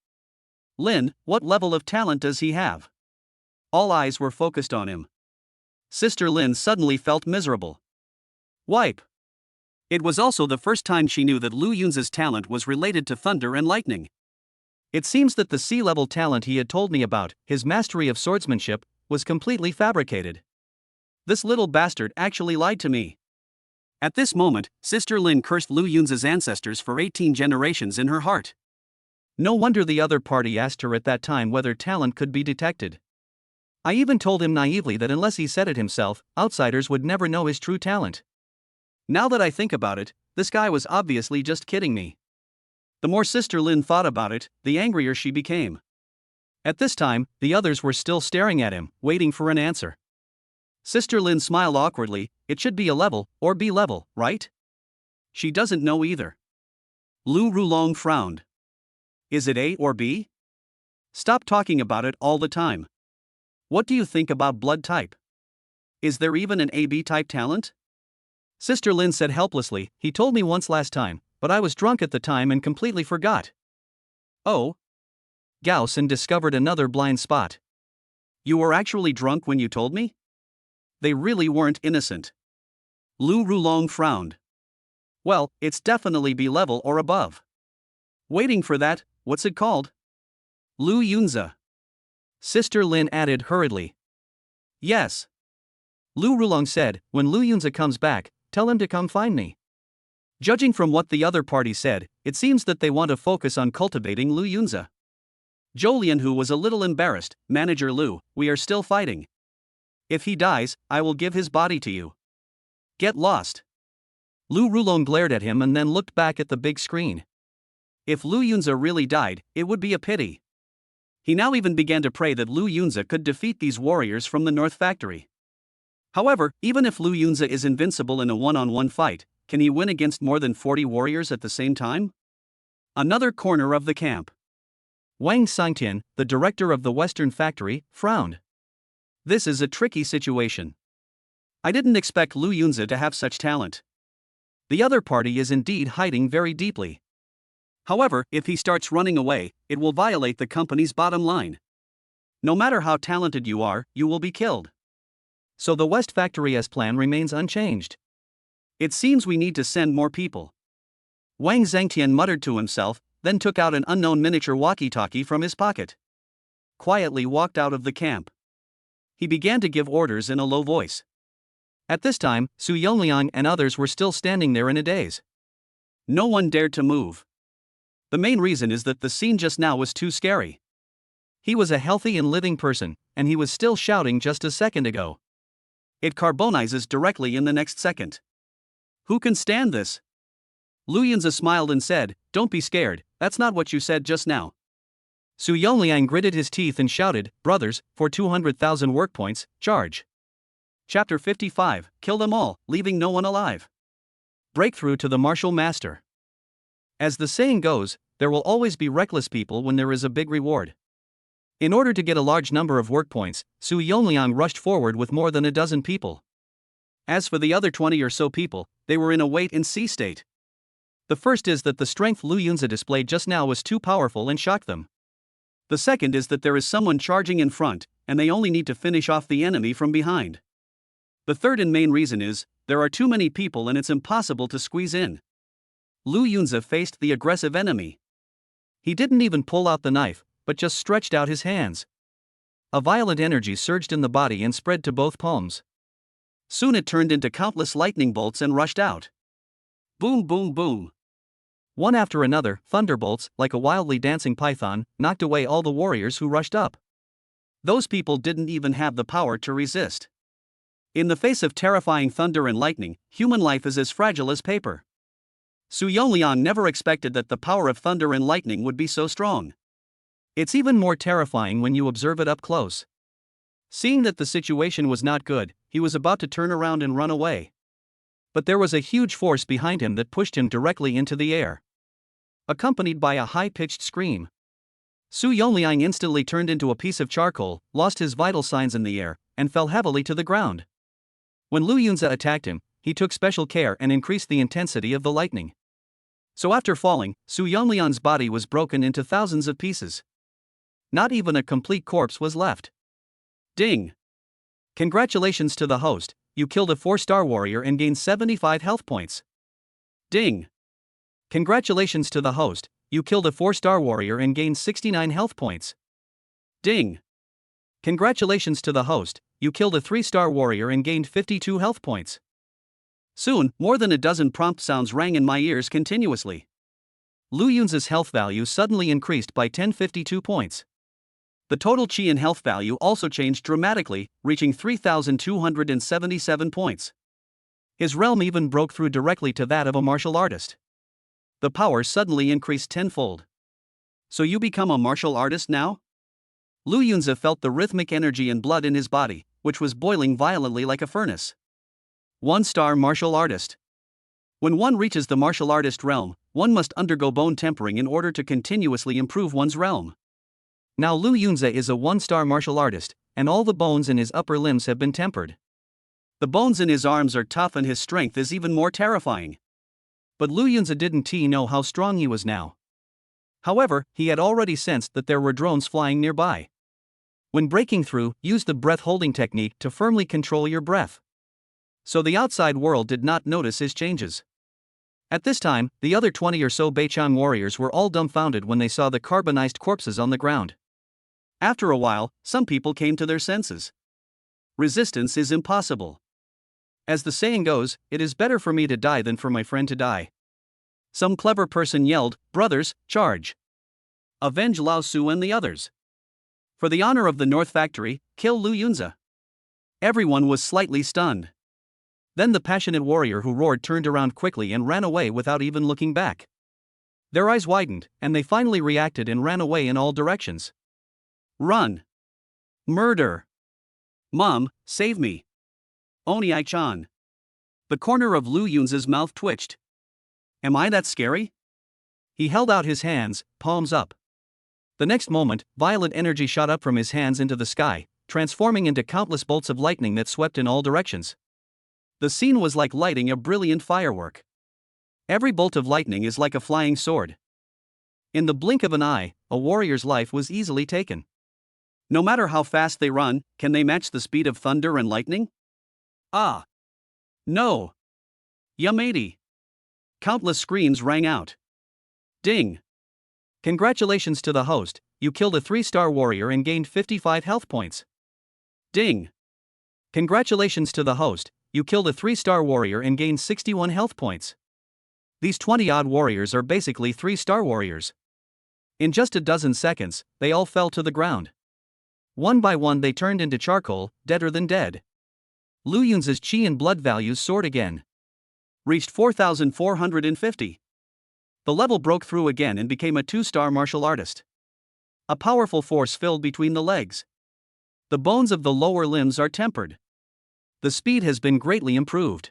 Lin, what level of talent does he have? All eyes were focused on him. Sister Lin suddenly felt miserable. Wipe. It was also the first time she knew that Lu Yunzi's talent was related to thunder and lightning. It seems that the sea-level talent he had told me about, his mastery of swordsmanship, was completely fabricated. This little bastard actually lied to me. At this moment, Sister Lin cursed Lu Yunzi's ancestors for 18 generations in her heart. No wonder the other party asked her at that time whether talent could be detected. I even told him naively that unless he said it himself, outsiders would never know his true talent. Now that I think about it, this guy was obviously just kidding me. The more Sister Lin thought about it, the angrier she became. At this time, the others were still staring at him, waiting for an answer. Sister Lin smiled awkwardly. "It should be a level, or B level, right?" She doesn't know either. Lu Rulong frowned. "Is it A or B? Stop talking about it all the time. What do you think about blood type? Is there even an AB type talent?" Sister Lin said helplessly, "He told me once last time, but I was drunk at the time and completely forgot." Oh? Gao Sen discovered another blind spot. "You were actually drunk when you told me?" They really weren't innocent. Lu Rulong frowned. "Well, it's definitely B level or above." "Waiting for that, what's it called?" "Lu Yunzi." Sister Lin added hurriedly. "Yes." Lu Rulong said, "When Lu Yunzi comes back, tell him to come find me." Judging from what the other party said, it seems that they want to focus on cultivating Lu Yunzi. Jolien, who was a little embarrassed, "Manager Lu, we are still fighting. If he dies, I will give his body to you. Get lost." Lu Rulong glared at him and then looked back at the big screen. If Lu Yunzi really died, it would be a pity. He now even began to pray that Lu Yunzi could defeat these warriors from the North Factory. However, even if Lu Yunzi is invincible in a one-on-one fight, can he win against more than 40 warriors at the same time? Another corner of the camp. Wang Xingtian, the director of the Western Factory, frowned. This is a tricky situation. I didn't expect Lu Yunzi to have such talent. The other party is indeed hiding very deeply. However, if he starts running away, it will violate the company's bottom line. No matter how talented you are, you will be killed. So the West Factory's plan remains unchanged. It seems we need to send more people. Wang Xingtian muttered to himself, then took out an unknown miniature walkie-talkie from his pocket. Quietly walked out of the camp. He began to give orders in a low voice. At this time, Su Yongliang and others were still standing there in a daze. No one dared to move. The main reason is that the scene just now was too scary. He was a healthy and living person, and he was still shouting just a second ago. It carbonizes directly in the next second. Who can stand this? Lu Yunzi smiled and said, "Don't be scared, that's not what you said just now." Su Yongliang gritted his teeth and shouted, "Brothers, for 200,000 work points, charge." Chapter 55, Kill them all, leaving no one alive. Breakthrough to the martial master. As the saying goes, there will always be reckless people when there is a big reward. In order to get a large number of work points, Su Yongliang rushed forward with more than a dozen people. As for the other 20 or so people, they were in a wait-and-see state. The first is that the strength Lu Yunzi displayed just now was too powerful and shocked them. The second is that there is someone charging in front, and they only need to finish off the enemy from behind. The third and main reason is, there are too many people and it's impossible to squeeze in. Lu Yunzi faced the aggressive enemy. He didn't even pull out the knife, but just stretched out his hands. A violent energy surged in the body and spread to both palms. Soon it turned into countless lightning bolts and rushed out. Boom, boom, boom. One after another, thunderbolts, like a wildly dancing python, knocked away all the warriors who rushed up. Those people didn't even have the power to resist. In the face of terrifying thunder and lightning, human life is as fragile as paper. Su Yongliang never expected that the power of thunder and lightning would be so strong. It's even more terrifying when you observe it up close. Seeing that the situation was not good, he was about to turn around and run away. But there was a huge force behind him that pushed him directly into the air, accompanied by a high-pitched scream. Su Yongliang instantly turned into a piece of charcoal, lost his vital signs in the air, and fell heavily to the ground. When Lu Yunzi attacked him, he took special care and increased the intensity of the lightning. So after falling, Su Yongliang's body was broken into thousands of pieces. Not even a complete corpse was left. Ding! Congratulations to the host, you killed a 4-star warrior and gained 75 health points. Ding! Congratulations to the host, you killed a 4-star warrior and gained 69 health points. Ding! Congratulations to the host, you killed a 3-star warrior and gained 52 health points. Soon, more than a dozen prompt sounds rang in my ears continuously. Lu Yunzi's health value suddenly increased by 1052 points. The total chi and health value also changed dramatically, reaching 3,277 points. His realm even broke through directly to that of a martial artist. The power suddenly increased tenfold. So you become a martial artist now? Lu Yunzi felt the rhythmic energy and blood in his body, which was boiling violently like a furnace. 1-star martial artist. When one reaches the martial artist realm, one must undergo bone tempering in order to continuously improve one's realm. Now Lu Yunzi is a 1-star martial artist, and all the bones in his upper limbs have been tempered. The bones in his arms are tough and his strength is even more terrifying. But Lu Yunzi didn't know how strong he was now. However, he had already sensed that there were drones flying nearby. When breaking through, use the breath-holding technique to firmly control your breath. So the outside world did not notice his changes. At this time, the other 20 or so Beichang warriors were all dumbfounded when they saw the carbonized corpses on the ground. After a while, some people came to their senses. Resistance is impossible. As the saying goes, it is better for me to die than for my friend to die. Some clever person yelled, "Brothers, charge! Avenge Lao Su and the others! For the honor of the North Factory, kill Lu Yunzi!" Everyone was slightly stunned. Then the passionate warrior who roared turned around quickly and ran away without even looking back. Their eyes widened, and they finally reacted and ran away in all directions. Run! Murder! Mom, save me! Oni-chan! The corner of Lu Yunzi's mouth twitched. Am I that scary? He held out his hands, palms up. The next moment, violent energy shot up from his hands into the sky, transforming into countless bolts of lightning that swept in all directions. The scene was like lighting a brilliant firework. Every bolt of lightning is like a flying sword. In the blink of an eye, a warrior's life was easily taken. No matter how fast they run, can they match the speed of thunder and lightning? Ah! No! Yamadi! Countless screams rang out. Ding! Congratulations to the host, you killed a 3-star warrior and gained 55 health points. Ding! Congratulations to the host, you killed a 3-star warrior and gained 61 health points. These 20-odd warriors are basically 3-star warriors. In just a dozen seconds, they all fell to the ground. One by one they turned into charcoal, deader than dead. Lu Yunzi's chi and blood values soared again. Reached 4,450. The level broke through again and became a 2-star martial artist. A powerful force filled between the legs. The bones of the lower limbs are tempered. The speed has been greatly improved.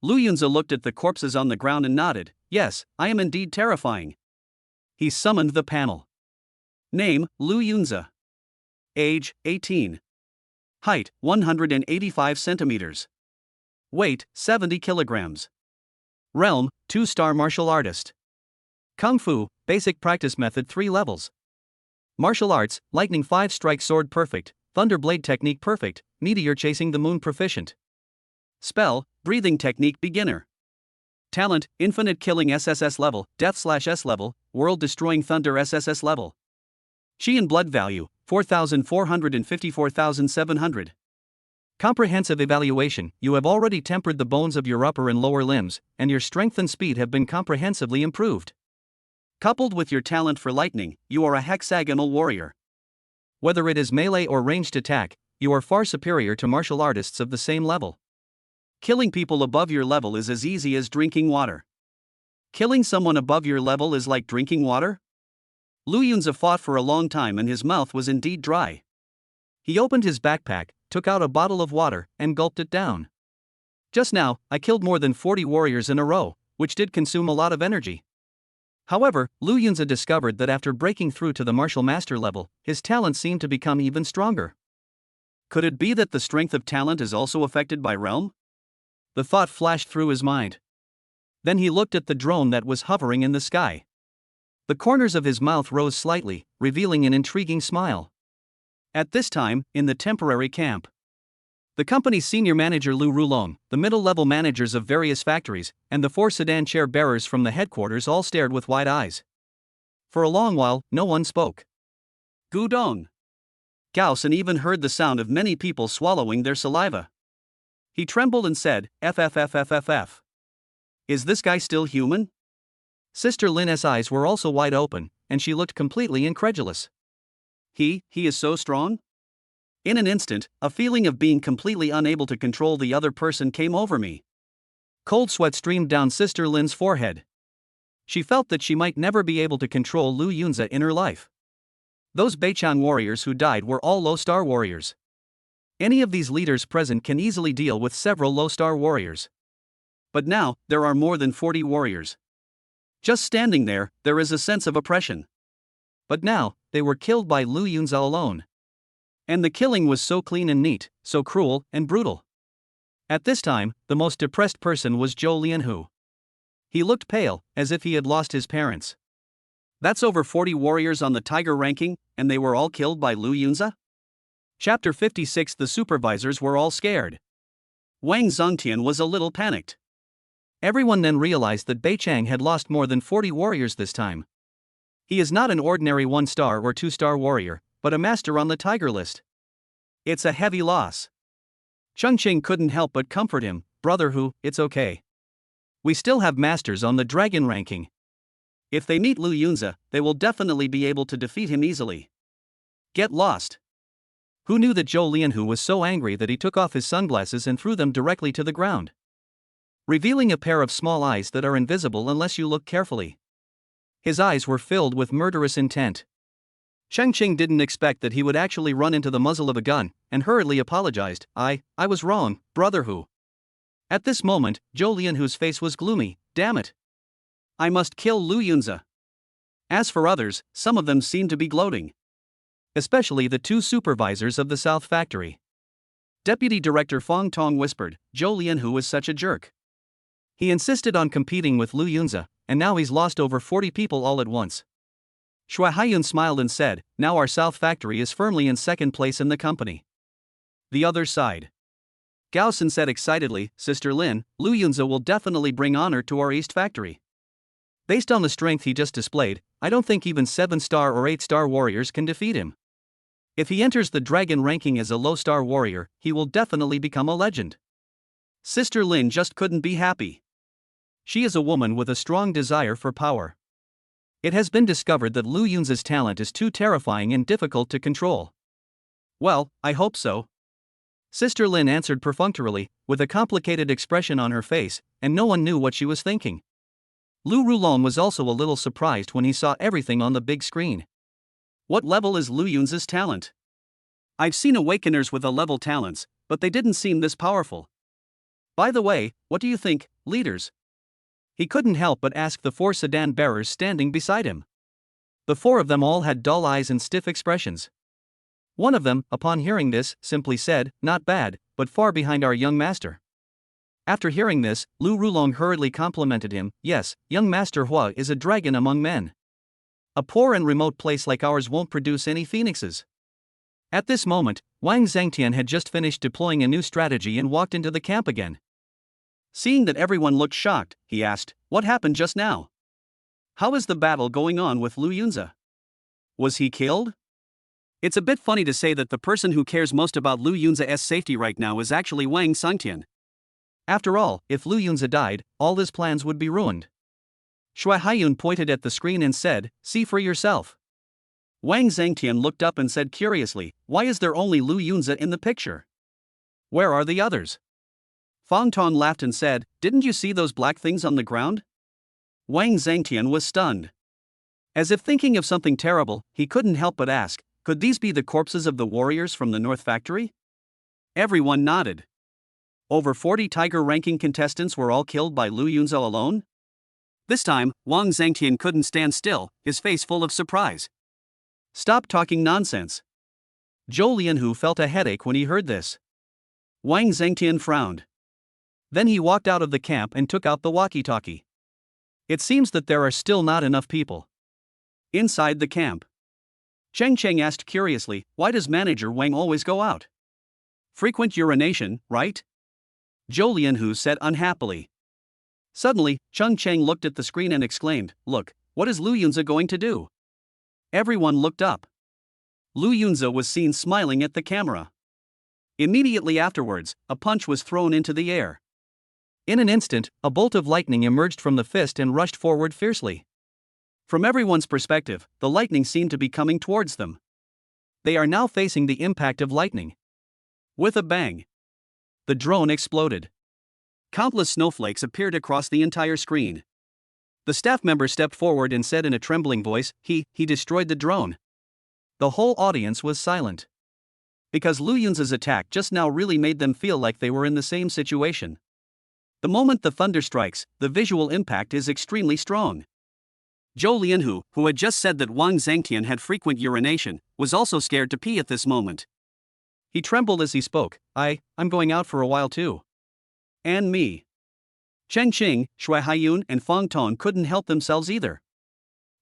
Lu Yunzi looked at the corpses on the ground and nodded. Yes, I am indeed terrifying. He summoned the panel. Name, Lu Yunzi. Age, 18. Height, 185 centimeters. Weight, 70 kilograms. Realm, 2-star martial artist. Kung Fu, basic practice method 3 levels. Martial arts, lightning 5-strike sword perfect, thunder blade technique perfect, meteor chasing the moon proficient. Spell, breathing technique beginner. Talent, infinite killing SSS level, death/S level, world destroying thunder SSS level. Chi and blood value, 4,454,700. Comprehensive evaluation. You have already tempered the bones of your upper and lower limbs, and your strength and speed have been comprehensively improved. Coupled with your talent for lightning, you are a hexagonal warrior. Whether it is melee or ranged attack, you are far superior to martial artists of the same level. Killing people above your level is as easy as drinking water. Killing someone above your level is like drinking water? Lu Yunzi fought for a long time and his mouth was indeed dry. He opened his backpack, took out a bottle of water, and gulped it down. Just now, I killed more than 40 warriors in a row, which did consume a lot of energy. However, Lu Yunzi discovered that after breaking through to the martial master level, his talent seemed to become even stronger. Could it be that the strength of talent is also affected by realm? The thought flashed through his mind. Then he looked at the drone that was hovering in the sky. The corners of his mouth rose slightly, revealing an intriguing smile. At this time, in the temporary camp, the company's senior manager Lu Rulong, the middle-level managers of various factories, and the 4 sedan chair bearers from the headquarters all stared with wide eyes. For a long while, no one spoke. Gudong. Gaosen even heard the sound of many people swallowing their saliva. He trembled and said, "FFFFFF. Is this guy still human?" Sister Lin's eyes were also wide open, and she looked completely incredulous. He is so strong? In an instant, a feeling of being completely unable to control the other person came over me. Cold sweat streamed down Sister Lin's forehead. She felt that she might never be able to control Lu Yunzi in her life. Those Beichang warriors who died were all low-star warriors. Any of these leaders present can easily deal with several low-star warriors. But now, there are more than 40 warriors. Just standing there is a sense of oppression. But now, they were killed by Lu Yunzi alone. And the killing was so clean and neat, so cruel and brutal. At this time, the most depressed person was Zhou Lianhu. He looked pale, as if he had lost his parents. That's over 40 warriors on the Tiger ranking, and they were all killed by Lu Yunzi? Chapter 56. The supervisors were all scared. Wang Zongtian was a little panicked. Everyone then realized that Beichang had lost more than 40 warriors this time. He is not an ordinary 1-star or 2-star warrior, but a master on the Tiger list. It's a heavy loss. Chengqing couldn't help but comfort him. Brother Hu, it's okay. We still have masters on the dragon ranking. If they meet Lu Yunzi, they will definitely be able to defeat him easily. Get lost. Who knew that Zhou Lianhu was so angry that he took off his sunglasses and threw them directly to the ground, revealing a pair of small eyes that are invisible unless you look carefully. His eyes were filled with murderous intent. Chengqing didn't expect that he would actually run into the muzzle of a gun, and hurriedly apologized. I was wrong, Brother Hu. At this moment, Zhou Lianhu's face was gloomy. Damn it. I must kill Lu Yunzi. As for others, some of them seemed to be gloating. Especially the 2 supervisors of the South Factory. Deputy Director Fong Tong whispered, Zhou Lianhu was such a jerk. He insisted on competing with Lu Yunzi, and now he's lost over 40 people all at once. Shui Haiyun smiled and said, now our South Factory is firmly in second place in the company. The other side. Gaosen said excitedly, Sister Lin, Lu Yunzi will definitely bring honor to our East Factory. Based on the strength he just displayed, I don't think even 7-star or 8-star warriors can defeat him. If he enters the dragon ranking as a low-star warrior, he will definitely become a legend. Sister Lin just couldn't be happy. She is a woman with a strong desire for power. It has been discovered that Lu Yunzi's talent is too terrifying and difficult to control. Well, I hope so. Sister Lin answered perfunctorily, with a complicated expression on her face, and no one knew what she was thinking. Lu Rulong was also a little surprised when he saw everything on the big screen. What level is Lu Yunzi's talent? I've seen awakeners with A-level talents, but they didn't seem this powerful. By the way, what do you think, leaders? He couldn't help but ask the 4 sedan bearers standing beside him. The 4 of them all had dull eyes and stiff expressions. One of them, upon hearing this, simply said, "Not bad, but far behind our young master." After hearing this, Lu Rulong hurriedly complimented him. "Yes, young Master Hua is a dragon among men. A poor and remote place like ours won't produce any phoenixes." At this moment, Wang Zhangtian had just finished deploying a new strategy and walked into the camp again. Seeing that everyone looked shocked, he asked, "What happened just now? How is the battle going on with Lu Yunze? Was he killed?" It's a bit funny to say that the person who cares most about Lu Yunze's safety right now is actually Wang Zhangtian. After all, if Lu Yunze died, all his plans would be ruined. Shui Haiyun pointed at the screen and said, "See for yourself." Wang Zhangtian looked up and said curiously, "Why is there only Lu Yunze in the picture? Where are the others?" Fang Tong laughed and said, "Didn't you see those black things on the ground?" Wang Zhangtian was stunned. As if thinking of something terrible, he couldn't help but ask, "Could these be the corpses of the warriors from the North Factory?" Everyone nodded. Over 40 Tiger ranking contestants were all killed by Lu Yunze alone? This time, Wang Zhangtian couldn't stand still, his face full of surprise. "Stop talking nonsense." Zhou Lianhu felt a headache when he heard this. Wang Zhangtian frowned. Then he walked out of the camp and took out the walkie-talkie. It seems that there are still not enough people inside the camp. Cheng Cheng asked curiously, "Why does Manager Wang always go out? Frequent urination, right?" Zhou Lianhu said unhappily. Suddenly, Cheng Cheng looked at the screen and exclaimed, "Look, what is Lu Yunze going to do?" Everyone looked up. Lu Yunze was seen smiling at the camera. Immediately afterwards, a punch was thrown into the air. In an instant, a bolt of lightning emerged from the fist and rushed forward fiercely. From everyone's perspective, the lightning seemed to be coming towards them. They are now facing the impact of lightning. With a bang, the drone exploded. Countless snowflakes appeared across the entire screen. The staff member stepped forward and said in a trembling voice, he destroyed the drone." The whole audience was silent. Because Lu Yunze's attack just now really made them feel like they were in the same situation. The moment the thunder strikes, the visual impact is extremely strong. Zhou Lianhu, who had just said that Wang Zhangtian had frequent urination, was also scared to pee at this moment. He trembled as he spoke, I'm going out for a while too. And me. Cheng Qing, Shui Haiyun and Fang Tong couldn't help themselves either.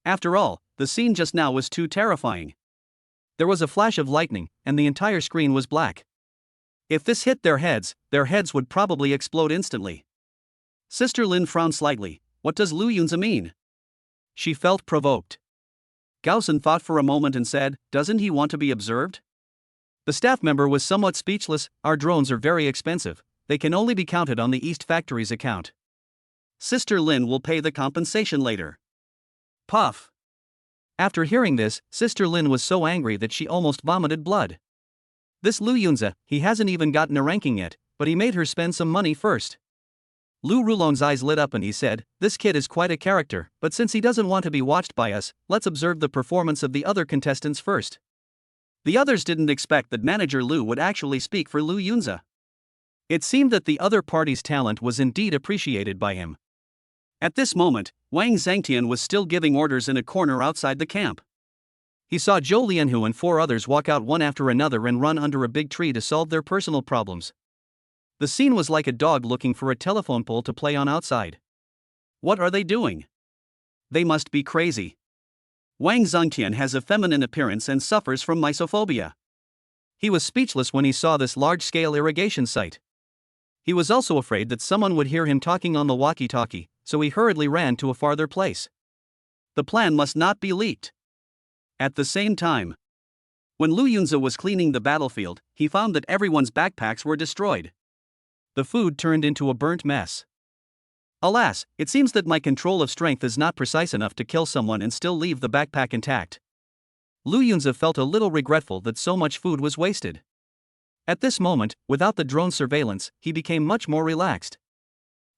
After all, the scene just now was too terrifying. There was a flash of lightning, and the entire screen was black. If this hit their heads would probably explode instantly. Sister Lin frowned slightly. What does Lu Yunze mean? She felt provoked. Gaosen thought for a moment and said, "Doesn't he want to be observed?" The staff member was somewhat speechless. "Our drones are very expensive. They can only be counted on the East Factory's account. Sister Lin will pay the compensation later." Puff. After hearing this, Sister Lin was so angry that she almost vomited blood. This Lu Yunze, he hasn't even gotten a ranking yet, but he made her spend some money first. Lu Rulong's eyes lit up and he said, "This kid is quite a character, but since he doesn't want to be watched by us, let's observe the performance of the other contestants first." The others didn't expect that Manager Lu would actually speak for Lu Yunze. It seemed that the other party's talent was indeed appreciated by him. At this moment, Wang Zhangtian was still giving orders in a corner outside the camp. He saw Zhou Lianhu and 4 others walk out one after another and run under a big tree to solve their personal problems. The scene was like a dog looking for a telephone pole to play on outside. What are they doing? They must be crazy. Wang Zhangtian has a feminine appearance and suffers from mysophobia. He was speechless when he saw this large-scale irrigation site. He was also afraid that someone would hear him talking on the walkie-talkie, so he hurriedly ran to a farther place. The plan must not be leaked. At the same time, when Lu Yunze was cleaning the battlefield, he found that everyone's backpacks were destroyed. The food turned into a burnt mess. Alas, it seems that my control of strength is not precise enough to kill someone and still leave the backpack intact. Lu Yunze felt a little regretful that so much food was wasted. At this moment, without the drone surveillance, he became much more relaxed.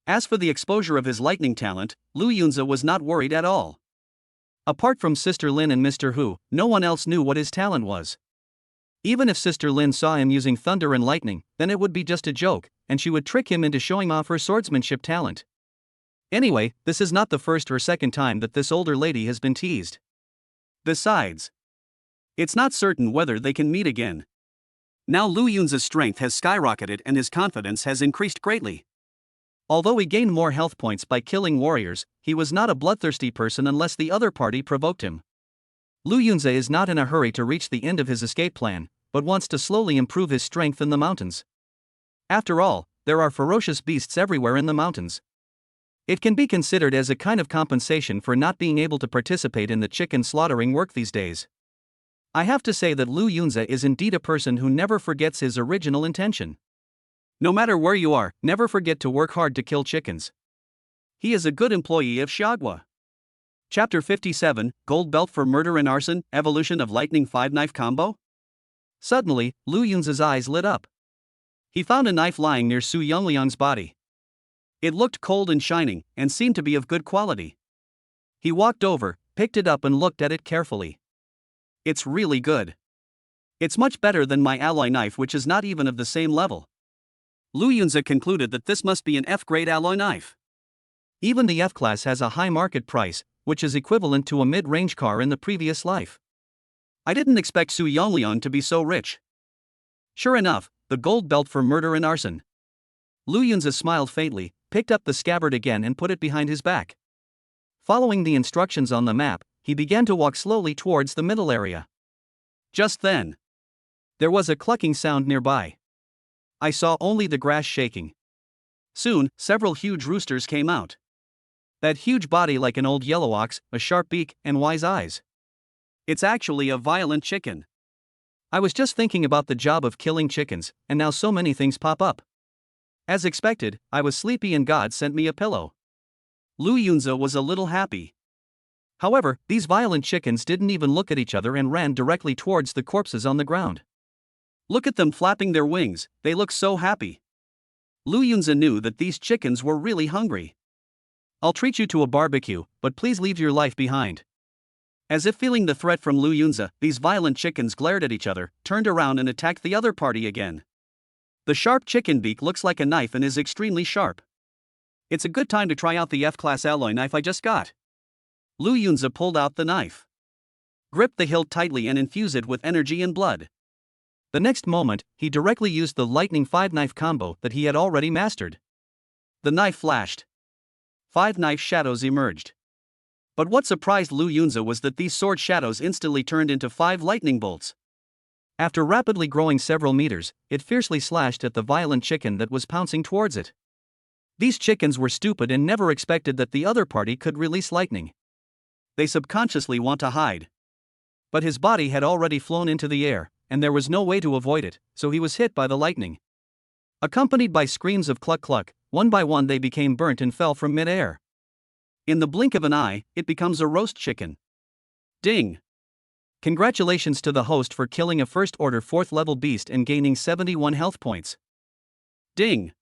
As for the exposure of his lightning talent, Lu Yunze was not worried at all. Apart from Sister Lin and Mr. Hu, no one else knew what his talent was. Even if Sister Lin saw him using thunder and lightning, then it would be just a joke, and she would trick him into showing off her swordsmanship talent. Anyway, this is not the first or second time that this older lady has been teased. Besides, it's not certain whether they can meet again. Now Lu Yunza's strength has skyrocketed and his confidence has increased greatly. Although he gained more health points by killing warriors, he was not a bloodthirsty person unless the other party provoked him. Lu Yunza is not in a hurry to reach the end of his escape plan, but wants to slowly improve his strength in the mountains. After all, there are ferocious beasts everywhere in the mountains. It can be considered as a kind of compensation for not being able to participate in the chicken slaughtering work these days. I have to say that Lu Yunza is indeed a person who never forgets his original intention. No matter where you are, never forget to work hard to kill chickens. He is a good employee of Xiagua. Chapter 57, Gold Belt for Murder and Arson, Evolution of Lightning 5-Knife Combo? Suddenly, Lu Yunza's eyes lit up. He found a knife lying near Su Yongliang's body. It looked cold and shining, and seemed to be of good quality. He walked over, picked it up and looked at it carefully. It's really good. It's much better than my alloy knife, which is not even of the same level. Lu Yunza concluded that this must be an F-grade alloy knife. Even the F-class has a high market price, which is equivalent to a mid-range car in the previous life. I didn't expect Su Yongliang to be so rich. Sure enough, the gold belt for murder and arson. Lu Yunza smiled faintly, picked up the scabbard again and put it behind his back. Following the instructions on the map, he began to walk slowly towards the middle area. Just then, there was a clucking sound nearby. I saw only the grass shaking. Soon, several huge roosters came out. That huge body like an old yellow ox, a sharp beak, and wise eyes. It's actually a violent chicken. I was just thinking about the job of killing chickens, and now so many things pop up. As expected, I was sleepy and God sent me a pillow. Lu Yunza was a little happy. However, these violent chickens didn't even look at each other and ran directly towards the corpses on the ground. Look at them flapping their wings, they look so happy. Lu Yunza knew that these chickens were really hungry. I'll treat you to a barbecue, but please leave your life behind. As if feeling the threat from Lu Yunza, these violent chickens glared at each other, turned around and attacked the other party again. The sharp chicken beak looks like a knife and is extremely sharp. It's a good time to try out the F-class alloy knife I just got. Lu Yunza pulled out the knife. Gripped the hilt tightly and infused it with energy and blood. The next moment, he directly used the lightning 5-knife combo that he had already mastered. The knife flashed. 5 knife shadows emerged. But what surprised Lu Yunza was that these sword shadows instantly turned into 5 lightning bolts. After rapidly growing several meters, it fiercely slashed at the violent chicken that was pouncing towards it. These chickens were stupid and never expected that the other party could release lightning. They subconsciously want to hide. But his body had already flown into the air, and there was no way to avoid it, so he was hit by the lightning. Accompanied by screams of cluck cluck, one by one they became burnt and fell from mid-air. In the blink of an eye, it becomes a roast chicken. Ding! Congratulations to the host for killing a first-order 4th-level beast and gaining 71 health points. Ding!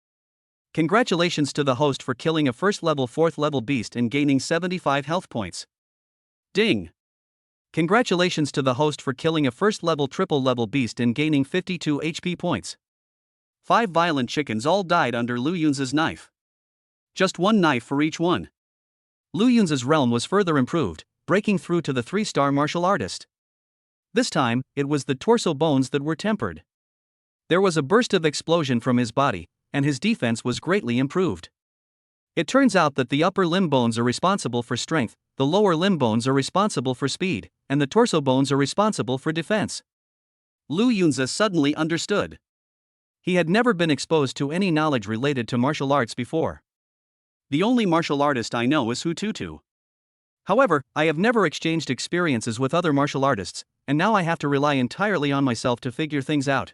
Congratulations to the host for killing a first-level 4th-level beast and gaining 75 health points. Ding! Congratulations to the host for killing a first-level triple-level beast and gaining 52 HP points. 5 violent chickens all died under Lu Yunza's knife. Just 1 knife for each one. Lu Yunza's realm was further improved, breaking through to the 3-star martial artist. This time, it was the torso bones that were tempered. There was a burst of explosion from his body, and his defense was greatly improved. It turns out that the upper limb bones are responsible for strength, the lower limb bones are responsible for speed, and the torso bones are responsible for defense. Lu Yunza suddenly understood. He had never been exposed to any knowledge related to martial arts before. The only martial artist I know is Hututu. However, I have never exchanged experiences with other martial artists, and now I have to rely entirely on myself to figure things out.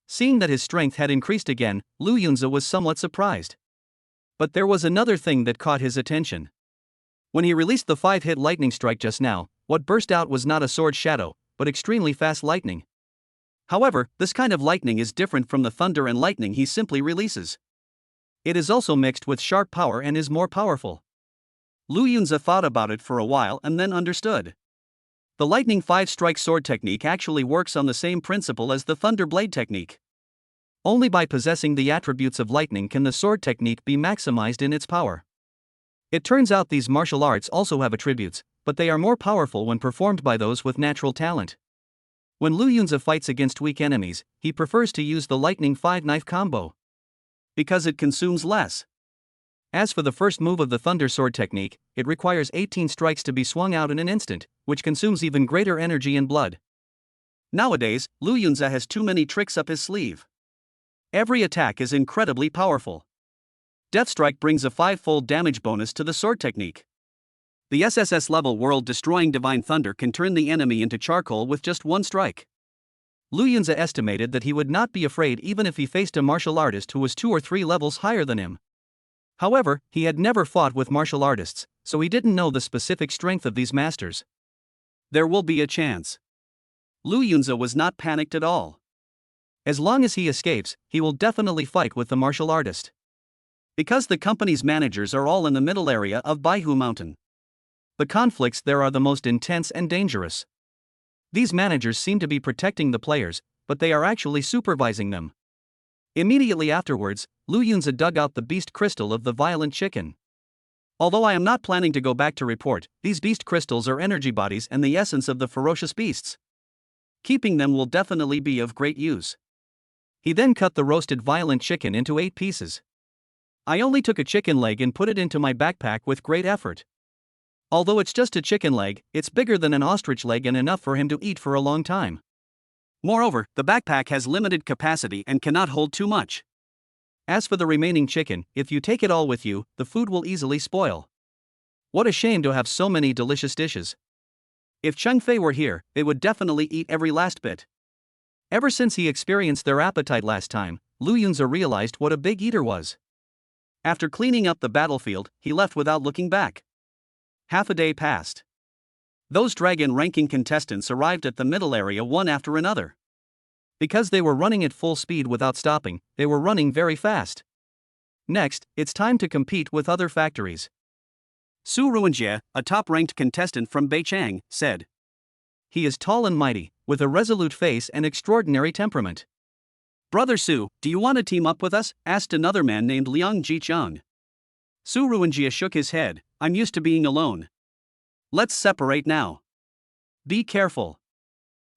Seeing that his strength had increased again, Lu Yunza was somewhat surprised. But there was another thing that caught his attention. When he released the 5-hit lightning strike just now, what burst out was not a sword shadow, but extremely fast lightning. However, this kind of lightning is different from the thunder and lightning he simply releases. It is also mixed with sharp power and is more powerful. Lu Yunza thought about it for a while and then understood. The Lightning 5 strike sword technique actually works on the same principle as the Thunder Blade technique. Only by possessing the attributes of lightning can the sword technique be maximized in its power. It turns out these martial arts also have attributes, but they are more powerful when performed by those with natural talent. When Liu Yunzi fights against weak enemies, he prefers to use the Lightning 5 knife combo, because it consumes less. As for the first move of the Thunder Sword technique, it requires 18 strikes to be swung out in an instant, which consumes even greater energy and blood. Nowadays, Liu Yunzi has too many tricks up his sleeve. Every attack is incredibly powerful. Death Strike brings a 5-fold damage bonus to the sword technique. The SSS level world-destroying Divine Thunder can turn the enemy into charcoal with just one strike. Liu Yunzi estimated that he would not be afraid even if he faced a martial artist who was 2 or 3 levels higher than him. However, he had never fought with martial artists, so he didn't know the specific strength of these masters. There will be a chance. Liu Yunzi was not panicked at all. As long as he escapes, he will definitely fight with the martial artist. Because the company's managers are all in the middle area of Baihu Mountain. The conflicts there are the most intense and dangerous. These managers seem to be protecting the players, but they are actually supervising them. Immediately afterwards, Liu Yunzi dug out the beast crystal of the violent chicken. Although I am not planning to go back to report, these beast crystals are energy bodies and the essence of the ferocious beasts. Keeping them will definitely be of great use. He then cut the roasted violent chicken into 8 pieces. I only took a chicken leg and put it into my backpack with great effort. Although it's just a chicken leg, it's bigger than an ostrich leg and enough for him to eat for a long time. Moreover, the backpack has limited capacity and cannot hold too much. As for the remaining chicken, if you take it all with you, the food will easily spoil. What a shame to have so many delicious dishes. If Cheng Fei were here, they would definitely eat every last bit. Ever since he experienced their appetite last time, Liu Yunzi realized what a big eater was. After cleaning up the battlefield, he left without looking back. Half a day passed. Those dragon-ranking contestants arrived at the middle area one after another. Because they were running at full speed without stopping, they were running very fast. Next, it's time to compete with other factories. Su Ruanjie, a top-ranked contestant from Beichang, said. He is tall and mighty, with a resolute face and extraordinary temperament. Brother Su, do you want to team up with us? Asked another man named Liang Jiqiang. Su Ruanjie shook his head. I'm used to being alone. Let's separate now. Be careful.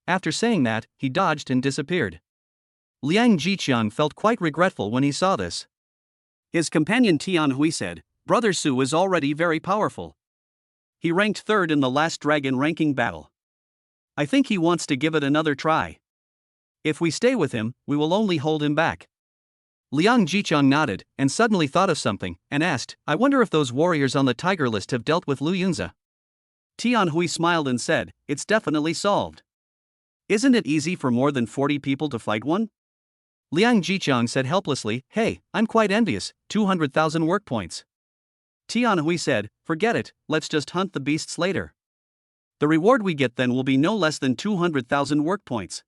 After saying that, he dodged and disappeared. Liang Jiqiang felt quite regretful when he saw this. His companion Tian Hui said, Brother Su is already very powerful. He ranked 3rd in the last dragon ranking battle. I think he wants to give it another try. If we stay with him, we will only hold him back. Liang Jiqiang nodded, and suddenly thought of something, and asked, I wonder if those warriors on the tiger list have dealt with Liu Yunzi. Tian Hui smiled and said, it's definitely solved. Isn't it easy for more than 40 people to fight one? Liang Jiqiang said helplessly, hey, I'm quite envious, 200,000 work points. Tian Hui said, forget it, let's just hunt the beasts later. The reward we get then will be no less than 200,000 work points.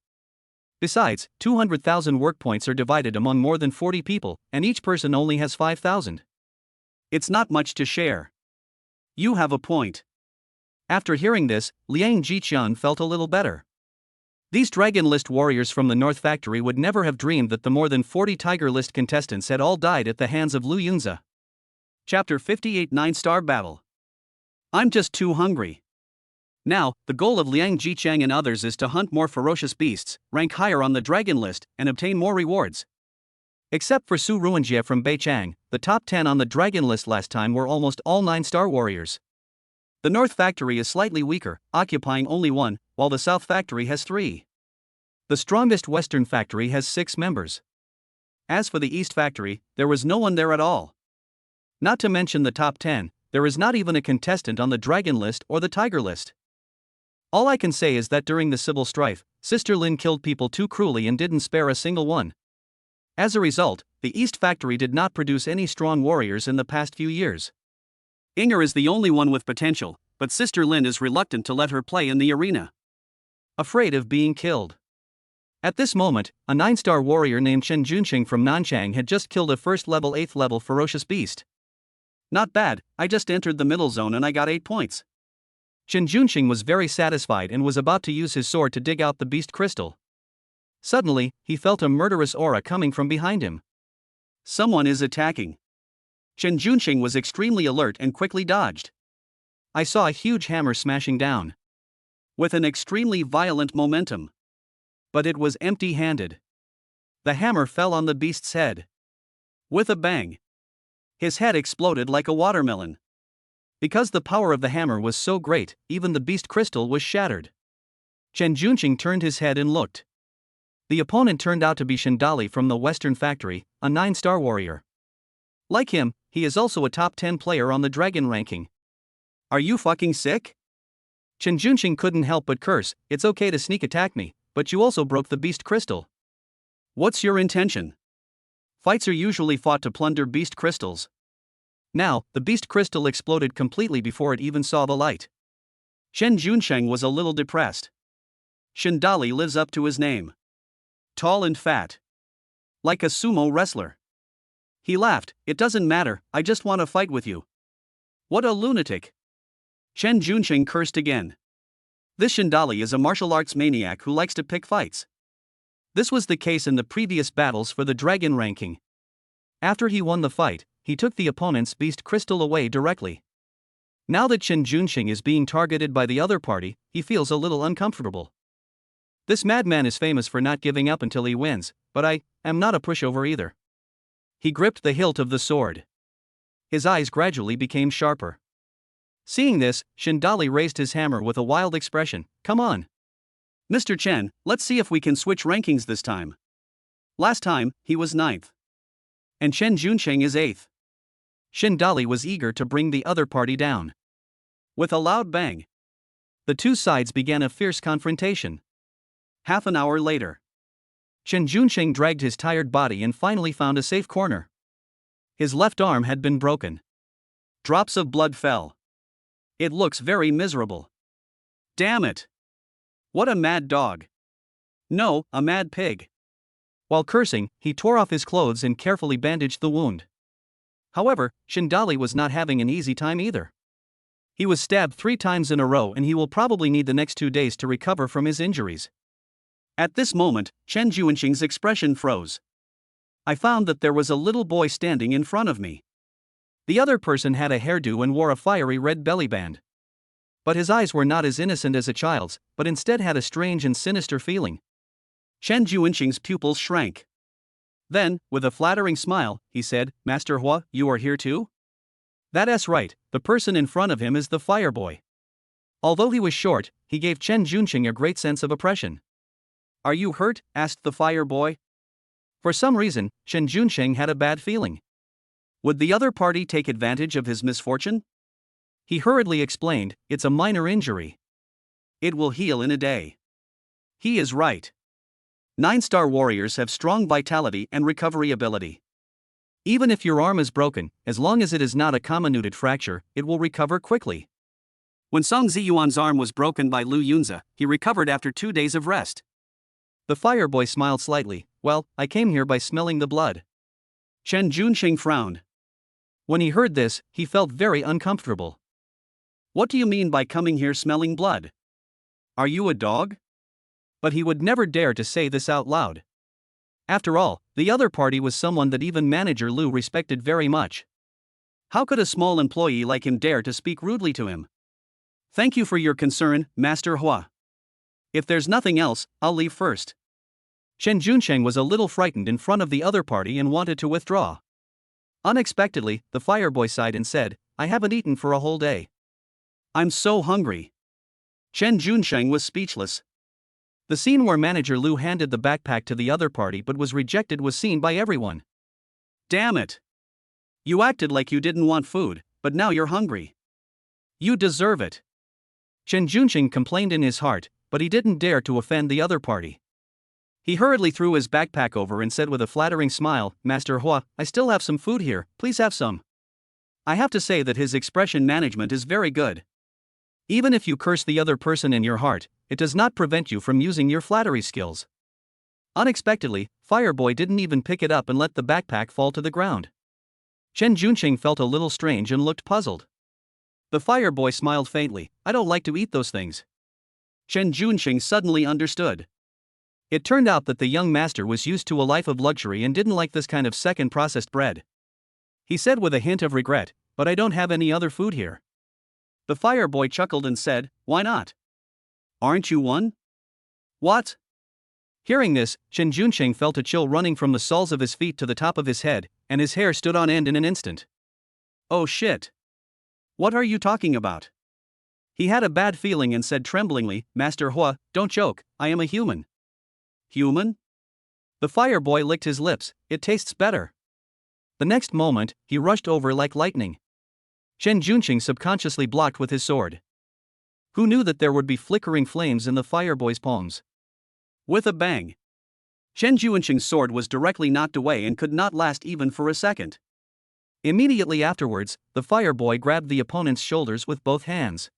Besides, 200,000 work points are divided among more than 40 people, and each person only has 5,000. It's not much to share. You have a point. After hearing this, Liang Jiqiang felt a little better. These Dragon List warriors from the North Factory would never have dreamed that the more than 40 Tiger List contestants had all died at the hands of Liu Yunzi. Chapter 58 9-Star Battle. I'm just too hungry. Now, the goal of Liang Jiqiang and others is to hunt more ferocious beasts, rank higher on the Dragon List, and obtain more rewards. Except for Su Ruanjie from Beichang, the top 10 on the Dragon List last time were almost all 9-star warriors. The North Factory is slightly weaker, occupying only 1, while the South Factory has 3. The strongest Western Factory has 6 members. As for the East Factory, there was no one there at all. Not to mention the top 10, there is not even a contestant on the Dragon List or the Tiger List. All I can say is that during the civil strife, Sister Lin killed people too cruelly and didn't spare a single one. As a result, the East Factory did not produce any strong warriors in the past few years. Inger is the only one with potential, but Sister Lin is reluctant to let her play in the arena. Afraid of being killed. At this moment, a 9-star warrior named Chen Junqing from Nanchang had just killed a 8th level ferocious beast. Not bad, I just entered the middle zone and I got 8 points. Chen Junxing was very satisfied and was about to use his sword to dig out the beast crystal. Suddenly, he felt a murderous aura coming from behind him. Someone is attacking. Chen Junxing was extremely alert and quickly dodged. I saw a huge hammer smashing down, with an extremely violent momentum. But it was empty-handed. The hammer fell on the beast's head. With a bang. His head exploded like a watermelon. Because the power of the hammer was so great, even the beast crystal was shattered. Chen Junxing turned his head and looked. The opponent turned out to be Shindali from the Western Factory, a 9-star warrior. Like him, he is also a top 10 player on the dragon ranking. Are you fucking sick? Chen Junxing couldn't help but curse. It's okay to sneak attack me, but you also broke the beast crystal. What's your intention? Fights are usually fought to plunder beast crystals. Now, the beast crystal exploded completely before it even saw the light. Chen Junxing was a little depressed. Shindali lives up to his name. Tall and fat. Like a sumo wrestler. He laughed. It doesn't matter, I just want to fight with you. What a lunatic. Chen Junxing cursed again. This Shindali is a martial arts maniac who likes to pick fights. This was the case in the previous battles for the dragon ranking. After he won the fight, he took the opponent's beast crystal away directly. Now that Chen Junxing is being targeted by the other party, he feels a little uncomfortable. This madman is famous for not giving up until he wins, but I am not a pushover either. He gripped the hilt of the sword. His eyes gradually became sharper. Seeing this, Shindali raised his hammer with a wild expression. Come on. Mr. Chen, let's see if we can switch rankings this time. Last time, he was 9th. And Chen Junxing is 8th. Shindali was eager to bring the other party down. With a loud bang, the two sides began a fierce confrontation. Half an hour later, Chen Junxing dragged his tired body and finally found a safe corner. His left arm had been broken. Drops of blood fell. It looks very miserable. Damn it! What a mad dog. No, a mad pig. While cursing, he tore off his clothes and carefully bandaged the wound. However, Shindali was not having an easy time either. He was stabbed 3 times in a row and he will probably need the next 2 days to recover from his injuries. At this moment, Chen Junxing's expression froze. I found that there was a little boy standing in front of me. The other person had a hairdo and wore a fiery red bellyband. But his eyes were not as innocent as a child's, but instead had a strange and sinister feeling. Chen Junxing's pupils shrank. Then, with a flattering smile, he said, Master Hua, you are here too? That's right, the person in front of him is the fire boy. Although he was short, he gave Chen Junxing a great sense of oppression. Are you hurt? Asked the fire boy. For some reason, Chen Junxing had a bad feeling. Would the other party take advantage of his misfortune? He hurriedly explained, it's a minor injury. It will heal in a day. He is right. 9-star warriors have strong vitality and recovery ability. Even if your arm is broken, as long as it is not a comminuted fracture, it will recover quickly. When Song Ziyuan's arm was broken by Lu Yunzi, he recovered after 2 days of rest. The fire boy smiled slightly. Well, I came here by smelling the blood. Chen Junxing frowned. When he heard this, he felt very uncomfortable. What do you mean by coming here smelling blood? Are you a dog? But he would never dare to say this out loud. After all, the other party was someone that even Manager Lu respected very much. How could a small employee like him dare to speak rudely to him? Thank you for your concern, Master Hua. If there's nothing else, I'll leave first. Chen Junxing was a little frightened in front of the other party and wanted to withdraw. Unexpectedly, the fire boy sighed and said, I haven't eaten for a whole day. I'm so hungry. Chen Junxing was speechless. The scene where Manager Lu handed the backpack to the other party but was rejected was seen by everyone. Damn it! You acted like you didn't want food, but now you're hungry. You deserve it. Chen Junxing complained in his heart, but he didn't dare to offend the other party. He hurriedly threw his backpack over and said with a flattering smile, Master Hua, I still have some food here, please have some. I have to say that his expression management is very good. Even if you curse the other person in your heart, it does not prevent you from using your flattery skills. Unexpectedly, Fireboy didn't even pick it up and let the backpack fall to the ground. Chen Junxing felt a little strange and looked puzzled. The fire boy smiled faintly. I don't like to eat those things. Chen Junxing suddenly understood. It turned out that the young master was used to a life of luxury and didn't like this kind of second processed bread. He said with a hint of regret, but I don't have any other food here. The fire boy chuckled and said, why not? Aren't you one? What? Hearing this, Chen Junxing felt a chill running from the soles of his feet to the top of his head, and his hair stood on end in an instant. Oh shit. What are you talking about? He had a bad feeling and said tremblingly, Master Hua, don't joke, I am a human. Human? The fire boy licked his lips, it tastes better. The next moment, he rushed over like lightning. Chen Junxing subconsciously blocked with his sword. Who knew that there would be flickering flames in the fire boy's palms? With a bang, Chen Junxing's sword was directly knocked away and could not last even for a second. Immediately afterwards, the fire boy grabbed the opponent's shoulders with both hands.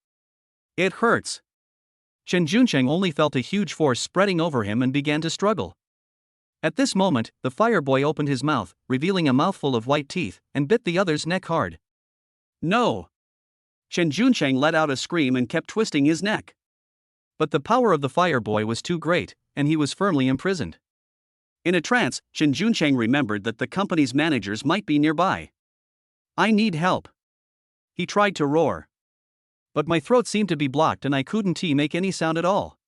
It hurts. Chen Junxing only felt a huge force spreading over him and began to struggle. At this moment, the fire boy opened his mouth, revealing a mouthful of white teeth, and bit the other's neck hard. No! Chen Junxing let out a scream and kept twisting his neck. But the power of the fire boy was too great, and he was firmly imprisoned. In a trance, Chen Junxing remembered that the company's managers might be nearby. I need help. He tried to roar. But my throat seemed to be blocked and I couldn't make any sound at all.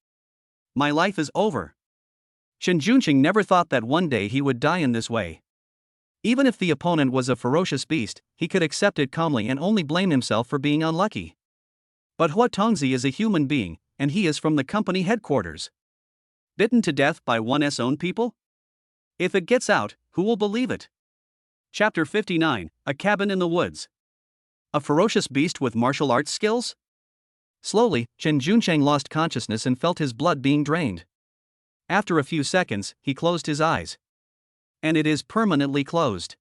My life is over. Chen Junxing never thought that one day he would die in this way. Even if the opponent was a ferocious beast, he could accept it calmly and only blame himself for being unlucky. But Hua Tongzi is a human being, and he is from the company headquarters. Bitten to death by one's own people? If it gets out, who will believe it? Chapter 59, A Cabin in the Woods. A ferocious beast with martial arts skills? Slowly, Chen Junxing lost consciousness and felt his blood being drained. After a few seconds, he closed his eyes. And it is permanently closed.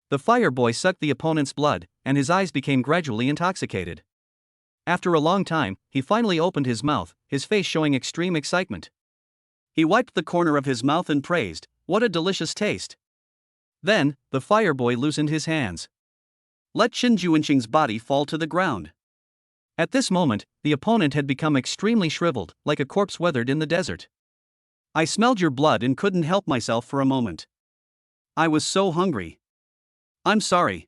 The fire boy sucked the opponent's blood, and his eyes became gradually intoxicated. After a long time, he finally opened his mouth, his face showing extreme excitement. He wiped the corner of his mouth and praised, what a delicious taste. Then, the fire boy loosened his hands. Let Chen Junxing's body fall to the ground. At this moment, the opponent had become extremely shriveled, like a corpse weathered in the desert. I smelled your blood and couldn't help myself for a moment. I was so hungry. I'm sorry.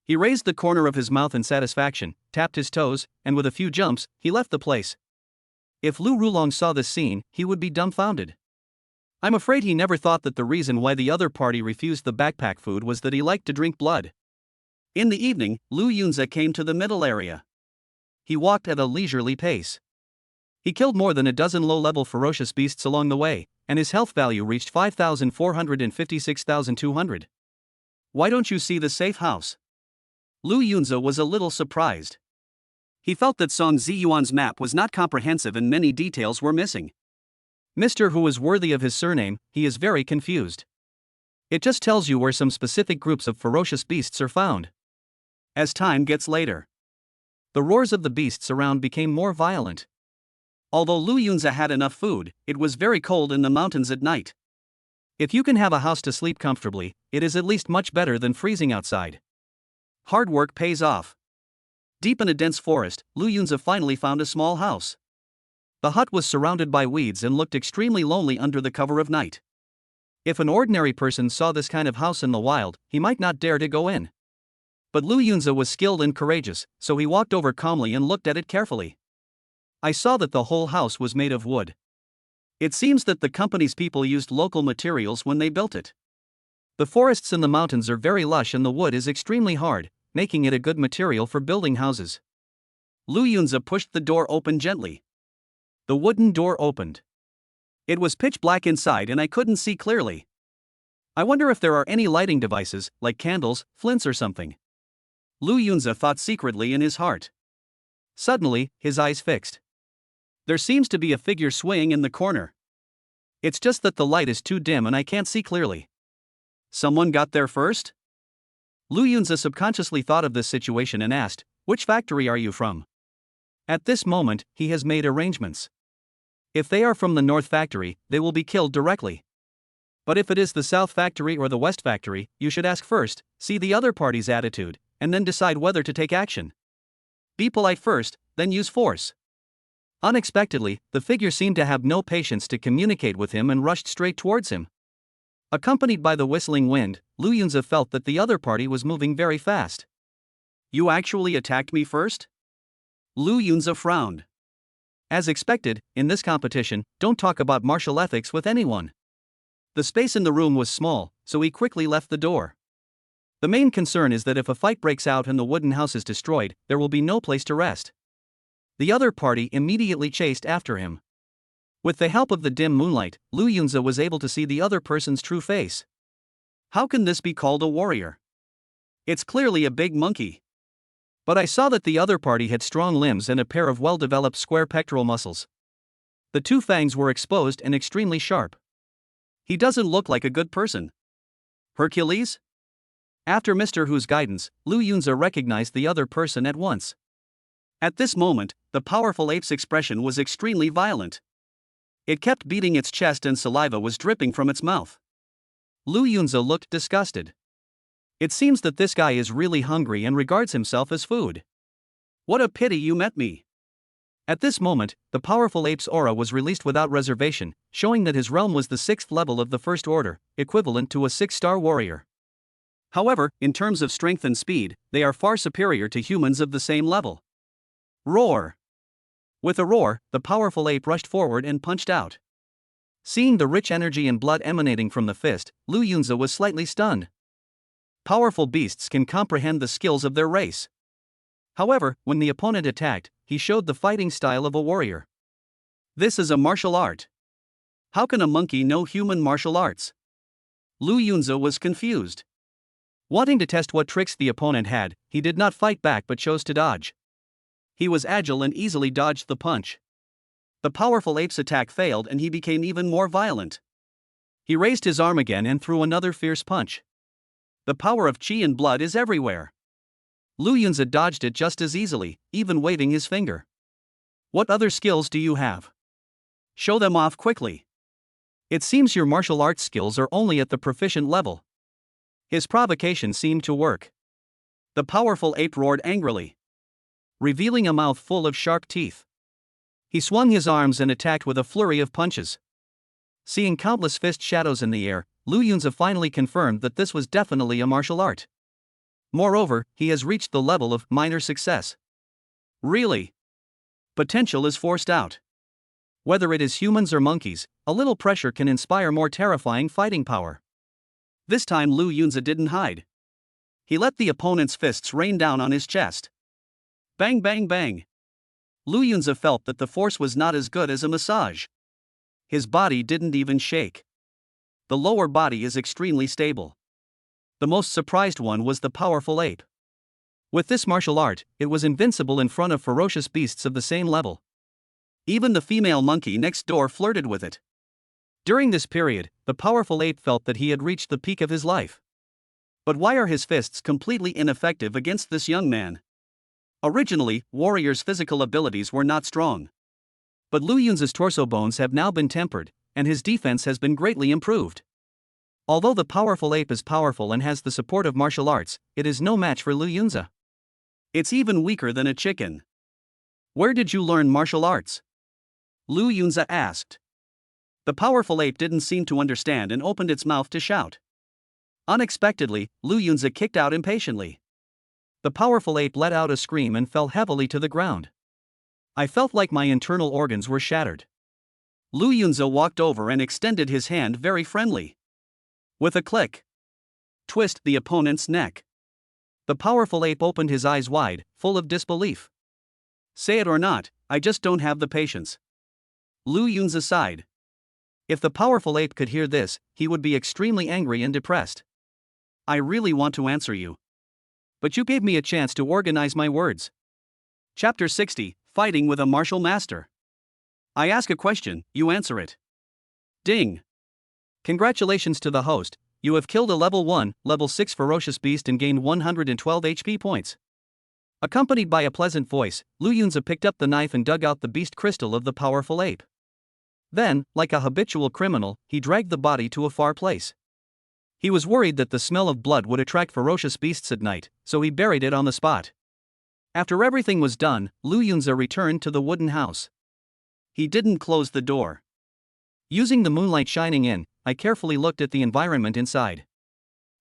He raised the corner of his mouth in satisfaction, tapped his toes, and with a few jumps, he left the place. If Lu Rulong saw this scene, he would be dumbfounded. I'm afraid he never thought that the reason why the other party refused the backpack food was that he liked to drink blood. In the evening, Lu Yunze came to the middle area. He walked at a leisurely pace. He killed more than a dozen low-level ferocious beasts along the way, and his health value reached 5,456,200. Why don't you see the safe house? Lu Yunze was a little surprised. He felt that Song Ziyuan's map was not comprehensive and many details were missing. Mr. Who is worthy of his surname, he is very confused. It just tells you where some specific groups of ferocious beasts are found. As time gets later, the roars of the beasts around became more violent. Although Lu Yunze had enough food, it was very cold in the mountains at night. If you can have a house to sleep comfortably, it is at least much better than freezing outside. Hard work pays off. Deep in a dense forest, Lu Yunze finally found a small house. The hut was surrounded by weeds and looked extremely lonely under the cover of night. If an ordinary person saw this kind of house in the wild, he might not dare to go in. But Lu Yunze was skilled and courageous, so he walked over calmly and looked at it carefully. I saw that the whole house was made of wood. It seems that the company's people used local materials when they built it. The forests in the mountains are very lush and the wood is extremely hard, making it a good material for building houses. Lu Yunze pushed the door open gently. The wooden door opened. It was pitch black inside and I couldn't see clearly. I wonder if there are any lighting devices, like candles, flints or something. Lu Yunze thought secretly in his heart. Suddenly, his eyes fixed. There seems to be a figure swaying in the corner. It's just that the light is too dim and I can't see clearly. Someone got there first? Lu Yunze subconsciously thought of this situation and asked, which factory are you from? At this moment, he has made arrangements. If they are from the North Factory, they will be killed directly. But if it is the South Factory or the West Factory, you should ask first, see the other party's attitude, and then decide whether to take action. Be polite first, then use force. Unexpectedly, the figure seemed to have no patience to communicate with him and rushed straight towards him. Accompanied by the whistling wind, Lu Yunze felt that the other party was moving very fast. You actually attacked me first? Lu Yunze frowned. As expected, in this competition, don't talk about martial ethics with anyone. The space in the room was small, so he quickly left the door. The main concern is that if a fight breaks out and the wooden house is destroyed, there will be no place to rest. The other party immediately chased after him. With the help of the dim moonlight, Lu Yunze was able to see the other person's true face. How can this be called a warrior? It's clearly a big monkey. But I saw that the other party had strong limbs and a pair of well-developed square pectoral muscles. The two fangs were exposed and extremely sharp. He doesn't look like a good person. Hercules? After Mr. Hu's guidance, Lu Yunze recognized the other person at once. At this moment, the powerful ape's expression was extremely violent. It kept beating its chest and saliva was dripping from its mouth. Lu Yunze looked disgusted. It seems that this guy is really hungry and regards himself as food. What a pity you met me. At this moment, the powerful ape's aura was released without reservation, showing that his realm was the 6th level of the First Order, equivalent to a 6-star warrior. However, in terms of strength and speed, they are far superior to humans of the same level. Roar! With a roar, the powerful ape rushed forward and punched out. Seeing the rich energy and blood emanating from the fist, Lu Yunze was slightly stunned. Powerful beasts can comprehend the skills of their race. However, when the opponent attacked, he showed the fighting style of a warrior. This is a martial art. How can a monkey know human martial arts? Lu Yunze was confused. Wanting to test what tricks the opponent had, he did not fight back but chose to dodge. He was agile and easily dodged the punch. The powerful ape's attack failed and he became even more violent. He raised his arm again and threw another fierce punch. The power of chi and blood is everywhere. Lu Yunze dodged it just as easily, even waving his finger. What other skills do you have? Show them off quickly. It seems your martial arts skills are only at the proficient level. His provocation seemed to work. The powerful ape roared angrily, revealing a mouth full of sharp teeth. He swung his arms and attacked with a flurry of punches. Seeing countless fist shadows in the air, Lu Yunze finally confirmed that this was definitely a martial art. Moreover, he has reached the level of minor success. Really? Potential is forced out. Whether it is humans or monkeys, a little pressure can inspire more terrifying fighting power. This time Lu Yunze didn't hide. He let the opponent's fists rain down on his chest. Bang bang bang. Lu Yunze felt that the force was not as good as a massage. His body didn't even shake. The lower body is extremely stable. The most surprised one was the powerful ape. With this martial art, it was invincible in front of ferocious beasts of the same level. Even the female monkey next door flirted with it. During this period, the powerful ape felt that he had reached the peak of his life. But why are his fists completely ineffective against this young man? Originally, warriors' physical abilities were not strong. But Lu Yunze's torso bones have now been tempered, and his defense has been greatly improved. Although the powerful ape is powerful and has the support of martial arts, it is no match for Lu Yunze. It's even weaker than a chicken. Where did you learn martial arts? Lu Yunze asked. The powerful ape didn't seem to understand and opened its mouth to shout. Unexpectedly, Lu Yunze kicked out impatiently. The powerful ape let out a scream and fell heavily to the ground. I felt like my internal organs were shattered. Lu Yunze walked over and extended his hand very friendly. With a click, twist the opponent's neck. The powerful ape opened his eyes wide, full of disbelief. Say it or not, I just don't have the patience. Lu Yunze sighed. If the powerful ape could hear this, he would be extremely angry and depressed. I really want to answer you. But you gave me a chance to organize my words. Chapter 60, Fighting with a Martial Master. I ask a question, you answer it. Ding. Congratulations to the host, you have killed a level 1, level 6 ferocious beast and gained 112 HP points. Accompanied by a pleasant voice, Lu Yunze picked up the knife and dug out the beast crystal of the powerful ape. Then, like a habitual criminal, he dragged the body to a far place. He was worried that the smell of blood would attract ferocious beasts at night, so he buried it on the spot. After everything was done, Lu Yunze returned to the wooden house. He didn't close the door. Using the moonlight shining in, I carefully looked at the environment inside.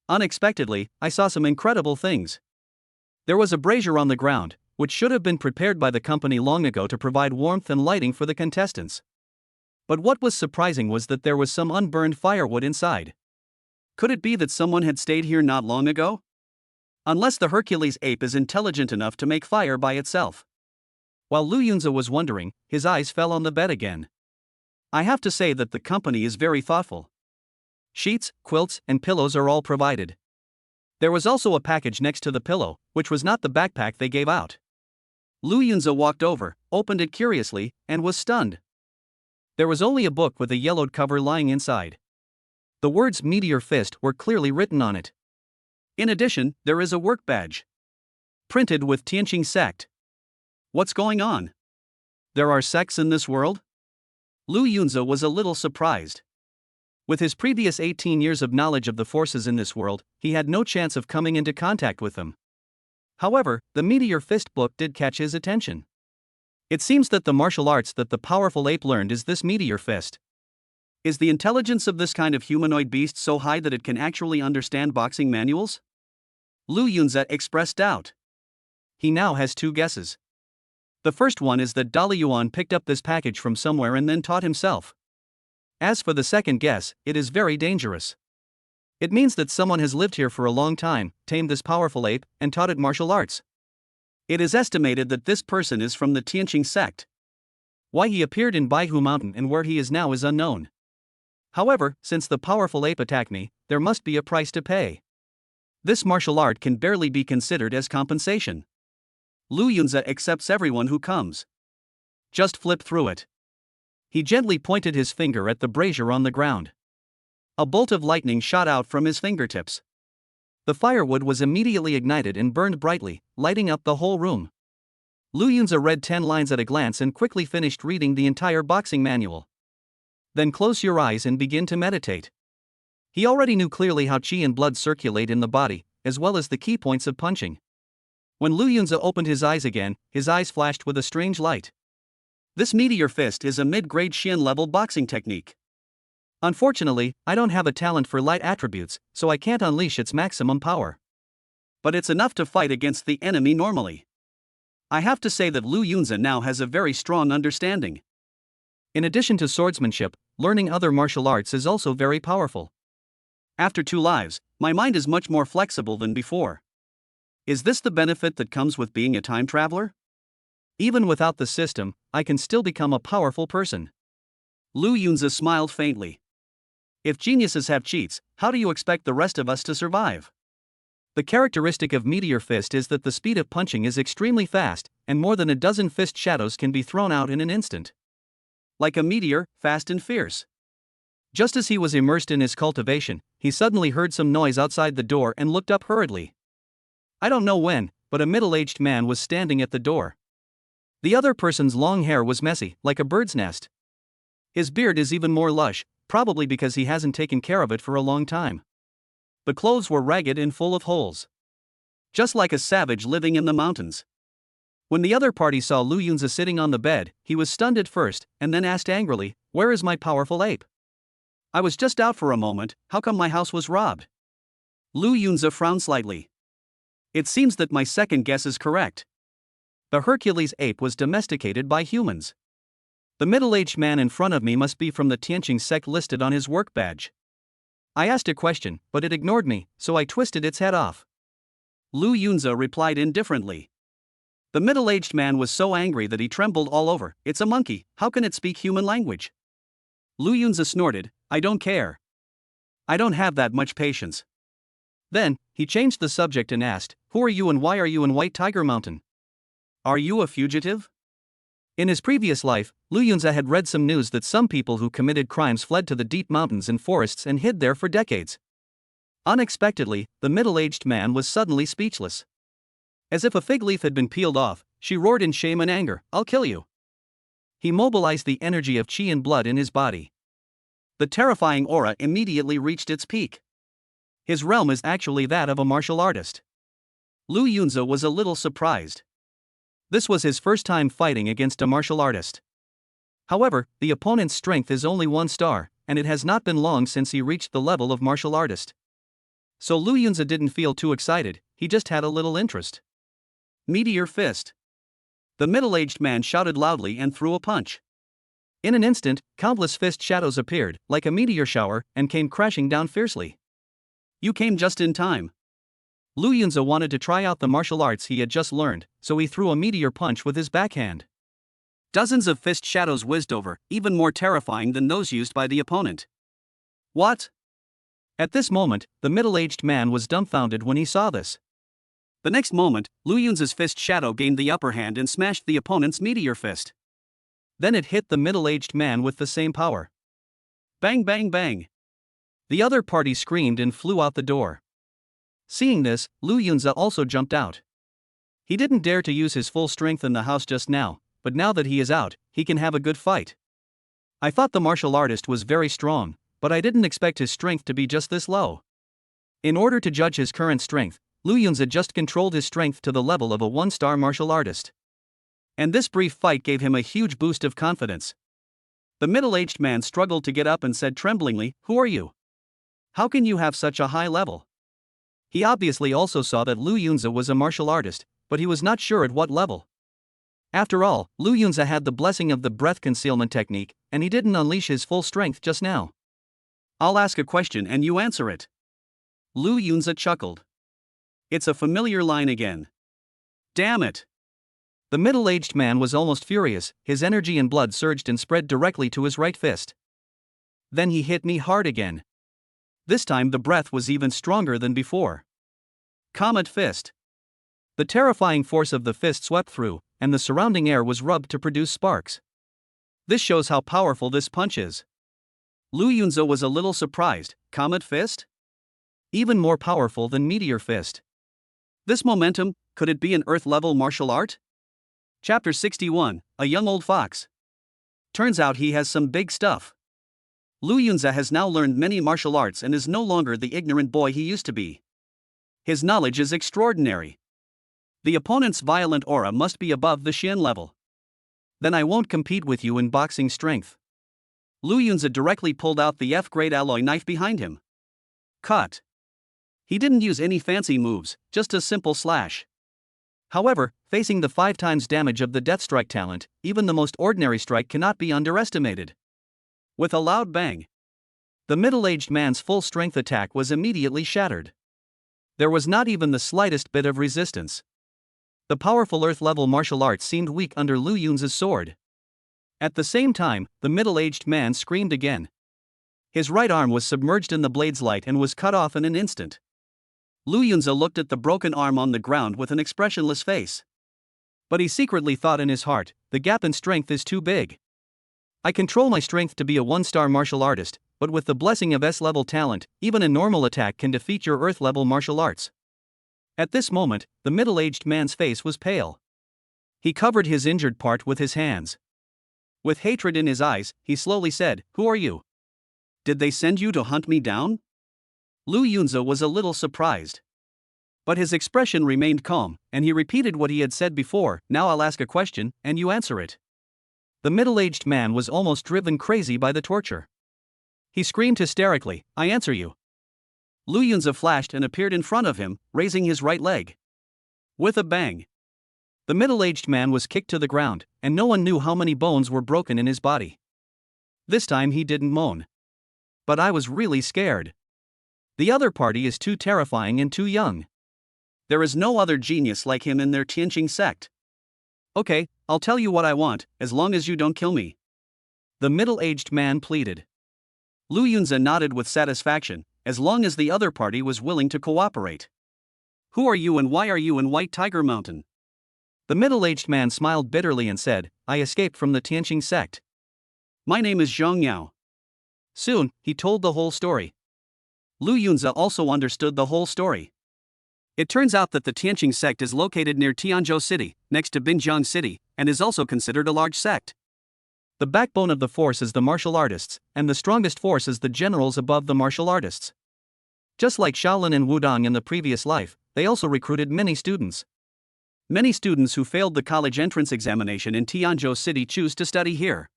Unexpectedly, I saw some incredible things. There was a brazier on the ground, which should have been prepared by the company long ago to provide warmth and lighting for the contestants. But what was surprising was that there was some unburned firewood inside. Could it be that someone had stayed here not long ago? Unless the Hercules ape is intelligent enough to make fire by itself. While Lu Yunze was wondering, his eyes fell on the bed again. I have to say that the company is very thoughtful. Sheets, quilts, and pillows are all provided. There was also a package next to the pillow, which was not the backpack they gave out. Lu Yunze walked over, opened it curiously, and was stunned. There was only a book with a yellowed cover lying inside. The words Meteor Fist were clearly written on it. In addition, there is a work badge. Printed with Tianqing sect. What's going on? There are sects in this world? Lu Yunze was a little surprised. With his previous 18 years of knowledge of the forces in this world, he had no chance of coming into contact with them. However, the Meteor Fist book did catch his attention. It seems that the martial arts that the powerful ape learned is this Meteor Fist. Is the intelligence of this kind of humanoid beast so high that it can actually understand boxing manuals? Lu Yunze expressed doubt. He now has two guesses. The first one is that Dali Yuan picked up this package from somewhere and then taught himself. As for the second guess, it is very dangerous. It means that someone has lived here for a long time, tamed this powerful ape, and taught it martial arts. It is estimated that this person is from the Tianqing sect. Why he appeared in Baihu Mountain and where he is now is unknown. However, since the powerful ape attacked me, there must be a price to pay. This martial art can barely be considered as compensation. Lu Yunze accepts everyone who comes. Just flip through it. He gently pointed his finger at the brazier on the ground. A bolt of lightning shot out from his fingertips. The firewood was immediately ignited and burned brightly, lighting up the whole room. Lu Yunze read 10 lines at a glance and quickly finished reading the entire boxing manual. Then close your eyes and begin to meditate. He already knew clearly how qi and blood circulate in the body, as well as the key points of punching. When Lu Yunze opened his eyes again, his eyes flashed with a strange light. This Meteor Fist is a mid-grade Xian-level boxing technique. Unfortunately, I don't have a talent for light attributes, so I can't unleash its maximum power. But it's enough to fight against the enemy normally. I have to say that Lu Yunze now has a very strong understanding. In addition to swordsmanship, learning other martial arts is also very powerful. After 2 lives, my mind is much more flexible than before. Is this the benefit that comes with being a time traveler? Even without the system, I can still become a powerful person. Lu Yunze smiled faintly. If geniuses have cheats, how do you expect the rest of us to survive? The characteristic of Meteor Fist is that the speed of punching is extremely fast, and more than a dozen fist shadows can be thrown out in an instant. Like a meteor, fast and fierce. Just as he was immersed in his cultivation, he suddenly heard some noise outside the door and looked up hurriedly. I don't know when, but a middle-aged man was standing at the door. The other person's long hair was messy, like a bird's nest. His beard is even more lush, probably because he hasn't taken care of it for a long time. The clothes were ragged and full of holes. Just like a savage living in the mountains. When the other party saw Lu Yunze sitting on the bed, he was stunned at first, and then asked angrily, "Where is my powerful ape? I was just out for a moment, how come my house was robbed?" Lu Yunze frowned slightly. It seems that my second guess is correct. The Hercules ape was domesticated by humans. The middle-aged man in front of me must be from the Tianqing sect listed on his work badge. I asked a question, but it ignored me, so I twisted its head off. Lu Yunze replied indifferently. The middle-aged man was so angry that he trembled all over. It's a monkey, how can it speak human language? Lu Yunze snorted, I don't care. I don't have that much patience. Then, he changed the subject and asked, who are you and why are you in White Tiger Mountain? Are you a fugitive? In his previous life, Lu Yunze had read some news that some people who committed crimes fled to the deep mountains and forests and hid there for decades. Unexpectedly, the middle-aged man was suddenly speechless. As if a fig leaf had been peeled off, she roared in shame and anger, I'll kill you. He mobilized the energy of qi and blood in his body. The terrifying aura immediately reached its peak. His realm is actually that of a martial artist. Lu Yunze was a little surprised. This was his first time fighting against a martial artist. However, the opponent's strength is only 1 star, and it has not been long since he reached the level of martial artist. So Lu Yunzi didn't feel too excited, he just had a little interest. Meteor Fist. The middle-aged man shouted loudly and threw a punch. In an instant, countless fist shadows appeared, like a meteor shower, and came crashing down fiercely. You came just in time. Lu Yunzi wanted to try out the martial arts he had just learned, so he threw a meteor punch with his backhand. Dozens of fist shadows whizzed over, even more terrifying than those used by the opponent. What? At this moment, the middle-aged man was dumbfounded when he saw this. The next moment, Lu Yunzi's fist shadow gained the upper hand and smashed the opponent's meteor fist. Then it hit the middle-aged man with the same power. Bang bang bang! The other party screamed and flew out the door. Seeing this, Lu Yunzi also jumped out. He didn't dare to use his full strength in the house just now, but now that he is out, he can have a good fight. I thought the martial artist was very strong, but I didn't expect his strength to be just this low. In order to judge his current strength, Lu Yunzi just controlled his strength to the level of a 1-star martial artist. And this brief fight gave him a huge boost of confidence. The middle-aged man struggled to get up and said tremblingly, "Who are you? How can you have such a high level?" He obviously also saw that Lu Yunzi was a martial artist, but he was not sure at what level. After all, Lu Yunzi had the blessing of the breath concealment technique, and he didn't unleash his full strength just now. I'll ask a question and you answer it. Lu Yunzi chuckled. It's a familiar line again. Damn it! The middle-aged man was almost furious, his energy and blood surged and spread directly to his right fist. Then he hit me hard again. This time the breath was even stronger than before. Comet Fist. The terrifying force of the fist swept through, and the surrounding air was rubbed to produce sparks. This shows how powerful this punch is. Lu Yunzi was a little surprised. Comet Fist? Even more powerful than Meteor Fist. This momentum, could it be an Earth-level martial art? Chapter 61, A Young Old Fox. Turns out he has some big stuff. Lu Yunzi has now learned many martial arts and is no longer the ignorant boy he used to be. His knowledge is extraordinary. The opponent's violent aura must be above the Xian level. Then I won't compete with you in boxing strength. Lu Yunzi directly pulled out the F-grade alloy knife behind him. Cut. He didn't use any fancy moves, just a simple slash. However, facing the 5 times damage of the Death Strike talent, even the most ordinary strike cannot be underestimated. With a loud bang, the middle-aged man's full-strength attack was immediately shattered. There was not even the slightest bit of resistance. The powerful Earth-level martial arts seemed weak under Lu Yunzi's sword. At the same time, the middle-aged man screamed again. His right arm was submerged in the blade's light and was cut off in an instant. Lu Yunzi looked at the broken arm on the ground with an expressionless face. But he secretly thought in his heart, the gap in strength is too big. I control my strength to be a 1-star martial artist, but with the blessing of S-level talent, even a normal attack can defeat your Earth-level martial arts. At this moment, the middle-aged man's face was pale. He covered his injured part with his hands. With hatred in his eyes, he slowly said, "Who are you? Did they send you to hunt me down?" Lu Yunzi was a little surprised. But his expression remained calm, and he repeated what he had said before, "Now I'll ask a question, and you answer it." The middle-aged man was almost driven crazy by the torture. He screamed hysterically, "I answer you." Lu Yunzi flashed and appeared in front of him, raising his right leg. With a bang, the middle-aged man was kicked to the ground, and no one knew how many bones were broken in his body. This time he didn't moan. But I was really scared. The other party is too terrifying and too young. There is no other genius like him in their Tianqing sect. Okay, I'll tell you what I want, as long as you don't kill me. The middle-aged man pleaded. Lu Yunzi nodded with satisfaction, as long as the other party was willing to cooperate. Who are you and why are you in White Tiger Mountain? The middle-aged man smiled bitterly and said, I escaped from the Tianqing sect. My name is Zhang Yao. Soon, he told the whole story. Lu Yunzi also understood the whole story. It turns out that the Tianqing sect is located near Tianzhou City, next to Binjiang City, and is also considered a large sect. The backbone of the force is the martial artists, and the strongest force is the generals above the martial artists. Just like Shaolin and Wudong in the previous life, they also recruited many students. Many students who failed the college entrance examination in Tianzhou City choose to study here.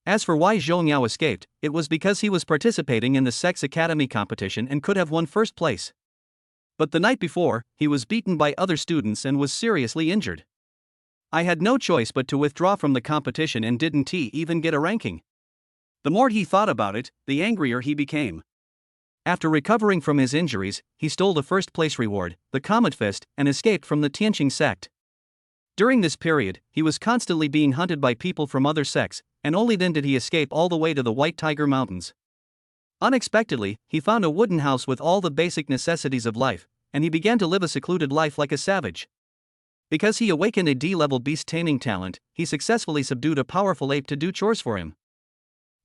As for why Zhou Yao escaped, it was because he was participating in the Sex Academy competition and could have won first place. But the night before, he was beaten by other students and was seriously injured. I had no choice but to withdraw from the competition and didn't even get a ranking. The more he thought about it, the angrier he became. After recovering from his injuries, he stole the first place reward, the Comet Fist, and escaped from the Tianqing sect. During this period, he was constantly being hunted by people from other sects, and only then did he escape all the way to the White Tiger Mountains. Unexpectedly, he found a wooden house with all the basic necessities of life, and he began to live a secluded life like a savage. Because he awakened a D-level beast taming talent, he successfully subdued a powerful ape to do chores for him.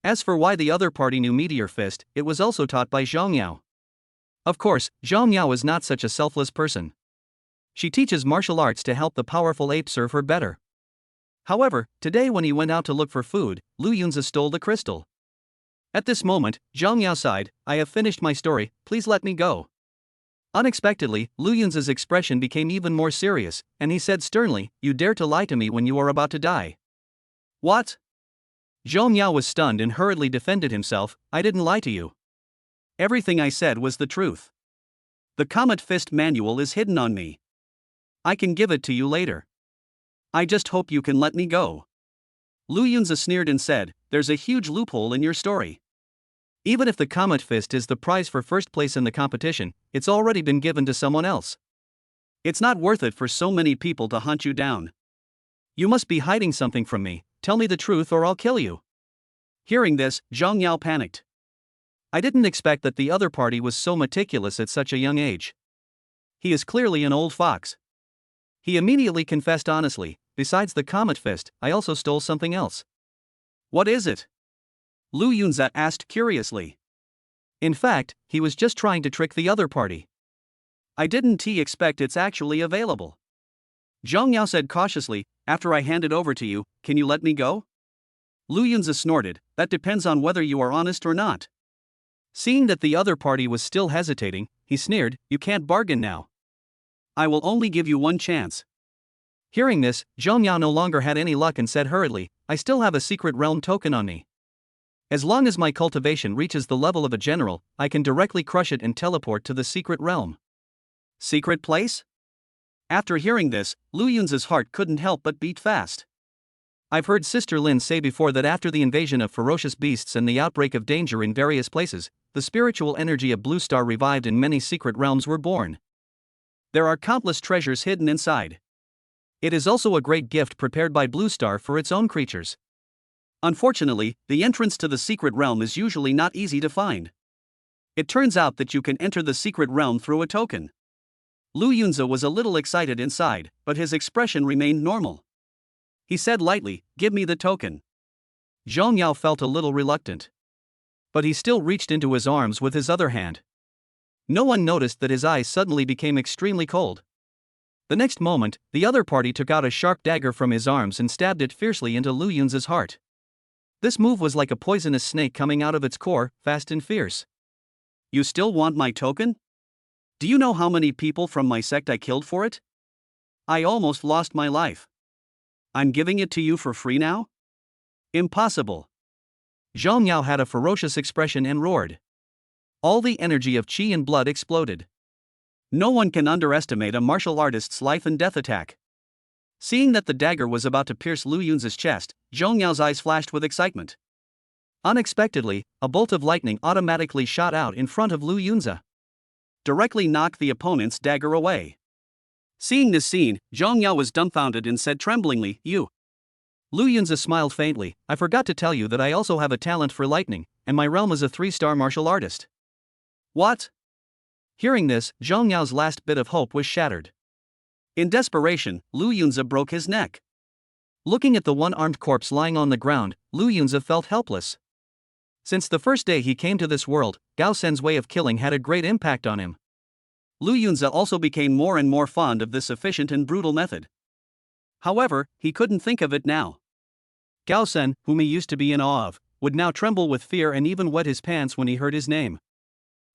As for why the other party knew Meteor Fist, it was also taught by Zhang Yao. Of course, Zhang Yao is not such a selfless person. She teaches martial arts to help the powerful ape serve her better. However, today when he went out to look for food, Lu Yunzi stole the crystal. At this moment, Zhang Yao sighed, "I have finished my story, please let me go." Unexpectedly, Lu Yunzi's expression became even more serious, and he said sternly, "You dare to lie to me when you are about to die." "What?" Zhang Yao was stunned and hurriedly defended himself, "I didn't lie to you. Everything I said was the truth. The Comet Fist manual is hidden on me. I can give it to you later. I just hope you can let me go." Lu Yunzi sneered and said, "There's a huge loophole in your story. Even if the Comet Fist is the prize for first place in the competition, it's already been given to someone else. It's not worth it for so many people to hunt you down. You must be hiding something from me, tell me the truth or I'll kill you." Hearing this, Zhang Yao panicked. I didn't expect that the other party was so meticulous at such a young age. He is clearly an old fox. He immediately confessed honestly, "Besides the Comet Fist, I also stole something else." "What is it?" Lu Yunzi asked curiously. In fact, he was just trying to trick the other party. "I didn't expect it's actually available." Zhang Yao said cautiously, "After I hand it over to you, can you let me go?" Lu Yunzi snorted, "That depends on whether you are honest or not." Seeing that the other party was still hesitating, he sneered, "You can't bargain now. I will only give you one chance." Hearing this, Zhang Yao no longer had any luck and said hurriedly, "I still have a secret realm token on me. As long as my cultivation reaches the level of a general, I can directly crush it and teleport to the secret realm." "Secret place?" After hearing this, Lu Yunzi's heart couldn't help but beat fast. I've heard Sister Lin say before that after the invasion of ferocious beasts and the outbreak of danger in various places, the spiritual energy of Blue Star revived and many secret realms were born. There are countless treasures hidden inside. It is also a great gift prepared by Blue Star for its own creatures. Unfortunately, the entrance to the secret realm is usually not easy to find. It turns out that you can enter the secret realm through a token. Lu Yunzi was a little excited inside, but his expression remained normal. He said lightly, "Give me the token." Zhang Yao felt a little reluctant. But he still reached into his arms with his other hand. No one noticed that his eyes suddenly became extremely cold. The next moment, the other party took out a sharp dagger from his arms and stabbed it fiercely into Lu Yunzi's heart. This move was like a poisonous snake coming out of its core, fast and fierce. "You still want my token? Do you know how many people from my sect I killed for it? I almost lost my life. I'm giving it to you for free now? Impossible." Zhang Yao had a ferocious expression and roared. All the energy of qi and blood exploded. No one can underestimate a martial artist's life and death attack. Seeing that the dagger was about to pierce Lu Yunzi's chest, Zhang Yao's eyes flashed with excitement. Unexpectedly, a bolt of lightning automatically shot out in front of Lu Yunzi. Directly knocked the opponent's dagger away. Seeing this scene, Zhang Yao was dumbfounded and said tremblingly, "You." Lu Yunzi smiled faintly, "I forgot to tell you that I also have a talent for lightning, and my realm is a 3-star martial artist." "What?" Hearing this, Zhang Yao's last bit of hope was shattered. In desperation, Lu Yunzi broke his neck. Looking at the one-armed corpse lying on the ground, Lu Yunzi felt helpless. Since the first day he came to this world, Gao Sen's way of killing had a great impact on him. Lu Yunzi also became more and more fond of this efficient and brutal method. However, he couldn't think of it now. Gao Sen, whom he used to be in awe of, would now tremble with fear and even wet his pants when he heard his name.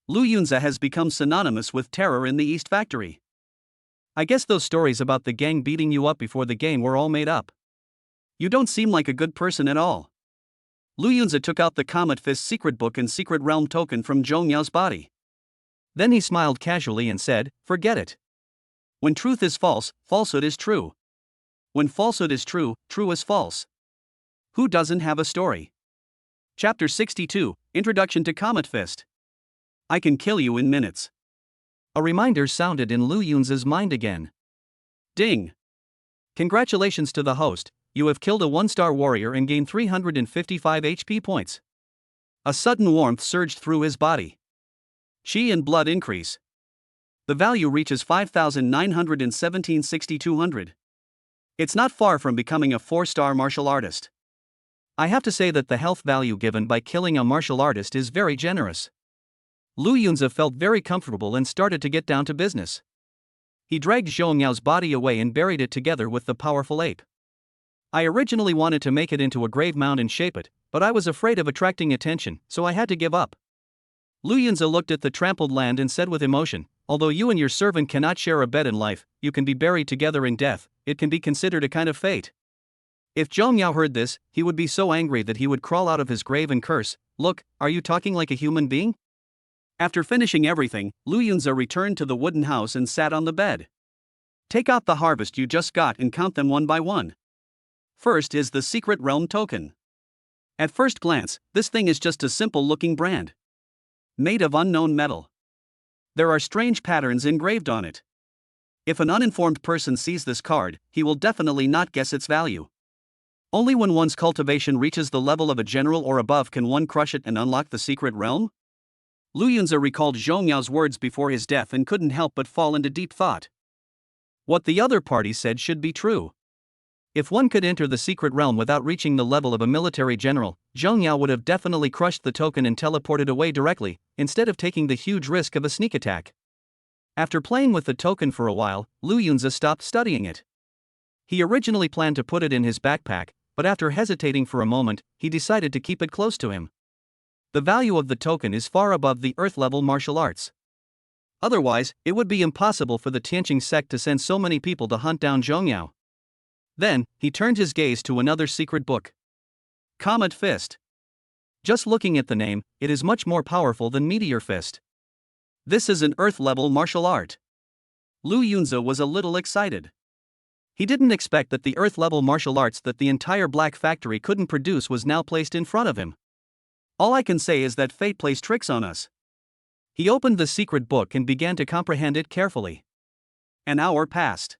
Lu Yunzi has become synonymous with terror in the East Factory. I guess those stories about the gang beating you up before the game were all made up. You don't seem like a good person at all. Lu Yunzi took out the Comet Fist secret book and secret realm token from Zhong Yao's body. Then he smiled casually and said, "Forget it. When truth is false, falsehood is true. When falsehood is true, true is false. Who doesn't have a story?" Chapter 62, Introduction to Comet Fist. I can kill you in minutes. A reminder sounded in Lu Yunzi's mind again. Ding! Congratulations to the host, you have killed a 1-star warrior and gained 355 HP points. A sudden warmth surged through his body. Qi and blood increase. The value reaches 5,917/6200. It's not far from becoming a 4-star martial artist. I have to say that the health value given by killing a martial artist is very generous. Lu Yunzi felt very comfortable and started to get down to business. He dragged Zhong Yao's body away and buried it together with the powerful ape. I originally wanted to make it into a grave mound and shape it, but I was afraid of attracting attention, so I had to give up. Lu Yunzi looked at the trampled land and said with emotion, "Although you and your servant cannot share a bed in life, you can be buried together in death. It can be considered a kind of fate." If Zhong Yao heard this, he would be so angry that he would crawl out of his grave and curse, "Look, are you talking like a human being?" After finishing everything, Lu Yunzi returned to the wooden house and sat on the bed. Take out the harvest you just got and count them one by one. First is the secret realm token. At first glance, this thing is just a simple looking brand. Made of unknown metal. There are strange patterns engraved on it. If an uninformed person sees this card, he will definitely not guess its value. Only when one's cultivation reaches the level of a general or above can one crush it and unlock the secret realm. Lu Yunzi recalled Zhong Yao's words before his death and couldn't help but fall into deep thought. What the other party said should be true. If one could enter the secret realm without reaching the level of a military general, Zhong Yao would have definitely crushed the token and teleported away directly, instead of taking the huge risk of a sneak attack. After playing with the token for a while, Lu Yunzi stopped studying it. He originally planned to put it in his backpack, but after hesitating for a moment, he decided to keep it close to him. The value of the token is far above the Earth-level martial arts. Otherwise, it would be impossible for the Tianqing sect to send so many people to hunt down Zhong Yao. Then, he turned his gaze to another secret book. Comet Fist. Just looking at the name, it is much more powerful than Meteor Fist. This is an Earth-level martial art. Lu Yunzi was a little excited. He didn't expect that the Earth-level martial arts that the entire Black Factory couldn't produce was now placed in front of him. All I can say is that fate plays tricks on us. He opened the secret book and began to comprehend it carefully. An hour passed.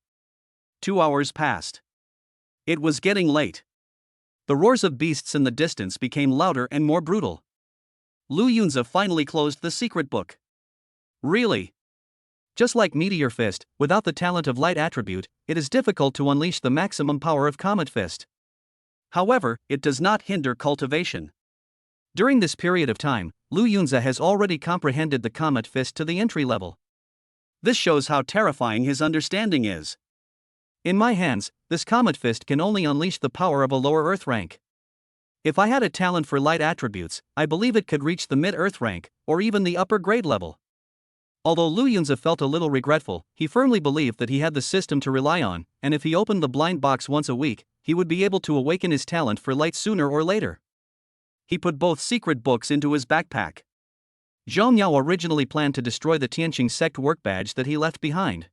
2 hours passed. It was getting late. The roars of beasts in the distance became louder and more brutal. Lu Yunzi finally closed the secret book. Really? Just like Meteor Fist, without the talent of light attribute, it is difficult to unleash the maximum power of Comet Fist. However, it does not hinder cultivation. During this period of time, Lu Yunzi has already comprehended the Comet Fist to the entry level. This shows how terrifying his understanding is. In my hands, this Comet Fist can only unleash the power of a lower Earth rank. If I had a talent for light attributes, I believe it could reach the mid-Earth rank, or even the upper grade level. Although Lu Yunzi felt a little regretful, he firmly believed that he had the system to rely on, and if he opened the blind box once a week, he would be able to awaken his talent for light sooner or later. He put both secret books into his backpack. Zhong Yao originally planned to destroy the Tianqing sect work badge that he left behind.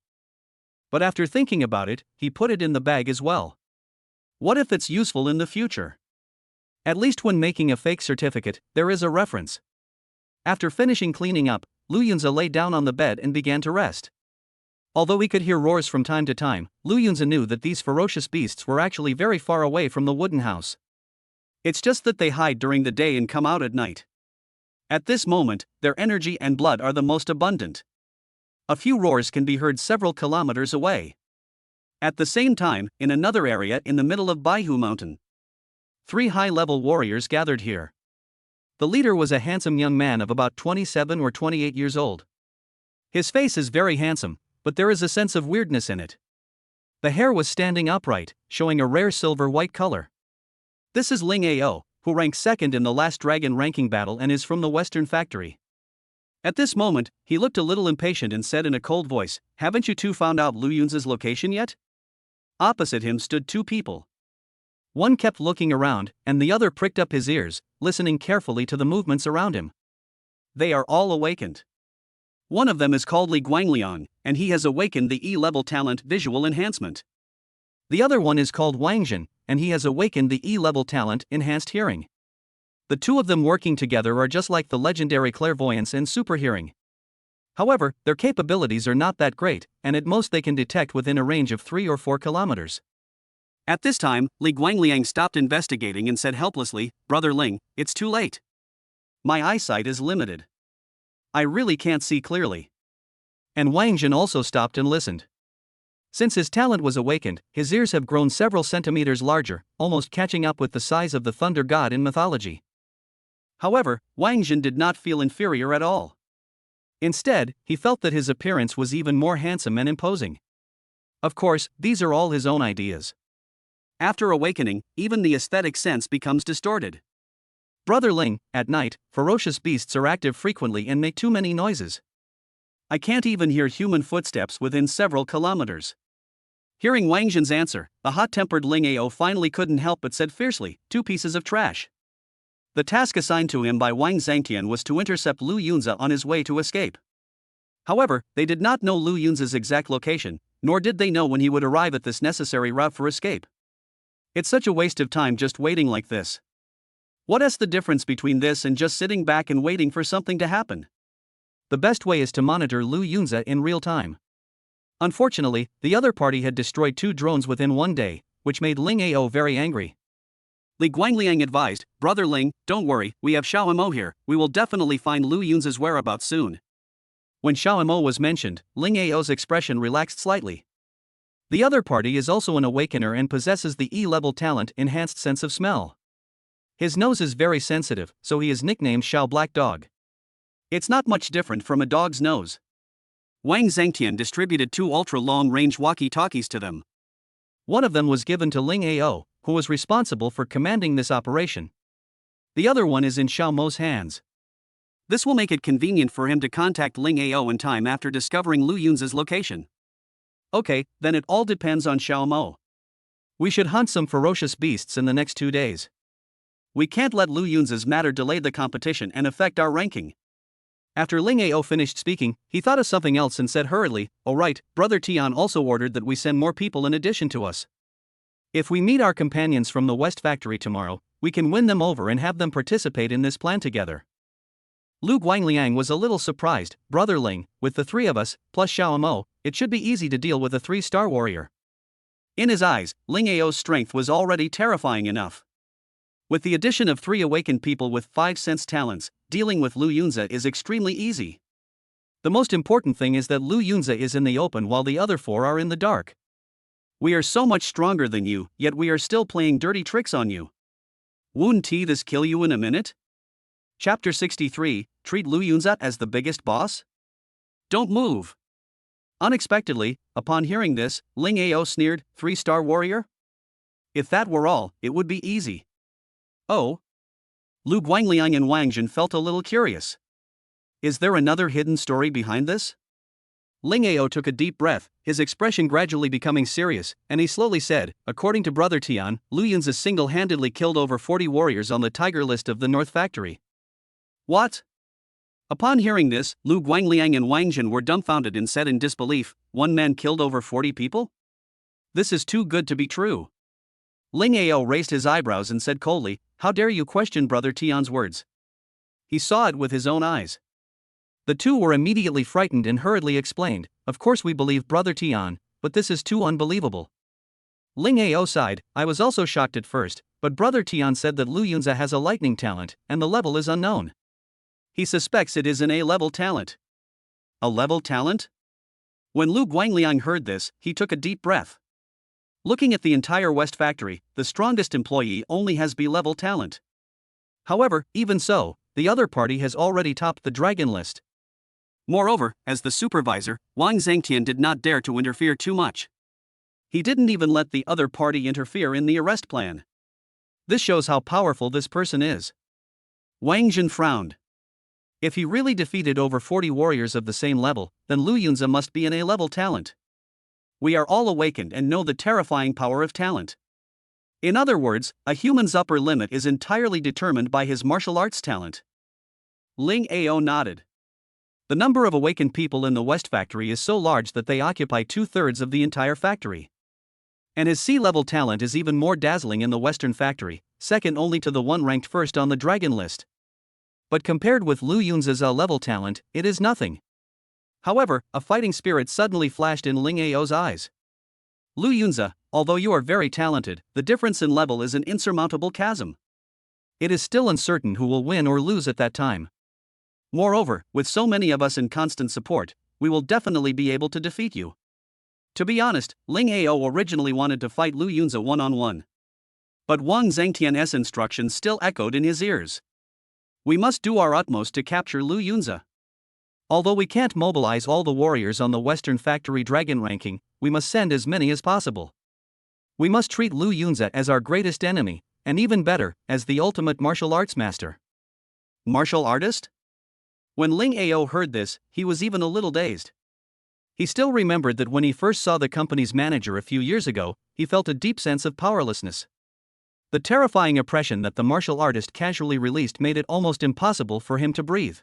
But after thinking about it, he put it in the bag as well. What if it's useful in the future? At least when making a fake certificate, there is a reference. After finishing cleaning up, Lu Yunzi lay down on the bed and began to rest. Although he could hear roars from time to time, Lu Yunzi knew that these ferocious beasts were actually very far away from the wooden house. It's just that they hide during the day and come out at night. At this moment, their energy and blood are the most abundant. A few roars can be heard several kilometers away. At the same time, in another area in the middle of Baihu Mountain, 3 high-level warriors gathered here. The leader was a handsome young man of about 27 or 28 years old. His face is very handsome, but there is a sense of weirdness in it. The hair was standing upright, showing a rare silver-white color. This is Ling Ao, who ranked second in the last dragon ranking battle and is from the Western Factory. At this moment, he looked a little impatient and said in a cold voice, "Haven't you two found out Lu Yun's location yet?" Opposite him stood two people. One kept looking around, and the other pricked up his ears, listening carefully to the movements around him. They are all awakened. One of them is called Li Guangliang, and he has awakened the E-level talent Visual Enhancement. The other one is called Wang Jin, and he has awakened the E-level talent Enhanced Hearing. The two of them working together are just like the legendary Clairvoyance and Super Hearing. However, their capabilities are not that great, and at most they can detect within a range of 3 or 4 kilometers. At this time, Li Guangliang stopped investigating and said helplessly, "Brother Ling, it's too late. My eyesight is limited. I really can't see clearly." And Wang Jin also stopped and listened. Since his talent was awakened, his ears have grown several centimeters larger, almost catching up with the size of the thunder god in mythology. However, Wang Jin did not feel inferior at all. Instead, he felt that his appearance was even more handsome and imposing. Of course, these are all his own ideas. After awakening, even the aesthetic sense becomes distorted. Brother Ling, at night, ferocious beasts are active frequently and make too many noises. I can't even hear human footsteps within several kilometers. Hearing Wang Jin's answer, the hot-tempered Ling Ao finally couldn't help but said fiercely, "Two pieces of trash." The task assigned to him by Wang Zhangtian was to intercept Lu Yunza on his way to escape. However, they did not know Lu Yunza's exact location, nor did they know when he would arrive at this necessary route for escape. It's such a waste of time just waiting like this. What is the difference between this and just sitting back and waiting for something to happen? The best way is to monitor Lu Yunza in real time. Unfortunately, the other party had destroyed 2 drones within 1 day, which made Ling Ao very angry. Li Guangliang advised, "Brother Ling, don't worry, we have Xiao Mo here, we will definitely find Lu Yunza's whereabouts soon." When Xiao Mo was mentioned, Ling Ao's expression relaxed slightly. The other party is also an awakener and possesses the E-level talent Enhanced Sense of Smell. His nose is very sensitive, so he is nicknamed Xiao Black Dog. It's not much different from a dog's nose. Wang Zhangtian distributed 2 ultra-long-range walkie-talkies to them. One of them was given to Ling Ao, who was responsible for commanding this operation. The other one is in Xiao Mo's hands. This will make it convenient for him to contact Ling Ao in time after discovering Lu Yunza's location. Okay, then it all depends on Xiao Mo. We should hunt some ferocious beasts in the next 2 days. We can't let Lu Yunza's matter delay the competition and affect our ranking. After Ling Ao finished speaking, he thought of something else and said hurriedly, "Oh right, Brother Tian also ordered that we send more people in addition to us. If we meet our companions from the West Factory tomorrow, we can win them over and have them participate in this plan together." Lu Guangliang was a little surprised. "Brother Ling, with the 3 of us, plus Xiao Mo, it should be easy to deal with a 3-star warrior." In his eyes, Ling Ao's strength was already terrifying enough. With the addition of 3 awakened people with 5 sense talents, dealing with Lu Yunza is extremely easy. The most important thing is that Lu Yunza is in the open while the other 4 are in the dark. We are so much stronger than you, yet we are still playing dirty tricks on you. Wouldn't this kill you in a minute? Chapter 63, Treat Lu Yunza as the biggest boss? Don't move. Unexpectedly, upon hearing this, Ling Ao sneered, 3-star warrior? If that were all, it would be easy. Oh? Lu Guangliang and Wang Jin felt a little curious. Is there another hidden story behind this? Ling Ao took a deep breath, his expression gradually becoming serious, and he slowly said, "According to Brother Tian, Lu Yunza single-handedly killed over 40 warriors on the tiger list of the North Factory." What? Upon hearing this, Lu Guangliang and Wang Jin were dumbfounded and said in disbelief, "One man killed over 40 people? This is too good to be true." Ling Ao raised his eyebrows and said coldly, "How dare you question Brother Tian's words?" He saw it with his own eyes. The 2 were immediately frightened and hurriedly explained, "Of course we believe Brother Tian, but this is too unbelievable." Ling Ao sighed, "I was also shocked at first, but Brother Tian said that Lu Yunza has a lightning talent, and the level is unknown. He suspects it is an A-level talent." A level talent? When Lu Guangliang heard this, he took a deep breath. Looking at the entire West Factory, the strongest employee only has B-level talent. However, even so, the other party has already topped the dragon list. Moreover, as the supervisor, Wang Zhangtian did not dare to interfere too much. He didn't even let the other party interfere in the arrest plan. This shows how powerful this person is. Wang Jin frowned. If he really defeated over 40 warriors of the same level, then Lu Yunzi must be an A-level talent. We are all awakened and know the terrifying power of talent. In other words, a human's upper limit is entirely determined by his martial arts talent. Ling Ao nodded. The number of awakened people in the West Factory is so large that they occupy 2/3 of the entire factory. And his C-level talent is even more dazzling in the Western Factory, second only to the one ranked first on the Dragon list. But compared with Lu Yunzi's A-level talent, it is nothing. However, a fighting spirit suddenly flashed in Ling Ao's eyes. Lu Yunzi, although you are very talented, the difference in level is an insurmountable chasm. It is still uncertain who will win or lose at that time. Moreover, with so many of us in constant support, we will definitely be able to defeat you. To be honest, Ling Ao originally wanted to fight Lu Yunzi one-on-one. But Wang Zhangtian's instructions still echoed in his ears. We must do our utmost to capture Lu Yunzi. Although we can't mobilize all the warriors on the Western Factory Dragon ranking, we must send as many as possible. We must treat Lu Yunzi as our greatest enemy, and even better, as the ultimate martial arts master. Martial artist? When Ling Ao heard this, he was even a little dazed. He still remembered that when he first saw the company's manager a few years ago, he felt a deep sense of powerlessness. The terrifying oppression that the martial artist casually released made it almost impossible for him to breathe.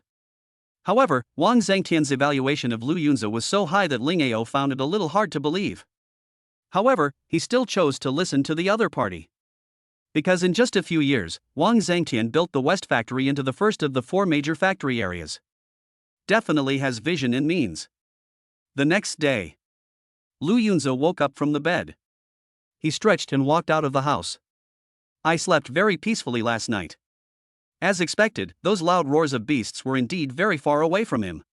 However, Wang Zhangtian's evaluation of Lu Yunzi was so high that Ling Ao found it a little hard to believe. However, he still chose to listen to the other party. Because in just a few years, Wang Zhangtian built the West Factory into the first of the 4 major factory areas. Definitely has vision and means. The next day, Lu Yunzi woke up from the bed. He stretched and walked out of the house. I slept very peacefully last night. As expected, those loud roars of beasts were indeed very far away from him.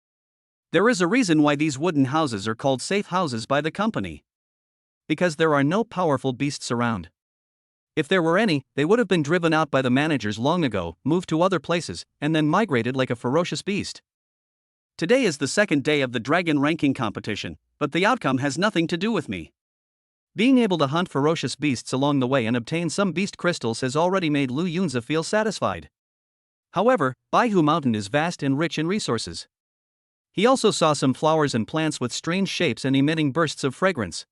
There is a reason why these wooden houses are called safe houses by the company. Because there are no powerful beasts around. If there were any, they would have been driven out by the managers long ago, moved to other places, and then migrated like a ferocious beast. Today is the second day of the Dragon ranking competition, but the outcome has nothing to do with me. Being able to hunt ferocious beasts along the way and obtain some beast crystals has already made Lu Yunzi feel satisfied. However, Baihu Mountain is vast and rich in resources. He also saw some flowers and plants with strange shapes and emitting bursts of fragrance.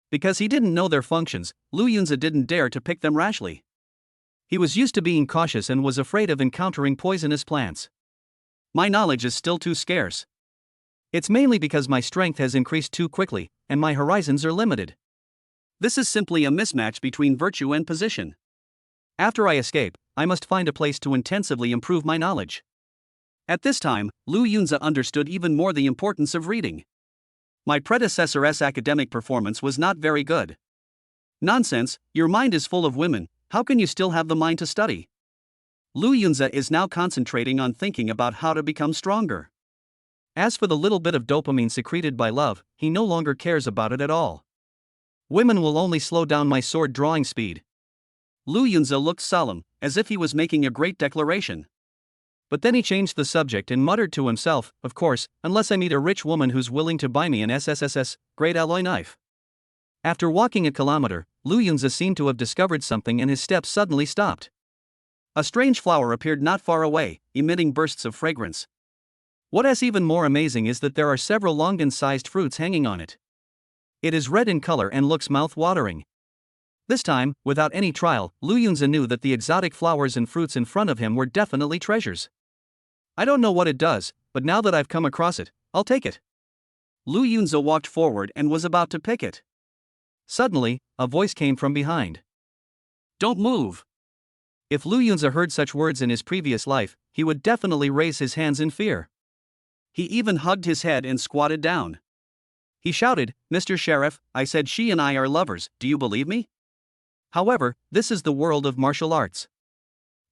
Because he didn't know their functions, Lu Yunzi didn't dare to pick them rashly. He was used to being cautious and was afraid of encountering poisonous plants. My knowledge is still too scarce. It's mainly because my strength has increased too quickly, and my horizons are limited. This is simply a mismatch between virtue and position. After I escape, I must find a place to intensively improve my knowledge. At this time, Lu Yunzi understood even more the importance of reading. My predecessor's academic performance was not very good. Nonsense, your mind is full of women, how can you still have the mind to study? Lu Yunzi is now concentrating on thinking about how to become stronger. As for the little bit of dopamine secreted by love, he no longer cares about it at all. Women will only slow down my sword drawing speed. Lu Yunzi looked solemn, as if he was making a great declaration. But then he changed the subject and muttered to himself, of course, unless I meet a rich woman who's willing to buy me an SSSS, great alloy knife. After walking a kilometer, Lu Yunzi seemed to have discovered something and his steps suddenly stopped. A strange flower appeared not far away, emitting bursts of fragrance. What is even more amazing is that there are several longan-sized fruits hanging on it. It is red in color and looks mouth-watering. This time, without any trial, Lu Yunzi knew that the exotic flowers and fruits in front of him were definitely treasures. I don't know what it does, but now that I've come across it, I'll take it. Lu Yunzi walked forward and was about to pick it. Suddenly, a voice came from behind. Don't move. If Lu Yunzi heard such words in his previous life, he would definitely raise his hands in fear. He even hugged his head and squatted down. He shouted, Mr. Sheriff, I said she and I are lovers, do you believe me? However, this is the world of martial arts.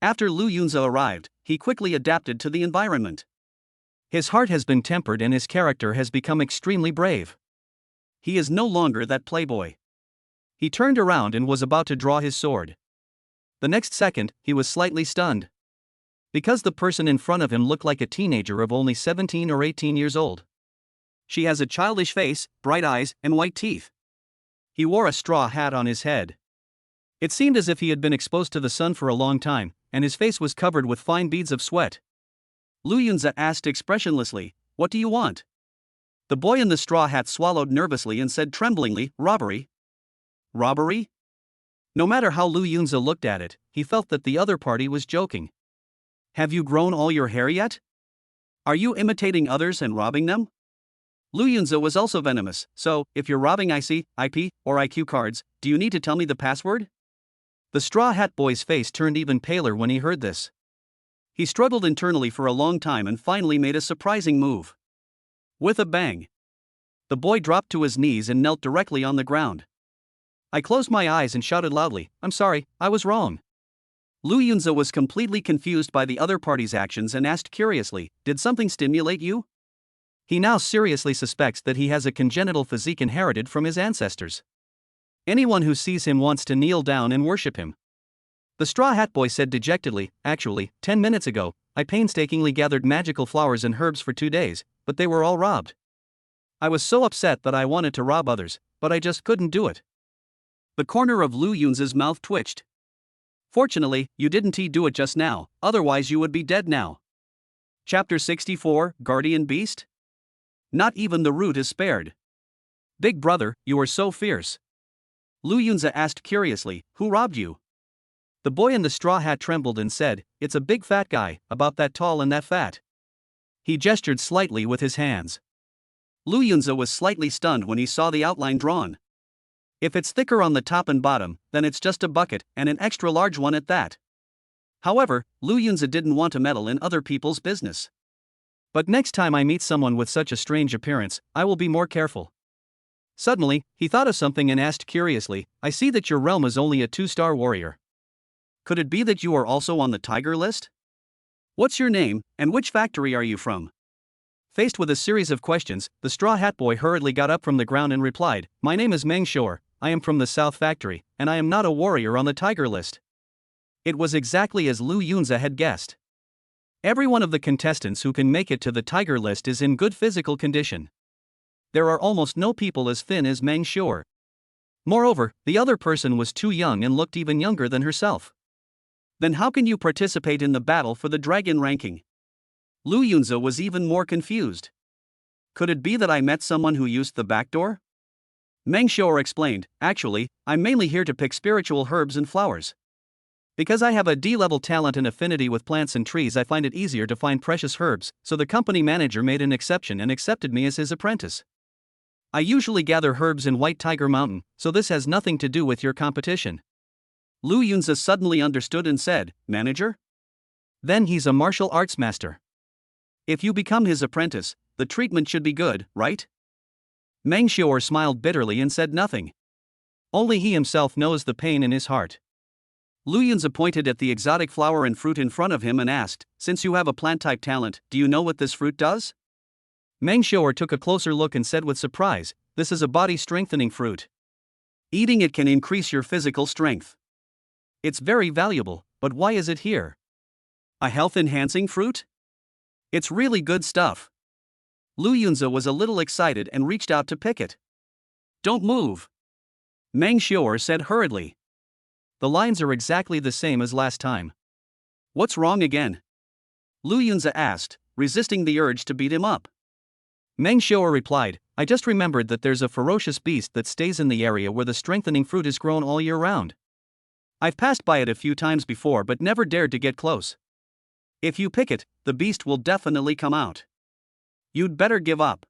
After Lu Yunzi arrived, he quickly adapted to the environment. His heart has been tempered and his character has become extremely brave. He is no longer that playboy. He turned around and was about to draw his sword. The next second, he was slightly stunned. Because the person in front of him looked like a teenager of only 17 or 18 years old. She has a childish face, bright eyes, and white teeth. He wore a straw hat on his head. It seemed as if he had been exposed to the sun for a long time, and his face was covered with fine beads of sweat. Lu Yunze asked expressionlessly. What do you want? The boy in the straw hat swallowed nervously and said tremblingly, robbery. Robbery? No matter how Lu Yunze looked at it, he felt that the other party was joking. Have you grown all your hair yet? Are you imitating others and robbing them? Lu Yunze was also venomous, so, if you're robbing IC, IP, or IQ cards, do you need to tell me the password? The straw hat boy's face turned even paler when he heard this. He struggled internally for a long time and finally made a surprising move. With a bang, the boy dropped to his knees and knelt directly on the ground. I closed my eyes and shouted loudly, I'm sorry, I was wrong. Lu Yunze was completely confused by the other party's actions and asked curiously, did something stimulate you? He now seriously suspects that he has a congenital physique inherited from his ancestors. Anyone who sees him wants to kneel down and worship him. The straw hat boy said dejectedly, actually, 10 minutes ago, I painstakingly gathered magical flowers and herbs for 2 days, but they were all robbed. I was so upset that I wanted to rob others, but I just couldn't do it. The corner of Lu Yunze's mouth twitched. Fortunately, you didn't do it just now, otherwise you would be dead now. Chapter 64, Guardian Beast? Not even the root is spared. Big brother, you are so fierce. Lu Yunze asked curiously, who robbed you? The boy in the straw hat trembled and said, it's a big fat guy, about that tall and that fat. He gestured slightly with his hands. Lu Yunze was slightly stunned when he saw the outline drawn. If it's thicker on the top and bottom, then it's just a bucket, and an extra large one at that. However, Lu Yunze didn't want to meddle in other people's business. But next time I meet someone with such a strange appearance, I will be more careful. Suddenly, he thought of something and asked curiously, I see that your realm is only a 2-star warrior. Could it be that you are also on the tiger list? What's your name, and which factory are you from? Faced with a series of questions, the straw hat boy hurriedly got up from the ground and replied, my name is Meng Shor, I am from the South Factory, and I am not a warrior on the tiger list. It was exactly as Lu Yunze had guessed. Every one of the contestants who can make it to the tiger list is in good physical condition. There are almost no people as thin as Meng Shor. Moreover, the other person was too young and looked even younger than herself. Then how can you participate in the battle for the dragon ranking? Lu Yunze was even more confused. Could it be that I met someone who used the back door? Meng Shor explained, actually, I'm mainly here to pick spiritual herbs and flowers. Because I have a D-level talent and affinity with plants and trees, I find it easier to find precious herbs, so the company manager made an exception and accepted me as his apprentice. I usually gather herbs in White Tiger Mountain, so this has nothing to do with your competition. Lu Yunze suddenly understood and said, Manager? Then he's a martial arts master. If you become his apprentice, the treatment should be good, right? Meng Shor smiled bitterly and said nothing. Only he himself knows the pain in his heart. Lu Yunze pointed at the exotic flower and fruit in front of him and asked, since you have a plant-type talent, do you know what this fruit does? Meng Shor took a closer look and said with surprise, this is a body-strengthening fruit. Eating it can increase your physical strength. It's very valuable, but why is it here? A health-enhancing fruit? It's really good stuff. Lu Yunze was a little excited and reached out to pick it. Don't move. Meng Shor said hurriedly. The lines are exactly the same as last time. What's wrong again? Lu Yunze asked, resisting the urge to beat him up. Meng Shor replied, I just remembered that there's a ferocious beast that stays in the area where the strengthening fruit is grown all year round. I've passed by it a few times before but never dared to get close. If you pick it, the beast will definitely come out. You'd better give up.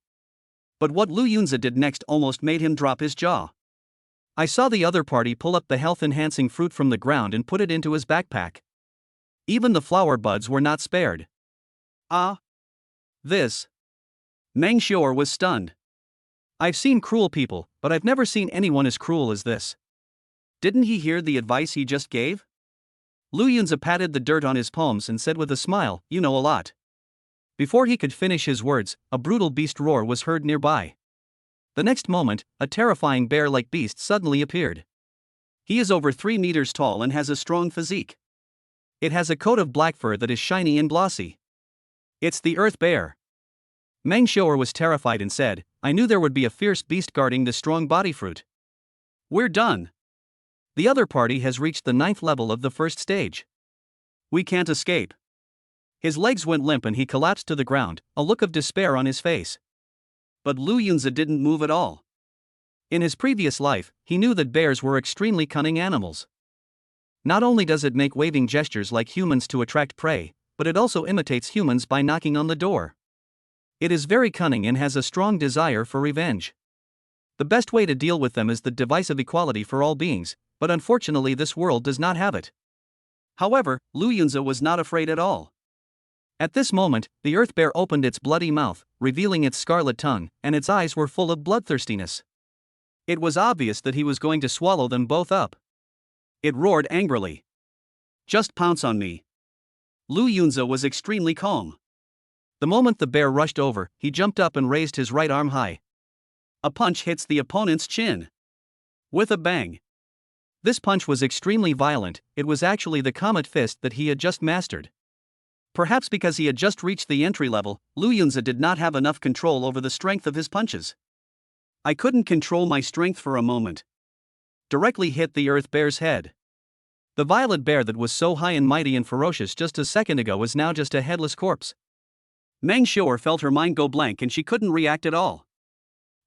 But what Lu Yunze did next almost made him drop his jaw. I saw the other party pull up the health-enhancing fruit from the ground and put it into his backpack. Even the flower buds were not spared. This. Meng Shor was stunned. I've seen cruel people, but I've never seen anyone as cruel as this. Didn't he hear the advice he just gave? Lu Yunze patted the dirt on his palms and said with a smile, you know a lot. Before he could finish his words, a brutal beast roar was heard nearby. The next moment, a terrifying bear-like beast suddenly appeared. He is over 3 meters tall and has a strong physique. It has a coat of black fur that is shiny and glossy. It's the Earth Bear. Meng Shor was terrified and said, I knew there would be a fierce beast guarding the strong body fruit. We're done. The other party has reached the 9th level of the first stage. We can't escape. His legs went limp and he collapsed to the ground, a look of despair on his face. But Lu Yunzi didn't move at all. In his previous life, he knew that bears were extremely cunning animals. Not only does it make waving gestures like humans to attract prey, but it also imitates humans by knocking on the door. It is very cunning and has a strong desire for revenge. The best way to deal with them is the device of equality for all beings, but unfortunately this world does not have it. However, Lu Yunzi was not afraid at all. At this moment, the earth bear opened its bloody mouth, revealing its scarlet tongue, and its eyes were full of bloodthirstiness. It was obvious that he was going to swallow them both up. It roared angrily. "Just pounce on me." Lu Yunzi was extremely calm. The moment the bear rushed over, he jumped up and raised his right arm high. A punch hits the opponent's chin. With a bang. This punch was extremely violent. It was actually the Comet Fist that he had just mastered. Perhaps because he had just reached the entry level, Lu Yunzi did not have enough control over the strength of his punches. "I couldn't control my strength for a moment." Directly hit the earth bear's head. The violet bear that was so high and mighty and ferocious just a second ago was now just a headless corpse. Meng Xiao'er felt her mind go blank and she couldn't react at all.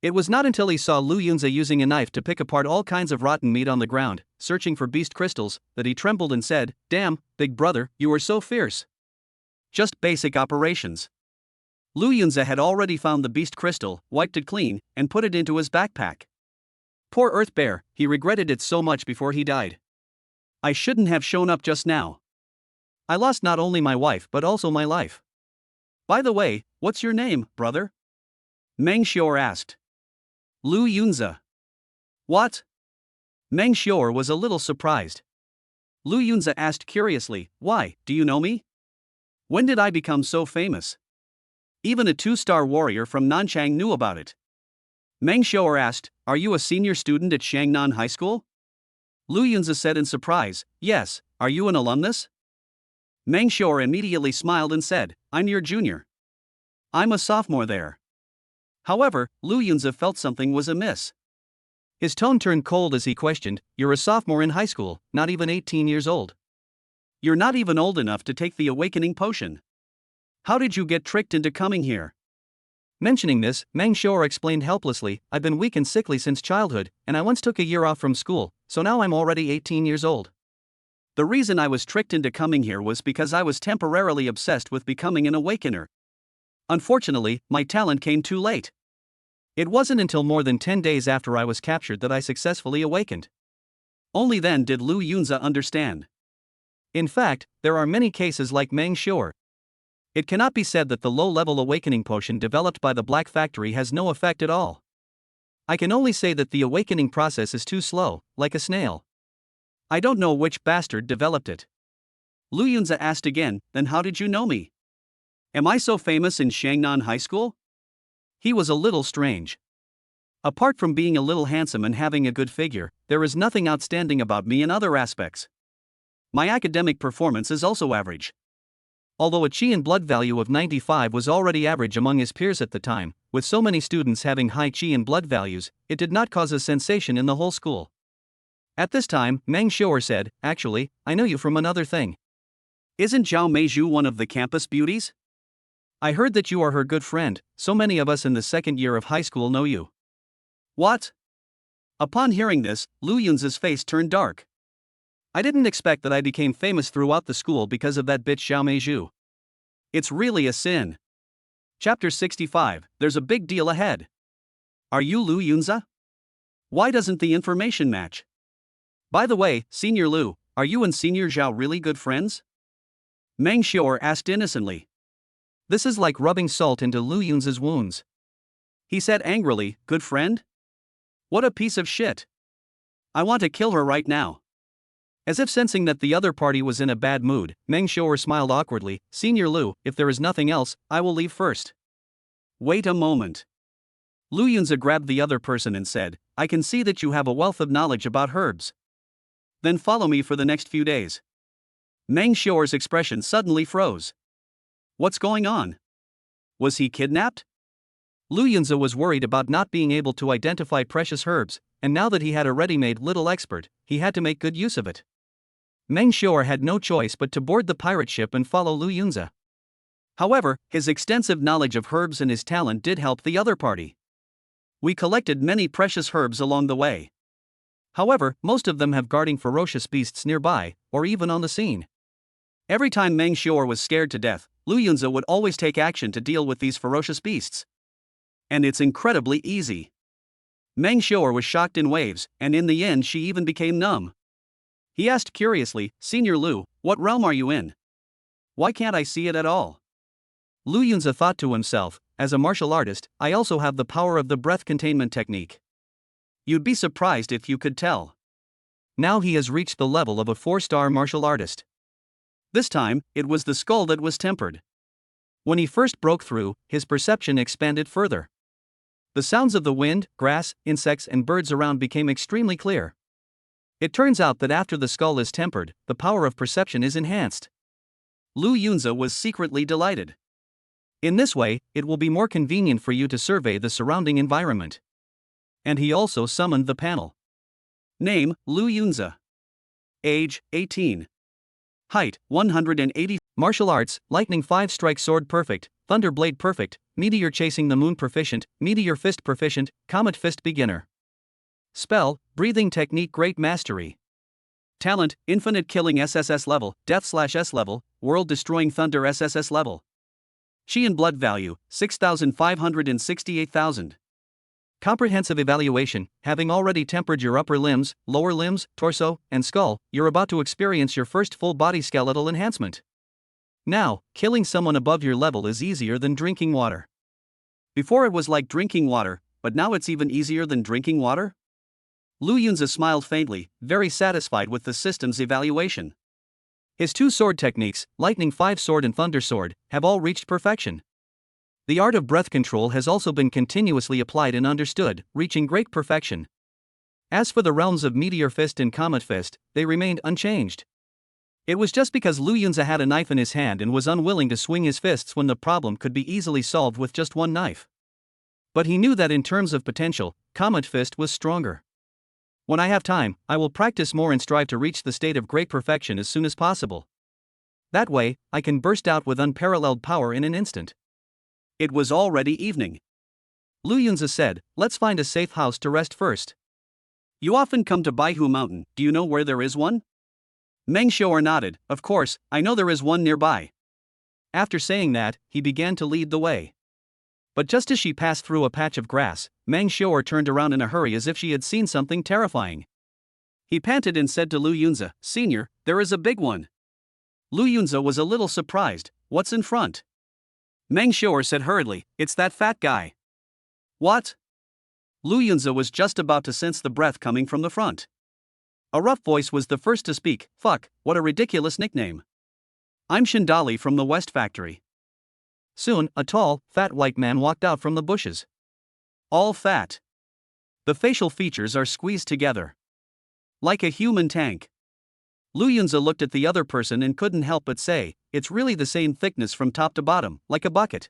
It was not until he saw Lu Yunzi using a knife to pick apart all kinds of rotten meat on the ground, searching for beast crystals, that he trembled and said, "Damn, big brother, you are so fierce." Just basic operations. Lu Yunzi had already found the beast crystal, wiped it clean, and put it into his backpack. Poor Earth Bear, he regretted it so much before he died. "I shouldn't have shown up just now. I lost not only my wife but also my life. By the way, what's your name, brother?" Meng Xiao'er asked. "Lu Yunzi." "What?" Meng Xiao'er was a little surprised. Lu Yunzi asked curiously, "Why, do you know me? When did I become so famous?" Even a 2-star warrior from Nanchang knew about it. Meng Xiao'er asked, "Are you a senior student at Shangnan High School?" Lu Yunzi said in surprise, "Yes, are you an alumnus?" Meng Xiao'er immediately smiled and said, "I'm your junior. I'm a sophomore there." However, Lu Yunzi felt something was amiss. His tone turned cold as he questioned, "You're a sophomore in high school, not even 18 years old. You're not even old enough to take the awakening potion. How did you get tricked into coming here?" Mentioning this, Meng Xiao'er explained helplessly, "I've been weak and sickly since childhood, and I once took a year off from school, so now I'm already 18 years old. The reason I was tricked into coming here was because I was temporarily obsessed with becoming an awakener. Unfortunately, my talent came too late. It wasn't until more than 10 days after I was captured that I successfully awakened." Only then did Lu Yunzi understand. In fact, there are many cases like Meng Xiao'er. It cannot be said that the low-level awakening potion developed by the Black Factory has no effect at all. I can only say that the awakening process is too slow, like a snail. I don't know which bastard developed it. Lu Yunzi asked again, "Then how did you know me? Am I so famous in Shangnan High School?" He was a little strange. Apart from being a little handsome and having a good figure, there is nothing outstanding about me in other aspects. My academic performance is also average. Although a Qi and blood value of 95 was already average among his peers at the time, with so many students having high Qi and blood values, it did not cause a sensation in the whole school. At this time, Meng Xiao'er said, "Actually, I know you from another thing. Isn't Zhao Meizhu one of the campus beauties? I heard that you are her good friend, so many of us in the second year of high school know you." "What?" Upon hearing this, Lu Yunzi's face turned dark. "I didn't expect that I became famous throughout the school because of that bitch Zhao Meizhu. It's really a sin." Chapter 65, There's a big deal ahead. Are you Lu Yunzi? Why doesn't the information match? By the way, Senior Lu, are you and Senior Zhao really good friends? Meng Xiao'er asked innocently. This is like rubbing salt into Lu Yunzi's wounds. He said angrily, "Good friend? What a piece of shit. I want to kill her right now." As if sensing that the other party was in a bad mood, Meng Xiao'er smiled awkwardly, "Senior Lu, if there is nothing else, I will leave first." "Wait a moment." Lu Yunzi grabbed the other person and said, "I can see that you have a wealth of knowledge about herbs. Then follow me for the next few days." Meng Xiao'er's expression suddenly froze. What's going on? Was he kidnapped? Lu Yunzi was worried about not being able to identify precious herbs, and now that he had a ready-made little expert, he had to make good use of it. Meng Xiao'er had no choice but to board the pirate ship and follow Lu Yunzi. However, his extensive knowledge of herbs and his talent did help the other party. We collected many precious herbs along the way. However, most of them have guarding ferocious beasts nearby, or even on the scene. Every time Meng Xior was scared to death, Lu Yunzi would always take action to deal with these ferocious beasts. And it's incredibly easy. Meng Xior was shocked in waves, and in the end she even became numb. He asked curiously, "Senior Lu, what realm are you in? Why can't I see it at all?" Lu Yunzi thought to himself, "As a martial artist, I also have the power of the breath containment technique. You'd be surprised if you could tell." Now he has reached the level of a 4-star martial artist. This time, it was the skull that was tempered. When he first broke through, his perception expanded further. The sounds of the wind, grass, insects and birds around became extremely clear. It turns out that after the skull is tempered, the power of perception is enhanced. Lu Yunzi was secretly delighted. In this way, it will be more convenient for you to survey the surrounding environment. And he also summoned the panel. Name, Lu Yunzi. Age, 18. Height, 180. Martial arts, lightning 5-strike sword perfect, thunder blade perfect, meteor chasing the moon proficient, meteor fist proficient, comet fist beginner. Spell, breathing technique great mastery. Talent, infinite killing SSS level, death/S level, world destroying thunder SSS level. Chi and blood value, 6,568,000. Comprehensive evaluation, having already tempered your upper limbs, lower limbs, torso, and skull, you're about to experience your first full body skeletal enhancement. Now, killing someone above your level is easier than drinking water. Before it was like drinking water, but now it's even easier than drinking water? Lu Yunzi smiled faintly, very satisfied with the system's evaluation. His 2 sword techniques, Lightning 5 Sword and Thunder Sword, have all reached perfection. The art of breath control has also been continuously applied and understood, reaching great perfection. As for the realms of Meteor Fist and Comet Fist, they remained unchanged. It was just because Lu Yunzi had a knife in his hand and was unwilling to swing his fists when the problem could be easily solved with just one knife. But he knew that in terms of potential, Comet Fist was stronger. When I have time, I will practice more and strive to reach the state of great perfection as soon as possible. That way, I can burst out with unparalleled power in an instant. It was already evening. Lu Yunzi said, "Let's find a safe house to rest first." "You often come to Baihu Mountain, do you know where there is one?" Meng Xior nodded, "Of course, I know there is one nearby." After saying that, he began to lead the way. But just as she passed through a patch of grass, Meng Xior turned around in a hurry as if she had seen something terrifying. He panted and said to Lu Yunzi, "Senior, there is a big one." Lu Yunzi was a little surprised. "What's in front?" Meng Xior said hurriedly, "It's that fat guy." "What?" Lu Yunzi was just about to sense the breath coming from the front. A rough voice was the first to speak. "Fuck, what a ridiculous nickname. I'm Shindali from the West Factory." Soon, a tall, fat white man walked out from the bushes. All fat. The facial features are squeezed together. Like a human tank. Lu Yunzi looked at the other person and couldn't help but say, "It's really the same thickness from top to bottom, like a bucket."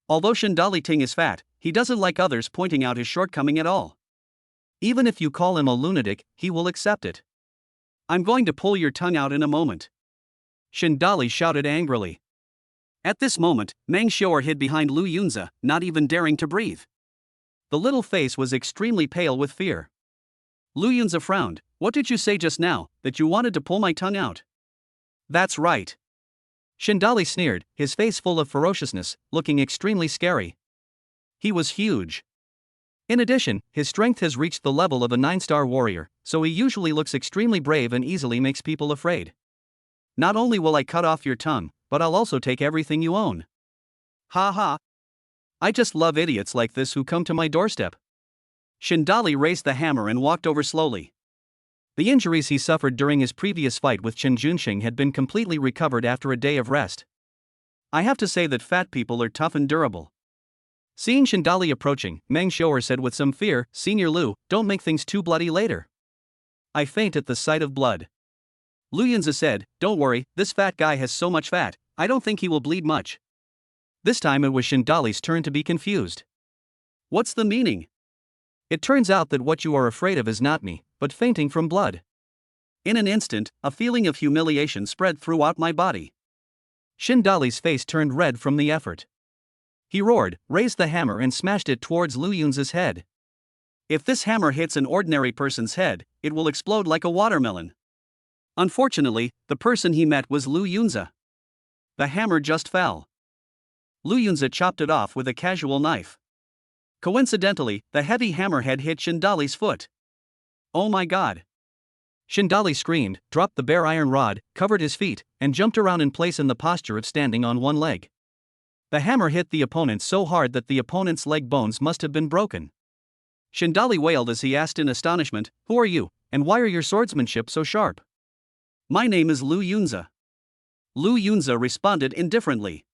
Although Shindali Ting is fat, he doesn't like others pointing out his shortcoming at all. Even if you call him a lunatic, he will accept it. "I'm going to pull your tongue out in a moment." Shindali shouted angrily. At this moment, Meng Xior hid behind Lu Yunzi, not even daring to breathe. The little face was extremely pale with fear. Lu Yunzi frowned. "What did you say just now, that you wanted to pull my tongue out?" "That's right." Shindali sneered, his face full of ferociousness, looking extremely scary. He was huge. In addition, his strength has reached the level of a 9-star warrior, so he usually looks extremely brave and easily makes people afraid. "Not only will I cut off your tongue, but I'll also take everything you own." "Ha ha. I just love idiots like this who come to my doorstep." Shindali raised the hammer and walked over slowly. The injuries he suffered during his previous fight with Chen Junxing had been completely recovered after a day of rest. I have to say that fat people are tough and durable. Seeing Shindali approaching, Meng Xior said with some fear, "Senior Lu, don't make things too bloody later." "I faint at the sight of blood." Lu Yunzi said, "Don't worry, this fat guy has so much fat, I don't think he will bleed much." This time it was Shindali's turn to be confused. "What's the meaning?" "It turns out that what you are afraid of is not me, but fainting from blood." In an instant, a feeling of humiliation spread throughout my body. Shindali's face turned red from the effort. He roared, raised the hammer and smashed it towards Lu Yunza's head. If this hammer hits an ordinary person's head, it will explode like a watermelon. Unfortunately, the person he met was Lu Yunza. The hammer just fell. Lu Yunza chopped it off with a casual knife. Coincidentally, the heavy hammerhead hit Shindali's foot. Oh my god! Shindali screamed, dropped the bare iron rod, covered his feet, and jumped around in place in the posture of standing on one leg. The hammer hit the opponent so hard that the opponent's leg bones must have been broken. Shindali wailed as he asked in astonishment, "Who are you, and why are your swordsmanship so sharp?" "My name is Lu Yunza." Lu Yunza responded indifferently.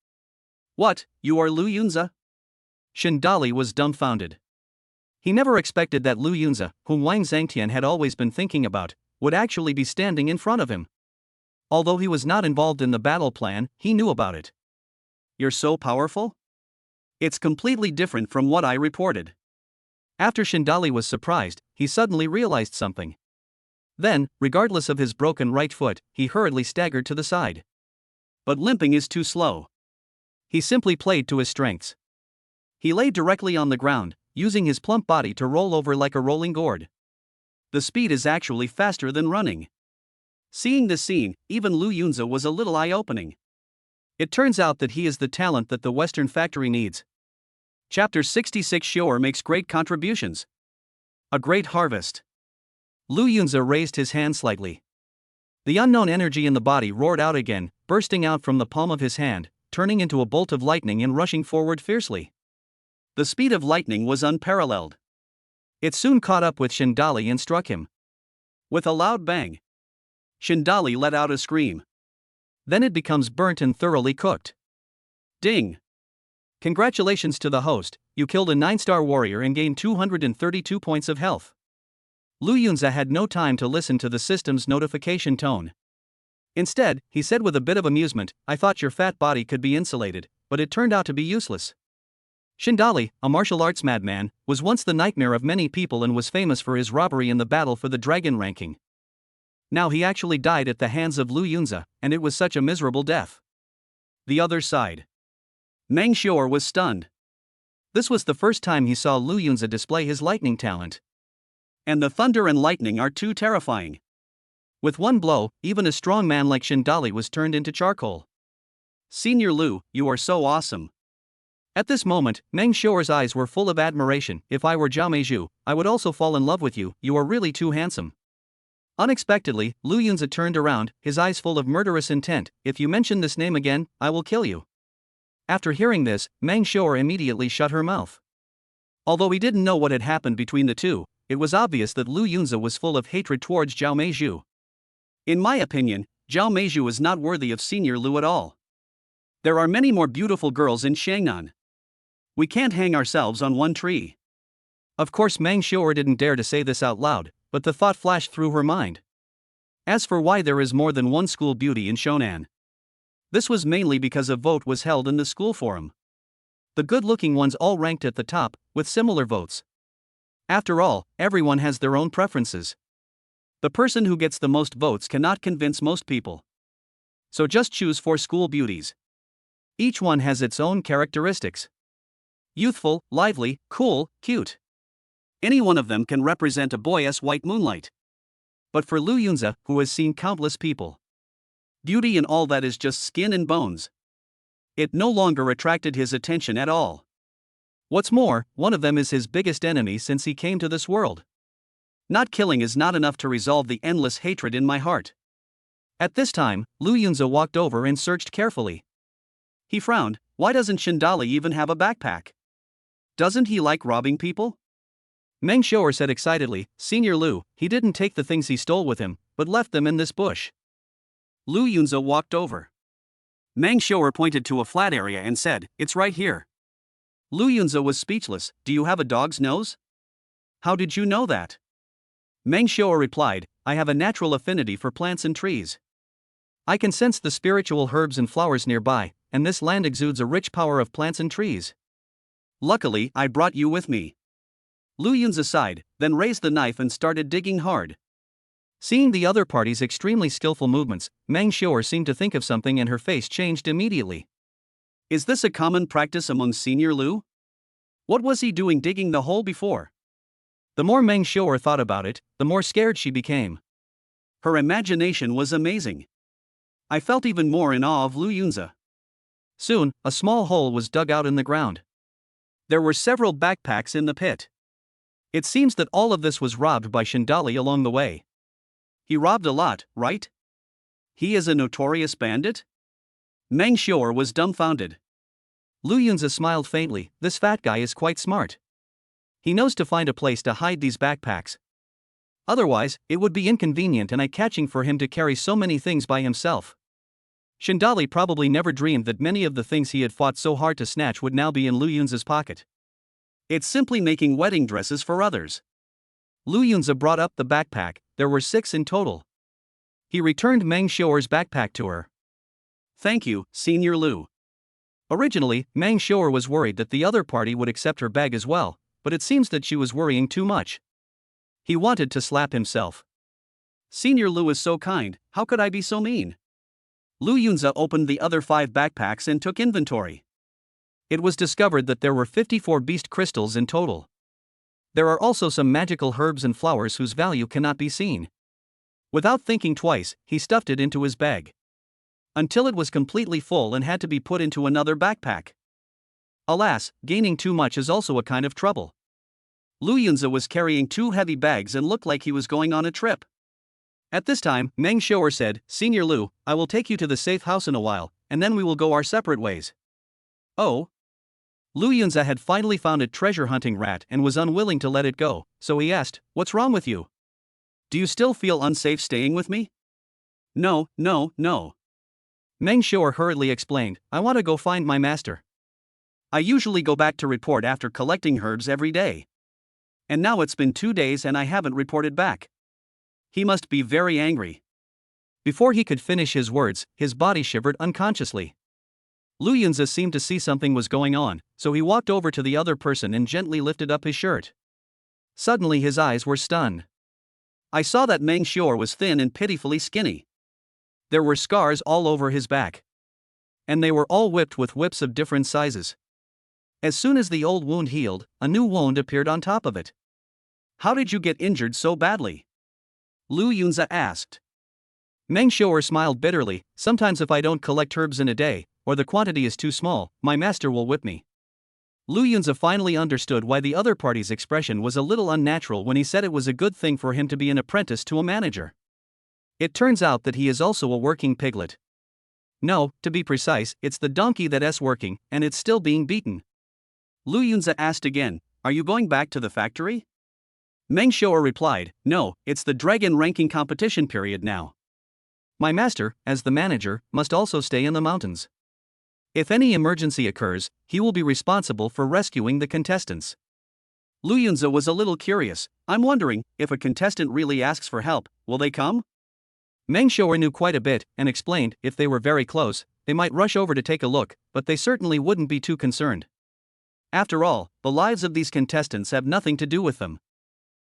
"What, you are Lu Yunza?" Shindali was dumbfounded. He never expected that Lu Yunza, whom Wang Zhangtian had always been thinking about, would actually be standing in front of him. Although he was not involved in the battle plan, he knew about it. "You're so powerful? It's completely different from what I reported." After Shindali was surprised, he suddenly realized something. Then, regardless of his broken right foot, he hurriedly staggered to the side. But limping is too slow. He simply played to his strengths. He lay directly on the ground, using his plump body to roll over like a rolling gourd. The speed is actually faster than running. Seeing this scene, even Lu Yunza was a little eye-opening. It turns out that he is the talent that the Western factory needs. Chapter 66 Shoer makes great contributions. A great harvest. Lu Yunza raised his hand slightly. The unknown energy in the body roared out again, bursting out from the palm of his hand, turning into a bolt of lightning and rushing forward fiercely. The speed of lightning was unparalleled. It soon caught up with Shindali and struck him. With a loud bang, Shindali let out a scream. Then it becomes burnt and thoroughly cooked. Ding! Congratulations to the host, you killed a 9-star warrior and gained 232 points of health. Lu Yunza had no time to listen to the system's notification tone. Instead, he said with a bit of amusement, "I thought your fat body could be insulated, but it turned out to be useless." Shindali, a martial arts madman, was once the nightmare of many people and was famous for his robbery in the battle for the dragon ranking. Now he actually died at the hands of Lu Yunza, and it was such a miserable death. The other side. Meng Xior was stunned. This was the first time he saw Lu Yunza display his lightning talent. And the thunder and lightning are too terrifying. With one blow, even a strong man like Shindali was turned into charcoal. "Senior Lu, you are so awesome." At this moment, Meng Xior's eyes were full of admiration. "If I were Zhao Meizhu, I would also fall in love with you, you are really too handsome." Unexpectedly, Lu Yunza turned around, his eyes full of murderous intent. "If you mention this name again, I will kill you." After hearing this, Meng Xior immediately shut her mouth. Although he didn't know what had happened between the two, it was obvious that Lu Yunza was full of hatred towards Zhao Meizhu. In my opinion, Zhao Meizhu is not worthy of Senior Lu at all. There are many more beautiful girls in Shangnan. We can't hang ourselves on one tree. Of course, Meng Xior didn't dare to say this out loud, but the thought flashed through her mind. As for why there is more than one school beauty in Shonan, this was mainly because a vote was held in the school forum. The good-looking ones all ranked at the top, with similar votes. After all, everyone has their own preferences. The person who gets the most votes cannot convince most people. So just choose 4 school beauties. Each one has its own characteristics. Youthful, lively, cool, cute. Any one of them can represent a boy as white moonlight. But for Lu Yunza, who has seen countless people, beauty and all that is just skin and bones. It no longer attracted his attention at all. What's more, one of them is his biggest enemy since he came to this world. Not killing is not enough to resolve the endless hatred in my heart. At this time, Lu Yunza walked over and searched carefully. He frowned. Why doesn't Shindali even have a backpack? Doesn't he like robbing people? Meng Xior said excitedly, "Senior Lu, he didn't take the things he stole with him, but left them in this bush." Lu Yunza walked over. Meng Xior pointed to a flat area and said, "It's right here." Lu Yunza was speechless. "Do you have a dog's nose?" "How did you know that?" Meng Xior replied, "I have a natural affinity for plants and trees. I can sense the spiritual herbs and flowers nearby, and this land exudes a rich power of plants and trees. Luckily, I brought you with me." Lu Yunza sighed, then raised the knife and started digging hard. Seeing the other party's extremely skillful movements, Meng Xiu'er seemed to think of something and her face changed immediately. Is this a common practice among Senior Lu? What was he doing digging the hole before? The more Meng Xiu'er thought about it, the more scared she became. Her imagination was amazing. I felt even more in awe of Lu Yunzi. Soon, a small hole was dug out in the ground. There were several backpacks in the pit. It seems that all of this was robbed by Shindali along the way. He robbed a lot, right? He is a notorious bandit? Meng Xiu'er was dumbfounded. Lu Yunzi smiled faintly. This fat guy is quite smart. He knows to find a place to hide these backpacks. Otherwise, it would be inconvenient and eye-catching for him to carry so many things by himself. Shindali probably never dreamed that many of the things he had fought so hard to snatch would now be in Lu Yunzi's pocket. It's simply making wedding dresses for others. Lu Yunzi brought up the backpack. There were 6 in total. He returned Meng Xiu'er's backpack to her. Thank you, Senior Lu. Originally, Meng Xiu'er was worried that the other party would accept her bag as well, but it seems that she was worrying too much. He wanted to slap himself. Senior Lu is so kind, how could I be so mean? Lu Yunzi opened the other 5 backpacks and took inventory. It was discovered that there were 54 beast crystals in total. There are also some magical herbs and flowers whose value cannot be seen. Without thinking twice, he stuffed it into his bag. Until it was completely full and had to be put into another backpack. Alas, gaining too much is also a kind of trouble. Lu Yunzi was carrying 2 heavy bags and looked like he was going on a trip. At this time, Meng Xiu'er said, Senior Lu, I will take you to the safe house in a while, and then we will go our separate ways. Oh? Lu Yunzi had finally found a treasure-hunting rat and was unwilling to let it go, so he asked, What's wrong with you? Do you still feel unsafe staying with me? No. Meng Xiu'er hurriedly explained, I want to go find my master. I usually go back to report after collecting herbs every day. And now it's been 2 days and I haven't reported back. He must be very angry. Before he could finish his words, his body shivered unconsciously. Lu Yunzi seemed to see something was going on, so he walked over to the other person and gently lifted up his shirt. Suddenly his eyes were stunned. I saw that Meng Xiu'er was thin and pitifully skinny. There were scars all over his back. And they were all whipped with whips of different sizes. As soon as the old wound healed, a new wound appeared on top of it. How did you get injured so badly? Lu Yunzi asked. Meng Xiu'er smiled bitterly, sometimes if I don't collect herbs in a day, or the quantity is too small, my master will whip me. Lu Yunzi finally understood why the other party's expression was a little unnatural when he said it was a good thing for him to be an apprentice to a manager. It turns out that he is also a working piglet. No, to be precise, it's the donkey that's working, and it's still being beaten. Lu Yunzi asked again, Are you going back to the factory? Meng Xiu'er replied, No, it's the dragon ranking competition period now. My master, as the manager, must also stay in the mountains. If any emergency occurs, he will be responsible for rescuing the contestants. Lu Yunzi was a little curious. I'm wondering, if a contestant really asks for help, will they come? Meng Xiu'er knew quite a bit, and explained, if they were very close, they might rush over to take a look, but they certainly wouldn't be too concerned. After all, the lives of these contestants have nothing to do with them.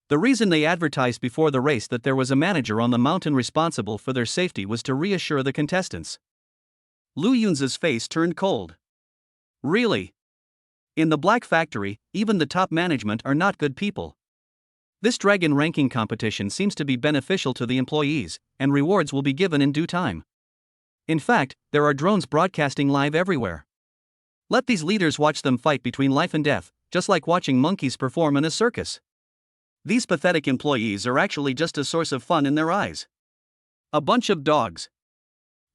The reason they advertised before the race that there was a manager on the mountain responsible for their safety was to reassure the contestants. Lu Yunzi's face turned cold. Really? In the Black Factory, even the top management are not good people. This dragon ranking competition seems to be beneficial to the employees, and rewards will be given in due time. In fact, there are drones broadcasting live everywhere. Let these leaders watch them fight between life and death, just like watching monkeys perform in a circus. These pathetic employees are actually just a source of fun in their eyes. A bunch of dogs.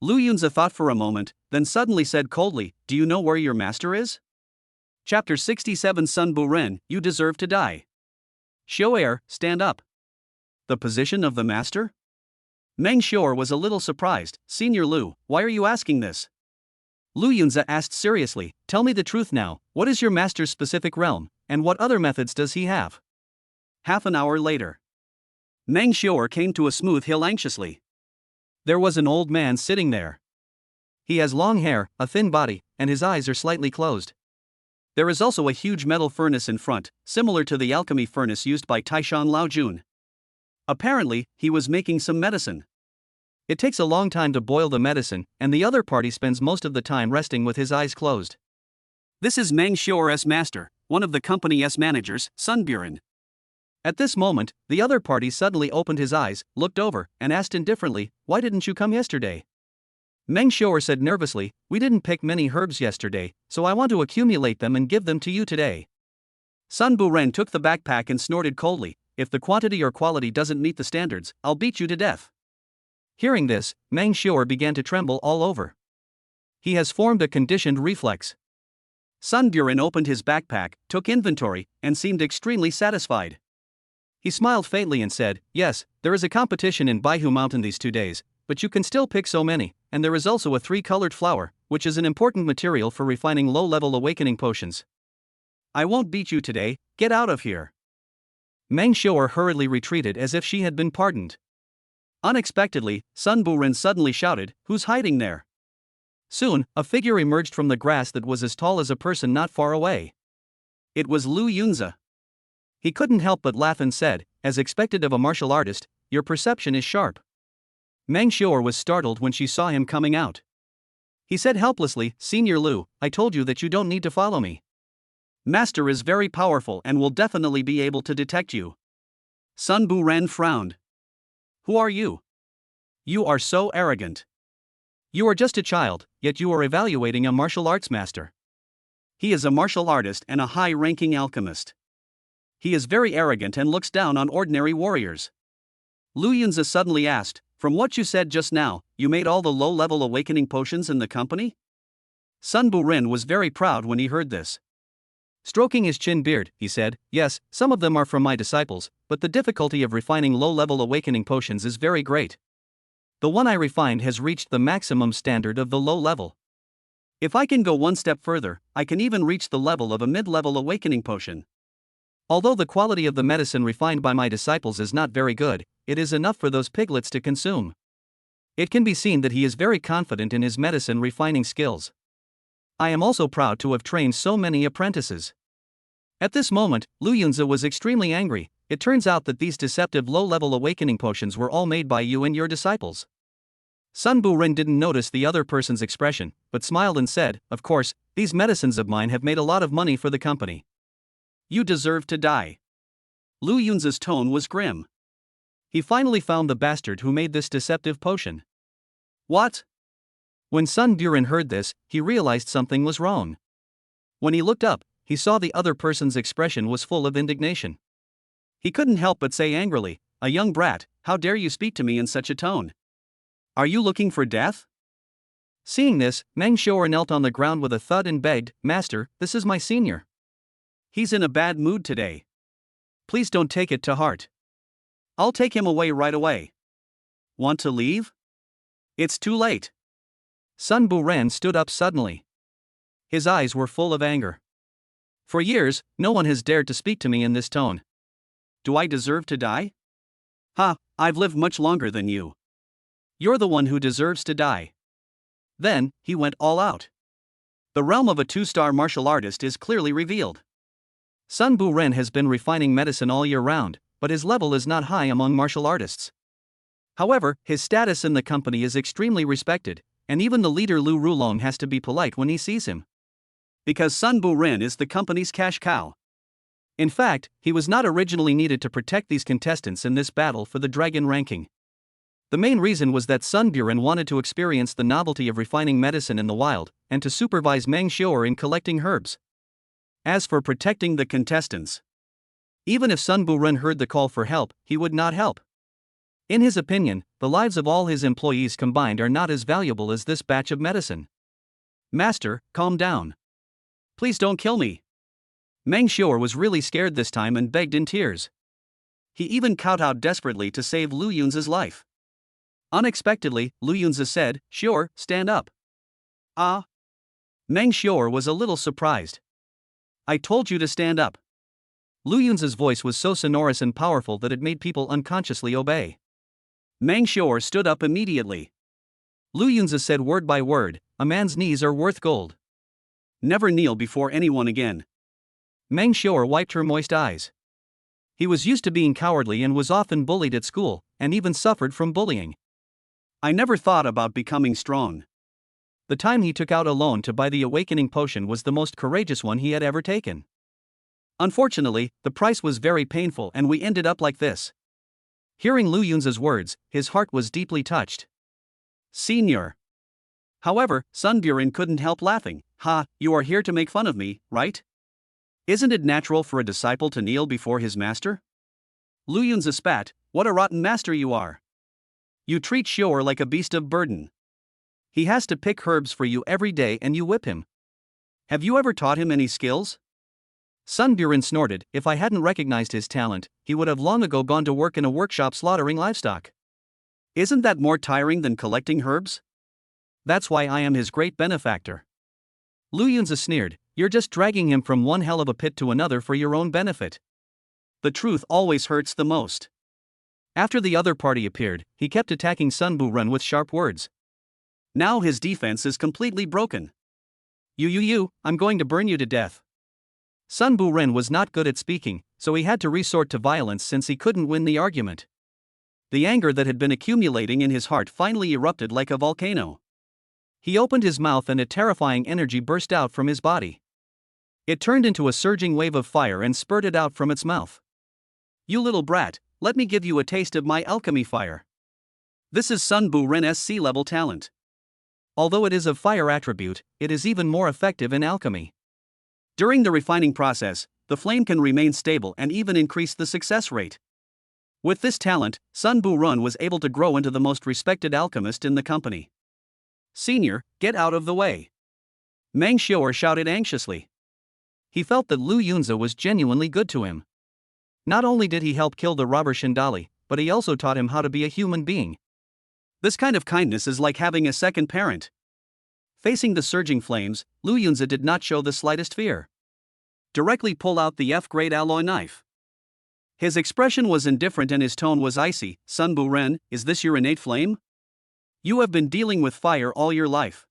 Lu Yunzi thought for a moment, then suddenly said coldly, Do you know where your master is? Chapter 67 Sun Bu Ren, You Deserve to Die. Xiu'er, stand up. The position of the master? Meng Xiu'er was a little surprised. Senior Lu, why are you asking this? Lu Yunzi asked seriously, Tell me the truth now, what is your master's specific realm, and what other methods does he have? Half an hour later. Meng Xiu'er came to a smooth hill anxiously. There was an old man sitting there. He has long hair, a thin body, and his eyes are slightly closed. There is also a huge metal furnace in front, similar to the alchemy furnace used by Taishan Laojun. Apparently, he was making some medicine. It takes a long time to boil the medicine, and the other party spends most of the time resting with his eyes closed. This is Meng Xiao's master, one of the company's managers, Sun Buren. At this moment, the other party suddenly opened his eyes, looked over, and asked indifferently, "Why didn't you come yesterday?" Meng Xiao said nervously, "We didn't pick many herbs yesterday, so I want to accumulate them and give them to you today." Sun Buren took the backpack and snorted coldly, "If the quantity or quality doesn't meet the standards, I'll beat you to death." Hearing this, Meng Xiao began to tremble all over. He has formed a conditioned reflex. Sun Buren opened his backpack, took inventory, and seemed extremely satisfied. He smiled faintly and said, "Yes, there is a competition in Baihu Mountain these 2 days, but you can still pick so many, and there is also a 3-colored flower, which is an important material for refining low-level awakening potions. I won't beat you today, get out of here." Meng Xiao hurriedly retreated as if she had been pardoned. Unexpectedly, Sun Buren suddenly shouted, "Who's hiding there?" Soon, a figure emerged from the grass that was as tall as a person not far away. It was Lu Yunzi. He couldn't help but laugh and said, as expected of a martial artist, "Your perception is sharp." Meng Xiao was startled when she saw him coming out. He said helplessly, "Senior Lu, I told you that you don't need to follow me. Master is very powerful and will definitely be able to detect you." Sun Buren frowned. "Who are you? You are so arrogant. You are just a child, yet you are evaluating a martial arts master. He is a martial artist and a high-ranking alchemist. He is very arrogant and looks down on ordinary warriors." Lu Yunzi suddenly asked, "From what you said just now, you made all the low-level awakening potions in the company?" Sun Buren was very proud when he heard this. Stroking his chin beard, he said, "Yes, some of them are from my disciples, but the difficulty of refining low-level awakening potions is very great. The one I refined has reached the maximum standard of the low level. If I can go one step further, I can even reach the level of a mid-level awakening potion. Although the quality of the medicine refined by my disciples is not very good, it is enough for those piglets to consume." It can be seen that he is very confident in his medicine refining skills. "I am also proud to have trained so many apprentices." At this moment, Lu Yunzi was extremely angry. "It turns out that these deceptive low-level awakening potions were all made by you and your disciples." Sun Buren didn't notice the other person's expression, but smiled and said, "Of course, these medicines of mine have made a lot of money for the company. You deserve to die." Lu Yunzi's tone was grim. He finally found the bastard who made this deceptive potion. "What?" When Sun Buren heard this, he realized something was wrong. When he looked up, he saw the other person's expression was full of indignation. He couldn't help but say angrily, "A young brat, how dare you speak to me in such a tone? Are you looking for death?" Seeing this, Meng Xiao knelt on the ground with a thud and begged, "Master, this is my senior. He's in a bad mood today. Please don't take it to heart. I'll take him away right away." "Want to leave?" "It's too late." Sun Buren stood up suddenly. His eyes were full of anger. "For years, no one has dared to speak to me in this tone. Do I deserve to die? Ha, I've lived much longer than you. You're the one who deserves to die." Then, he went all out. The realm of a 2-star martial artist is clearly revealed. Sun Buren has been refining medicine all year round, but his level is not high among martial artists. However, his status in the company is extremely respected, and even the leader Lu Rulong has to be polite when he sees him. Because Sun Buren is the company's cash cow. In fact, he was not originally needed to protect these contestants in this battle for the dragon ranking. The main reason was that Sun Buren wanted to experience the novelty of refining medicine in the wild, and to supervise Meng Xiao in collecting herbs. As for protecting the contestants, even if Sun Buren heard the call for help, he would not help. In his opinion, the lives of all his employees combined are not as valuable as this batch of medicine. "Master, calm down. Please don't kill me." Meng Xiao was really scared this time and begged in tears. He even kowtowed desperately to save Lu Yunzi's life. Unexpectedly, Lu Yunzi said, "Xiao, stand up." "Ah." Meng Xiao was a little surprised. "I told you to stand up." Lu Yunzi's voice was so sonorous and powerful that it made people unconsciously obey. Meng Xiao stood up immediately. Lu Yunzi said word by word, "A man's knees are worth gold. Never kneel before anyone again." Meng Xiao wiped her moist eyes. He was used to being cowardly and was often bullied at school, and even suffered from bullying. I never thought about becoming strong. The time he took out a loan to buy the awakening potion was the most courageous one he had ever taken. Unfortunately, the price was very painful and we ended up like this. Hearing Lu Yunza's words, his heart was deeply touched. Senior. However, Sun Buren couldn't help laughing. Ha, you are here to make fun of me, right? Isn't it natural for a disciple to kneel before his master? Lu Yunza spat, what a rotten master you are. You treat Xiao'er like a beast of burden. He has to pick herbs for you every day and you whip him. Have you ever taught him any skills? Sun Buren snorted, if I hadn't recognized his talent, he would have long ago gone to work in a workshop slaughtering livestock. Isn't that more tiring than collecting herbs? That's why I am his great benefactor. Lu Yunza sneered, you're just dragging him from one hell of a pit to another for your own benefit. The truth always hurts the most. After the other party appeared, he kept attacking Sun Buren with sharp words. Now his defense is completely broken. You, I'm going to burn you to death. Sun Buren was not good at speaking, so he had to resort to violence since he couldn't win the argument. The anger that had been accumulating in his heart finally erupted like a volcano. He opened his mouth and a terrifying energy burst out from his body. It turned into a surging wave of fire and spurted out from its mouth. You little brat, let me give you a taste of my alchemy fire. This is Sun Buren's sea-level talent. Although it is of fire attribute, it is even more effective in alchemy. During the refining process, the flame can remain stable and even increase the success rate. With this talent, Sun Buren was able to grow into the most respected alchemist in the company. Senior, get out of the way. Meng Xiao'er shouted anxiously. He felt that Lu Yunza was genuinely good to him. Not only did he help kill the robber Shindali, but he also taught him how to be a human being. This kind of kindness is like having a second parent. Facing the surging flames, Lu Yunza did not show the slightest fear. Directly pull out the F-grade alloy knife. His expression was indifferent and his tone was icy. Sun Buren, is this your innate flame? You have been dealing with fire all your life.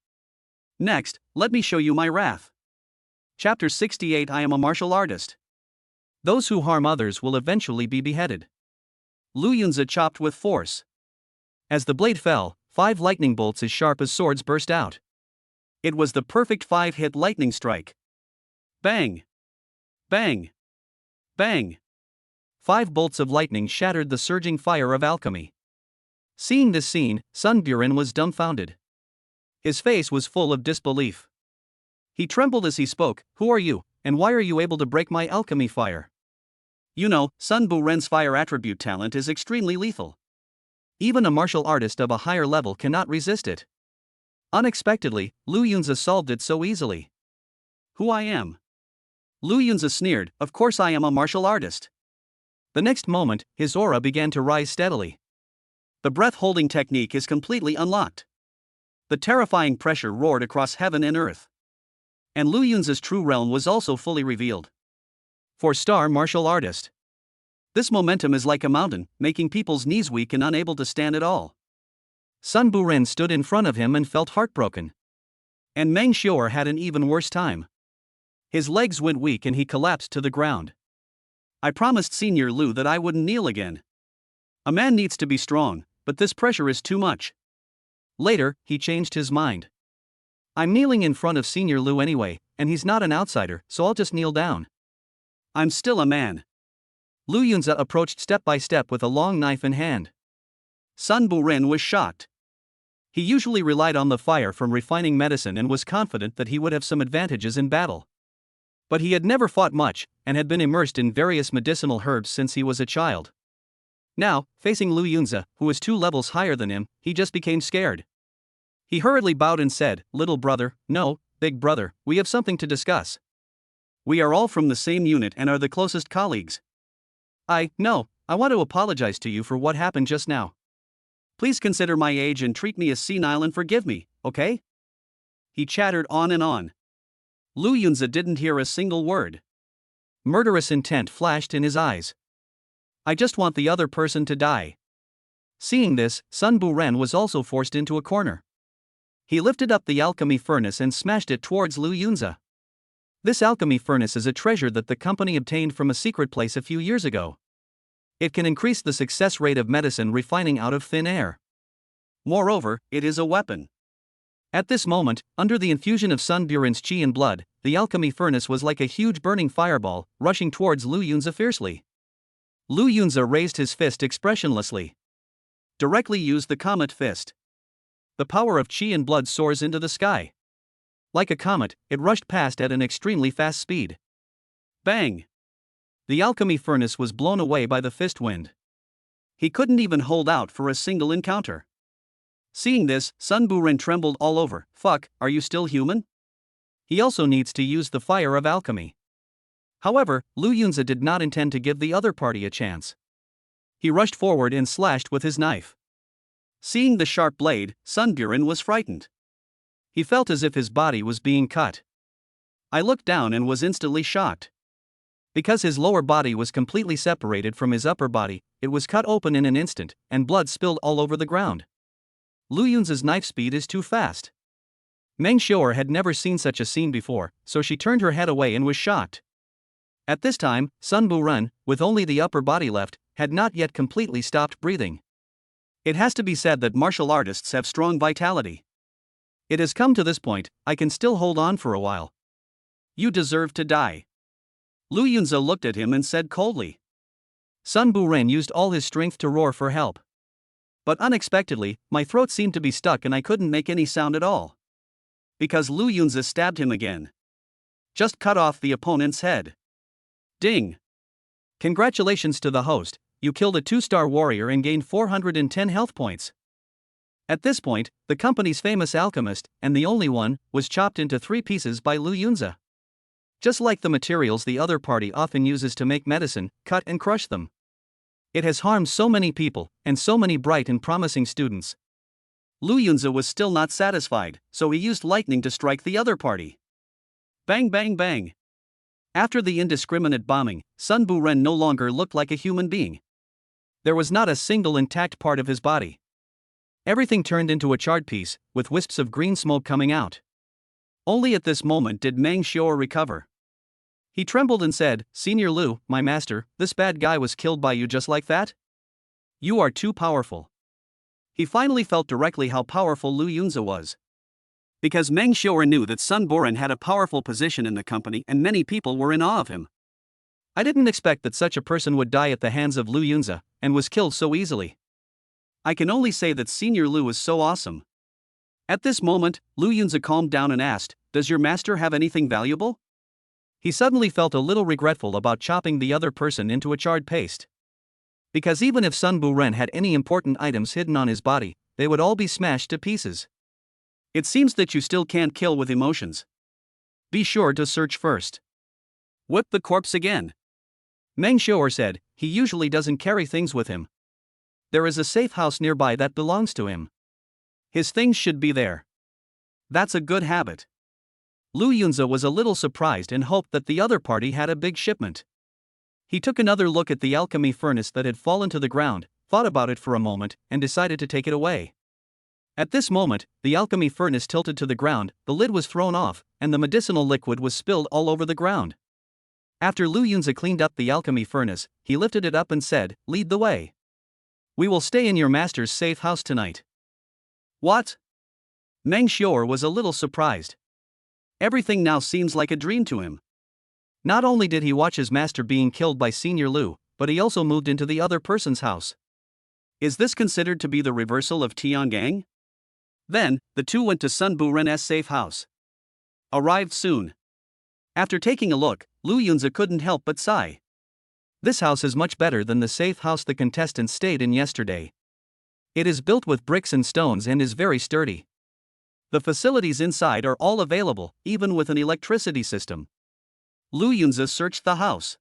Next, let me show you my wrath. Chapter 68 I am a martial artist. Those who harm others will eventually be beheaded. Lu Yunza chopped with force. As the blade fell, 5 lightning bolts as sharp as swords burst out. It was the perfect 5-hit lightning strike. Bang! Bang! Bang! 5 bolts of lightning shattered the surging fire of alchemy. Seeing this scene, Sun Buren was dumbfounded. His face was full of disbelief. He trembled as he spoke, who are you, and why are you able to break my alchemy fire? You know, Sun Buren's fire attribute talent is extremely lethal. Even a martial artist of a higher level cannot resist it. Unexpectedly, Lu Yunza solved it so easily. Who I am? Lu Yunza sneered, of course I am a martial artist. The next moment, his aura began to rise steadily. The breath-holding technique is completely unlocked. The terrifying pressure roared across heaven and earth. And Lu Yunza's true realm was also fully revealed. 4-star martial artist. This momentum is like a mountain, making people's knees weak and unable to stand at all. Sun Buren stood in front of him and felt heartbroken. And Meng Xiao'er had an even worse time. His legs went weak and he collapsed to the ground. I promised Senior Lu that I wouldn't kneel again. A man needs to be strong, but this pressure is too much. Later, he changed his mind. I'm kneeling in front of Senior Lu anyway, and he's not an outsider, so I'll just kneel down. I'm still a man. Lu Yunza approached step by step with a long knife in hand. Sun Buren was shocked. He usually relied on the fire from refining medicine and was confident that he would have some advantages in battle. But he had never fought much, and had been immersed in various medicinal herbs since he was a child. Now, facing Lu Yunza, who was 2 levels higher than him, he just became scared. He hurriedly bowed and said, little brother, no, big brother, we have something to discuss. We are all from the same unit and are the closest colleagues. I want to apologize to you for what happened just now. Please consider my age and treat me as senile and forgive me, okay? He chattered on and on. Lu Yunza didn't hear a single word. Murderous intent flashed in his eyes. I just want the other person to die. Seeing this, Sun Buren was also forced into a corner. He lifted up the alchemy furnace and smashed it towards Lu Yunza. This alchemy furnace is a treasure that the company obtained from a secret place a few years ago. It can increase the success rate of medicine refining out of thin air. Moreover, it is a weapon. At this moment, under the infusion of Sun Buren's chi and blood, the alchemy furnace was like a huge burning fireball, rushing towards Lu Yunzi fiercely. Lu Yunzi raised his fist expressionlessly. Directly used the comet fist. The power of chi and blood soars into the sky. Like a comet, it rushed past at an extremely fast speed. Bang! The alchemy furnace was blown away by the fist wind. He couldn't even hold out for a single encounter. Seeing this, Sun Buren trembled all over. Fuck, are you still human? He also needs to use the fire of alchemy. However, Lu Yunzi did not intend to give the other party a chance. He rushed forward and slashed with his knife. Seeing the sharp blade, Sun Buren was frightened. He felt as if his body was being cut. I looked down and was instantly shocked. Because his lower body was completely separated from his upper body, it was cut open in an instant, and blood spilled all over the ground. Lu Yunzi's knife speed is too fast. Meng Xiao'er had never seen such a scene before, so she turned her head away and was shocked. At this time, Sun Buren, with only the upper body left, had not yet completely stopped breathing. It has to be said that martial artists have strong vitality. It has come to this point, I can still hold on for a while. You deserve to die. Lu Yunzi looked at him and said coldly. Sun Buren used all his strength to roar for help. But unexpectedly, my throat seemed to be stuck and I couldn't make any sound at all. Because Lu Yunzi stabbed him again. Just cut off the opponent's head. Ding! Congratulations to the host, you killed a 2-star warrior and gained 410 health points. At this point, the company's famous alchemist, and the only one, was chopped into 3 pieces by Lu Yunzi. Just like the materials the other party often uses to make medicine, cut and crush them. It has harmed so many people, and so many bright and promising students. Lu Yunzi was still not satisfied, so he used lightning to strike the other party. Bang bang bang! After the indiscriminate bombing, Sun Buren no longer looked like a human being. There was not a single intact part of his body. Everything turned into a charred piece, with wisps of green smoke coming out. Only at this moment did Meng Xiao'er recover. He trembled and said, "Senior Lu, my master, this bad guy was killed by you just like that? You are too powerful." He finally felt directly how powerful Lu Yunzi was. Because Meng Xiao'er knew that Sun Buren had a powerful position in the company and many people were in awe of him. I didn't expect that such a person would die at the hands of Lu Yunzi, and was killed so easily. I can only say that Senior Lu is so awesome. At this moment, Lu Yunzi calmed down and asked, "Does your master have anything valuable?" He suddenly felt a little regretful about chopping the other person into a charred paste. Because even if Sun Buren had any important items hidden on his body, they would all be smashed to pieces. It seems that you still can't kill with emotions. Be sure to search first. Whip the corpse again. Meng Xiao'er said, he usually doesn't carry things with him. There is a safe house nearby that belongs to him. His things should be there. That's a good habit. Lu Yunzi was a little surprised and hoped that the other party had a big shipment. He took another look at the alchemy furnace that had fallen to the ground, thought about it for a moment, and decided to take it away. At this moment, the alchemy furnace tilted to the ground, the lid was thrown off, and the medicinal liquid was spilled all over the ground. After Lu Yunzi cleaned up the alchemy furnace, he lifted it up and said, "Lead the way. We will stay in your master's safe house tonight." What? Meng Xiao'er was a little surprised. Everything now seems like a dream to him. Not only did he watch his master being killed by Senior Lu, but he also moved into the other person's house. Is this considered to be the reversal of Tiangang? Then, the two went to Sun Buren's safe house. Arrived soon. After taking a look, Lu Yunzi couldn't help but sigh. This house is much better than the safe house the contestants stayed in yesterday. It is built with bricks and stones and is very sturdy. The facilities inside are all available, even with an electricity system. Lu Yunzi searched the house.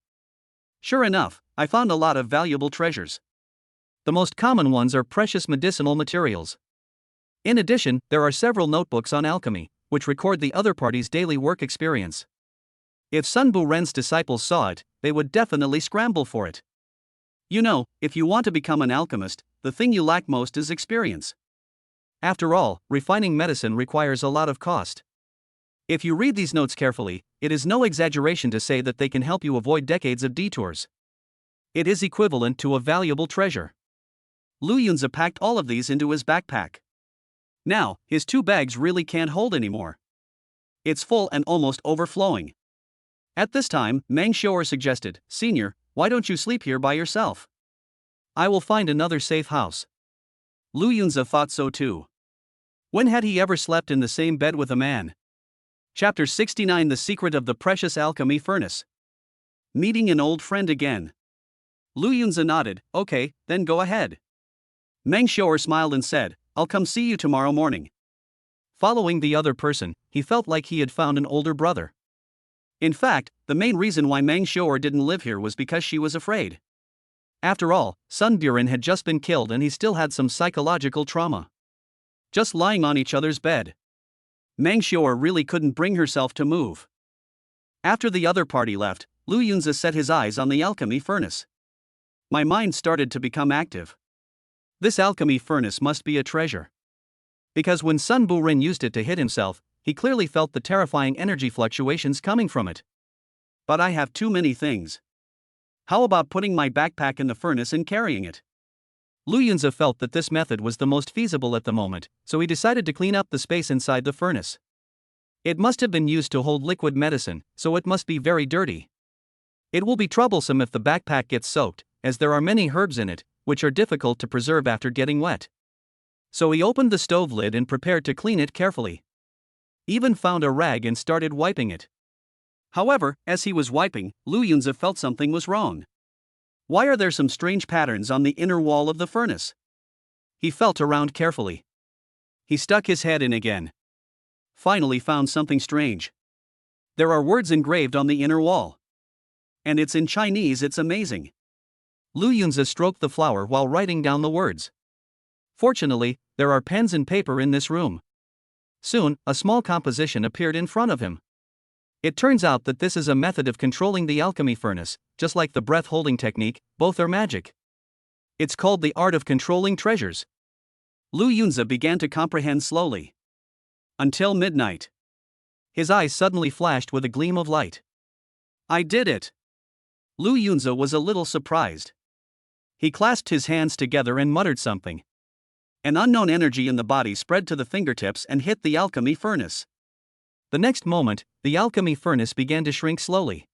Sure enough, I found a lot of valuable treasures. The most common ones are precious medicinal materials. In addition, there are several notebooks on alchemy, which record the other party's daily work experience. If Sun Buren's disciples saw it, they would definitely scramble for it. You know, if you want to become an alchemist, the thing you lack most is experience. After all, refining medicine requires a lot of cost. If you read these notes carefully, it is no exaggeration to say that they can help you avoid decades of detours. It is equivalent to a valuable treasure. Lu Yunzi packed all of these into his backpack. Now, his 2 bags really can't hold anymore. It's full and almost overflowing. At this time, Meng Xiu'er suggested, "Senior, why don't you sleep here by yourself? I will find another safe house." Lu Yunzi thought so too. When had he ever slept in the same bed with a man? Chapter 69: The Secret of the Precious Alchemy Furnace. Meeting an old friend again. Lu Yunzi nodded. "Okay, then go ahead." Meng Xiu'er smiled and said, "I'll come see you tomorrow morning." Following the other person, he felt like he had found an older brother. In fact, the main reason why Meng Xiu'er didn't live here was because she was afraid. After all, Sun Buren had just been killed and he still had some psychological trauma. Just lying on each other's bed. Meng Xiu'er really couldn't bring herself to move. After the other party left, Lu Yunzi set his eyes on the alchemy furnace. My mind started to become active. This alchemy furnace must be a treasure. Because when Sun Buren used it to hit himself, he clearly felt the terrifying energy fluctuations coming from it. But I have too many things. How about putting my backpack in the furnace and carrying it? Lu Yunzi felt that this method was the most feasible at the moment, so he decided to clean up the space inside the furnace. It must have been used to hold liquid medicine, so it must be very dirty. It will be troublesome if the backpack gets soaked, as there are many herbs in it, which are difficult to preserve after getting wet. So he opened the stove lid and prepared to clean it carefully. Even found a rag and started wiping it. However, as he was wiping, Lu Yunzi felt something was wrong. Why are there some strange patterns on the inner wall of the furnace? He felt around carefully. He stuck his head in again. Finally found something strange. There are words engraved on the inner wall. And it's in Chinese. It's amazing. Lu Yunzi stroked the flower while writing down the words. Fortunately, there are pens and paper in this room. Soon, a small composition appeared in front of him. It turns out that this is a method of controlling the alchemy furnace, just like the breath-holding technique, both are magic. It's called the art of controlling treasures. Lu Yunzi began to comprehend slowly. Until midnight. His eyes suddenly flashed with a gleam of light. I did it! Lu Yunzi was a little surprised. He clasped his hands together and muttered something. An unknown energy in the body spread to the fingertips and hit the alchemy furnace. The next moment, the alchemy furnace began to shrink slowly.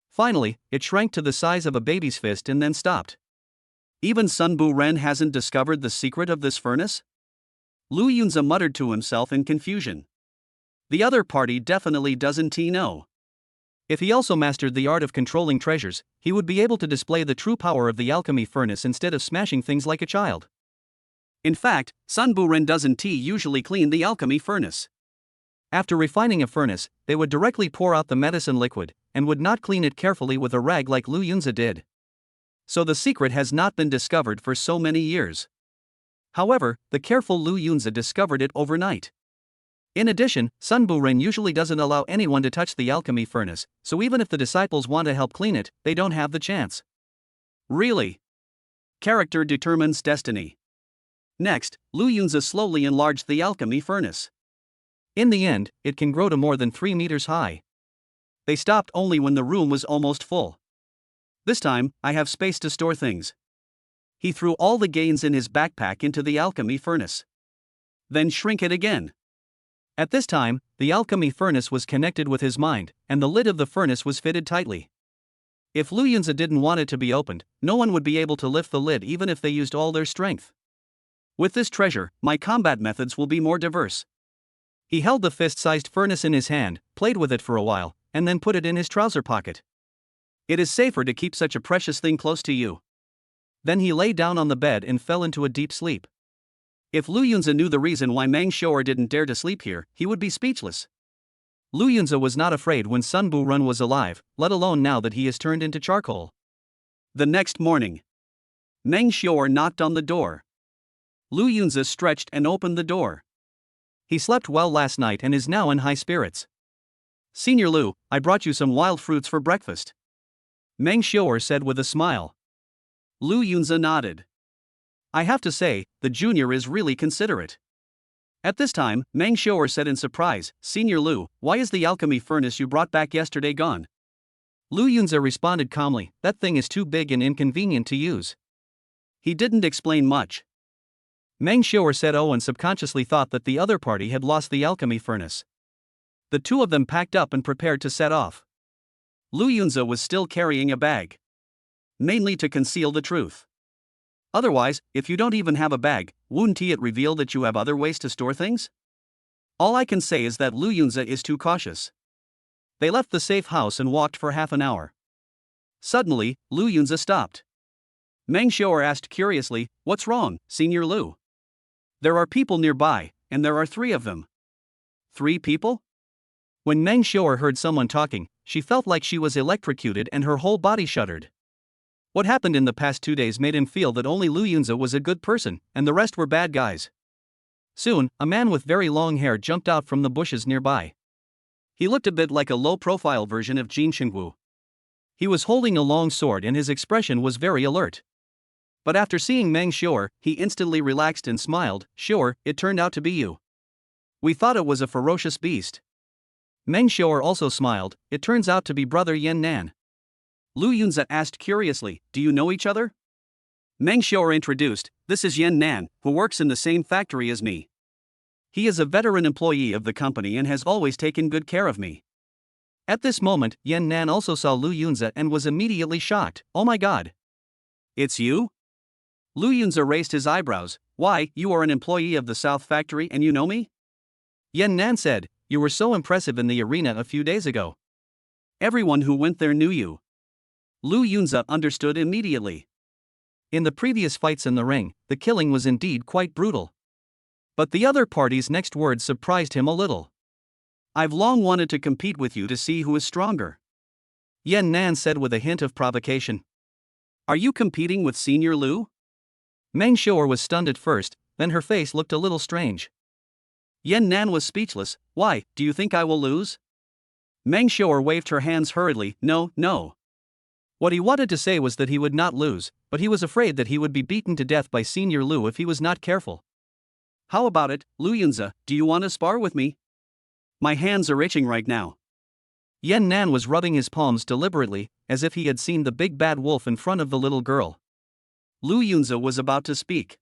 Finally, it shrank to the size of a baby's fist and then stopped. Even Sun Buren hasn't discovered the secret of this furnace? Lu Yunzi muttered to himself in confusion. The other party definitely doesn't know. If he also mastered the art of controlling treasures, he would be able to display the true power of the alchemy furnace instead of smashing things like a child. In fact, Sun Buren doesn't usually clean the alchemy furnace. After refining a furnace, they would directly pour out the medicine liquid, and would not clean it carefully with a rag like Lu Yunzi did. So the secret has not been discovered for so many years. However, the careful Lu Yunzi discovered it overnight. In addition, Sun Buren usually doesn't allow anyone to touch the alchemy furnace, so even if the disciples want to help clean it, they don't have the chance. Really? Character determines destiny. Next, Lu Yunzi slowly enlarged the alchemy furnace. In the end, it can grow to more than 3 meters high. They stopped only when the room was almost full. This time, I have space to store things. He threw all the gains in his backpack into the alchemy furnace. Then shrink it again. At this time, the alchemy furnace was connected with his mind, and the lid of the furnace was fitted tightly. If Lu Yunzi didn't want it to be opened, no one would be able to lift the lid even if they used all their strength. With this treasure, my combat methods will be more diverse. He held the fist-sized furnace in his hand, played with it for a while, and then put it in his trouser pocket. It is safer to keep such a precious thing close to you. Then he lay down on the bed and fell into a deep sleep. If Lu Yunzi knew the reason why Meng Xiu'er didn't dare to sleep here, he would be speechless. Lu Yunzi was not afraid when Sun Buren was alive, let alone now that he is turned into charcoal. The next morning, Meng Xiu'er knocked on the door. Lu Yunzi stretched and opened the door. He slept well last night and is now in high spirits. Senior Lu, I brought you some wild fruits for breakfast. Meng Xiu'er said with a smile. Lu Yunzi nodded. I have to say, the junior is really considerate. At this time, Meng Xiu'er said in surprise, Senior Lu, why is the alchemy furnace you brought back yesterday gone? Lu Yunze responded calmly, that thing is too big and inconvenient to use. He didn't explain much. Meng Xiu'er said oh and subconsciously thought that the other party had lost the alchemy furnace. The two of them packed up and prepared to set off. Lu Yunze was still carrying a bag. Mainly to conceal the truth. Otherwise, if you don't even have a bag, wouldn't it reveal that you have other ways to store things? All I can say is that Lu Yunze is too cautious. They left the safe house and walked for half an hour. Suddenly, Lu Yunze stopped. Meng Xiu'er asked curiously, what's wrong, Senior Lu? There are people nearby, and there are 3 of them. 3 people? When Meng Xiu'er heard someone talking, she felt like she was electrocuted and her whole body shuddered. What happened in the past 2 days made him feel that only Lu Yunze was a good person, and the rest were bad guys. Soon, a man with very long hair jumped out from the bushes nearby. He looked a bit like a low-profile version of Jin Xingwu. He was holding a long sword and his expression was very alert. But after seeing Meng Xiu'er, he instantly relaxed and smiled. Xiu'er, it turned out to be you. We thought it was a ferocious beast. Meng Xiu'er also smiled, it turns out to be brother Yan Nan. Lu Yunze asked curiously, do you know each other? Meng Xiu'er introduced, this is Yan Nan, who works in the same factory as me. He is a veteran employee of the company and has always taken good care of me. At this moment, Yan Nan also saw Lu Yunze and was immediately shocked, oh my god. It's you? Lu Yunze raised his eyebrows, why, you are an employee of the South Factory and you know me? Yan Nan said, you were so impressive in the arena a few days ago. Everyone who went there knew you. Lu Yunze understood immediately. In the previous fights in the ring, the killing was indeed quite brutal. But the other party's next words surprised him a little. I've long wanted to compete with you to see who is stronger. Yan Nan said with a hint of provocation. Are you competing with Senior Lu? Meng Xiu'er was stunned at first, then her face looked a little strange. Yan Nan was speechless, why, do you think I will lose? Meng Xiu'er waved her hands hurriedly, no, no. What he wanted to say was that he would not lose, but he was afraid that he would be beaten to death by Senior Lu if he was not careful. How about it, Lu Yunze, do you want to spar with me? My hands are itching right now. Yan Nan was rubbing his palms deliberately, as if he had seen the big bad wolf in front of the little girl. Lu Yunze was about to speak.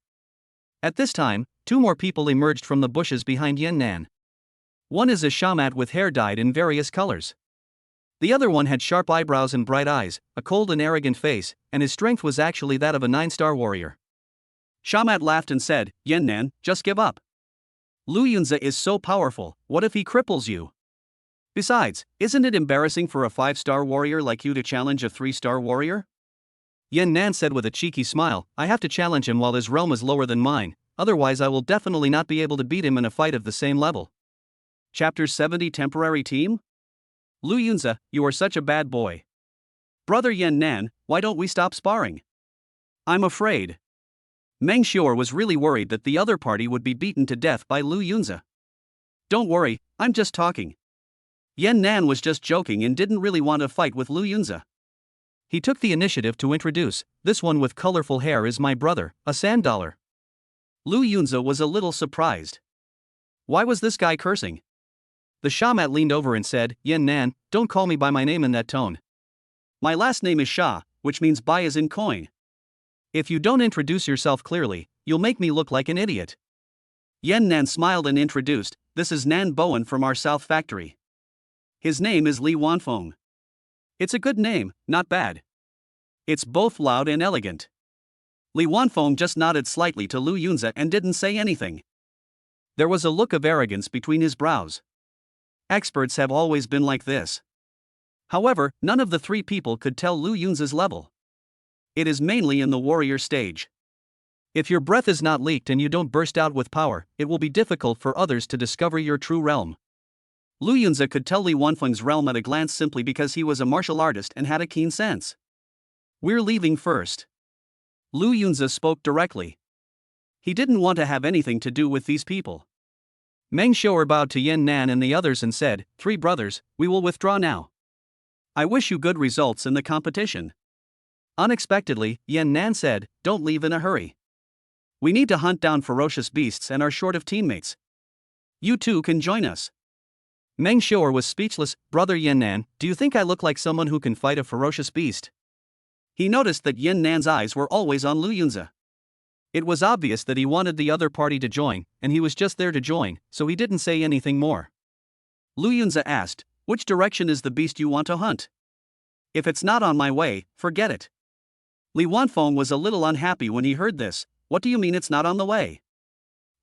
At this time, 2 more people emerged from the bushes behind Yan Nan. One is a shaman with hair dyed in various colors. The other one had sharp eyebrows and bright eyes, a cold and arrogant face, and his strength was actually that of a 9-star warrior. Shamat laughed and said, Yan Nan, just give up. Lu Yunze is so powerful, what if he cripples you? Besides, isn't it embarrassing for a 5-star warrior like you to challenge a 3-star warrior? Yan Nan said with a cheeky smile, I have to challenge him while his realm is lower than mine, otherwise I will definitely not be able to beat him in a fight of the same level. Chapter 70 Temporary Team? Lu Yunze, you are such a bad boy. Brother Yan Nan, why don't we stop sparring? I'm afraid. Meng Xiu'er was really worried that the other party would be beaten to death by Lu Yunze. Don't worry, I'm just talking. Yan Nan was just joking and didn't really want to fight with Lu Yunze. He took the initiative to introduce, this one with colorful hair is my brother, a sand dollar. Lu Yunze was a little surprised. Why was this guy cursing? The shaman leaned over and said, Yan Nan, don't call me by my name in that tone. My last name is Sha, which means buy as in coin. If you don't introduce yourself clearly, you'll make me look like an idiot. Yan Nan smiled and introduced, this is Nan Bowen from our South Factory. His name is Li Wanfeng. It's a good name, not bad. It's both loud and elegant. Li Wanfeng just nodded slightly to Lu Yunze and didn't say anything. There was a look of arrogance between his brows. Experts have always been like this. However, none of the 3 people could tell Lu Yunze's level. It is mainly in the warrior stage. If your breath is not leaked and you don't burst out with power, it will be difficult for others to discover your true realm. Lu Yunze could tell Li Wanfeng's realm at a glance simply because he was a martial artist and had a keen sense. We're leaving first. Lu Yunze spoke directly. He didn't want to have anything to do with these people. Meng Xiu'er bowed to Yan Nan and the others and said, 3 brothers, we will withdraw now. I wish you good results in the competition. Unexpectedly, Yan Nan said, don't leave in a hurry. We need to hunt down ferocious beasts and are short of teammates. You 2 can join us. Meng Xiu'er was speechless. Brother Yannan, do you think I look like someone who can fight a ferocious beast? He noticed that Yannan's eyes were always on Lu Yunzi. It was obvious that he wanted the other party to join, and he was just there to join, so he didn't say anything more. Lu Yunzi asked, which direction is the beast you want to hunt? If it's not on my way, forget it. Li Wanfeng was a little unhappy when he heard this. What do you mean it's not on the way?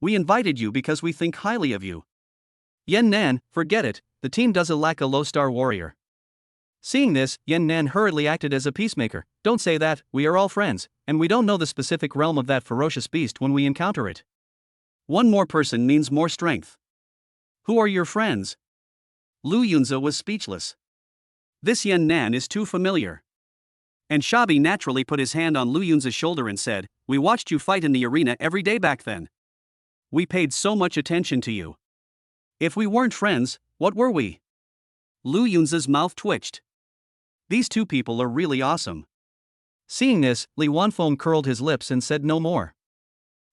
We invited you because we think highly of you. Yannan, forget it, the team doesn't lack a low-star warrior. Seeing this, Yannan hurriedly acted as a peacemaker. Don't say that, we are all friends, and we don't know the specific realm of that ferocious beast when we encounter it. One more person means more strength. Who are your friends? Lu Yunzi was speechless. This Yannan is too familiar. And Shabi naturally put his hand on Lu Yunzi's shoulder and said, we watched you fight in the arena every day back then. We paid so much attention to you. If we weren't friends, what were we? Lu Yunzi's mouth twitched. These two people are really awesome. Seeing this, Li Wanfeng curled his lips and said no more.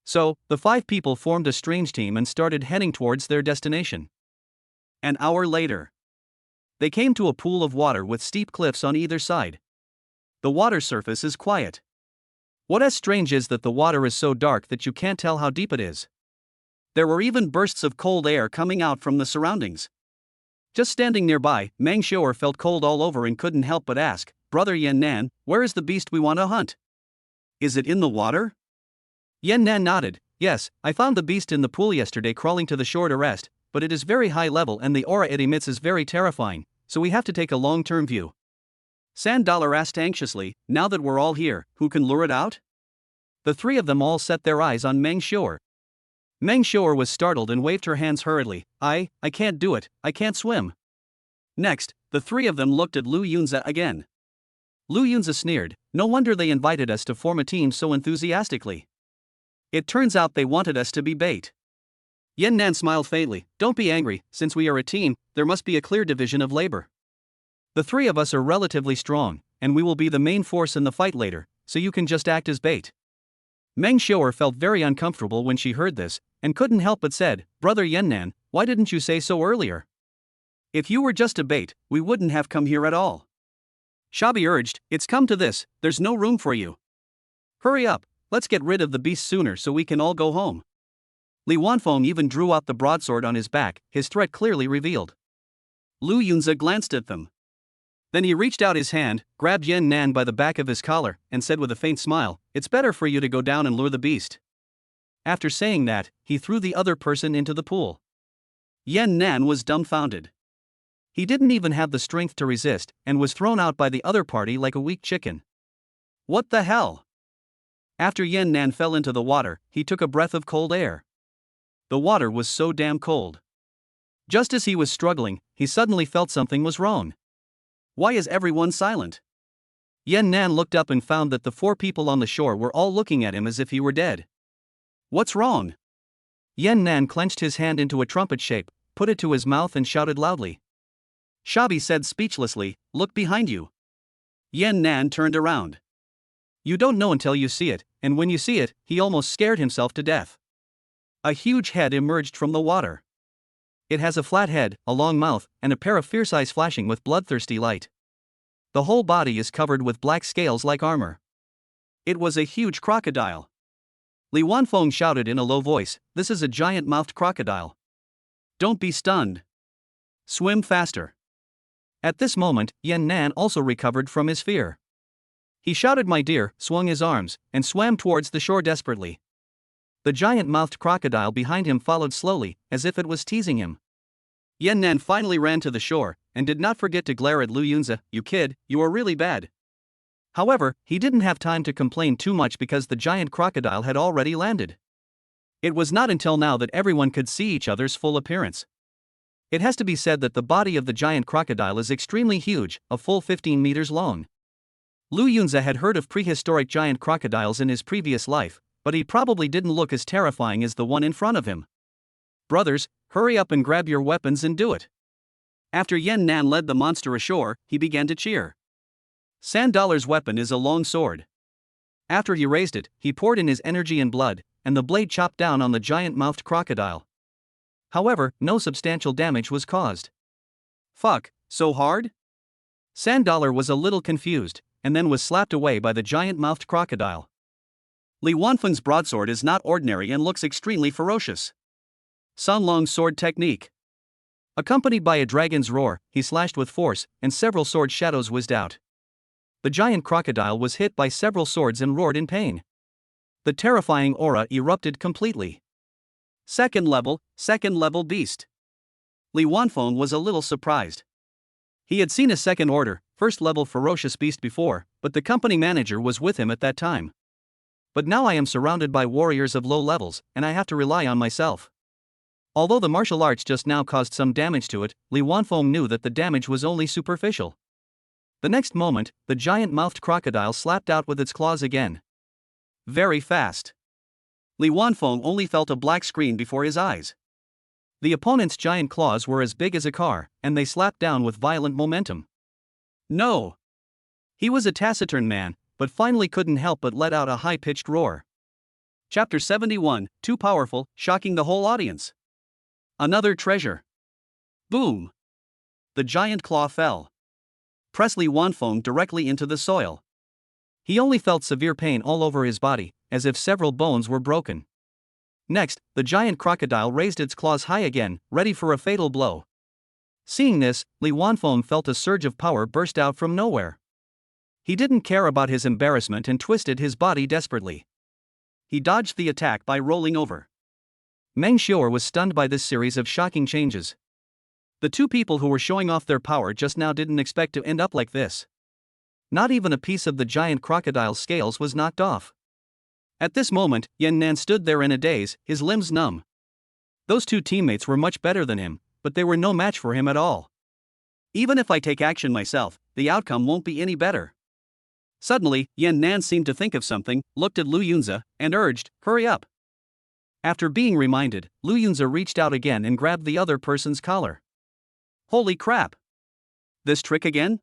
So, the 5 people formed a strange team and started heading towards their destination. An hour later, they came to a pool of water with steep cliffs on either side. The water surface is quiet. What is strange is that the water is so dark that you can't tell how deep it is. There were even bursts of cold air coming out from the surroundings. Just standing nearby, Meng Xiu'er felt cold all over and couldn't help but ask, Brother Yannan, where is the beast we want to hunt? Is it in the water? Yannan nodded. Yes, I found the beast in the pool yesterday crawling to the shore to rest, but it is very high level and the aura it emits is very terrifying, so we have to take a long-term view. Sand Dollar asked anxiously, now that we're all here, who can lure it out? The 3 of them all set their eyes on Meng Xiu'er. Meng Xiu'er was startled and waved her hands hurriedly. I can't do it, I can't swim. Next, the 3 of them looked at Lu Yunzi again. Lu Yunzi sneered, no wonder they invited us to form a team so enthusiastically. It turns out they wanted us to be bait. Yannan smiled faintly, don't be angry, since we are a team, there must be a clear division of labor. The 3 of us are relatively strong, and we will be the main force in the fight later, so you can just act as bait. Meng Xiu'er felt very uncomfortable when she heard this, and couldn't help but said, Brother Yannan, why didn't you say so earlier? If you were just a bait, we wouldn't have come here at all. Shabi urged, it's come to this, there's no room for you. Hurry up, let's get rid of the beast sooner so we can all go home. Li Wanfeng even drew out the broadsword on his back, his threat clearly revealed. Lu Yunzi glanced at them. Then he reached out his hand, grabbed Yannan by the back of his collar, and said with a faint smile, it's better for you to go down and lure the beast. After saying that, he threw the other person into the pool. Yannan was dumbfounded. He didn't even have the strength to resist, and was thrown out by the other party like a weak chicken. What the hell? After Yannan fell into the water, he took a breath of cold air. The water was so damn cold. Just as he was struggling, he suddenly felt something was wrong. Why is everyone silent? Yannan looked up and found that the 4 people on the shore were all looking at him as if he were dead. What's wrong? Yannan clenched his hand into a trumpet shape, put it to his mouth and shouted loudly. Shabi said speechlessly, look behind you. Yannan turned around. You don't know until you see it, and when you see it, he almost scared himself to death. A huge head emerged from the water. It has a flat head, a long mouth, and a pair of fierce eyes flashing with bloodthirsty light. The whole body is covered with black scales like armor. It was a huge crocodile. Li Wanfeng shouted in a low voice, this is a giant-mouthed crocodile. Don't be stunned. Swim faster. At this moment, Yannan also recovered from his fear. He shouted my dear, swung his arms, and swam towards the shore desperately. The giant-mouthed crocodile behind him followed slowly, as if it was teasing him. Yannan finally ran to the shore, and did not forget to glare at Lu Yunzi, you kid, you are really bad. However, he didn't have time to complain too much because the giant crocodile had already landed. It was not until now that everyone could see each other's full appearance. It has to be said that the body of the giant crocodile is extremely huge, a full 15 meters long. Lu Yunzi had heard of prehistoric giant crocodiles in his previous life, but he probably didn't look as terrifying as the one in front of him. Brothers, hurry up and grab your weapons and do it. After Yannan led the monster ashore, he began to cheer. Sand Dollar's weapon is a long sword. After he raised it, he poured in his energy and blood, and the blade chopped down on the giant-mouthed crocodile. However, no substantial damage was caused. Fuck, so hard? Sandollar was a little confused, and then was slapped away by the giant-mouthed crocodile. Li Wanfeng's broadsword is not ordinary and looks extremely ferocious. Sun Long's sword technique. Accompanied by a dragon's roar, he slashed with force, and several sword shadows whizzed out. The giant crocodile was hit by several swords and roared in pain. The terrifying aura erupted completely. Second level beast. Li Wanfeng was a little surprised. He had seen a second order, first level ferocious beast before, but the company manager was with him at that time. But now I am surrounded by warriors of low levels, and I have to rely on myself. Although the martial arts just now caused some damage to it, Li Wanfeng knew that the damage was only superficial. The next moment, the giant-mouthed crocodile slapped out with its claws again. Very fast. Li Wanfeng only felt a black screen before his eyes. The opponent's giant claws were as big as a car, and they slapped down with violent momentum. No! He was a taciturn man, but finally couldn't help but let out a high-pitched roar. Chapter 71, Too Powerful, Shocking the Whole Audience. Another treasure. Boom! The giant claw fell. Pressed Li Wanfeng directly into the soil. He only felt severe pain all over his body, as if several bones were broken. Next, the giant crocodile raised its claws high again, ready for a fatal blow. Seeing this, Li Wanfeng felt a surge of power burst out from nowhere. He didn't care about his embarrassment and twisted his body desperately. He dodged the attack by rolling over. Meng Xiu'er was stunned by this series of shocking changes. The two people who were showing off their power just now didn't expect to end up like this. Not even a piece of the giant crocodile's scales was knocked off. At this moment, Yan Nan stood there in a daze, his limbs numb. Those two teammates were much better than him, but they were no match for him at all. Even if I take action myself, the outcome won't be any better. Suddenly, Yan Nan seemed to think of something, looked at Lu Yunzi, and urged, "Hurry up." After being reminded, Lu Yunzi reached out again and grabbed the other person's collar. Holy crap! This trick again?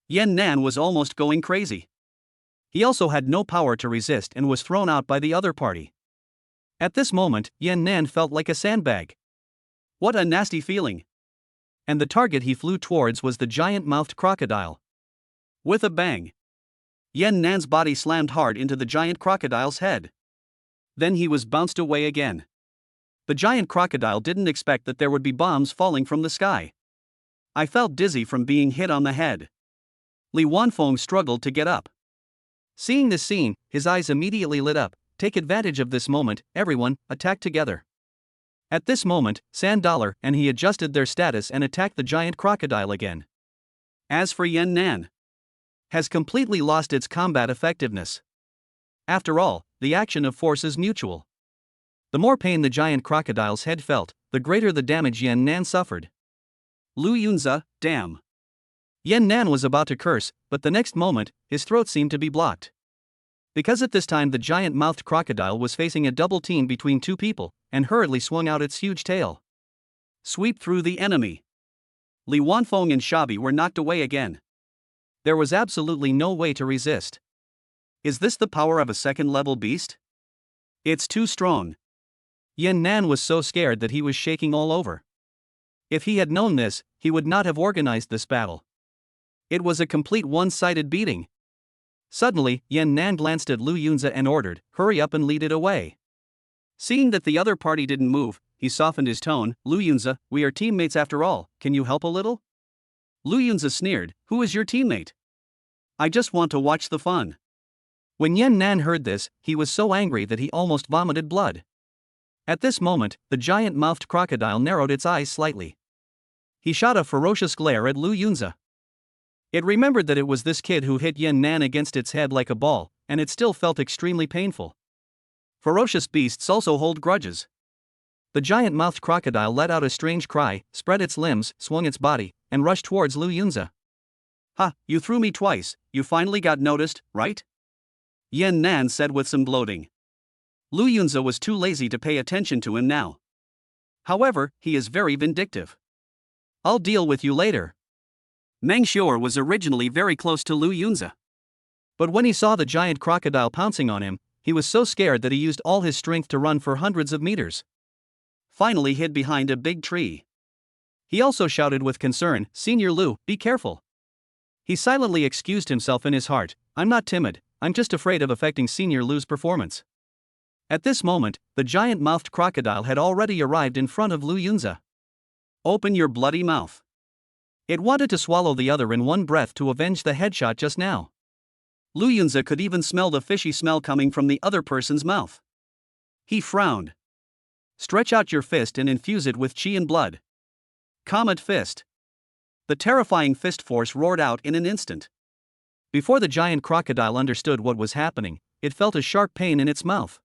Yan Nan was almost going crazy. He also had no power to resist and was thrown out by the other party. At this moment, Yan Nan felt like a sandbag. What a nasty feeling! And the target he flew towards was the giant-mouthed crocodile. With a bang, Yan Nan's body slammed hard into the giant crocodile's head. Then he was bounced away again. The giant crocodile didn't expect that there would be bombs falling from the sky. I felt dizzy from being hit on the head. Li Wanfeng struggled to get up. Seeing this scene, his eyes immediately lit up. Take advantage of this moment, everyone, attack together. At this moment, Sandollar and he adjusted their status and attacked the giant crocodile again. As for Yan Nan, has completely lost its combat effectiveness. After all, the action of force is mutual. The more pain the giant crocodile's head felt, the greater the damage Yan Nan suffered. Lu Yunzi, damn. Yan Nan was about to curse, but the next moment, his throat seemed to be blocked. Because at this time the giant-mouthed crocodile was facing a double team between two people, and hurriedly swung out its huge tail. Sweep through the enemy. Li Wanfeng and Shabi were knocked away again. There was absolutely no way to resist. Is this the power of a second-level beast? It's too strong. Yan Nan was so scared that he was shaking all over. If he had known this, he would not have organized this battle. It was a complete one-sided beating. Suddenly, Yan Nan glanced at Lu Yunzi and ordered, "Hurry up and lead it away." Seeing that the other party didn't move, he softened his tone. "Lu Yunzi, we are teammates after all, can you help a little?" Lu Yunzi sneered, "Who is your teammate? I just want to watch the fun." When Yan Nan heard this, he was so angry that he almost vomited blood. At this moment, the giant-mouthed crocodile narrowed its eyes slightly. He shot a ferocious glare at Lu Yunzi. It remembered that it was this kid who hit Yan Nan against its head like a ball, and it still felt extremely painful. Ferocious beasts also hold grudges. The giant-mouthed crocodile let out a strange cry, spread its limbs, swung its body, and rushed towards Lu Yunzi. "Ha, you threw me twice, you finally got noticed, right?" Yan Nan said with some bloating. Lu Yunzi was too lazy to pay attention to him now. However, he is very vindictive. "I'll deal with you later." Meng Xiu'er was originally very close to Lu Yunzi. But when he saw the giant crocodile pouncing on him, he was so scared that he used all his strength to run for hundreds of meters. Finally hid behind a big tree. He also shouted with concern, "Senior Lu, be careful." He silently excused himself in his heart, "I'm not timid, I'm just afraid of affecting Senior Lu's performance." At this moment, the giant-mouthed crocodile had already arrived in front of Lu Yunzi. "Open your bloody mouth." It wanted to swallow the other in one breath to avenge the headshot just now. Lu Yunzi could even smell the fishy smell coming from the other person's mouth. He frowned. "Stretch out your fist and infuse it with qi and blood." Comet fist. The terrifying fist force roared out in an instant. Before the giant crocodile understood what was happening, it felt a sharp pain in its mouth.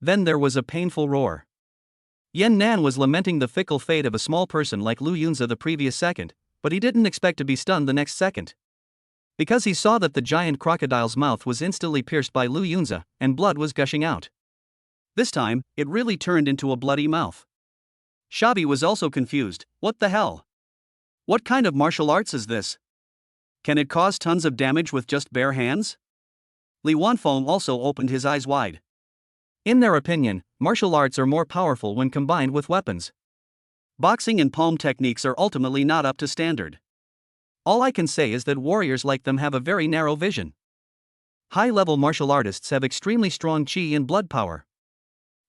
Then there was a painful roar. Yan Nan was lamenting the fickle fate of a small person like Lu Yunzi the previous second, but he didn't expect to be stunned the next second. Because he saw that the giant crocodile's mouth was instantly pierced by Lu Yunzi, and blood was gushing out. This time, it really turned into a bloody mouth. Shabi was also confused. What the hell? What kind of martial arts is this? Can it cause tons of damage with just bare hands? Li Wanfeng also opened his eyes wide. In their opinion, martial arts are more powerful when combined with weapons. Boxing and palm techniques are ultimately not up to standard. All I can say is that warriors like them have a very narrow vision. High-level martial artists have extremely strong qi and blood power.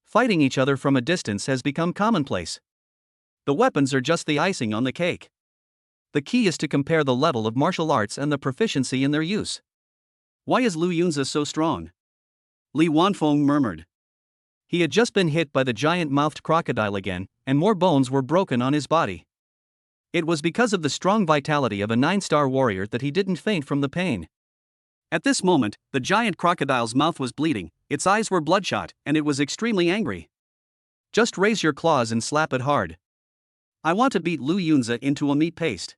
Fighting each other from a distance has become commonplace. The weapons are just the icing on the cake. The key is to compare the level of martial arts and the proficiency in their use. Why is Lu Yunzi so strong? Li Wanfeng murmured. He had just been hit by the giant-mouthed crocodile again, and more bones were broken on his body. It was because of the strong vitality of a 9-star warrior that he didn't faint from the pain. At this moment, the giant crocodile's mouth was bleeding, its eyes were bloodshot, and it was extremely angry. "Just raise your claws and slap it hard. I want to beat Lu Yunzi into a meat paste."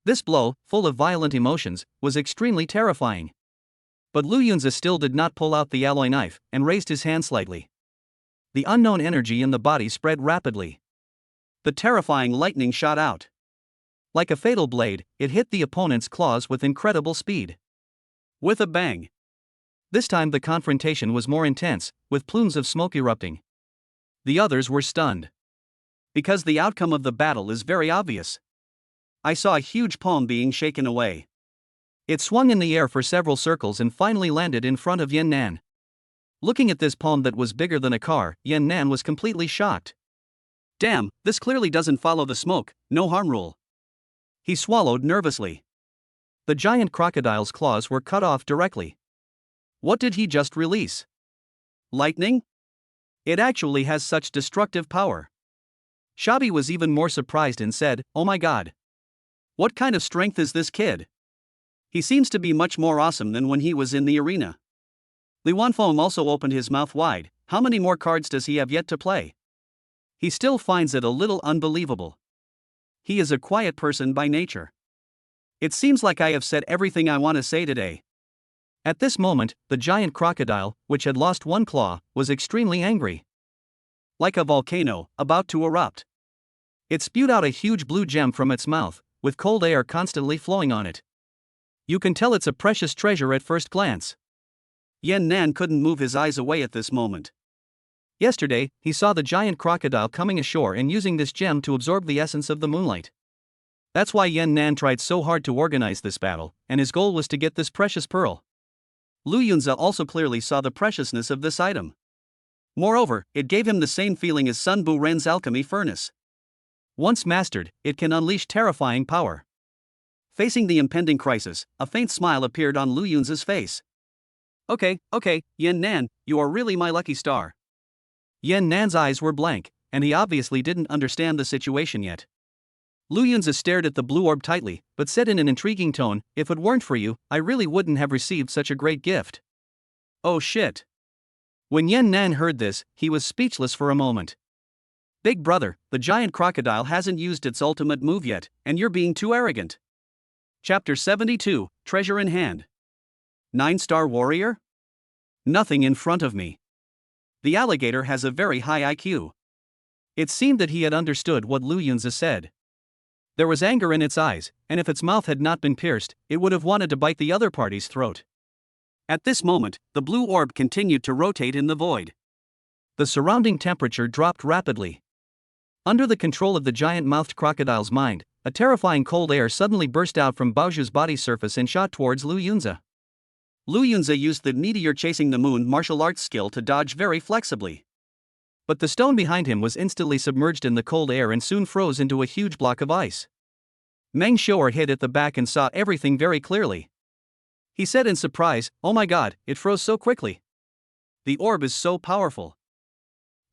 This blow, full of violent emotions, was extremely terrifying. But Lu Yunzi still did not pull out the alloy knife, and raised his hand slightly. The unknown energy in the body spread rapidly. The terrifying lightning shot out. Like a fatal blade, it hit the opponent's claws with incredible speed. With a bang. This time the confrontation was more intense, with plumes of smoke erupting. The others were stunned. Because the outcome of the battle is very obvious. I saw a huge palm being shaken away. It swung in the air for several circles and finally landed in front of Yan Nan. Looking at this palm that was bigger than a car, Yan Nan was completely shocked. Damn, this clearly doesn't follow the smoke, no harm rule. He swallowed nervously. The giant crocodile's claws were cut off directly. What did he just release? Lightning? It actually has such destructive power. Shabi was even more surprised and said, "Oh my god. What kind of strength is this kid? He seems to be much more awesome than when he was in the arena." Li Wanfeng also opened his mouth wide. How many more cards does he have yet to play? He still finds it a little unbelievable. He is a quiet person by nature. It seems like I have said everything I want to say today. At this moment, the giant crocodile, which had lost one claw, was extremely angry. Like a volcano, about to erupt. It spewed out a huge blue gem from its mouth, with cold air constantly flowing on it. You can tell it's a precious treasure at first glance. Yan Nan couldn't move his eyes away at this moment. Yesterday, he saw the giant crocodile coming ashore and using this gem to absorb the essence of the moonlight. That's why Yan Nan tried so hard to organize this battle, and his goal was to get this precious pearl. Lu Yunzi also clearly saw the preciousness of this item. Moreover, it gave him the same feeling as Sun Bu Ren's alchemy furnace. Once mastered, it can unleash terrifying power. Facing the impending crisis, a faint smile appeared on Lu Yunzi's face. Okay, Yan Nan, you are really my lucky star." Yan Nan's eyes were blank, and he obviously didn't understand the situation yet. Lu Yunzi stared at the blue orb tightly, but said in an intriguing tone, "If it weren't for you, I really wouldn't have received such a great gift." Oh shit. When Yan Nan heard this, he was speechless for a moment. "Big brother, the giant crocodile hasn't used its ultimate move yet, and you're being too arrogant." Chapter 72, Treasure in Hand. 9-star warrior? Nothing in front of me. The alligator has a very high IQ. It seemed that he had understood what Lu Yunzi said. There was anger in its eyes, and if its mouth had not been pierced, it would have wanted to bite the other party's throat. At this moment, the blue orb continued to rotate in the void. The surrounding temperature dropped rapidly. Under the control of the giant-mouthed crocodile's mind, a terrifying cold air suddenly burst out from Baoju's body surface and shot towards Lu Yunzi. Lu Yunzi used the meteor chasing the moon martial arts skill to dodge very flexibly. But the stone behind him was instantly submerged in the cold air and soon froze into a huge block of ice. Meng Xiao'er hid at the back and saw everything very clearly. He said in surprise, "Oh my god, it froze so quickly. The orb is so powerful."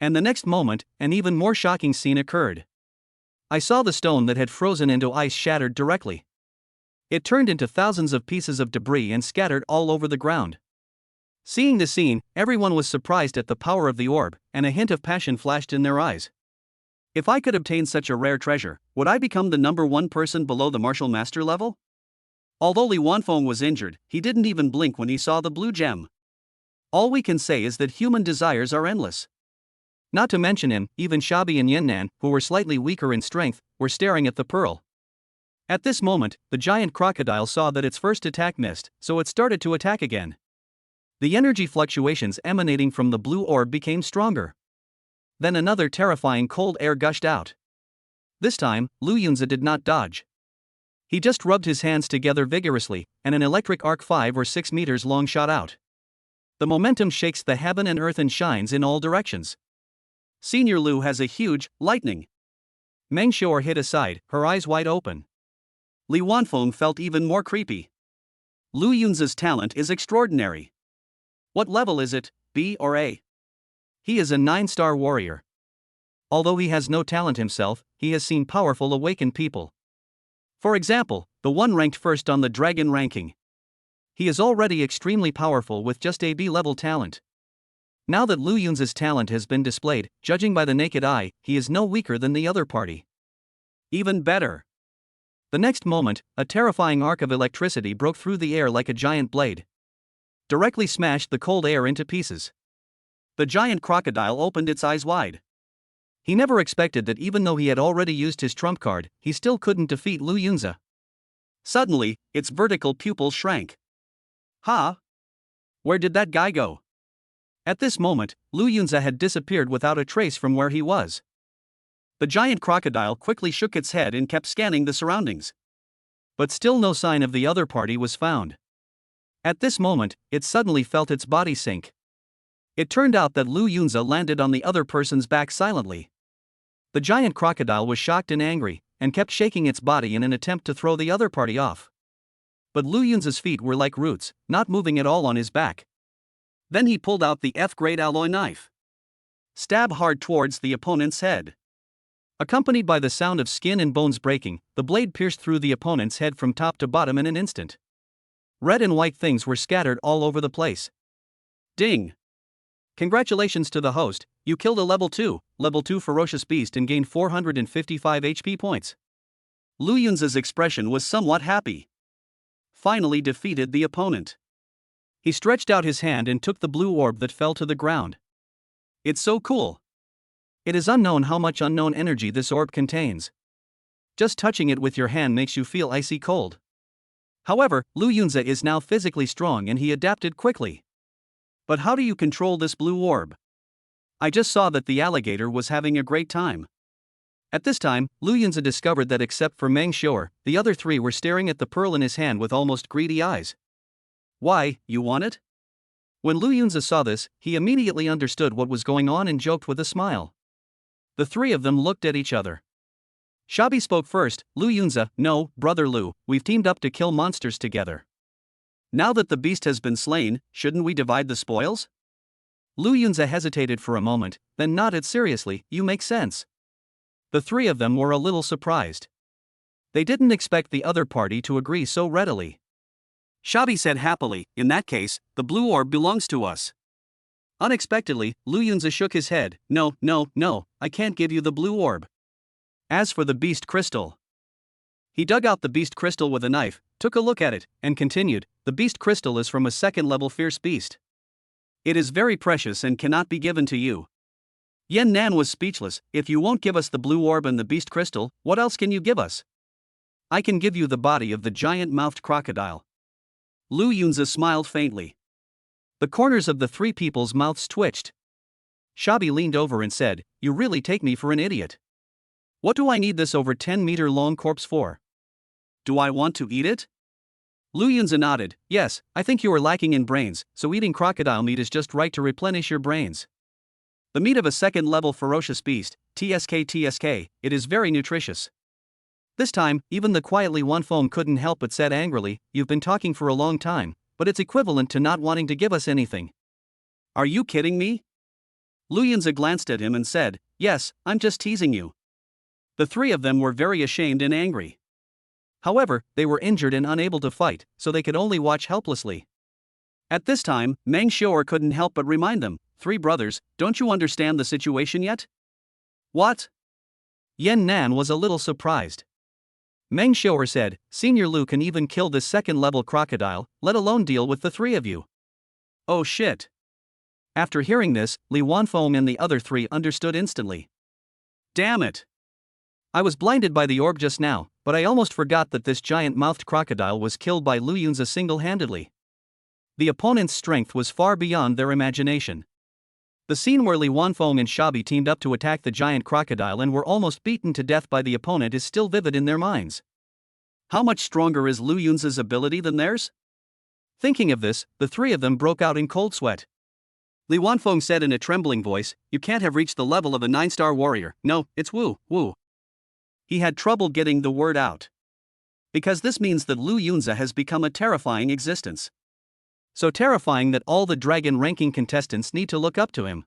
And the next moment, an even more shocking scene occurred. I saw the stone that had frozen into ice shattered directly. It turned into thousands of pieces of debris and scattered all over the ground. Seeing the scene, everyone was surprised at the power of the orb, and a hint of passion flashed in their eyes. If I could obtain such a rare treasure, would I become the number one person below the martial master level? Although Li Wanfeng was injured, he didn't even blink when he saw the blue gem. All we can say is that human desires are endless. Not to mention him, even Shabi and Yannan, who were slightly weaker in strength, were staring at the pearl. At this moment, the giant crocodile saw that its first attack missed, so it started to attack again. The energy fluctuations emanating from the blue orb became stronger. Then another terrifying cold air gushed out. This time, Lu Yunzi did not dodge. He just rubbed his hands together vigorously, and an electric arc 5 or 6 meters long shot out. The momentum shakes the heaven and earth and shines in all directions. Senior Lu has a huge lightning. Meng Xiao'er hid aside, her eyes wide open. Li Wanfeng felt even more creepy. Lu Yunzi's talent is extraordinary. What level is it, B or A? He is a 9-star warrior. Although he has no talent himself, he has seen powerful awakened people. For example, the one ranked first on the dragon ranking. He is already extremely powerful with just a B-level talent. Now that Lu Yunzi's talent has been displayed, judging by the naked eye, he is no weaker than the other party. Even better. The next moment, a terrifying arc of electricity broke through the air like a giant blade. Directly smashed the cold air into pieces. The giant crocodile opened its eyes wide. He never expected that even though he had already used his trump card, he still couldn't defeat Lu Yunzi. Suddenly, its vertical pupils shrank. Huh? Where did that guy go? At this moment, Lu Yunzi had disappeared without a trace from where he was. The giant crocodile quickly shook its head and kept scanning the surroundings. But still no sign of the other party was found. At this moment, it suddenly felt its body sink. It turned out that Lu Yunzi landed on the other person's back silently. The giant crocodile was shocked and angry, and kept shaking its body in an attempt to throw the other party off. But Lu Yunzi's feet were like roots, not moving at all on his back. Then he pulled out the F-grade alloy knife. Stab hard towards the opponent's head. Accompanied by the sound of skin and bones breaking, the blade pierced through the opponent's head from top to bottom in an instant. Red and white things were scattered all over the place. Ding! Congratulations to the host, you killed a level 2 ferocious beast and gained 455 HP points. Lu Yunzi's expression was somewhat happy. Finally defeated the opponent. He stretched out his hand and took the blue orb that fell to the ground. It's so cool. It is unknown how much unknown energy this orb contains. Just touching it with your hand makes you feel icy cold. However, Lu Yunzi is now physically strong and he adapted quickly. But how do you control this blue orb? I just saw that the alligator was having a great time. At this time, Lu Yunzi discovered that except for Meng Xiao'er, the other three were staring at the pearl in his hand with almost greedy eyes. Why, you want it? When Lu Yunzi saw this, he immediately understood what was going on and joked with a smile. The three of them looked at each other. Shabi spoke first. Lu Yunzi, no, brother Lu, we've teamed up to kill monsters together. Now that the beast has been slain, shouldn't we divide the spoils? Lu Yunzi hesitated for a moment, then nodded seriously, you make sense. The three of them were a little surprised. They didn't expect the other party to agree so readily. Shabi said happily, in that case, the blue orb belongs to us. Unexpectedly, Lu Yunzi shook his head, no, I can't give you the blue orb. As for the beast crystal. He dug out the beast crystal with a knife, took a look at it, and continued, the beast crystal is from a second-level fierce beast. It is very precious and cannot be given to you. Yan Nan was speechless, if you won't give us the blue orb and the beast crystal, what else can you give us? I can give you the body of the giant-mouthed crocodile. Lu Yunzi smiled faintly. The corners of the three people's mouths twitched. Shabi leaned over and said, you really take me for an idiot. What do I need this over 10-meter long corpse for? Do I want to eat it? Lu Yunzi nodded. Yes, I think you are lacking in brains, so eating crocodile meat is just right to replenish your brains. The meat of a second-level ferocious beast, TSK, it is very nutritious. This time, even the quietly Wan Feng couldn't help but said angrily, you've been talking for a long time, but it's equivalent to not wanting to give us anything. Are you kidding me? Lu Yunzi glanced at him and said, yes, I'm just teasing you. The three of them were very ashamed and angry. However, they were injured and unable to fight, so they could only watch helplessly. At this time, Meng Xiao'er couldn't help but remind them, three brothers, don't you understand the situation yet? What? Yan Nan was a little surprised. Meng Xiao'er said, Senior Lu can even kill this second-level crocodile, let alone deal with the three of you. Oh shit. After hearing this, Li Wanfeng and the other three understood instantly. Damn it. I was blinded by the orb just now, but I almost forgot that this giant-mouthed crocodile was killed by Lu Yunzi single-handedly. The opponent's strength was far beyond their imagination. The scene where Li Wanfeng and Shabi teamed up to attack the giant crocodile and were almost beaten to death by the opponent is still vivid in their minds. How much stronger is Lu Yunzi's ability than theirs? Thinking of this, the three of them broke out in cold sweat. Li Wanfeng said in a trembling voice, you can't have reached the level of a 9-star warrior, no, it's Wu. He had trouble getting the word out. Because this means that Lu Yunzi has become a terrifying existence. So terrifying that all the dragon-ranking contestants need to look up to him.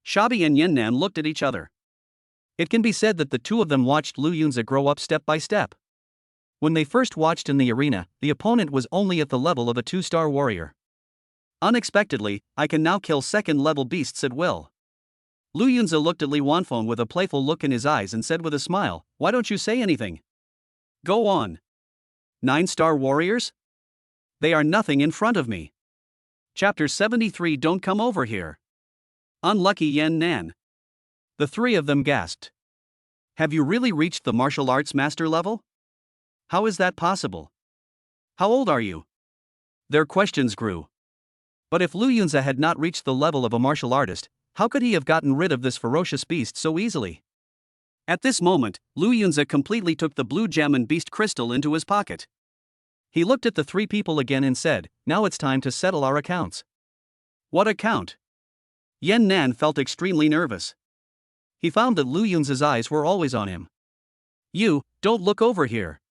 Shabi and Yannan looked at each other. It can be said that the two of them watched Lu Yunzi grow up step by step. When they first watched in the arena, the opponent was only at the level of a 2-star warrior. Unexpectedly, I can now kill second-level beasts at will. Lu Yunzi looked at Li Wanfeng with a playful look in his eyes and said with a smile, why don't you say anything? Go on. 9-star warriors? They are nothing in front of me. Chapter 73 Don't come over here. Unlucky Yan Nan. The three of them gasped. Have you really reached the martial arts master level? How is that possible? How old are you? Their questions grew. But if Lu Yunzi had not reached the level of a martial artist, how could he have gotten rid of this ferocious beast so easily? At this moment, Lu Yunzi completely took the blue gem and beast crystal into his pocket. He looked at the three people again and said, now it's time to settle our accounts. What account? Yan Nan felt extremely nervous. He found that Lu Yunzi's eyes were always on him. You, don't look over here.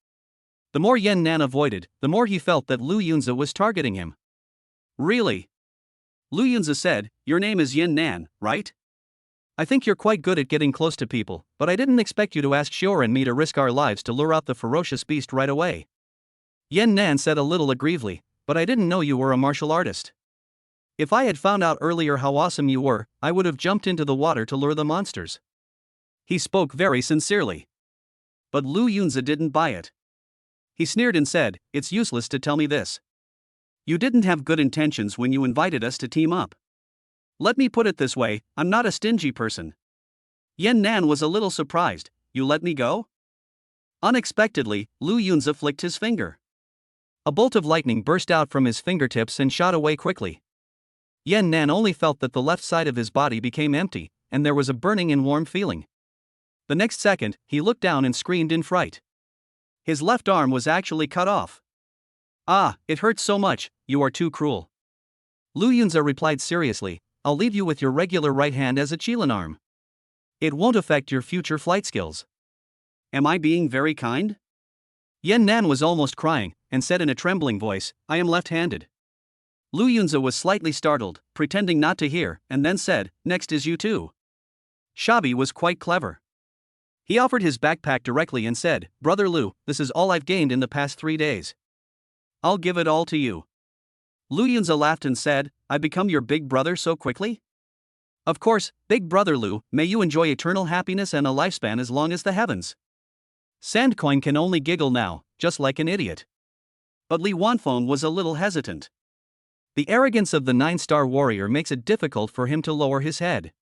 The more Yan Nan avoided, the more he felt that Lu Yunzi was targeting him. Really? Lu Yunzi said, your name is Yan Nan, right? I think you're quite good at getting close to people, but I didn't expect you to ask Xiao'er and me to risk our lives to lure out the ferocious beast right away. Yan Nan said a little aggrievedly, but I didn't know you were a martial artist. If I had found out earlier how awesome you were, I would have jumped into the water to lure the monsters. He spoke very sincerely. But Lu Yunzi didn't buy it. He sneered and said, it's useless to tell me this. You didn't have good intentions when you invited us to team up. Let me put it this way, I'm not a stingy person. Yan Nan was a little surprised, you let me go? Unexpectedly, Lu Yunzi flicked his finger. A bolt of lightning burst out from his fingertips and shot away quickly. Yan Nan only felt that the left side of his body became empty, and there was a burning and warm feeling. The next second, he looked down and screamed in fright. His left arm was actually cut off. Ah, it hurts so much, you are too cruel. Lu Yunzi replied seriously, I'll leave you with your regular right hand as a Qilin arm. It won't affect your future flight skills. Am I being very kind? Yan Nan was almost crying, and said in a trembling voice, I am left-handed. Lu Yunzi was slightly startled, pretending not to hear, and then said, next is you too. Shabi was quite clever. He offered his backpack directly and said, Brother Lu, this is all I've gained in the past 3 days. I'll give it all to you. Lu Yunzi laughed and said, I become your big brother so quickly? Of course, big brother Lu, may you enjoy eternal happiness and a lifespan as long as the heavens. Sandcoin can only giggle now, just like an idiot. But Li Wanfeng was a little hesitant. The arrogance of the 9-star warrior makes it difficult for him to lower his head.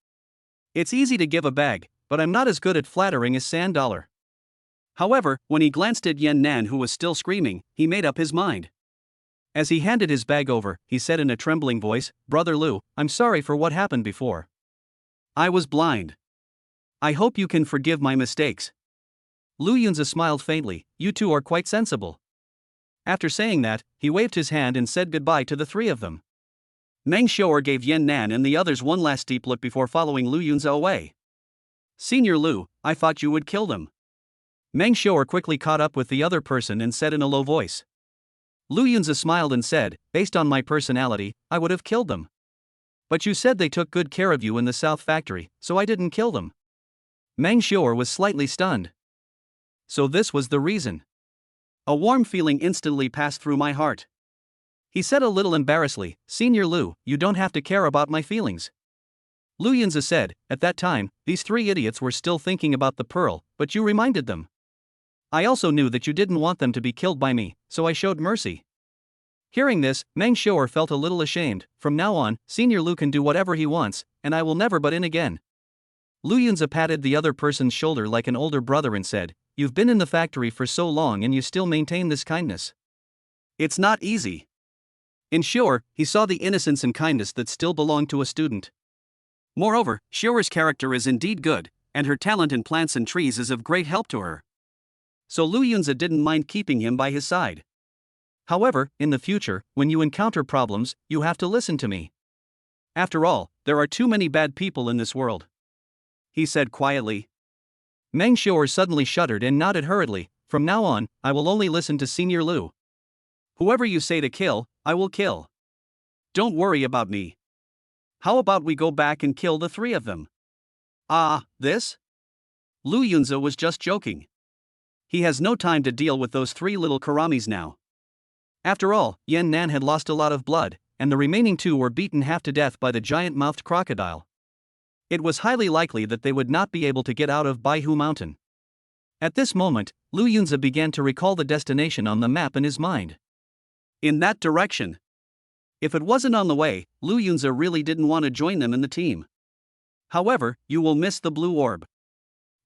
It's easy to give a bag, but I'm not as good at flattering as Sand Dollar. However, when he glanced at Yan Nan who was still screaming, he made up his mind. As he handed his bag over, he said in a trembling voice, Brother Lu, I'm sorry for what happened before. I was blind. I hope you can forgive my mistakes. Lu Yunzi smiled faintly, you two are quite sensible. After saying that, he waved his hand and said goodbye to the three of them. Meng Xiu'er gave Yan Nan and the others one last deep look before following Lu Yunzi away. Senior Lu, I thought you would kill them. Meng Xiu'er quickly caught up with the other person and said in a low voice. Lu Yunzi smiled and said, based on my personality, I would have killed them. But you said they took good care of you in the South Factory, so I didn't kill them. Meng Xiu'er was slightly stunned. So this was the reason. A warm feeling instantly passed through my heart. He said a little embarrassedly, Senior Lu, you don't have to care about my feelings. Lu Yunzi said, at that time, these three idiots were still thinking about the pearl, but you reminded them. I also knew that you didn't want them to be killed by me, so I showed mercy. Hearing this, Meng Xiu'er felt a little ashamed. From now on, Senior Lu can do whatever he wants, and I will never butt in again. Lu Yunzi patted the other person's shoulder like an older brother and said, you've been in the factory for so long and you still maintain this kindness. It's not easy. In Xiu'er, he saw the innocence and kindness that still belonged to a student. Moreover, Xiu'er's character is indeed good, and her talent in plants and trees is of great help to her. So Lu Yunzi didn't mind keeping him by his side. However, in the future, when you encounter problems, you have to listen to me. After all, there are too many bad people in this world. He said quietly. Meng Xiu'er suddenly shuddered and nodded hurriedly, from now on, I will only listen to Senior Lu. Whoever you say to kill, I will kill. Don't worry about me. How about we go back and kill the three of them? This? Lu Yunzi was just joking. He has no time to deal with those three little karamis now. After all, Yan Nan had lost a lot of blood, and the remaining two were beaten half to death by the giant-mouthed crocodile. It was highly likely that they would not be able to get out of Baihu Mountain. At this moment, Lu Yunzi began to recall the destination on the map in his mind. In that direction. If it wasn't on the way, Lu Yunzi really didn't want to join them in the team. However, you will miss the blue orb.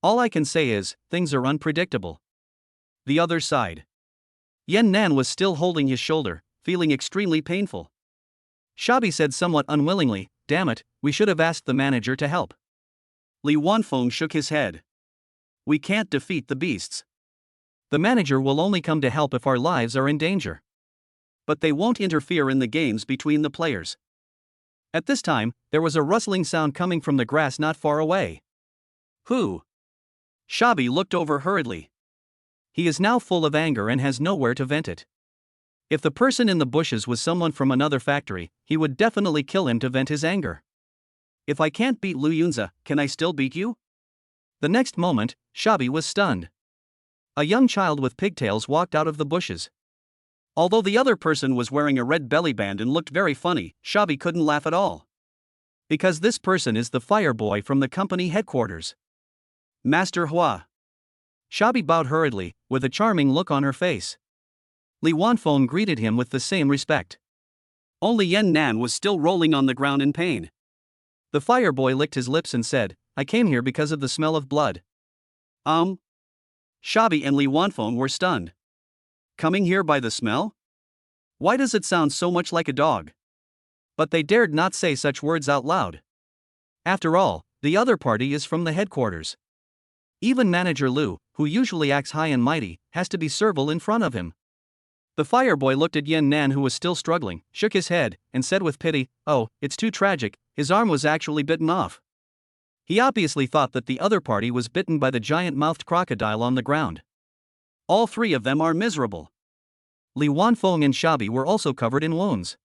All I can say is, things are unpredictable. The other side. Yan Nan was still holding his shoulder, feeling extremely painful. Shabi said somewhat unwillingly, damn it, we should have asked the manager to help. Li Wanfeng shook his head. We can't defeat the beasts. The manager will only come to help if our lives are in danger. But they won't interfere in the games between the players. At this time, there was a rustling sound coming from the grass not far away. Who? Shabi looked over hurriedly. He is now full of anger and has nowhere to vent it. If the person in the bushes was someone from another factory, he would definitely kill him to vent his anger. If I can't beat Lu Yunzi, can I still beat you? The next moment, Shabi was stunned. A young child with pigtails walked out of the bushes. Although the other person was wearing a red belly band and looked very funny, Shabi couldn't laugh at all. Because this person is the fire boy from the company headquarters. Master Hua. Shabi bowed hurriedly, with a charming look on her face. Li Wanfeng greeted him with the same respect. Only Yan Nan was still rolling on the ground in pain. The fire boy licked his lips and said, I came here because of the smell of blood. Shabi and Li Wanfeng were stunned. Coming here by the smell? Why does it sound so much like a dog? But they dared not say such words out loud. After all, the other party is from the headquarters. Even Manager Lu, who usually acts high and mighty, has to be servile in front of him. The fire boy looked at Yan Nan, who was still struggling, shook his head, and said with pity, oh, it's too tragic, his arm was actually bitten off. He obviously thought that the other party was bitten by the giant-mouthed crocodile on the ground. All three of them are miserable. Li Wanfeng and Shabi were also covered in wounds.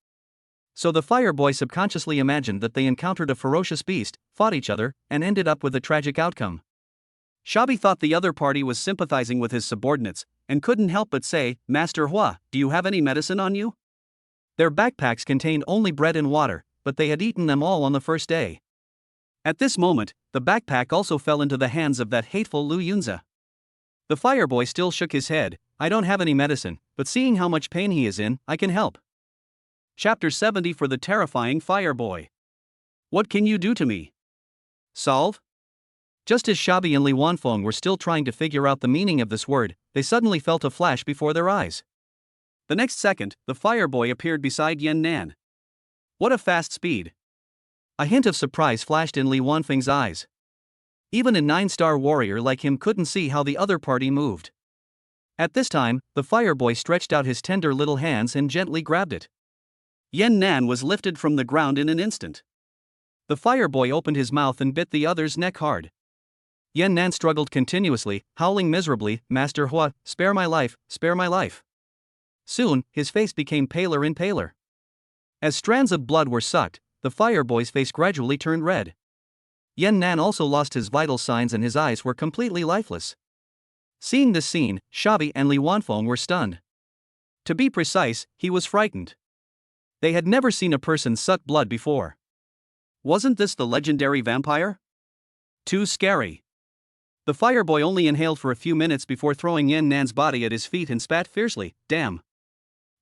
So the fire boy subconsciously imagined that they encountered a ferocious beast, fought each other, and ended up with a tragic outcome. Shabi thought the other party was sympathizing with his subordinates, and couldn't help but say, Master Hua, do you have any medicine on you? Their backpacks contained only bread and water, but they had eaten them all on the first day. At this moment, the backpack also fell into the hands of that hateful Lu Yunzi. The fire boy still shook his head, I don't have any medicine, but seeing how much pain he is in, I can help. Chapter 70 for the terrifying fire boy. What can you do to me? Solve? Just as Shabi and Li Wanfeng were still trying to figure out the meaning of this word, they suddenly felt a flash before their eyes. The next second, the fire boy appeared beside Yan Nan. What a fast speed! A hint of surprise flashed in Li Wanfeng's eyes. Even a 9-star warrior like him couldn't see how the other party moved. At this time, the fireboy stretched out his tender little hands and gently grabbed it. Yan Nan was lifted from the ground in an instant. The fireboy opened his mouth and bit the other's neck hard. Yan Nan struggled continuously, howling miserably, "Master Hua, spare my life, spare my life." Soon, his face became paler and paler. As strands of blood were sucked, the fireboy's face gradually turned red. Yan Nan also lost his vital signs and his eyes were completely lifeless. Seeing this scene, Shabi and Li Wanfeng were stunned. To be precise, he was frightened. They had never seen a person suck blood before. Wasn't this the legendary vampire? Too scary. The fireboy only inhaled for a few minutes before throwing Yan Nan's body at his feet and spat fiercely, "Damn.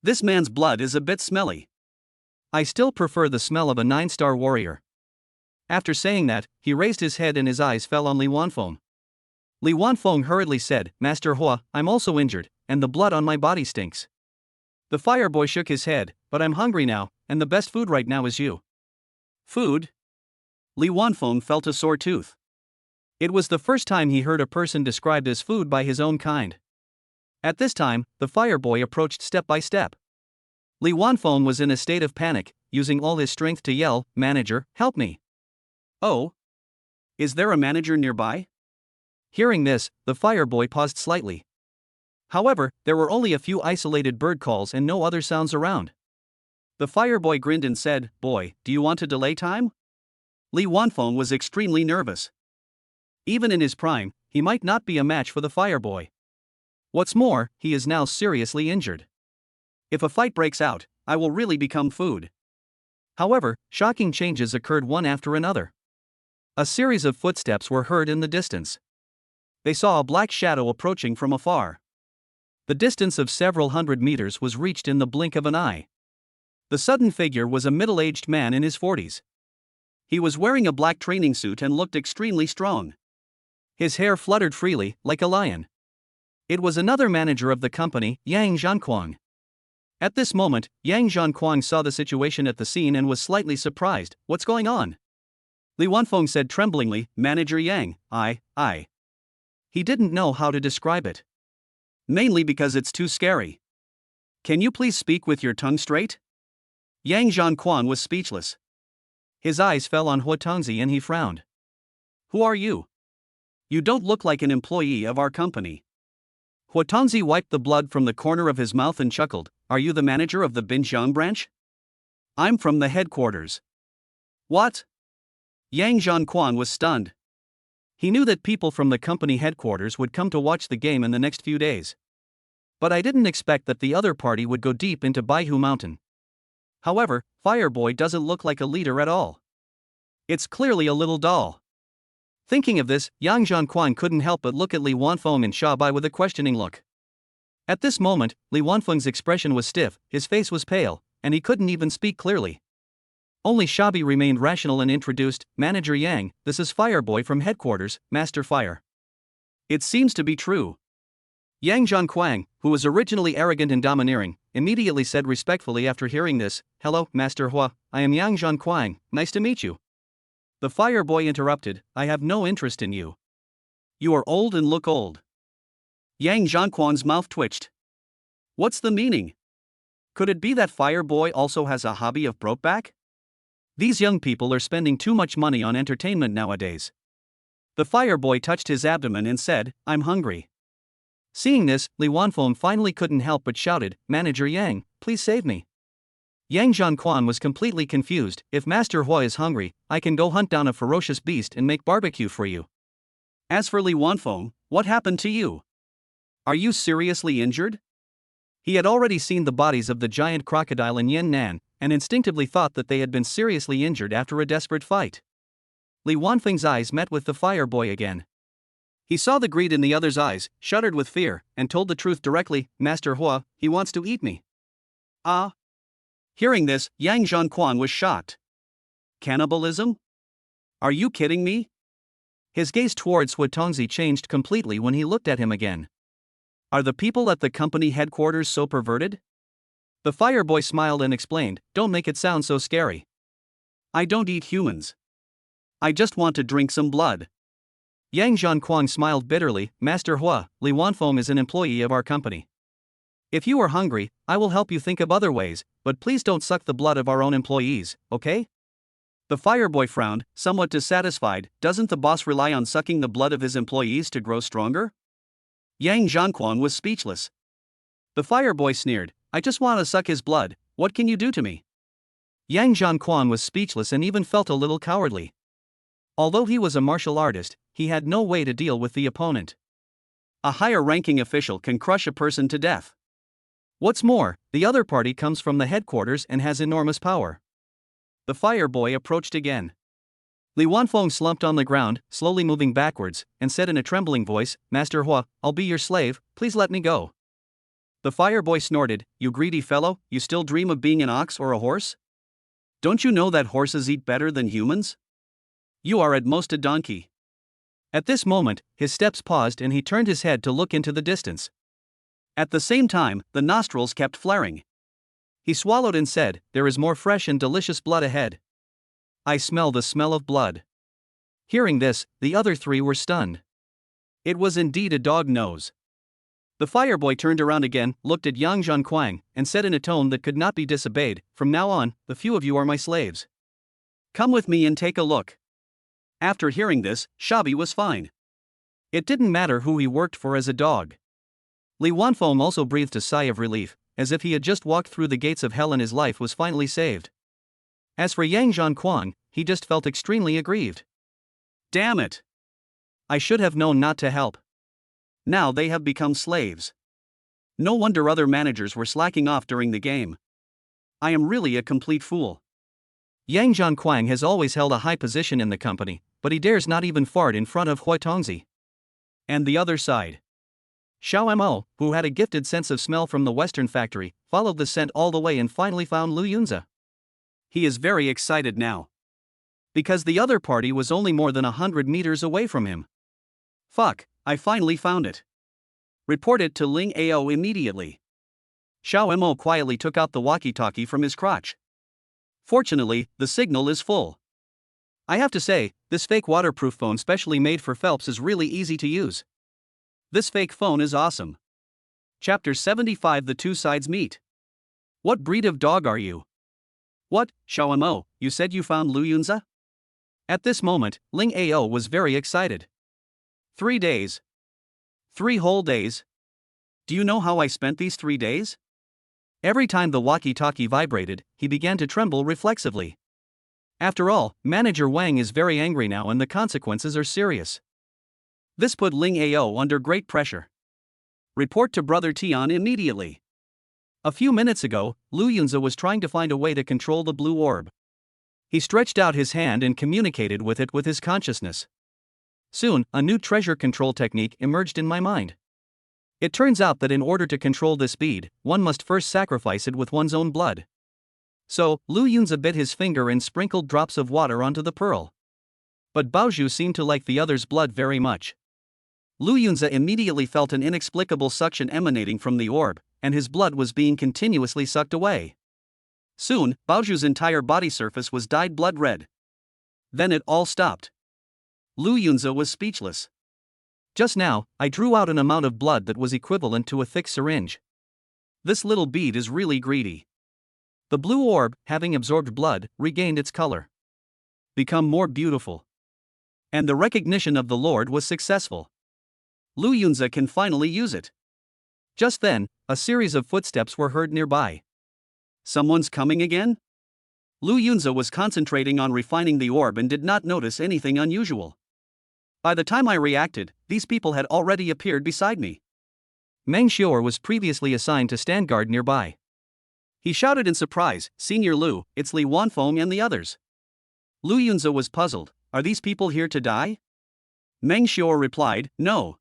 This man's blood is a bit smelly. I still prefer the smell of a 9-star warrior." After saying that, he raised his head and his eyes fell on Li Wanfeng. Li Wanfeng hurriedly said, "Master Hua, I'm also injured, and the blood on my body stinks." The fireboy shook his head, "But I'm hungry now, and the best food right now is you." Food? Li Wanfeng felt a sore tooth. It was the first time he heard a person described as food by his own kind. At this time, the fireboy approached step by step. Li Wanfeng was in a state of panic, using all his strength to yell, "Manager, help me." "Oh? Is there a manager nearby?" Hearing this, the fireboy paused slightly. However, there were only a few isolated bird calls and no other sounds around. The fireboy grinned and said, "Boy, do you want to delay time?" Li Wanfeng was extremely nervous. Even in his prime, he might not be a match for the fireboy. What's more, he is now seriously injured. If a fight breaks out, I will really become food. However, shocking changes occurred one after another. A series of footsteps were heard in the distance. They saw a black shadow approaching from afar. The distance of several hundred meters was reached in the blink of an eye. The sudden figure was a middle-aged man in his 40s. He was wearing a black training suit and looked extremely strong. His hair fluttered freely, like a lion. It was another manager of the company, Yang Zhanquang. At this moment, Yang Zhanquang saw the situation at the scene and was slightly surprised. "What's going on?" Li Wanfeng said tremblingly, "Manager Yang, I. He didn't know how to describe it. Mainly because it's too scary. Can you please speak with your tongue straight?" Yang Zhanquan was speechless. His eyes fell on Huotongzi and he frowned. "Who are you? You don't look like an employee of our company." Huotongzi wiped the blood from the corner of his mouth and chuckled, "Are you the manager of the Binjiang branch?" "I'm from the headquarters." "What?" Yang Zhanquan was stunned. He knew that people from the company headquarters would come to watch the game in the next few days. But I didn't expect that the other party would go deep into Baihu Mountain. However, Fireboy doesn't look like a leader at all. It's clearly a little dull. Thinking of this, Yang Zhanquan couldn't help but look at Li Wanfeng and Shabai with a questioning look. At this moment, Li Wanfeng's expression was stiff, his face was pale, and he couldn't even speak clearly. Only Shabi remained rational and introduced, "Manager Yang, this is Fireboy from headquarters, Master Fire." It seems to be true. Yang Zhanquang, who was originally arrogant and domineering, immediately said respectfully after hearing this, "Hello, Master Hua, I am Yang Zhanquang, nice to meet you." The Fireboy interrupted, "I have no interest in you. You are old and look old." Yang Zhanquang's mouth twitched. What's the meaning? Could it be that Fireboy also has a hobby of brokeback? These young people are spending too much money on entertainment nowadays. The Fireboy touched his abdomen and said, "I'm hungry." Seeing this, Li Wanfeng finally couldn't help but shouted, "Manager Yang, please save me." Yang Zhanquan was completely confused. "If Master Hua is hungry, I can go hunt down a ferocious beast and make barbecue for you." As for Li Wanfeng, what happened to you? Are you seriously injured? He had already seen the bodies of the giant crocodile in Yannan, and instinctively thought that they had been seriously injured after a desperate fight. Li Wanfeng's eyes met with the Fireboy again. He saw the greed in the other's eyes, shuddered with fear, and told the truth directly, "Master Hua, he wants to eat me." Ah. Hearing this, Yang Zhanquan was shocked. Cannibalism? Are you kidding me? His gaze towards Huotongzi changed completely when he looked at him again. Are the people at the company headquarters so perverted? The Fireboy smiled and explained, "Don't make it sound so scary. I don't eat humans. I just want to drink some blood." Yang Zhanquang smiled bitterly. Master Hua, Li Wanfeng is an employee of our company. If you are hungry, I will help you think of other ways, but please don't suck the blood of our own employees, okay? The fireboy frowned, somewhat dissatisfied. Doesn't the boss rely on sucking the blood of his employees to grow stronger? Yang Zhanquang was speechless. The fireboy sneered, I just want to suck his blood, what can you do to me? Yang Zhanquang was speechless and even felt a little cowardly. Although he was a martial artist, he had no way to deal with the opponent. A higher-ranking official can crush a person to death. What's more, the other party comes from the headquarters and has enormous power. The fireboy approached again. Li Wanfeng slumped on the ground, slowly moving backwards, and said in a trembling voice, Master Hua, I'll be your slave, please let me go. The fireboy snorted, You greedy fellow, you still dream of being an ox or a horse? Don't you know that horses eat better than humans? You are at most a donkey. At this moment, his steps paused and he turned his head to look into the distance. At the same time, the nostrils kept flaring. He swallowed and said, There is more fresh and delicious blood ahead. I smell the smell of blood. Hearing this, the other three were stunned. It was indeed a dog nose. The fireboy turned around again, looked at Yang Zhanquang, and said in a tone that could not be disobeyed, From now on, the few of you are my slaves. Come with me and take a look. After hearing this, Shabi was fine. It didn't matter who he worked for as a dog. Li Wanfeng also breathed a sigh of relief, as if he had just walked through the gates of hell and his life was finally saved. As for Yang Zhanquang, he just felt extremely aggrieved. Damn it! I should have known not to help. Now they have become slaves. No wonder other managers were slacking off during the game. I am really a complete fool. Yang Zhanquang has always held a high position in the company, but he dares not even fart in front of Hua Tongzi. And the other side. Xiao Mo, who had a gifted sense of smell from the Western factory, followed the scent all the way and finally found Lu Yunzi. He is very excited now. Because the other party was only more than 100 meters away from him. Fuck, I finally found it. Report it to Ling Ao immediately. Xiao Mo quietly took out the walkie-talkie from his crotch. Fortunately, the signal is full. I have to say, this fake waterproof phone specially made for Phelps is really easy to use. This fake phone is awesome. Chapter 75 The Two Sides Meet. What breed of dog are you? What, Xiao Mo, you said you found Lu Yunzi? At this moment, Ling Ao was very excited. 3 days. 3 whole days. Do you know how I spent these 3 days? Every time the walkie-talkie vibrated, he began to tremble reflexively. After all, Manager Wang is very angry now and the consequences are serious. This put Ling Ao under great pressure. Report to Brother Tian immediately. A few minutes ago, Lu Yunzi was trying to find a way to control the blue orb. He stretched out his hand and communicated with it with his consciousness. Soon, a new treasure control technique emerged in my mind. It turns out that in order to control this bead, one must first sacrifice it with one's own blood. So, Lu Yunzi bit his finger and sprinkled drops of water onto the pearl. But Baozhu seemed to like the other's blood very much. Lu Yunzi immediately felt an inexplicable suction emanating from the orb, and his blood was being continuously sucked away. Soon, Baozhu's entire body surface was dyed blood red. Then it all stopped. Lu Yunzi was speechless. Just now, I drew out an amount of blood that was equivalent to a thick syringe. This little bead is really greedy. The blue orb, having absorbed blood, regained its color. Become more beautiful. And the recognition of the Lord was successful. Lu Yunzi can finally use it. Just then, a series of footsteps were heard nearby. Someone's coming again? Lu Yunzi was concentrating on refining the orb and did not notice anything unusual. By the time I reacted, these people had already appeared beside me. Meng Xior was previously assigned to stand guard nearby. He shouted in surprise, Senior Lu, it's Li Wanfeng and the others. Lu Yunzi was puzzled, are these people here to die? Meng Xior replied, no.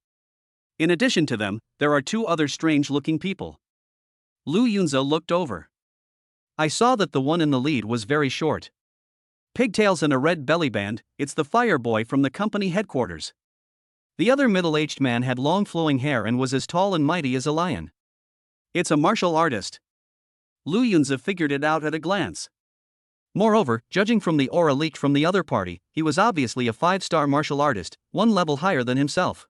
In addition to them, there are 2 other strange-looking people. Lu Yunzi looked over. I saw that the one in the lead was very short. Pigtails and a red belly band, it's the fireboy from the company headquarters. The other middle-aged man had long flowing hair and was as tall and mighty as a lion. It's a martial artist. Lu Yunzi figured it out at a glance. Moreover, judging from the aura leaked from the other party, he was obviously a 5-star martial artist, one level higher than himself.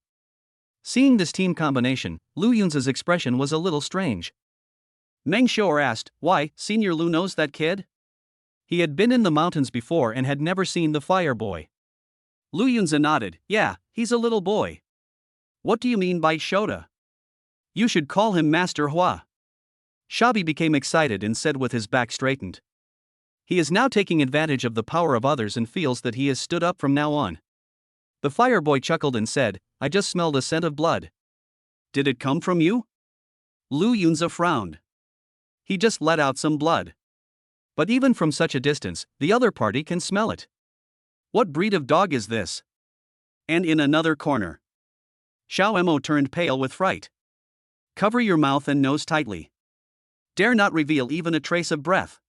Seeing this team combination, Lu Yunza's expression was a little strange. Meng Xiao asked, "Why, Senior Lu knows that kid?" He had been in the mountains before and had never seen the fire boy. Lu Yunza nodded, "Yeah, he's a little boy." "What do you mean by Shota?" "You should call him Master Hua." Shabi became excited and said with his back straightened. He is now taking advantage of the power of others and feels that he has stood up from now on. The fire boy chuckled and said, "I just smelled a scent of blood." "Did it come from you?" Lu Yunza frowned. He just let out some blood. But even from such a distance, the other party can smell it. What breed of dog is this? And in another corner, Xiao Mo turned pale with fright. "Cover your mouth and nose tightly. Dare not reveal even a trace of breath."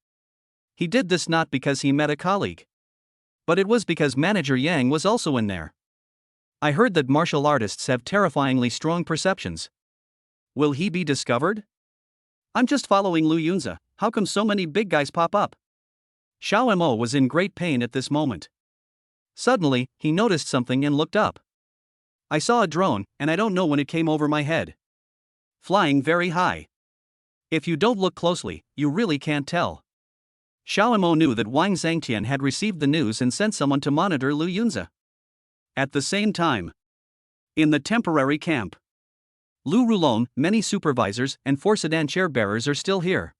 He did this not because he met a colleague, but it was because Manager Yang was also in there. "I heard that martial artists have terrifyingly strong perceptions. Will he be discovered?" "I'm just following Lu Yunza, how come so many big guys pop up?" Xiao Mo was in great pain at this moment. Suddenly, he noticed something and looked up. "I saw a drone, and I don't know when it came over my head. Flying very high. If you don't look closely, you really can't tell." Xiao Mo knew that Wang Zhangtian had received the news and sent someone to monitor Lu Yunza. At the same time, in the temporary camp, Lu Rulong, many supervisors, and 4 sedan chair bearers are still here.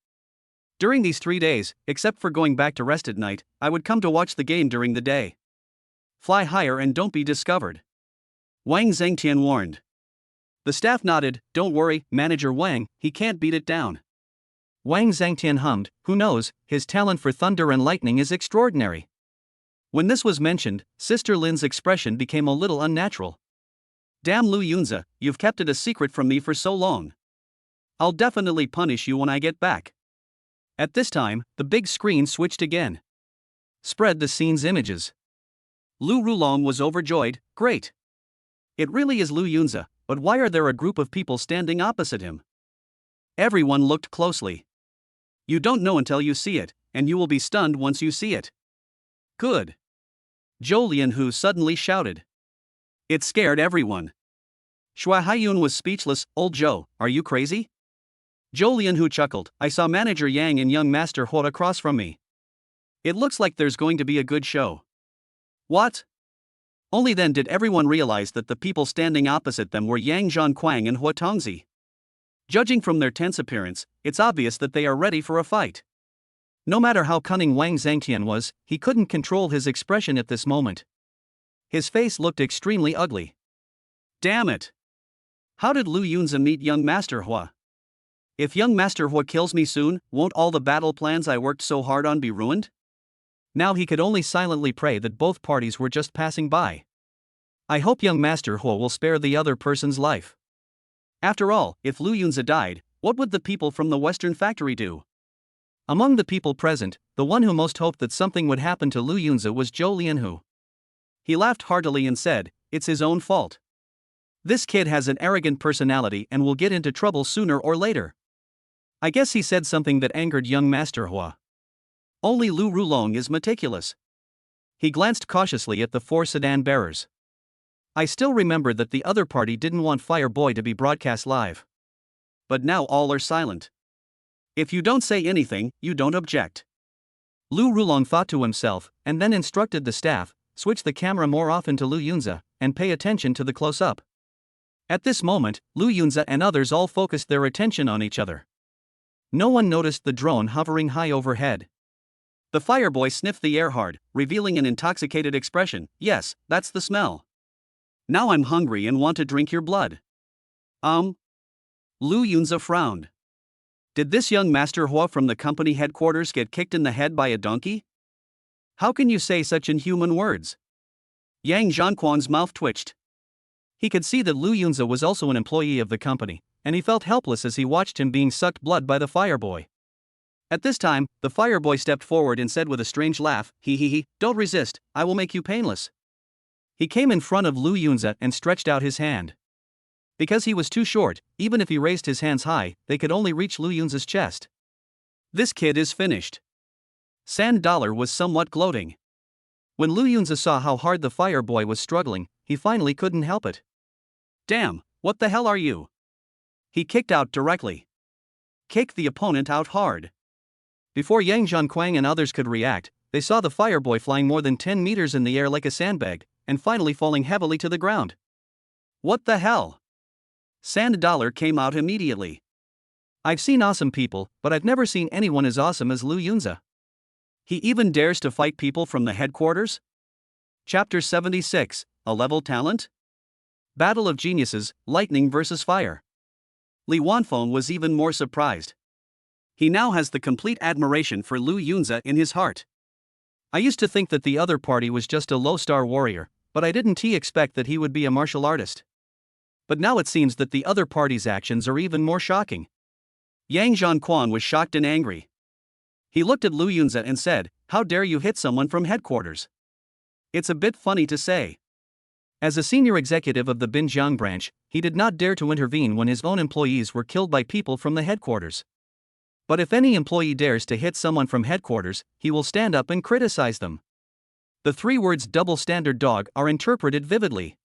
"During these 3 days, except for going back to rest at night, I would come to watch the game during the day. Fly higher and don't be discovered," Wang Zhangtian warned. The staff nodded. "Don't worry, Manager Wang, he can't beat it down." Wang Zhangtian hummed, "Who knows, his talent for thunder and lightning is extraordinary." When this was mentioned, Sister Lin's expression became a little unnatural. "Damn Lu Yunza, you've kept it a secret from me for so long. I'll definitely punish you when I get back." At this time, the big screen switched again. Spread the scene's images. Lu Rulong was overjoyed. "Great. It really is Lu Yunza, but why are there a group of people standing opposite him?" Everyone looked closely. "You don't know until you see it, and you will be stunned once you see it." "Good." Zhou Lianhu suddenly shouted. It scared everyone. Xue Haiyun was speechless. "Old Zhou, are you crazy?" Zhou Lianhu chuckled. "I saw Manager Yang and young Master Hua across from me. It looks like there's going to be a good show." "What?" Only then did everyone realize that the people standing opposite them were Yang Zhongquang and Hua Tongzi. Judging from their tense appearance, it's obvious that they are ready for a fight. No matter how cunning Wang Zhangtian was, he couldn't control his expression at this moment. His face looked extremely ugly. "Damn it! How did Lu Yunza meet young Master Hua? If young Master Hua kills me soon, won't all the battle plans I worked so hard on be ruined?" Now he could only silently pray that both parties were just passing by. "I hope young Master Hua will spare the other person's life." After all, if Lu Yunza died, what would the people from the Western factory do? Among the people present, the one who most hoped that something would happen to Lu Yunza was Zhou Lianhu. He laughed heartily and said, "It's his own fault. This kid has an arrogant personality and will get into trouble sooner or later." I guess he said something that angered young Master Hua. Only Lu Rulong is meticulous. He glanced cautiously at the 4 sedan bearers. I still remember that the other party didn't want Fire Boy to be broadcast live. But now all are silent. If you don't say anything, you don't object. Lu Rulong thought to himself, and then instructed the staff, switch the camera more often to Lu Yunza, and pay attention to the close-up. At this moment, Lu Yunza and others all focused their attention on each other. No one noticed the drone hovering high overhead. The fireboy sniffed the air hard, revealing an intoxicated expression. "Yes, that's the smell. Now I'm hungry and want to drink your blood." Lu Yunza frowned. Did this young Master Hua from the company headquarters get kicked in the head by a donkey? How can you say such inhuman words? Yang Zhongquan's mouth twitched. He could see that Lu Yunza was also an employee of the company, and he felt helpless as he watched him being sucked blood by the fireboy. At this time, the fireboy stepped forward and said with a strange laugh, "He, don't resist, I will make you painless." He came in front of Lu Yunza and stretched out his hand. Because he was too short, even if he raised his hands high, they could only reach Lu Yunza's chest. "This kid is finished. Sand Dollar was somewhat gloating. When Lu Yunza saw how hard the fire boy was struggling, he finally couldn't help it. Damn, what the hell are you? He kicked out directly. Kicked the opponent out hard. Before Yang Zhongquang and others could react, they saw the fire boy flying more than 10 meters in the air like a sandbag, and finally falling heavily to the ground. What the hell? Sand Dollar came out immediately. I've seen awesome people, but I've never seen anyone as awesome as Lu Yunza. He even dares to fight people from the headquarters? Chapter 76, A Level Talent? Battle of Geniuses, Lightning versus Fire. Li Wanfeng was even more surprised. He now has the complete admiration for Lu Yunza in his heart. I used to think that the other party was just a low-star warrior, but I didn't expect that he would be a martial artist. But now it seems that the other party's actions are even more shocking. Yang Zhongquan was shocked and angry. He looked at Lu Yunza and said, "How dare you hit someone from headquarters?" It's a bit funny to say. As a senior executive of the Binjiang branch, he did not dare to intervene when his own employees were killed by people from the headquarters. But if any employee dares to hit someone from headquarters, he will stand up and criticize them. The 3 words double standard dog are interpreted vividly.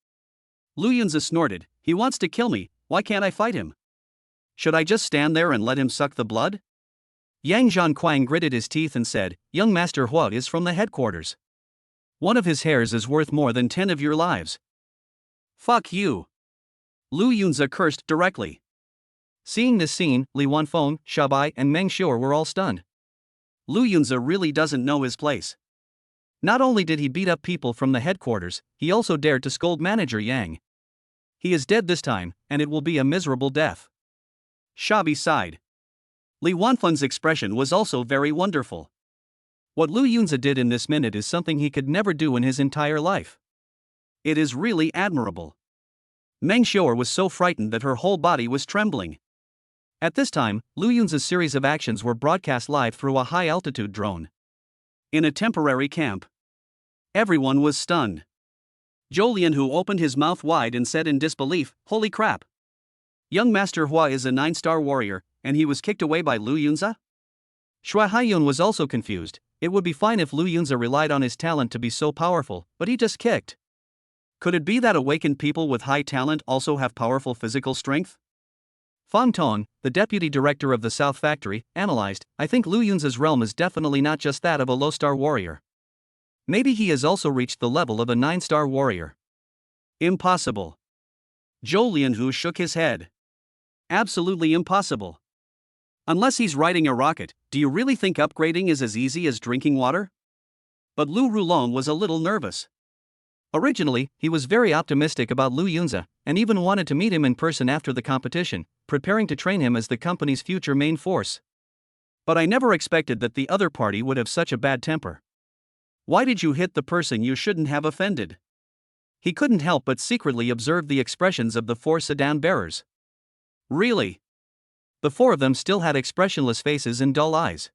Lu Yunza snorted, "He wants to kill me, why can't I fight him? Should I just stand there and let him suck the blood?" Yang Zhongquang gritted his teeth and said, "Young Master Hua is from the headquarters. One of his hairs is worth more than 10 of your lives." "Fuck you." Lu Yunza cursed directly. Seeing this scene, Li Wanfeng, Shabai, and Meng Xiu were all stunned. Lu Yunza really doesn't know his place. Not only did he beat up people from the headquarters, he also dared to scold manager Yang. He is dead this time, and it will be a miserable death. Shabi sighed. Li Wanfeng's expression was also very wonderful. What Lu Yunza did in this minute is something he could never do in his entire life. It is really admirable. Meng Xiu was so frightened that her whole body was trembling. At this time, Lu Yunza's series of actions were broadcast live through a high-altitude drone. In a temporary camp. Everyone was stunned. Zhou Lianhu opened his mouth wide and said in disbelief, "Holy crap! Young Master Hua is a 9-star warrior, and he was kicked away by Lu Yunza?" Shui Haiyun was also confused. It would be fine if Lu Yunza relied on his talent to be so powerful, but he just kicked. Could it be that awakened people with high talent also have powerful physical strength? Fang Tong, the deputy director of the South Factory, analyzed, "I think Lu Yunza's realm is definitely not just that of a low-star warrior. Maybe he has also reached the level of a 9-star warrior." Impossible. Zhou Lianhu shook his head. Absolutely impossible. Unless he's riding a rocket, do you really think upgrading is as easy as drinking water? But Lu Rulong was a little nervous. Originally, he was very optimistic about Lu Yunza, and even wanted to meet him in person after the competition, preparing to train him as the company's future main force. But I never expected that the other party would have such a bad temper. Why did you hit the person you shouldn't have offended? He couldn't help but secretly observe the expressions of the 4 sedan bearers. Really? The 4 of them still had expressionless faces and dull eyes.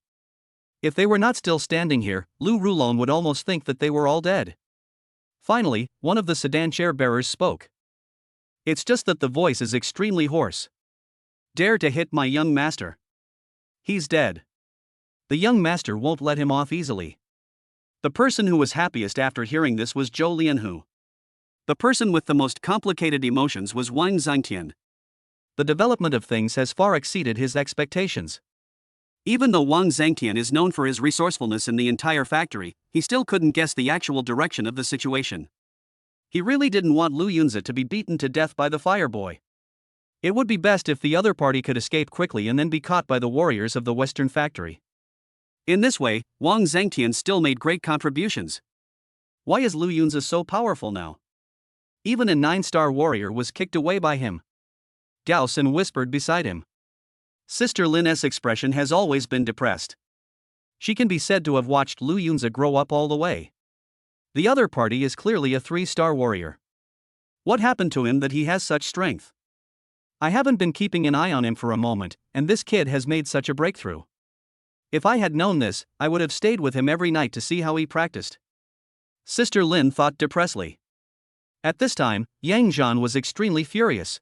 If they were not still standing here, Lu Rulong would almost think that they were all dead. Finally, one of the sedan chair bearers spoke. "It's just that the voice is extremely hoarse. Dare to hit my young master. He's dead. The young master won't let him off easily." The person who was happiest after hearing this was Zhou Lianhu. The person with the most complicated emotions was Wang Zhangtian. The development of things has far exceeded his expectations. Even though Wang Zhangtian is known for his resourcefulness in the entire factory, he still couldn't guess the actual direction of the situation. He really didn't want Lu Yunza to be beaten to death by the fireboy. It would be best if the other party could escape quickly and then be caught by the warriors of the Western factory. In this way, Wang Zhangtian still made great contributions. Why is Lu Yunza so powerful now? Even a 9-star warrior was kicked away by him. Gao Sin whispered beside him. Sister Lin's expression has always been depressed. She can be said to have watched Lu Yunza grow up all the way. The other party is clearly a 3-star warrior. What happened to him that he has such strength? I haven't been keeping an eye on him for a moment, and this kid has made such a breakthrough. If I had known this, I would have stayed with him every night to see how he practiced. Sister Lin thought depressedly. At this time, Yang Zhan was extremely furious.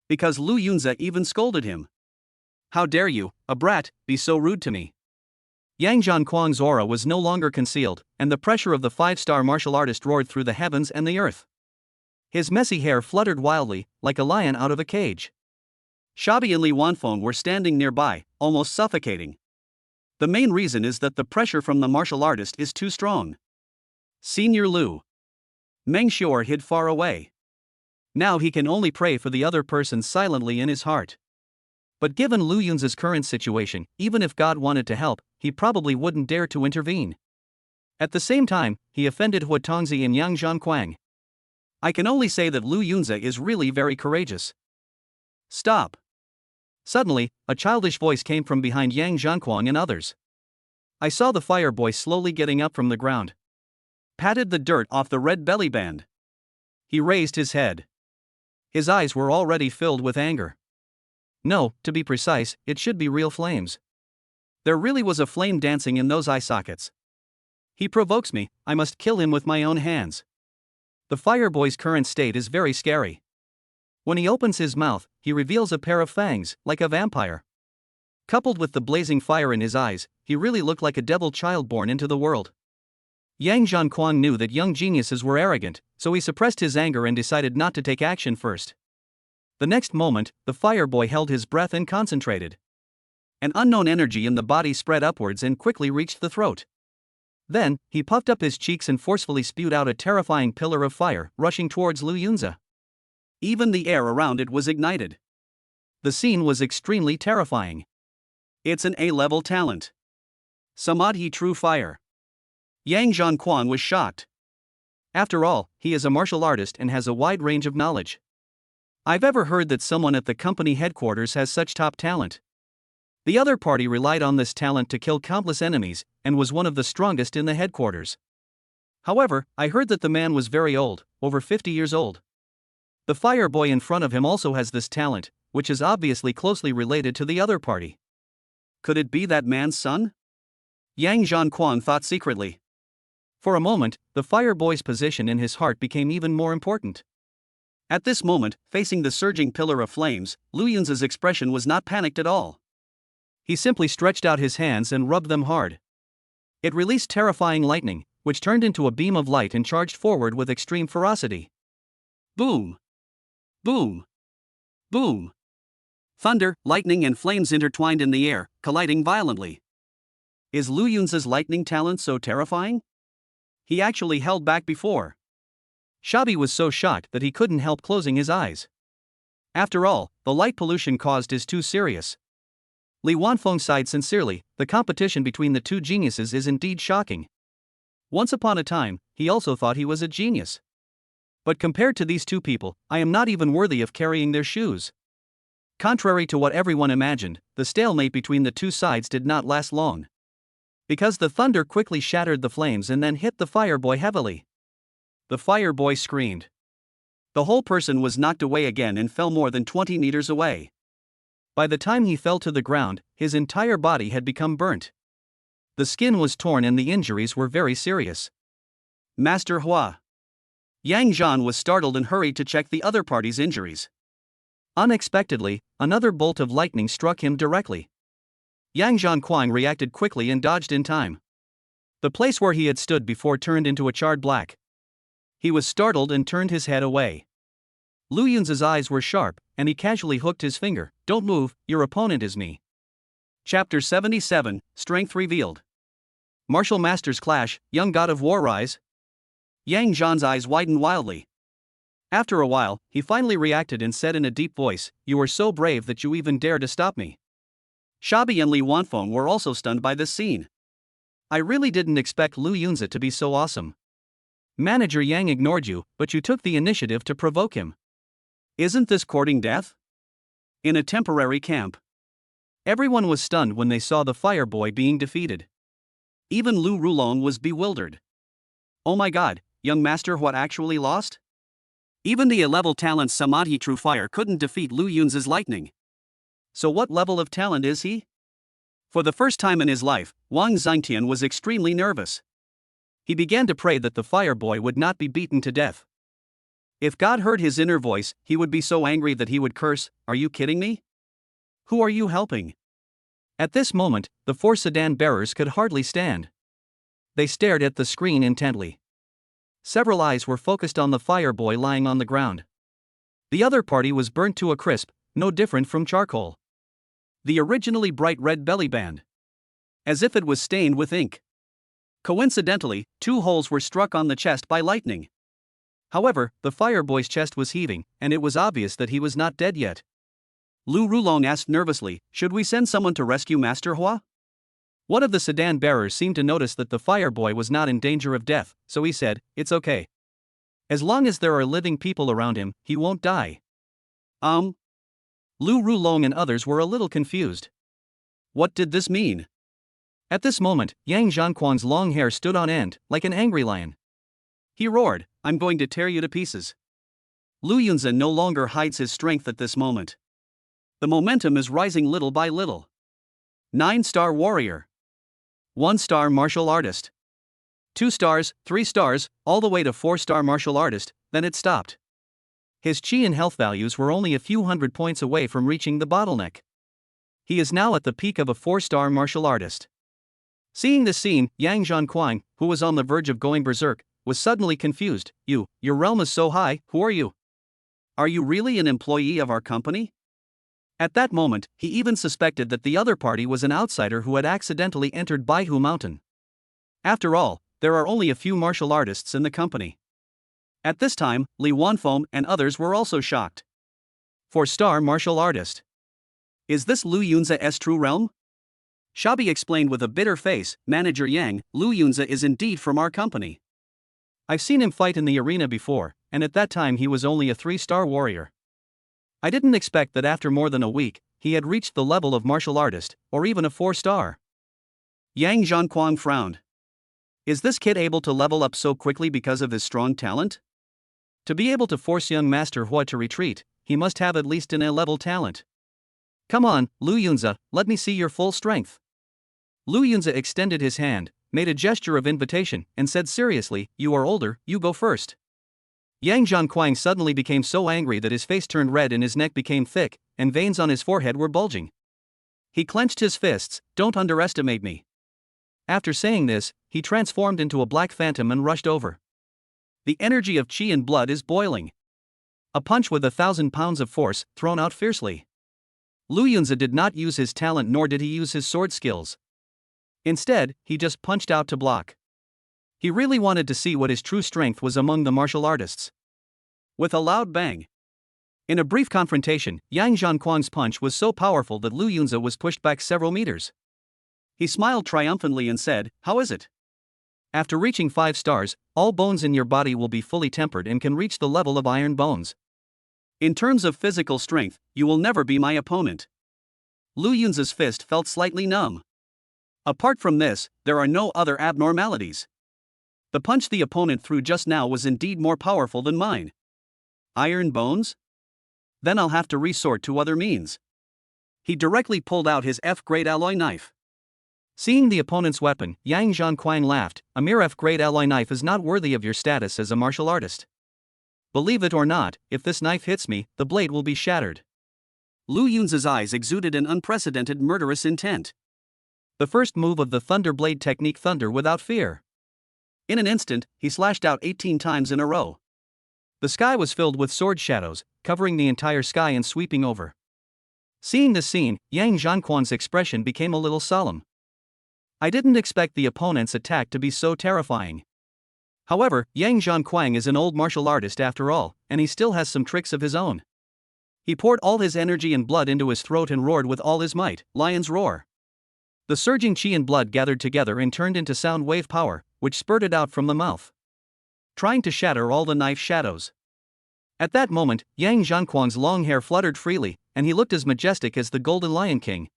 Because Lu Yunza even scolded him. "How dare you, a brat, be so rude to me? Yang Jianquang's aura was no longer concealed, and the pressure of the five-star martial artist roared through the heavens and the earth. His messy hair fluttered wildly, like a lion out of a cage. Shabi and Li Wanfeng were standing nearby, almost suffocating. The main reason is that the pressure from the martial artist is too strong. Senior Lu. Meng Xior hid far away. Now he can only pray for the other person silently in his heart. But given Lu Yunz's current situation, even if God wanted to help, he probably wouldn't dare to intervene. At the same time, he offended Hua Tongzi and Yang Zhanquang. I can only say that Lu Yunzi is really very courageous. Stop. Suddenly, a childish voice came from behind Yang Zhanquang and others. I saw the fire boy slowly getting up from the ground. Patted the dirt off the red belly band. He raised his head. His eyes were already filled with anger. No, to be precise, it should be real flames. There really was a flame dancing in those eye sockets. He provokes me, I must kill him with my own hands. The fire boy's current state is very scary. When he opens his mouth, he reveals a pair of fangs, like a vampire. Coupled with the blazing fire in his eyes, he really looked like a devil child born into the world. Yang Zhanquang knew that young geniuses were arrogant, so he suppressed his anger and decided not to take action first. The next moment, the fire boy held his breath and concentrated. An unknown energy in the body spread upwards and quickly reached the throat. Then, he puffed up his cheeks and forcefully spewed out a terrifying pillar of fire, rushing towards Lu Yunzi. Even the air around it was ignited. The scene was extremely terrifying. It's an A-level talent. Samadhi True Fire. Yang Zhanquang was shocked. After all, he is a martial artist and has a wide range of knowledge. I've ever heard that someone at the company headquarters has such top talent. The other party relied on this talent to kill countless enemies, and was one of the strongest in the headquarters. However, I heard that the man was very old, over 50 years old. The fire boy in front of him also has this talent, which is obviously closely related to the other party. Could it be that man's son? Yang Zhanquang thought secretly. For a moment, the fire boy's position in his heart became even more important. At this moment, facing the surging pillar of flames, Lu Yunzi's expression was not panicked at all. He simply stretched out his hands and rubbed them hard. It released terrifying lightning, which turned into a beam of light and charged forward with extreme ferocity. Boom! Boom! Boom! Thunder, lightning and flames intertwined in the air, colliding violently. Is Lu Yunzi's lightning talent so terrifying? He actually held back before. Shabi was so shocked that he couldn't help closing his eyes. After all, the light pollution caused is too serious. Li Wanfeng sighed sincerely, the competition between the two geniuses is indeed shocking. Once upon a time, he also thought he was a genius. But compared to these two people, I am not even worthy of carrying their shoes. Contrary to what everyone imagined, the stalemate between the two sides did not last long. Because the thunder quickly shattered the flames and then hit the fire boy heavily. The fire boy screamed. The whole person was knocked away again and fell more than 20 meters away. By the time he fell to the ground, his entire body had become burnt. The skin was torn and the injuries were very serious. Master Hua. Yang Zhan was startled and hurried to check the other party's injuries. Unexpectedly, another bolt of lightning struck him directly. Yang Zhanquang reacted quickly and dodged in time. The place where he had stood before turned into a charred black. He was startled and turned his head away. Lu Yunzi's eyes were sharp, and he casually hooked his finger. Don't move, your opponent is me. Chapter 77, Strength Revealed. Martial Masters Clash, Young God of War Rise. Yang Zhan's eyes widened wildly. After a while, he finally reacted and said in a deep voice, "You are so brave that you even dare to stop me." Shabi and Li Wanfeng were also stunned by this scene. I really didn't expect Lu Yunzi to be so awesome. Manager Yang ignored you, but you took the initiative to provoke him. Isn't this courting death? In a temporary camp. Everyone was stunned when they saw the fire boy being defeated. Even Lu Rulong was bewildered. Oh my god, young master, what actually lost? Even the A-level talent Samadhi True Fire couldn't defeat Lu Yunzi's lightning. So what level of talent is he? For the first time in his life, Wang Xingtian was extremely nervous. He began to pray that the fire boy would not be beaten to death. If God heard his inner voice, he would be so angry that he would curse, "Are you kidding me? Who are you helping?" At this moment, the four sedan bearers could hardly stand. They stared at the screen intently. Several eyes were focused on the fireboy lying on the ground. The other party was burnt to a crisp, no different from charcoal. The originally bright red belly band. As if it was stained with ink. Coincidentally, 2 holes were struck on the chest by lightning. However, the fireboy's chest was heaving, and it was obvious that he was not dead yet. Lu Rulong asked nervously, "Should we send someone to rescue Master Hua?" One of the sedan bearers seemed to notice that the fireboy was not in danger of death, so he said, "It's okay. As long as there are living people around him, he won't die." Lu Rulong and others were a little confused. What did this mean? At this moment, Yang Zhanquan's long hair stood on end, like an angry lion. He roared, "I'm going to tear you to pieces." Lu Yunzi no longer hides his strength at this moment. The momentum is rising little by little. 9-star warrior. 1-star martial artist. 2 stars, 3 stars, all the way to 4-star martial artist, then it stopped. His chi and health values were only a few hundred points away from reaching the bottleneck. He is now at the peak of a 4-star martial artist. Seeing this scene, Yang Zhanquan, who was on the verge of going berserk, was suddenly confused. Your realm is so high, who are you? Are you really an employee of our company?" At that moment, he even suspected that the other party was an outsider who had accidentally entered Baihu Mountain. After all, there are only a few martial artists in the company. At this time, Li Wanfeng and others were also shocked. 4-star martial artist. Is this Lu Yunzi's true realm? Shabi explained with a bitter face, "Manager Yang, Lu Yunzi is indeed from our company. I've seen him fight in the arena before, and at that time he was only a 3-star warrior. I didn't expect that after more than a week, he had reached the level of martial artist, or even a 4-star. Yang Zhanquan frowned. Is this kid able to level up so quickly because of his strong talent? To be able to force young Master Hua to retreat, he must have at least an A-level talent. Come on, Lu Yunzi, let me see your full strength. Lu Yunzi extended his hand, made a gesture of invitation, and said seriously, "You are older, you go first." Yang Zhanquan suddenly became so angry that his face turned red and his neck became thick, and veins on his forehead were bulging. He clenched his fists, "Don't underestimate me." After saying this, he transformed into a black phantom and rushed over. The energy of chi and blood is boiling. A punch with 1,000 pounds of force, thrown out fiercely. Lu Yunzi did not use his talent nor did he use his sword skills. Instead, he just punched out to block. He really wanted to see what his true strength was among the martial artists. With a loud bang. In a brief confrontation, Yang Zhanquan's punch was so powerful that Lu Yunzi was pushed back several meters. He smiled triumphantly and said, "How is it? After reaching 5 stars, all bones in your body will be fully tempered and can reach the level of iron bones. In terms of physical strength, you will never be my opponent." Lu Yunzi's fist felt slightly numb. Apart from this, there are no other abnormalities. The punch the opponent threw just now was indeed more powerful than mine. Iron bones? Then I'll have to resort to other means. He directly pulled out his F-grade alloy knife. Seeing the opponent's weapon, Yang Zhanquan laughed, "A mere F-grade alloy knife is not worthy of your status as a martial artist. Believe it or not, if this knife hits me, the blade will be shattered." Lu Yunzi's eyes exuded an unprecedented murderous intent. The first move of the Thunder Blade technique, Thunder without fear. In an instant, he slashed out 18 times in a row. The sky was filled with sword shadows, covering the entire sky and sweeping over. Seeing this scene, Yang Zhanquan's expression became a little solemn. I didn't expect the opponent's attack to be so terrifying. However, Yang Zhanquan is an old martial artist after all, and he still has some tricks of his own. He poured all his energy and blood into his throat and roared with all his might, lion's roar. The surging chi and blood gathered together and turned into sound wave power, which spurted out from the mouth, trying to shatter all the knife shadows. At that moment, Yang Zhanquan's long hair fluttered freely, and he looked as majestic as the Golden Lion King.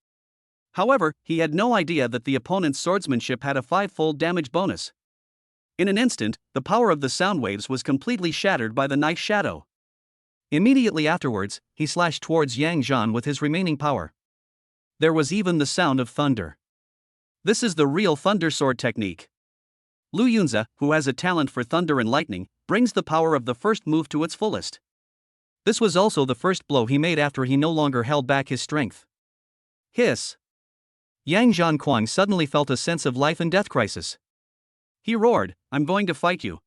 However, he had no idea that the opponent's swordsmanship had a 5-fold damage bonus. In an instant, the power of the sound waves was completely shattered by the knife shadow. Immediately afterwards, he slashed towards Yang Zhan with his remaining power. There was even the sound of thunder. This is the real thunder sword technique. Lu Yunzi, who has a talent for thunder and lightning, brings the power of the first move to its fullest. This was also the first blow he made after he no longer held back his strength. Hiss. Yang Zhanquang suddenly felt a sense of life and death crisis. He roared, "I'm going to fight you."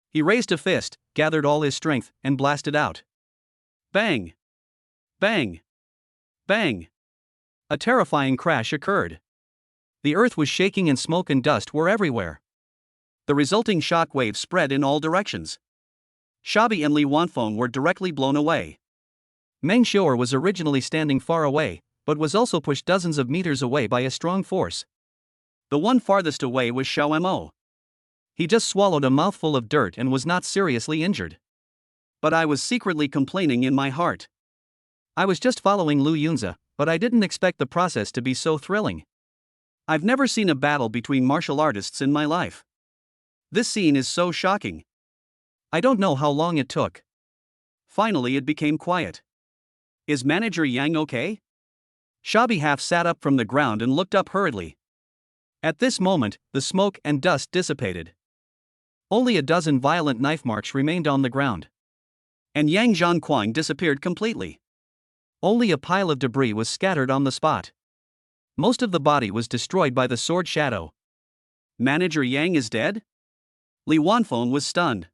He raised a fist, gathered all his strength, and blasted out. Bang! Bang! Bang! A terrifying crash occurred. The earth was shaking and smoke and dust were everywhere. The resulting shock waves spread in all directions. Shabi and Li Wanfeng were directly blown away. Meng Xiu'er was originally standing far away, but was also pushed dozens of meters away by a strong force. The one farthest away was Xiao Mo. He just swallowed a mouthful of dirt and was not seriously injured. But I was secretly complaining in my heart. I was just following Lu Yunzi, but I didn't expect the process to be so thrilling. I've never seen a battle between martial artists in my life. This scene is so shocking. I don't know how long it took. Finally it became quiet. Is Manager Yang okay? Shabi half sat up from the ground and looked up hurriedly. At this moment, the smoke and dust dissipated. Only a dozen violent knife marks remained on the ground. And Yang Zhanquang disappeared completely. Only a pile of debris was scattered on the spot. Most of the body was destroyed by the sword shadow. Manager Yang is dead? Li Wanfeng was stunned.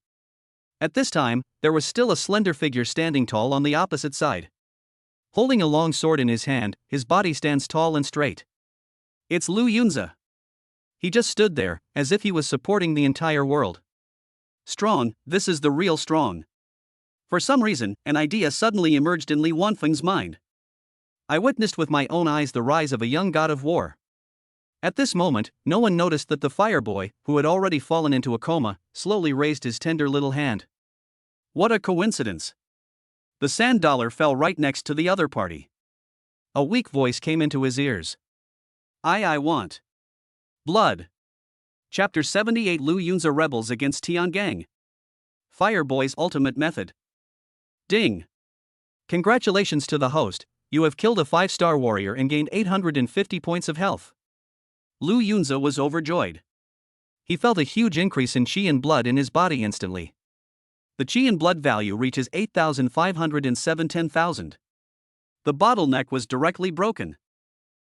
At this time, there was still a slender figure standing tall on the opposite side. Holding a long sword in his hand, his body stands tall and straight. It's Lu Yunzi. He just stood there, as if he was supporting the entire world. Strong, this is the real strong. For some reason, an idea suddenly emerged in Li Wanfeng's mind. I witnessed with my own eyes the rise of a young god of war. At this moment, no one noticed that the fireboy, who had already fallen into a coma, slowly raised his tender little hand. What a coincidence! The sand dollar fell right next to the other party. A weak voice came into his ears. I want blood. Chapter 78 Lu Yunzi Rebels against Tiangang. Fireboy's ultimate method. Ding! Congratulations to the host, you have killed a 5-star warrior and gained 850 points of health. Lu Yunzi was overjoyed. He felt a huge increase in qi and blood in his body instantly. The qi and blood value reaches 8,507 10,000. The bottleneck was directly broken.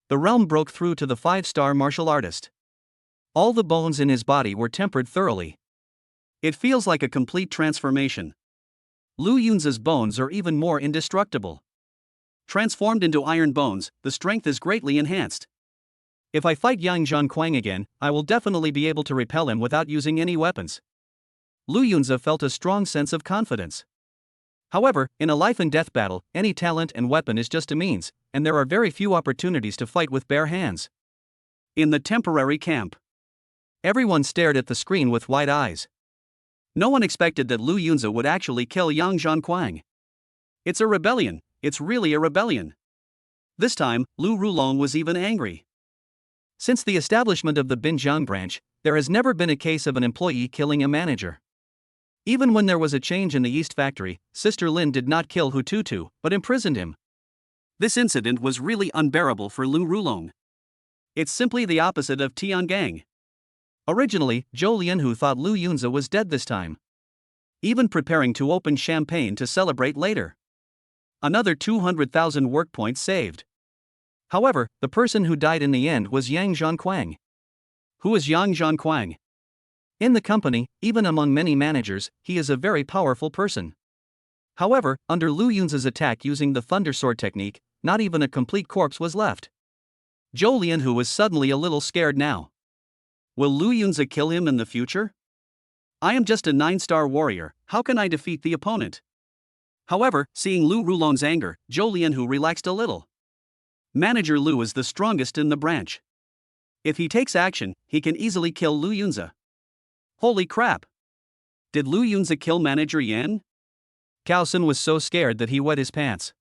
The realm broke through to the 5-star martial artist. All the bones in his body were tempered thoroughly. It feels like a complete transformation. Lu Yunzi's bones are even more indestructible. Transformed into iron bones, the strength is greatly enhanced. If I fight Yang Zhanquang again, I will definitely be able to repel him without using any weapons. Lu Yunzi felt a strong sense of confidence. However, in a life and death battle, any talent and weapon is just a means, and there are very few opportunities to fight with bare hands. In the temporary camp, everyone stared at the screen with wide eyes. No one expected that Lu Yunzi would actually kill Yang Zhanquang. It's a rebellion, it's really a rebellion. This time, Lu Rulong was even angry. Since the establishment of the Binjiang branch, there has never been a case of an employee killing a manager. Even when there was a change in the East Factory, Sister Lin did not kill Hu Tutu, but imprisoned him. This incident was really unbearable for Lu Rulong. It's simply the opposite of Tiangang. Originally, Zhou Lianhu thought Lu Yunzi was dead this time. Even preparing to open champagne to celebrate later. Another 200,000 work points saved. However, the person who died in the end was Yang Zhanquang. Who is Yang Zhanquang? In the company, even among many managers, he is a very powerful person. However, under Lu Yunzi's attack using the Thunder Sword technique, not even a complete corpse was left. Zhou Lianhu was suddenly a little scared now. Will Lu Yunzi kill him in the future? I am just a 9-star warrior, how can I defeat the opponent? However, seeing Lu Rulong's anger, Zhou Lianhu relaxed a little. Manager Lu is the strongest in the branch. If he takes action, he can easily kill Lu Yunzi. Holy crap! Did Lu Yunzi kill Manager Yan? Cao Sun was so scared that he wet his pants.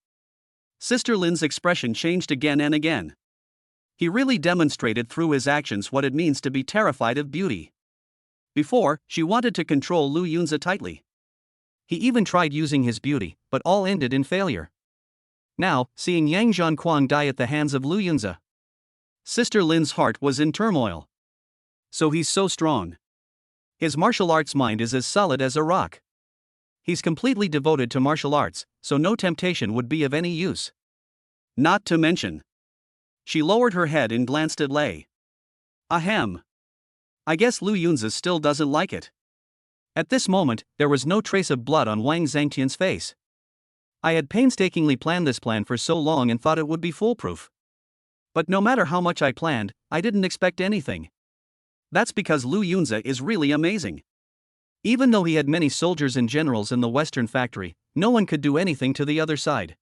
Sister Lin's expression changed again and again. He really demonstrated through his actions what it means to be terrified of beauty. Before, she wanted to control Lu Yunzi tightly. He even tried using his beauty, but all ended in failure. Now, seeing Yang Zhanquang die at the hands of Lu Yunzi, Sister Lin's heart was in turmoil. So he's so strong. His martial arts mind is as solid as a rock. He's completely devoted to martial arts, so no temptation would be of any use. Not to mention, She lowered her head and glanced at Lei. Ahem. I guess Lu Yunzi still doesn't like it. At this moment, there was no trace of blood on Wang Zhangtian's face. I had painstakingly planned this plan for so long and thought it would be foolproof. But no matter how much I planned, I didn't expect anything. That's because Lu Yunzi is really amazing. Even though he had many soldiers and generals in the Western factory, no one could do anything to the other side.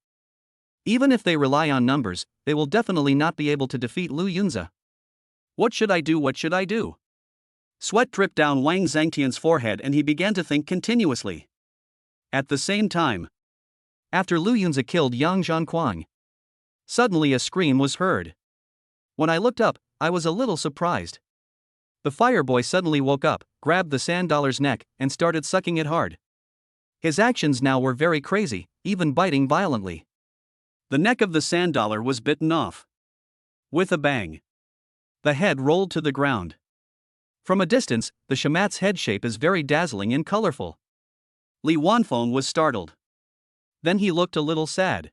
Even if they rely on numbers, they will definitely not be able to defeat Lu Yunzi. What should I do? What should I do? Sweat dripped down Wang Zhangtian's forehead and he began to think continuously. At the same time, after Lu Yunzi killed Yang Zhangquang, suddenly a scream was heard. When I looked up, I was a little surprised. The fire boy suddenly woke up, grabbed the sanddollar's neck, and started sucking it hard. His actions now were very crazy, even biting violently. The neck of the sanddollar was bitten off. With a bang, the head rolled to the ground. From a distance, the shamat's head shape is very dazzling and colorful. Li Wanfeng was startled. Then he looked a little sad.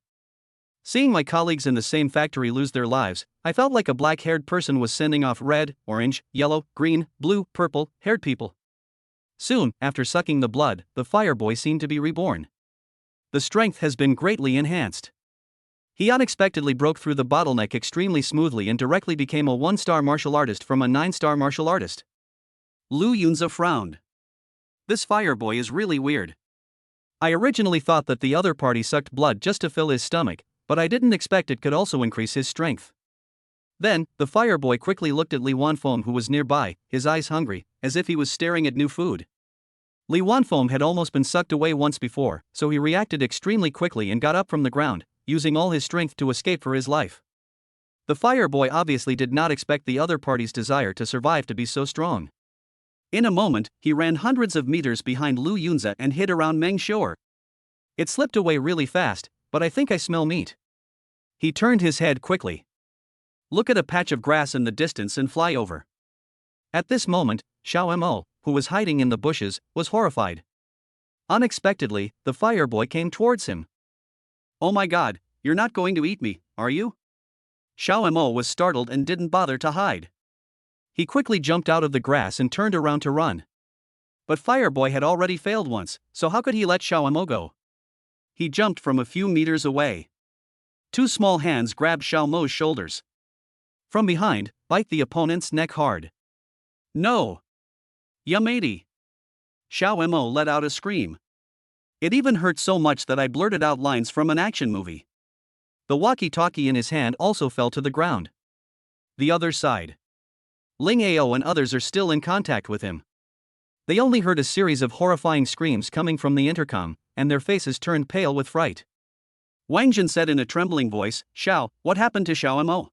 Seeing my colleagues in the same factory lose their lives, I felt like a black-haired person was sending off red, orange, yellow, green, blue, purple-haired people. Soon, after sucking the blood, the fire boy seemed to be reborn. The strength has been greatly enhanced. He unexpectedly broke through the bottleneck extremely smoothly and directly became a 1-star martial artist from a 9-star martial artist. Lu Yunzi frowned. This fire boy is really weird. I originally thought that the other party sucked blood just to fill his stomach, but I didn't expect it could also increase his strength. Then, the fire boy quickly looked at Li Wanfeng who was nearby, his eyes hungry, as if he was staring at new food. Li Wanfeng had almost been sucked away once before, so he reacted extremely quickly and got up from the ground, using all his strength to escape for his life. The fire boy obviously did not expect the other party's desire to survive to be so strong. In a moment, he ran hundreds of meters behind Lu Yunzi and hid around Meng Shore. It slipped away really fast, but I think I smell meat. He turned his head quickly. Look at a patch of grass in the distance and fly over. At this moment, Xiao Mo, who was hiding in the bushes, was horrified. Unexpectedly, the fire boy came towards him. Oh my god, you're not going to eat me, are you? Xiao Mo was startled and didn't bother to hide. He quickly jumped out of the grass and turned around to run. But Fireboy had already failed once, so how could he let Xiao Mo go? He jumped from a few meters away. Two small hands grabbed Xiao Mo's shoulders. From behind, bite the opponent's neck hard. No! Yamati! Xiao Mo let out a scream. It even hurt so much that I blurted out lines from an action movie. The walkie-talkie in his hand also fell to the ground. The other side. Ling Ao and others are still in contact with him. They only heard a series of horrifying screams coming from the intercom, and their faces turned pale with fright. Wang Jin said in a trembling voice, "Xiao, what happened to Xiao Mo?"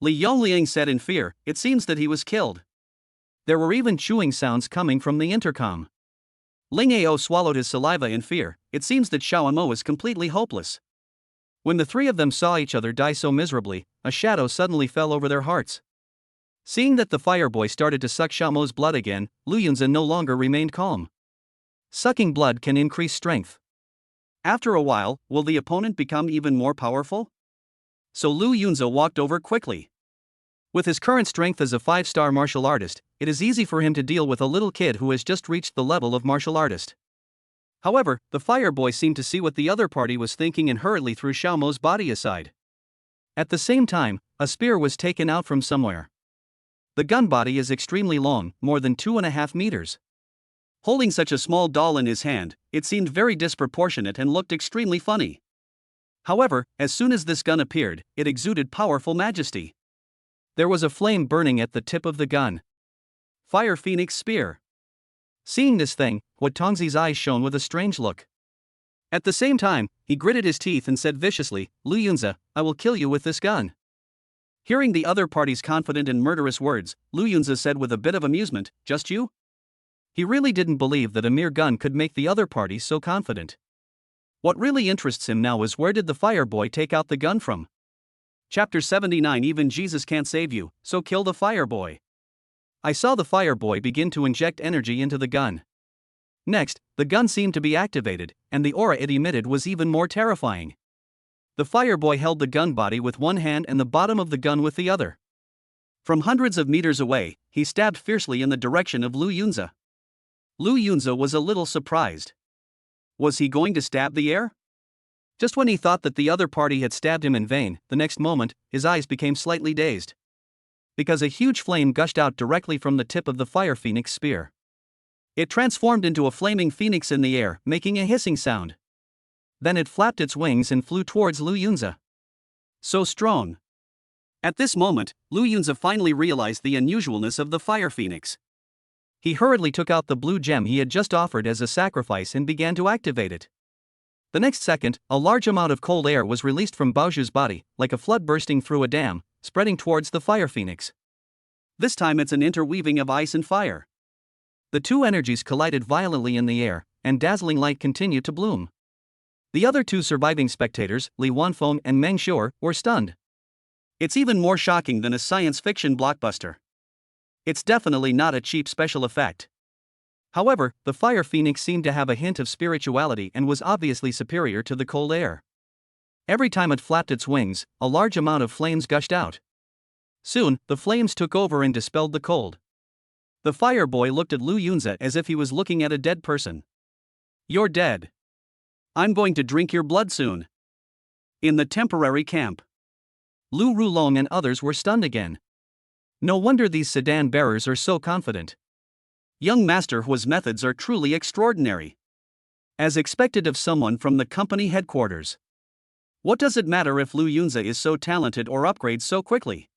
Li Yongliang said in fear, "It seems that he was killed." There were even chewing sounds coming from the intercom. Ling Ao swallowed his saliva in fear. It seems that Xiao Mo is completely hopeless. When the three of them saw each other die so miserably, a shadow suddenly fell over their hearts. Seeing that the fireboy started to suck Xiao Mo's blood again, Lu Yunzi no longer remained calm. Sucking blood can increase strength. After a while, will the opponent become even more powerful? So Lu Yunzi walked over quickly. With his current strength as a 5-star martial artist, it is easy for him to deal with a little kid who has just reached the level of martial artist. However, the fireboy seemed to see what the other party was thinking and hurriedly threw Xiao Mo's body aside. At the same time, a spear was taken out from somewhere. The gun body is extremely long, more than 2.5 meters. Holding such a small doll in his hand, it seemed very disproportionate and looked extremely funny. However, as soon as this gun appeared, it exuded powerful majesty. There was a flame burning at the tip of the gun. Fire Phoenix Spear. Seeing this thing, Hua Tongzi's eyes shone with a strange look. At the same time, he gritted his teeth and said viciously, "Lu Yunzi, I will kill you with this gun." Hearing the other party's confident and murderous words, Lu Yunzi said with a bit of amusement, "Just you?" He really didn't believe that a mere gun could make the other party so confident. What really interests him now is where did the fireboy take out the gun from? Chapter 79. Even Jesus can't save you, so kill the fireboy. I saw the fireboy begin to inject energy into the gun. Next, the gun seemed to be activated, and the aura it emitted was even more terrifying. The fireboy held the gun body with one hand and the bottom of the gun with the other. From hundreds of meters away, he stabbed fiercely in the direction of Lu Yunzi. Lu Yunzi was a little surprised. Was he going to stab the air? Just when he thought that the other party had stabbed him in vain, the next moment, his eyes became slightly dazed. Because a huge flame gushed out directly from the tip of the fire phoenix spear. It transformed into a flaming phoenix in the air, making a hissing sound. Then it flapped its wings and flew towards Lu Yunzi. So strong. At this moment, Lu Yunzi finally realized the unusualness of the fire phoenix. He hurriedly took out the blue gem he had just offered as a sacrifice and began to activate it. The next second, a large amount of cold air was released from Baoju's body, like a flood bursting through a dam, spreading towards the fire phoenix. This time it's an interweaving of ice and fire. The two energies collided violently in the air, and dazzling light continued to bloom. The other two surviving spectators, Li Wanfeng and Meng Xiu, were stunned. It's even more shocking than a science fiction blockbuster. It's definitely not a cheap special effect. However, the fire phoenix seemed to have a hint of spirituality and was obviously superior to the cold air. Every time it flapped its wings, a large amount of flames gushed out. Soon, the flames took over and dispelled the cold. The fireboy looked at Lu Yunzi as if he was looking at a dead person. You're dead. I'm going to drink your blood soon. In the temporary camp, Lu Rulong and others were stunned again. No wonder these sedan bearers are so confident. Young Master Hua's methods are truly extraordinary. As expected of someone from the company headquarters. What does it matter if Lu Yunzi is so talented or upgrades so quickly?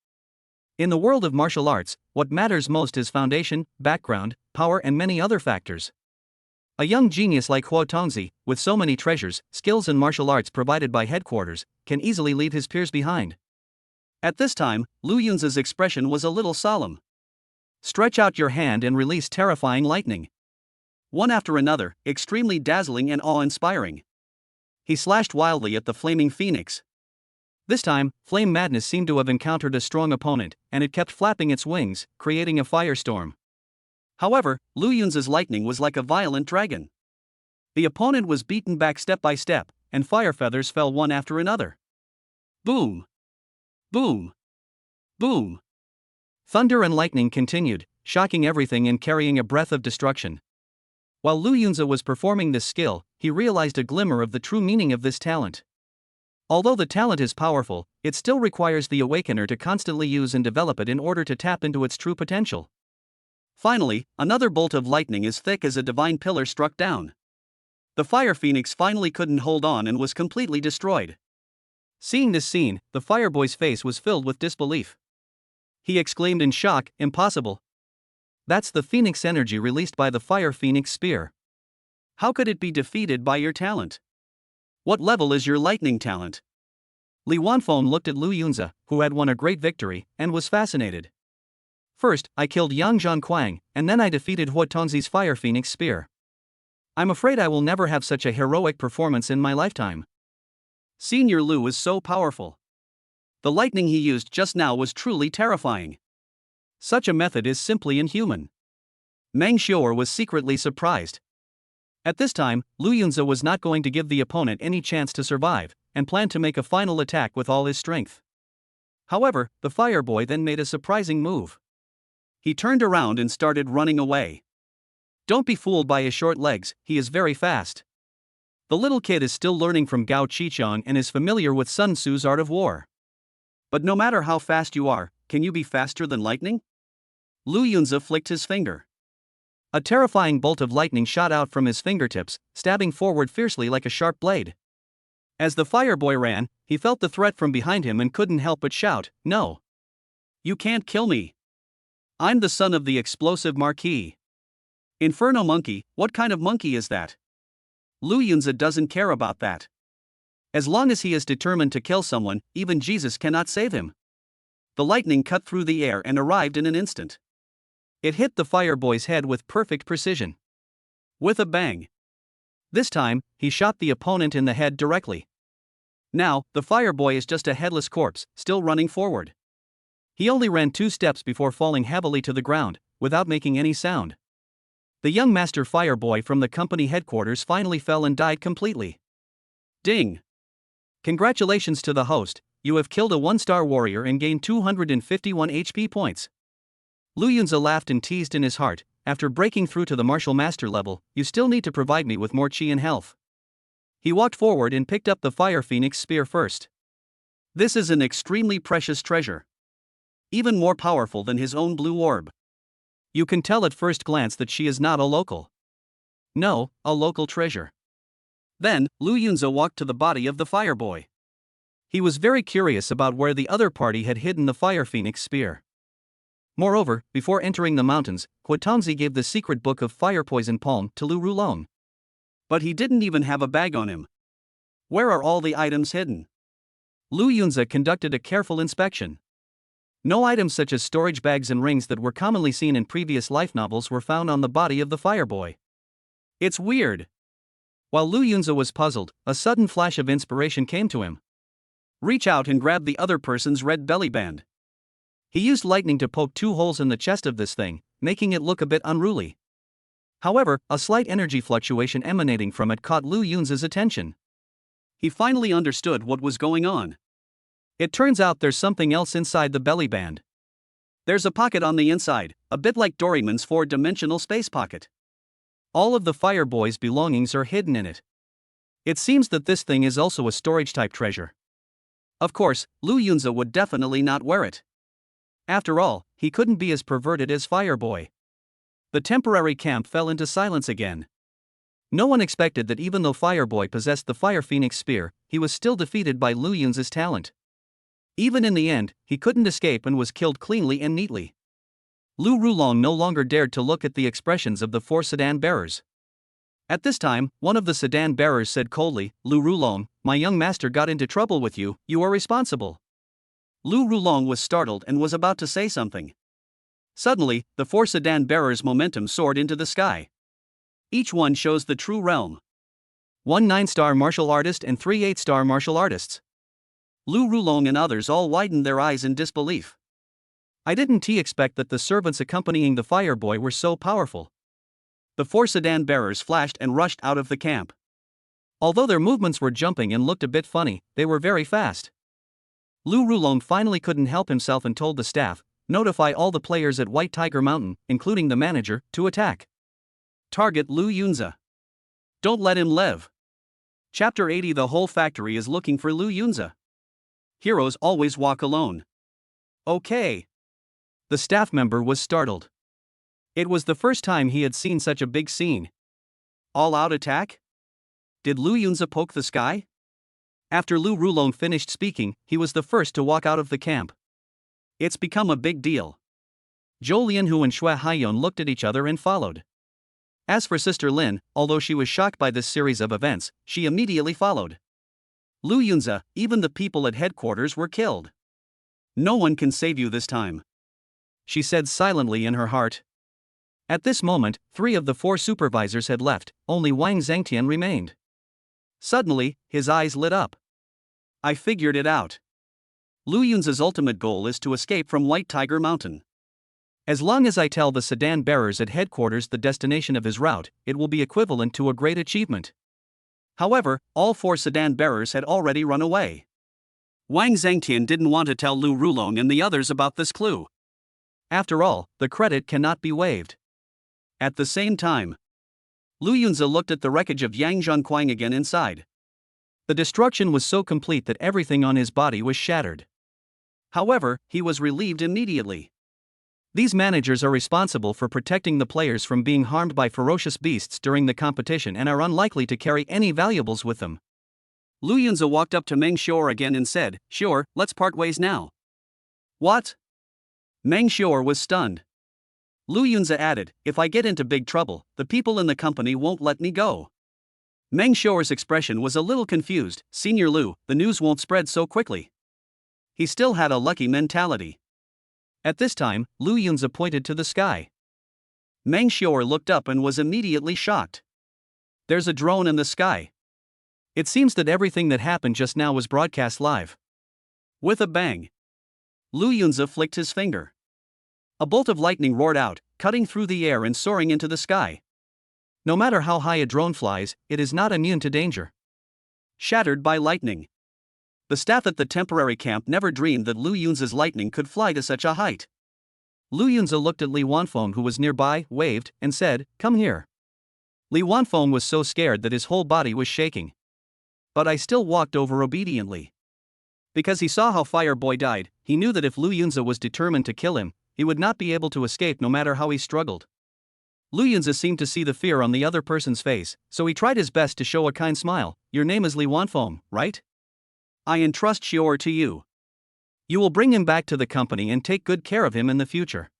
In the world of martial arts, what matters most is foundation, background, power and many other factors. A young genius like Huo Tongzi, with so many treasures, skills and martial arts provided by headquarters, can easily leave his peers behind. At this time, Lu Yunzi's expression was a little solemn. Stretch out your hand and release terrifying lightning. One after another, extremely dazzling and awe-inspiring. He slashed wildly at the flaming phoenix. This time, Flame Madness seemed to have encountered a strong opponent, and it kept flapping its wings, creating a firestorm. However, Lu Yunzi's lightning was like a violent dragon. The opponent was beaten back step by step, and fire feathers fell one after another. Boom! Boom! Boom! Thunder and lightning continued, shocking everything and carrying a breath of destruction. While Lu Yunzi was performing this skill, he realized a glimmer of the true meaning of this talent. Although the talent is powerful, it still requires the awakener to constantly use and develop it in order to tap into its true potential. Finally, another bolt of lightning as thick as a divine pillar struck down. The fire phoenix finally couldn't hold on and was completely destroyed. Seeing this scene, the fireboy's face was filled with disbelief. He exclaimed in shock, "Impossible. That's the phoenix energy released by the fire phoenix spear. How could it be defeated by your talent? What level is your lightning talent?" Li Wanfeng looked at Lu Yunzi, who had won a great victory, and was fascinated. "First, I killed Yang Zhongquang, and then I defeated Huo Tongzi's fire phoenix spear. I'm afraid I will never have such a heroic performance in my lifetime." Senior Lu is so powerful. The lightning he used just now was truly terrifying. Such a method is simply inhuman. Meng Xiu was secretly surprised. At this time, Lu Yunzi was not going to give the opponent any chance to survive, and planned to make a final attack with all his strength. However, the fireboy then made a surprising move. He turned around and started running away. Don't be fooled by his short legs, he is very fast. The little kid is still learning from Gao Qichong and is familiar with Sun Tzu's art of war. But no matter how fast you are, can you be faster than lightning? Lu Yunzi flicked his finger. A terrifying bolt of lightning shot out from his fingertips, stabbing forward fiercely like a sharp blade. As the fireboy ran, he felt the threat from behind him and couldn't help but shout, "No! You can't kill me! I'm the son of the explosive marquis. Inferno monkey, what kind of monkey is that?" Lu Yunzi doesn't care about that. As long as he is determined to kill someone, even Jesus cannot save him. The lightning cut through the air and arrived in an instant. It hit the fireboy's head with perfect precision. With a bang. This time, he shot the opponent in the head directly. Now, the fireboy is just a headless corpse, still running forward. He only ran 2 steps before falling heavily to the ground, without making any sound. The young master fireboy from the company headquarters finally fell and died completely. Ding! Congratulations to the host, you have killed a 1-star warrior and gained 251 HP points. Lu Yunzi laughed and teased in his heart, after breaking through to the martial master level, you still need to provide me with more chi and health. He walked forward and picked up the Fire Phoenix spear first. This is an extremely precious treasure. Even more powerful than his own blue orb. You can tell at first glance that she is not a local. No, a local treasure. Then, Lu Yunzi walked to the body of the Fire Boy. He was very curious about where the other party had hidden the Fire Phoenix spear. Moreover, before entering the mountains, Huatongzi gave the secret book of Fire Poison Palm to Lu Rulong. But he didn't even have a bag on him. Where are all the items hidden? Lu Yunzi conducted a careful inspection. No items such as storage bags and rings that were commonly seen in previous life novels were found on the body of the Fire Boy. It's weird. While Lu Yunzi was puzzled, a sudden flash of inspiration came to him. Reach out and grab the other person's red belly band. He used lightning to poke 2 holes in the chest of this thing, making it look a bit unruly. However, a slight energy fluctuation emanating from it caught Lu Yunzi's attention. He finally understood what was going on. It turns out there's something else inside the belly band. There's a pocket on the inside, a bit like Doraemon's 4-dimensional space pocket. All of the Fire Boy's belongings are hidden in it. It seems that this thing is also a storage-type treasure. Of course, Lu Yunzi would definitely not wear it. After all, he couldn't be as perverted as Fire Boy. The temporary camp fell into silence again. No one expected that even though Fire Boy possessed the Fire Phoenix spear, he was still defeated by Lu Yunzi's talent. Even in the end, he couldn't escape and was killed cleanly and neatly. Lu Rulong no longer dared to look at the expressions of the 4 sedan bearers. At this time, one of the sedan bearers said coldly, Lu Rulong, my young master got into trouble with you, you are responsible. Lu Rulong was startled and was about to say something. Suddenly, the 4 sedan bearers' momentum soared into the sky. Each one shows the true realm. 1 9-star martial artist and 3 8-star martial artists. Lu Rulong and others all widened their eyes in disbelief. I didn't expect that the servants accompanying the Fire Boy were so powerful. The 4 sedan bearers flashed and rushed out of the camp. Although their movements were jumping and looked a bit funny, they were very fast. Lu Rulong finally couldn't help himself and told the staff, notify all the players at White Tiger Mountain, including the manager, to attack. Target Lu Yunzi. Don't let him live. Chapter 80. The whole factory is looking for Lu Yunzi. Heroes always walk alone. Okay. The staff member was startled. It was the first time he had seen such a big scene. All-out attack? Did Lu Yunzi poke the sky? After Lu Rulong finished speaking, he was the first to walk out of the camp. It's become a big deal. Zhou Lianhu and Xue Haiyun looked at each other and followed. As for Sister Lin, although she was shocked by this series of events, she immediately followed. Lu Yunzi, even the people at headquarters were killed. No one can save you this time, she said silently in her heart. At this moment, 3 of the 4 supervisors had left, only Wang Zhangtian remained. Suddenly, his eyes lit up. I figured it out. Lu Yunzi's ultimate goal is to escape from White Tiger Mountain. As long as I tell the sedan bearers at headquarters the destination of his route, it will be equivalent to a great achievement. However, all 4 sedan bearers had already run away. Wang Zhangtian didn't want to tell Lu Rulong and the others about this clue. After all, the credit cannot be waived. At the same time, Lu Yunzi looked at the wreckage of Yang Zhongquang again inside. The destruction was so complete that everything on his body was shattered. However, he was relieved immediately. These managers are responsible for protecting the players from being harmed by ferocious beasts during the competition and are unlikely to carry any valuables with them. Lu Yunzi walked up to Meng Xior again and said, Sure, let's part ways now. What? Meng Xior was stunned. Lu Yunzi added, if I get into big trouble, the people in the company won't let me go. Meng Xior's expression was a little confused. Senior Lu, the news won't spread so quickly. He still had a lucky mentality. At this time, Lu Yunzi pointed to the sky. Meng Xior looked up and was immediately shocked. There's a drone in the sky. It seems that everything that happened just now was broadcast live. With a bang, Lu Yunzi flicked his finger. A bolt of lightning roared out, cutting through the air and soaring into the sky. No matter how high a drone flies, it is not immune to danger. Shattered by lightning, The staff at the temporary camp never dreamed that Lu Yunza's lightning could fly to such a height. Lu Yunza looked at Li Wanfeng, who was nearby, waved, and said, "Come here." Li Wanfeng was so scared that his whole body was shaking. But I still walked over obediently. Because he saw how Fire Boy died, he knew that if Lu Yunza was determined to kill him, he would not be able to escape no matter how he struggled. Lu Yunza seemed to see the fear on the other person's face, so he tried his best to show a kind smile. "Your name is Li Wanfeng, right? I entrust Xior to you. You will bring him back to the company and take good care of him in the future."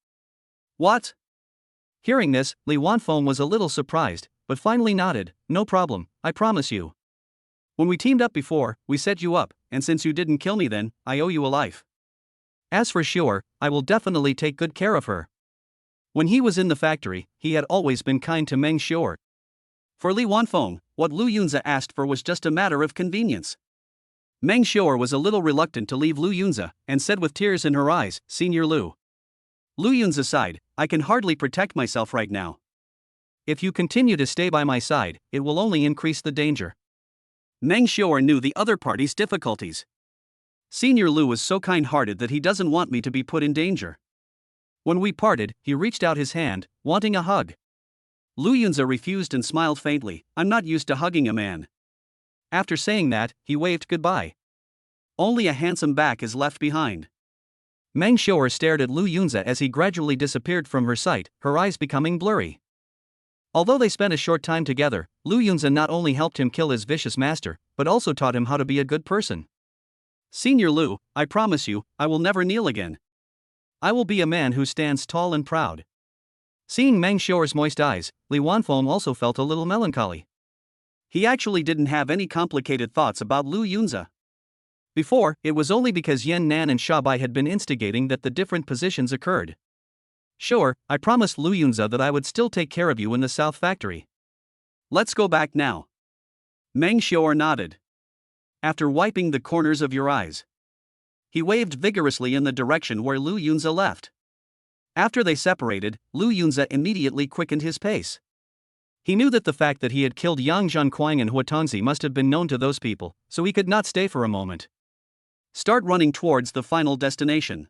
"What?" Hearing this, Li Wanfeng was a little surprised, but finally nodded. "No problem, I promise you. When we teamed up before, we set you up, and since you didn't kill me then, I owe you a life. As for Xior, I will definitely take good care of her." When he was in the factory, he had always been kind to Meng Xior. For Li Wanfeng, what Lu Yunza asked for was just a matter of convenience. Meng Xior was a little reluctant to leave Lu Yunza, and said with tears in her eyes, "Senior Lu." Lu Yunza sighed, "I can hardly protect myself right now. If you continue to stay by my side, it will only increase the danger." Meng Xior knew the other party's difficulties. Senior Lu was so kind-hearted that he doesn't want me to be put in danger. When we parted, he reached out his hand, wanting a hug. Lu Yunza refused and smiled faintly. "I'm not used to hugging a man." After saying that, he waved goodbye. Only a handsome back is left behind. Meng Xior stared at Lu Yunza as he gradually disappeared from her sight, her eyes becoming blurry. Although they spent a short time together, Lu Yunza not only helped him kill his vicious master, but also taught him how to be a good person. "Senior Lu, I promise you, I will never kneel again. I will be a man who stands tall and proud." Seeing Meng Xior's moist eyes, Li Wanfeng also felt a little melancholy. He actually didn't have any complicated thoughts about Lu Yunza. Before, it was only because Yan Nan and Shabai had been instigating that the different positions occurred. "Sure, I promised Lu Yunza that I would still take care of you in the South Factory. Let's go back now." Meng Xior nodded. "After wiping the corners of your eyes." He waved vigorously in the direction where Lu Yunza left. After they separated, Lu Yunza immediately quickened his pace. He knew that the fact that he had killed Yang Zhanquang and Huatongzi must have been known to those people, so he could not stay for a moment. Start running towards the final destination.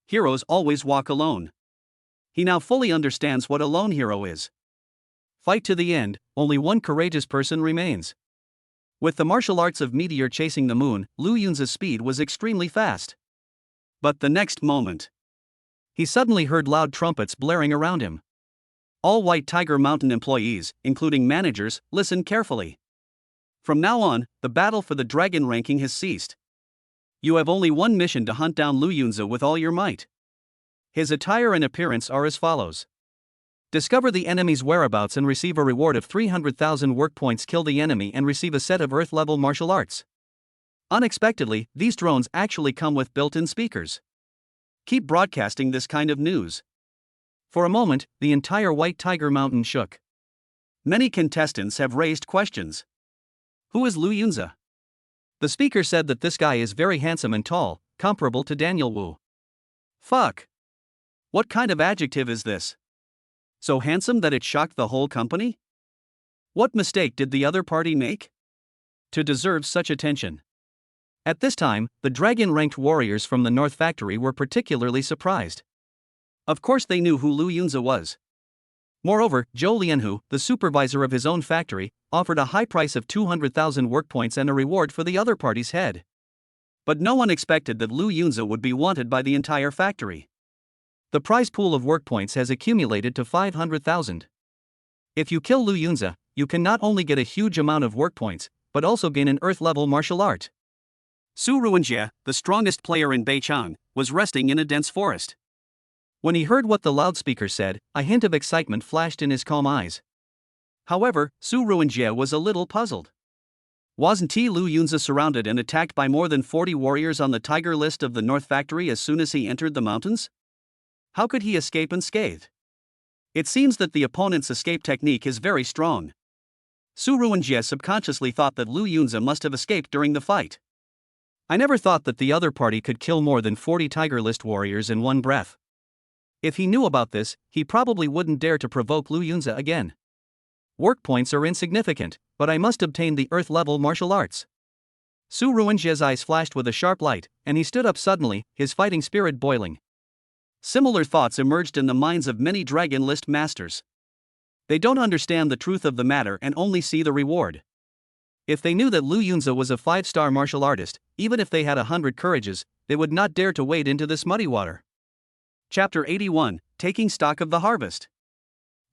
Heroes always walk alone. He now fully understands what a lone hero is. Fight to the end, only one courageous person remains. With the martial arts of Meteor chasing the moon, Lu Yunza's speed was extremely fast. But the next moment, he suddenly heard loud trumpets blaring around him. All White Tiger Mountain employees, including managers, listened carefully. From now on, the battle for the dragon ranking has ceased. You have only one mission to hunt down Lu Yunza with all your might. His attire and appearance are as follows. Discover the enemy's whereabouts and receive a reward of 300,000 work points. Kill the enemy and receive a set of Earth-level martial arts. Unexpectedly, these drones actually come with built-in speakers. Keep broadcasting this kind of news. For a moment, the entire White Tiger Mountain shook. Many contestants have raised questions. Who is Lu Yunza? The speaker said that this guy is very handsome and tall, comparable to Daniel Wu. Fuck. What kind of adjective is this? So handsome that it shocked the whole company? What mistake did the other party make to deserve such attention? At this time, the dragon-ranked warriors from the North Factory were particularly surprised. Of course they knew who Lu Yunza was. Moreover, Zhou Lianhu, the supervisor of his own factory, offered a high price of 200,000 work points and a reward for the other party's head. But no one expected that Lu Yunza would be wanted by the entire factory. The prize pool of work points has accumulated to 500,000. If you kill Lu Yunza, you can not only get a huge amount of work points, but also gain an Earth-level martial art. Su Ruanjie, the strongest player in Beichang, was resting in a dense forest. When he heard what the loudspeaker said, a hint of excitement flashed in his calm eyes. However, Su Ruanjie was a little puzzled. Wasn't Lu Yunza surrounded and attacked by more than 40 warriors on the tiger list of the North Factory as soon as he entered the mountains? How could he escape unscathed? It seems that the opponent's escape technique is very strong. Su Ruanjie subconsciously thought that Lu Yunza must have escaped during the fight. I never thought that the other party could kill more than 40 tiger list warriors in one breath. If he knew about this, he probably wouldn't dare to provoke Lu Yunza again. Work points are insignificant, but I must obtain the Earth-level martial arts. Su Ruinjia's eyes flashed with a sharp light, and he stood up suddenly, his fighting spirit boiling. Similar thoughts emerged in the minds of many Dragon List masters. They don't understand the truth of the matter and only see the reward. If they knew that Lu Yunzi was a 5-star martial artist, even if they had 100 courages, they would not dare to wade into this muddy water. Chapter 81, Taking Stock of the Harvest.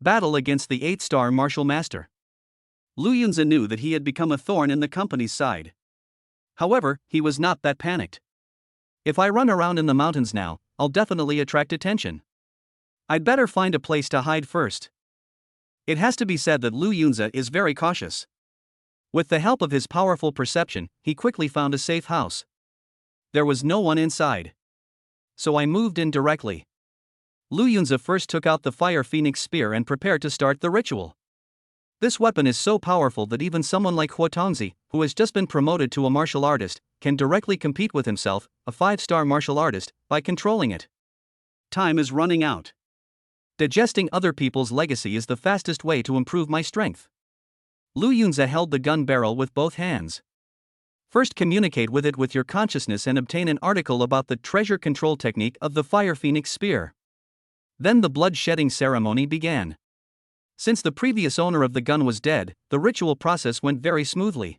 Battle against the 8-star martial master. Lu Yunzi knew that he had become a thorn in the company's side. However, he was not that panicked. If I run around in the mountains now, I'll definitely attract attention. I'd better find a place to hide first. It has to be said that Lu Yunzi is very cautious. With the help of his powerful perception, he quickly found a safe house. There was no one inside. So I moved in directly. Lu Yunzi first took out the Fire Phoenix Spear and prepared to start the ritual. This weapon is so powerful that even someone like Huotongzi, who has just been promoted to a martial artist, can directly compete with himself, a 5-star martial artist, by controlling it. Time is running out. Digesting other people's legacy is the fastest way to improve my strength. Lu Yunzi held the gun barrel with both hands. First, communicate with it with your consciousness and obtain an article about the treasure control technique of the Fire Phoenix Spear. Then the blood-shedding ceremony began. Since the previous owner of the gun was dead, the ritual process went very smoothly.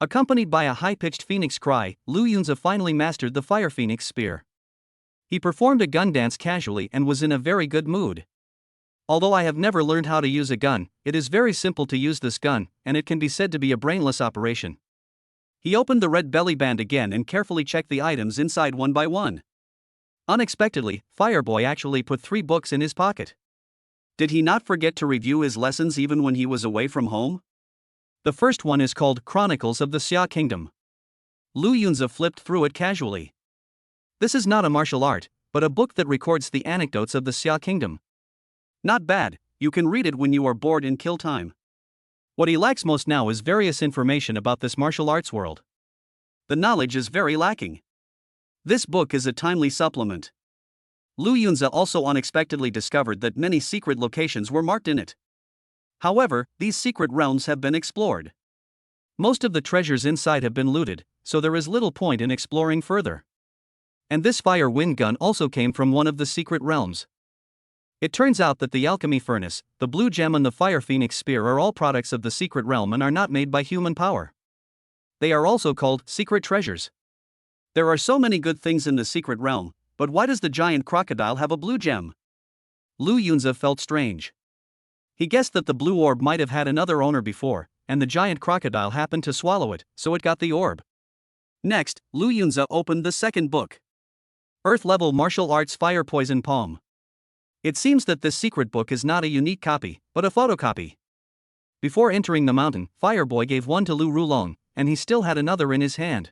Accompanied by a high-pitched phoenix cry, Lu Yunzi finally mastered the Fire Phoenix Spear. He performed a gun dance casually and was in a very good mood. Although I have never learned how to use a gun, it is very simple to use this gun, and it can be said to be a brainless operation. He opened the red belly band again and carefully checked the items inside one by one. Unexpectedly, Fireboy actually put 3 books in his pocket. Did he not forget to review his lessons even when he was away from home? The first one is called Chronicles of the Xia Kingdom. Lu Yunzi flipped through it casually. This is not a martial art, but a book that records the anecdotes of the Xia Kingdom. Not bad, you can read it when you are bored in kill time. What he lacks most now is various information about this martial arts world. The knowledge is very lacking. This book is a timely supplement. Lu Yunzi also unexpectedly discovered that many secret locations were marked in it. However, these secret realms have been explored. Most of the treasures inside have been looted, so there is little point in exploring further. And this fire wind gun also came from one of the secret realms. It turns out that the alchemy furnace, the blue gem and the Fire Phoenix Spear are all products of the secret realm and are not made by human power. They are also called secret treasures. There are so many good things in the secret realm, but why does the giant crocodile have a blue gem? Lu Yunzi felt strange. He guessed that the blue orb might have had another owner before, and the giant crocodile happened to swallow it, so it got the orb. Next, Lu Yunzi opened the second book. Earth-level martial arts Fire Poison Palm. It seems that this secret book is not a unique copy, but a photocopy. Before entering the mountain, Fireboy gave one to Lu Rulong, and he still had another in his hand.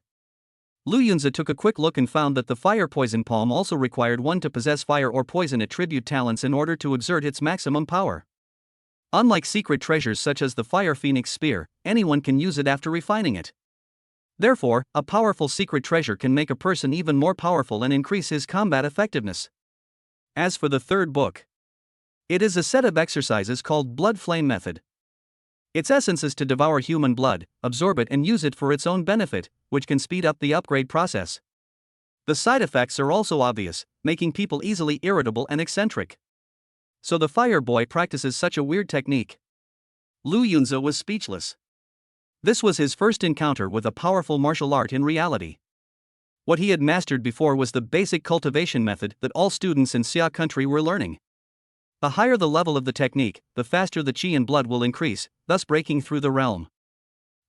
Lu Yunzi took a quick look and found that the Fire Poison Palm also required one to possess fire or poison attribute talents in order to exert its maximum power. Unlike secret treasures such as the Fire Phoenix Spear, anyone can use it after refining it. Therefore, a powerful secret treasure can make a person even more powerful and increase his combat effectiveness. As for the third book, it is a set of exercises called Blood Flame Method. Its essence is to devour human blood, absorb it and use it for its own benefit, which can speed up the upgrade process. The side effects are also obvious, making people easily irritable and eccentric. So the Fire Boy practices such a weird technique. Lu Yunzi was speechless. This was his first encounter with a powerful martial art in reality. What he had mastered before was the basic cultivation method that all students in Xia country were learning. The higher the level of the technique, the faster the chi and blood will increase, thus breaking through the realm.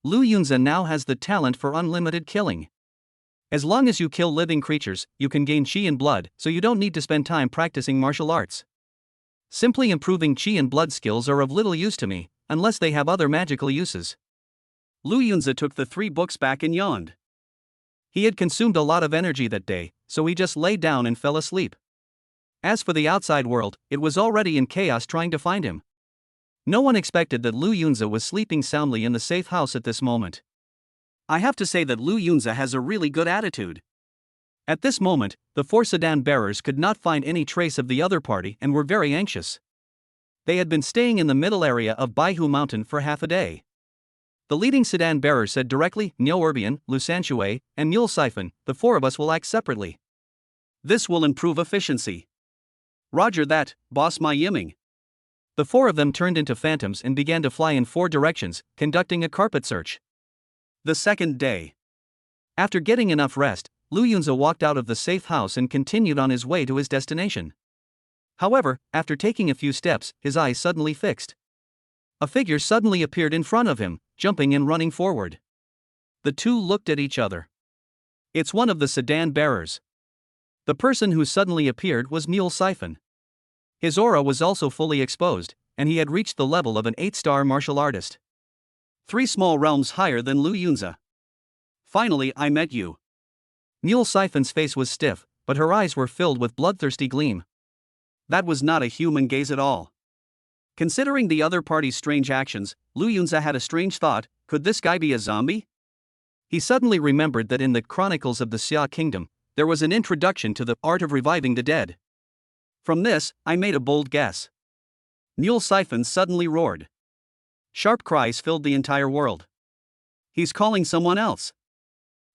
Lu Yunzi now has the talent for unlimited killing. As long as you kill living creatures, you can gain chi and blood, so you don't need to spend time practicing martial arts. Simply improving chi and blood skills are of little use to me, unless they have other magical uses. Lu Yunzi took the 3 books back and yawned. He had consumed a lot of energy that day, so he just lay down and fell asleep. As for the outside world, it was already in chaos trying to find him. No one expected that Lu Yunzi was sleeping soundly in the safe house at this moment. I have to say that Lu Yunzi has a really good attitude. At this moment, the 4 sedan bearers could not find any trace of the other party and were very anxious. They had been staying in the middle area of Baihu Mountain for half a day. The leading sedan bearer said directly, Niel Urbian, Lusanchue, and Niel Siphon, the four of us will act separately. This will improve efficiency. Roger that, boss my yimming. The four of them turned into phantoms and began to fly in four directions, conducting a carpet search. The second day. After getting enough rest, Lu Yunze walked out of the safe house and continued on his way to his destination. However, after taking a few steps, his eyes suddenly fixed. A figure suddenly appeared in front of him, jumping and running forward. The two looked at each other. It's one of the sedan bearers. The person who suddenly appeared was Niel Siphon. His aura was also fully exposed, and he had reached the level of an 8-star martial artist. 3 small realms higher than Lu Yunze. Finally, I met you. Niel Siphon's face was stiff, but her eyes were filled with bloodthirsty gleam. That was not a human gaze at all. Considering the other party's strange actions, Lu Yunze had a strange thought: could this guy be a zombie? He suddenly remembered that in the Chronicles of the Xia Kingdom, there was an introduction to the art of reviving the dead. From this, I made a bold guess. Niel Siphon suddenly roared. Sharp cries filled the entire world. He's calling someone else.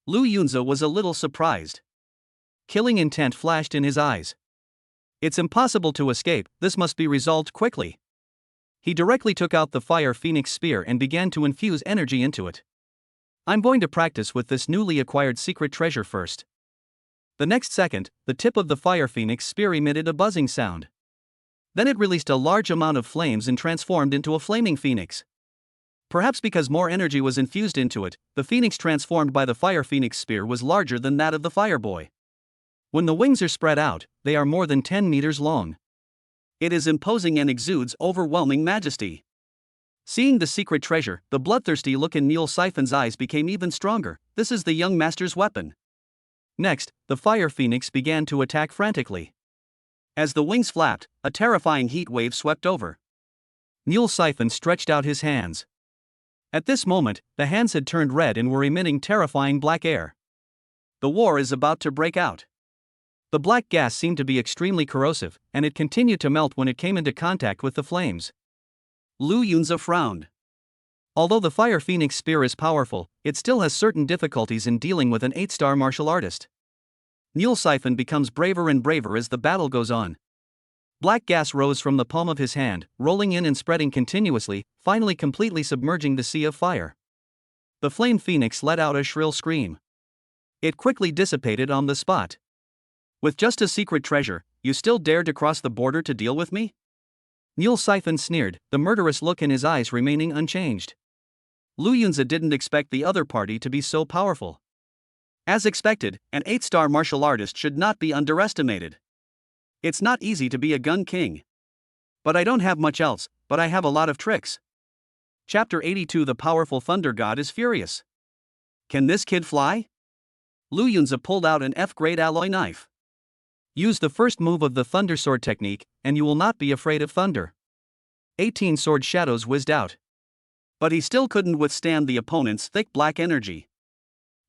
Lu Yunze was a little surprised. Killing intent flashed in his eyes. It's impossible to escape, this must be resolved quickly. He directly took out the Fire Phoenix Spear and began to infuse energy into it. I'm going to practice with this newly acquired secret treasure first. The next second, the tip of the Fire Phoenix Spear emitted a buzzing sound. Then it released a large amount of flames and transformed into a flaming phoenix. Perhaps because more energy was infused into it, the phoenix transformed by the Fire Phoenix Spear was larger than that of the Fire Boy. When the wings are spread out, they are more than 10 meters long. It is imposing and exudes overwhelming majesty. Seeing the secret treasure, the bloodthirsty look in Niel Siphon's eyes became even stronger. This is the young master's weapon. Next, the Fire Phoenix began to attack frantically. As the wings flapped, a terrifying heat wave swept over. Niel Siphon stretched out his hands. At this moment, the hands had turned red and were emitting terrifying black air. The war is about to break out. The black gas seemed to be extremely corrosive, and it continued to melt when it came into contact with the flames. Lu Yunze frowned. Although the Fire Phoenix Spear is powerful, it still has certain difficulties in dealing with an 8-star martial artist. Niel Siphon becomes braver and braver as the battle goes on. Black gas rose from the palm of his hand, rolling in and spreading continuously, finally completely submerging the sea of fire. The flame phoenix let out a shrill scream. It quickly dissipated on the spot. With just a secret treasure, you still dare to cross the border to deal with me? Niel Siphon sneered, the murderous look in his eyes remaining unchanged. Lu Yunze didn't expect the other party to be so powerful. As expected, an 8-star martial artist should not be underestimated. It's not easy to be a gun king. But I don't have much else, but I have a lot of tricks. Chapter 82. The powerful thunder god is furious. Can this kid fly? Lu Yunze pulled out an F-grade alloy knife. Use the first move of the thunder sword technique, and you will not be afraid of thunder. 18 sword shadows whizzed out. But he still couldn't withstand the opponent's thick black energy.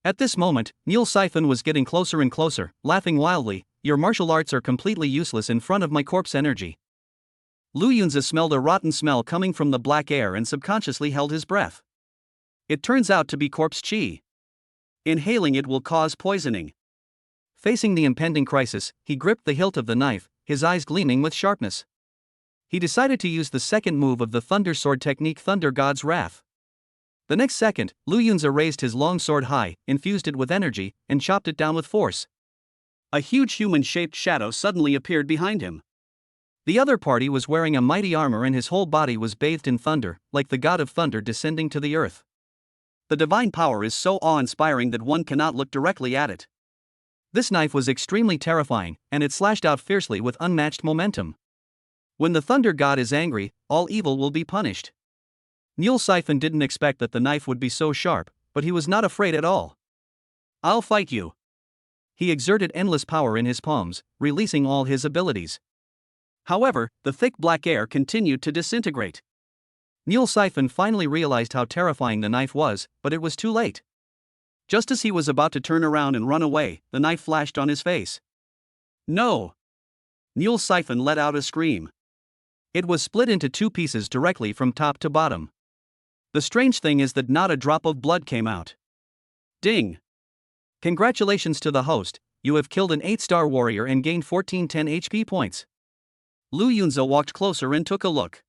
At this moment, Niel Siphon was getting closer and closer, laughing wildly. Your martial arts are completely useless in front of my corpse energy. Lu Yunze smelled a rotten smell coming from the black air and subconsciously held his breath. It turns out to be corpse chi. Inhaling it will cause poisoning. Facing the impending crisis, he gripped the hilt of the knife, his eyes gleaming with sharpness. He decided to use the second move of the thunder sword technique, Thunder God's Wrath. The next second, Lu Yunze raised his long sword high, infused it with energy, and chopped it down with force. A huge human-shaped shadow suddenly appeared behind him. The other party was wearing a mighty armor and his whole body was bathed in thunder, like the god of thunder descending to the earth. The divine power is so awe-inspiring that one cannot look directly at it. This knife was extremely terrifying, and it slashed out fiercely with unmatched momentum. When the thunder god is angry, all evil will be punished. Niel Siphon didn't expect that the knife would be so sharp, but he was not afraid at all. I'll fight you. He exerted endless power in his palms, releasing all his abilities. However, the thick black air continued to disintegrate. Niel Siphon finally realized how terrifying the knife was, but it was too late. Just as he was about to turn around and run away, the knife flashed on his face. No! Niel Siphon let out a scream. It was split into 2 pieces directly from top to bottom. The strange thing is that not a drop of blood came out. Ding! Congratulations to the host, you have killed an 8-star warrior and gained 1410 HP points. Lu Yunze walked closer and took a look.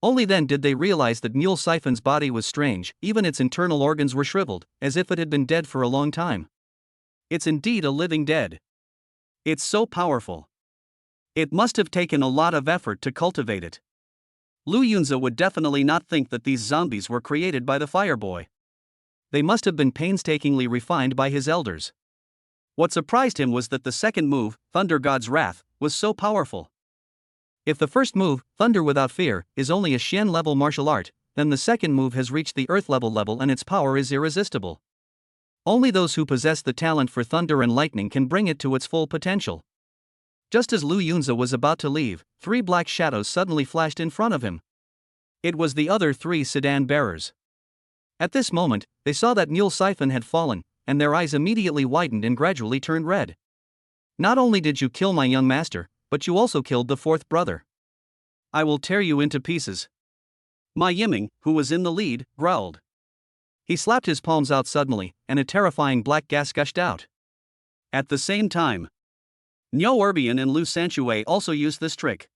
Only then did they realize that Mule Siphon's body was strange, even its internal organs were shriveled, as if it had been dead for a long time. It's indeed a living dead. It's so powerful. It must have taken a lot of effort to cultivate it. Lu Yunze would definitely not think that these zombies were created by the Fireboy. They must have been painstakingly refined by his elders. What surprised him was that the second move, Thunder God's Wrath, was so powerful. If the first move, Thunder Without Fear, is only a Xian-level martial art, then the second move has reached the Earth-level and its power is irresistible. Only those who possess the talent for thunder and lightning can bring it to its full potential. Just as Lu Yunze was about to leave, 3 black shadows suddenly flashed in front of him. It was the other 3 sedan bearers. At this moment, they saw that Mule Siphon had fallen, and their eyes immediately widened and gradually turned red. Not only did you kill my young master, but you also killed the 4th brother. I will tear you into pieces. Ma Yiming, who was in the lead, growled. He slapped his palms out suddenly, and a terrifying black gas gushed out. At the same time, Niu Erbian and Lu Sanshue also used this trick.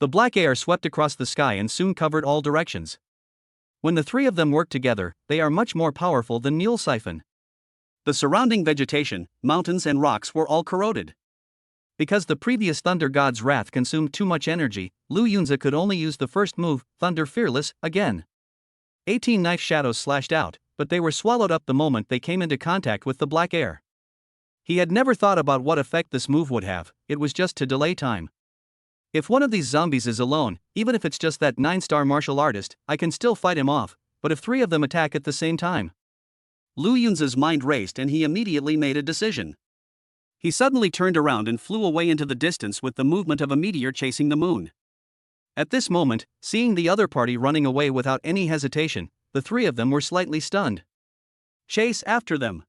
The black air swept across the sky and soon covered all directions. When the 3 of them work together, they are much more powerful than Mule Siphon. The surrounding vegetation, mountains and rocks were all corroded. Because the previous Thunder God's Wrath consumed too much energy, Lu Yunze could only use the first move, Thunder Fearless, again. 18 knife shadows slashed out, but they were swallowed up the moment they came into contact with the black air. He had never thought about what effect this move would have, it was just to delay time. If one of these zombies is alone, even if it's just that 9-star martial artist, I can still fight him off, but if 3 of them attack at the same time. Lu Yunze's mind raced and he immediately made a decision. He suddenly turned around and flew away into the distance with the movement of a meteor chasing the moon. At this moment, seeing the other party running away without any hesitation, the 3 of them were slightly stunned. Chase after them!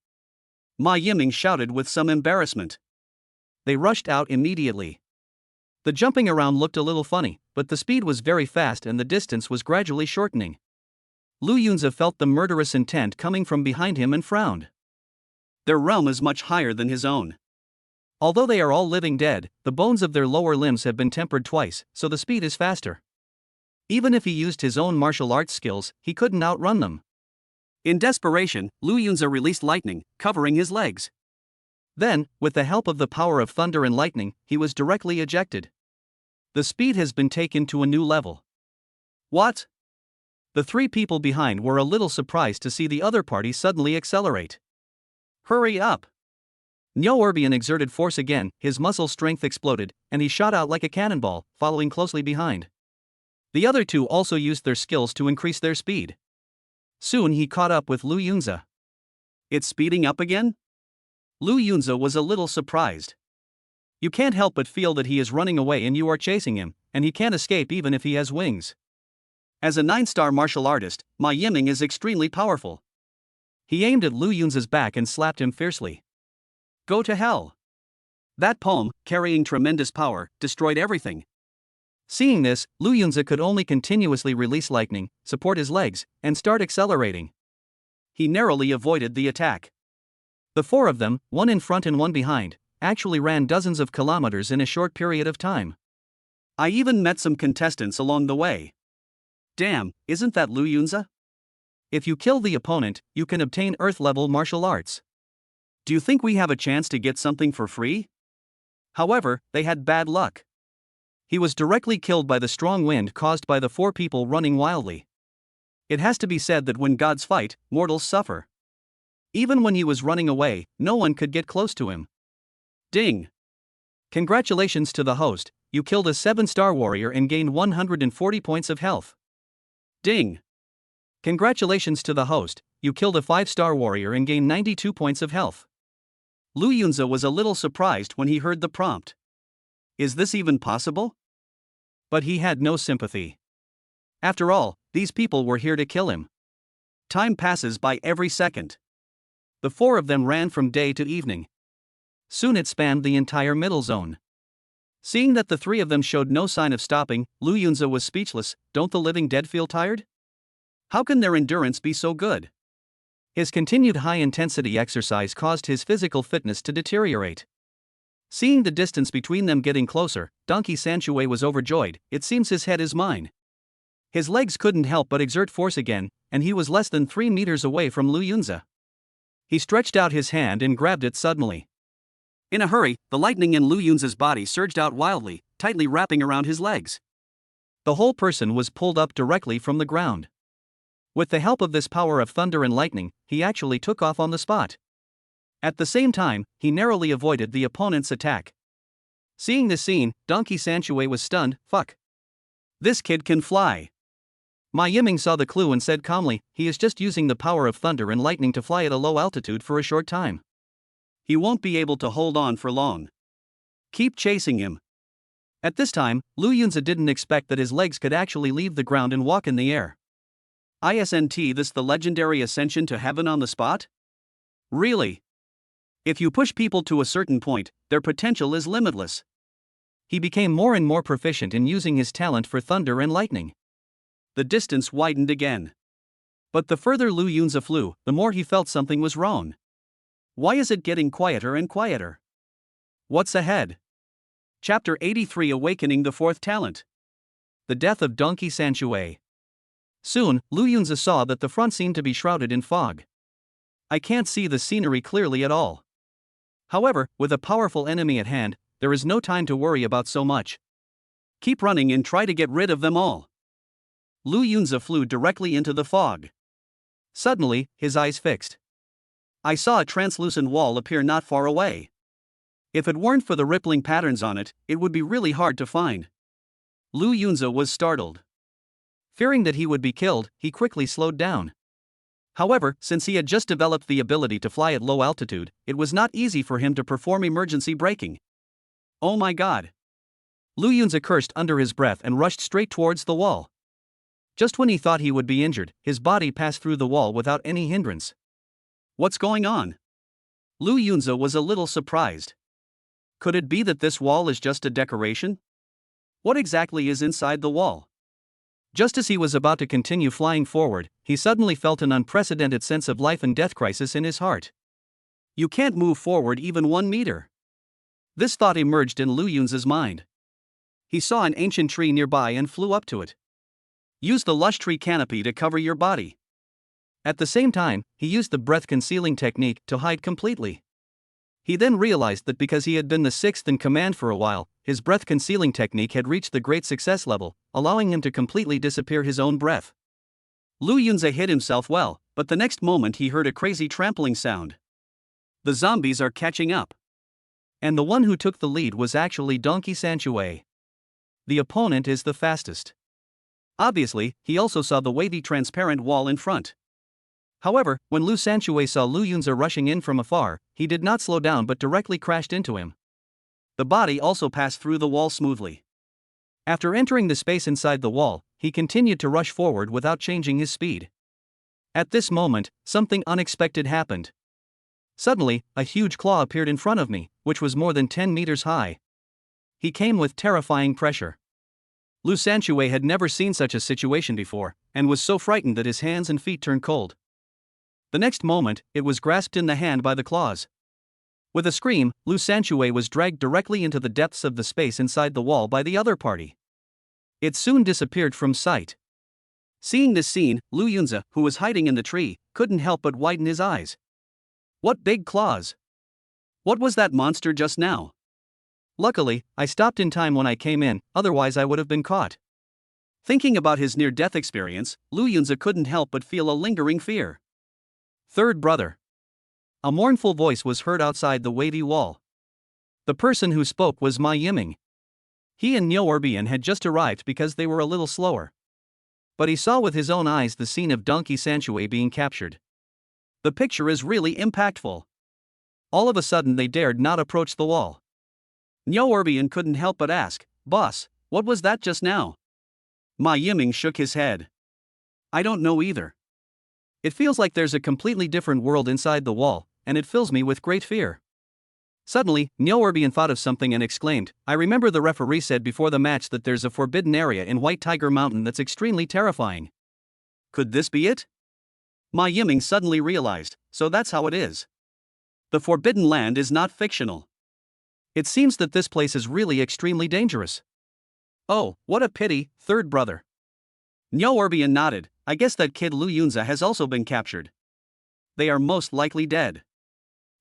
Ma Yiming shouted with some embarrassment. They rushed out immediately. The jumping around looked a little funny, but the speed was very fast and the distance was gradually shortening. Lu Yunze felt the murderous intent coming from behind him and frowned. Their realm is much higher than his own. Although they are all living dead, the bones of their lower limbs have been tempered twice, so the speed is faster. Even if he used his own martial arts skills, he couldn't outrun them. In desperation, Lu Yunze released lightning, covering his legs. Then, with the help of the power of thunder and lightning, he was directly ejected. The speed has been taken to a new level. What? The 3 people behind were a little surprised to see the other party suddenly accelerate. Hurry up! Niu Erbian exerted force again, his muscle strength exploded, and he shot out like a cannonball, following closely behind. The other 2 also used their skills to increase their speed. Soon he caught up with Lu Yunze. It's speeding up again? Lu Yunze was a little surprised. You can't help but feel that he is running away and you are chasing him, and he can't escape even if he has wings. As a 9-star martial artist, Ma Yiming is extremely powerful. He aimed at Lu Yunze's back and slapped him fiercely. Go to hell! That palm, carrying tremendous power, destroyed everything. Seeing this, Lu Yunze could only continuously release lightning, support his legs, and start accelerating. He narrowly avoided the attack. The 4 of them, one in front and one behind, actually ran dozens of kilometers in a short period of time. I even met some contestants along the way. Damn, isn't that Lu Yunze? If you kill the opponent, you can obtain Earth-level martial arts. Do you think we have a chance to get something for free? However, they had bad luck. He was directly killed by the strong wind caused by the 4 people running wildly. It has to be said that when gods fight, mortals suffer. Even when he was running away, no one could get close to him. Ding! Congratulations to the host, you killed a 7-star warrior and gained 140 points of health. Ding! Congratulations to the host, you killed a 5-star warrior and gained 92 points of health. Lu Yunze was a little surprised when he heard the prompt. Is this even possible? But he had no sympathy. After all, these people were here to kill him. Time passes by every second. The 4 of them ran from day to evening. Soon it spanned the entire middle zone. Seeing that the 3 of them showed no sign of stopping, Lu Yunze was speechless. Don't the living dead feel tired? How can their endurance be so good? His continued high-intensity exercise caused his physical fitness to deteriorate. Seeing the distance between them getting closer, Donkey Sanchue was overjoyed. It seems his head is mine. His legs couldn't help but exert force again, and he was less than 3 meters away from Lu Yunzi. He stretched out his hand and grabbed it suddenly. In a hurry, the lightning in Lu Yunzi's body surged out wildly, tightly wrapping around his legs. The whole person was pulled up directly from the ground. With the help of this power of thunder and lightning, he actually took off on the spot. At the same time, he narrowly avoided the opponent's attack. Seeing this scene, Donkey Sanchue was stunned. Fuck. This kid can fly. Ma Yiming saw the clue and said calmly, he is just using the power of thunder and lightning to fly at a low altitude for a short time. He won't be able to hold on for long. Keep chasing him. At this time, Lu Yunzi didn't expect that his legs could actually leave the ground and walk in the air. Isn't this the legendary ascension to heaven on the spot? Really? If you push people to a certain point, their potential is limitless. He became more and more proficient in using his talent for thunder and lightning. The distance widened again. But the further Lu Yunzi flew, the more he felt something was wrong. Why is it getting quieter and quieter? What's ahead? Chapter 83: Awakening the Fourth Talent. The Death of Donkey Sanchue. Soon, Lu Yunzi saw that the front seemed to be shrouded in fog. I can't see the scenery clearly at all. However, with a powerful enemy at hand, there is no time to worry about so much. Keep running and try to get rid of them all. Lu Yunzi flew directly into the fog. Suddenly, his eyes fixed. I saw a translucent wall appear not far away. If it weren't for the rippling patterns on it, it would be really hard to find. Lu Yunzi was startled. Fearing that he would be killed, he quickly slowed down. However, since he had just developed the ability to fly at low altitude, it was not easy for him to perform emergency braking. Oh my god! Lu Yunzi cursed under his breath and rushed straight towards the wall. Just when he thought he would be injured, his body passed through the wall without any hindrance. What's going on? Lu Yunzi was a little surprised. Could it be that this wall is just a decoration? What exactly is inside the wall? Just as he was about to continue flying forward, he suddenly felt an unprecedented sense of life and death crisis in his heart. You can't move forward even 1 meter. This thought emerged in Lu Yunzi's mind. He saw an ancient tree nearby and flew up to it. Use the lush tree canopy to cover your body. At the same time, he used the breath-concealing technique to hide completely. He then realized that because he had been the sixth in command for a while, his breath-concealing technique had reached the great success level, allowing him to completely disappear his own breath. Lu Yunzi hid himself well, but the next moment he heard a crazy trampling sound. The zombies are catching up. And the one who took the lead was actually Donkey Sanchue. The opponent is the fastest. Obviously, he also saw the wavy transparent wall in front. However, when Lu Sanchue saw Lu Yunzi rushing in from afar, he did not slow down but directly crashed into him. The body also passed through the wall smoothly. After entering the space inside the wall, he continued to rush forward without changing his speed. At this moment, something unexpected happened. Suddenly, a huge claw appeared in front of me, which was more than 10 meters high. He came with terrifying pressure. Lu Sanchue had never seen such a situation before, and was so frightened that his hands and feet turned cold. The next moment, it was grasped in the hand by the claws. With a scream, Lu Sanchue was dragged directly into the depths of the space inside the wall by the other party. It soon disappeared from sight. Seeing this scene, Lu Yunzi, who was hiding in the tree, couldn't help but widen his eyes. What big claws! What was that monster just now? Luckily, I stopped in time when I came in, otherwise I would have been caught. Thinking about his near-death experience, Lu Yunzi couldn't help but feel a lingering fear. Third brother. A mournful voice was heard outside the wavy wall. The person who spoke was Ma Yiming. He and Nyoerbian had just arrived because they were a little slower. But he saw with his own eyes the scene of Donkey Sanchue being captured. The picture is really impactful. All of a sudden they dared not approach the wall. Nyoerbian couldn't help but ask, "Boss, what was that just now?" Ma Yiming shook his head. I don't know either. It feels like there's a completely different world inside the wall, and it fills me with great fear. Suddenly, Nyoerbian thought of something and exclaimed, I remember the referee said before the match that there's a forbidden area in White Tiger Mountain that's extremely terrifying. Could this be it? Ma Yiming suddenly realized, so that's how it is. The Forbidden Land is not fictional. It seems that this place is really extremely dangerous. Oh, what a pity, third brother. Nyo Erbian nodded. I guess that kid Lu Yunza has also been captured. They are most likely dead.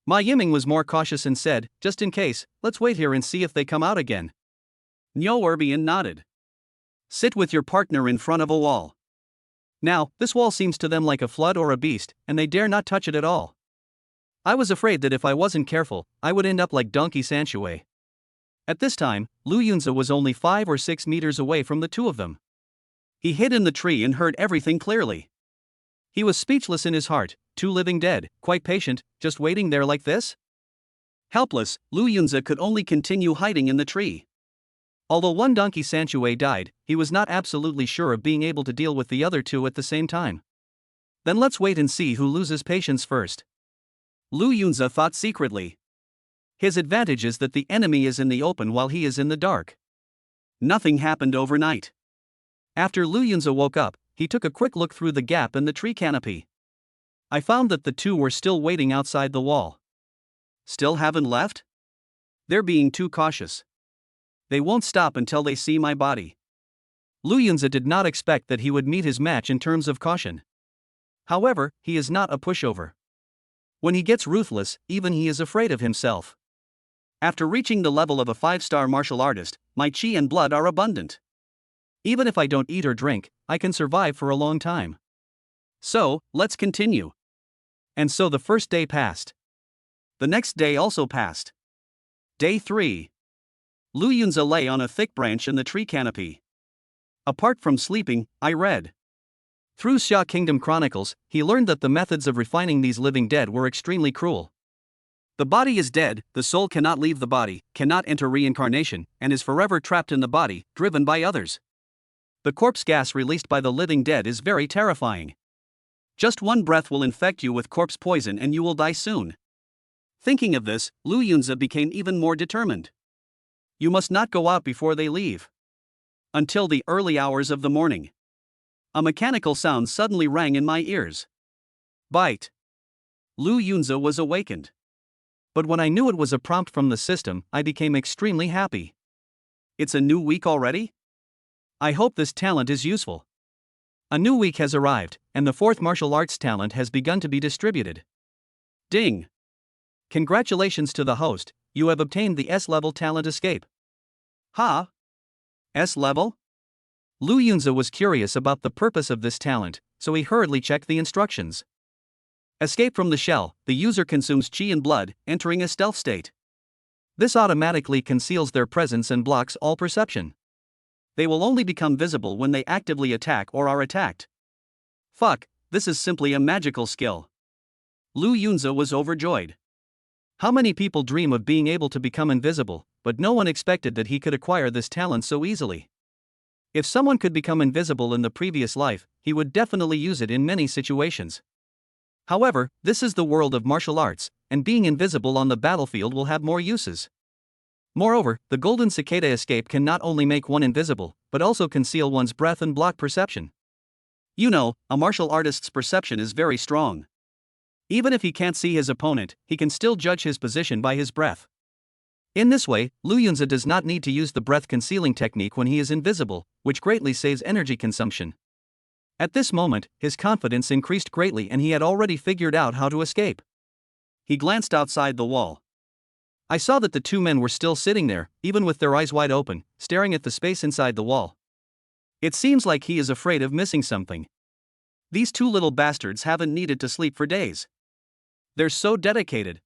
Ma Yiming was more cautious and said, just in case, let's wait here and see if they come out again. Nyo Erbian nodded. Sit with your partner in front of a wall. Now, this wall seems to them like a flood or a beast, and they dare not touch it at all. I was afraid that if I wasn't careful, I would end up like Donkey Sanshue. At this time, Lu Yunza was only 5 or 6 meters away from the two of them. He hid in the tree and heard everything clearly. He was speechless in his heart, two living dead, quite patient, just waiting there like this? Helpless, Lu Yunza could only continue hiding in the tree. Although one Donkey Sanshue died, he was not absolutely sure of being able to deal with the other two at the same time. Then let's wait and see who loses patience first. Lu Yunza thought secretly. His advantage is that the enemy is in the open while he is in the dark. Nothing happened overnight. After Lu Yunza woke up, he took a quick look through the gap in the tree canopy. I found that the two were still waiting outside the wall. Still haven't left? They're being too cautious. They won't stop until they see my body. Lu Yunza did not expect that he would meet his match in terms of caution. However, he is not a pushover. When he gets ruthless, even he is afraid of himself. After reaching the level of a 5-star martial artist, my chi and blood are abundant. Even if I don't eat or drink, I can survive for a long time. So, let's continue. And so the first day passed. The next day also passed. Day 3. Lu Yunza lay on a thick branch in the tree canopy. Apart from sleeping, I read. Through Xia Kingdom Chronicles, he learned that the methods of refining these living dead were extremely cruel. The body is dead, the soul cannot leave the body, cannot enter reincarnation, and is forever trapped in the body, driven by others. The corpse gas released by the living dead is very terrifying. Just one breath will infect you with corpse poison and you will die soon. Thinking of this, Lu Yunza became even more determined. You must not go out before they leave. Until the early hours of the morning. A mechanical sound suddenly rang in my ears. Bite. Lu Yunza was awakened. But when I knew it was a prompt from the system, I became extremely happy. It's a new week already? I hope this talent is useful. A new week has arrived, and the 4th martial arts talent has begun to be distributed. Ding! Congratulations to the host, you have obtained the S-level talent escape. Ha! S-level? Lu Yunza was curious about the purpose of this talent, so he hurriedly checked the instructions. Escape from the shell, the user consumes chi and blood, entering a stealth state. This automatically conceals their presence and blocks all perception. They will only become visible when they actively attack or are attacked. Fuck, this is simply a magical skill. Lu Yunza was overjoyed. How many people dream of being able to become invisible, but no one expected that he could acquire this talent so easily. If someone could become invisible in the previous life, he would definitely use it in many situations. However, this is the world of martial arts, and being invisible on the battlefield will have more uses. Moreover, the golden cicada escape can not only make one invisible, but also conceal one's breath and block perception. You know, a martial artist's perception is very strong. Even if he can't see his opponent, he can still judge his position by his breath. In this way, Lu Yunza does not need to use the breath concealing technique when he is invisible, which greatly saves energy consumption. At this moment, his confidence increased greatly and he had already figured out how to escape. He glanced outside the wall. I saw that the two men were still sitting there, even with their eyes wide open, staring at the space inside the wall. It seems like he is afraid of missing something. These two little bastards haven't needed to sleep for days. They're so dedicated.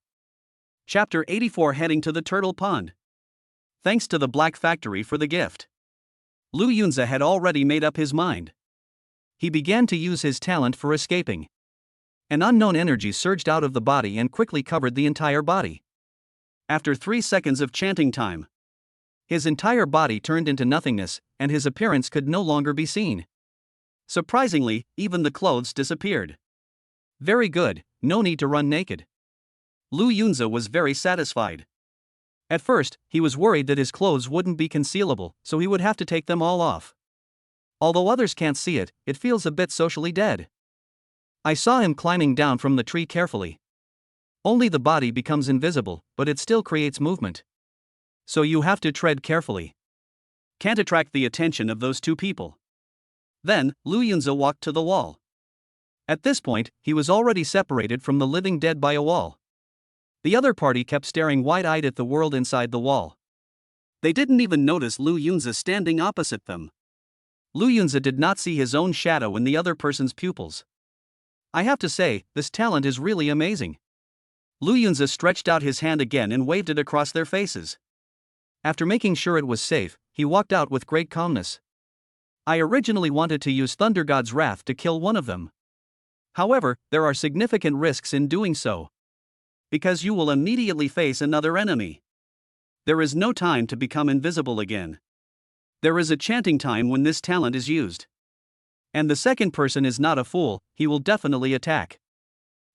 Chapter 84 Heading to the Turtle Pond. Thanks to the Black Factory for the gift. Lu Yunza had already made up his mind. He began to use his talent for escaping. An unknown energy surged out of the body and quickly covered the entire body. After 3 seconds of chanting time, his entire body turned into nothingness, and his appearance could no longer be seen. Surprisingly, even the clothes disappeared. Very good, no need to run naked. Lu Yunza was very satisfied. At first, he was worried that his clothes wouldn't be concealable, so he would have to take them all off. Although others can't see it, it feels a bit socially dead. I saw him climbing down from the tree carefully. Only the body becomes invisible, but it still creates movement. So you have to tread carefully. Can't attract the attention of those two people. Then, Lu Yunze walked to the wall. At this point, he was already separated from the living dead by a wall. The other party kept staring wide-eyed at the world inside the wall. They didn't even notice Lu Yunze standing opposite them. Lu Yunze did not see his own shadow in the other person's pupils. I have to say, this talent is really amazing. Lu Yunze stretched out his hand again and waved it across their faces. After making sure it was safe, he walked out with great calmness. I originally wanted to use Thunder God's Wrath to kill one of them. However, there are significant risks in doing so. Because you will immediately face another enemy. There is no time to become invisible again. There is a chanting time when this talent is used. And the second person is not a fool, he will definitely attack.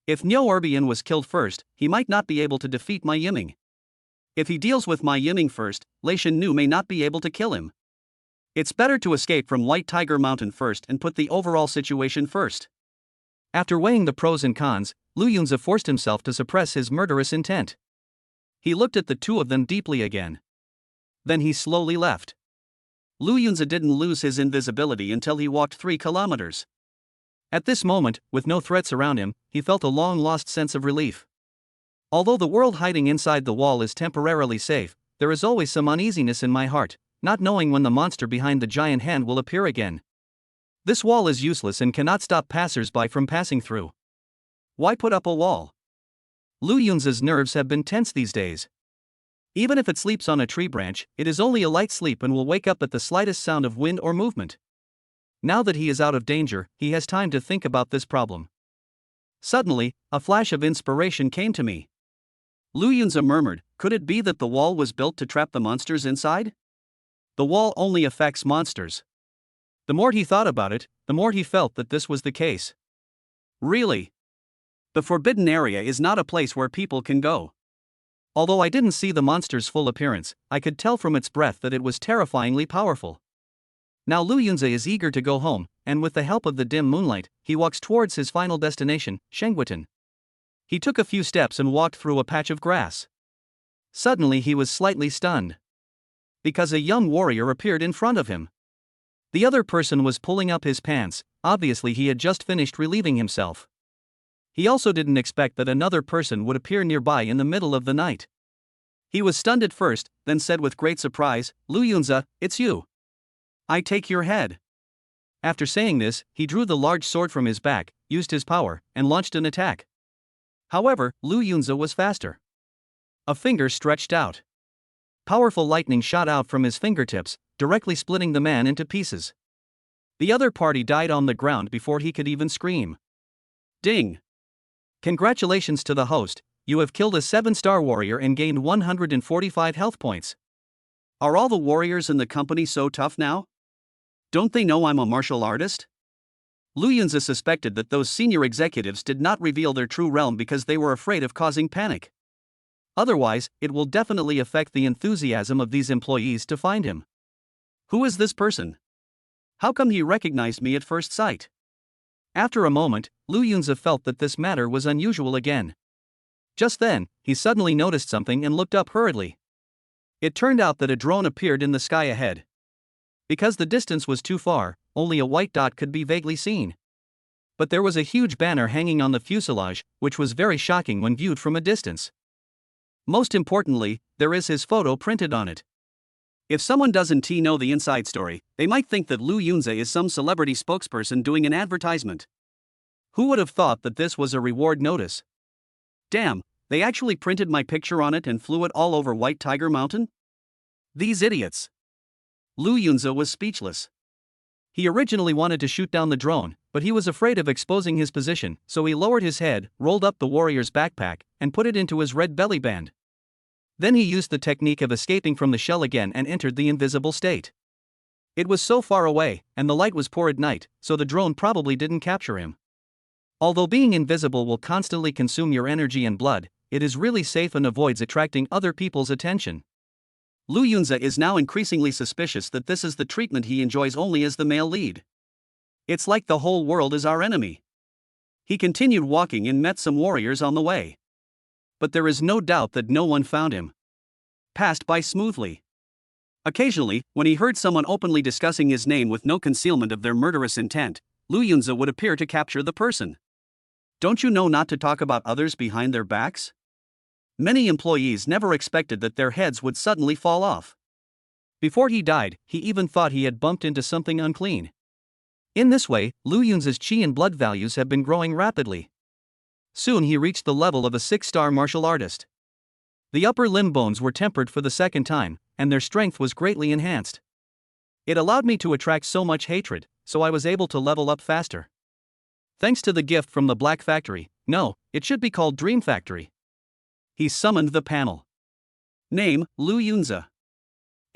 If Nyo Erbian was killed first, he might not be able to defeat my Yiming. If he deals with my Yiming first, Lei Shen Nu may not be able to kill him. It's better to escape from White Tiger Mountain first and put the overall situation first. After weighing the pros and cons, Lu Yunze forced himself to suppress his murderous intent. He looked at the two of them deeply again. Then he slowly left. Lu Yunze didn't lose his invisibility until he walked 3 kilometers. At this moment, with no threats around him, he felt a long-lost sense of relief. Although the world hiding inside the wall is temporarily safe, there is always some uneasiness in my heart, not knowing when the monster behind the giant hand will appear again. This wall is useless and cannot stop passers-by from passing through. Why put up a wall? Lu Yunze's nerves have been tense these days. Even if it sleeps on a tree branch, it is only a light sleep and will wake up at the slightest sound of wind or movement. Now that he is out of danger, he has time to think about this problem. Suddenly, a flash of inspiration came to me. Lu Yunze murmured, could it be that the wall was built to trap the monsters inside? The wall only affects monsters. The more he thought about it, the more he felt that this was the case. Really? The forbidden area is not a place where people can go. Although I didn't see the monster's full appearance, I could tell from its breath that it was terrifyingly powerful. Now Lu Yunze is eager to go home, and with the help of the dim moonlight, he walks towards his final destination, Shengguitan. He took a few steps and walked through a patch of grass. Suddenly he was slightly stunned. Because a young warrior appeared in front of him. The other person was pulling up his pants, obviously he had just finished relieving himself. He also didn't expect that another person would appear nearby in the middle of the night. He was stunned at first, then said with great surprise, Lu Yunze, it's you. I take your head. After saying this, he drew the large sword from his back, used his power, and launched an attack. However, Lu Yunze was faster. A finger stretched out. Powerful lightning shot out from his fingertips, directly splitting the man into pieces. The other party died on the ground before he could even scream. Ding! Congratulations to the host, you have killed a 7-star warrior and gained 145 health points. Are all the warriors in the company so tough now? Don't they know I'm a martial artist? Lu Yunze suspected that those senior executives did not reveal their true realm because they were afraid of causing panic. Otherwise, it will definitely affect the enthusiasm of these employees to find him. Who is this person? How come he recognized me at first sight? After a moment, Lu Yunze felt that this matter was unusual again. Just then, he suddenly noticed something and looked up hurriedly. It turned out that a drone appeared in the sky ahead. Because the distance was too far, only a white dot could be vaguely seen. But there was a huge banner hanging on the fuselage, which was very shocking when viewed from a distance. Most importantly, there is his photo printed on it. If someone doesn't know the inside story, they might think that Lu Yunze is some celebrity spokesperson doing an advertisement. Who would have thought that this was a reward notice? Damn, they actually printed my picture on it and flew it all over White Tiger Mountain? These idiots. Lu Yunze was speechless. He originally wanted to shoot down the drone, but he was afraid of exposing his position, so he lowered his head, rolled up the warrior's backpack, and put it into his red belly band. Then he used the technique of escaping from the shell again and entered the invisible state. It was so far away, and the light was poor at night, so the drone probably didn't capture him. Although being invisible will constantly consume your energy and blood, it is really safe and avoids attracting other people's attention. Lu Yunze is now increasingly suspicious that this is the treatment he enjoys only as the male lead. It's like the whole world is our enemy. He continued walking and met some warriors on the way. But there is no doubt that no one found him. Passed by smoothly. Occasionally, when he heard someone openly discussing his name with no concealment of their murderous intent, Lu Yunze would appear to capture the person. Don't you know not to talk about others behind their backs? Many employees never expected that their heads would suddenly fall off. Before he died, he even thought he had bumped into something unclean. In this way, Lu Yunze's qi and blood values have been growing rapidly. Soon he reached the level of a 6-star martial artist. The upper limb bones were tempered for the second time, and their strength was greatly enhanced. It allowed me to attract so much hatred, so I was able to level up faster. Thanks to the gift from the Black Factory, no, it should be called Dream Factory. He summoned the panel. Name, Lu Yunze.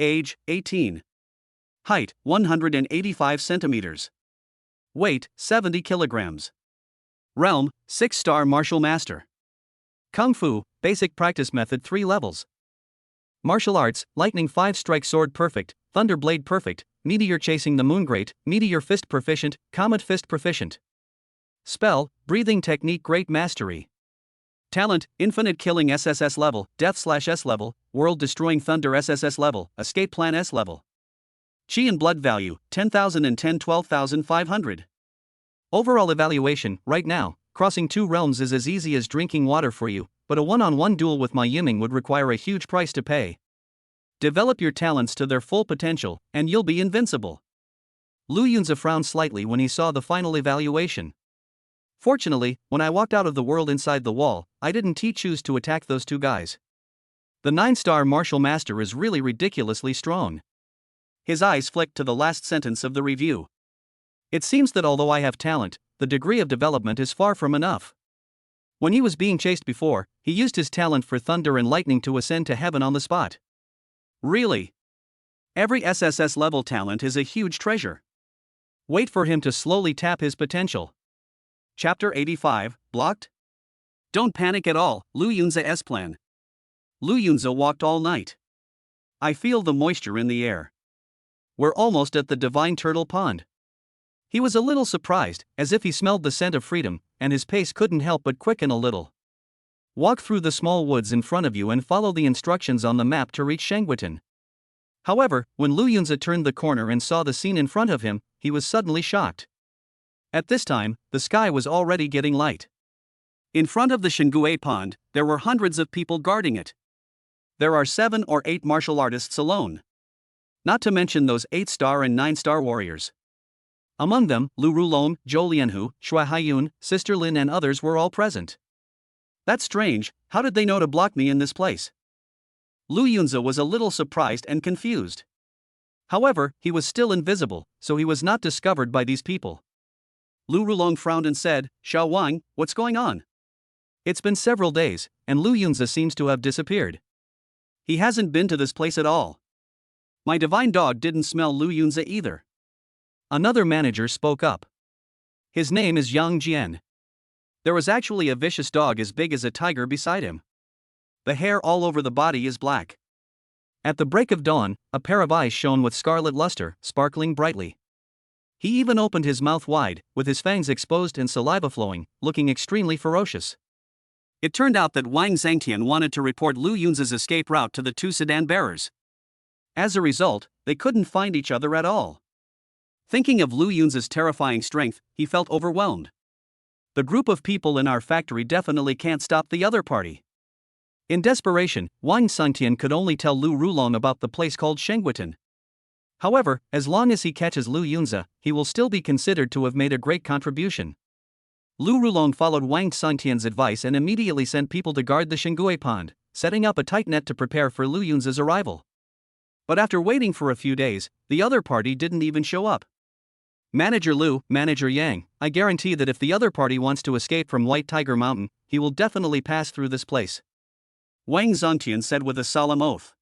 Age, 18. Height, 185 centimeters. Weight, 70 kilograms. Realm, 6-star martial master. Kung Fu, basic practice method 3 levels. Martial arts, lightning 5-strike sword perfect, thunder blade perfect, meteor chasing the moon great, meteor fist proficient, comet fist proficient. Spell, breathing technique great mastery. Talent, infinite killing SSS level, death/S level, world destroying thunder SSS level, escape plan S level. Qi and blood value, 10,010 12,500. Overall evaluation, right now, crossing 2 realms is as easy as drinking water for you, but a one-on-one duel with my Yiming would require a huge price to pay. Develop your talents to their full potential, and you'll be invincible. Lu Yunze frowned slightly when he saw the final evaluation. Fortunately, when I walked out of the world inside the wall, I didn't choose to attack those 2 guys. The 9-star martial master is really ridiculously strong. His eyes flicked to the last sentence of the review. It seems that although I have talent, the degree of development is far from enough. When he was being chased before, he used his talent for thunder and lightning to ascend to heaven on the spot. Really? Every SSS level talent is a huge treasure. Wait for him to slowly tap his potential. Chapter 85, Blocked? Don't panic at all, Lu Yunze's plan. Lu Yunze walked all night. I feel the moisture in the air. We're almost at the Divine Turtle Pond. He was a little surprised, as if he smelled the scent of freedom, and his pace couldn't help but quicken a little. Walk through the small woods in front of you and follow the instructions on the map to reach Shengguitan. However, when Lu Yunze turned the corner and saw the scene in front of him, he was suddenly shocked. At this time, the sky was already getting light. In front of the Shengguitan pond, there were hundreds of people guarding it. There are 7 or 8 martial artists alone. Not to mention those 8-star and 9-star warriors. Among them, Lu Rulong, Zhou Lianhu, Shui Haiyun, Sister Lin and others were all present. That's strange, how did they know to block me in this place? Lu Yunze was a little surprised and confused. However, he was still invisible, so he was not discovered by these people. Lu Rulong frowned and said, Xiao Wang, what's going on? It's been several days, and Lu Yunze seems to have disappeared. He hasn't been to this place at all. My divine dog didn't smell Lu Yunze either. Another manager spoke up. His name is Yang Jian. There was actually a vicious dog as big as a tiger beside him. The hair all over the body is black. At the break of dawn, a pair of eyes shone with scarlet luster, sparkling brightly. He even opened his mouth wide, with his fangs exposed and saliva flowing, looking extremely ferocious. It turned out that Wang Zhangtian wanted to report Lu Yunze's escape route to the 2 sedan bearers. As a result, they couldn't find each other at all. Thinking of Lu Yunze's terrifying strength, he felt overwhelmed. The group of people in our factory definitely can't stop the other party. In desperation, Wang Zhangtian could only tell Lu Rulong about the place called Shengguitan. However, as long as he catches Lu Yunze, he will still be considered to have made a great contribution. Lu Rulong followed Wang Zhangtian's advice and immediately sent people to guard the Shengguitan pond, setting up a tight net to prepare for Lu Yunze's arrival. But after waiting for a few days, the other party didn't even show up. Manager Lu, Manager Yang, I guarantee that if the other party wants to escape from White Tiger Mountain, he will definitely pass through this place. Wang Zhangtian said with a solemn oath.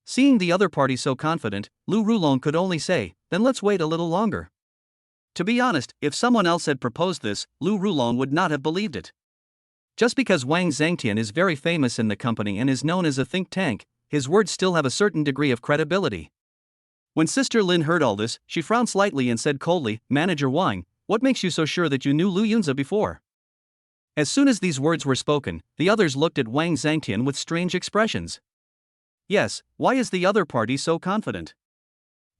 Seeing the other party so confident, Lu Rulong could only say, then let's wait a little longer. To be honest, if someone else had proposed this, Lu Rulong would not have believed it. Just because Wang Zhangtian is very famous in the company and is known as a think tank, his words still have a certain degree of credibility. When Sister Lin heard all this, she frowned slightly and said coldly, "Manager Wang, what makes you so sure that you knew Lu Yunze before?" As soon as these words were spoken, the others looked at Wang Zhangtian with strange expressions. Yes, why is the other party so confident?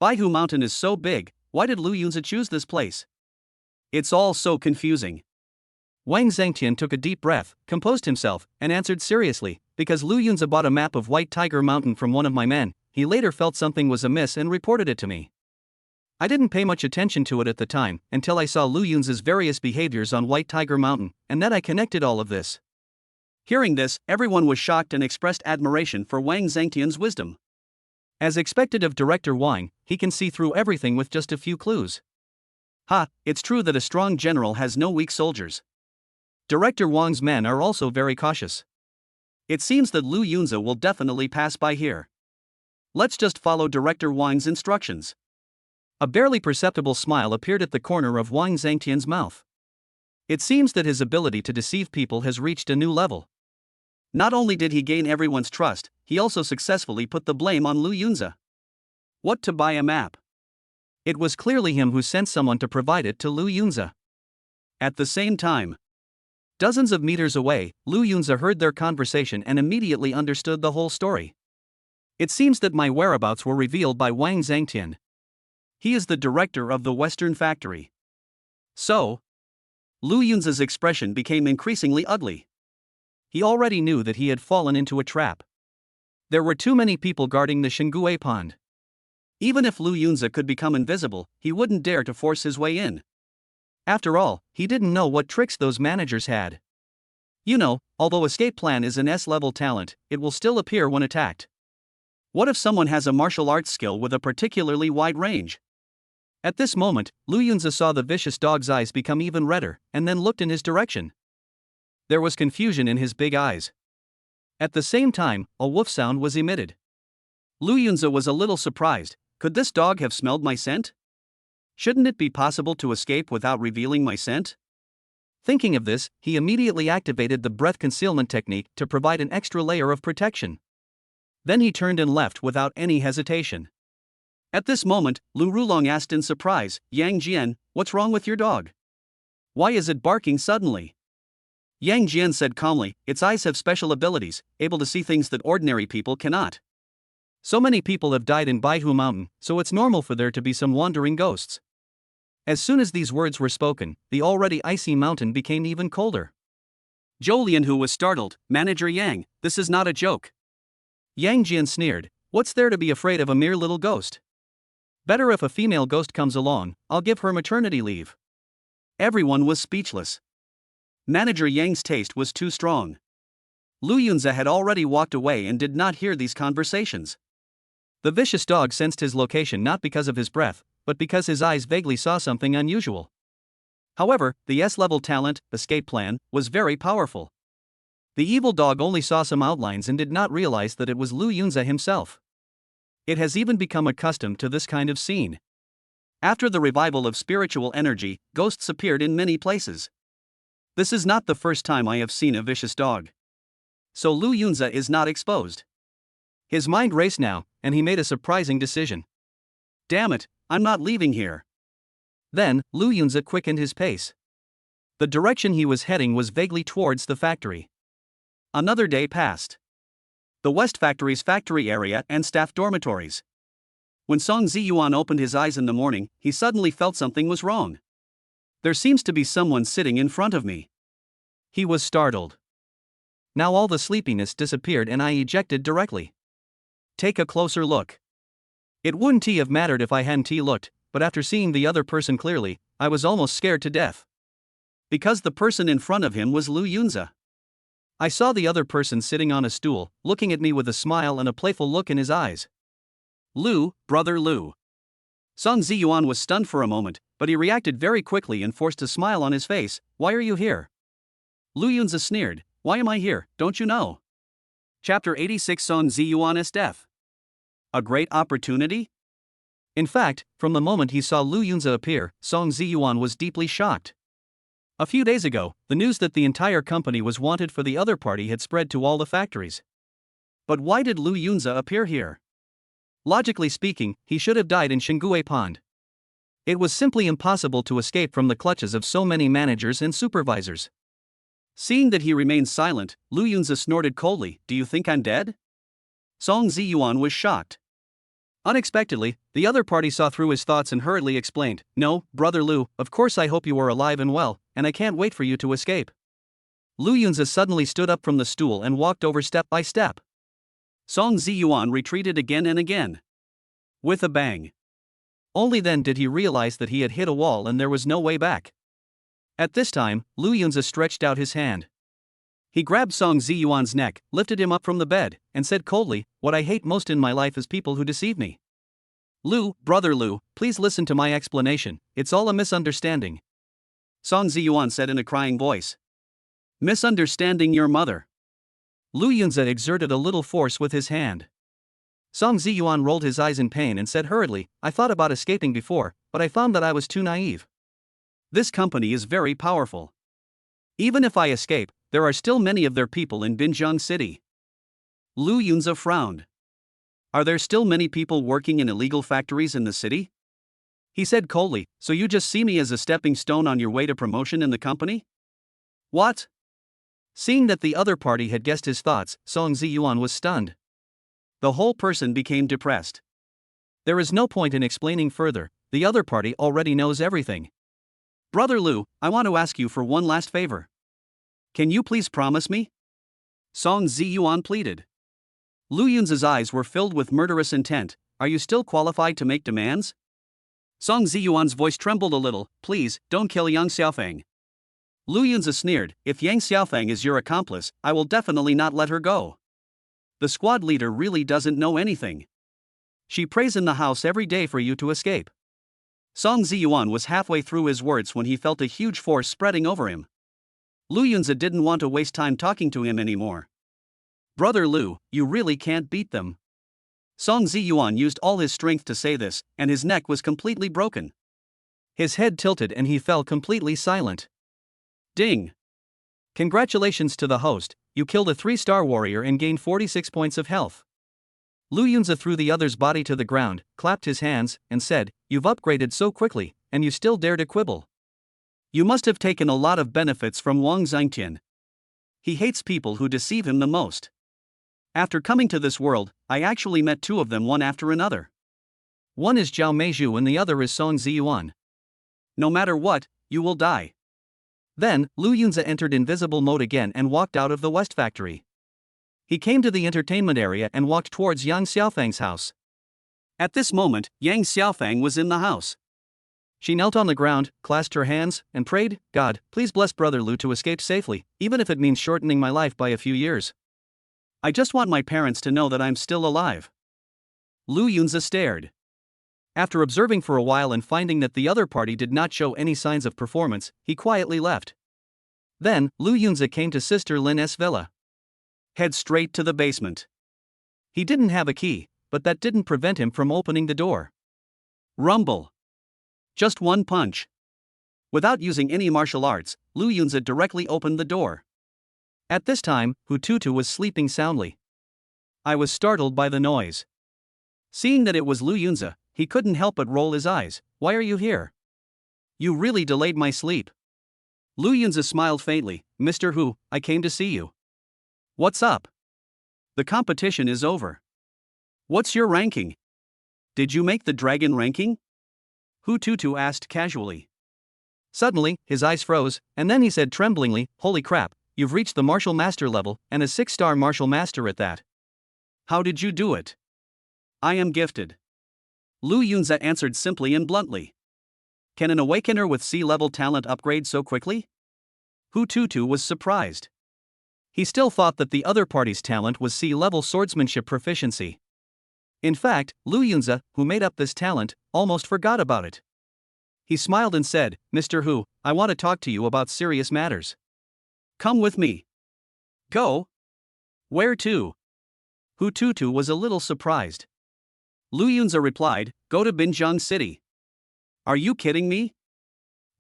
Baihu Mountain is so big, why did Lu Yunze choose this place? It's all so confusing. Wang Zhangtian took a deep breath, composed himself, and answered seriously, because Lu Yunze bought a map of White Tiger Mountain from one of my men. He later felt something was amiss and reported it to me. I didn't pay much attention to it at the time, until I saw Lu Yunze's various behaviors on White Tiger Mountain, and then I connected all of this. Hearing this, everyone was shocked and expressed admiration for Wang Zhangtian's wisdom. As expected of Director Wang, he can see through everything with just a few clues. It's true that a strong general has no weak soldiers. Director Wang's men are also very cautious. It seems that Lu Yunze will definitely pass by here. Let's just follow Director Wang's instructions. A barely perceptible smile appeared at the corner of Wang Zhangtian's mouth. It seems that his ability to deceive people has reached a new level. Not only did he gain everyone's trust, he also successfully put the blame on Lu Yunze. What to buy a map? It was clearly him who sent someone to provide it to Lu Yunze. At the same time, dozens of meters away, Lu Yunze heard their conversation and immediately understood the whole story. It seems that my whereabouts were revealed by Wang Zhangtian. He is the director of the Western Factory. So, Lu Yunze's expression became increasingly ugly. He already knew that he had fallen into a trap. There were too many people guarding the Xingue pond. Even if Lu Yunze could become invisible, he wouldn't dare to force his way in. After all, he didn't know what tricks those managers had. Although escape plan is an S-level talent, it will still appear when attacked. What if someone has a martial arts skill with a particularly wide range? At this moment, Lu Yunze saw the vicious dog's eyes become even redder, and then looked in his direction. There was confusion in his big eyes. At the same time, a woof sound was emitted. Lu Yunze was a little surprised. Could this dog have smelled my scent? Shouldn't it be possible to escape without revealing my scent? Thinking of this, he immediately activated the breath concealment technique to provide an extra layer of protection. Then he turned and left without any hesitation. At this moment, Lu Rulong asked in surprise, "Yang Jian, what's wrong with your dog? Why is it barking suddenly?" Yang Jian said calmly, "Its eyes have special abilities, able to see things that ordinary people cannot. So many people have died in Baihu Mountain, so it's normal for there to be some wandering ghosts." As soon as these words were spoken, the already icy mountain became even colder. Zhou Lianhu was startled. "Manager Yang, this is not a joke." Yang Jian sneered, "What's there to be afraid of a mere little ghost? Better if a female ghost comes along, I'll give her maternity leave." Everyone was speechless. Manager Yang's taste was too strong. Lu Yunze had already walked away and did not hear these conversations. The vicious dog sensed his location not because of his breath, but because his eyes vaguely saw something unusual. However, the S-level talent, escape plan, was very powerful. The evil dog only saw some outlines and did not realize that it was Lu Yunze himself. It has even become accustomed to this kind of scene. After the revival of spiritual energy, ghosts appeared in many places. This is not the first time I have seen a vicious dog. So Lu Yunze is not exposed. His mind raced now, and he made a surprising decision. Damn it, I'm not leaving here. Then, Lu Yunze quickened his pace. The direction he was heading was vaguely towards the factory. Another day passed. The West Factory's factory area and staff dormitories. When Song Ziyuan opened his eyes in the morning, he suddenly felt something was wrong. There seems to be someone sitting in front of me. He was startled. Now all the sleepiness disappeared and I ejected directly. Take a closer look. It wouldn't have mattered if I hadn't looked, but after seeing the other person clearly, I was almost scared to death. Because the person in front of him was Lu Yunze. I saw the other person sitting on a stool, looking at me with a smile and a playful look in his eyes. "Lu, brother Lu." Song Ziyuan was stunned for a moment, but he reacted very quickly and forced a smile on his face. "Why are you here?" Lu Yunze sneered, "Why am I here, don't you know?" Chapter 86 Song Ziyuan's death. A great opportunity? In fact, from the moment he saw Lu Yunze appear, Song Ziyuan was deeply shocked. A few days ago, the news that the entire company was wanted for the other party had spread to all the factories. But why did Lu Yunza appear here? Logically speaking, he should have died in Xingue Pond. It was simply impossible to escape from the clutches of so many managers and supervisors. Seeing that he remained silent, Lu Yunza snorted coldly, "Do you think I'm dead?" Song Ziyuan was shocked. Unexpectedly, the other party saw through his thoughts and hurriedly explained, "No, Brother Lu, of course I hope you are alive and well, and I can't wait for you to escape." Lu Yunza suddenly stood up from the stool and walked over step by step. Song Ziyuan retreated again and again. With a bang. Only then did he realize that he had hit a wall and there was no way back. At this time, Lu Yunza stretched out his hand. He grabbed Song Ziyuan's neck, lifted him up from the bed, and said coldly, "What I hate most in my life is people who deceive me. Lu, Brother Lu, please listen to my explanation, it's all a misunderstanding." Song Ziyuan said in a crying voice. "Misunderstanding your mother." Lu Yunza exerted a little force with his hand. Song Ziyuan rolled his eyes in pain and said hurriedly, "I thought about escaping before, but I found that I was too naive. This company is very powerful. Even if I escape, there are still many of their people in Binjiang City." Lu Yunza frowned. "Are there still many people working in illegal factories in the city?" He said coldly, "So you just see me as a stepping stone on your way to promotion in the company?" "What?" Seeing that the other party had guessed his thoughts, Song Ziyuan was stunned. The whole person became depressed. There is no point in explaining further, the other party already knows everything. "Brother Lu, I want to ask you for one last favor. Can you please promise me?" Song Ziyuan pleaded. Lu Yunza's eyes were filled with murderous intent. "Are you still qualified to make demands?" Song Ziyuan's voice trembled a little. "Please, don't kill Yang Xiaofeng." Lu Yunza sneered, "If Yang Xiaofeng is your accomplice, I will definitely not let her go. The squad leader really doesn't know anything. She prays in the house every day for you to escape." Song Ziyuan was halfway through his words when he felt a huge force spreading over him. Lu Yunza didn't want to waste time talking to him anymore. "Brother Lu, you really can't beat them." Song Ziyuan used all his strength to say this, and his neck was completely broken. His head tilted and he fell completely silent. Ding! Congratulations to the host, you killed a 3-star warrior and gained 46 points of health. Lu Yunza threw the other's body to the ground, clapped his hands, and said, "You've upgraded so quickly, and you still dare to quibble. You must have taken a lot of benefits from Wang Zhangtian. He hates people who deceive him the most. After coming to this world, I actually met 2 of them one after another. One is Zhao Meizhu and the other is Song Ziyuan. No matter what, you will die." Then, Lu Yunza entered invisible mode again and walked out of the West Factory. He came to the entertainment area and walked towards Yang Xiaofeng's house. At this moment, Yang Xiaofeng was in the house. She knelt on the ground, clasped her hands, and prayed, "God, please bless Brother Lu to escape safely, even if it means shortening my life by a few years. I just want my parents to know that I'm still alive." Lu Yunza stared. After observing for a while and finding that the other party did not show any signs of performance, he quietly left. Then, Lu Yunza came to Sister Lin's villa. Head straight to the basement. He didn't have a key, but that didn't prevent him from opening the door. Rumble. Just one punch. Without using any martial arts, Lu Yunza directly opened the door. At this time, Hu Tutu was sleeping soundly. I was startled by the noise. Seeing that it was Lu Yunza, he couldn't help but roll his eyes. "Why are you here? You really delayed my sleep." Lu Yunza smiled faintly. "Mr. Hu, I came to see you." "What's up?" "The competition is over." "What's your ranking? Did you make the dragon ranking?" Hu Tutu asked casually. Suddenly, his eyes froze, and then he said tremblingly, "Holy crap, you've reached the martial master level, and a 6-star martial master at that. How did you do it?" "I am gifted." Lu Yunza answered simply and bluntly. "Can an awakener with C-level talent upgrade so quickly?" Hu Tutu was surprised. He still thought that the other party's talent was C-level swordsmanship proficiency. In fact, Lu Yunza, who made up this talent, almost forgot about it. He smiled and said, "Mr. Hu, I want to talk to you about serious matters." "Come with me." "Go? Where to?" Hu Tutu was a little surprised. Lu Yunza replied, "Go to Binjiang City." "Are you kidding me?"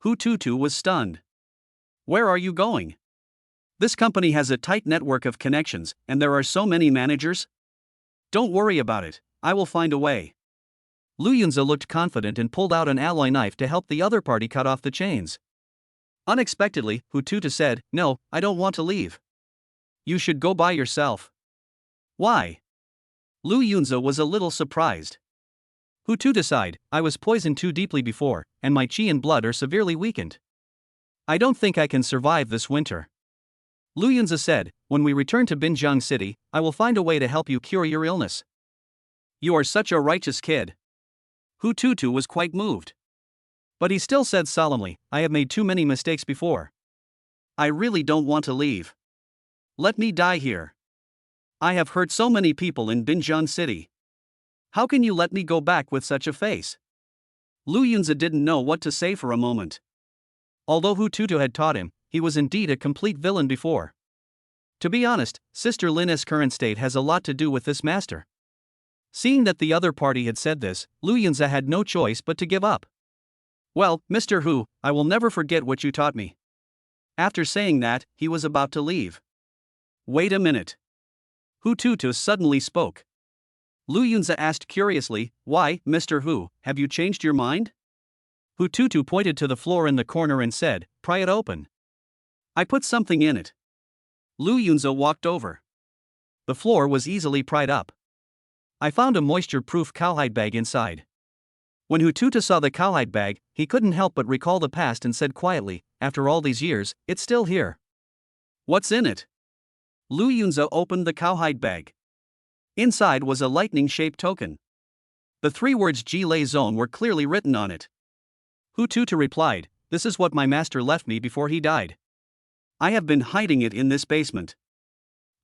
Hu Tutu was stunned. "Where are you going? This company has a tight network of connections, and there are so many managers." Don't worry about it, I will find a way. Lu Yunze looked confident and pulled out an alloy knife to help the other party cut off the chains. Unexpectedly, Hu Tutu said, "No, I don't want to leave. You should go by yourself." "Why?" Lu Yunze was a little surprised. Hu Tutu sighed, "I was poisoned too deeply before, and my qi and blood are severely weakened. I don't think I can survive this winter." Lu Yunze said, "When we return to Binjiang City, I will find a way to help you cure your illness." "You are such a righteous kid." Hu Tutu was quite moved. But he still said solemnly, "I have made too many mistakes before. I really don't want to leave. Let me die here. I have hurt so many people in Binjiang City. How can you let me go back with such a face?" Lu Yunze didn't know what to say for a moment. Although Hu Tutu had taught him, he was indeed a complete villain before. To be honest, Sister Lin's current state has a lot to do with this master. Seeing that the other party had said this, Lu Yunze had no choice but to give up. "Well, Mr. Hu, I will never forget what you taught me." After saying that, he was about to leave. "Wait a minute." Hu Tutu suddenly spoke. Lu Yunze asked curiously, "Why, Mr. Hu, have you changed your mind?" Hu Tutu pointed to the floor in the corner and said, "Pry it open. I put something in it." Lu Yunze walked over. The floor was easily pried up. "I found a moisture-proof cowhide bag inside." When Hu Tutu saw the cowhide bag, he couldn't help but recall the past and said quietly, "After all these years, it's still here." "What's in it?" Lu Yunze opened the cowhide bag. Inside was a lightning-shaped token. The 3 words Ji Lei Zone were clearly written on it. Hu Tutu replied, "This is what my master left me before he died. I have been hiding it in this basement.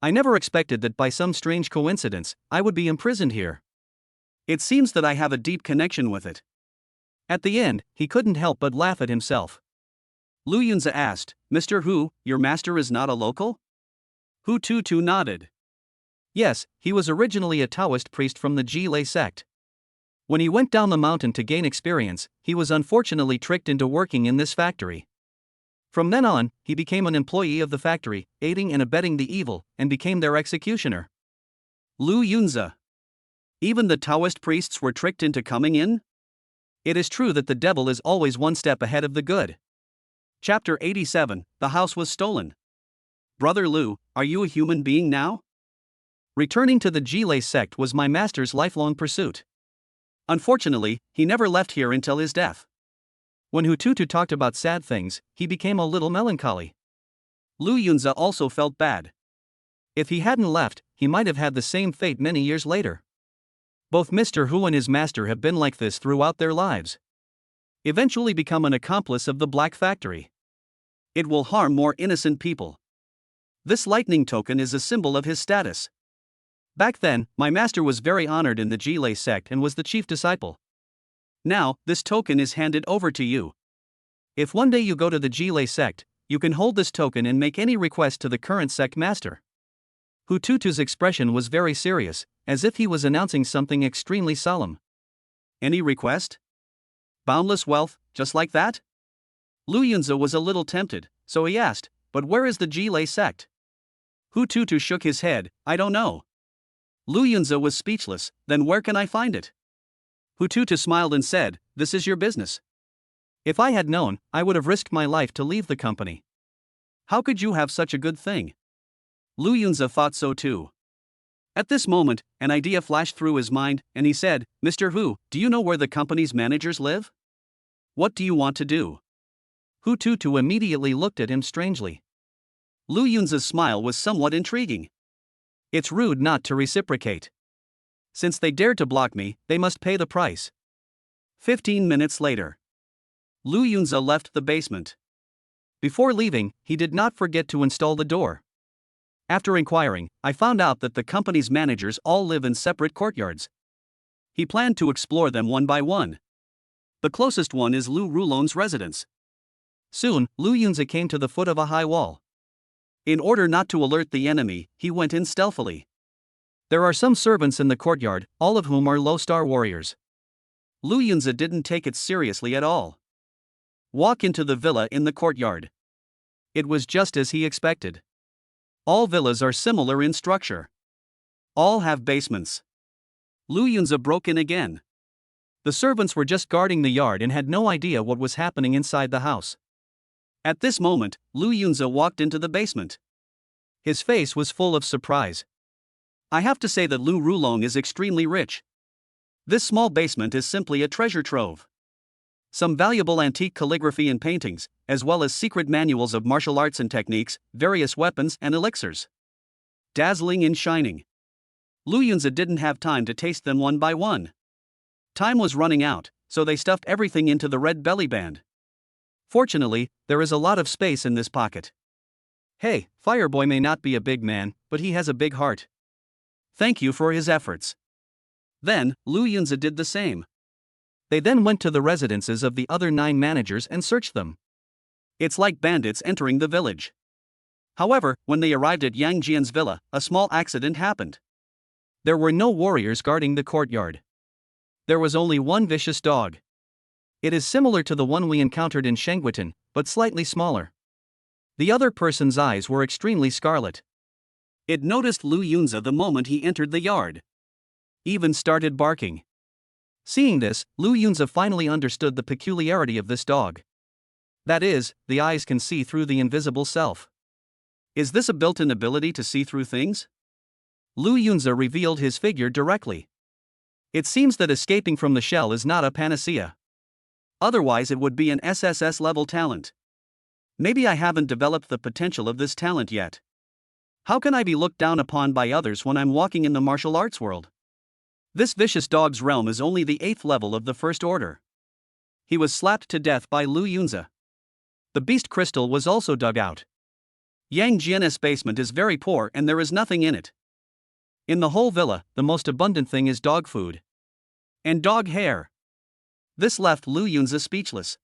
I never expected that by some strange coincidence, I would be imprisoned here. It seems that I have a deep connection with it." At the end, he couldn't help but laugh at himself. Lu Yunze asked, "Mr. Hu, your master is not a local?" Hu Tutu nodded. Yes, he was originally a Taoist priest from the Ji Lei sect. When he went down the mountain to gain experience, he was unfortunately tricked into working in this factory. From then on, he became an employee of the factory, aiding and abetting the evil, and became their executioner. Lu Yunze. Even the Taoist priests were tricked into coming in? It is true that the devil is always one step ahead of the good. Chapter 87, The House Was Stolen. Brother Lu, are you a human being now? Returning to the Ji Lei sect was my master's lifelong pursuit. Unfortunately, he never left here until his death. When Hu Tutu talked about sad things, he became a little melancholy. Lu Yunze also felt bad. If he hadn't left, he might have had the same fate many years later. Both Mr. Hu and his master have been like this throughout their lives. Eventually become an accomplice of the Black Factory. It will harm more innocent people. This lightning token is a symbol of his status. Back then, my master was very honored in the Ji Lei sect and was the chief disciple. Now, this token is handed over to you. If one day you go to the Ji Lei sect, you can hold this token and make any request to the current sect master. Hu Tutu's expression was very serious, as if he was announcing something extremely solemn. Any request? Boundless wealth, just like that? Lu Yunze was a little tempted, so he asked, "But where is the Ji Lei sect?" Hu Tutu shook his head, "I don't know." Lu Yunze was speechless, "Then where can I find it?" Hu Tutu smiled and said, "This is your business. If I had known, I would have risked my life to leave the company. How could you have such a good thing?" Lu Yunze thought so too. At this moment, an idea flashed through his mind, and he said, "Mr. Hu, do you know where the company's managers live? What do you want to do?" Hu Tutu immediately looked at him strangely. Lu Yunze's smile was somewhat intriguing. It's rude not to reciprocate. Since they dared to block me, they must pay the price. 15 minutes later. Lu Yunze left the basement. Before leaving, he did not forget to install the door. After inquiring, I found out that the company's managers all live in separate courtyards. He planned to explore them one by one. The closest one is Lu Rulon's residence. Soon, Lu Yunze came to the foot of a high wall. In order not to alert the enemy, he went in stealthily. There are some servants in the courtyard, all of whom are low-star warriors. Lu Yunze didn't take it seriously at all. Walk into the villa in the courtyard. It was just as he expected. All villas are similar in structure. All have basements. Lu Yunze broke in again. The servants were just guarding the yard and had no idea what was happening inside the house. At this moment, Lu Yunze walked into the basement. His face was full of surprise. I have to say that Lu Rulong is extremely rich. This small basement is simply a treasure trove. Some valuable antique calligraphy and paintings, as well as secret manuals of martial arts and techniques, various weapons and elixirs. Dazzling and shining. Lu Yunze didn't have time to taste them one by one. Time was running out, so they stuffed everything into the red belly band. Fortunately, there is a lot of space in this pocket. Hey, Fireboy may not be a big man, but he has a big heart. Thank you for his efforts. Then, Lu Yunze did the same. They then went to the residences of the other 9 managers and searched them. It's like bandits entering the village. However, when they arrived at Yang Jian's villa, a small accident happened. There were no warriors guarding the courtyard. There was only one vicious dog. It is similar to the one we encountered in Shengguitan, but slightly smaller. The other person's eyes were extremely scarlet. It noticed Lu Yunze the moment he entered the yard. Even started barking. Seeing this, Lu Yunze finally understood the peculiarity of this dog. That is, the eyes can see through the invisible self. Is this a built-in ability to see through things? Lu Yunze revealed his figure directly. It seems that escaping from the shell is not a panacea. Otherwise it would be an SSS-level talent. Maybe I haven't developed the potential of this talent yet. How can I be looked down upon by others when I'm walking in the martial arts world? This vicious dog's realm is only the 8th level of the First Order. He was slapped to death by Lu Yunze. The beast crystal was also dug out. Yang Jian's basement is very poor and there is nothing in it. In the whole villa, the most abundant thing is dog food. And dog hair. This left Lu Yunze speechless.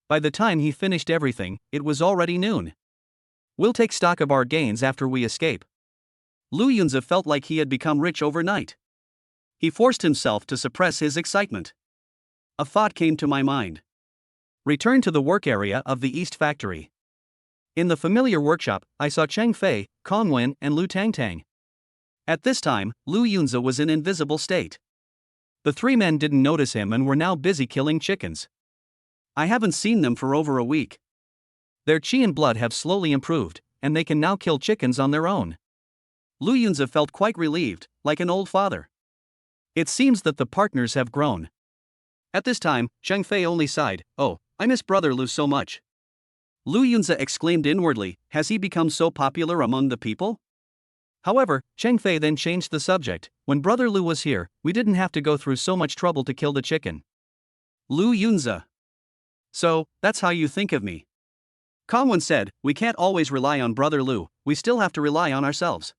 By the time he finished everything, it was already noon. We'll take stock of our gains after we escape. Lu Yunze felt like he had become rich overnight. He forced himself to suppress his excitement. A thought came to my mind. Return to the work area of the East Factory. In the familiar workshop, I saw Cheng Fei, Kong Wen, and Lu Tangtang. At this time, Lu Yunze was in invisible state. The 3 men didn't notice him and were now busy killing chickens. I haven't seen them for over a week. Their qi and blood have slowly improved, and they can now kill chickens on their own. Lu Yunze felt quite relieved, like an old father. It seems that the partners have grown. At this time, Cheng Fei only sighed, "Oh, I miss Brother Lu so much." Lu Yunze exclaimed inwardly, has he become so popular among the people? However, Cheng Fei then changed the subject. When Brother Lu was here, we didn't have to go through so much trouble to kill the chicken. Lu Yunze. So, that's how you think of me. Kongwen said, we can't always rely on Brother Lu, we still have to rely on ourselves.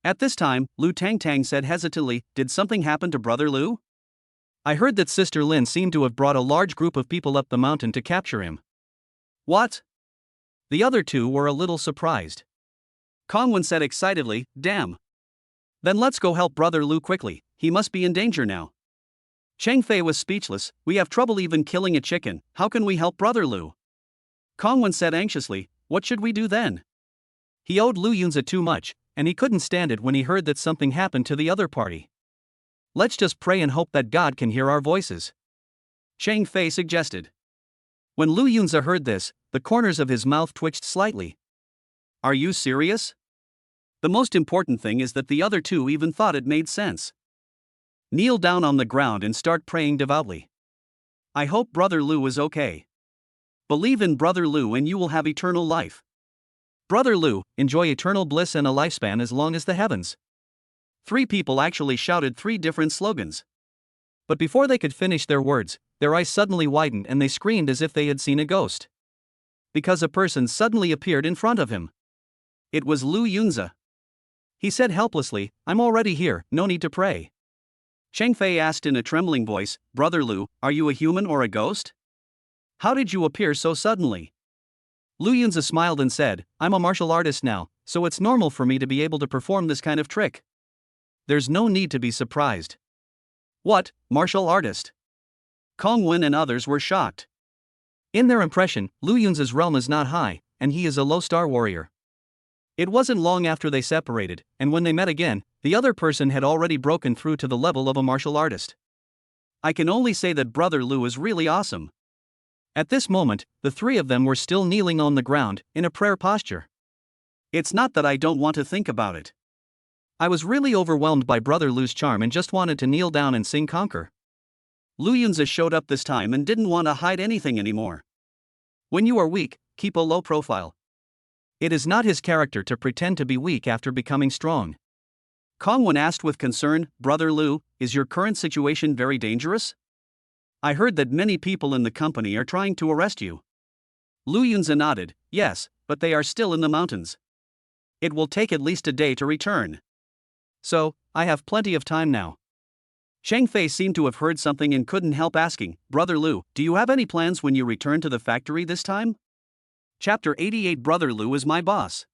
At this time, Lu Tangtang said hesitantly, did something happen to Brother Lu? I heard that Sister Lin seemed to have brought a large group of people up the mountain to capture him. What? The other 2 were a little surprised. Kongwen said excitedly, damn. Then let's go help Brother Lu quickly, he must be in danger now. Cheng Fei was speechless, we have trouble even killing a chicken, how can we help Brother Lu? Kongwen said anxiously, what should we do then? He owed Lu Yunze too much, and he couldn't stand it when he heard that something happened to the other party. Let's just pray and hope that God can hear our voices. Cheng Fei suggested. When Lu Yunze heard this, the corners of his mouth twitched slightly. Are you serious? The most important thing is that the other 2 even thought it made sense. Kneel down on the ground and start praying devoutly. I hope Brother Lu is okay. Believe in Brother Lu and you will have eternal life. Brother Lu, enjoy eternal bliss and a lifespan as long as the heavens. 3 people actually shouted 3 different slogans. But before they could finish their words, their eyes suddenly widened and they screamed as if they had seen a ghost. Because a person suddenly appeared in front of him. It was Lu Yunze. He said helplessly, I'm already here, no need to pray. Cheng Fei asked in a trembling voice, Brother Lu, are you a human or a ghost? How did you appear so suddenly? Lu Yunze smiled and said, I'm a martial artist now, so it's normal for me to be able to perform this kind of trick. There's no need to be surprised. What, martial artist? Kong Wen and others were shocked. In their impression, Lu Yunze's realm is not high, and he is a low-star warrior. It wasn't long after they separated, and when they met again, The other person had already broken through to the level of a martial artist. I can only say that Brother Lu is really awesome. At this moment, the three of them were still kneeling on the ground, in a prayer posture. It's not that I don't want to think about it. I was really overwhelmed by Brother Lu's charm and just wanted to kneel down and sing Conquer. Lu Yunzi showed up this time and didn't want to hide anything anymore. When you are weak, keep a low profile. It is not his character to pretend to be weak after becoming strong. Kongwen asked with concern, Brother Lu, is your current situation very dangerous? I heard that many people in the company are trying to arrest you. Lu Yunzi nodded, yes, but they are still in the mountains. It will take at least a day to return. So, I have plenty of time now. Cheng Fei seemed to have heard something and couldn't help asking, Brother Lu, do you have any plans when you return to the factory this time? Chapter 88 Brother Lu is my boss.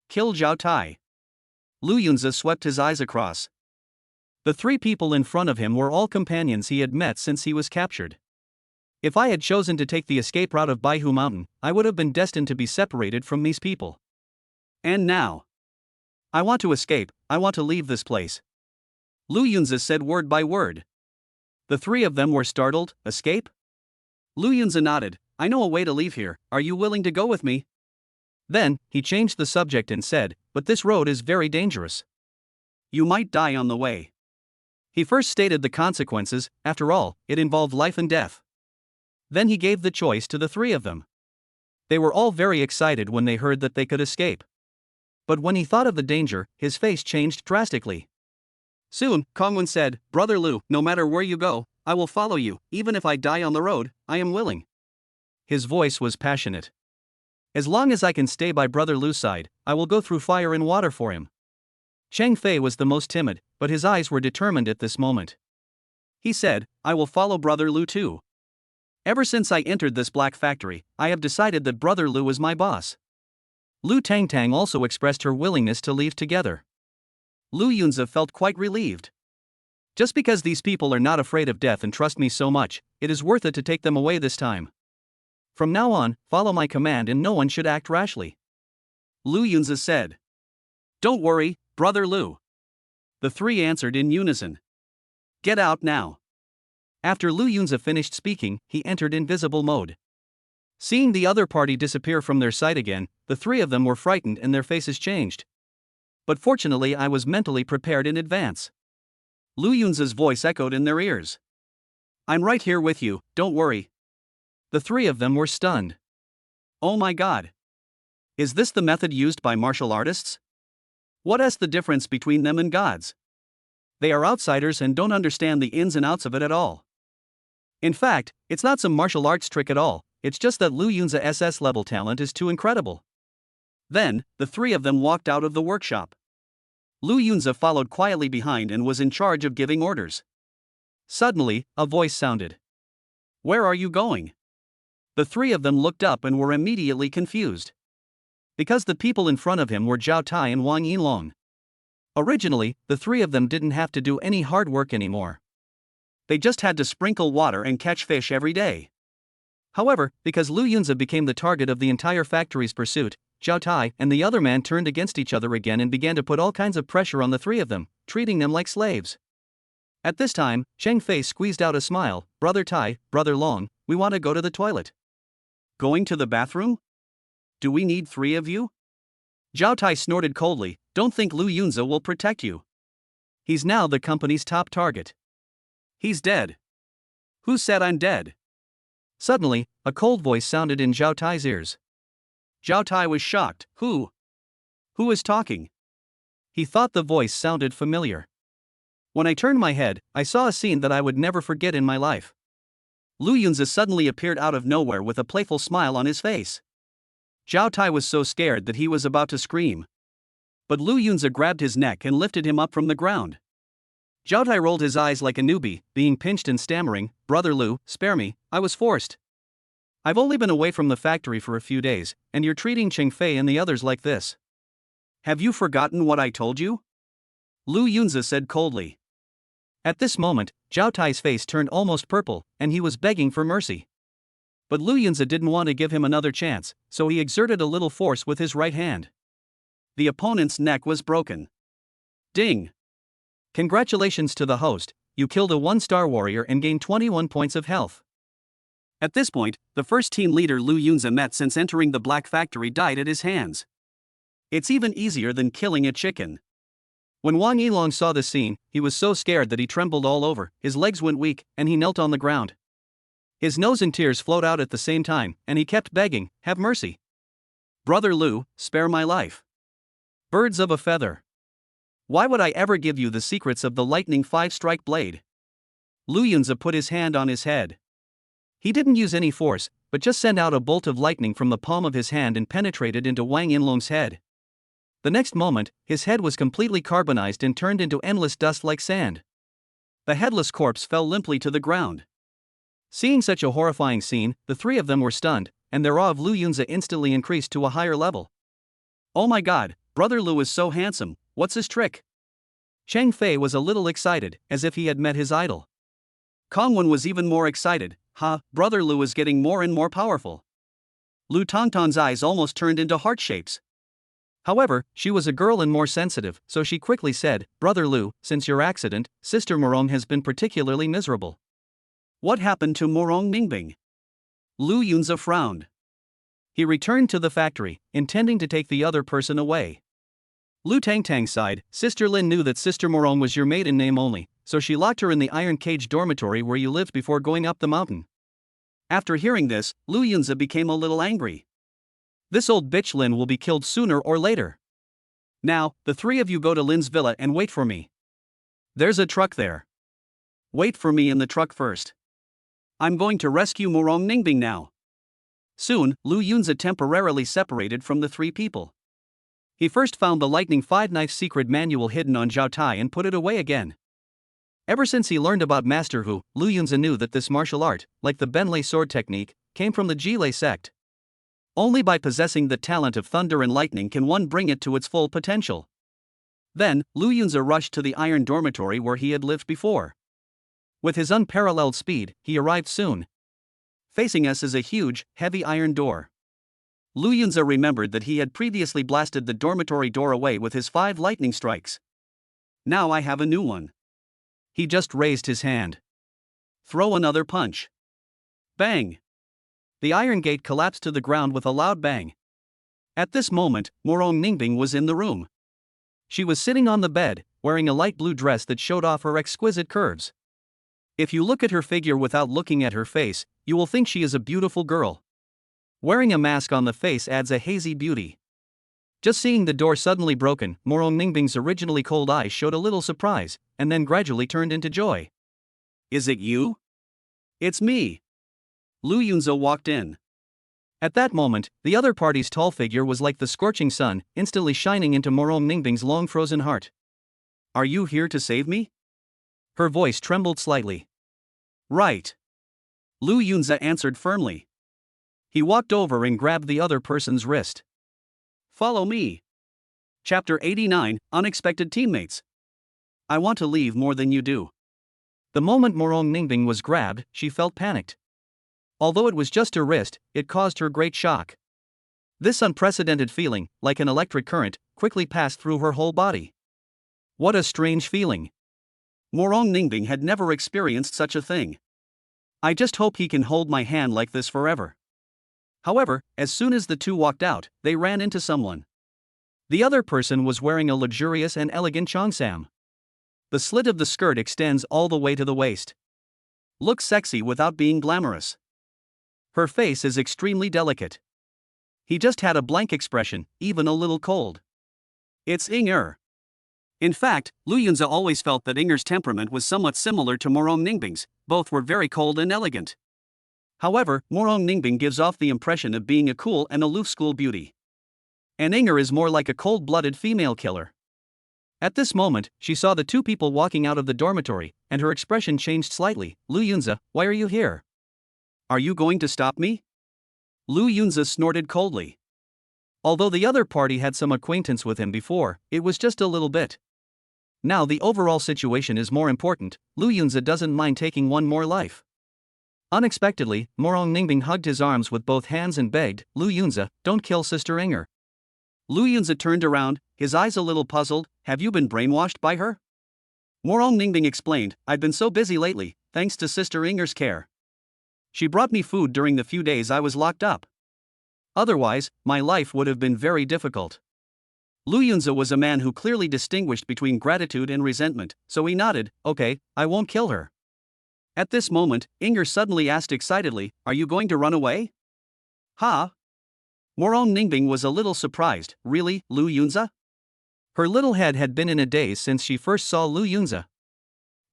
Kill Zhao Tai. Lu Yunzi swept his eyes across. The three people in front of him were all companions he had met since he was captured. If I had chosen to take the escape route of Baihu Mountain, I would have been destined to be separated from these people. And now, I want to escape, I want to leave this place. Lu Yunzi said word by word. The three of them were startled. Escape? Lu Yunzi nodded. I know a way to leave here, are you willing to go with me? Then, he changed the subject and said, but this road is very dangerous. You might die on the way. He first stated the consequences, after all, it involved life and death. Then he gave the choice to the three of them. They were all very excited when they heard that they could escape. But when he thought of the danger, his face changed drastically. Soon, Kongwen said, Brother Lu, no matter where you go, I will follow you, even if I die on the road, I am willing. His voice was passionate. As long as I can stay by Brother Lu's side, I will go through fire and water for him. Cheng Fei was the most timid, but his eyes were determined at this moment. He said, I will follow Brother Lu too. Ever since I entered this black factory, I have decided that Brother Lu is my boss. Lu Tangtang also expressed her willingness to leave together. Lu Yunzi felt quite relieved. Just because these people are not afraid of death and trust me so much, it is worth it to take them away this time. From now on, follow my command and no one should act rashly. Lu Yunzi said. Don't worry, Brother Lu. The three answered in unison. Get out now. After Lu Yunzi finished speaking, he entered invisible mode. Seeing the other party disappear from their sight again, the three of them were frightened and their faces changed. But fortunately I was mentally prepared in advance. Lu Yunzi's voice echoed in their ears. I'm right here with you, don't worry. The three of them were stunned. Oh my god. Is this the method used by martial artists? What is the difference between them and gods? They are outsiders and don't understand the ins and outs of it at all. In fact, it's not some martial arts trick at all, it's just that Lu Yunzi's SS level talent is too incredible. Then, the three of them walked out of the workshop. Lu Yunzi followed quietly behind and was in charge of giving orders. Suddenly, a voice sounded. Where are you going? The three of them looked up and were immediately confused. Because the people in front of him were Zhao Tai and Wang Yinlong. Originally, the three of them didn't have to do any hard work anymore. They just had to sprinkle water and catch fish every day. However, because Lu Yunzi became the target of the entire factory's pursuit, Zhao Tai and the other man turned against each other again and began to put all kinds of pressure on the three of them, treating them like slaves. At this time, Cheng Fei squeezed out a smile. Brother Tai, Brother Long, we want to go to the toilet. Going to the bathroom? Do we need three of you? Zhao Tai snorted coldly. Don't think Lu Yunzi will protect you. He's now the company's top target. He's dead. Who said I'm dead? Suddenly, a cold voice sounded in Zhao Tai's ears. Zhao Tai was shocked. Who? Who is talking? He thought the voice sounded familiar. When I turned my head, I saw a scene that I would never forget in my life. Lu Yunzi suddenly appeared out of nowhere with a playful smile on his face. Zhao Tai was so scared that he was about to scream. But Lu Yunzi grabbed his neck and lifted him up from the ground. Zhao Tai rolled his eyes like a newbie, being pinched and stammering, Brother Lu, spare me, I was forced. I've only been away from the factory for a few days, and you're treating Cheng Fei and the others like this. Have you forgotten what I told you? Lu Yunzi said coldly. At this moment, Zhao Tai's face turned almost purple, and he was begging for mercy. But Lu Yunzi didn't want to give him another chance, so he exerted a little force with his right hand. The opponent's neck was broken. Ding! Congratulations to the host, you killed a 1-star warrior and gained 21 points of health. At this point, the first team leader Lu Yunza met since entering the Black Factory died at his hands. It's even easier than killing a chicken. When Wang Yilong saw this scene, he was so scared that he trembled all over, his legs went weak, and he knelt on the ground. His nose and tears flowed out at the same time, and he kept begging, "Have mercy. Brother Lu, spare my life. Birds of a feather. Why would I ever give you the secrets of the lightning 5-strike blade?" Lu Yunza put his hand on his head. He didn't use any force, but just sent out a bolt of lightning from the palm of his hand and penetrated into Wang Yinlong's head. The next moment, his head was completely carbonized and turned into endless dust like sand. The headless corpse fell limply to the ground. Seeing such a horrifying scene, the three of them were stunned, and their awe of Lu Yunza instantly increased to a higher level. "Oh my god, Brother Lu is so handsome, what's his trick?" Cheng Fei was a little excited, as if he had met his idol. Kong Wen was even more excited. Brother Lu is getting more and more powerful. Lu Tongtong's eyes almost turned into heart shapes. However, she was a girl and more sensitive, so she quickly said, "Brother Lu, since your accident, Sister Morong has been particularly miserable." "What happened to Morong Ningbing?" Lu Yunza frowned. He returned to the factory, intending to take the other person away. Lu Tangtang sighed. "Sister Lin knew that Sister Morong was your maiden name only, so she locked her in the iron cage dormitory where you lived before going up the mountain." After hearing this, Lu Yunza became a little angry. "This old bitch Lin will be killed sooner or later. Now, the three of you go to Lin's villa and wait for me. There's a truck there. Wait for me in the truck first. I'm going to rescue Morong Ningbing now." Soon, Lu Yunza temporarily separated from the three people. He first found the Lightning 5-knife secret manual hidden on Zhao Tai and put it away again. Ever since he learned about Master Hu, Lu Yunza knew that this martial art, like the Benlei sword technique, came from the Jilei sect. Only by possessing the talent of thunder and lightning can one bring it to its full potential. Then, Lu Yunza rushed to the iron dormitory where he had lived before. With his unparalleled speed, he arrived soon. Facing us is a huge, heavy iron door. Lu Yunza remembered that he had previously blasted the dormitory door away with his 5 lightning strikes. "Now I have a new one." He just raised his hand. "Throw another punch." Bang! The iron gate collapsed to the ground with a loud bang. At this moment, Morong Ningbing was in the room. She was sitting on the bed, wearing a light blue dress that showed off her exquisite curves. If you look at her figure without looking at her face, you will think she is a beautiful girl. Wearing a mask on the face adds a hazy beauty. Just seeing the door suddenly broken, Morong Ningbing's originally cold eyes showed a little surprise, and then gradually turned into joy. "Is it you?" "It's me." Lu Yunza walked in. At that moment, the other party's tall figure was like the scorching sun, instantly shining into Morong Ningbing's long frozen heart. "Are you here to save me?" Her voice trembled slightly. "Right." Lu Yunza answered firmly. He walked over and grabbed the other person's wrist. "Follow me." Chapter 89, Unexpected Teammates. "I want to leave more than you do." The moment Morong Ningbing was grabbed, she felt panicked. Although it was just her wrist, it caused her great shock. This unprecedented feeling, like an electric current, quickly passed through her whole body. What a strange feeling. Morong Ningbing had never experienced such a thing. "I just hope he can hold my hand like this forever." However, as soon as the two walked out, they ran into someone. The other person was wearing a luxurious and elegant cheongsam. The slit of the skirt extends all the way to the waist. Looks sexy without being glamorous. Her face is extremely delicate. He just had a blank expression, even a little cold. It's Inger. In fact, Lu Yunza always felt that Inger's temperament was somewhat similar to Morong Ningbing's, both were very cold and elegant. However, Morong Ningbing gives off the impression of being a cool and aloof school beauty. And Inger is more like a cold-blooded female killer. At this moment, she saw the two people walking out of the dormitory, and her expression changed slightly. "Lu Yunza, why are you here? Are you going to stop me?" Lu Yunza snorted coldly. Although the other party had some acquaintance with him before, it was just a little bit. Now the overall situation is more important. Lu Yunza doesn't mind taking one more life. Unexpectedly, Morong Ningbing hugged his arms with both hands and begged, "Lu Yunza, don't kill Sister Inger." Lu Yunza turned around, his eyes a little puzzled. Have you been brainwashed by her? Morong Ningbing explained, I've been so busy lately, thanks to Sister Inger's care. She brought me food during the few days I was locked up. Otherwise, my life would have been very difficult. Lu Yunze was a man who clearly distinguished between gratitude and resentment, so he nodded, okay, I won't kill her. At this moment, Inger suddenly asked excitedly, are you going to run away? Ha? Morong Ningbing was a little surprised, really, Lu Yunze? Her little head had been in a daze since she first saw Lu Yunze.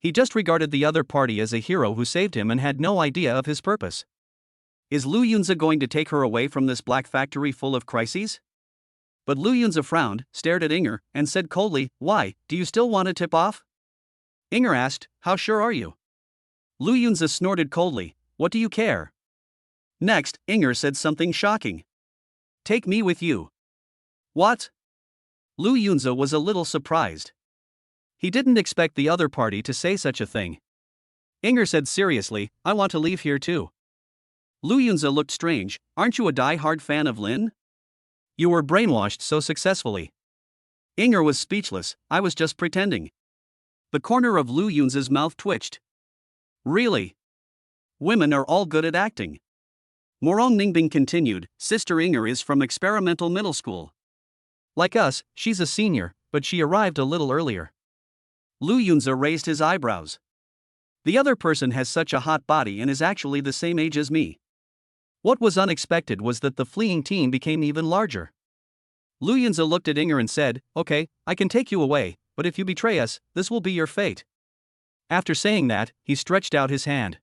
He just regarded the other party as a hero who saved him and had no idea of his purpose. Is Lu Yunze going to take her away from this black factory full of crises? But Lu Yunze frowned, stared at Inger, and said coldly, why, do you still want to tip off? Inger asked, how sure are you? Lu Yunze snorted coldly, what do you care? Next, Inger said something shocking. Take me with you. What? Lu Yunze was a little surprised. He didn't expect the other party to say such a thing. Inger said seriously, I want to leave here too. Lu Yunze looked strange, aren't you a die-hard fan of Lin? You were brainwashed so successfully. Inger was speechless, I was just pretending. The corner of Lu Yunze's mouth twitched. Really? Women are all good at acting. Morong Ningbing continued, Sister Inger is from experimental middle school. Like us, she's a senior, but she arrived a little earlier. Lu Yunze raised his eyebrows. The other person has such a hot body and is actually the same age as me. What was unexpected was that the fleeing team became even larger. Lu Yunze looked at Inger and said, okay, I can take you away, but if you betray us, this will be your fate. After saying that, he stretched out his hand.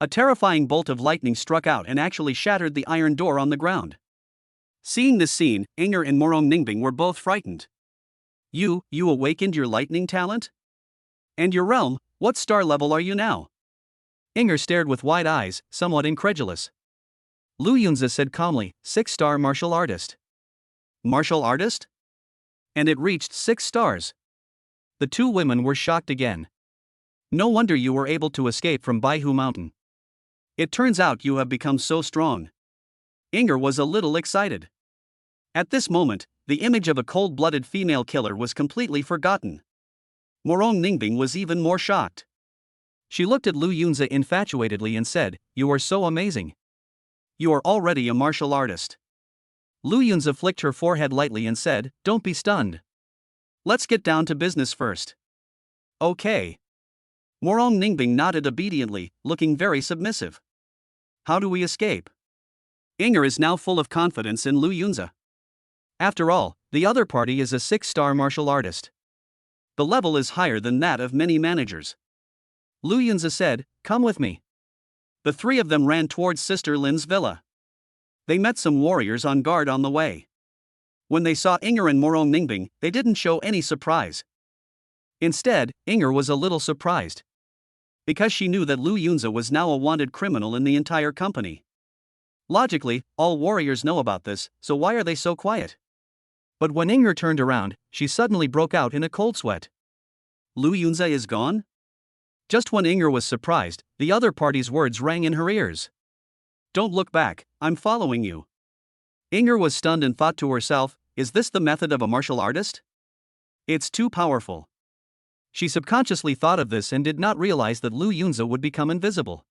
A terrifying bolt of lightning struck out and actually shattered the iron door on the ground. Seeing this scene, Inger and Morong Ningbing were both frightened. You awakened your lightning talent? And your realm, what star level are you now? Inger stared with wide eyes, somewhat incredulous. Lu Yunze said calmly, 6-star martial artist. Martial artist? And it reached 6 stars. The two women were shocked again. No wonder you were able to escape from Baihu Mountain. It turns out you have become so strong. Inger was a little excited. At this moment, the image of a cold-blooded female killer was completely forgotten. Morong Ningbing was even more shocked. She looked at Lu Yunze infatuatedly and said, you are so amazing. You are already a martial artist. Lu Yunze flicked her forehead lightly and said, don't be stunned. Let's get down to business first. Okay. Morong Ningbing nodded obediently, looking very submissive. How do we escape? Inger is now full of confidence in Lu Yunze. After all, the other party is a 6-star martial artist. The level is higher than that of many managers. Lu Yunze said, come with me. The three of them ran towards Sister Lin's villa. They met some warriors on guard on the way. When they saw Inger and Morong Ningbing, they didn't show any surprise. Instead, Inger was a little surprised. Because she knew that Lu Yunze was now a wanted criminal in the entire company. Logically, all warriors know about this, so why are they so quiet? But when Inger turned around, she suddenly broke out in a cold sweat. Lu Yunze is gone? Just when Inger was surprised, the other party's words rang in her ears. Don't look back, I'm following you. Inger was stunned and thought to herself, is this the method of a martial artist? It's too powerful. She subconsciously thought of this and did not realize that Lu Yunze would become invisible.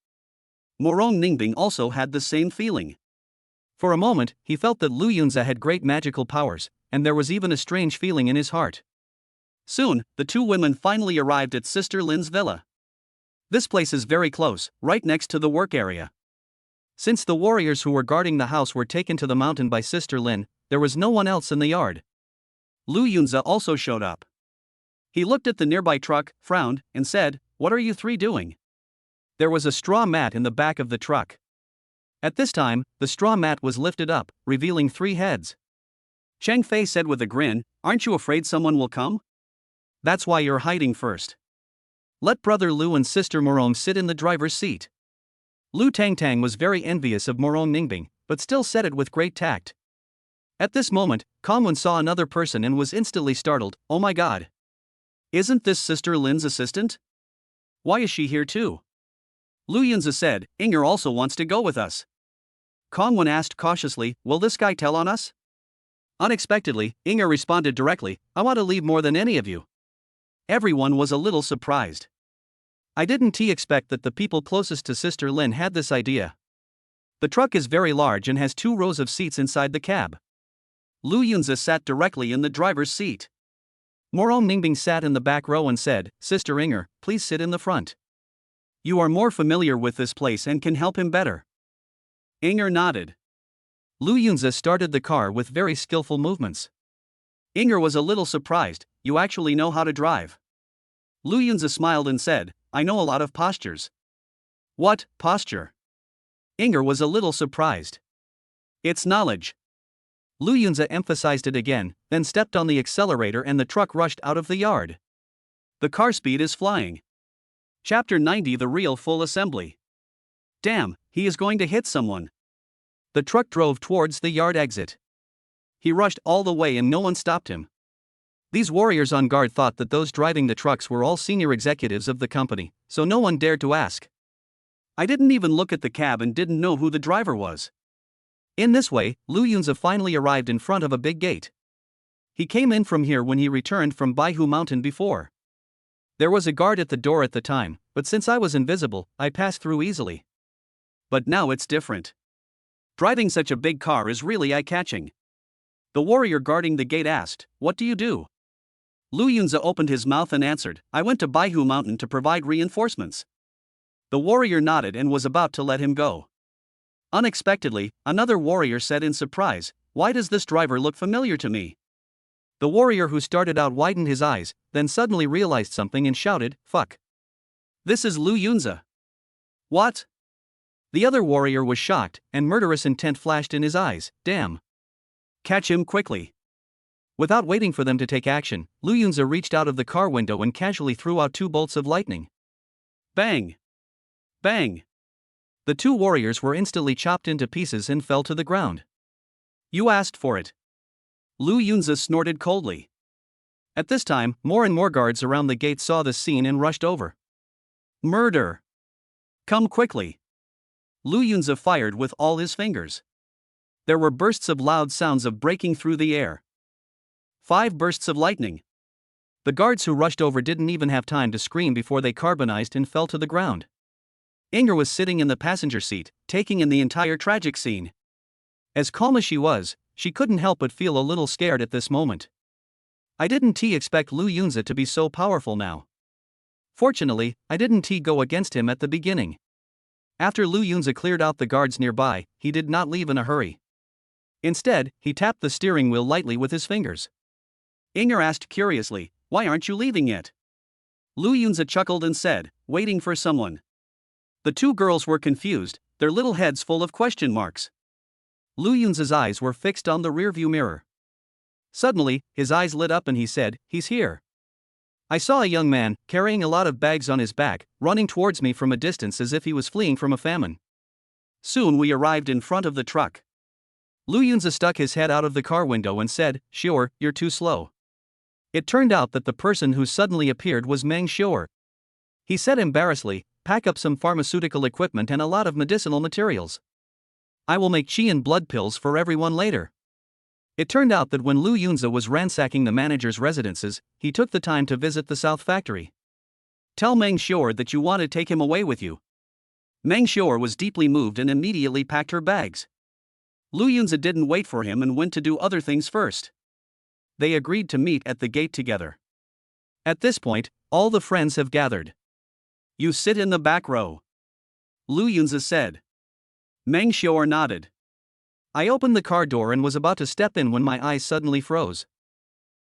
Morong Ningbing also had the same feeling. For a moment, he felt that Lu Yunze had great magical powers, and there was even a strange feeling in his heart. Soon, the two women finally arrived at Sister Lin's villa. This place is very close, right next to the work area. Since the warriors who were guarding the house were taken to the mountain by Sister Lin, there was no one else in the yard. Lu Yunze also showed up. He looked at the nearby truck, frowned, and said, what are you three doing? There was a straw mat in the back of the truck. At this time, the straw mat was lifted up, revealing 3 heads. Cheng Fei said with a grin, aren't you afraid someone will come? That's why you're hiding first. Let brother Lu and sister Morong sit in the driver's seat. Lu Tangtang was very envious of Morong Ningbing, but still said it with great tact. At this moment, Kongwen saw another person and was instantly startled, oh my god. Isn't this Sister Lin's assistant? Why is she here too? Lu Yunze said, Inger also wants to go with us. Kongwen asked cautiously, will this guy tell on us? Unexpectedly, Inger responded directly, I want to leave more than any of you. Everyone was a little surprised. I didn't expect that the people closest to Sister Lin had this idea. The truck is very large and has 2 rows of seats inside the cab. Lu Yunzi sat directly in the driver's seat. Moro Ningbing sat in the back row and said, Sister Inger, please sit in the front. You are more familiar with this place and can help him better. Inger nodded. Lu Yunzi started the car with very skillful movements. Inger was a little surprised, you actually know how to drive. Lu Yunzi smiled and said, I know a lot of postures. What, posture? Inger was a little surprised. It's knowledge. Lu Yunzi emphasized it again, then stepped on the accelerator and the truck rushed out of the yard. The car speed is flying. Chapter 90 The Real Full Assembly. Damn, he is going to hit someone. The truck drove towards the yard exit. He rushed all the way and no one stopped him. These warriors on guard thought that those driving the trucks were all senior executives of the company, so no one dared to ask. I didn't even look at the cab and didn't know who the driver was. In this way, Lu Yunzi finally arrived in front of a big gate. He came in from here when he returned from Baihu Mountain before. There was a guard at the door at the time, but since I was invisible, I passed through easily. But now it's different. Driving such a big car is really eye-catching. The warrior guarding the gate asked, What do you do? Lu Yunzi opened his mouth and answered, I went to Baihu Mountain to provide reinforcements. The warrior nodded and was about to let him go. Unexpectedly, another warrior said in surprise, Why does this driver look familiar to me? The warrior who started out widened his eyes, then suddenly realized something and shouted, Fuck. This is Lu Yunzi. What? The other warrior was shocked, and murderous intent flashed in his eyes, Damn. Catch him quickly. Without waiting for them to take action, Lu Yunzi reached out of the car window and casually threw out 2 bolts of lightning. Bang! Bang! The 2 warriors were instantly chopped into pieces and fell to the ground. You asked for it. Lu Yunzi snorted coldly. At this time, more and more guards around the gate saw the scene and rushed over. Murder! Come quickly! Lu Yunzi fired with all his fingers. There were bursts of loud sounds of breaking through the air. 5 bursts of lightning. The guards who rushed over didn't even have time to scream before they carbonized and fell to the ground. Inger was sitting in the passenger seat, taking in the entire tragic scene. As calm as she was, she couldn't help but feel a little scared at this moment. I didn't expect Lu Yunzi to be so powerful now. Fortunately, I didn't go against him at the beginning. After Lu Yunzi cleared out the guards nearby, he did not leave in a hurry. Instead, he tapped the steering wheel lightly with his fingers. Inger asked curiously, Why aren't you leaving yet? Lu Yunzi chuckled and said, Waiting for someone. The 2 girls were confused, their little heads full of question marks. Lu Yunzi's eyes were fixed on the rearview mirror. Suddenly, his eyes lit up and he said, He's here. I saw a young man, carrying a lot of bags on his back, running towards me from a distance as if he was fleeing from a famine. Soon we arrived in front of the truck. Lu Yunzi stuck his head out of the car window and said, Sure, you're too slow. It turned out that the person who suddenly appeared was Meng Xior. He said embarrassedly, Pack up some pharmaceutical equipment and a lot of medicinal materials. I will make qi and blood pills for everyone later. It turned out that when Lu Yunzi was ransacking the manager's residences, he took the time to visit the South Factory. Tell Meng Xior that you want to take him away with you. Meng Xior was deeply moved and immediately packed her bags. Lu Yunzi didn't wait for him and went to do other things first. They agreed to meet at the gate together. At this point, all the friends have gathered. You sit in the back row. Lu Yunzi said. Meng Xior nodded. I opened the car door and was about to step in when my eyes suddenly froze.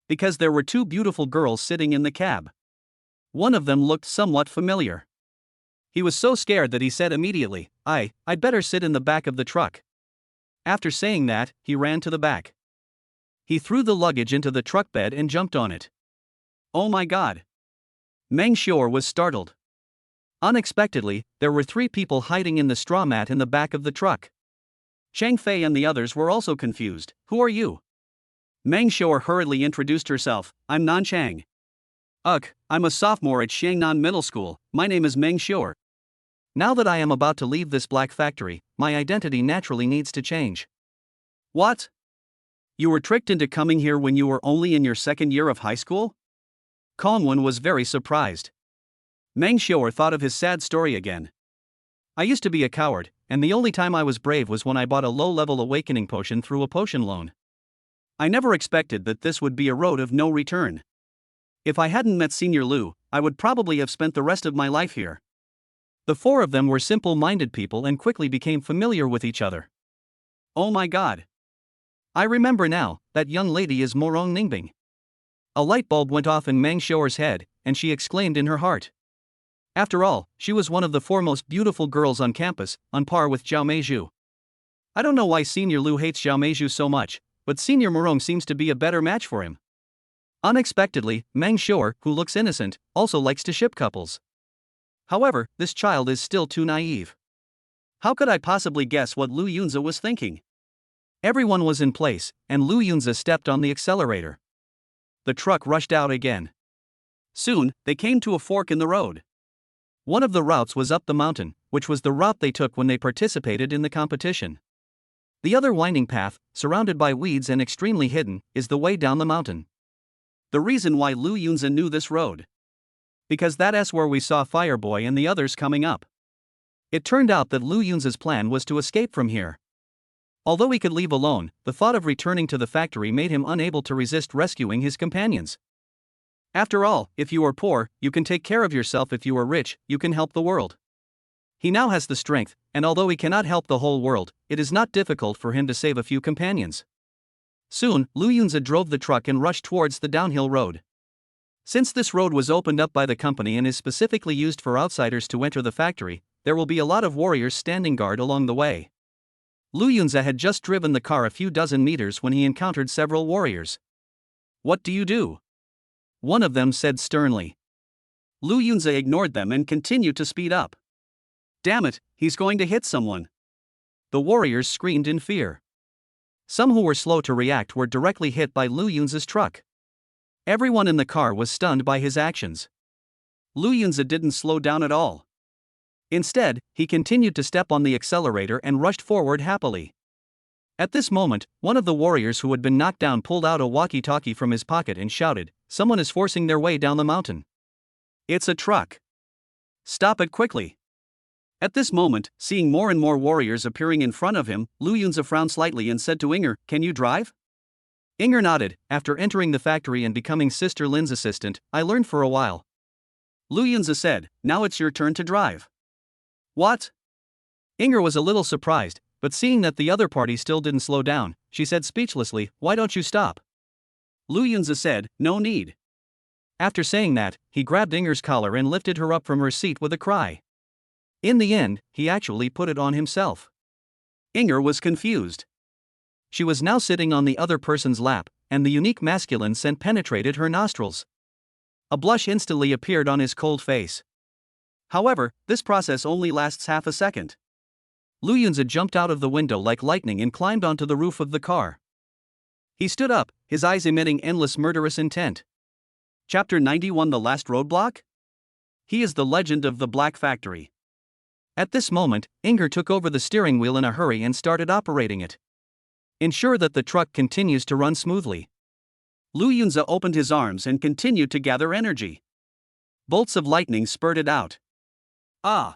Because there were 2 beautiful girls sitting in the cab. One of them looked somewhat familiar. He was so scared that he said immediately, I'd better sit in the back of the truck. After saying that, he ran to the back. He threw the luggage into the truck bed and jumped on it. Oh my God! Meng Xior was startled. Unexpectedly, there were 3 people hiding in the straw mat in the back of the truck. Chang Fei and the others were also confused. Who are you? Meng Xior hurriedly introduced herself. I'm Nan Chang. I'm a sophomore at Shangnan Middle School. My name is Meng Xior. Now that I am about to leave this black factory, my identity naturally needs to change. What? You were tricked into coming here when you were only in your second year of high school? Kongwen was very surprised. Meng Xiu'er thought of his sad story again. I used to be a coward, and the only time I was brave was when I bought a low-level awakening potion through a potion loan. I never expected that this would be a road of no return. If I hadn't met Senior Lu, I would probably have spent the rest of my life here. The four of them were simple-minded people and quickly became familiar with each other. Oh my god. I remember now, that young lady is Morong Ningbing. A light bulb went off in Meng Xiu'er's head, and she exclaimed in her heart. After all, she was one of the foremost beautiful girls on campus, on par with Zhao Meizhu. I don't know why Senior Lu hates Zhao Meizhu so much, but Senior Morong seems to be a better match for him. Unexpectedly, Meng Xiu'er, who looks innocent, also likes to ship couples. However, this child is still too naive. How could I possibly guess what Lu Yunze was thinking? Everyone was in place, and Lu Yunze stepped on the accelerator. The truck rushed out again. Soon, they came to a fork in the road. One of the routes was up the mountain, which was the route they took when they participated in the competition. The other winding path, surrounded by weeds and extremely hidden, is the way down the mountain. The reason why Lu Yunze knew this road. Because that's where we saw Fireboy and the others coming up. It turned out that Lu Yunze's plan was to escape from here. Although he could leave alone, the thought of returning to the factory made him unable to resist rescuing his companions. After all, if you are poor, you can take care of yourself. If you are rich, you can help the world. He now has the strength, and although he cannot help the whole world, it is not difficult for him to save a few companions. Soon, Lu Yunze drove the truck and rushed towards the downhill road. Since this road was opened up by the company and is specifically used for outsiders to enter the factory, there will be a lot of warriors standing guard along the way. Lu Yunze had just driven the car a few dozen meters when he encountered several warriors. What do you do? One of them said sternly. Lu Yunze ignored them and continued to speed up. Damn it, he's going to hit someone. The warriors screamed in fear. Some who were slow to react were directly hit by Lu Yunze's truck. Everyone in the car was stunned by his actions. Lu Yunze didn't slow down at all. Instead, he continued to step on the accelerator and rushed forward happily. At this moment, one of the warriors who had been knocked down pulled out a walkie-talkie from his pocket and shouted, "Someone is forcing their way down the mountain. It's a truck. Stop it quickly." At this moment, seeing more and more warriors appearing in front of him, Lu Yunze frowned slightly and said to Inger, "Can you drive?" Inger nodded. After entering the factory and becoming Sister Lin's assistant, I learned for a while. Lu Yunze said, "Now it's your turn to drive." What? Inger was a little surprised, but seeing that the other party still didn't slow down, she said speechlessly, "Why don't you stop?" Lu Yunze said, "No need." After saying that, he grabbed Inger's collar and lifted her up from her seat with a cry. In the end, he actually put it on himself. Inger was confused. She was now sitting on the other person's lap, and the unique masculine scent penetrated her nostrils. A blush instantly appeared on his cold face. However, this process only lasts half a second. Lu Yunze jumped out of the window like lightning and climbed onto the roof of the car. He stood up, his eyes emitting endless murderous intent. Chapter 91: The Last Roadblock? He is the legend of the Black Factory. At this moment, Inger took over the steering wheel in a hurry and started operating it. Ensure that the truck continues to run smoothly. Lu Yunze opened his arms and continued to gather energy. Bolts of lightning spurted out. Ah!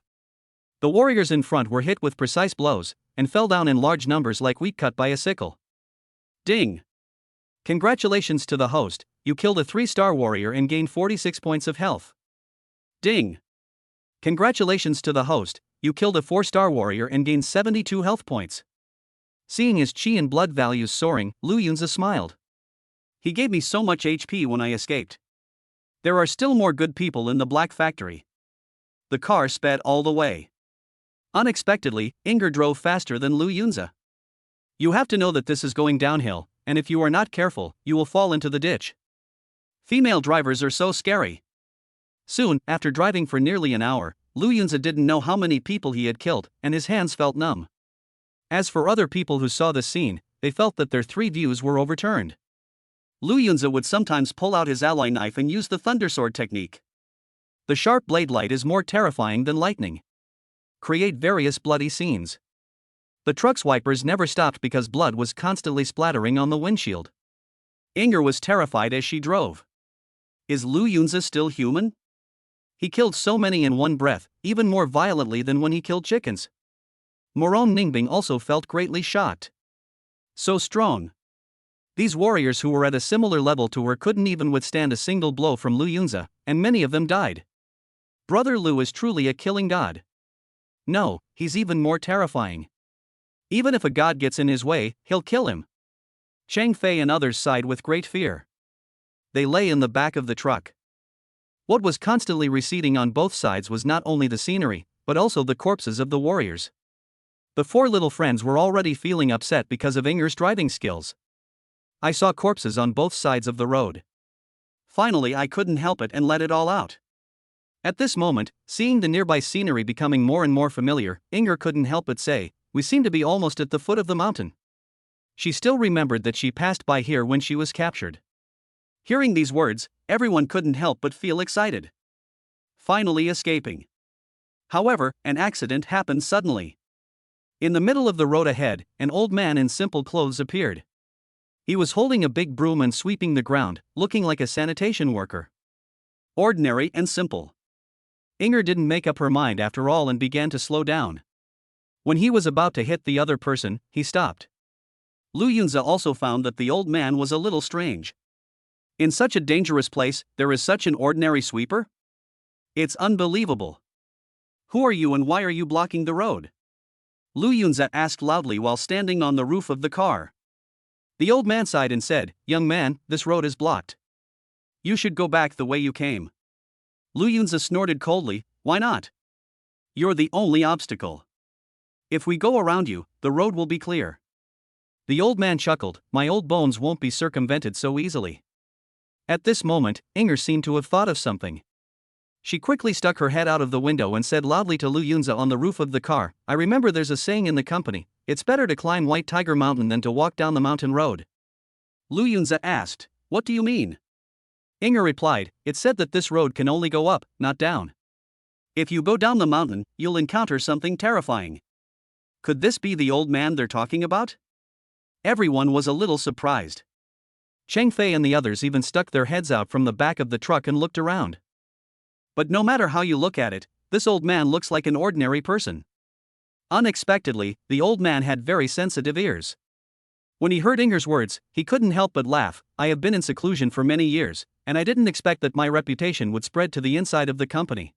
The warriors in front were hit with precise blows, and fell down in large numbers like wheat cut by a sickle. Ding! Congratulations to the host, you killed a 3-star warrior and gained 46 points of health. Ding! Congratulations to the host, you killed a 4-star warrior and gained 72 health points. Seeing his chi and blood values soaring, Lu Yunze smiled. He gave me so much HP when I escaped. There are still more good people in the Black Factory. The car sped all the way. Unexpectedly, Inger drove faster than Lu Yunze. You have to know that this is going downhill, and if you are not careful, you will fall into the ditch. Female drivers are so scary. Soon, after driving for nearly an hour, Lu Yunze didn't know how many people he had killed, and his hands felt numb. As for other people who saw the scene, they felt that their 3 views were overturned. Lu Yunze would sometimes pull out his ally knife and use the thundersword technique. The sharp blade light is more terrifying than lightning. Create various bloody scenes. The truck's wipers never stopped because blood was constantly splattering on the windshield. Inger was terrified as she drove. Is Lu Yunzi still human? He killed so many in one breath, even more violently than when he killed chickens. Morong Ningbing also felt greatly shocked. So strong. These warriors who were at a similar level to her couldn't even withstand a single blow from Lu Yunzi, and many of them died. Brother Lu is truly a killing god. No, he's even more terrifying. Even if a god gets in his way, he'll kill him. Chang Fei and others sighed with great fear. They lay in the back of the truck. What was constantly receding on both sides was not only the scenery, but also the corpses of the warriors. The four little friends were already feeling upset because of Inger's driving skills. I saw corpses on both sides of the road. Finally, I couldn't help it and let it all out. At this moment, seeing the nearby scenery becoming more and more familiar, Inger couldn't help but say, "We seem to be almost at the foot of the mountain." She still remembered that she passed by here when she was captured. Hearing these words, everyone couldn't help but feel excited. Finally escaping. However, an accident happened suddenly. In the middle of the road ahead, an old man in simple clothes appeared. He was holding a big broom and sweeping the ground, looking like a sanitation worker. Ordinary and simple. Inger didn't make up her mind after all and began to slow down. When he was about to hit the other person, he stopped. Lu Yunzi also found that the old man was a little strange. In such a dangerous place, there is such an ordinary sweeper? It's unbelievable. Who are you and why are you blocking the road? Lu Yunzi asked loudly while standing on the roof of the car. The old man sighed and said, "Young man, this road is blocked. You should go back the way you came." Lu Yunzi snorted coldly, "Why not? You're the only obstacle. If we go around you, the road will be clear." The old man chuckled, "My old bones won't be circumvented so easily." At this moment, Inger seemed to have thought of something. She quickly stuck her head out of the window and said loudly to Lu Yunzi on the roof of the car, "I remember there's a saying in the company, it's better to climb White Tiger Mountain than to walk down the mountain road." Lu Yunzi asked, "What do you mean?" Inger replied, "It's said that this road can only go up, not down. If you go down the mountain, you'll encounter something terrifying." Could this be the old man they're talking about? Everyone was a little surprised. Chang Fei and the others even stuck their heads out from the back of the truck and looked around. But no matter how you look at it, this old man looks like an ordinary person. Unexpectedly, the old man had very sensitive ears. When he heard Inger's words, he couldn't help but laugh. "I have been in seclusion for many years, and I didn't expect that my reputation would spread to the inside of the company."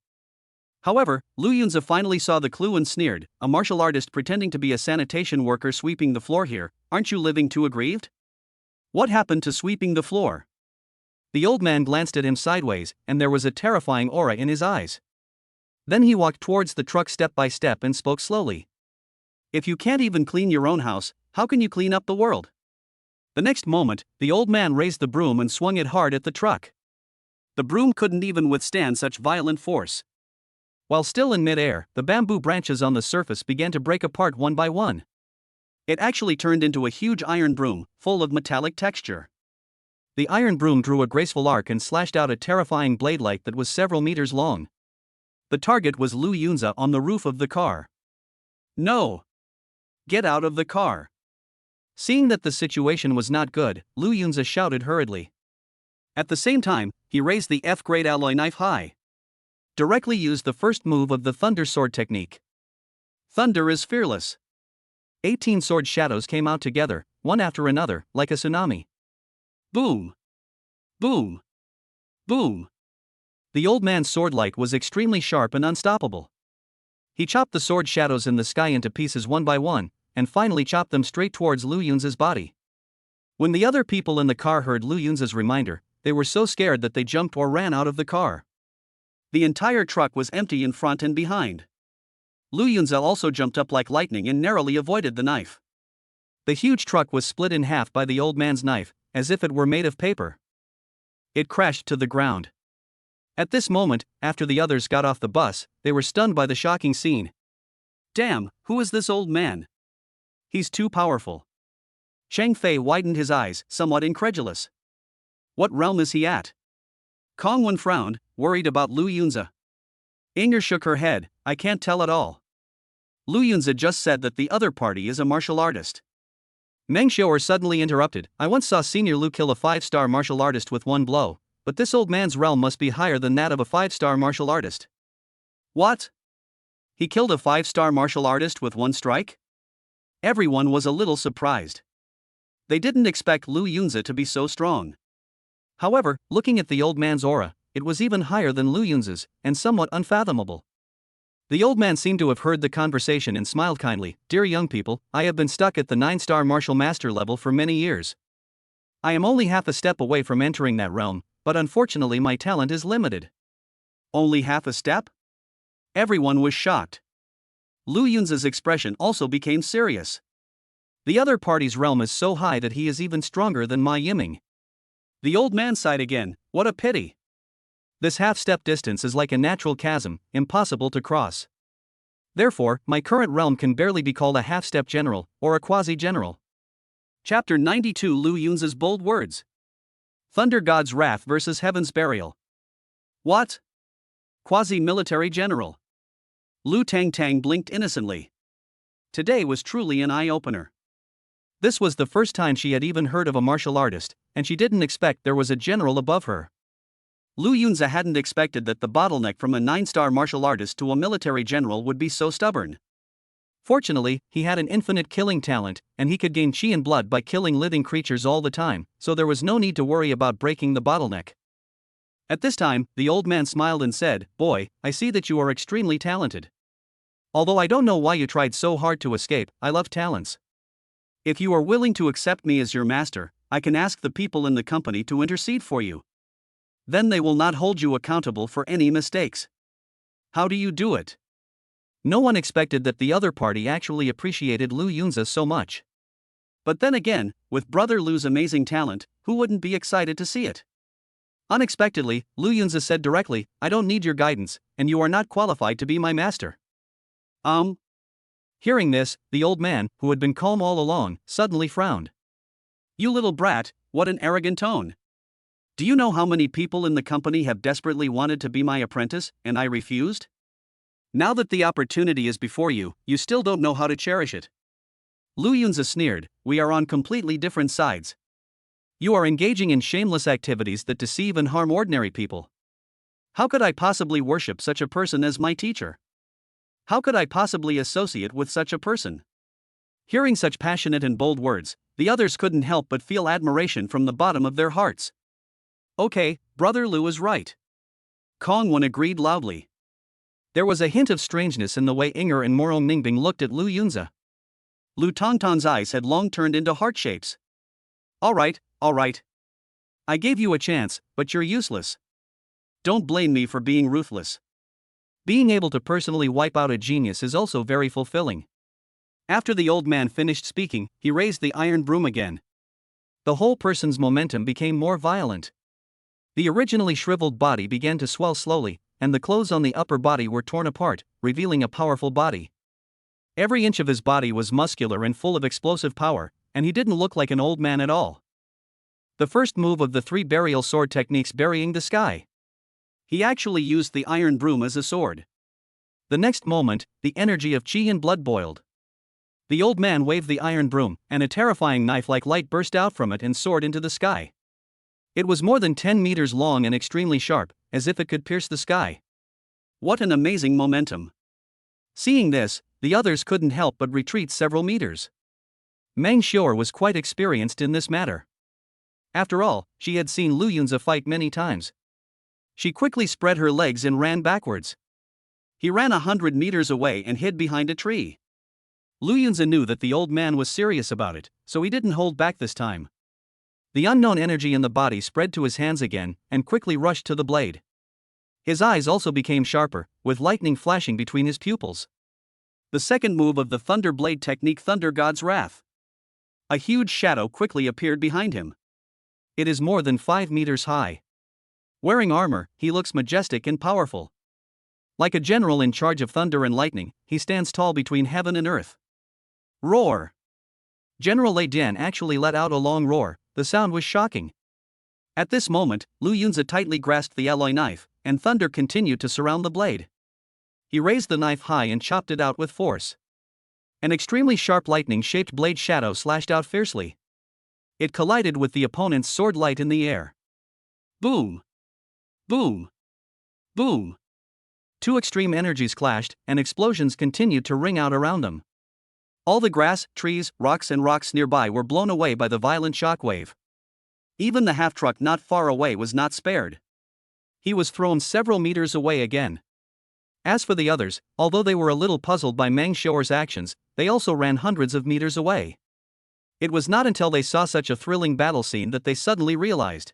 However, Lu Yunzi finally saw the clue and sneered, "A martial artist pretending to be a sanitation worker sweeping the floor here, aren't you living too aggrieved? What happened to sweeping the floor?" The old man glanced at him sideways, and there was a terrifying aura in his eyes. Then he walked towards the truck step by step and spoke slowly. "If you can't even clean your own house, how can you clean up the world?" The next moment, the old man raised the broom and swung it hard at the truck. The broom couldn't even withstand such violent force. While still in mid-air, the bamboo branches on the surface began to break apart one by one. It actually turned into a huge iron broom, full of metallic texture. The iron broom drew a graceful arc and slashed out a terrifying blade-like that was several meters long. The target was Lu Yunzi on the roof of the car. "No! Get out of the car!" Seeing that the situation was not good, Lu Yunzi shouted hurriedly. At the same time, he raised the F-grade alloy knife high. Directly used the first move of the Thunder Sword technique. Thunder is fearless. 18 sword shadows came out together, one after another, like a tsunami. Boom! Boom! Boom! The old man's sword light was extremely sharp and unstoppable. He chopped the sword shadows in the sky into pieces one by one, and finally chopped them straight towards Lu Yunzi's body. When the other people in the car heard Lu Yunzi's reminder, they were so scared that they jumped or ran out of the car. The entire truck was empty in front and behind. Lu Yunzi also jumped up like lightning and narrowly avoided the knife. The huge truck was split in half by the old man's knife, as if it were made of paper. It crashed to the ground. At this moment, after the others got off the bus, they were stunned by the shocking scene. "Damn, who is this old man? He's too powerful." Chang Fei widened his eyes, somewhat incredulous. "What realm is he at?" Kong Wen frowned, worried about Lu Yunzi. Inger shook her head, "I can't tell at all." Lu Yunzi just said that the other party is a martial artist. Meng Xiao'er suddenly interrupted. I once saw Senior Lu kill a 5-star martial artist with one blow, but this old man's realm must be higher than that of a 5-star martial artist. What? He killed a 5-star martial artist with one strike? Everyone was a little surprised. They didn't expect Lu Yunzi to be so strong. However, looking at the old man's aura, it was even higher than Lu Yunzi's, and somewhat unfathomable. The old man seemed to have heard the conversation and smiled kindly. Dear young people, I have been stuck at the 9-star martial master level for many years. I am only half a step away from entering that realm, but unfortunately my talent is limited. Only half a step? Everyone was shocked. Lu Yunzi's expression also became serious. The other party's realm is so high that he is even stronger than Ma Yiming. The old man sighed again. What a pity. This half-step distance is like a natural chasm, impossible to cross. Therefore, my current realm can barely be called a half-step general, or a quasi-general. Chapter 92 Lu Yunzi's bold words. Thunder God's Wrath versus Heaven's Burial. What? Quasi-military general. Lu Tangtang blinked innocently. Today was truly an eye-opener. This was the first time she had even heard of a martial artist, and she didn't expect there was a general above her. Lu Yunzi hadn't expected that the bottleneck from a 9-star martial artist to a military general would be so stubborn. Fortunately, he had an infinite killing talent, and he could gain chi and blood by killing living creatures all the time, so there was no need to worry about breaking the bottleneck. At this time, the old man smiled and said, Boy, I see that you are extremely talented. Although I don't know why you tried so hard to escape, I love talents. If you are willing to accept me as your master, I can ask the people in the company to intercede for you. Then they will not hold you accountable for any mistakes. How do you do it? No one expected that the other party actually appreciated Lu Yunzi so much. But then again, with Brother Lu's amazing talent, who wouldn't be excited to see it? Unexpectedly, Lu Yunzi said directly, I don't need your guidance, and you are not qualified to be my master. Hearing this, the old man, who had been calm all along, suddenly frowned. You little brat, what an arrogant tone. Do you know how many people in the company have desperately wanted to be my apprentice, and I refused? Now that the opportunity is before you, you still don't know how to cherish it. Lu Yunzi sneered, we are on completely different sides. You are engaging in shameless activities that deceive and harm ordinary people. How could I possibly worship such a person as my teacher? How could I possibly associate with such a person? Hearing such passionate and bold words, the others couldn't help but feel admiration from the bottom of their hearts. Okay, Brother Lu is right. Kong Wen agreed loudly. There was a hint of strangeness in the way Inger and Morong Ningbing looked at Lu Yunzi. Lu Tongtong's eyes had long turned into heart shapes. Alright. I gave you a chance, but you're useless. Don't blame me for being ruthless. Being able to personally wipe out a genius is also very fulfilling. After the old man finished speaking, he raised the iron broom again. The whole person's momentum became more violent. The originally shriveled body began to swell slowly, and the clothes on the upper body were torn apart, revealing a powerful body. Every inch of his body was muscular and full of explosive power, and he didn't look like an old man at all. The first move of the 3 burial sword techniques burying the sky. He actually used the iron broom as a sword. The next moment, the energy of chi and blood boiled. The old man waved the iron broom, and a terrifying knife-like light burst out from it and soared into the sky. It was more than 10 meters long and extremely sharp, as if it could pierce the sky. What an amazing momentum! Seeing this, the others couldn't help but retreat several meters. Meng Xiao'er was quite experienced in this matter. After all, she had seen Lu Yunzi fight many times. She quickly spread her legs and ran backwards. He ran 100 meters away and hid behind a tree. Lu Yunzi knew that the old man was serious about it, so he didn't hold back this time. The unknown energy in the body spread to his hands again, and quickly rushed to the blade. His eyes also became sharper, with lightning flashing between his pupils. The second move of the Thunder Blade technique, Thunder God's Wrath. A huge shadow quickly appeared behind him. It is more than 5 meters high. Wearing armor, he looks majestic and powerful. Like a general in charge of thunder and lightning, he stands tall between heaven and earth. Roar! General Lei Dian actually let out a long roar. The sound was shocking. At this moment, Lu Yunzi tightly grasped the alloy knife, and thunder continued to surround the blade. He raised the knife high and chopped it out with force. An extremely sharp lightning-shaped blade shadow slashed out fiercely. It collided with the opponent's sword light in the air. Boom! Boom! Boom! Two extreme energies clashed, and explosions continued to ring out around them. All the grass, trees, rocks nearby were blown away by the violent shockwave. Even the half-truck not far away was not spared. He was thrown several meters away again. As for the others, although they were a little puzzled by Meng Xiao'er's actions, they also ran hundreds of meters away. It was not until they saw such a thrilling battle scene that they suddenly realized.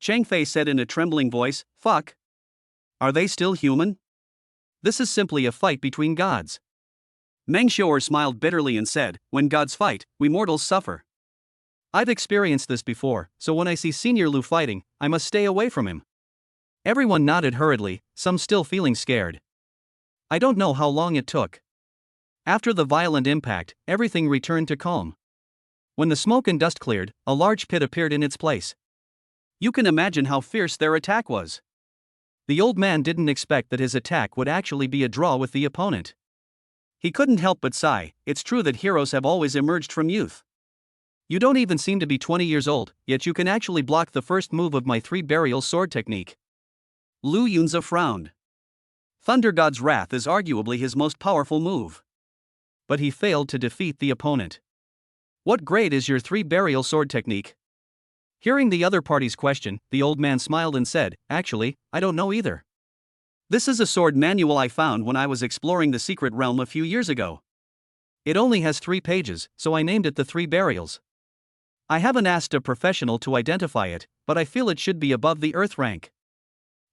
Chang Fei said in a trembling voice, "Fuck. Are they still human? This is simply a fight between gods." Meng Xiao'er smiled bitterly and said, "When gods fight, we mortals suffer. I've experienced this before, so when I see Senior Lu fighting, I must stay away from him." Everyone nodded hurriedly, some still feeling scared. I don't know how long it took. After the violent impact, everything returned to calm. When the smoke and dust cleared, a large pit appeared in its place. You can imagine how fierce their attack was. The old man didn't expect that his attack would actually be a draw with the opponent. He couldn't help but sigh. It's true that heroes have always emerged from youth. You don't even seem to be 20 years old, yet you can actually block the first move of my 3 burial sword technique. Lu Yunzi frowned. Thunder God's Wrath is arguably his most powerful move. But he failed to defeat the opponent. What grade is your 3 burial sword technique? Hearing the other party's question, the old man smiled and said, "Actually, I don't know either. This is a sword manual I found when I was exploring the secret realm a few years ago. It only has 3 pages, so I named it the 3 burials. I haven't asked a professional to identify it, but I feel it should be above the earth rank."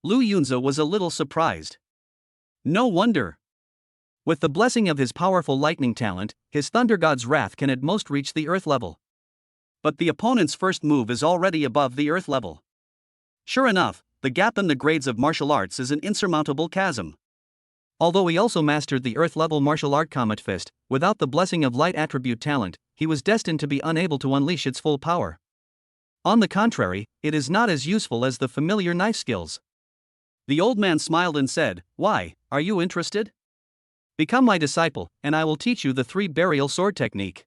Lu Yunzi was a little surprised. No wonder. With the blessing of his powerful lightning talent, his Thunder God's Wrath can at most reach the earth level. But the opponent's first move is already above the earth level. Sure enough, the gap in the grades of martial arts is an insurmountable chasm. Although he also mastered the earth-level martial art Comet Fist, without the blessing of light attribute talent, he was destined to be unable to unleash its full power. On the contrary, it is not as useful as the familiar knife skills. The old man smiled and said, "Why, are you interested? Become my disciple, and I will teach you the 3 burial sword technique."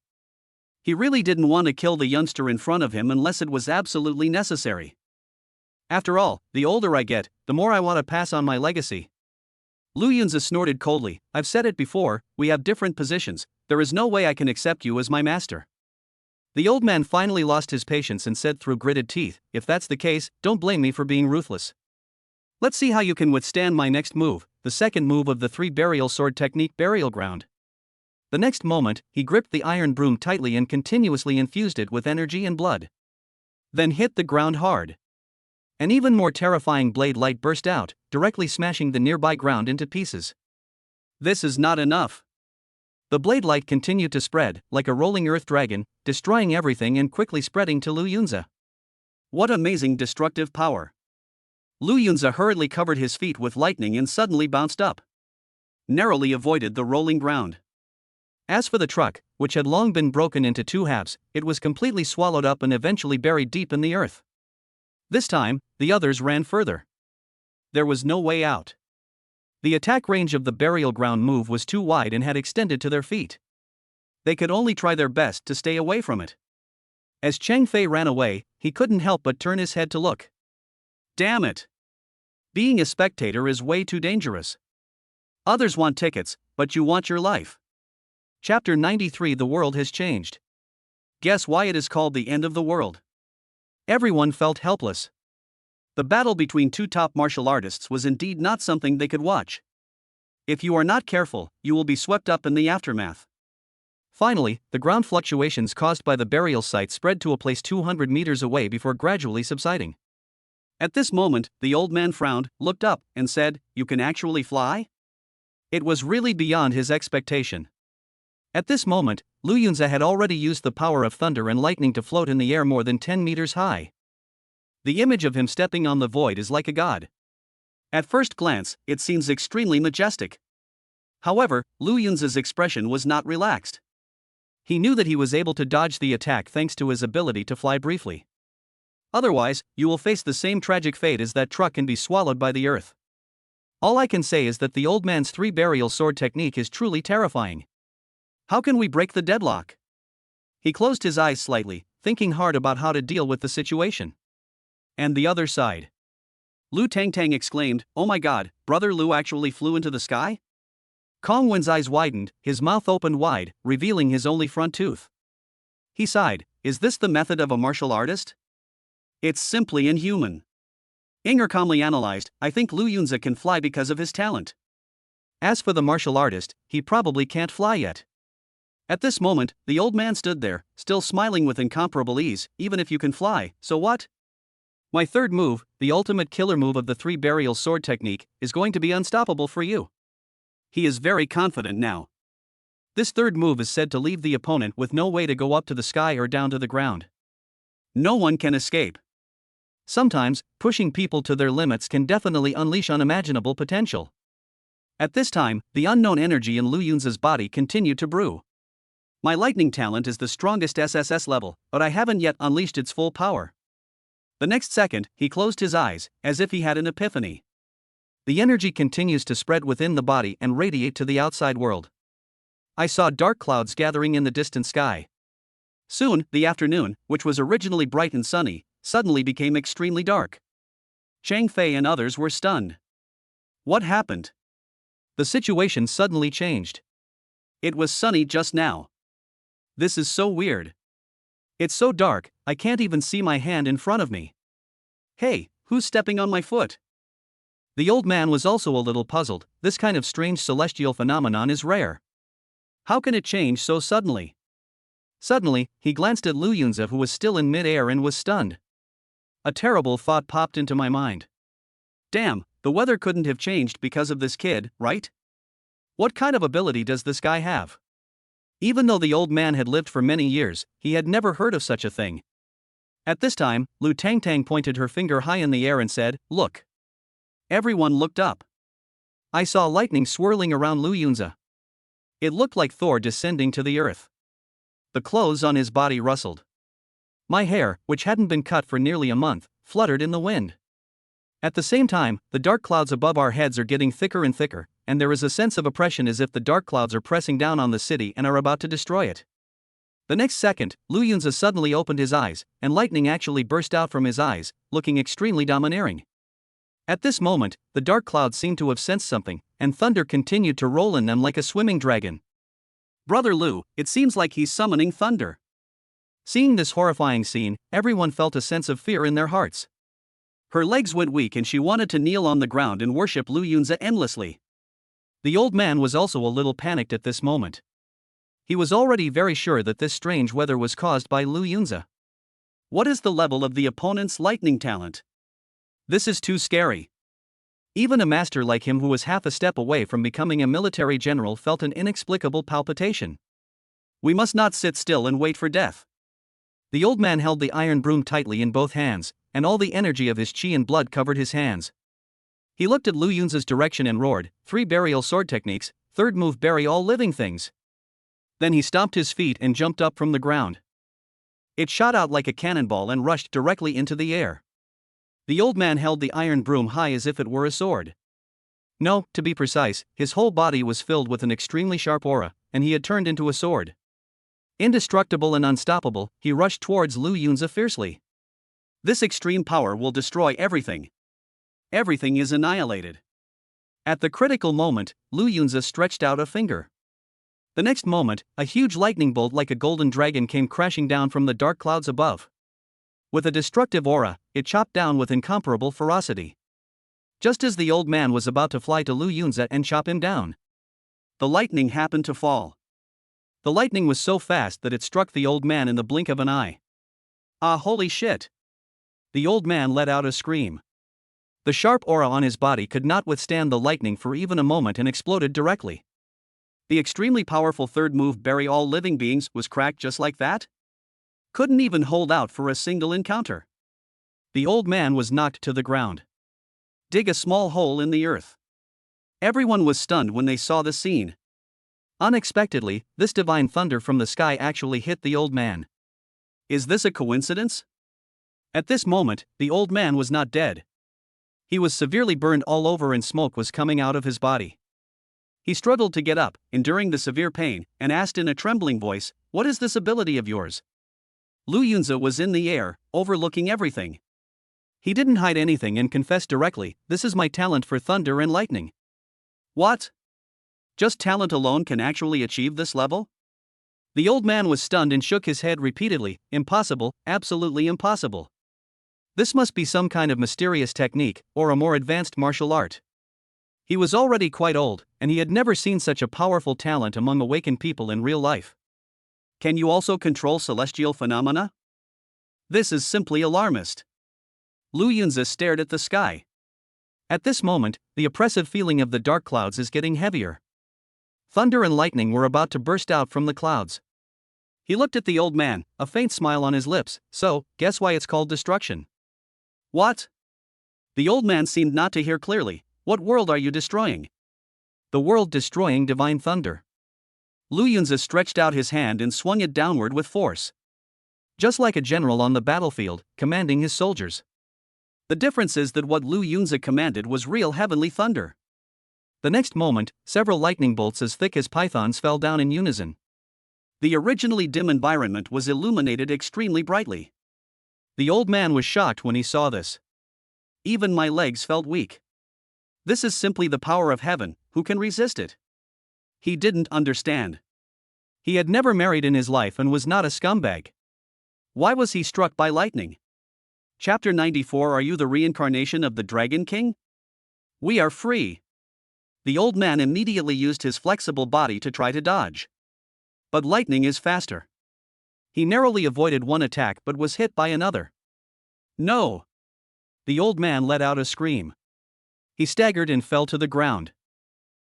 He really didn't want to kill the youngster in front of him unless it was absolutely necessary. After all, the older I get, the more I want to pass on my legacy. Lu Yunzi snorted coldly, "I've said it before, we have different positions, there is no way I can accept you as my master." The old man finally lost his patience and said through gritted teeth, "If that's the case, don't blame me for being ruthless. Let's see how you can withstand my next move, the second move of the 3 burial sword technique, Burial Ground." The next moment, he gripped the iron broom tightly and continuously infused it with energy and blood. Then hit the ground hard. An even more terrifying blade light burst out, directly smashing the nearby ground into pieces. This is not enough. The blade light continued to spread, like a rolling earth dragon, destroying everything and quickly spreading to Lu Yunzi. What amazing destructive power! Lu Yunzi hurriedly covered his feet with lightning and suddenly bounced up. Narrowly avoided the rolling ground. As for the truck, which had long been broken into 2 halves, it was completely swallowed up and eventually buried deep in the earth. This time, the others ran further. There was no way out. The attack range of the burial ground move was too wide and had extended to their feet. They could only try their best to stay away from it. As Chang Fei ran away, he couldn't help but turn his head to look. Damn it! Being a spectator is way too dangerous. Others want tickets, but you want your life. Chapter 93. The world has changed. Guess why it is called the end of the world? Everyone felt helpless. The battle between 2 top martial artists was indeed not something they could watch. If you are not careful, you will be swept up in the aftermath. Finally, the ground fluctuations caused by the burial site spread to a place 200 meters away before gradually subsiding. At this moment, the old man frowned, looked up, and said, "You can actually fly?" It was really beyond his expectation. At this moment, Lu Yunzi had already used the power of thunder and lightning to float in the air more than 10 meters high. The image of him stepping on the void is like a god. At first glance, it seems extremely majestic. However, Lu Yunzi's expression was not relaxed. He knew that he was able to dodge the attack thanks to his ability to fly briefly. Otherwise, you will face the same tragic fate as that truck and be swallowed by the earth. All I can say is that the old man's 3 burial sword technique is truly terrifying. How can we break the deadlock? He closed his eyes slightly, thinking hard about how to deal with the situation. And the other side. Lu Tangtang exclaimed, "Oh my god, brother Lu actually flew into the sky?" Kong Wen's eyes widened, his mouth opened wide, revealing his only front tooth. He sighed, "Is this the method of a martial artist? It's simply inhuman." Inger calmly analyzed, "I think Lu Yunzi can fly because of his talent. As for the martial artist, he probably can't fly yet." At this moment, the old man stood there, still smiling with incomparable ease. "Even if you can fly, so what? My third move, the ultimate killer move of the three burial sword technique, is going to be unstoppable for you." He is very confident now. This third move is said to leave the opponent with no way to go up to the sky or down to the ground. No one can escape. Sometimes, pushing people to their limits can definitely unleash unimaginable potential. At this time, the unknown energy in Lu Yunzi's body continued to brew. "My lightning talent is the strongest SSS level, but I haven't yet unleashed its full power." The next second, he closed his eyes, as if he had an epiphany. The energy continues to spread within the body and radiate to the outside world. I saw dark clouds gathering in the distant sky. Soon, the afternoon, which was originally bright and sunny, suddenly became extremely dark. Chang Fei and others were stunned. What happened? The situation suddenly changed. It was sunny just now. This is so weird. It's so dark, I can't even see my hand in front of me. Hey, who's stepping on my foot? The old man was also a little puzzled. This kind of strange celestial phenomenon is rare. How can it change so suddenly? Suddenly, he glanced at Lu Yunzi, who was still in mid-air, and was stunned. A terrible thought popped into my mind. Damn, the weather couldn't have changed because of this kid, right? What kind of ability does this guy have? Even though the old man had lived for many years, he had never heard of such a thing. At this time, Lu Tangtang pointed her finger high in the air and said, "Look." Everyone looked up. I saw lightning swirling around Lu Yunzi. It looked like Thor descending to the earth. The clothes on his body rustled. My hair, which hadn't been cut for nearly a month, fluttered in the wind. At the same time, the dark clouds above our heads are getting thicker and thicker, and there is a sense of oppression as if the dark clouds are pressing down on the city and are about to destroy it. The next second, Lu Yunzi suddenly opened his eyes, and lightning actually burst out from his eyes, looking extremely domineering. At this moment, the dark clouds seemed to have sensed something, and thunder continued to roll in them like a swimming dragon. "Brother Lu, it seems like he's summoning thunder." Seeing this horrifying scene, everyone felt a sense of fear in their hearts. Her legs went weak and she wanted to kneel on the ground and worship Lu Yunzi endlessly. The old man was also a little panicked at this moment. He was already very sure that this strange weather was caused by Lu Yunzi. What is the level of the opponent's lightning talent? This is too scary. Even a master like him, who was half a step away from becoming a military general, felt an inexplicable palpitation. We must not sit still and wait for death. The old man held the iron broom tightly in both hands, and all the energy of his chi and blood covered his hands. He looked at Lu Yunzi's direction and roared, "Three burial sword techniques, third move, bury all living things." Then he stomped his feet and jumped up from the ground. It shot out like a cannonball and rushed directly into the air. The old man held the iron broom high as if it were a sword. No, to be precise, his whole body was filled with an extremely sharp aura, and he had turned into a sword. Indestructible and unstoppable, he rushed towards Lu Yunzi fiercely. This extreme power will destroy everything. Everything is annihilated. At the critical moment, Lu Yunzi stretched out a finger. The next moment, a huge lightning bolt like a golden dragon came crashing down from the dark clouds above. With a destructive aura, it chopped down with incomparable ferocity. Just as the old man was about to fly to Lu Yunzi and chop him down, the lightning happened to fall. The lightning was so fast that it struck the old man in the blink of an eye. Ah, holy shit! The old man let out a scream. The sharp aura on his body could not withstand the lightning for even a moment and exploded directly. The extremely powerful third move, bury all living beings, was cracked just like that? Couldn't even hold out for a single encounter. The old man was knocked to the ground. Dig a small hole in the earth. Everyone was stunned when they saw the scene. Unexpectedly, this divine thunder from the sky actually hit the old man. Is this a coincidence? At this moment, the old man was not dead. He was severely burned all over and smoke was coming out of his body. He struggled to get up, enduring the severe pain, and asked in a trembling voice, "What is this ability of yours?" Lu Yunzi was in the air, overlooking everything. He didn't hide anything and confessed directly, "This is my talent for thunder and lightning." What? Just talent alone can actually achieve this level? The old man was stunned and shook his head repeatedly. Impossible, absolutely impossible. This must be some kind of mysterious technique, or a more advanced martial art. He was already quite old, and he had never seen such a powerful talent among awakened people in real life. Can you also control celestial phenomena? This is simply alarmist. Lu Yunzi stared at the sky. At this moment, the oppressive feeling of the dark clouds is getting heavier. Thunder and lightning were about to burst out from the clouds. He looked at the old man, a faint smile on his lips. "So, guess why it's called destruction?" What? The old man seemed not to hear clearly. "What world are you destroying?" "The world destroying divine thunder." Lu Yunzi stretched out his hand and swung it downward with force. Just like a general on the battlefield, commanding his soldiers. The difference is that what Lu Yunzi commanded was real heavenly thunder. The next moment, several lightning bolts as thick as pythons fell down in unison. The originally dim environment was illuminated extremely brightly. The old man was shocked when he saw this. Even my legs felt weak. This is simply the power of heaven, who can resist it? He didn't understand. He had never married in his life and was not a scumbag. Why was he struck by lightning? Chapter 94. Are you the reincarnation of the Dragon King? We are free. The old man immediately used his flexible body to try to dodge. But lightning is faster. He narrowly avoided one attack but was hit by another. No! The old man let out a scream. He staggered and fell to the ground.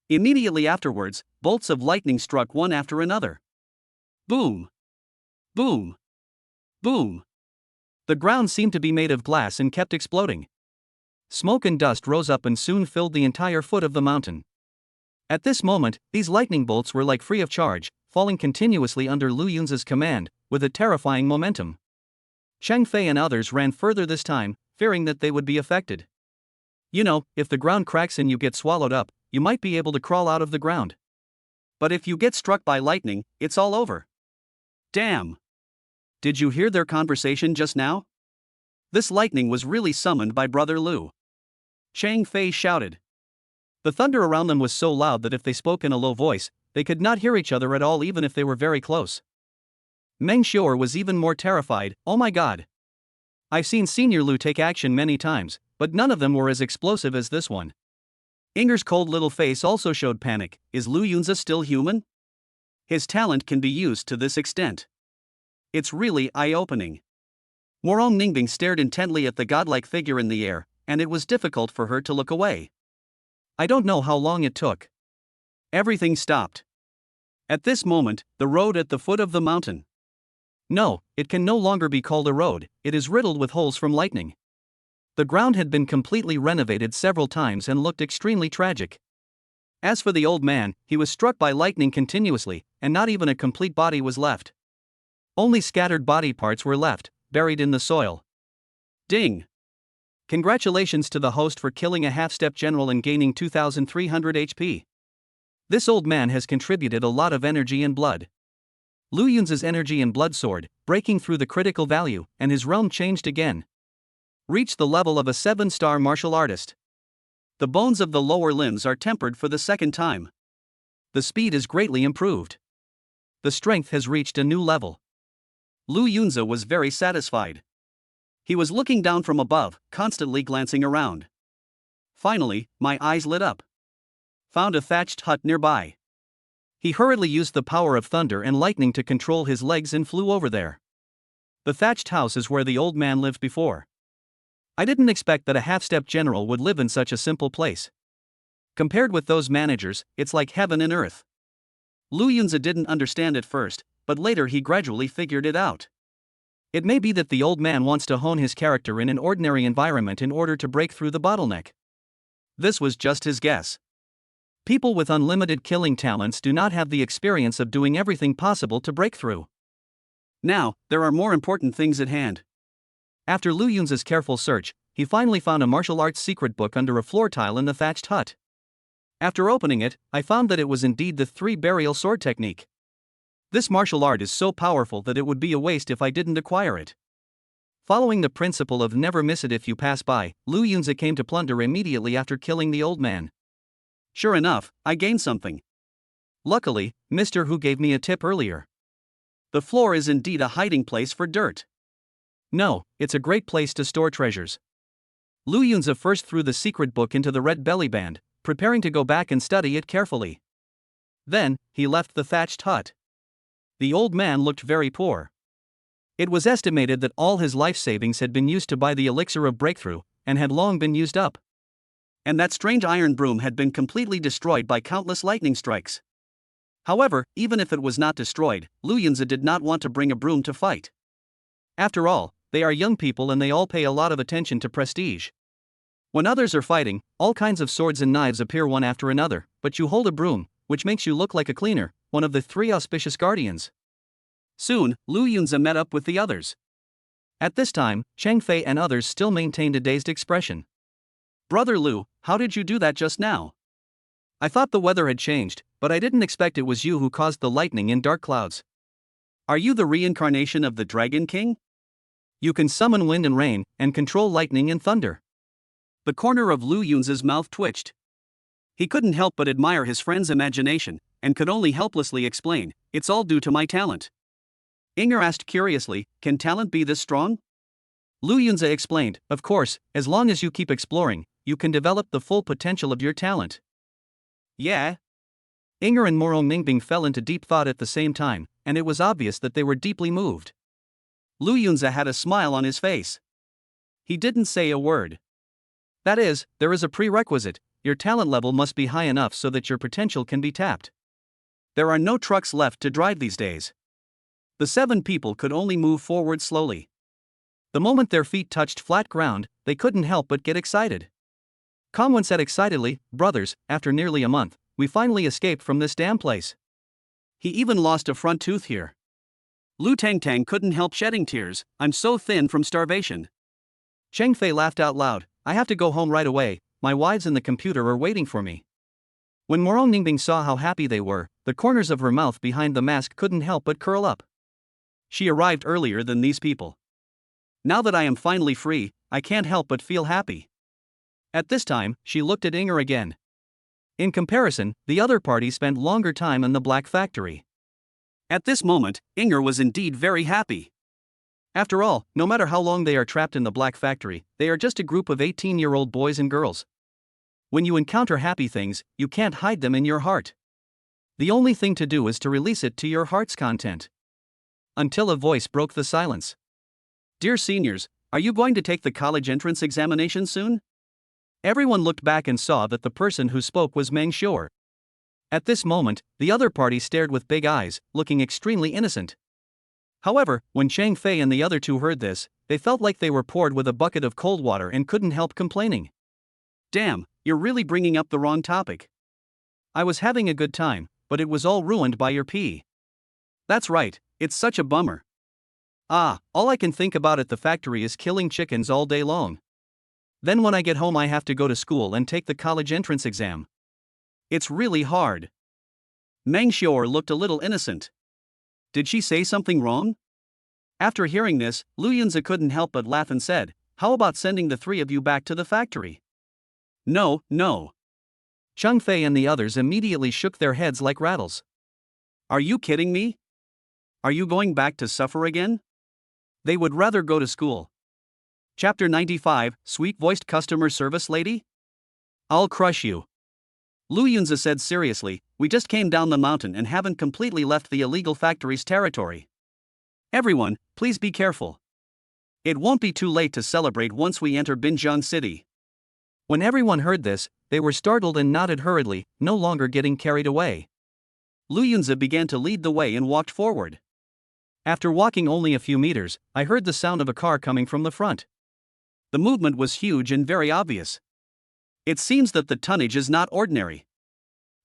Immediately afterwards, bolts of lightning struck one after another. Boom! Boom! Boom! The ground seemed to be made of glass and kept exploding. Smoke and dust rose up and soon filled the entire foot of the mountain. At this moment, these lightning bolts were like free of charge, falling continuously under Lu Yunzi's command, with a terrifying momentum. Cheng Fei and others ran further this time, fearing that they would be affected. You know, if the ground cracks and you get swallowed up, you might be able to crawl out of the ground. But if you get struck by lightning, it's all over. Damn! Did you hear their conversation just now? This lightning was really summoned by Brother Lu. Cheng Fei shouted. The thunder around them was so loud that if they spoke in a low voice, they could not hear each other at all even if they were very close. Meng Xior was even more terrified. "Oh my god! I've seen Senior Lu take action many times, but none of them were as explosive as this one." Inger's cold little face also showed panic. Is Lu Yunzi still human? His talent can be used to this extent. It's really eye-opening. Warong Ningbing stared intently at the godlike figure in the air, and it was difficult for her to look away. I don't know how long it took. Everything stopped. At this moment, the road at the foot of the mountain. No, it can no longer be called a road, it is riddled with holes from lightning. The ground had been completely renovated several times and looked extremely tragic. As for the old man, he was struck by lightning continuously, and not even a complete body was left. Only scattered body parts were left, buried in the soil. Ding! Congratulations to the host for killing a half-step general and gaining 2,300 HP. This old man has contributed a lot of energy and blood. Lu Yunzi's energy and blood soared, breaking through the critical value, and his realm changed again. Reached the level of a 7-star martial artist. The bones of the lower limbs are tempered for the second time. The speed is greatly improved. The strength has reached a new level. Lu Yunzi was very satisfied. He was looking down from above, constantly glancing around. Finally, my eyes lit up. Found a thatched hut nearby. He hurriedly used the power of thunder and lightning to control his legs and flew over there. The thatched house is where the old man lived before. I didn't expect that a half-step general would live in such a simple place. Compared with those managers, it's like heaven and earth. Lu Yunzi didn't understand at first, but later he gradually figured it out. It may be that the old man wants to hone his character in an ordinary environment in order to break through the bottleneck. This was just his guess. People with unlimited killing talents do not have the experience of doing everything possible to break through. Now, there are more important things at hand. After Lu Yunzi's careful search, he finally found a martial arts secret book under a floor tile in the thatched hut. After opening it, I found that it was indeed the 3 burial sword technique. This martial art is so powerful that it would be a waste if I didn't acquire it. Following the principle of never miss it if you pass by, Lu Yunzi came to plunder immediately after killing the old man. Sure enough, I gained something. Luckily, Mr. Hu gave me a tip earlier. The floor is indeed a hiding place for dirt. No, it's a great place to store treasures. Lu Yunzi first threw the secret book into the red belly band, preparing to go back and study it carefully. Then, he left the thatched hut. The old man looked very poor. It was estimated that all his life savings had been used to buy the elixir of breakthrough, and had long been used up. And that strange iron broom had been completely destroyed by countless lightning strikes. However, even if it was not destroyed, Lu Yunzi did not want to bring a broom to fight. After all, they are young people and they all pay a lot of attention to prestige. When others are fighting, all kinds of swords and knives appear one after another, but you hold a broom, which makes you look like a cleaner, one of the 3 auspicious guardians. Soon, Lu Yunzi met up with the others. At this time, Chang Fei and others still maintained a dazed expression. Brother Lu, how did you do that just now? I thought the weather had changed, but I didn't expect it was you who caused the lightning in dark clouds. Are you the reincarnation of the Dragon King? You can summon wind and rain, and control lightning and thunder. The corner of Lu Yunzi's mouth twitched. He couldn't help but admire his friend's imagination, and could only helplessly explain, it's all due to my talent. Inger asked curiously, can talent be this strong? Lu Yunzi explained, of course, as long as you keep exploring, you can develop the full potential of your talent. Yeah? Inger and Morong Ningbing fell into deep thought at the same time, and it was obvious that they were deeply moved. Lu Yunzi had a smile on his face. He didn't say a word. That is, there is a prerequisite, your talent level must be high enough so that your potential can be tapped. There are no trucks left to drive these days. The 7 people could only move forward slowly. The moment their feet touched flat ground, they couldn't help but get excited. Kongwen said excitedly, brothers, after nearly a month, we finally escaped from this damn place. He even lost a front tooth here. Lu Tangtang couldn't help shedding tears, I'm so thin from starvation. Cheng Fei laughed out loud, I have to go home right away, my wives and the computer are waiting for me. When Morong Ningbing saw how happy they were, the corners of her mouth behind the mask couldn't help but curl up. She arrived earlier than these people. Now that I am finally free, I can't help but feel happy. At this time, she looked at Inger again. In comparison, the other party spent longer time in the Black Factory. At this moment, Inger was indeed very happy. After all, no matter how long they are trapped in the Black Factory, they are just a group of 18-year-old boys and girls. When you encounter happy things, you can't hide them in your heart. The only thing to do is to release it to your heart's content. Until a voice broke the silence. Dear seniors, are you going to take the college entrance examination soon? Everyone looked back and saw that the person who spoke was Meng Xior. At this moment, the other party stared with big eyes, looking extremely innocent. However, when Chang Fei and the other 2 heard this, they felt like they were poured with a bucket of cold water and couldn't help complaining. Damn, you're really bringing up the wrong topic. I was having a good time, but it was all ruined by your pee. That's right, it's such a bummer. All I can think about at the factory is killing chickens all day long. Then when I get home I have to go to school and take the college entrance exam. It's really hard. Meng Xior looked a little innocent. Did she say something wrong? After hearing this, Lu Yunzi couldn't help but laugh and said, how about sending the 3 of you back to the factory? No. Chang Fei and the others immediately shook their heads like rattles. Are you kidding me? Are you going back to suffer again? They would rather go to school. Chapter 95, Sweet-Voiced Customer Service Lady? I'll crush you. Lu Yunzi said seriously, we just came down the mountain and haven't completely left the illegal factory's territory. Everyone, please be careful. It won't be too late to celebrate once we enter Binjiang City. When everyone heard this, they were startled and nodded hurriedly, no longer getting carried away. Lu Yunzi began to lead the way and walked forward. After walking only a few meters, I heard the sound of a car coming from the front. The movement was huge and very obvious. It seems that the tonnage is not ordinary.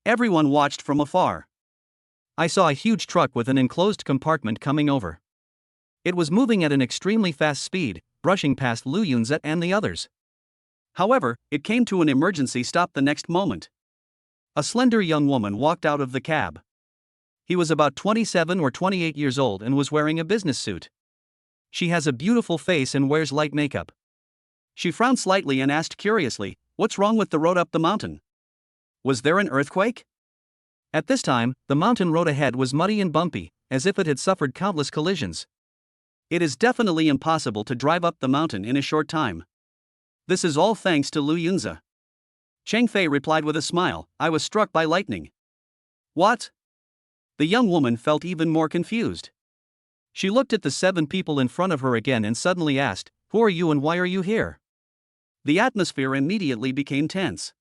Everyone watched from afar. I saw a huge truck with an enclosed compartment coming over. It was moving at an extremely fast speed, brushing past Lu Yunzi and the others. However, it came to an emergency stop the next moment. A slender young woman walked out of the cab. He was about 27 or 28 years old and was wearing a business suit. She has a beautiful face and wears light makeup. She frowned slightly and asked curiously, "What's wrong with the road up the mountain? Was there an earthquake?" At this time, the mountain road ahead was muddy and bumpy, as if it had suffered countless collisions. It is definitely impossible to drive up the mountain in a short time. This is all thanks to Lu Yunzi. Chang Fei replied with a smile, "I was struck by lightning." What? The young woman felt even more confused. She looked at the 7 people in front of her again and suddenly asked, "Who are you and why are you here?" The atmosphere immediately became tense.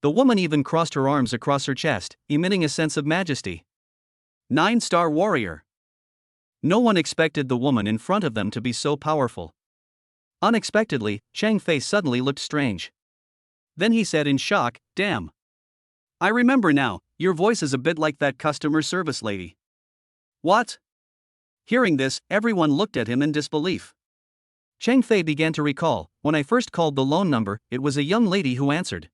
The woman even crossed her arms across her chest, emitting a sense of majesty. 9-star warrior. No one expected the woman in front of them to be so powerful. Unexpectedly, Chang Fei suddenly looked strange. Then he said in shock, "Damn. I remember now, your voice is a bit like that customer service lady." What? Hearing this, everyone looked at him in disbelief. Chang Fei began to recall, "When I first called the loan number, it was a young lady who answered.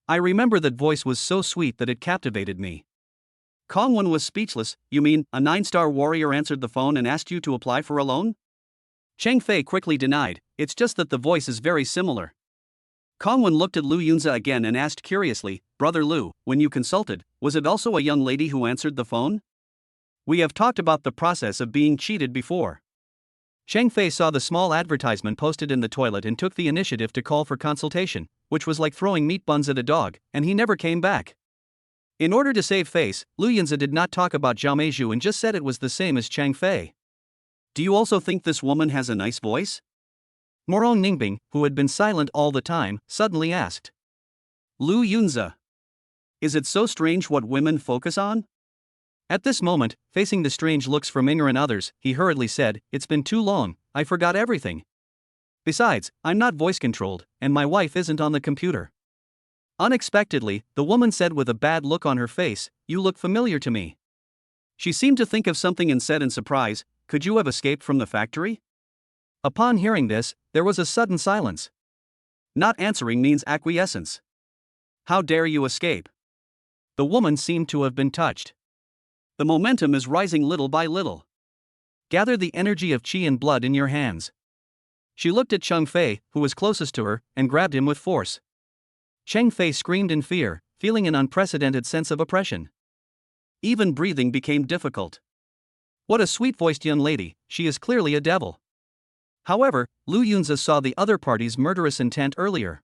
I remember that voice was so sweet that it captivated me." Kong Wen was speechless. "You mean, a 9-star warrior answered the phone and asked you to apply for a loan?" Chang Fei quickly denied, "It's just that the voice is very similar." Kong Wen looked at Lu Yunzi again and asked curiously, "Brother Lu, when you consulted, was it also a young lady who answered the phone? We have talked about the process of being cheated before." Chang Fei saw the small advertisement posted in the toilet and took the initiative to call for consultation, which was like throwing meat buns at a dog, and he never came back. In order to save face, Lu Yunzi did not talk about Zhao Meizhu and just said it was the same as Chang Fei. "Do you also think this woman has a nice voice?" Morong Ningbing, who had been silent all the time, suddenly asked. Lu Yunzi. Is it so strange what women focus on? At this moment, facing the strange looks from Inger and others, he hurriedly said, "It's been too long, I forgot everything. Besides, I'm not voice controlled, and my wife isn't on the computer." Unexpectedly, the woman said with a bad look on her face, "You look familiar to me." She seemed to think of something and said in surprise, "Could you have escaped from the factory?" Upon hearing this, there was a sudden silence. Not answering means acquiescence. How dare you escape? The woman seemed to have been touched. The momentum is rising little by little. Gather the energy of qi and blood in your hands. She looked at Chang Fei, who was closest to her, and grabbed him with force. Chang Fei screamed in fear, feeling an unprecedented sense of oppression. Even breathing became difficult. What a sweet-voiced young lady, she is clearly a devil. However, Lu Yunzi saw the other party's murderous intent earlier.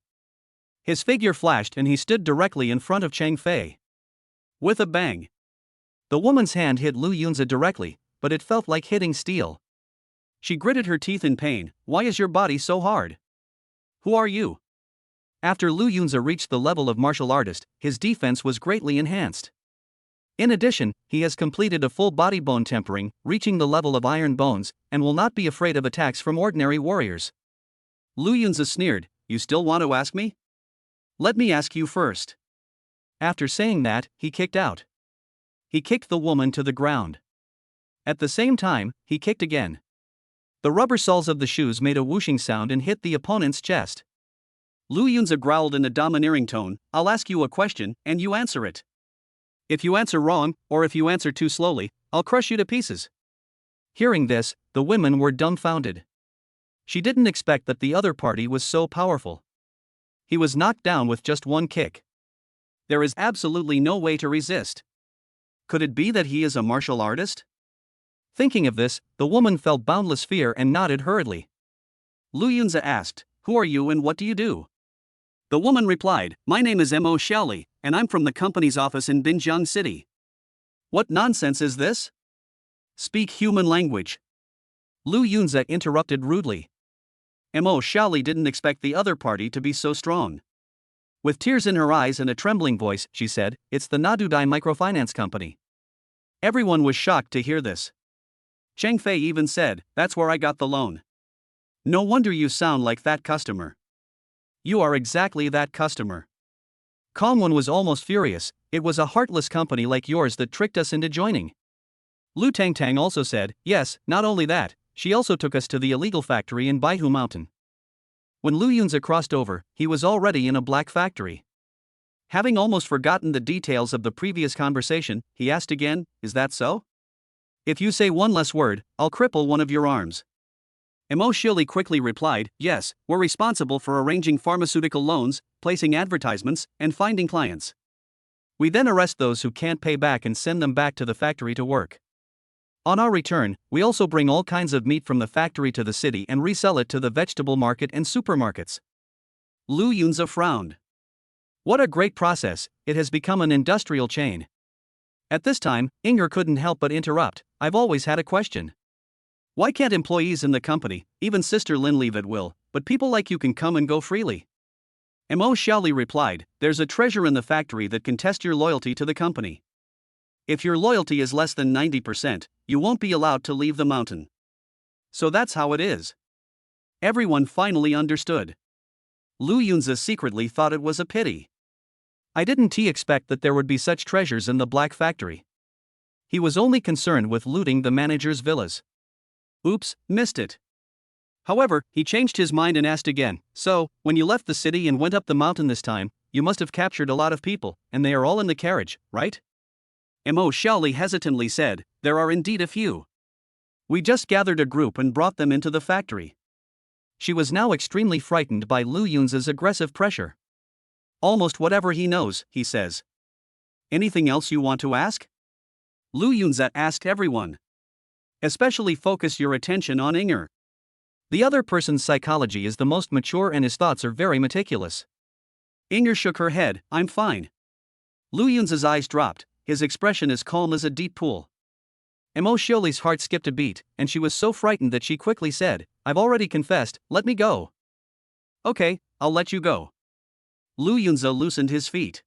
His figure flashed and he stood directly in front of Chang Fei. With a bang. The woman's hand hit Lu Yunzi directly, but it felt like hitting steel. She gritted her teeth in pain. "Why is your body so hard? Who are you?" After Lu Yunzi reached the level of martial artist, his defense was greatly enhanced. In addition, he has completed a full body bone tempering, reaching the level of iron bones, and will not be afraid of attacks from ordinary warriors. Lu Yunzi sneered, "You still want to ask me? Let me ask you first." After saying that, he kicked out. He kicked the woman to the ground. At the same time, he kicked again. The rubber soles of the shoes made a whooshing sound and hit the opponent's chest. Lu Yunzi growled in a domineering tone, "I'll ask you a question, and you answer it. If you answer wrong, or if you answer too slowly, I'll crush you to pieces." Hearing this, the women were dumbfounded. She didn't expect that the other party was so powerful. He was knocked down with just one kick. There is absolutely no way to resist. Could it be that he is a martial artist? Thinking of this, the woman felt boundless fear and nodded hurriedly. Lu Yunzi asked, "Who are you and what do you do?" The woman replied, "My name is Mo Xiaoli, and I'm from the company's office in Binjiang City." "What nonsense is this? Speak human language." Lu Yunzi interrupted rudely. Mo Xiaoli didn't expect the other party to be so strong. With tears in her eyes and a trembling voice, she said, "It's the Nadudai Microfinance Company." Everyone was shocked to hear this. Chang Fei even said, "That's where I got the loan." "No wonder you sound like that customer. You are exactly that customer." Kong Wen was almost furious. "It was a heartless company like yours that tricked us into joining." Lu Tangtang also said, "Yes, not only that, she also took us to the illegal factory in Baihu Mountain." When Lu Yunzi crossed over, he was already in a black factory. Having almost forgotten the details of the previous conversation, he asked again, "Is that so? If you say one less word, I'll cripple one of your arms." Emo Shilly quickly replied, "Yes, we're responsible for arranging pharmaceutical loans, placing advertisements, and finding clients. We then arrest those who can't pay back and send them back to the factory to work. On our return, we also bring all kinds of meat from the factory to the city and resell it to the vegetable market and supermarkets." Lu Yunze frowned. What a great process, it has become an industrial chain. At this time, Inger couldn't help but interrupt, "I've always had a question. Why can't employees in the company, even Sister Lin, leave at will, but people like you can come and go freely?" Mo Xiaoli replied, "There's a treasure in the factory that can test your loyalty to the company. If your loyalty is less than 90%, you won't be allowed to leave the mountain. So that's how it is." Everyone finally understood. Lu Yunze secretly thought it was a pity. I didn't expect that there would be such treasures in the Black Factory. He was only concerned with looting the manager's villas. Oops, missed it. However, he changed his mind and asked again, "So, when you left the city and went up the mountain this time, you must have captured a lot of people, and they are all in the carriage, right?" Mo Xiaoli hesitantly said, "There are indeed a few. We just gathered a group and brought them into the factory." She was now extremely frightened by Lu Yunze's aggressive pressure. "Almost whatever he knows," he says. "Anything else you want to ask?" Lu Yunze asked everyone. "Especially focus your attention on Inger. The other person's psychology is the most mature and his thoughts are very meticulous." Inger shook her head, "I'm fine." Lu Yunze's eyes dropped, his expression as calm as a deep pool. Mo Xiaoli's heart skipped a beat, and she was so frightened that she quickly said, "I've already confessed, let me go." "Okay, I'll let you go." Lu Yunze loosened his feet.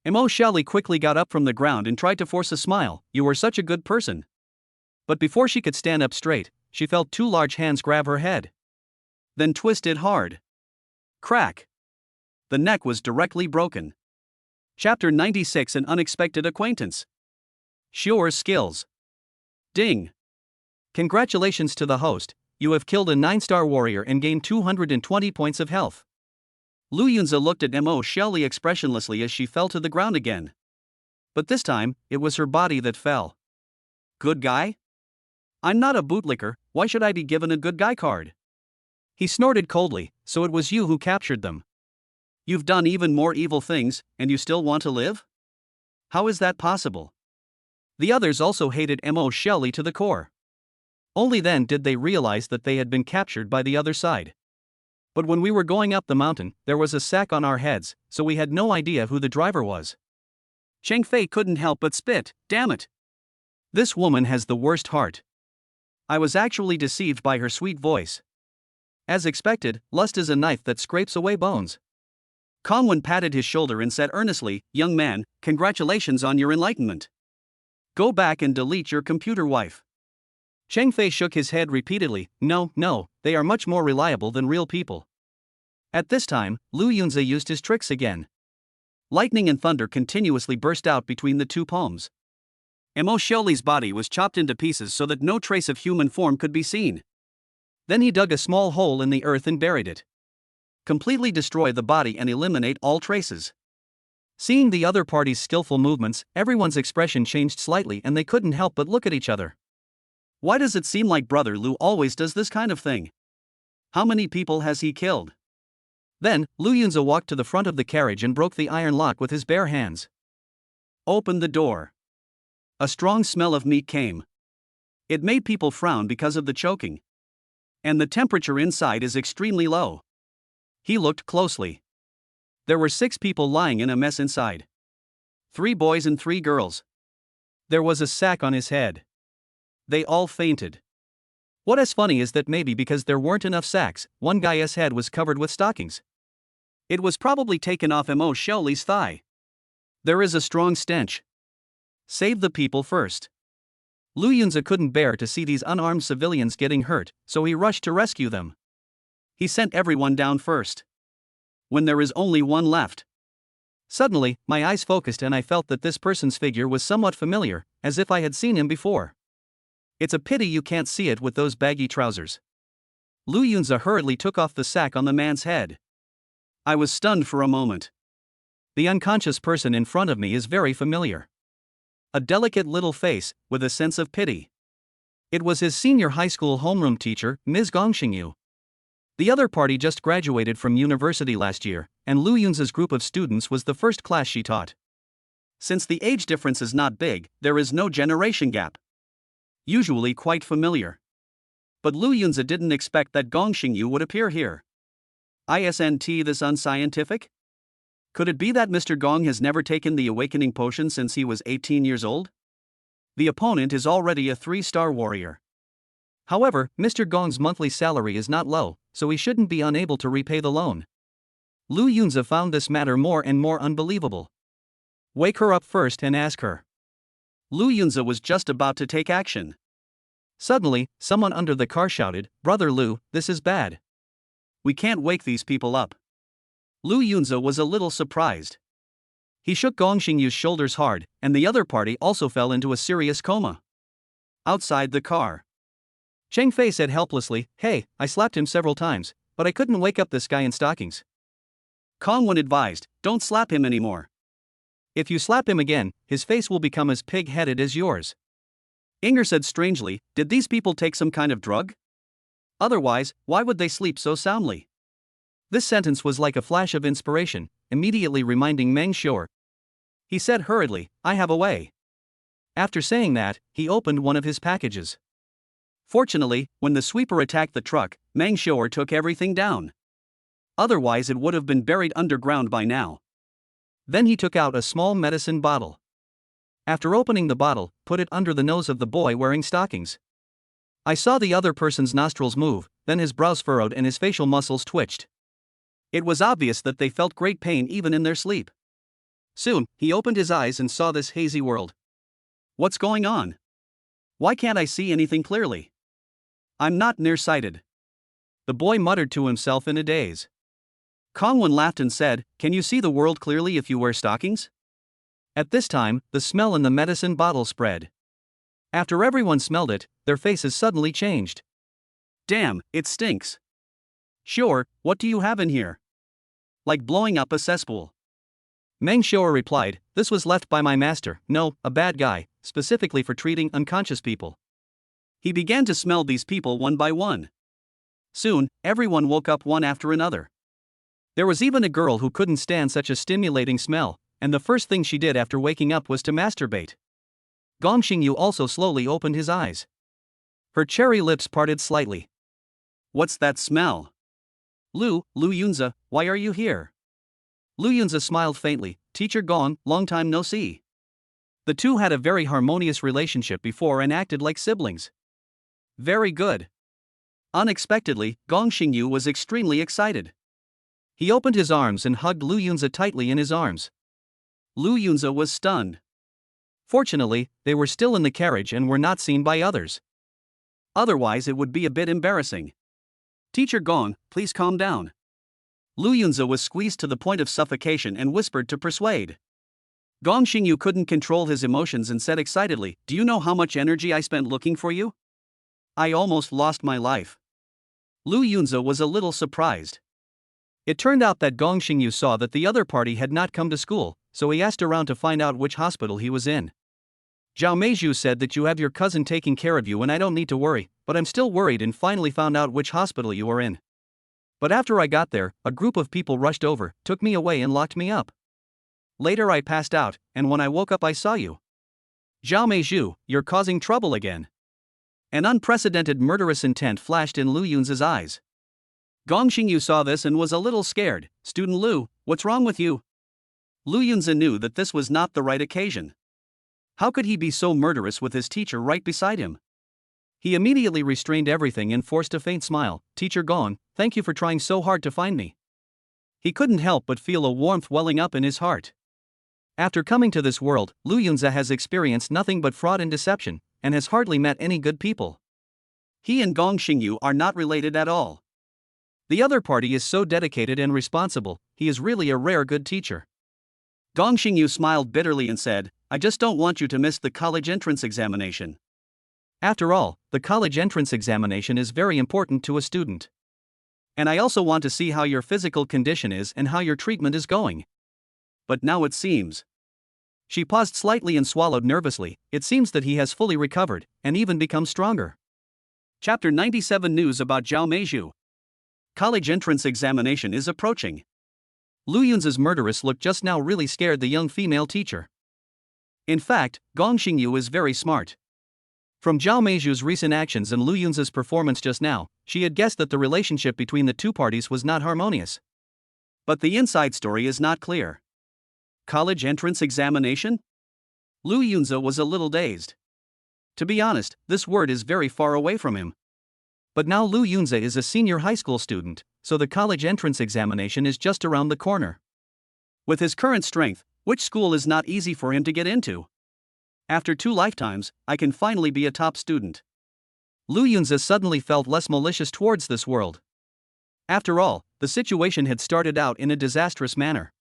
Mo Xiaoli quickly got up from the ground and tried to force a smile, "You were such a good person." But before she could stand up straight, she felt two large hands grab her head. Then twist it hard. Crack. The neck was directly broken. Chapter 96: An Unexpected Acquaintance. Sure skills. Ding. Congratulations to the host, you have killed a 9-star warrior and gained 220 points of health. Lu Yunze looked at Mo Xiaoli expressionlessly as she fell to the ground again. But this time, it was her body that fell. Good guy? I'm not a bootlicker, why should I be given a good guy card? He snorted coldly, "So it was you who captured them. You've done even more evil things, and you still want to live? How is that possible?" The others also hated Mo Xiaoli to the core. Only then did they realize that they had been captured by the other side. "But when we were going up the mountain, there was a sack on our heads, so we had no idea who the driver was." Cheng Fei couldn't help but spit, "Damn it. This woman has the worst heart. I was actually deceived by her sweet voice." As expected, lust is a knife that scrapes away bones. Kongwen patted his shoulder and said earnestly, "Young man, congratulations on your enlightenment. Go back and delete your computer wife." Cheng Fei shook his head repeatedly, No, they are much more reliable than real people." At this time, Lu Yunze used his tricks again. Lightning and thunder continuously burst out between the two palms. Mo Xiaoli's body was chopped into pieces so that no trace of human form could be seen. Then he dug a small hole in the earth and buried it. Completely destroy the body and eliminate all traces. Seeing the other party's skillful movements, everyone's expression changed slightly and they couldn't help but look at each other. Why does it seem like Brother Lu always does this kind of thing? How many people has he killed? Then, Lu Yunze walked to the front of the carriage and broke the iron lock with his bare hands. Open the door. A strong smell of meat came. It made people frown because of the choking. And the temperature inside is extremely low. He looked closely. There were 6 people lying in a mess inside. 3 boys and 3 girls. There was a sack on his head. They all fainted. What is funny is that maybe because there weren't enough sacks, one guy's head was covered with stockings. It was probably taken off Mo Xiaoli's thigh. There is a strong stench. Save the people first. Lu Yunze couldn't bear to see these unarmed civilians getting hurt, so he rushed to rescue them. He sent everyone down first. When there is only one left. Suddenly, my eyes focused and I felt that this person's figure was somewhat familiar, as if I had seen him before. It's a pity you can't see it with those baggy trousers. Lu Yunze hurriedly took off the sack on the man's head. I was stunned for a moment. The unconscious person in front of me is very familiar. A delicate little face, with a sense of pity. It was his senior high school homeroom teacher, Ms. Gong Xingyu. The other party just graduated from university last year, and Lu Yunza's group of students was the first class she taught. Since the age difference is not big, there is no generation gap. Usually quite familiar. But Lu Yunza didn't expect that Gong Xingyu would appear here. Isn't this unscientific? Could it be that Mr. Gong has never taken the awakening potion since he was 18 years old? The opponent is already a 3-star warrior. However, Mr. Gong's monthly salary is not low, so he shouldn't be unable to repay the loan. Lu Yunza found this matter more and more unbelievable. Wake her up first and ask her. Lu Yunza was just about to take action. Suddenly, someone under the car shouted, "Brother Lu, this is bad. We can't wake these people up." Lu Yunza was a little surprised. He shook Gong Xingyu's shoulders hard, and the other party also fell into a serious coma. Outside the car, Cheng Fei said helplessly, "Hey, I slapped him several times, but I couldn't wake up this guy in stockings." Kong Wen advised, "Don't slap him anymore. If you slap him again, his face will become as pig-headed as yours." Inger said strangely, "Did these people take some kind of drug? Otherwise, why would they sleep so soundly?" This sentence was like a flash of inspiration, immediately reminding Meng Xiu'er. He said hurriedly, "I have a way." After saying that, he opened one of his packages. Fortunately, when the sweeper attacked the truck, Meng Xiu'er took everything down. Otherwise it would have been buried underground by now. Then he took out a small medicine bottle. After opening the bottle, put it under the nose of the boy wearing stockings. I saw the other person's nostrils move, then his brows furrowed and his facial muscles twitched. It was obvious that they felt great pain even in their sleep. Soon, he opened his eyes and saw this hazy world. What's going on? Why can't I see anything clearly? I'm not nearsighted. The boy muttered to himself in a daze. Kong Wen laughed and said, "Can you see the world clearly if you wear stockings?" At this time, the smell in the medicine bottle spread. After everyone smelled it, their faces suddenly changed. "Damn, it stinks. Sure, what do you have in here?" "Like blowing up a cesspool." Meng Xiu'er replied, "This was left by my master, no, a bad guy, specifically for treating unconscious people." He began to smell these people one by one. Soon, everyone woke up one after another. There was even a girl who couldn't stand such a stimulating smell, and the first thing she did after waking up was to masturbate. Gong Xingyu also slowly opened his eyes. Her cherry lips parted slightly. "What's that smell?" Lu Yunza, why are you here?" Lu Yunza smiled faintly, "Teacher Gong, long time no see." The two had a very harmonious relationship before and acted like siblings. Very good. Unexpectedly, Gong Xingyu was extremely excited. He opened his arms and hugged Lu Yunza tightly in his arms. Lu Yunza was stunned. Fortunately, they were still in the carriage and were not seen by others. Otherwise it would be a bit embarrassing. "Teacher Gong, please calm down." Lu Yunza was squeezed to the point of suffocation and whispered to persuade. Gong Xingyu couldn't control his emotions and said excitedly, "Do you know how much energy I spent looking for you? I almost lost my life." Lu Yunza was a little surprised. It turned out that Gong Xingyu saw that the other party had not come to school, so he asked around to find out which hospital he was in. "Zhao Meizhu said that you have your cousin taking care of you and I don't need to worry, but I'm still worried and finally found out which hospital you are in. But after I got there, a group of people rushed over, took me away and locked me up. Later I passed out, and when I woke up I saw you. Zhao Meizhu, you're causing trouble again." An unprecedented murderous intent flashed in Lu Yunza's eyes. Gong Xingyu saw this and was a little scared. "Student Lu, what's wrong with you?" Lu Yunza knew that this was not the right occasion. How could he be so murderous with his teacher right beside him? He immediately restrained everything and forced a faint smile. "Teacher Gong, thank you for trying so hard to find me." He couldn't help but feel a warmth welling up in his heart. After coming to this world, Lu Yunza has experienced nothing but fraud and deception, and has hardly met any good people. He and Gong Xingyu are not related at all. The other party is so dedicated and responsible, he is really a rare good teacher. Gong Xingyu smiled bitterly and said, "I just don't want you to miss the college entrance examination." After all, the college entrance examination is very important to a student. "And I also want to see how your physical condition is and how your treatment is going." but now it seems. She paused slightly and swallowed nervously. It seems that he has fully recovered, and even become stronger. Chapter 97 News about Zhao Meizhu. College entrance examination is approaching. Lu Yunza's murderess look just now really scared the young female teacher. In fact, Gong Xingyu is very smart. From Zhao Meizhu's recent actions and Lu Yunza's performance just now, she had guessed that the relationship between the two parties was not harmonious. But the inside story is not clear. College entrance examination? Lu Yunza was a little dazed. To be honest, this word is very far away from him. But now Lu Yunza is a senior high school student, so the college entrance examination is just around the corner. With his current strength, which school is not easy for him to get into? After 2 lifetimes, I can finally be a top student. Lu Yunza suddenly felt less malicious towards this world. After all, the situation had started out in a disastrous manner.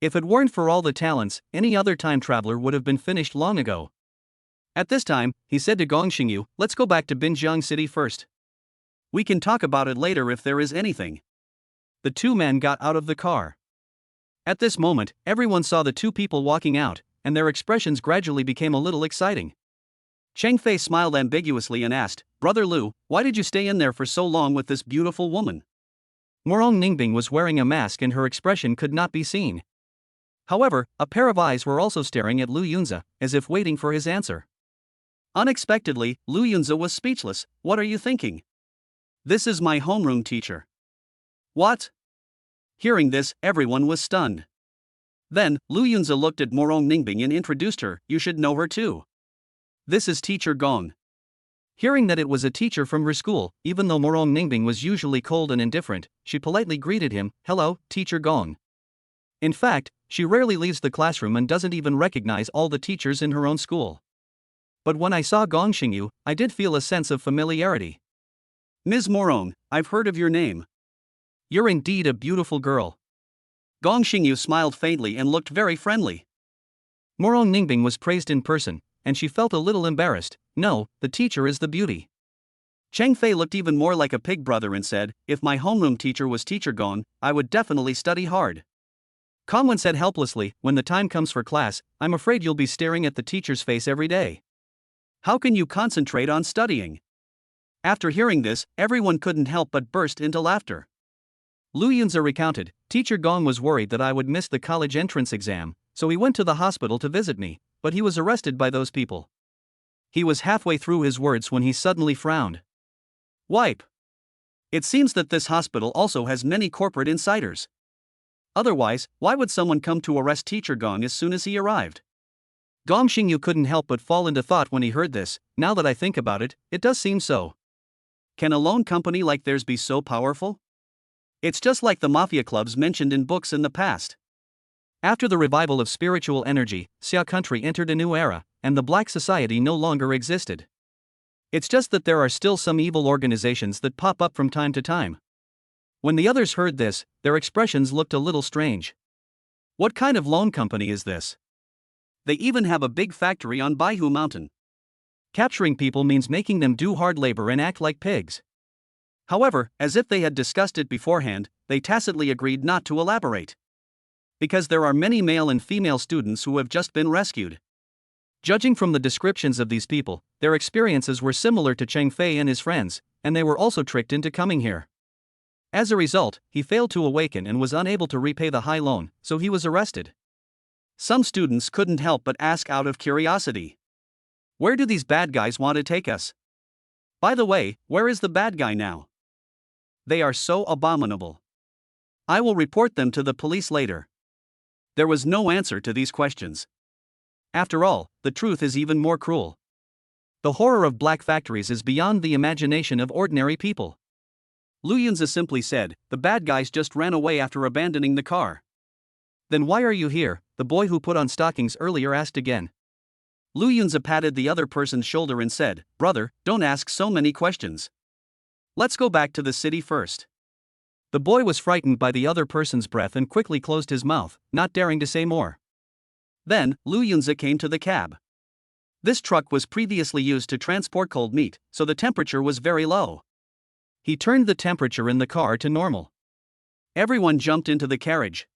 If it weren't for all the talents, any other time traveler would have been finished long ago. At this time, he said to Gong Xingyu, "Let's go back to Binjiang City first. We can talk about it later if there is anything." The two men got out of the car. At this moment, everyone saw the two people walking out, and their expressions gradually became a little exciting. Cheng Fei smiled ambiguously and asked, "Brother Lu, why did you stay in there for so long with this beautiful woman?" Morong Ningbing was wearing a mask and her expression could not be seen. However, a pair of eyes were also staring at Lu Yunza, as if waiting for his answer. Unexpectedly, Lu Yunza was speechless. "What are you thinking?" "This is my homeroom teacher." "What?" Hearing this, everyone was stunned. Then, Lu Yunza looked at Morong Ningbing and introduced her. "You should know her too. This is Teacher Gong." Hearing that it was a teacher from her school, even though Morong Ningbing was usually cold and indifferent, she politely greeted him, "Hello, Teacher Gong." In fact, she rarely leaves the classroom and doesn't even recognize all the teachers in her own school. But when I saw Gong Xingyu, I did feel a sense of familiarity. "Ms. Morong, I've heard of your name. You're indeed a beautiful girl." Gong Xingyu smiled faintly and looked very friendly. Morong Ningbing was praised in person, and she felt a little embarrassed. "No, the teacher is the beauty." Cheng Fei looked even more like a pig brother and said, "If my homeroom teacher was Teacher Gong, I would definitely study hard." Kongwen said helplessly, "When the time comes for class, I'm afraid you'll be staring at the teacher's face every day. How can you concentrate on studying?" After hearing this, everyone couldn't help but burst into laughter. Lu Yunza recounted, "Teacher Gong was worried that I would miss the college entrance exam, so he went to the hospital to visit me, but he was arrested by those people." He was halfway through his words when he suddenly frowned. "Wipe. It seems that this hospital also has many corporate insiders. Otherwise, why would someone come to arrest Teacher Gong as soon as he arrived?" Gong Xingyu couldn't help but fall into thought when he heard this. "Now that I think about it, it does seem so. Can a loan company like theirs be so powerful? It's just like the mafia clubs mentioned in books in the past." After the revival of spiritual energy, Xia country entered a new era, and the black society no longer existed. It's just that there are still some evil organizations that pop up from time to time. When the others heard this, their expressions looked a little strange. "What kind of loan company is this? They even have a big factory on Baihu Mountain. Capturing people means making them do hard labor and act like pigs." However, as if they had discussed it beforehand, they tacitly agreed not to elaborate. Because there are many male and female students who have just been rescued. Judging from the descriptions of these people, their experiences were similar to Cheng Fei and his friends, and they were also tricked into coming here. As a result, he failed to awaken and was unable to repay the high loan, so he was arrested. Some students couldn't help but ask out of curiosity, "Where do these bad guys want to take us? By the way, where is the bad guy now? They are so abominable. I will report them to the police later." There was no answer to these questions. After all, the truth is even more cruel. The horror of black factories is beyond the imagination of ordinary people. Lu Yunza simply said, "The bad guys just ran away after abandoning the car." "Then why are you here?" the boy who put on stockings earlier asked again. Lu Yunza patted the other person's shoulder and said, "Brother, don't ask so many questions. Let's go back to the city first." The boy was frightened by the other person's breath and quickly closed his mouth, not daring to say more. Then, Lu Yunza came to the cab. This truck was previously used to transport cold meat, so the temperature was very low. He turned the temperature in the car to normal. Everyone jumped into the carriage.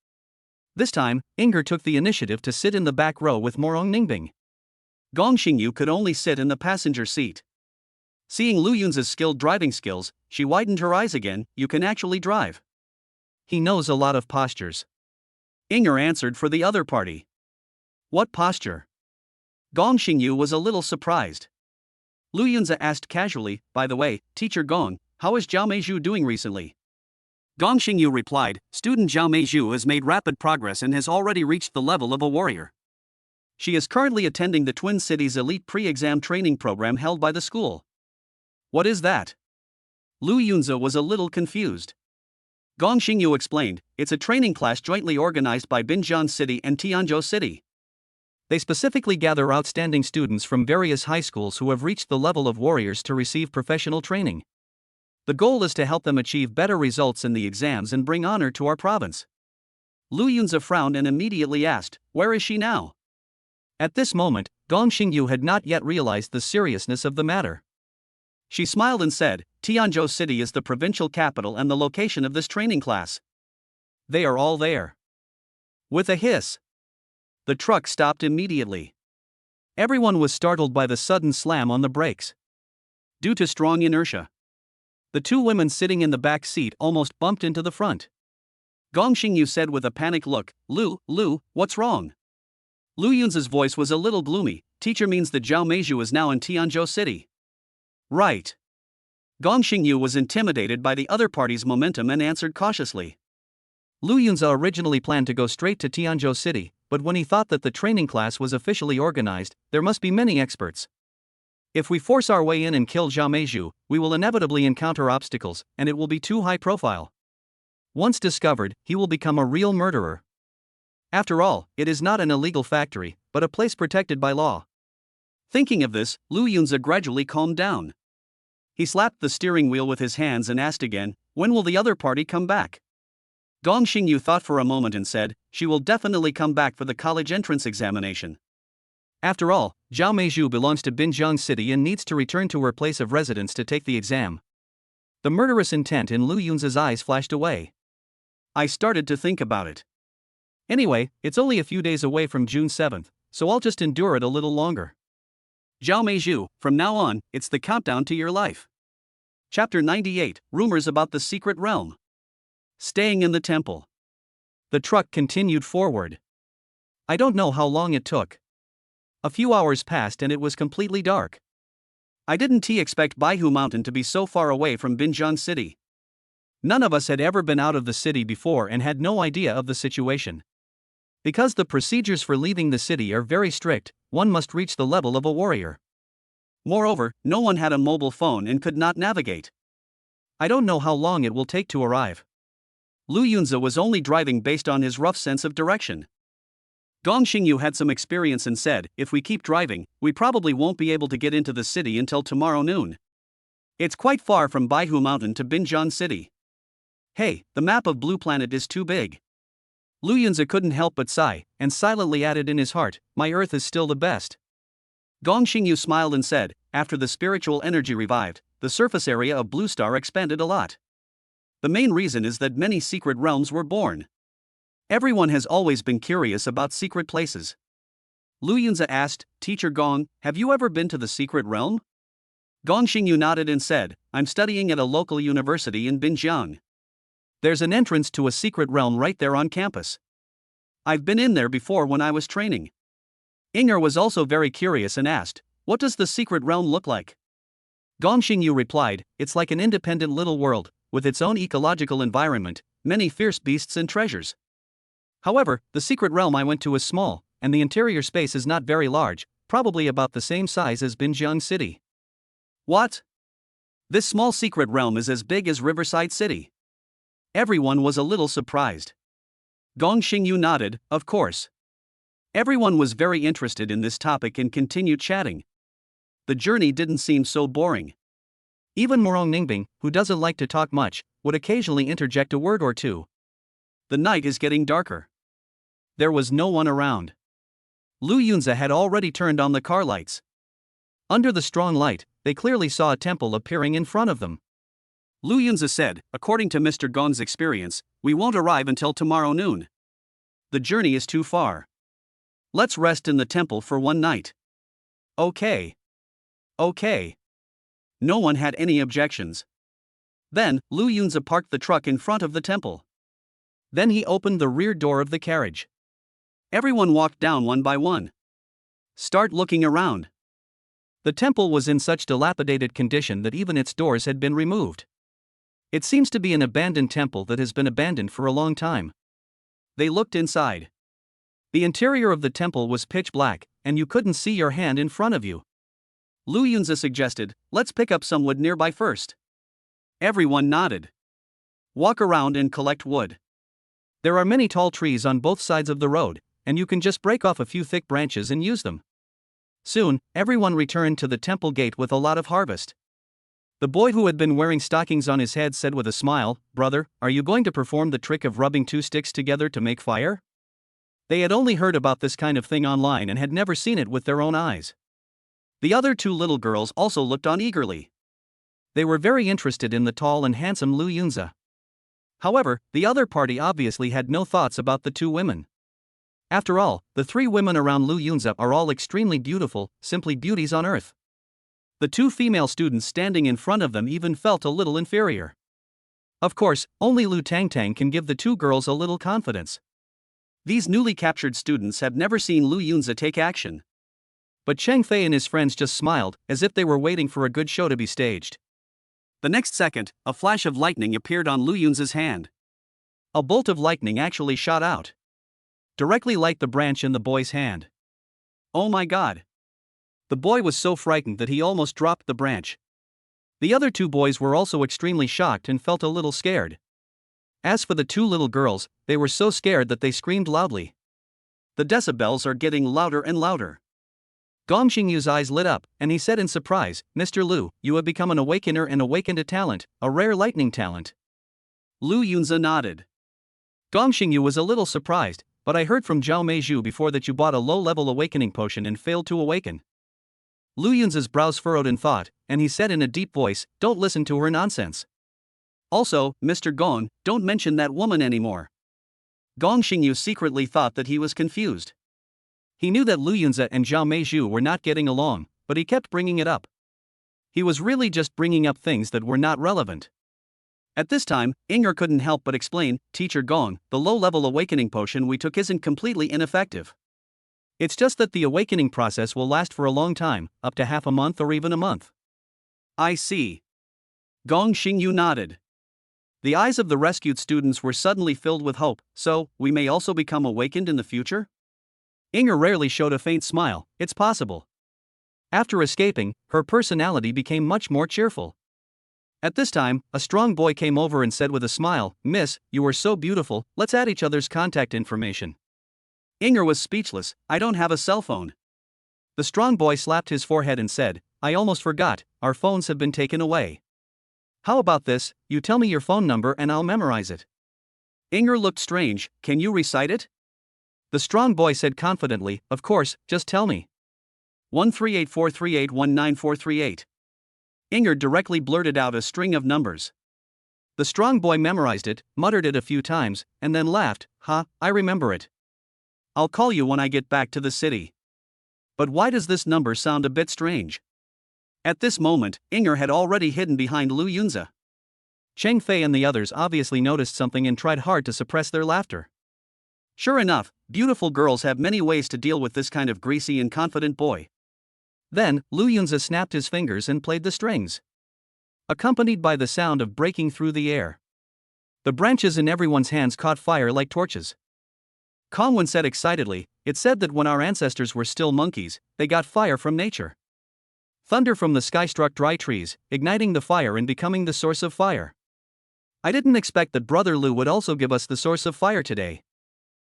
This time, Inger took the initiative to sit in the back row with Morong Ningbing. Gong Xingyu could only sit in the passenger seat. Seeing Lu Yunza's skilled driving skills, she widened her eyes again. You can actually drive. He knows a lot of postures. Inger answered for the other party. What posture? Gong Xingyu was a little surprised. Lu Yunza asked casually, by the way, Teacher Gong, how is Zhao Meizhu doing recently? Gong Xingyu replied, student Zhao Meizhu has made rapid progress and has already reached the level of a warrior. She is currently attending the Twin Cities Elite Pre-Exam Training Program held by the school. What is that? Lu Yunza was a little confused. Gong Xingyu explained, it's a training class jointly organized by Binjiang City and Tianzhou City. They specifically gather outstanding students from various high schools who have reached the level of warriors to receive professional training. The goal is to help them achieve better results in the exams and bring honor to our province. Lu Yunza frowned and immediately asked, where is she now? At this moment, Gong Xingyu had not yet realized the seriousness of the matter. She smiled and said, Tianzhou City is the provincial capital and the location of this training class. They are all there. With a hiss, the truck stopped immediately. Everyone was startled by the sudden slam on the brakes. Due to strong inertia, the two women sitting in the back seat almost bumped into the front. Gong Xingyu said with a panicked look, Lu, what's wrong? Lu Yunza's voice was a little gloomy. Teacher means that Zhao Meizhu is now in Tianzhou City. Right. Gong Xingyu was intimidated by the other party's momentum and answered cautiously. Lu Yunza originally planned to go straight to Tianzhou City, but when he thought that the training class was officially organized, there must be many experts. If we force our way in and kill Zhao Meizhu, we will inevitably encounter obstacles, and it will be too high profile. Once discovered, he will become a real murderer. After all, it is not an illegal factory, but a place protected by law. Thinking of this, Lu Yunza gradually calmed down. He slapped the steering wheel with his hands and asked again, when will the other party come back? Gong Xingyu thought for a moment and said, she will definitely come back for the college entrance examination. After all, Zhao Meizhu belongs to Binjiang City and needs to return to her place of residence to take the exam. The murderous intent in Lu Yunza's eyes flashed away. I started to think about it. Anyway, it's only a few days away from June 7th, so I'll just endure it a little longer. Zhao Meizhu, from now on, it's the countdown to your life. Chapter 98, Rumors about the Secret Realm. Staying in the temple. The truck continued forward. I don't know how long it took. A few hours passed and it was completely dark. I didn't expect Baihu Mountain to be so far away from Binjiang City. None of us had ever been out of the city before and had no idea of the situation. Because the procedures for leaving the city are very strict, one must reach the level of a warrior. Moreover, no one had a mobile phone and could not navigate. I don't know how long it will take to arrive. Lu Yunza was only driving based on his rough sense of direction. Gong Xingyu had some experience and said, if we keep driving, we probably won't be able to get into the city until tomorrow noon. It's quite far from Baihu Mountain to Binjiang City. Hey, the map of Blue Planet is too big. Lu Yunza couldn't help but sigh, and silently added in his heart, my Earth is still the best. Gong Xingyu smiled and said, after the spiritual energy revived, the surface area of Blue Star expanded a lot. The main reason is that many secret realms were born. Everyone has always been curious about secret places. Lu Yunza asked, Teacher Gong, have you ever been to the secret realm? Gong Xingyu nodded and said, I'm studying at a local university in Binjiang. There's an entrance to a secret realm right there on campus. I've been in there before when I was training. Inger was also very curious and asked, what does the secret realm look like? Gong Xingyu replied, it's like an independent little world, with its own ecological environment, many fierce beasts and treasures. However, the secret realm I went to is small, and the interior space is not very large, probably about the same size as Binjiang City. What? This small secret realm is as big as Riverside City. Everyone was a little surprised. Gong Xingyu nodded, of course. Everyone was very interested in this topic and continued chatting. The journey didn't seem so boring. Even Morong Ningbing, who doesn't like to talk much, would occasionally interject a word or two. The night is getting darker. There was no one around. Lu Yunza had already turned on the car lights. Under the strong light, they clearly saw a temple appearing in front of them. Lu Yunza said, according to Mr. Gong's experience, we won't arrive until tomorrow noon. the journey is too far. Let's rest in the temple for one night. Okay. Okay. No one had any objections. Then, Lu Yunzi parked the truck in front of the temple. Then he opened the rear door of the carriage. Everyone walked down one by one. Start looking around. The temple was in such dilapidated condition that even its doors had been removed. It seems to be an abandoned temple that has been abandoned for a long time. They looked inside. The interior of the temple was pitch black, and you couldn't see your hand in front of you. Lu Yunzi suggested, let's pick up some wood nearby first. Everyone nodded. Walk around and collect wood. There are many tall trees on both sides of the road, and you can just break off a few thick branches and use them. Soon, everyone returned to the temple gate with a lot of harvest. The boy who had been wearing stockings on his head said with a smile, "Brother, are you going to perform the trick of rubbing two sticks together to make fire?" They had only heard about this kind of thing online and had never seen it with their own eyes. The other two little girls also looked on eagerly. They were very interested in the tall and handsome Lu Yunzi. However, the other party obviously had no thoughts about the two women. After all, the three women around Lu Yunzi are all extremely beautiful, simply beauties on earth. The two female students standing in front of them even felt a little inferior. Of course, only Lu Tangtang can give the two girls a little confidence. These newly captured students have never seen Lu Yunzi take action. But Cheng Fei and his friends just smiled, as if they were waiting for a good show to be staged. The next second, a flash of lightning appeared on Lu Yunzi's hand. A bolt of lightning actually shot out, directly light the branch in the boy's hand. Oh my god! The boy was so frightened that he almost dropped the branch. The other two boys were also extremely shocked and felt a little scared. As for the two little girls, they were so scared that they screamed loudly. The decibels are getting louder and louder. Gong Xingyu's eyes lit up, and he said in surprise, "Mr. Lu, you have become an awakener and awakened a talent, a rare lightning talent." Lu Yunzi nodded. Gong Xingyu was a little surprised, but I heard from Zhao Meizhu before that you bought a low-level awakening potion and failed to awaken. Lu Yunzi's brows furrowed in thought, and he said in a deep voice, "Don't listen to her nonsense. Also, Mr. Gong, don't mention that woman anymore." Gong Xingyu secretly thought that he was confused. He knew that Lu Yunzi and Zhao Meizhu were not getting along, but he kept bringing it up. He was really just bringing up things that were not relevant. At this time, Inger couldn't help but explain, "Teacher Gong, the low-level awakening potion we took isn't completely ineffective. It's just that the awakening process will last for a long time, up to half a month or even a month." I see. Gong Xingyu nodded. The eyes of the rescued students were suddenly filled with hope. So, we may also become awakened in the future? Inger rarely showed a faint smile. It's possible. After escaping, her personality became much more cheerful. At this time, a strong boy came over and said with a smile, "Miss, you are so beautiful, let's add each other's contact information." Inger was speechless. "I don't have a cell phone." The strong boy slapped his forehead and said, "I almost forgot, our phones have been taken away. How about this, you tell me your phone number and I'll memorize it." Inger looked strange. "Can you recite it?" The strong boy said confidently, "Of course, just tell me. 13843819438. Inger directly blurted out a string of numbers. The strong boy memorized it, muttered it a few times, and then laughed. "Ha, I remember it. I'll call you when I get back to the city. But why does this number sound a bit strange?" At this moment, Inger had already hidden behind Lu Yunzi. Cheng Fei and the others obviously noticed something and tried hard to suppress their laughter. Sure enough, beautiful girls have many ways to deal with this kind of greasy and confident boy. Then, Lu Yunzi snapped his fingers and played the strings, accompanied by the sound of breaking through the air. The branches in everyone's hands caught fire like torches. Kongwen said excitedly, "It said that when our ancestors were still monkeys, they got fire from nature. Thunder from the sky struck dry trees, igniting the fire and becoming the source of fire. I didn't expect that Brother Lu would also give us the source of fire today."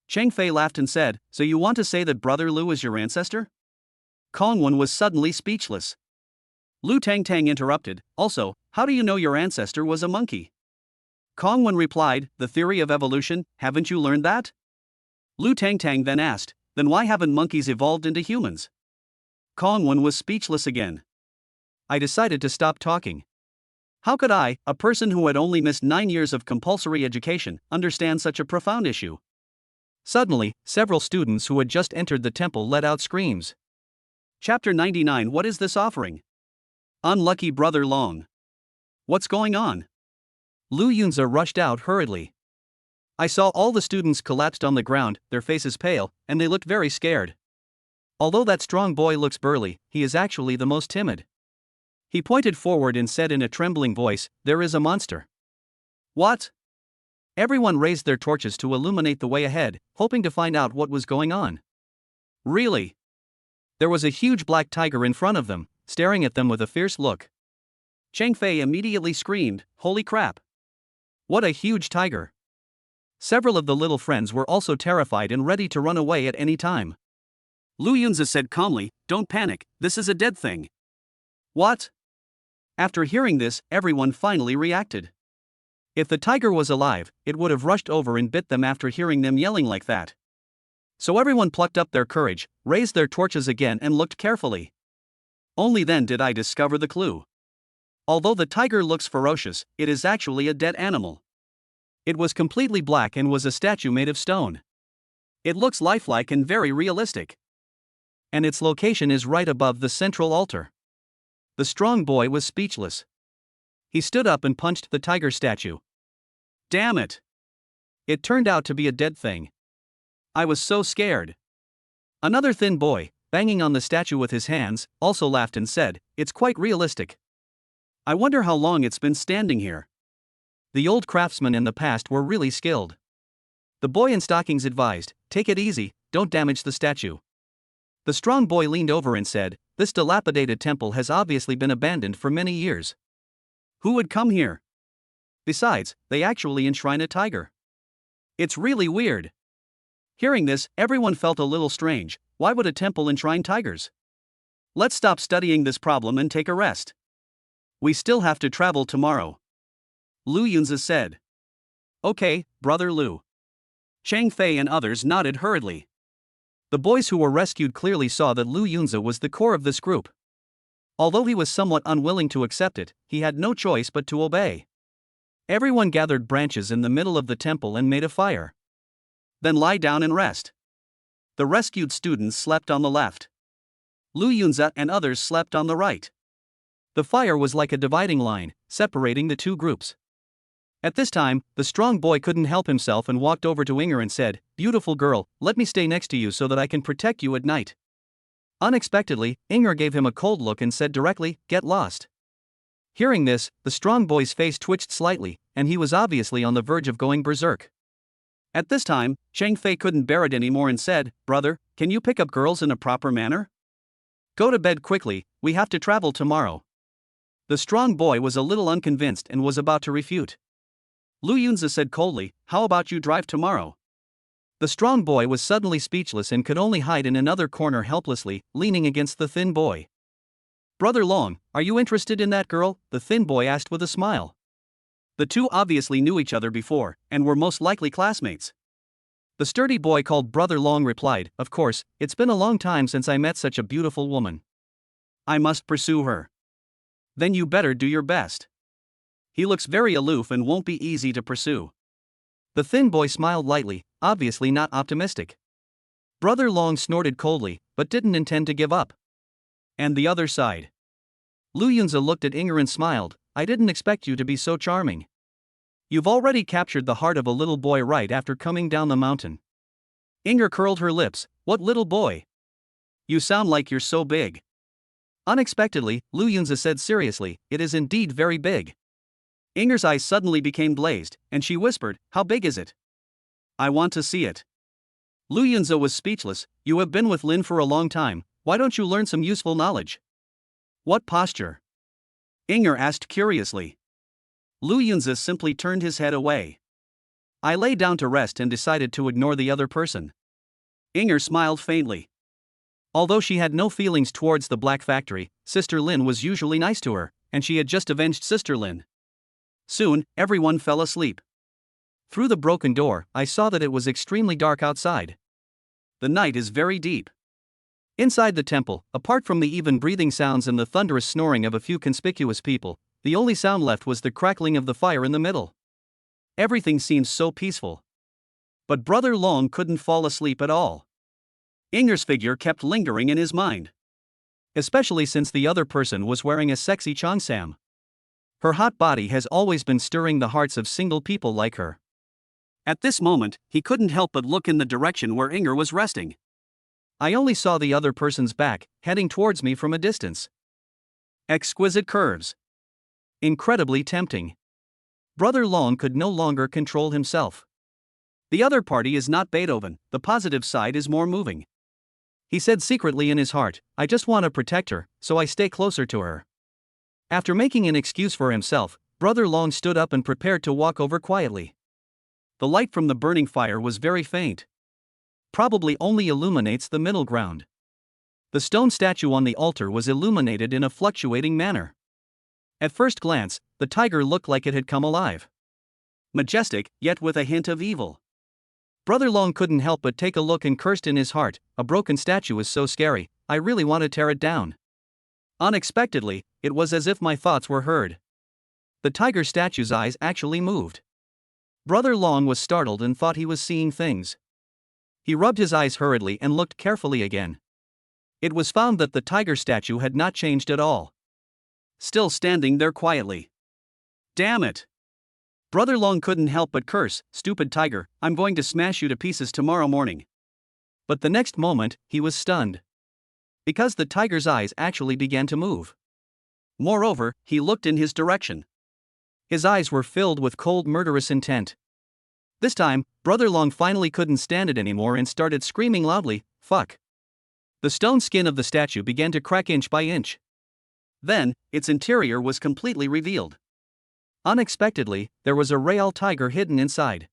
Cheng Fei laughed and said, "So you want to say that Brother Lu is your ancestor?" Kongwen was suddenly speechless. Lu Tangtang interrupted, "Also, how do you know your ancestor was a monkey?" Kongwen replied, "The theory of evolution, haven't you learned that?" Lu Tangtang then asked, "Then why haven't monkeys evolved into humans?" Kongwen was speechless again. I decided to stop talking. How could I, a person who had only missed 9 years of compulsory education, understand such a profound issue? Suddenly, several students who had just entered the temple let out screams. Chapter 99. What is this offering? Unlucky Brother Long. What's going on? Lu Yunzi rushed out hurriedly. I saw all the students collapsed on the ground, their faces pale, and they looked very scared. Although that strong boy looks burly, he is actually the most timid. He pointed forward and said in a trembling voice, "There is a monster." What? Everyone raised their torches to illuminate the way ahead, hoping to find out what was going on. Really? There was a huge black tiger in front of them, staring at them with a fierce look. Chang Fei immediately screamed, "Holy crap! What a huge tiger!" Several of the little friends were also terrified and ready to run away at any time. Lu Yunzi said calmly, "Don't panic, this is a dead thing." What? After hearing this, everyone finally reacted. If the tiger was alive, it would have rushed over and bit them after hearing them yelling like that. So everyone plucked up their courage, raised their torches again and looked carefully. Only then did I discover the clue. Although the tiger looks ferocious, it is actually a dead animal. It was completely black and was a statue made of stone. It looks lifelike and very realistic. And its location is right above the central altar. The strong boy was speechless. He stood up and punched the tiger statue. Damn it! It turned out to be a dead thing. I was so scared. Another thin boy, banging on the statue with his hands, also laughed and said, "It's quite realistic. I wonder how long it's been standing here." The old craftsmen in the past were really skilled. The boy in stockings advised, "Take it easy, don't damage the statue." The strong boy leaned over and said, "This dilapidated temple has obviously been abandoned for many years. Who would come here? Besides, they actually enshrine a tiger. It's really weird." Hearing this, everyone felt a little strange. Why would a temple enshrine tigers? Let's stop studying this problem and take a rest. We still have to travel tomorrow. Lu Yunzi said. Okay, Brother Lu. Chang Fei and others nodded hurriedly. The boys who were rescued clearly saw that Lu Yunzi was the core of this group. Although he was somewhat unwilling to accept it, he had no choice but to obey. Everyone gathered branches in the middle of the temple and made a fire. Then lie down and rest. The rescued students slept on the left. Lu Yunzi and others slept on the right. The fire was like a dividing line, separating the two groups. At this time, the strong boy couldn't help himself and walked over to Inger and said, "Beautiful girl, let me stay next to you so that I can protect you at night." Unexpectedly, Inger gave him a cold look and said directly, "Get lost." Hearing this, the strong boy's face twitched slightly, and he was obviously on the verge of going berserk. At this time, Chang Fei couldn't bear it anymore and said, "Brother, can you pick up girls in a proper manner? Go to bed quickly, we have to travel tomorrow." The strong boy was a little unconvinced and was about to refute. Lu Yunzi said coldly, "How about you drive tomorrow?" The strong boy was suddenly speechless and could only hide in another corner helplessly, leaning against the thin boy. "Brother Long, are you interested in that girl?" the thin boy asked with a smile. The two obviously knew each other before, and were most likely classmates. The sturdy boy called Brother Long replied, "Of course, it's been a long time since I met such a beautiful woman. I must pursue her." "Then you better do your best. He looks very aloof and won't be easy to pursue." The thin boy smiled lightly, obviously not optimistic. Brother Long snorted coldly, but didn't intend to give up. And the other side. Lu Yunzi looked at Inger and smiled, "I didn't expect you to be so charming. You've already captured the heart of a little boy right after coming down the mountain." Inger curled her lips, "What little boy? You sound like you're so big." Unexpectedly, Lu Yunzi said seriously, "It is indeed very big." Inger's eyes suddenly became blazed, and she whispered, "How big is it? I want to see it." Lu Yunzi was speechless. "You have been with Lin for a long time, why don't you learn some useful knowledge?" "What posture?" Inger asked curiously. Lu Yunzi simply turned his head away. "I lay down to rest and decided to ignore the other person." Inger smiled faintly. Although she had no feelings towards the Black Factory, Sister Lin was usually nice to her, and she had just avenged Sister Lin. Soon, everyone fell asleep. Through the broken door, I saw that it was extremely dark outside. The night is very deep. Inside the temple, apart from the even breathing sounds and the thunderous snoring of a few conspicuous people, the only sound left was the crackling of the fire in the middle. Everything seems so peaceful. But Brother Long couldn't fall asleep at all. Inger's figure kept lingering in his mind. Especially since the other person was wearing a sexy cheongsam. Her hot body has always been stirring the hearts of single people like her. At this moment, he couldn't help but look in the direction where Inger was resting. I only saw the other person's back, heading towards me from a distance. Exquisite curves. Incredibly tempting. Brother Long could no longer control himself. The other party is not Beethoven, the positive side is more moving. He said secretly in his heart, I just want to protect her, so I stay closer to her. After making an excuse for himself, Brother Long stood up and prepared to walk over quietly. The light from the burning fire was very faint. Probably only illuminates the middle ground. The stone statue on the altar was illuminated in a fluctuating manner. At first glance, the tiger looked like it had come alive. Majestic, yet with a hint of evil. Brother Long couldn't help but take a look and cursed in his heart, a broken statue is so scary, I really want to tear it down. Unexpectedly, it was as if my thoughts were heard. The tiger statue's eyes actually moved. Brother Long was startled and thought he was seeing things. He rubbed his eyes hurriedly and looked carefully again. It was found that the tiger statue had not changed at all. Still standing there quietly. Damn it! Brother Long couldn't help but curse, stupid tiger, I'm going to smash you to pieces tomorrow morning. But the next moment, he was stunned. Because the tiger's eyes actually began to move. Moreover, he looked in his direction. His eyes were filled with cold murderous intent. This time, Brother Long finally couldn't stand it anymore and started screaming loudly, fuck. The stone skin of the statue began to crack inch by inch. Then, its interior was completely revealed. Unexpectedly, there was a real tiger hidden inside.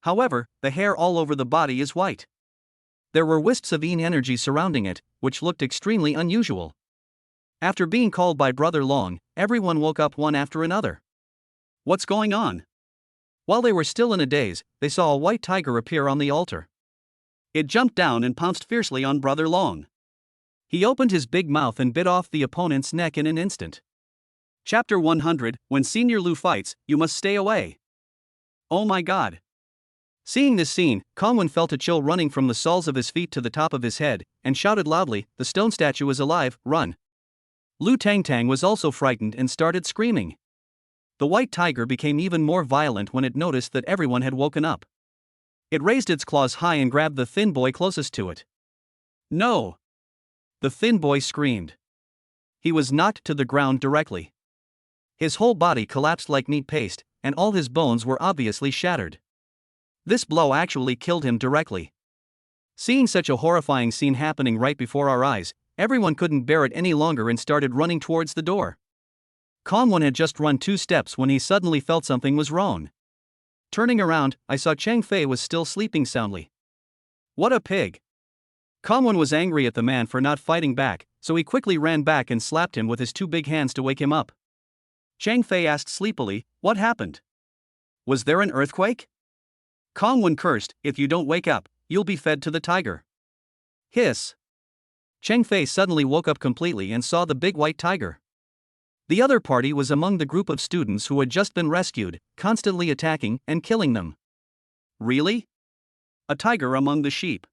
However, the hair all over the body is white. There were wisps of energy surrounding it, which looked extremely unusual. After being called by Brother Long, everyone woke up one after another. What's going on? While they were still in a daze, they saw a white tiger appear on the altar. It jumped down and pounced fiercely on Brother Long. He opened his big mouth and bit off the opponent's neck in an instant. Chapter 100, When Senior Lu fights, you must stay away. Oh my god. Seeing this scene, Kongwen felt a chill running from the soles of his feet to the top of his head, and shouted loudly, the stone statue is alive, run. Lu Tangtang was also frightened and started screaming. The white tiger became even more violent when it noticed that everyone had woken up. It raised its claws high and grabbed the thin boy closest to it. No! The thin boy screamed. He was knocked to the ground directly. His whole body collapsed like meat paste, and all his bones were obviously shattered. This blow actually killed him directly. Seeing such a horrifying scene happening right before our eyes, everyone couldn't bear it any longer and started running towards the door. Kongwen had just run 2 steps when he suddenly felt something was wrong. Turning around, I saw Chang Fei was still sleeping soundly. What a pig! Kongwen was angry at the man for not fighting back, so he quickly ran back and slapped him with his 2 big hands to wake him up. Chang Fei asked sleepily, what happened? Was there an earthquake? Kongwen cursed, if you don't wake up, you'll be fed to the tiger. Hiss. Chang Fei suddenly woke up completely and saw the big white tiger. The other party was among the group of students who had just been rescued, constantly attacking and killing them. Really? A tiger among the sheep.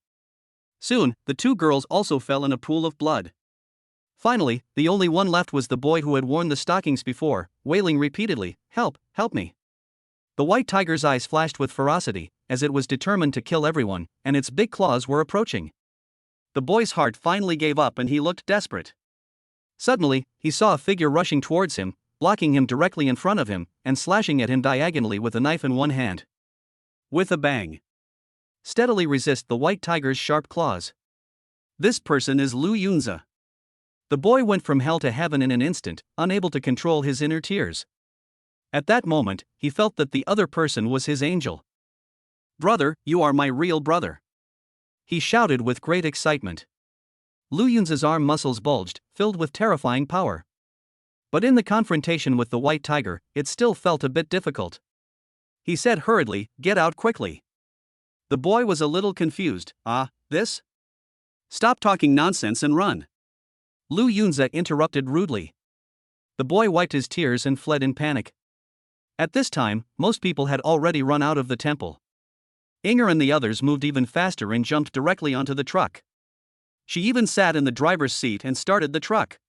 Soon, the 2 girls also fell in a pool of blood. Finally, the only one left was the boy who had worn the stockings before, wailing repeatedly, help, help me. The white tiger's eyes flashed with ferocity, as it was determined to kill everyone, and its big claws were approaching. The boy's heart finally gave up and he looked desperate. Suddenly, he saw a figure rushing towards him, blocking him directly in front of him, and slashing at him diagonally with a knife in one hand. With a bang. Steadily resist the white tiger's sharp claws. This person is Lu Yunze. The boy went from hell to heaven in an instant, unable to control his inner tears. At that moment, he felt that the other person was his angel. Brother, you are my real brother. He shouted with great excitement. Lu Yunze's arm muscles bulged, filled with terrifying power. But in the confrontation with the white tiger, it still felt a bit difficult. He said hurriedly, get out quickly. The boy was a little confused, this? Stop talking nonsense and run. Lu Yunze interrupted rudely. The boy wiped his tears and fled in panic. At this time, most people had already run out of the temple. Inger and the others moved even faster and jumped directly onto the truck. She even sat in the driver's seat and started the truck.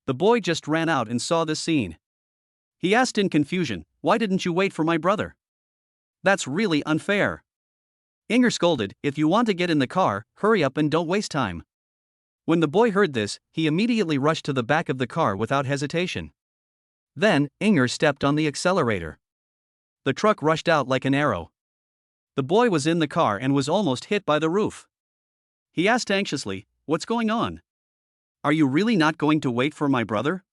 The boy just ran out and saw this scene. He asked in confusion, "Why didn't you wait for my brother? That's really unfair." Inger scolded, "If you want to get in the car, hurry up and don't waste time." When the boy heard this, he immediately rushed to the back of the car without hesitation. Then, Inger stepped on the accelerator. The truck rushed out like an arrow. The boy was in the car and was almost hit by the roof. He asked anxiously, "What's going on? Are you really not going to wait for my brother?"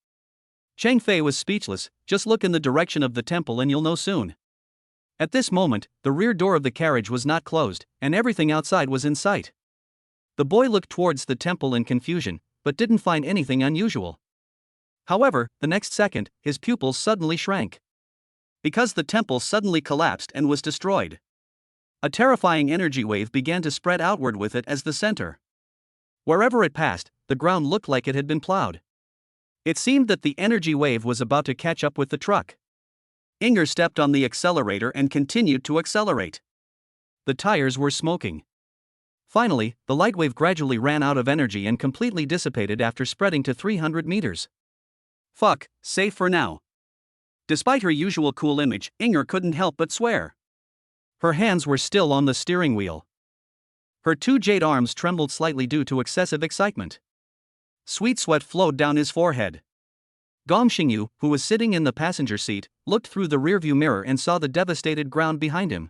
Chang Fei was speechless. "Just look in the direction of the temple and you'll know soon." At this moment, the rear door of the carriage was not closed, and everything outside was in sight. The boy looked towards the temple in confusion, but didn't find anything unusual. However, the next second, his pupils suddenly shrank. Because the temple suddenly collapsed and was destroyed. A terrifying energy wave began to spread outward with it as the center. Wherever it passed, the ground looked like it had been plowed. It seemed that the energy wave was about to catch up with the truck. Inger stepped on the accelerator and continued to accelerate. The tires were smoking. Finally, the light wave gradually ran out of energy and completely dissipated after spreading to 300 meters. Fuck, safe for now. Despite her usual cool image, Inger couldn't help but swear. Her hands were still on the steering wheel. Her two jade arms trembled slightly due to excessive excitement. Sweet sweat flowed down his forehead. Gong Xingyu, who was sitting in the passenger seat, looked through the rearview mirror and saw the devastated ground behind him.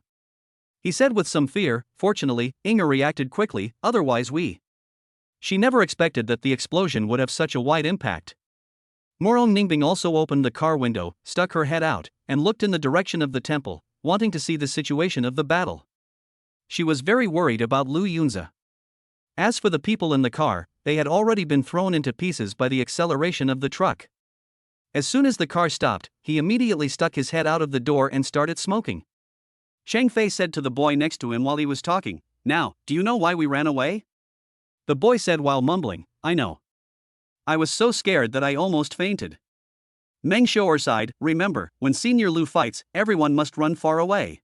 He said with some fear, "Fortunately, Inger reacted quickly, otherwise She never expected that the explosion would have such a wide impact." Morong Ningbing also opened the car window, stuck her head out, and looked in the direction of the temple, wanting to see the situation of the battle. She was very worried about Lu Yunze. As for the people in the car, they had already been thrown into pieces by the acceleration of the truck. As soon as the car stopped, he immediately stuck his head out of the door and started smoking. Chang Fei said to the boy next to him while he was talking, "Now, do you know why we ran away?" The boy said while mumbling, "I know. I was so scared that I almost fainted." Meng Xiaoer sighed, "Remember, when Senior Lu fights, everyone must run far away.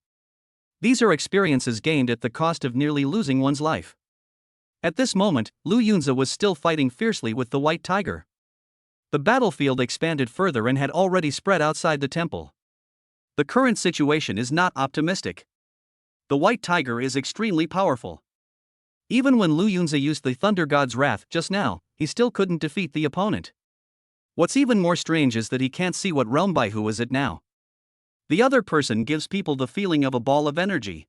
These are experiences gained at the cost of nearly losing one's life." At this moment, Lu Yunze was still fighting fiercely with the White Tiger. The battlefield expanded further and had already spread outside the temple. The current situation is not optimistic. The White Tiger is extremely powerful. Even when Lu Yunze used the Thunder God's wrath just now, he still couldn't defeat the opponent. What's even more strange is that he can't see what realm Baihu is at now. The other person gives people the feeling of a ball of energy.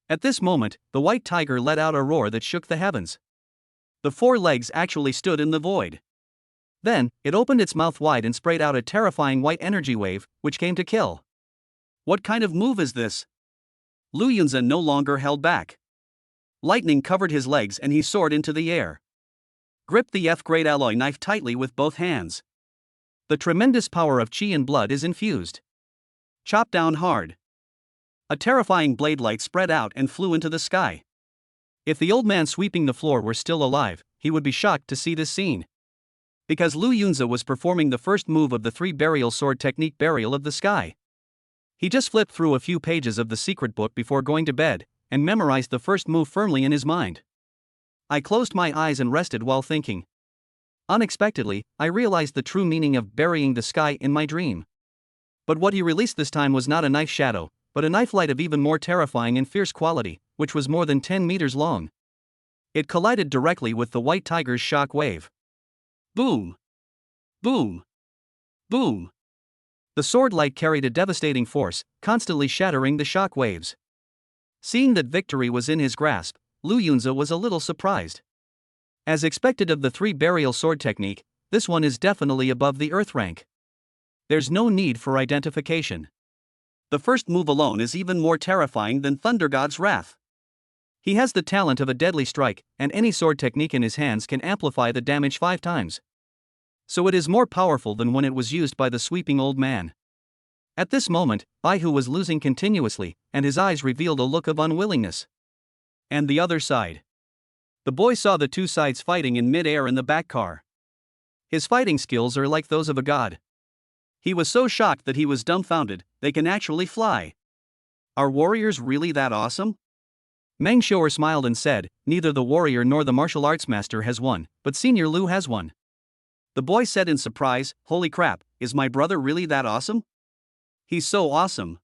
At this moment, the White Tiger let out a roar that shook the heavens. The four legs actually stood in the void. Then, it opened its mouth wide and sprayed out a terrifying white energy wave, which came to kill. What kind of move is this? Lu Yunze no longer held back. Lightning covered his legs and he soared into the air. Gripped the F-grade alloy knife tightly with both hands. The tremendous power of qi and blood is infused. Chop down hard. A terrifying blade light spread out and flew into the sky. If the old man sweeping the floor were still alive, he would be shocked to see this scene. Because Lu Yunze was performing the first move of the three burial sword technique, Burial of the Sky. He just flipped through a few pages of the secret book before going to bed, and memorized the first move firmly in his mind. I closed my eyes and rested while thinking. Unexpectedly, I realized the true meaning of burying the sky in my dream. But what he released this time was not a knife shadow, but a knife light of even more terrifying and fierce quality, which was more than 10 meters long. It collided directly with the White Tiger's shock wave. Boom! Boom! Boom! The sword light carried a devastating force, constantly shattering the shock waves. Seeing that victory was in his grasp, Lu Yunze was a little surprised. As expected of the three burial sword technique, this one is definitely above the earth rank. There's no need for identification. The first move alone is even more terrifying than Thunder God's wrath. He has the talent of a deadly strike, and any sword technique in his hands can amplify the damage 5 times. So it is more powerful than when it was used by the sweeping old man. At this moment, Baihu was losing continuously, and his eyes revealed a look of unwillingness. And the other side. The boy saw the two sides fighting in mid-air in the back car. His fighting skills are like those of a god. He was so shocked that he was dumbfounded. They can actually fly. Are warriors really that awesome? Meng Xiu'er smiled and said, neither the warrior nor the martial arts master has one, but Senior Lu has one. The boy said in surprise, holy crap, is my brother really that awesome? He's so awesome.